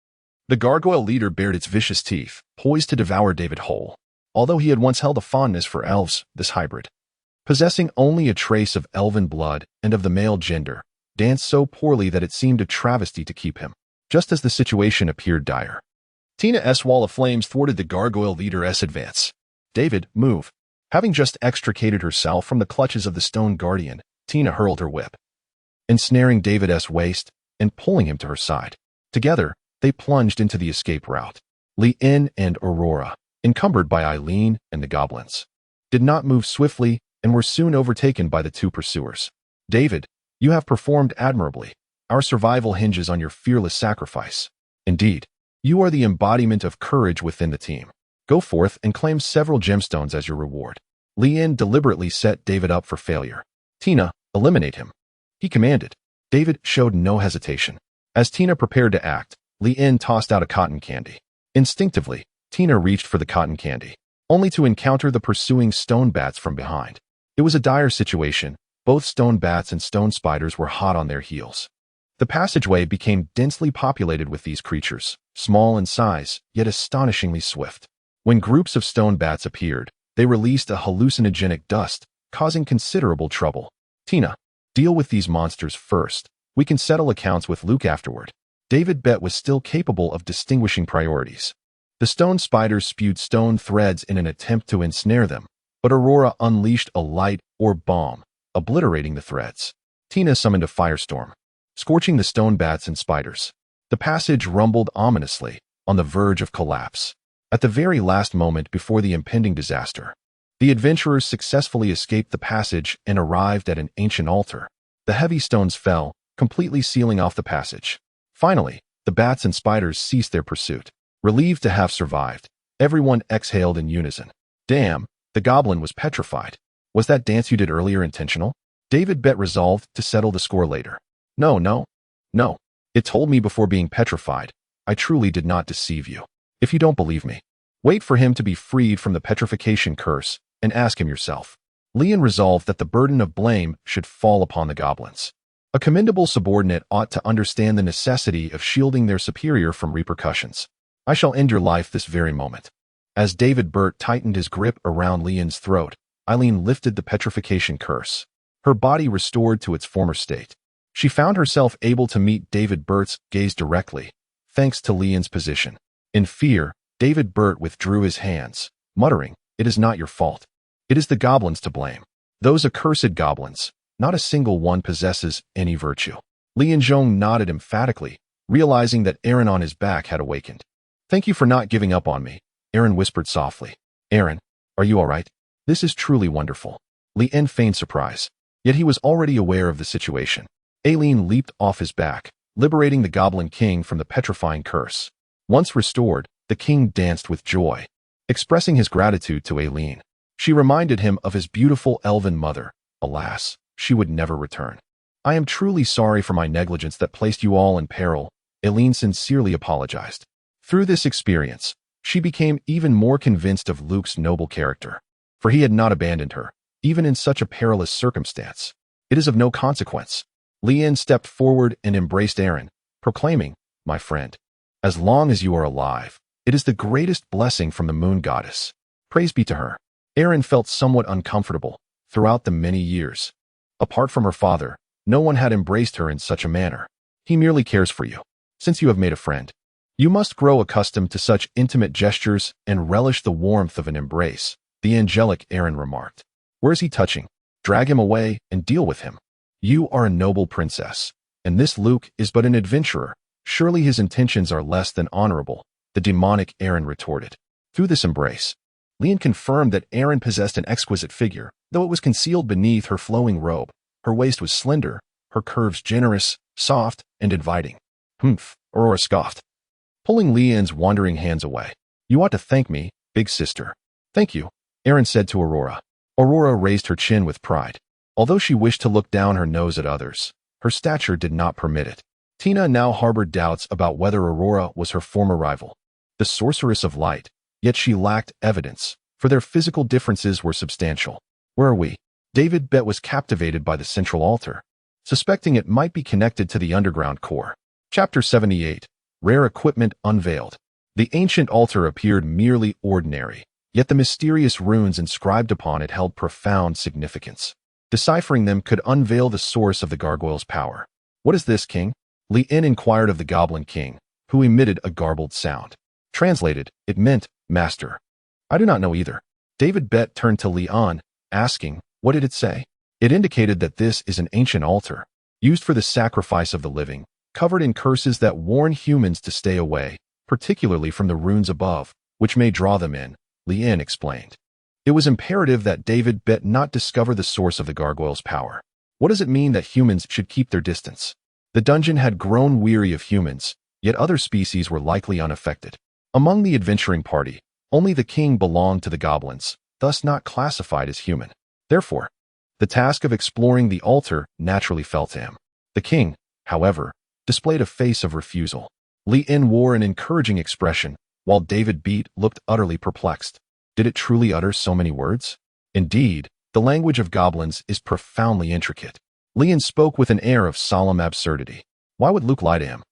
The gargoyle leader bared its vicious teeth, poised to devour David whole. Although he had once held a fondness for elves, this hybrid, possessing only a trace of elven blood and of the male gender, danced so poorly that it seemed a travesty to keep him. Just as the situation appeared dire, Tina's wall of flames thwarted the gargoyle leader's advance. David, move. Having just extricated herself from the clutches of the stone guardian, Tina hurled her whip, ensnaring David's waist and pulling him to her side. Together, they plunged into the escape route. Lian and Aurora, encumbered by Eileen and the goblins, did not move swiftly and were soon overtaken by the two pursuers. David, you have performed admirably. Our survival hinges on your fearless sacrifice. Indeed, you are the embodiment of courage within the team. Go forth and claim several gemstones as your reward. Lian deliberately set David up for failure. Tina, eliminate him, he commanded. David showed no hesitation. As Tina prepared to act, Lian tossed out a cotton candy. Instinctively, Tina reached for the cotton candy, only to encounter the pursuing stone bats from behind. It was a dire situation. Both stone bats and stone spiders were hot on their heels. The passageway became densely populated with these creatures, small in size, yet astonishingly swift. When groups of stone bats appeared, they released a hallucinogenic dust, causing considerable trouble. Tina, deal with these monsters first. We can settle accounts with Luke afterward. David Bett was still capable of distinguishing priorities. The stone spiders spewed stone threads in an attempt to ensnare them, but Aurora unleashed a light or bomb, obliterating the threads. Tina summoned a firestorm, scorching the stone bats and spiders. The passage rumbled ominously, on the verge of collapse. At the very last moment before the impending disaster, the adventurers successfully escaped the passage and arrived at an ancient altar. The heavy stones fell, completely sealing off the passage. Finally, the bats and spiders ceased their pursuit. Relieved to have survived, everyone exhaled in unison. Damn, the goblin was petrified. Was that dance you did earlier intentional? David Bett resolved to settle the score later. No. It told me before being petrified. I truly did not deceive you. If you don't believe me, wait for him to be freed from the petrification curse and ask him yourself. Lian resolved that the burden of blame should fall upon the goblins. A commendable subordinate ought to understand the necessity of shielding their superior from repercussions. I shall end your life this very moment. As David Burt tightened his grip around Lian's throat, Eileen lifted the petrification curse. Her body restored to its former state. She found herself able to meet David Burt's gaze directly, thanks to Lian's position. In fear, David Burt withdrew his hands, muttering, "It is not your fault. It is the goblins to blame. Those accursed goblins. Not a single one possesses any virtue." Lian Zhong nodded emphatically, realizing that Erin on his back had awakened. "Thank you for not giving up on me," Erin whispered softly. "Erin, are you all right? This is truly wonderful." Lian feigned surprise, yet he was already aware of the situation. Aileen leaped off his back, liberating the Goblin King from the petrifying curse. Once restored, the king danced with joy, expressing his gratitude to Aileen. She reminded him of his beautiful elven mother. Alas, she would never return. "I am truly sorry for my negligence that placed you all in peril," Aileen sincerely apologized. Through this experience, she became even more convinced of Luke's noble character, for he had not abandoned her, even in such a perilous circumstance. "It is of no consequence." Lian stepped forward and embraced Erin, proclaiming, "My friend, as long as you are alive, it is the greatest blessing from the moon goddess. Praise be to her." Erin felt somewhat uncomfortable. Throughout the many years, apart from her father, no one had embraced her in such a manner. "He merely cares for you. Since you have made a friend, you must grow accustomed to such intimate gestures and relish the warmth of an embrace," the angelic Erin remarked. "Where is he touching? Drag him away and deal with him. You are a noble princess, and this Luke is but an adventurer. Surely his intentions are less than honorable," the demonic Erin retorted. Through this embrace, Lian confirmed that Erin possessed an exquisite figure, though it was concealed beneath her flowing robe. Her waist was slender, her curves generous, soft, and inviting. "Humph," Aurora scoffed, pulling Lian's wandering hands away. "You ought to thank me, big sister." "Thank you," Erin said to Aurora. Aurora raised her chin with pride. Although she wished to look down her nose at others, her stature did not permit it. Tina now harbored doubts about whether Aurora was her former rival, the sorceress of light, yet she lacked evidence, for their physical differences were substantial. "Where are we?" David Bet was captivated by the central altar, suspecting it might be connected to the underground core. Chapter 78. Rare Equipment Unveiled. The ancient altar appeared merely ordinary, yet the mysterious runes inscribed upon it held profound significance. Deciphering them could unveil the source of the gargoyle's power. "What is this, King?" Lian inquired of the Goblin King, who emitted a garbled sound. Translated, it meant, "Master." "I do not know either." David Bet turned to Lian, asking, "What did it say?" "It indicated that this is an ancient altar, used for the sacrifice of the living, covered in curses that warn humans to stay away, particularly from the runes above, which may draw them in," Lian explained. It was imperative that David Bet not discover the source of the gargoyle's power. What does it mean that humans should keep their distance? The dungeon had grown weary of humans, yet other species were likely unaffected. Among the adventuring party, only the king belonged to the goblins, thus not classified as human. Therefore, the task of exploring the altar naturally fell to him. The king, however, displayed a face of refusal. Lian wore an encouraging expression, while David Bet looked utterly perplexed. Did it truly utter so many words? Indeed, the language of goblins is profoundly intricate. Lian spoke with an air of solemn absurdity. Why would Luke lie to him?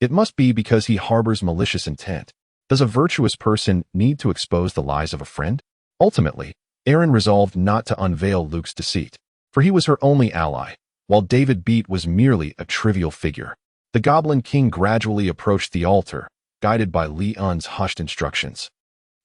It must be because he harbors malicious intent. Does a virtuous person need to expose the lies of a friend? Ultimately, Erin resolved not to unveil Luke's deceit, for he was her only ally, while David Bet was merely a trivial figure. The Goblin King gradually approached the altar, guided by Lian's hushed instructions,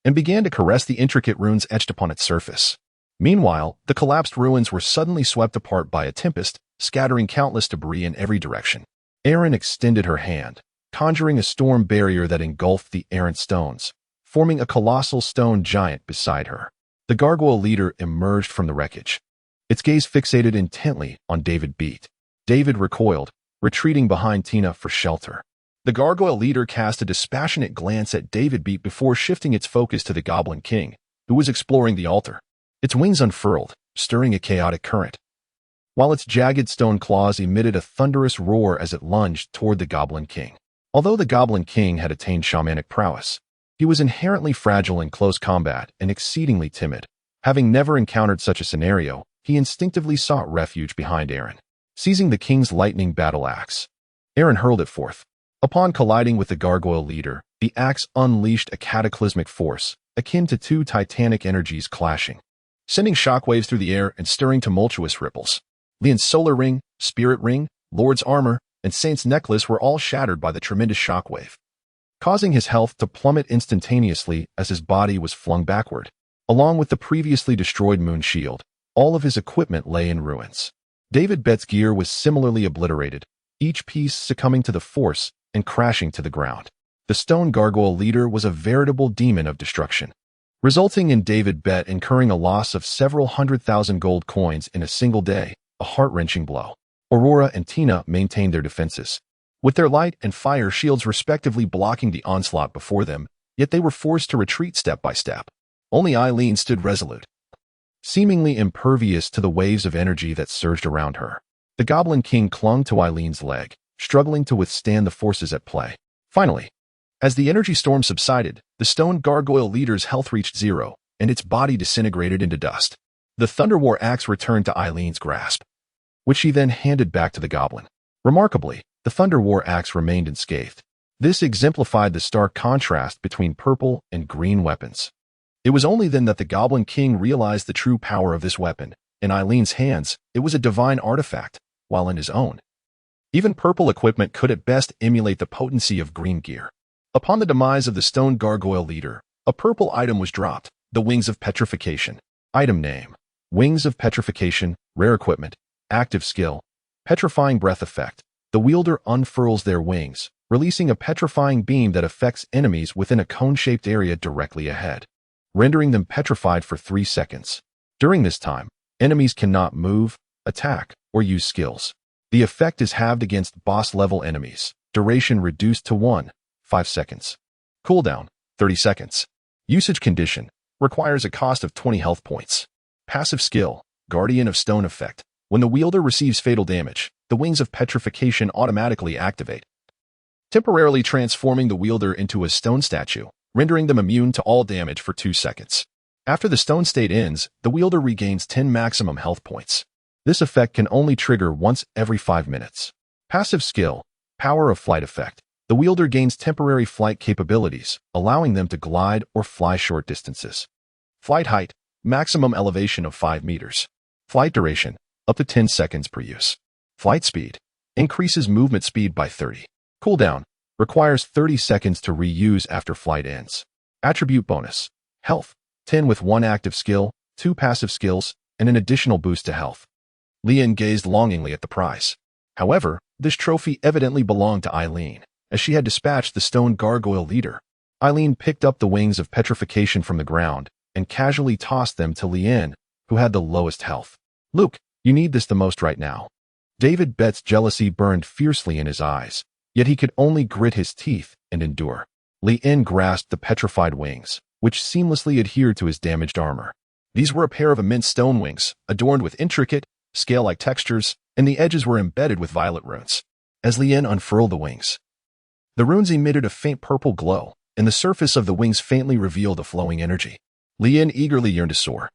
and began to caress the intricate runes etched upon its surface. Meanwhile, the collapsed ruins were suddenly swept apart by a tempest, scattering countless debris in every direction. Erin extended her hand, conjuring a storm barrier that engulfed the errant stones, forming a colossal stone giant beside her. The gargoyle leader emerged from the wreckage, its gaze fixated intently on David Bet. David recoiled, retreating behind Tina for shelter. The gargoyle leader cast a dispassionate glance at David Bet before shifting its focus to the Goblin King, who was exploring the altar. Its wings unfurled, stirring a chaotic current, while its jagged stone claws emitted a thunderous roar as it lunged toward the Goblin King. Although the Goblin King had attained shamanic prowess, he was inherently fragile in close combat and exceedingly timid. Having never encountered such a scenario, he instinctively sought refuge behind Erin. Seizing the king's lightning battle axe, Erin hurled it forth. Upon colliding with the gargoyle leader, the axe unleashed a cataclysmic force, akin to two titanic energies clashing, sending shockwaves through the air and stirring tumultuous ripples. Leon's solar ring, spirit ring, lord's armor, and saint's necklace were all shattered by the tremendous shockwave, causing his health to plummet instantaneously as his body was flung backward. Along with the previously destroyed moon shield, all of his equipment lay in ruins. David Bett's gear was similarly obliterated, each piece succumbing to the force and crashing to the ground. The stone gargoyle leader was a veritable demon of destruction, resulting in David Bett incurring a loss of several 100,000 gold coins in a single day, a heart-wrenching blow. Aurora and Tina maintained their defenses, with their light and fire shields respectively blocking the onslaught before them, yet they were forced to retreat step by step. Only Eileen stood resolute, seemingly impervious to the waves of energy that surged around her. The Goblin King clung to Eileen's leg, struggling to withstand the forces at play. Finally, as the energy storm subsided, the stone gargoyle leader's health reached zero, and its body disintegrated into dust. The Thunder War axe returned to Eileen's grasp, which she then handed back to the goblin. Remarkably, the Thunder War axe remained unscathed. This exemplified the stark contrast between purple and green weapons. It was only then that the Goblin King realized the true power of this weapon. In Eileen's hands, it was a divine artifact, while in his own, even purple equipment could at best emulate the potency of green gear. Upon the demise of the stone gargoyle leader, a purple item was dropped, the Wings of Petrification. Item name: Wings of Petrification, rare equipment, active skill, petrifying breath effect. The wielder unfurls their wings, releasing a petrifying beam that affects enemies within a cone-shaped area directly ahead, rendering them petrified for 3 seconds. During this time, enemies cannot move, attack, or use skills. The effect is halved against boss-level enemies. Duration reduced to 5 seconds. Cooldown, 30 seconds. Usage condition: requires a cost of 20 health points. Passive skill: Guardian of Stone effect. When the wielder receives fatal damage, the Wings of Petrification automatically activate, temporarily transforming the wielder into a stone statue, rendering them immune to all damage for 2 seconds. After the stone state ends, the wielder regains 10 maximum health points. This effect can only trigger once every 5 minutes. Passive skill: Power of Flight effect. The wielder gains temporary flight capabilities, allowing them to glide or fly short distances. Flight height: maximum elevation of 5 meters. Flight duration: up to 10 seconds per use. Flight speed: increases movement speed by 30. Cooldown: requires 30 seconds to reuse after flight ends. Attribute bonus: health, 10 with 1 active skill, 2 passive skills, and an additional boost to health. Leon gazed longingly at the prize. However, this trophy evidently belonged to Eileen, as she had dispatched the stone gargoyle leader. Eileen picked up the Wings of Petrification from the ground and casually tossed them to Leon, who had the lowest health. "Luke, you need this the most right now." David Bett's jealousy burned fiercely in his eyes, yet he could only grit his teeth and endure. Leon grasped the petrified wings, which seamlessly adhered to his damaged armor. These were a pair of immense stone wings, adorned with intricate, scale-like textures, and the edges were embedded with violet runes. As Leon unfurled the wings, the runes emitted a faint purple glow, and the surface of the wings faintly revealed a flowing energy. Leon eagerly yearned to soar,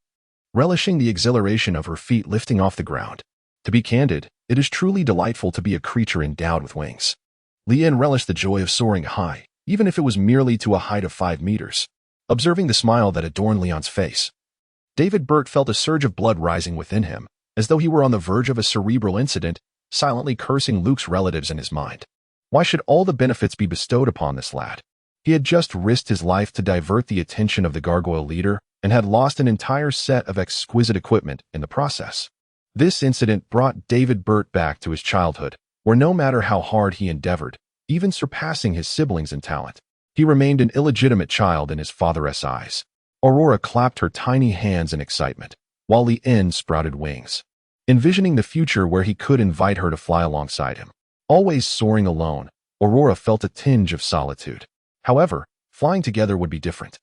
relishing the exhilaration of her feet lifting off the ground. To be candid, it is truly delightful to be a creature endowed with wings. Leon relished the joy of soaring high, even if it was merely to a height of 5 meters. Observing the smile that adorned Leon's face, David Bert felt a surge of blood rising within him, as though he were on the verge of a cerebral incident, silently cursing Luke's relatives in his mind. Why should all the benefits be bestowed upon this lad? He had just risked his life to divert the attention of the gargoyle leader and had lost an entire set of exquisite equipment in the process. This incident brought David Bert back to his childhood, where no matter how hard he endeavored, even surpassing his siblings in talent, he remained an illegitimate child in his father's eyes. Aurora clapped her tiny hands in excitement, while Leon sprouted wings, envisioning the future where he could invite her to fly alongside him. Always soaring alone, Aurora felt a tinge of solitude. However, flying together would be different.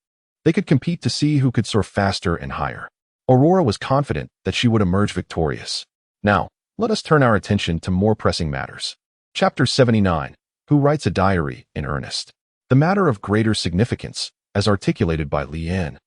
They could compete to see who could soar faster and higher. Aurora was confident that she would emerge victorious. Now, let us turn our attention to more pressing matters. Chapter 79. Who Writes a Diary in Earnest? The matter of greater significance, as articulated by Leon,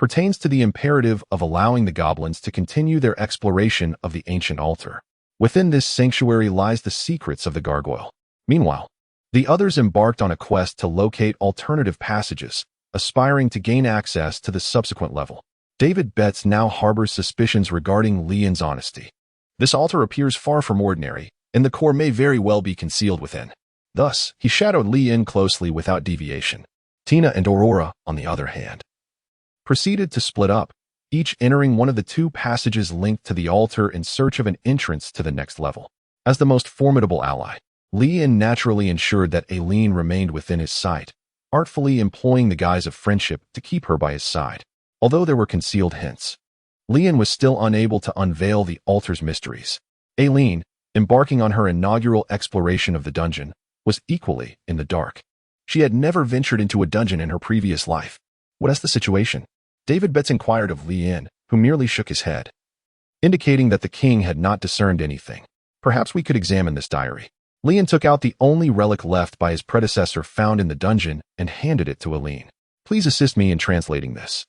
pertains to the imperative of allowing the goblins to continue their exploration of the ancient altar. Within this sanctuary lies the secrets of the gargoyle. Meanwhile, the others embarked on a quest to locate alternative passages, aspiring to gain access to the subsequent level. David Betts now harbors suspicions regarding Leon's honesty. This altar appears far from ordinary, and the core may very well be concealed within. Thus, he shadowed Leon closely without deviation. Tina and Aurora, on the other hand, proceeded to split up, each entering one of the two passages linked to the altar in search of an entrance to the next level. As the most formidable ally, Leon naturally ensured that Aileen remained within his sight, artfully employing the guise of friendship to keep her by his side. Although there were concealed hints, Leon was still unable to unveil the altar's mysteries. Aileen, embarking on her inaugural exploration of the dungeon, was equally in the dark. She had never ventured into a dungeon in her previous life. What is the situation? David Betts inquired of Leon, who merely shook his head, indicating that the king had not discerned anything. Perhaps we could examine this diary. Leon took out the only relic left by his predecessor found in the dungeon and handed it to Aileen. Please assist me in translating this.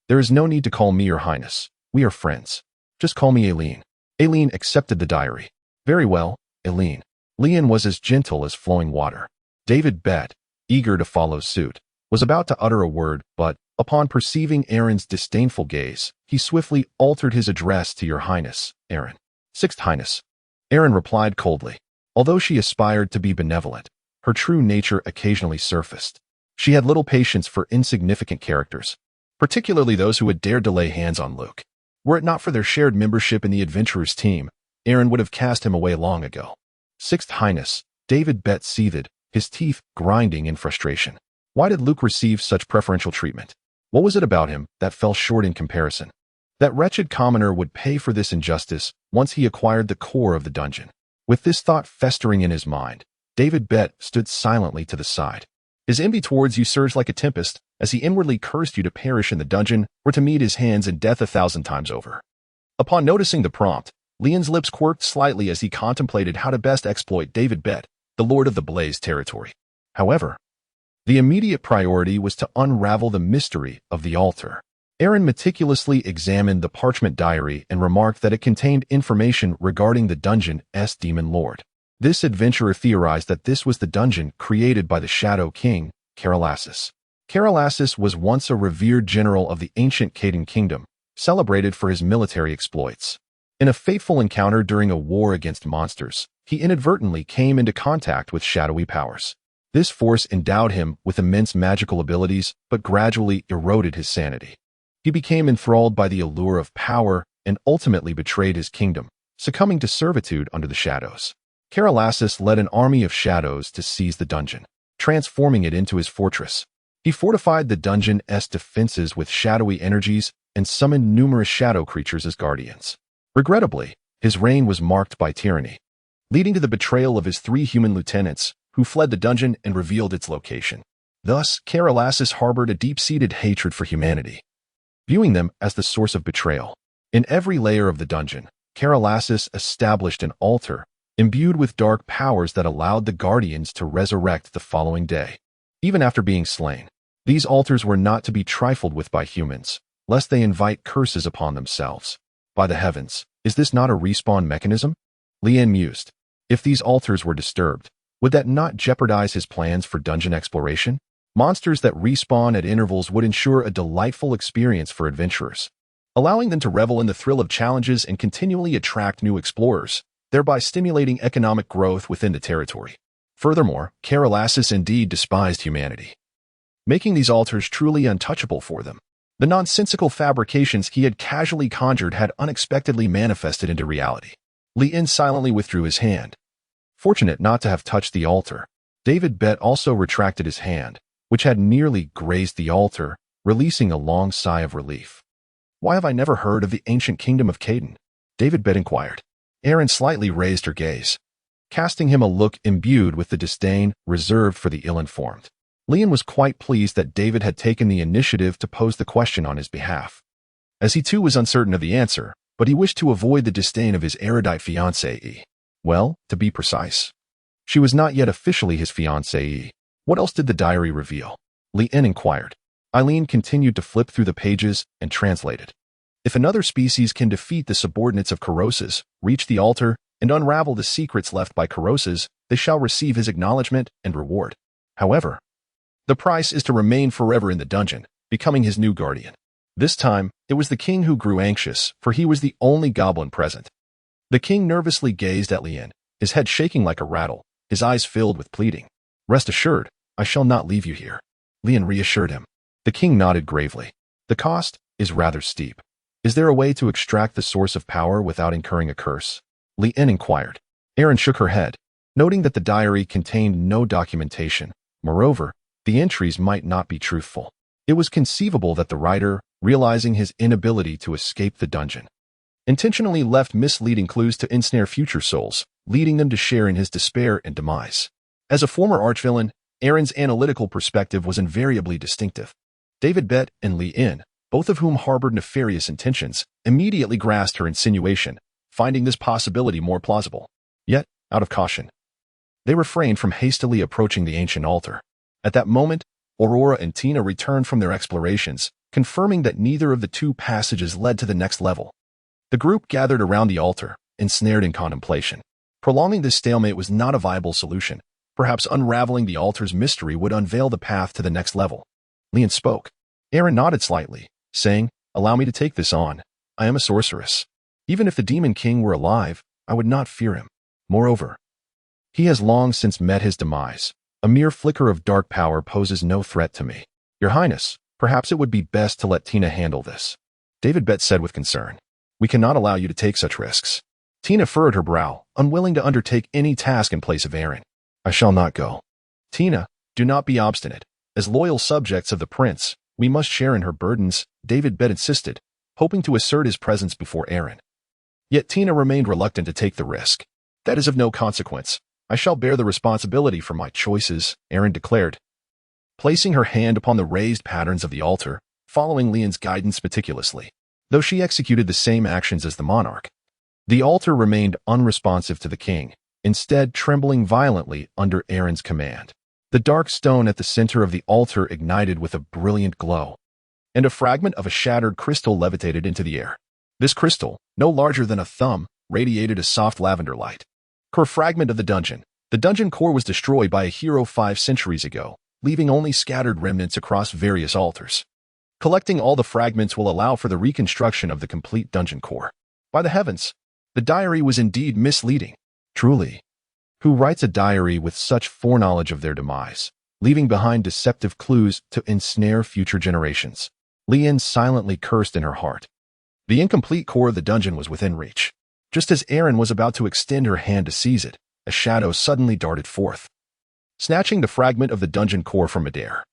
There is no need to call me your highness. We are friends. Just call me Aileen. Aileen accepted the diary. Very well, Aileen. Leon was as gentle as flowing water. David Bett, eager to follow suit, was about to utter a word, but, upon perceiving Erin's disdainful gaze, he swiftly altered his address to Your Highness, Erin. Sixth Highness. Erin replied coldly. Although she aspired to be benevolent, her true nature occasionally surfaced. She had little patience for insignificant characters, particularly those who had dared to lay hands on Luke. Were it not for their shared membership in the adventurers' team, Erin would have cast him away long ago. Sixth Highness, David Bett seethed, his teeth grinding in frustration. Why did Luke receive such preferential treatment? What was it about him that fell short in comparison? That wretched commoner would pay for this injustice once he acquired the core of the dungeon. With this thought festering in his mind, David Bett stood silently to the side. His envy towards you surged like a tempest as he inwardly cursed you to perish in the dungeon or to meet his hands in death 1,000 times over. Upon noticing the prompt, Leon's lips quirked slightly as he contemplated how to best exploit David Bett, the Lord of the Blaze territory. However, the immediate priority was to unravel the mystery of the altar. Erin meticulously examined the parchment diary and remarked that it contained information regarding the dungeon's demon lord. This adventurer theorized that this was the dungeon created by the Shadow King, Carrilassus. Carrilassus was once a revered general of the ancient Caden kingdom, celebrated for his military exploits. In a fateful encounter during a war against monsters, he inadvertently came into contact with shadowy powers. This force endowed him with immense magical abilities, but gradually eroded his sanity. He became enthralled by the allure of power and ultimately betrayed his kingdom, succumbing to servitude under the shadows. Carrilassus led an army of shadows to seize the dungeon, transforming it into his fortress. He fortified the dungeon's defenses with shadowy energies and summoned numerous shadow creatures as guardians. Regrettably, his reign was marked by tyranny, leading to the betrayal of his 3 human lieutenants, who fled the dungeon and revealed its location. Thus, Carrilassus harbored a deep-seated hatred for humanity, viewing them as the source of betrayal. In every layer of the dungeon, Carrilassus established an altar, imbued with dark powers that allowed the guardians to resurrect the following day. Even after being slain, these altars were not to be trifled with by humans, lest they invite curses upon themselves. By the heavens, is this not a respawn mechanism? Leon mused. If these altars were disturbed, would that not jeopardize his plans for dungeon exploration? Monsters that respawn at intervals would ensure a delightful experience for adventurers, allowing them to revel in the thrill of challenges and continually attract new explorers, thereby stimulating economic growth within the territory. Furthermore, Carrilassus indeed despised humanity, making these altars truly untouchable for them. The nonsensical fabrications he had casually conjured had unexpectedly manifested into reality. Leon silently withdrew his hand. Fortunate not to have touched the altar, David Bett also retracted his hand, which had nearly grazed the altar, releasing a long sigh of relief. Why have I never heard of the ancient kingdom of Caden? David Bett inquired. Erin slightly raised her gaze, casting him a look imbued with the disdain reserved for the ill-informed. Leon was quite pleased that David had taken the initiative to pose the question on his behalf, as he too was uncertain of the answer, but he wished to avoid the disdain of his erudite fiancée. Well, to be precise, she was not yet officially his fiancée. What else did the diary reveal? Leon inquired. Eileen continued to flip through the pages and translated. If another species can defeat the subordinates of Coroses, reach the altar, and unravel the secrets left by Coroses, they shall receive his acknowledgement and reward. However, the price is to remain forever in the dungeon, becoming his new guardian. This time, it was the king who grew anxious, for he was the only goblin present. The king nervously gazed at Lien, his head shaking like a rattle, his eyes filled with pleading. Rest assured, I shall not leave you here. Lien reassured him. The king nodded gravely. The cost is rather steep. Is there a way to extract the source of power without incurring a curse? Lien inquired. Erin shook her head, noting that the diary contained no documentation. Moreover, the entries might not be truthful. It was conceivable that the writer, realizing his inability to escape the dungeon, intentionally left misleading clues to ensnare future souls, leading them to share in his despair and demise. As a former archvillain, Erin's analytical perspective was invariably distinctive. David Bett and Lien, both of whom harbored nefarious intentions, immediately grasped her insinuation, finding this possibility more plausible. Yet, out of caution, they refrained from hastily approaching the ancient altar. At that moment, Aurora and Tina returned from their explorations, confirming that neither of the two passages led to the next level. The group gathered around the altar, ensnared in contemplation. Prolonging this stalemate was not a viable solution. Perhaps unraveling the altar's mystery would unveil the path to the next level. Lien spoke. Erin nodded slightly, saying, Allow me to take this on. I am a sorceress. Even if the Demon King were alive, I would not fear him. Moreover, he has long since met his demise. A mere flicker of dark power poses no threat to me. Your Highness, perhaps it would be best to let Tina handle this. David Bett said with concern. We cannot allow you to take such risks. Tina furrowed her brow, unwilling to undertake any task in place of Erin. I shall not go. Tina, do not be obstinate. As loyal subjects of the prince, we must share in her burdens, David Bett insisted, hoping to assert his presence before Erin. Yet Tina remained reluctant to take the risk. That is of no consequence. I shall bear the responsibility for my choices, Erin declared, placing her hand upon the raised patterns of the altar, following Lien's guidance meticulously. Though she executed the same actions as the monarch, the altar remained unresponsive to the king, instead trembling violently under Erin's command. The dark stone at the center of the altar ignited with a brilliant glow, and a fragment of a shattered crystal levitated into the air. This crystal, no larger than a thumb, radiated a soft lavender light. Core fragment of the dungeon core was destroyed by a hero 5 centuries ago, leaving only scattered remnants across various altars. Collecting all the fragments will allow for the reconstruction of the complete dungeon core. By the heavens, the diary was indeed misleading. Truly, who writes a diary with such foreknowledge of their demise, leaving behind deceptive clues to ensnare future generations? Lien silently cursed in her heart. The incomplete core of the dungeon was within reach. Just as Erin was about to extend her hand to seize it, a shadow suddenly darted forth, snatching the fragment of the dungeon core from midair.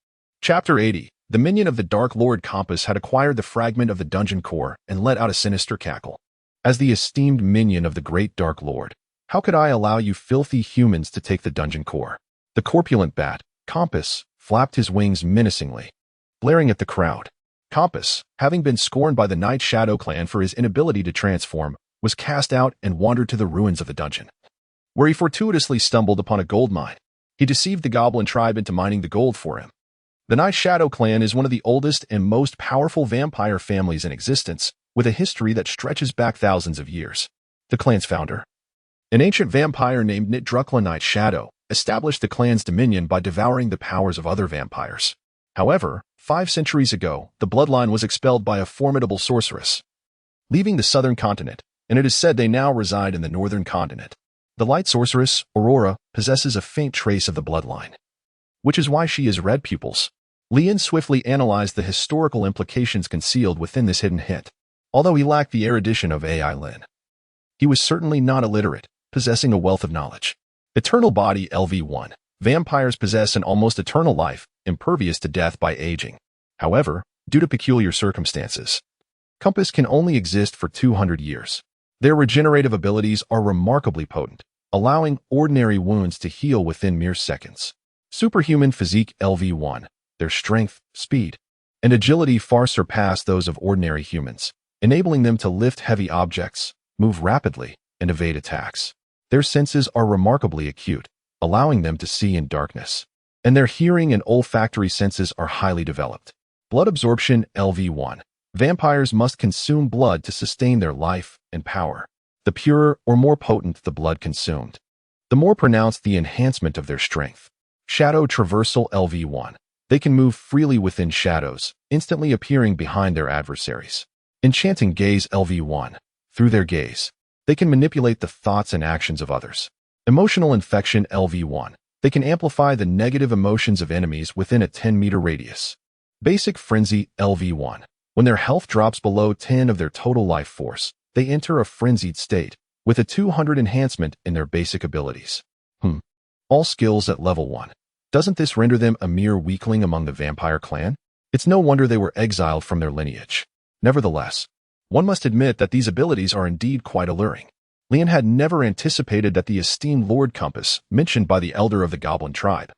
Chapter 80. The minion of the Dark Lord Compass had acquired the fragment of the dungeon core and let out a sinister cackle. As the esteemed minion of the great Dark Lord, how could I allow you filthy humans to take the dungeon core? The corpulent bat, Compass, flapped his wings menacingly, glaring at the crowd. Compass, having been scorned by the Night Shadow clan for his inability to transform, was cast out and wandered to the ruins of the dungeon, where he fortuitously stumbled upon a gold mine. He deceived the goblin tribe into mining the gold for him. The Night Shadow clan is one of the oldest and most powerful vampire families in existence, with a history that stretches back thousands of years. The clan's founder, an ancient vampire named Nitdrukla Night Shadow, established the clan's dominion by devouring the powers of other vampires. However, 5 centuries ago, the bloodline was expelled by a formidable sorceress, leaving the southern continent, and it is said they now reside in the northern continent. The light sorceress, Aurora, possesses a faint trace of the bloodline, which is why she has red pupils. Lien swiftly analyzed the historical implications concealed within this hidden hint. Although he lacked the erudition of AI Lin, he was certainly not illiterate, possessing a wealth of knowledge. Eternal Body LV1. Vampires possess an almost eternal life, impervious to death by aging. However, due to peculiar circumstances, Compass can only exist for 200 years. Their regenerative abilities are remarkably potent, allowing ordinary wounds to heal within mere seconds. Superhuman Physique LV1. Their strength, speed, and agility far surpass those of ordinary humans, enabling them to lift heavy objects, move rapidly, and evade attacks. Their senses are remarkably acute, allowing them to see in darkness, and their hearing and olfactory senses are highly developed. Blood absorption LV1. Vampires must consume blood to sustain their life and power. The purer or more potent the blood consumed, the more pronounced the enhancement of their strength. Shadow traversal LV1. They can move freely within shadows, instantly appearing behind their adversaries. Enchanting gaze LV1. Through their gaze, they can manipulate the thoughts and actions of others. Emotional infection LV1. They can amplify the negative emotions of enemies within a 10-meter radius. Basic frenzy LV1. When their health drops below 10 of their total life force, they enter a frenzied state, with a 200 enhancement in their basic abilities. All skills at level 1. Doesn't this render them a mere weakling among the vampire clan? It's no wonder they were exiled from their lineage. Nevertheless, one must admit that these abilities are indeed quite alluring. Leon had never anticipated that the esteemed Lord Compass, mentioned by the elder of the goblin tribe,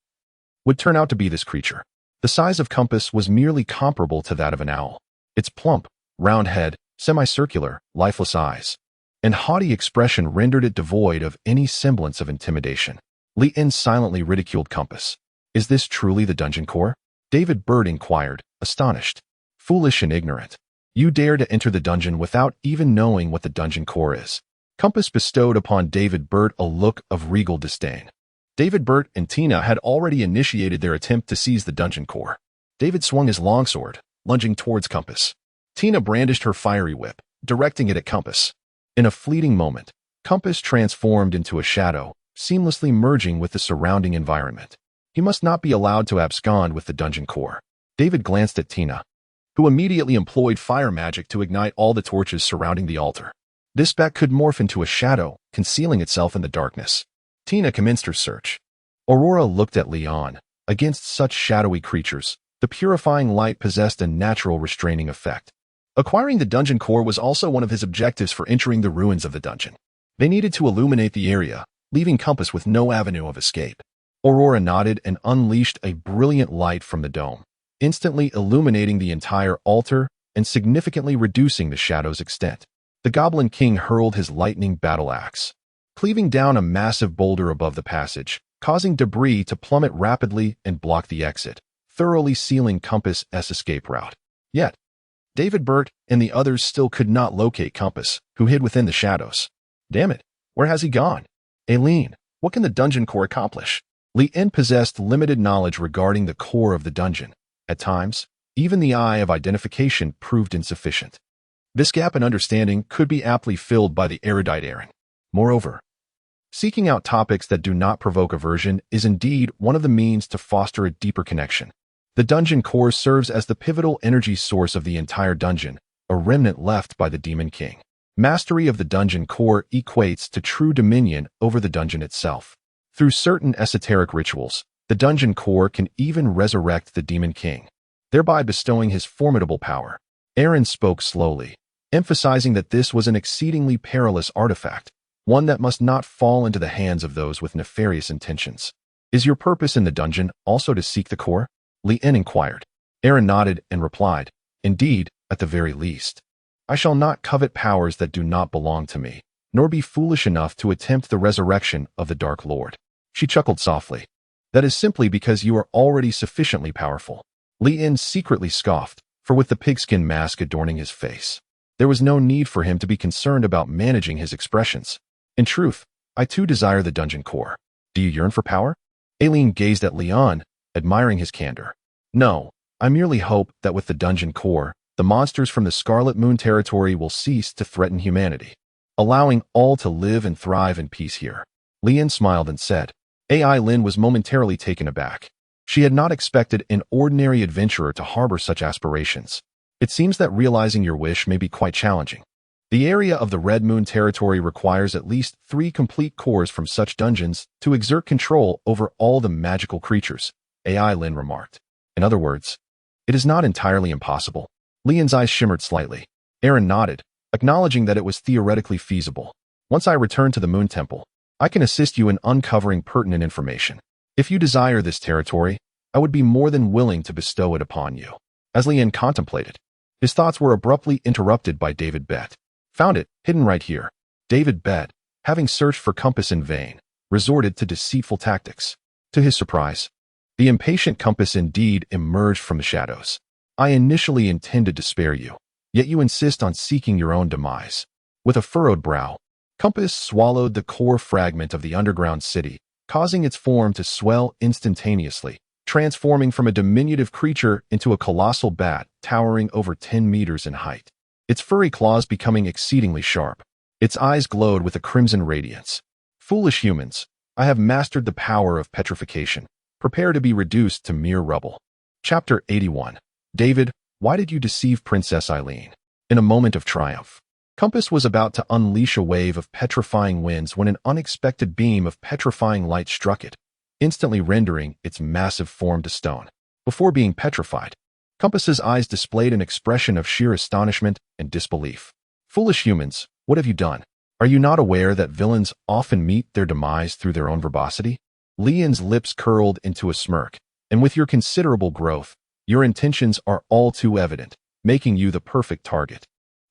would turn out to be this creature. The size of Compass was merely comparable to that of an owl. Its plump, round head, semicircular, lifeless eyes, and haughty expression rendered it devoid of any semblance of intimidation. Leon silently ridiculed Compass. Is this truly the dungeon core? David Bird inquired, astonished. Foolish and ignorant. You dare to enter the dungeon without even knowing what the dungeon core is. Compass bestowed upon David Bird a look of regal disdain. David Bird and Tina had already initiated their attempt to seize the dungeon core. David swung his longsword, lunging towards Compass. Tina brandished her fiery whip, directing it at Compass. In a fleeting moment, Compass transformed into a shadow, seamlessly merging with the surrounding environment. He must not be allowed to abscond with the dungeon core. David glanced at Tina, who immediately employed fire magic to ignite all the torches surrounding the altar. This bat could morph into a shadow, concealing itself in the darkness. Tina commenced her search. Aurora looked at Leon. Against such shadowy creatures, the purifying light possessed a natural restraining effect. Acquiring the dungeon core was also one of his objectives for entering the ruins of the dungeon. They needed to illuminate the area, leaving Compass with no avenue of escape. Aurora nodded and unleashed a brilliant light from the dome, instantly illuminating the entire altar and significantly reducing the shadow's extent. The Goblin King hurled his lightning battle axe, cleaving down a massive boulder above the passage, causing debris to plummet rapidly and block the exit, thoroughly sealing Compass's escape route. Yet, David Burt and the others still could not locate Compass, who hid within the shadows. Damn it, where has he gone? Aileen, what can the dungeon core accomplish? Leon possessed limited knowledge regarding the core of the dungeon. At times, even the eye of identification proved insufficient. This gap in understanding could be aptly filled by the erudite Erin. Moreover, seeking out topics that do not provoke aversion is indeed one of the means to foster a deeper connection. The dungeon core serves as the pivotal energy source of the entire dungeon, a remnant left by the Demon King. Mastery of the dungeon core equates to true dominion over the dungeon itself. Through certain esoteric rituals, the dungeon core can even resurrect the Demon King, thereby bestowing his formidable power. Erin spoke slowly, emphasizing that this was an exceedingly perilous artifact, one that must not fall into the hands of those with nefarious intentions. Is your purpose in the dungeon also to seek the core? Leon inquired. Erin nodded and replied, Indeed, at the very least. I shall not covet powers that do not belong to me, nor be foolish enough to attempt the resurrection of the Dark Lord. She chuckled softly. That is simply because you are already sufficiently powerful. Leon secretly scoffed, for with the pigskin mask adorning his face, there was no need for him to be concerned about managing his expressions. In truth, I too desire the dungeon core. Do you yearn for power? Aileen gazed at Leon, admiring his candor. No, I merely hope that with the dungeon core, the monsters from the Scarlet Moon territory will cease to threaten humanity, allowing all to live and thrive in peace here. Leon smiled and said, AI Lin was momentarily taken aback. She had not expected an ordinary adventurer to harbor such aspirations. It seems that realizing your wish may be quite challenging. The area of the Red Moon territory requires at least 3 complete cores from such dungeons to exert control over all the magical creatures, AI Lin remarked. In other words, it is not entirely impossible. Leon's eyes shimmered slightly. Erin nodded, acknowledging that it was theoretically feasible. Once I return to the Moon Temple, I can assist you in uncovering pertinent information. If you desire this territory, I would be more than willing to bestow it upon you. As Leon contemplated, his thoughts were abruptly interrupted by David Bett. Found it, hidden right here. David Bett, having searched for Compass in vain, resorted to deceitful tactics. To his surprise, the impatient Compass indeed emerged from the shadows. I initially intended to spare you, yet you insist on seeking your own demise. With a furrowed brow, Compass swallowed the core fragment of the underground city, causing its form to swell instantaneously, transforming from a diminutive creature into a colossal bat towering over 10 meters in height. Its furry claws becoming exceedingly sharp. Its eyes glowed with a crimson radiance. Foolish humans, I have mastered the power of petrification. Prepare to be reduced to mere rubble. Chapter 81. David, why did you deceive Princess Eileen? In a moment of triumph, Compass was about to unleash a wave of petrifying winds when an unexpected beam of petrifying light struck it, instantly rendering its massive form to stone. Before being petrified, Compass's eyes displayed an expression of sheer astonishment and disbelief. Foolish humans, what have you done? Are you not aware that villains often meet their demise through their own verbosity? Leon's lips curled into a smirk, and with your considerable growth, your intentions are all too evident, making you the perfect target.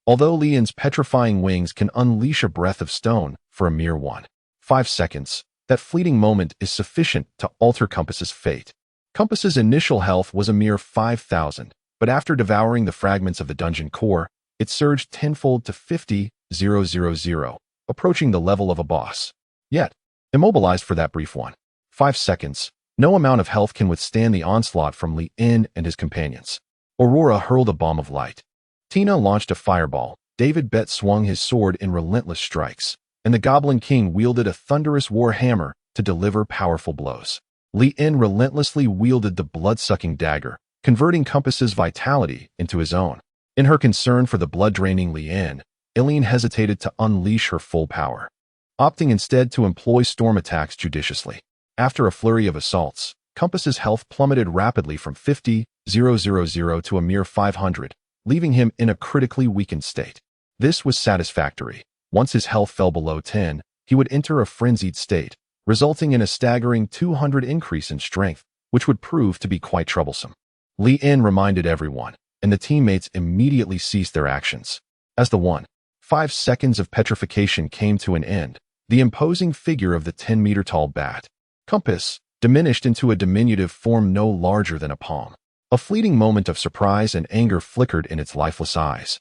Although Leon's petrifying wings can unleash a breath of stone for a mere 1.5 seconds, that fleeting moment is sufficient to alter Compass's fate. Compass's initial health was a mere 5,000, but after devouring the fragments of the dungeon core, it surged tenfold to 50,000, approaching the level of a boss. Yet, immobilized for that brief 1.5 seconds, no amount of health can withstand the onslaught from Leon and his companions. Aurora hurled a bomb of light. Tina launched a fireball. David Bet swung his sword in relentless strikes, and the Goblin King wielded a thunderous war hammer to deliver powerful blows. Leon relentlessly wielded the blood-sucking dagger, converting Compass's vitality into his own. In her concern for the blood-draining Leon, Eileen hesitated to unleash her full power, opting instead to employ storm attacks judiciously. After a flurry of assaults, Compass's health plummeted rapidly from 50,000 to a mere 500, leaving him in a critically weakened state. This was satisfactory. Once his health fell below 10, he would enter a frenzied state, resulting in a staggering 200 increase in strength, which would prove to be quite troublesome. Leon reminded everyone, and the teammates immediately ceased their actions. As the 1.5 seconds of petrification came to an end, the imposing figure of the 10-meter-tall bat, Compass, diminished into a diminutive form no larger than a palm. A fleeting moment of surprise and anger flickered in its lifeless eyes,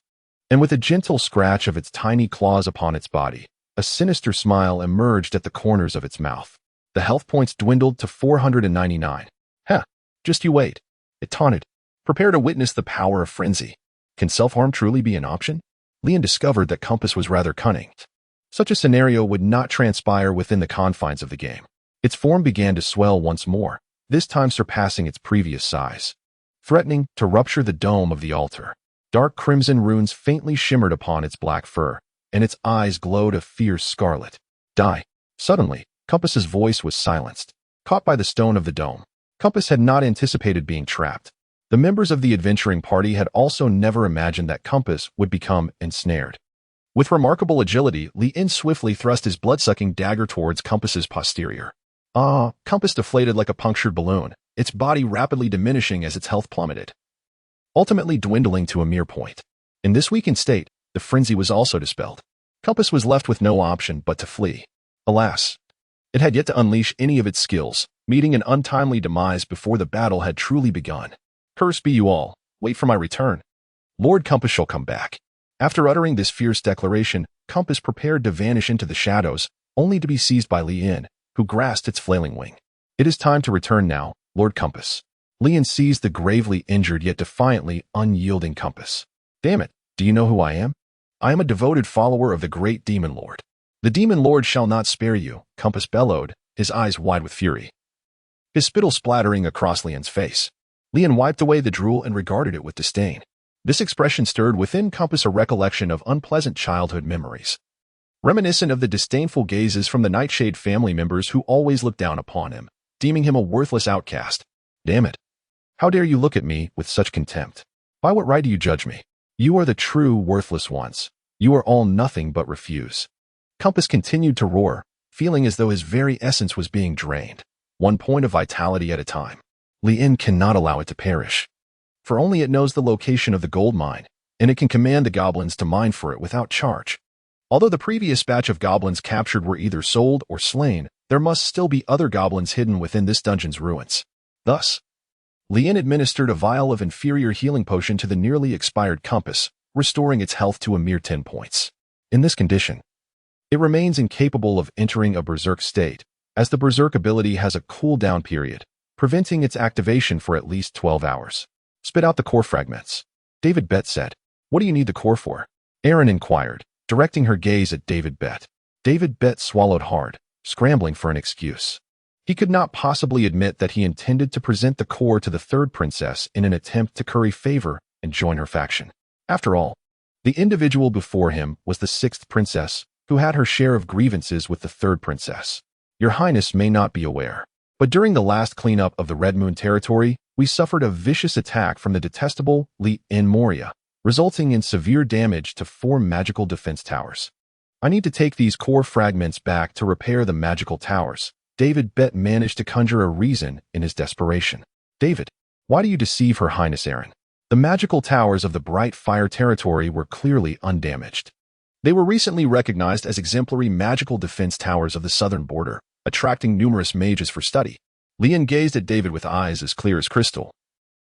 and with a gentle scratch of its tiny claws upon its body, a sinister smile emerged at the corners of its mouth. The health points dwindled to 499. Just you wait, it taunted. Prepare to witness the power of frenzy. Can self-harm truly be an option? Leon discovered that Compass was rather cunning. Such a scenario would not transpire within the confines of the game. Its form began to swell once more, this time surpassing its previous size, threatening to rupture the dome of the altar. Dark crimson runes faintly shimmered upon its black fur, and its eyes glowed a fierce scarlet. Die. Suddenly, Compass's voice was silenced. Caught by the stone of the dome, Compass had not anticipated being trapped. The members of the adventuring party had also never imagined that Compass would become ensnared. With remarkable agility, Leon swiftly thrust his blood-sucking dagger towards Compass's posterior. Compass deflated like a punctured balloon, its body rapidly diminishing as its health plummeted, ultimately dwindling to a mere point. In this weakened state, the frenzy was also dispelled. Compass was left with no option but to flee. Alas, it had yet to unleash any of its skills, meeting an untimely demise before the battle had truly begun. Cursed be you all, wait for my return. Lord Compass shall come back. After uttering this fierce declaration, Compass prepared to vanish into the shadows, only to be seized by Leon, who grasped its flailing wing. It is time to return now, Lord Compass. Leon seized the gravely injured yet defiantly unyielding Compass. Damn it, do you know who I am? I am a devoted follower of the great Demon Lord. The Demon Lord shall not spare you, Compass bellowed, his eyes wide with fury, his spittle splattering across Leon's face. Leon wiped away the drool and regarded it with disdain. This expression stirred within Compass a recollection of unpleasant childhood memories, reminiscent of the disdainful gazes from the Nightshade family members who always looked down upon him, deeming him a worthless outcast. Damn it. How dare you look at me with such contempt? By what right do you judge me? You are the true worthless ones. You are all nothing but refuse. Compass continued to roar, feeling as though his very essence was being drained, 1 point of vitality at a time. Leon cannot allow it to perish, for only it knows the location of the gold mine, and it can command the goblins to mine for it without charge. Although the previous batch of goblins captured were either sold or slain, there must still be other goblins hidden within this dungeon's ruins. Thus, Lien administered a vial of inferior healing potion to the nearly expired compass, restoring its health to a mere 10 points. In this condition, it remains incapable of entering a berserk state, as the berserk ability has a cooldown period, preventing its activation for at least 12 hours. Spit out the core fragments. David Bett said. What do you need the core for? Erin inquired, directing her gaze at David Bett. David Bett swallowed hard, scrambling for an excuse. He could not possibly admit that he intended to present the core to the third princess in an attempt to curry favor and join her faction. After all, the individual before him was the sixth princess, who had her share of grievances with the third princess. Your Highness may not be aware, but during the last cleanup of the Red Moon territory, we suffered a vicious attack from the detestable Lien Moria, resulting in severe damage to 4 magical defense towers. I need to take these core fragments back to repair the magical towers. David Bett managed to conjure a reason in his desperation. David, why do you deceive Her Highness Erin? The magical towers of the Bright Fire territory were clearly undamaged. They were recently recognized as exemplary magical defense towers of the southern border, attracting numerous mages for study. Lien gazed at David with eyes as clear as crystal,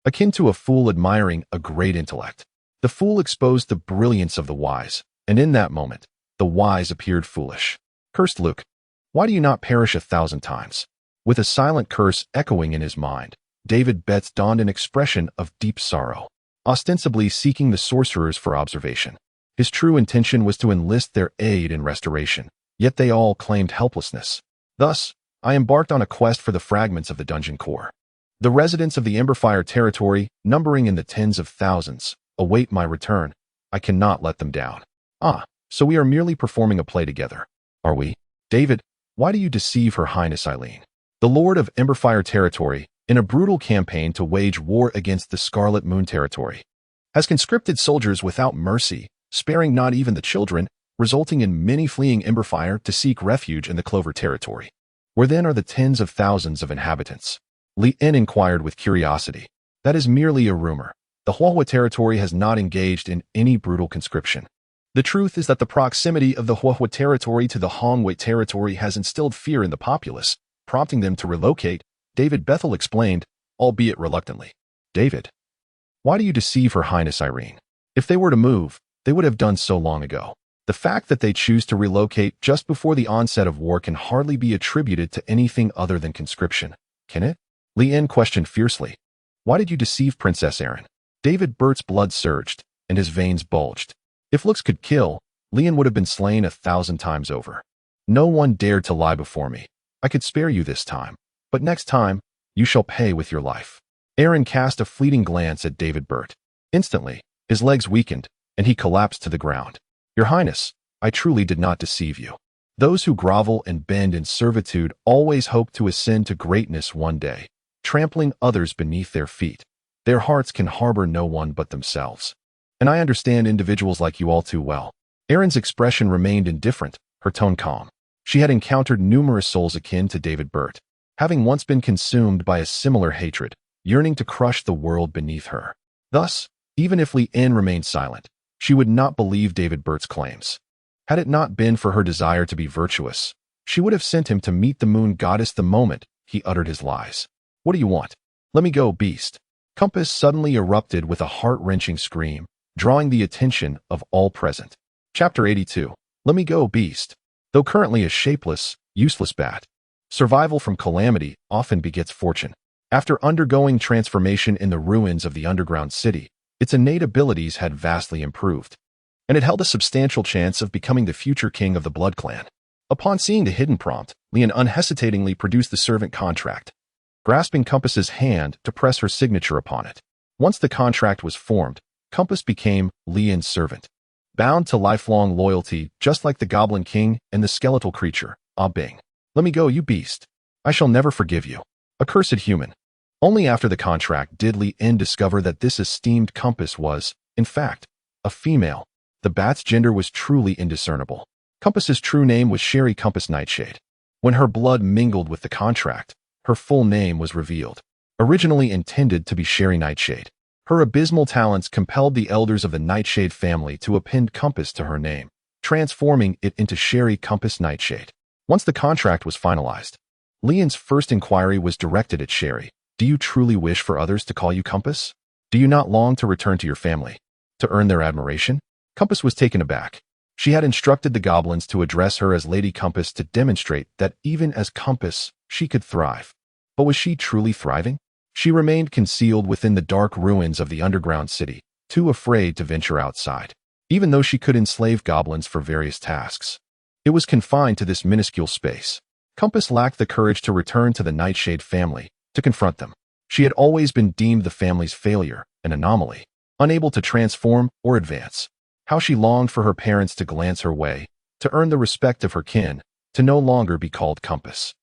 akin to a fool admiring a great intellect. The fool exposed the brilliance of the wise, and in that moment, the wise appeared foolish. Cursed Luke, why do you not perish 1,000 times? With a silent curse echoing in his mind, David Bett donned an expression of deep sorrow, ostensibly seeking the sorcerers for observation. His true intention was to enlist their aid in restoration, yet they all claimed helplessness. Thus, I embarked on a quest for the fragments of the dungeon core. The residents of the Emberfire territory, numbering in the tens of thousands, await my return. I cannot let them down. Ah, so we are merely performing a play together, are we? David, why do you deceive Her Highness Eileen? The Lord of Emberfire territory, in a brutal campaign to wage war against the Scarlet Moon territory, has conscripted soldiers without mercy, sparing not even the children, resulting in many fleeing Emberfire to seek refuge in the Clover territory. Where then are the tens of thousands of inhabitants? Lien inquired with curiosity. That is merely a rumor. The Huahua territory has not engaged in any brutal conscription. The truth is that the proximity of the Huahua territory to the Hongwei territory has instilled fear in the populace, prompting them to relocate, David Bethel explained, albeit reluctantly. David, why do you deceive Her Highness Irene? If they were to move, they would have done so long ago. The fact that they choose to relocate just before the onset of war can hardly be attributed to anything other than conscription, can it? Lien questioned fiercely. Why did you deceive Princess Erin? David Bert's blood surged, and his veins bulged. If looks could kill, Lien would have been slain 1,000 times over. No one dared to lie before me. I could spare you this time, but next time, you shall pay with your life. Erin cast a fleeting glance at David Bert. Instantly, his legs weakened, and he collapsed to the ground. Your Highness, I truly did not deceive you. Those who grovel and bend in servitude always hope to ascend to greatness one day, trampling others beneath their feet. Their hearts can harbor no one but themselves. And I understand individuals like you all too well. Erin's expression remained indifferent, her tone calm. She had encountered numerous souls akin to David Bert, having once been consumed by a similar hatred, yearning to crush the world beneath her. Thus, even if Lien remained silent, she would not believe David Bert's claims. Had it not been for her desire to be virtuous, she would have sent him to meet the moon goddess the moment he uttered his lies. What do you want? Let me go, beast. Compass suddenly erupted with a heart-wrenching scream, drawing the attention of all present. Chapter 82. Let me go, beast. Though currently a shapeless, useless bat, survival from calamity often begets fortune. After undergoing transformation in the ruins of the underground city, its innate abilities had vastly improved, and it held a substantial chance of becoming the future king of the Blood Clan. Upon seeing the hidden prompt, Lien unhesitatingly produced the servant contract, grasping Compass's hand to press her signature upon it. Once the contract was formed, Compass became Lien's servant, bound to lifelong loyalty just like the Goblin King and the skeletal creature, Ah Bing. Let me go, you beast. I shall never forgive you. Accursed human. Only after the contract did Lien discover that this esteemed Compass was, in fact, a female. The bat's gender was truly indiscernible. Compass's true name was Sherry Compass Nightshade. When her blood mingled with the contract, her full name was revealed. Originally intended to be Sherry Nightshade, her abysmal talents compelled the elders of the Nightshade family to append Compass to her name, transforming it into Sherry Compass Nightshade. Once the contract was finalized, Lien's first inquiry was directed at Sherry, Do you truly wish for others to call you Compass? Do you not long to return to your family, to earn their admiration? Compass was taken aback. She had instructed the goblins to address her as Lady Compass to demonstrate that even as Compass, she could thrive. But was she truly thriving? She remained concealed within the dark ruins of the underground city, too afraid to venture outside. Even though she could enslave goblins for various tasks, it was confined to this minuscule space. Compass lacked the courage to return to the Nightshade family, to confront them. She had always been deemed the family's failure, an anomaly, unable to transform or advance. How she longed for her parents to glance her way, to earn the respect of her kin, to no longer be called Compass.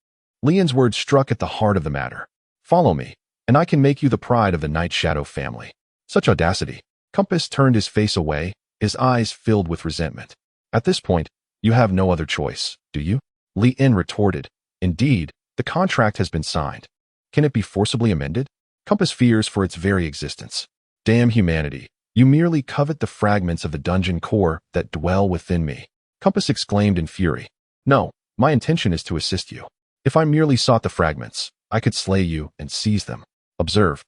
Leon's words struck at the heart of the matter. Follow me, and I can make you the pride of the Night Shadow family. Such audacity. Compass turned his face away, his eyes filled with resentment. At this point, you have no other choice, do you? Leon retorted. Indeed, the contract has been signed. Can it be forcibly amended? Compass fears for its very existence. Damn humanity. You merely covet the fragments of the dungeon core that dwell within me. Compass exclaimed in fury. No, my intention is to assist you. If I merely sought the fragments, I could slay you and seize them. Observe.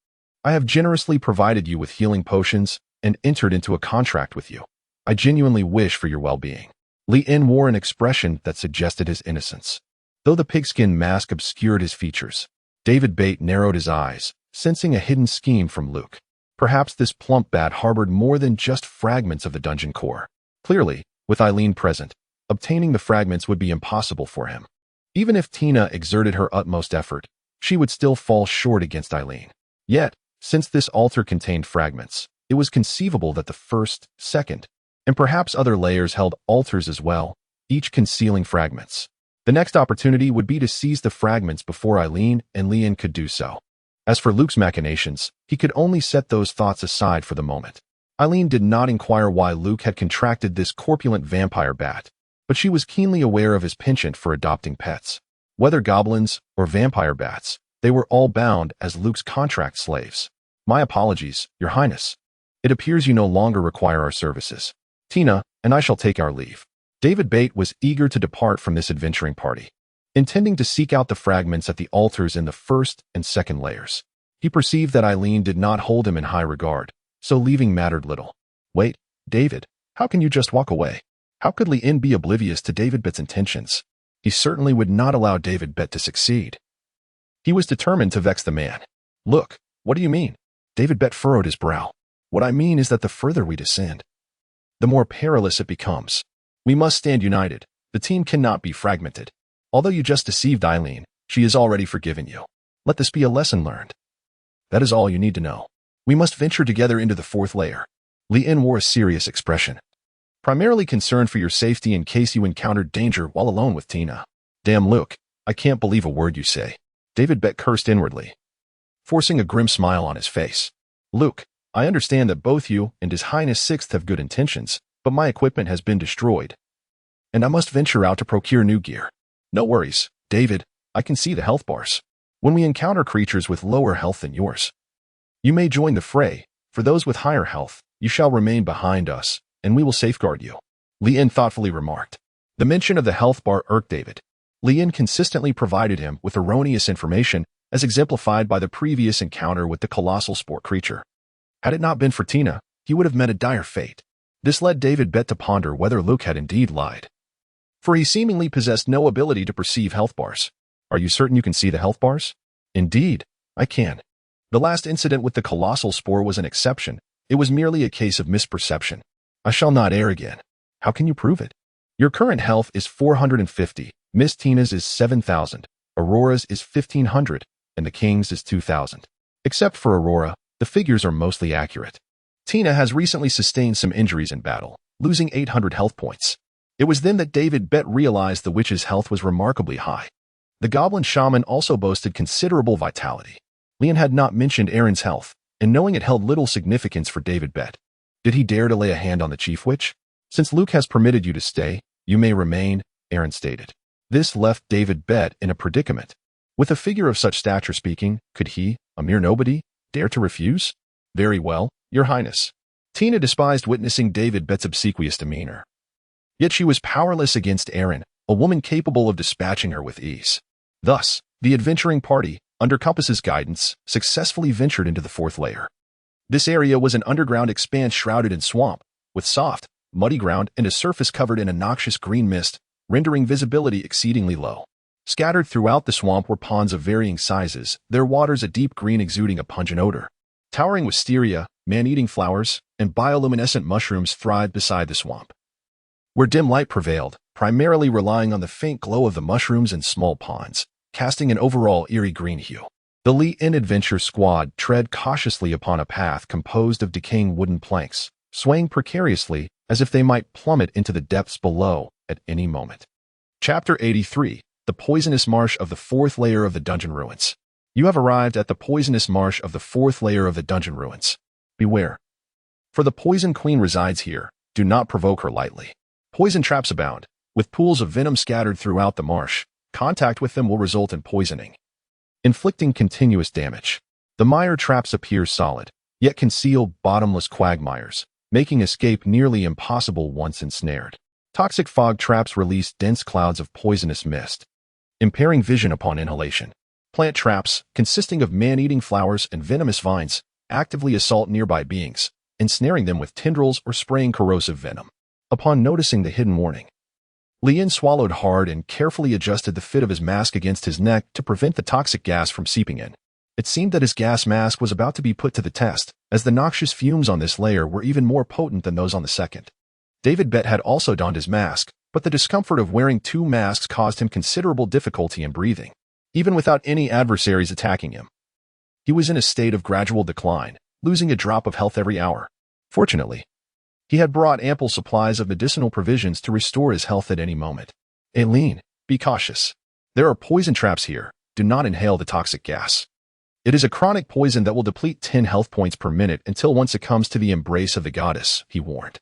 I have generously provided you with healing potions and entered into a contract with you. I genuinely wish for your well-being. Leon wore an expression that suggested his innocence. Though the pigskin mask obscured his features, David Bate narrowed his eyes, sensing a hidden scheme from Luke. Perhaps this plump bat harbored more than just fragments of the dungeon core. Clearly, with Eileen present, obtaining the fragments would be impossible for him. Even if Tina exerted her utmost effort, she would still fall short against Eileen. Yet, since this altar contained fragments, it was conceivable that the first, second, and perhaps other layers held altars as well, each concealing fragments. The next opportunity would be to seize the fragments before Eileen and Leon could do so. As for Luke's machinations, he could only set those thoughts aside for the moment. Eileen did not inquire why Luke had contracted this corpulent vampire bat, but she was keenly aware of his penchant for adopting pets. Whether goblins or vampire bats, they were all bound as Luke's contract slaves. My apologies, Your Highness. It appears you no longer require our services. Tina and I shall take our leave. David Bate was eager to depart from this adventuring party, intending to seek out the fragments at the altars in the first and second layers. He perceived that Eileen did not hold him in high regard, so leaving mattered little. Wait, David, how can you just walk away? How could Leon be oblivious to David Bate's intentions? He certainly would not allow David Bate to succeed. He was determined to vex the man. Look, what do you mean? David Bate furrowed his brow. What I mean is that the further we descend, the more perilous it becomes. We must stand united. The team cannot be fragmented. Although you just deceived Eileen, she has already forgiven you. Let this be a lesson learned. That is all you need to know. We must venture together into the fourth layer. Leon wore a serious expression, primarily concerned for your safety in case you encountered danger while alone with Tina. Damn, Luke, I can't believe a word you say. David Bate cursed inwardly, forcing a grim smile on his face. Luke, I understand that both you and His Highness Sixth have good intentions, but my equipment has been destroyed, and I must venture out to procure new gear. No worries, David, I can see the health bars. When we encounter creatures with lower health than yours, you may join the fray. For those with higher health, you shall remain behind us, and we will safeguard you. Leon thoughtfully remarked. The mention of the health bar irked David. Leon consistently provided him with erroneous information as exemplified by the previous encounter with the colossal spore creature. Had it not been for Tina, he would have met a dire fate. This led David Bate to ponder whether Luke had indeed lied, for he seemingly possessed no ability to perceive health bars. Are you certain you can see the health bars? Indeed, I can. The last incident with the colossal spore was an exception. It was merely a case of misperception. I shall not err again. How can you prove it? Your current health is 450, Miss Tina's is 7,000, Aurora's is 1,500, and the King's is 2,000. Except for Aurora, the figures are mostly accurate. Tina has recently sustained some injuries in battle, losing 800 health points. It was then that David Bate realized the witch's health was remarkably high. The goblin shaman also boasted considerable vitality. Leon had not mentioned Erin's health, and knowing it held little significance for David Bate. Did he dare to lay a hand on the chief witch? Since Luke has permitted you to stay, you may remain, Erin stated. This left David Bate in a predicament. With a figure of such stature speaking, could he, a mere nobody, dare to refuse? Very well, Your Highness. Tina despised witnessing David Bate's obsequious demeanor. Yet she was powerless against Erin, a woman capable of dispatching her with ease. Thus, the adventuring party, under Compass's guidance, successfully ventured into the fourth layer. This area was an underground expanse shrouded in swamp, with soft, muddy ground and a surface covered in a noxious green mist, rendering visibility exceedingly low. Scattered throughout the swamp were ponds of varying sizes, their waters a deep green exuding a pungent odor. Towering wisteria, man-eating flowers, and bioluminescent mushrooms thrived beside the swamp, where dim light prevailed, primarily relying on the faint glow of the mushrooms and small ponds, casting an overall eerie green hue. The Lee-In Adventure Squad tread cautiously upon a path composed of decaying wooden planks, swaying precariously as if they might plummet into the depths below at any moment. Chapter 83, The Poisonous Marsh of the Fourth Layer of the Dungeon Ruins. You have arrived at the poisonous marsh of the fourth layer of the dungeon ruins. Beware. For the Poison Queen resides here. Do not provoke her lightly. Poison traps abound, with pools of venom scattered throughout the marsh. Contact with them will result in poisoning, inflicting continuous damage. The mire traps appear solid, yet conceal bottomless quagmires, making escape nearly impossible once ensnared. Toxic fog traps release dense clouds of poisonous mist, impairing vision upon inhalation. Plant traps, consisting of man-eating flowers and venomous vines, actively assault nearby beings, ensnaring them with tendrils or spraying corrosive venom. Upon noticing the hidden warning, Lee-In swallowed hard and carefully adjusted the fit of his mask against his neck to prevent the toxic gas from seeping in. It seemed that his gas mask was about to be put to the test, as the noxious fumes on this layer were even more potent than those on the second. David Bett had also donned his mask, but the discomfort of wearing two masks caused him considerable difficulty in breathing, even without any adversaries attacking him. He was in a state of gradual decline, losing a drop of health every hour. Fortunately, he had brought ample supplies of medicinal provisions to restore his health at any moment. Aileen, be cautious. There are poison traps here. Do not inhale the toxic gas. It is a chronic poison that will deplete 10 health points per minute until one succumbs to the embrace of the goddess, he warned.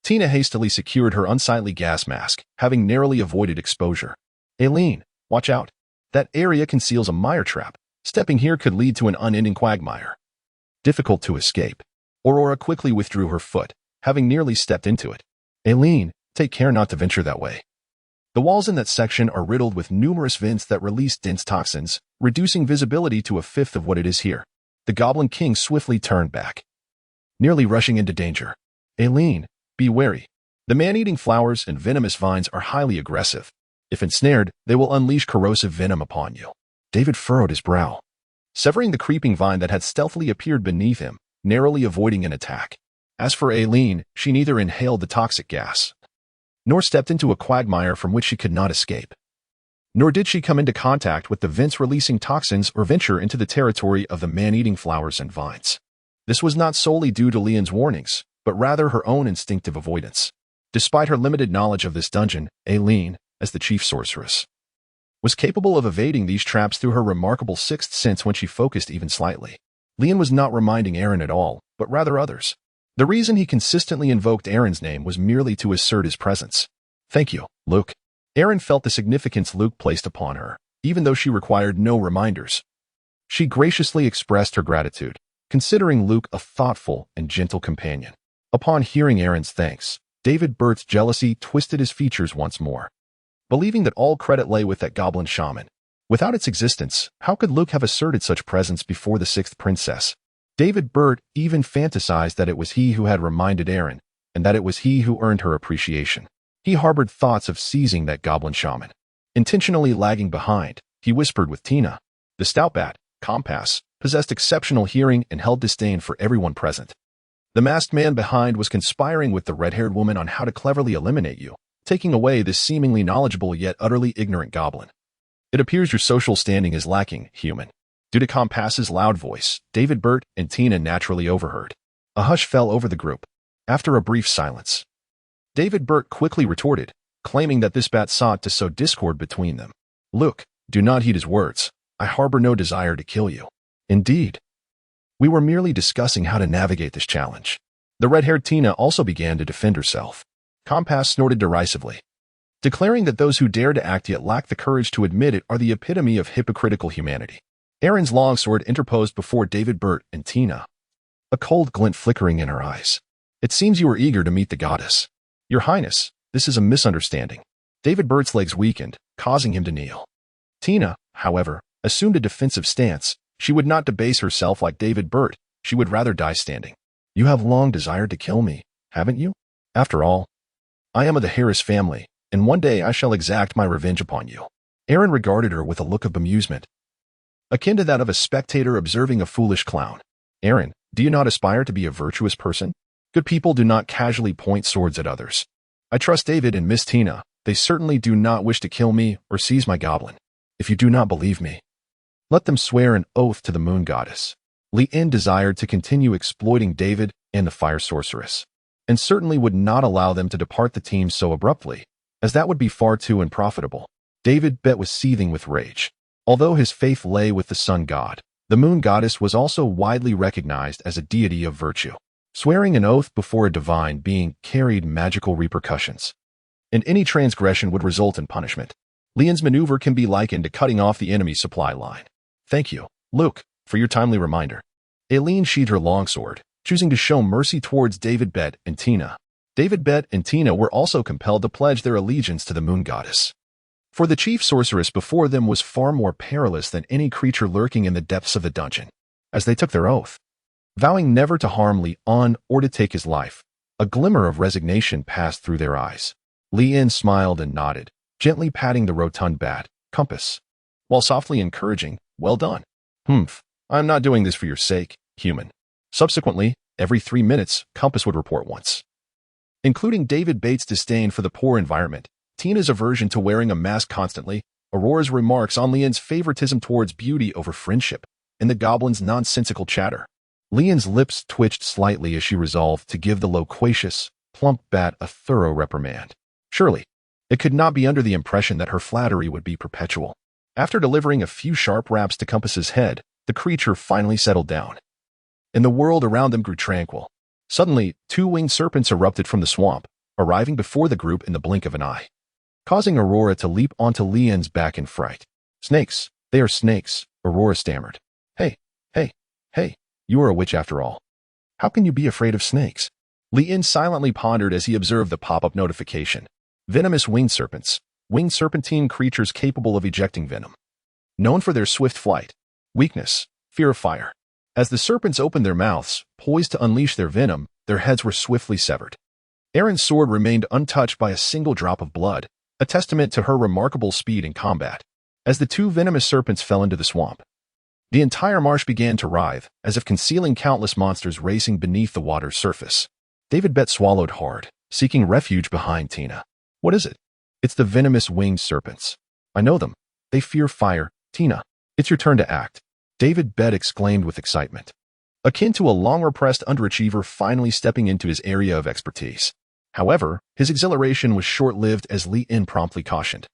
Tina hastily secured her unsightly gas mask, having narrowly avoided exposure. Aileen, watch out. That area conceals a mire trap. Stepping here could lead to an unending quagmire. Difficult to escape. Aurora quickly withdrew her foot, having nearly stepped into it. Aileen, take care not to venture that way. The walls in that section are riddled with numerous vents that release dense toxins, reducing visibility to a fifth of what it is here. The Goblin King swiftly turned back, nearly rushing into danger. Aileen, be wary. The man-eating flowers and venomous vines are highly aggressive. If ensnared, they will unleash corrosive venom upon you. David furrowed his brow, severing the creeping vine that had stealthily appeared beneath him, narrowly avoiding an attack. As for Aileen, she neither inhaled the toxic gas, nor stepped into a quagmire from which she could not escape. Nor did she come into contact with the vents releasing toxins or venture into the territory of the man-eating flowers and vines. This was not solely due to Lee-In's warnings, but rather her own instinctive avoidance. Despite her limited knowledge of this dungeon, Aileen, as the chief sorceress, was capable of evading these traps through her remarkable sixth sense when she focused even slightly. Lee-In was not reminding Erin at all, but rather others. The reason he consistently invoked Erin's name was merely to assert his presence. Thank you, Luke. Erin felt the significance Luke placed upon her, even though she required no reminders. She graciously expressed her gratitude, considering Luke a thoughtful and gentle companion. Upon hearing Erin's thanks, David Bert's jealousy twisted his features once more, believing that all credit lay with that goblin shaman. Without its existence, how could Luke have asserted such presence before the sixth princess? David Bert even fantasized that it was he who had reminded Erin, and that it was he who earned her appreciation. He harbored thoughts of seizing that goblin shaman. Intentionally lagging behind, he whispered with Tina. The stout bat, Compass, possessed exceptional hearing and held disdain for everyone present. The masked man behind was conspiring with the red-haired woman on how to cleverly eliminate you, taking away this seemingly knowledgeable yet utterly ignorant goblin. It appears your social standing is lacking, human. Due to Compass's loud voice, David Bert and Tina naturally overheard. A hush fell over the group. After a brief silence, David Bert quickly retorted, claiming that this bat sought to sow discord between them. Luke, do not heed his words. I harbor no desire to kill you. Indeed, we were merely discussing how to navigate this challenge. The red-haired Tina also began to defend herself. Compass snorted derisively, declaring that those who dare to act yet lack the courage to admit it are the epitome of hypocritical humanity. Erin's longsword interposed before David Bert and Tina, a cold glint flickering in her eyes. It seems you are eager to meet the goddess. Your Highness, this is a misunderstanding. David Bert's legs weakened, causing him to kneel. Tina, however, assumed a defensive stance. She would not debase herself like David Burt. She would rather die standing. You have long desired to kill me, haven't you? After all, I am of the Harris family, and one day I shall exact my revenge upon you. Erin regarded her with a look of bemusement, akin to that of a spectator observing a foolish clown. Erin, do you not aspire to be a virtuous person? Good people do not casually point swords at others. I trust David and Miss Tina. They certainly do not wish to kill me or seize my goblin. If you do not believe me, let them swear an oath to the moon goddess. Li-En desired to continue exploiting David and the fire sorceress, and certainly would not allow them to depart the team so abruptly, as that would be far too unprofitable. David Bet was seething with rage. Although his faith lay with the sun god, the moon goddess was also widely recognized as a deity of virtue. Swearing an oath before a divine being carried magical repercussions, and any transgression would result in punishment. Li-En's maneuver can be likened to cutting off the enemy's supply line. Thank you, Luke, for your timely reminder. Aileen sheathed her longsword, choosing to show mercy towards David Bet and Tina. David Bet and Tina were also compelled to pledge their allegiance to the moon goddess. For the chief sorceress before them was far more perilous than any creature lurking in the depths of the dungeon. As they took their oath, vowing never to harm Li-En or to take his life, a glimmer of resignation passed through their eyes. Li-En smiled and nodded, gently patting the rotund bat, compass, while softly encouraging, well done. I am not doing this for your sake, human. Subsequently, every 3 minutes, Compass would report once. Including David Bates' disdain for the poor environment, Tina's aversion to wearing a mask constantly, Aurora's remarks on Li-En's favoritism towards beauty over friendship, and the goblin's nonsensical chatter. Li-En's lips twitched slightly as she resolved to give the loquacious, plump bat a thorough reprimand. Surely, it could not be under the impression that her flattery would be perpetual. After delivering a few sharp raps to Compass's head, the creature finally settled down, and the world around them grew tranquil. Suddenly, 2 winged serpents erupted from the swamp, arriving before the group in the blink of an eye, causing Aurora to leap onto Li-En's back in fright. Snakes, they are snakes, Aurora stammered. Hey, you are a witch after all. How can you be afraid of snakes? Li-En silently pondered as he observed the pop-up notification. Venomous winged serpents, winged serpentine creatures capable of ejecting venom. Known for their swift flight, weakness, fear of fire. As the serpents opened their mouths, poised to unleash their venom, their heads were swiftly severed. Erin's sword remained untouched by a single drop of blood, a testament to her remarkable speed in combat. As the 2 venomous serpents fell into the swamp, the entire marsh began to writhe, as if concealing countless monsters racing beneath the water's surface. David Bet swallowed hard, seeking refuge behind Tina. What is it? It's the venomous winged serpents. I know them. They fear fire. Tina, it's your turn to act. David Bet exclaimed with excitement, akin to a long-repressed underachiever finally stepping into his area of expertise. However, his exhilaration was short-lived as Li-En promptly cautioned.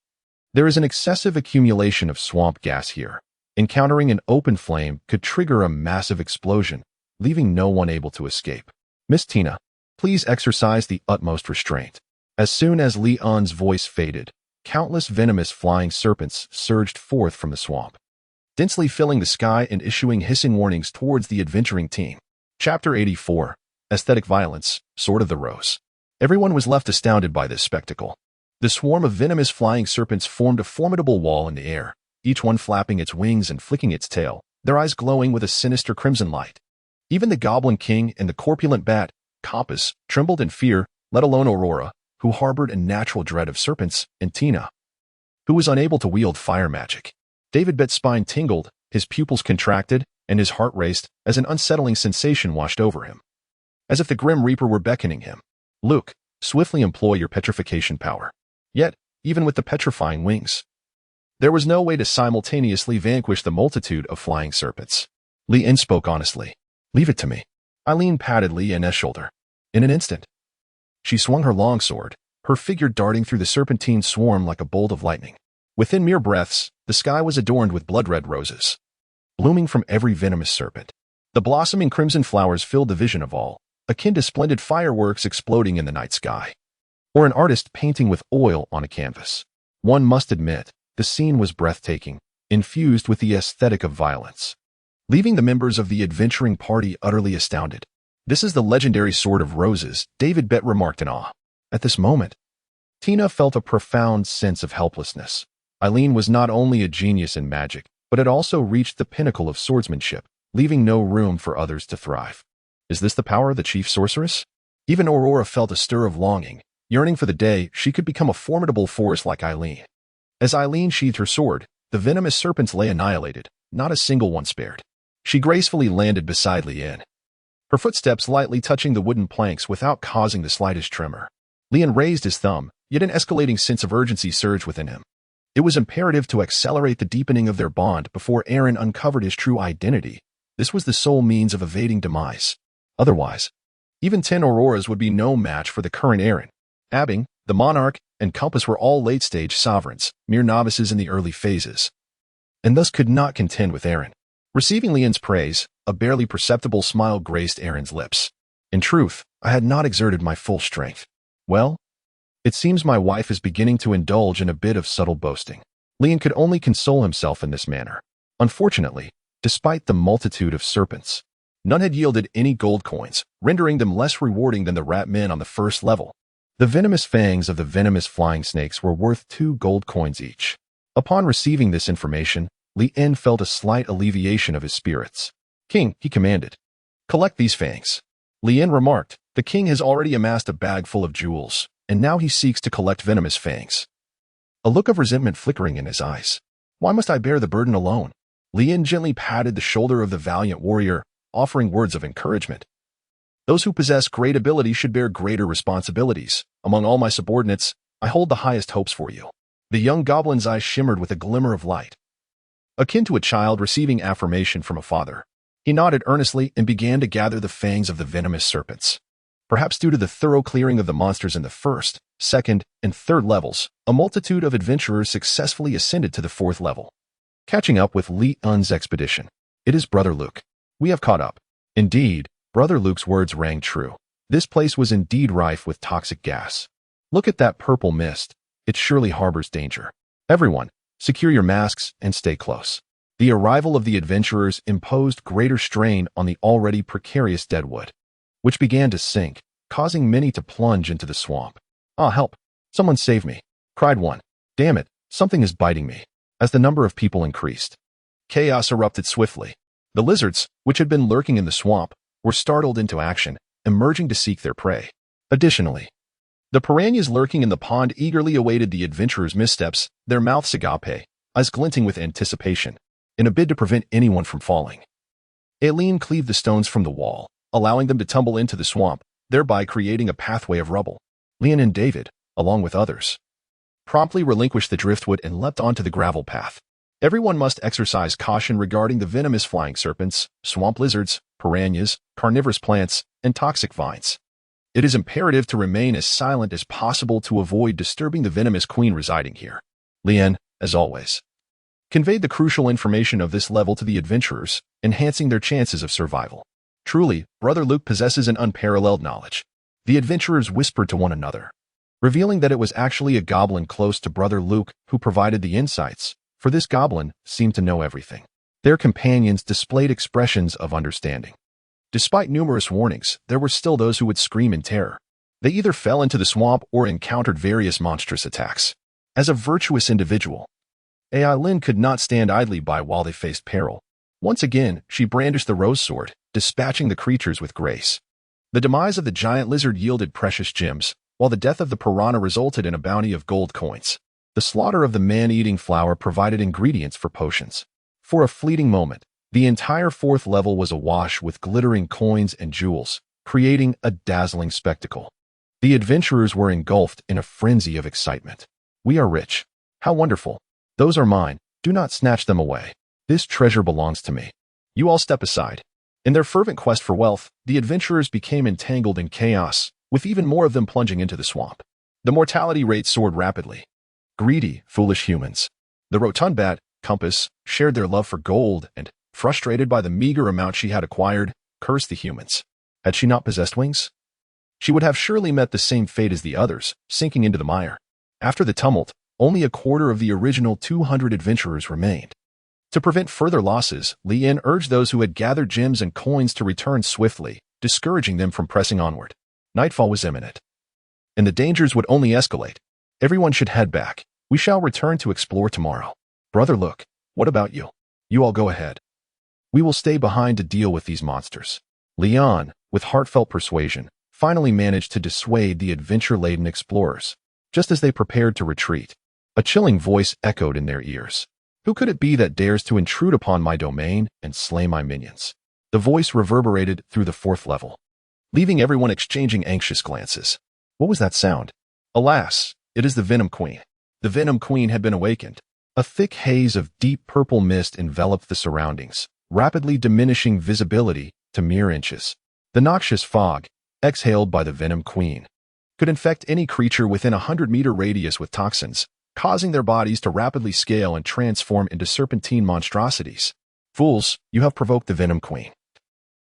There is an excessive accumulation of swamp gas here. Encountering an open flame could trigger a massive explosion, leaving no one able to escape. Miss Tina, please exercise the utmost restraint. As soon as Li-En's voice faded, countless venomous flying serpents surged forth from the swamp, densely filling the sky and issuing hissing warnings towards the adventuring team. Chapter 84, Aesthetic Violence, Sword of the Rose. Everyone was left astounded by this spectacle. The swarm of venomous flying serpents formed a formidable wall in the air, each one flapping its wings and flicking its tail, their eyes glowing with a sinister crimson light. Even the Goblin King and the corpulent bat, Compass, trembled in fear, let alone Aurora, who harbored a natural dread of serpents, and Tina, who was unable to wield fire magic. David Bet's spine tingled, his pupils contracted, and his heart raced as an unsettling sensation washed over him, as if the Grim Reaper were beckoning him. Luke, swiftly employ your petrification power. Yet, even with the petrifying wings, there was no way to simultaneously vanquish the multitude of flying serpents. Li-En spoke honestly. Leave it to me. Aileen patted Li-En's shoulder. In an instant, she swung her longsword, her figure darting through the serpentine swarm like a bolt of lightning. Within mere breaths, the sky was adorned with blood-red roses, blooming from every venomous serpent. The blossoming crimson flowers filled the vision of all, akin to splendid fireworks exploding in the night sky, or an artist painting with oil on a canvas. One must admit, the scene was breathtaking, infused with the aesthetic of violence, leaving the members of the adventuring party utterly astounded. This is the legendary Sword of Roses, David Bet remarked in awe. At this moment, Tina felt a profound sense of helplessness. Aileen was not only a genius in magic, but it also reached the pinnacle of swordsmanship, leaving no room for others to thrive. Is this the power of the chief sorceress? Even Aurora felt a stir of longing, yearning for the day she could become a formidable force like Eileen. As Eileen sheathed her sword, the venomous serpents lay annihilated, not a single one spared. She gracefully landed beside Lien, her footsteps lightly touching the wooden planks without causing the slightest tremor. Lien raised his thumb, yet an escalating sense of urgency surged within him. It was imperative to accelerate the deepening of their bond before Erin uncovered his true identity. This was the sole means of evading demise. Otherwise, even 10 Auroras would be no match for the current Erin. Abbing, the Monarch, and Compass were all late-stage sovereigns, mere novices in the early phases, and thus could not contend with Erin. Receiving Lien's praise, a barely perceptible smile graced Erin's lips. In truth, I had not exerted my full strength. Well, it seems my wife is beginning to indulge in a bit of subtle boasting. Lien could only console himself in this manner. Unfortunately, despite the multitude of serpents, none had yielded any gold coins, rendering them less rewarding than the rat men on the first level. The venomous fangs of the venomous flying snakes were worth 2 gold coins each. Upon receiving this information, Lien felt a slight alleviation of his spirits. King, he commanded, collect these fangs. Lien remarked, the king has already amassed a bag full of jewels, and now he seeks to collect venomous fangs. A look of resentment flickering in his eyes. Why must I bear the burden alone? Lien gently patted the shoulder of the valiant warrior, offering words of encouragement. Those who possess great ability should bear greater responsibilities. Among all my subordinates, I hold the highest hopes for you. The young goblin's eyes shimmered with a glimmer of light, akin to a child receiving affirmation from a father. He nodded earnestly and began to gather the fangs of the venomous serpents. Perhaps due to the thorough clearing of the monsters in the first, second, and third levels, a multitude of adventurers successfully ascended to the 4th level. Catching up with Lien's expedition. It is Brother Luke. We have caught up. Indeed, Brother Luke's words rang true. This place was indeed rife with toxic gas. Look at that purple mist. It surely harbors danger. Everyone, secure your masks and stay close. The arrival of the adventurers imposed greater strain on the already precarious deadwood, which began to sink, causing many to plunge into the swamp. Ah, help! Someone save me! Cried one. Damn it, something is biting me. As the number of people increased, chaos erupted swiftly. The lizards, which had been lurking in the swamp, were startled into action, emerging to seek their prey. Additionally, the piranhas lurking in the pond eagerly awaited the adventurers' missteps, their mouths agape, eyes glinting with anticipation, in a bid to prevent anyone from falling. Eileen cleaved the stones from the wall, allowing them to tumble into the swamp, thereby creating a pathway of rubble. Lien and David, along with others, promptly relinquished the driftwood and leapt onto the gravel path. Everyone must exercise caution regarding the venomous flying serpents, swamp lizards, piranhas, carnivorous plants, and toxic vines. It is imperative to remain as silent as possible to avoid disturbing the venomous queen residing here. Lien, as always, conveyed the crucial information of this level to the adventurers, enhancing their chances of survival. Truly, Brother Luke possesses an unparalleled knowledge. The adventurers whispered to one another, revealing that it was actually a goblin close to Brother Luke who provided the insights, for this goblin seemed to know everything. Their companions displayed expressions of understanding. Despite numerous warnings, there were still those who would scream in terror. They either fell into the swamp or encountered various monstrous attacks. As a virtuous individual, Eileen could not stand idly by while they faced peril. Once again, she brandished the rose sword, dispatching the creatures with grace. The demise of the giant lizard yielded precious gems, while the death of the piranha resulted in a bounty of gold coins. The slaughter of the man-eating flower provided ingredients for potions. For a fleeting moment, the entire 4th level was awash with glittering coins and jewels, creating a dazzling spectacle. The adventurers were engulfed in a frenzy of excitement. We are rich. How wonderful. Those are mine. Do not snatch them away. This treasure belongs to me. You all step aside. In their fervent quest for wealth, the adventurers became entangled in chaos, with even more of them plunging into the swamp. The mortality rate soared rapidly. Greedy, foolish humans. The rotund bat, Compass, shared their love for gold and, frustrated by the meager amount she had acquired, cursed the humans. Had she not possessed wings? She would have surely met the same fate as the others, sinking into the mire. After the tumult, only a quarter of the original 200 adventurers remained. To prevent further losses, Lien urged those who had gathered gems and coins to return swiftly, discouraging them from pressing onward. Nightfall was imminent, and the dangers would only escalate. Everyone should head back. We shall return to explore tomorrow. Brother Luke, what about you? You all go ahead. We will stay behind to deal with these monsters. Leon, with heartfelt persuasion, finally managed to dissuade the adventure-laden explorers. Just as they prepared to retreat, a chilling voice echoed in their ears. Who could it be that dares to intrude upon my domain and slay my minions? The voice reverberated through the fourth level, leaving everyone exchanging anxious glances. What was that sound? Alas, it is the Venom Queen. The Venom Queen had been awakened. A thick haze of deep purple mist enveloped the surroundings, rapidly diminishing visibility to mere inches. The noxious fog, exhaled by the Venom Queen, could infect any creature within a 100-meter radius with toxins, causing their bodies to rapidly scale and transform into serpentine monstrosities. Fools, you have provoked the Venom Queen.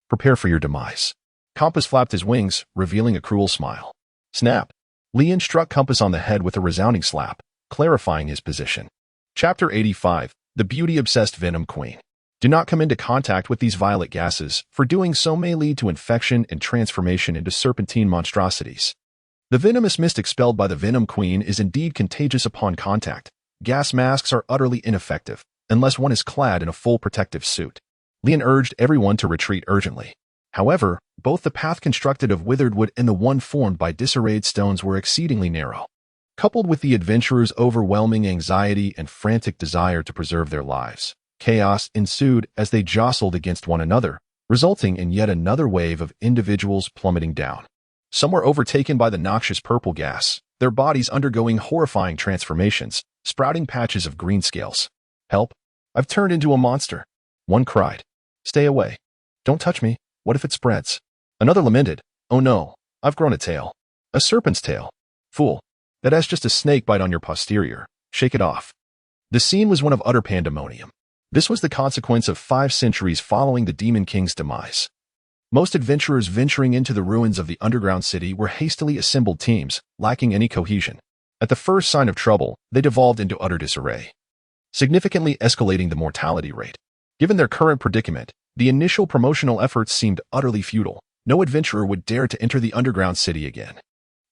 Prepare for your demise. Compass flapped his wings, revealing a cruel smile. Snap! Leon struck Compass on the head with a resounding slap, clarifying his position. Chapter 85, The Beauty-Obsessed Venom Queen. Do not come into contact with these violet gases, for doing so may lead to infection and transformation into serpentine monstrosities. The venomous mist expelled by the Venom Queen is indeed contagious upon contact. Gas masks are utterly ineffective, unless one is clad in a full protective suit. Leon urged everyone to retreat urgently. However, both the path constructed of withered wood and the one formed by disarrayed stones were exceedingly narrow. Coupled with the adventurers' overwhelming anxiety and frantic desire to preserve their lives, chaos ensued as they jostled against one another, resulting in yet another wave of individuals plummeting down. Some were overtaken by the noxious purple gas, their bodies undergoing horrifying transformations, sprouting patches of green scales. Help! I've turned into a monster. One cried. Stay away. Don't touch me. What if it spreads? Another lamented. Oh no, I've grown a tail. A serpent's tail. Fool. That has just a snake bite on your posterior. Shake it off. The scene was one of utter pandemonium. This was the consequence of 5 centuries following the Demon King's demise. Most adventurers venturing into the ruins of the underground city were hastily assembled teams, lacking any cohesion. At the first sign of trouble, they devolved into utter disarray, significantly escalating the mortality rate. Given their current predicament, the initial promotional efforts seemed utterly futile. No adventurer would dare to enter the underground city again.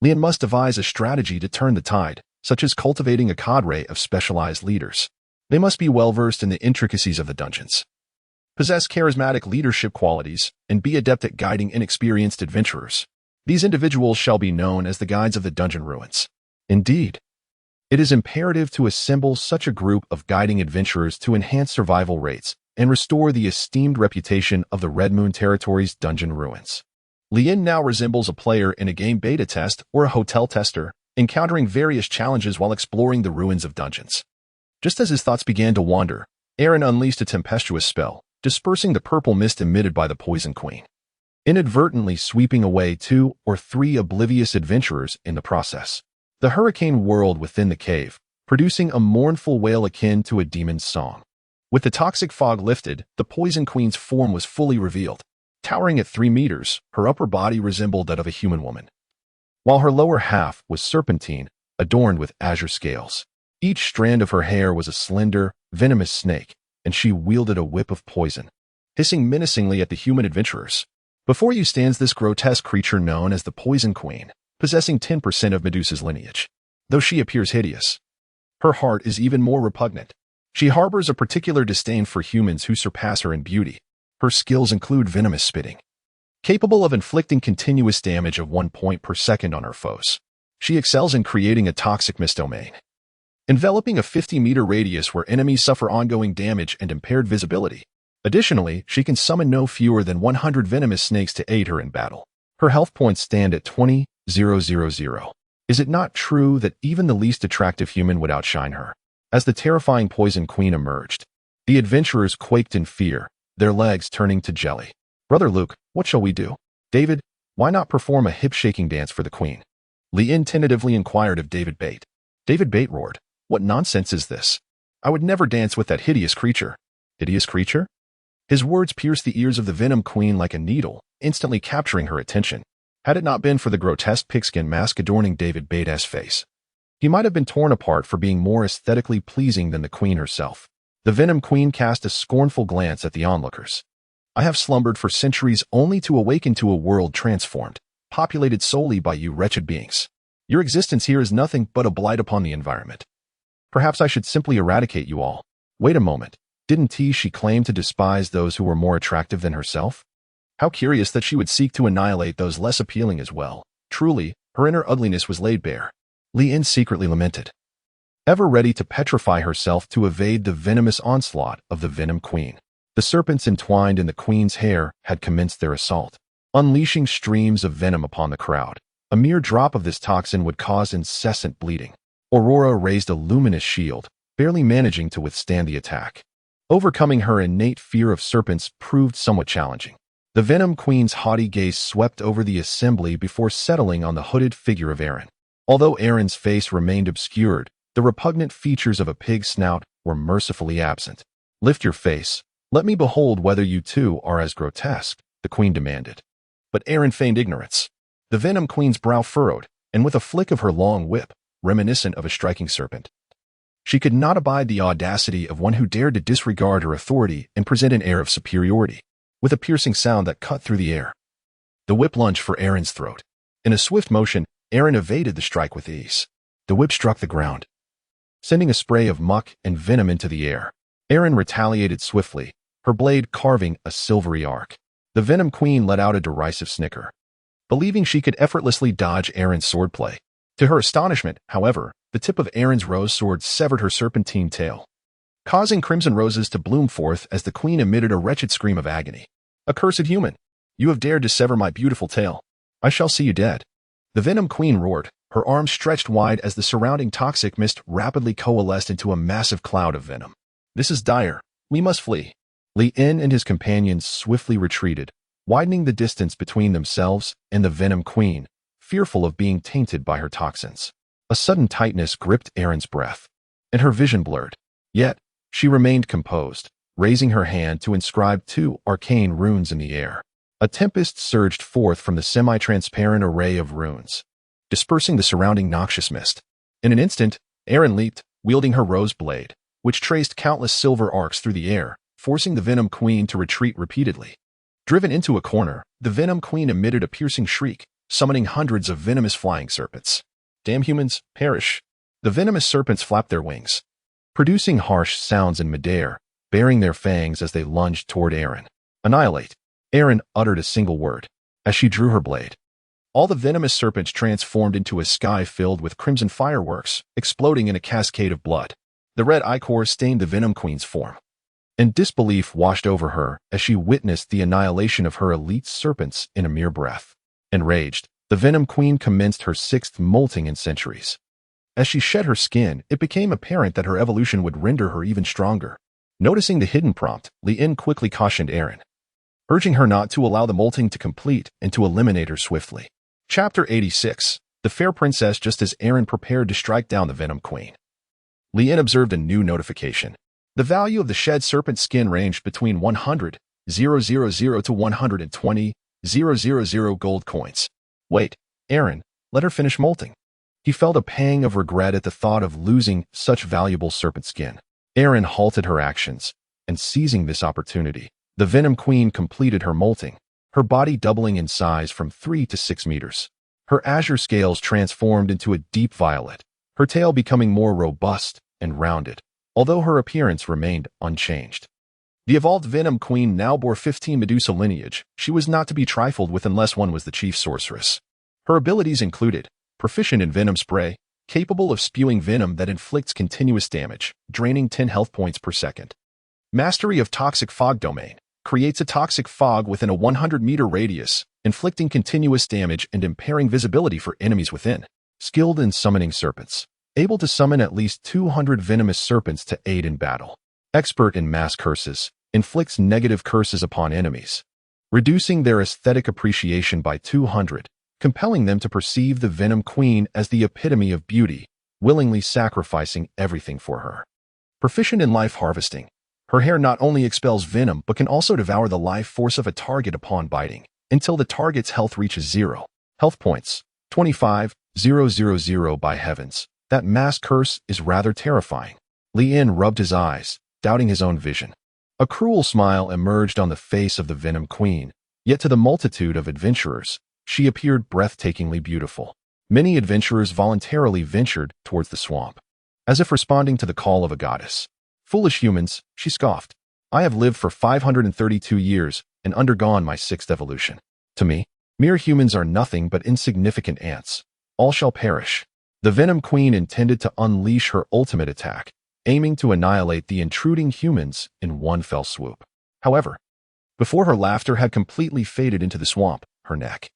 Leon must devise a strategy to turn the tide, such as cultivating a cadre of specialized leaders. They must be well-versed in the intricacies of the dungeons, possess charismatic leadership qualities, and be adept at guiding inexperienced adventurers. These individuals shall be known as the guides of the dungeon ruins. Indeed, it is imperative to assemble such a group of guiding adventurers to enhance survival rates and restore the esteemed reputation of the Red Moon Territory's dungeon ruins. Leon now resembles a player in a game beta test or a hotel tester, encountering various challenges while exploring the ruins of dungeons. Just as his thoughts began to wander, Erin unleashed a tempestuous spell, dispersing the purple mist emitted by the Poison Queen, inadvertently sweeping away 2 or 3 oblivious adventurers in the process. The hurricane whirled within the cave, producing a mournful wail akin to a demon's song. With the toxic fog lifted, the Poison Queen's form was fully revealed. Towering at 3 meters, her upper body resembled that of a human woman, while her lower half was serpentine, adorned with azure scales. Each strand of her hair was a slender, venomous snake, and she wielded a whip of poison, hissing menacingly at the human adventurers. Before you stands this grotesque creature known as the Poison Queen, possessing 10% of Medusa's lineage. Though she appears hideous, her heart is even more repugnant. She harbors a particular disdain for humans who surpass her in beauty. Her skills include venomous spitting, capable of inflicting continuous damage of 1 point per second on her foes. She excels in creating a toxic mist domain, enveloping a 50-meter radius where enemies suffer ongoing damage and impaired visibility. Additionally, she can summon no fewer than 100 venomous snakes to aid her in battle. Her health points stand at 20,000. Is it not true that even the least attractive human would outshine her? As the terrifying Poison Queen emerged, the adventurers quaked in fear, their legs turning to jelly. Brother Luke, what shall we do? David, why not perform a hip-shaking dance for the queen? Leon tentatively inquired of David Bate. David Bate roared, what nonsense is this? I would never dance with that hideous creature. Hideous creature? His words pierced the ears of the Venom Queen like a needle, instantly capturing her attention. Had it not been for the grotesque pigskin mask adorning David Bate's face, he might have been torn apart for being more aesthetically pleasing than the queen herself. The Venom Queen cast a scornful glance at the onlookers. I have slumbered for centuries only to awaken to a world transformed, populated solely by you wretched beings. Your existence here is nothing but a blight upon the environment. Perhaps I should simply eradicate you all. Wait a moment. Didn't she claim to despise those who were more attractive than herself? How curious that she would seek to annihilate those less appealing as well. Truly, her inner ugliness was laid bare. Li-in secretly lamented, ever ready to petrify herself to evade the venomous onslaught of the Venom Queen. The serpents entwined in the queen's hair had commenced their assault, unleashing streams of venom upon the crowd. A mere drop of this toxin would cause incessant bleeding. Aurora raised a luminous shield, barely managing to withstand the attack. Overcoming her innate fear of serpents proved somewhat challenging. The Venom Queen's haughty gaze swept over the assembly before settling on the hooded figure of Erin. Although Erin's face remained obscured, the repugnant features of a pig's snout were mercifully absent. "Lift your face. Let me behold whether you too are as grotesque," the queen demanded. But Erin feigned ignorance. The Venom Queen's brow furrowed, and with a flick of her long whip, reminiscent of a striking serpent, she could not abide the audacity of one who dared to disregard her authority and present an air of superiority. With a piercing sound that cut through the air, the whip lunged for Erin's throat. In a swift motion, Erin evaded the strike with ease. The whip struck the ground, sending a spray of muck and venom into the air. Erin retaliated swiftly, her blade carving a silvery arc. The Venom Queen let out a derisive snicker, believing she could effortlessly dodge Erin's swordplay. To her astonishment, however, the tip of Erin's rose sword severed her serpentine tail, causing crimson roses to bloom forth as the queen emitted a wretched scream of agony. "Accursed human! You have dared to sever my beautiful tail. I shall see you dead." The Venom Queen roared, her arms stretched wide as the surrounding toxic mist rapidly coalesced into a massive cloud of venom. "This is dire. We must flee." Li-in and his companions swiftly retreated, widening the distance between themselves and the Venom Queen, fearful of being tainted by her toxins. A sudden tightness gripped Erin's breath, and her vision blurred. Yet, she remained composed, raising her hand to inscribe 2 arcane runes in the air. A tempest surged forth from the semi-transparent array of runes, dispersing the surrounding noxious mist. In an instant, Erin leaped, wielding her rose blade, which traced countless silver arcs through the air, forcing the Venom Queen to retreat repeatedly. Driven into a corner, the Venom Queen emitted a piercing shriek, summoning hundreds of venomous flying serpents. "Damn humans, perish!" The venomous serpents flapped their wings, producing harsh sounds in midair, baring their fangs as they lunged toward Erin. "Annihilate!" Erin uttered a single word as she drew her blade. All the venomous serpents transformed into a sky filled with crimson fireworks, exploding in a cascade of blood. The red ichor stained the Venom Queen's form, and disbelief washed over her as she witnessed the annihilation of her elite serpents in a mere breath. Enraged, the Venom Queen commenced her 6th molting in centuries. As she shed her skin, it became apparent that her evolution would render her even stronger. Noticing the hidden prompt, Li-in quickly cautioned Erin, urging her not to allow the molting to complete and to eliminate her swiftly. Chapter 86. The Fair Princess. Just as Erin prepared to strike down the Venom Queen, Li-in observed a new notification. The value of the shed serpent skin ranged between 100,000 to 120,000 gold coins. "Wait, Erin, let her finish molting." He felt a pang of regret at the thought of losing such valuable serpent skin. Erin halted her actions, and seizing this opportunity, the Venom Queen completed her molting, her body doubling in size from 3 to 6 meters. Her azure scales transformed into a deep violet, her tail becoming more robust and rounded, although her appearance remained unchanged. The evolved Venom Queen now bore 15 Medusa lineage. She was not to be trifled with unless one was the chief sorceress. Her abilities included proficient in venom spray, capable of spewing venom that inflicts continuous damage, draining 10 health points per second. Mastery of toxic fog domain, creates a toxic fog within a 100-meter radius, inflicting continuous damage and impairing visibility for enemies within. Skilled in summoning serpents, able to summon at least 200 venomous serpents to aid in battle. Expert in mass curses, inflicts negative curses upon enemies, reducing their aesthetic appreciation by 200, compelling them to perceive the Venom Queen as the epitome of beauty, willingly sacrificing everything for her. Proficient in life harvesting, her hair not only expels venom but can also devour the life force of a target upon biting, until the target's health reaches 0 health points. 25,000. By heavens, that mass curse is rather terrifying. Li-in rubbed his eyes, doubting his own vision. A cruel smile emerged on the face of the Venom Queen, yet to the multitude of adventurers, she appeared breathtakingly beautiful. Many adventurers voluntarily ventured towards the swamp, as if responding to the call of a goddess. "Foolish humans," she scoffed. I have lived for 532 years and undergone my sixth evolution. To me, mere humans are nothing but insignificant ants. All shall perish. The Venom Queen intended to unleash her ultimate attack, aiming to annihilate the intruding humans in one fell swoop. However, before her laughter had completely faded into the swamp, her neck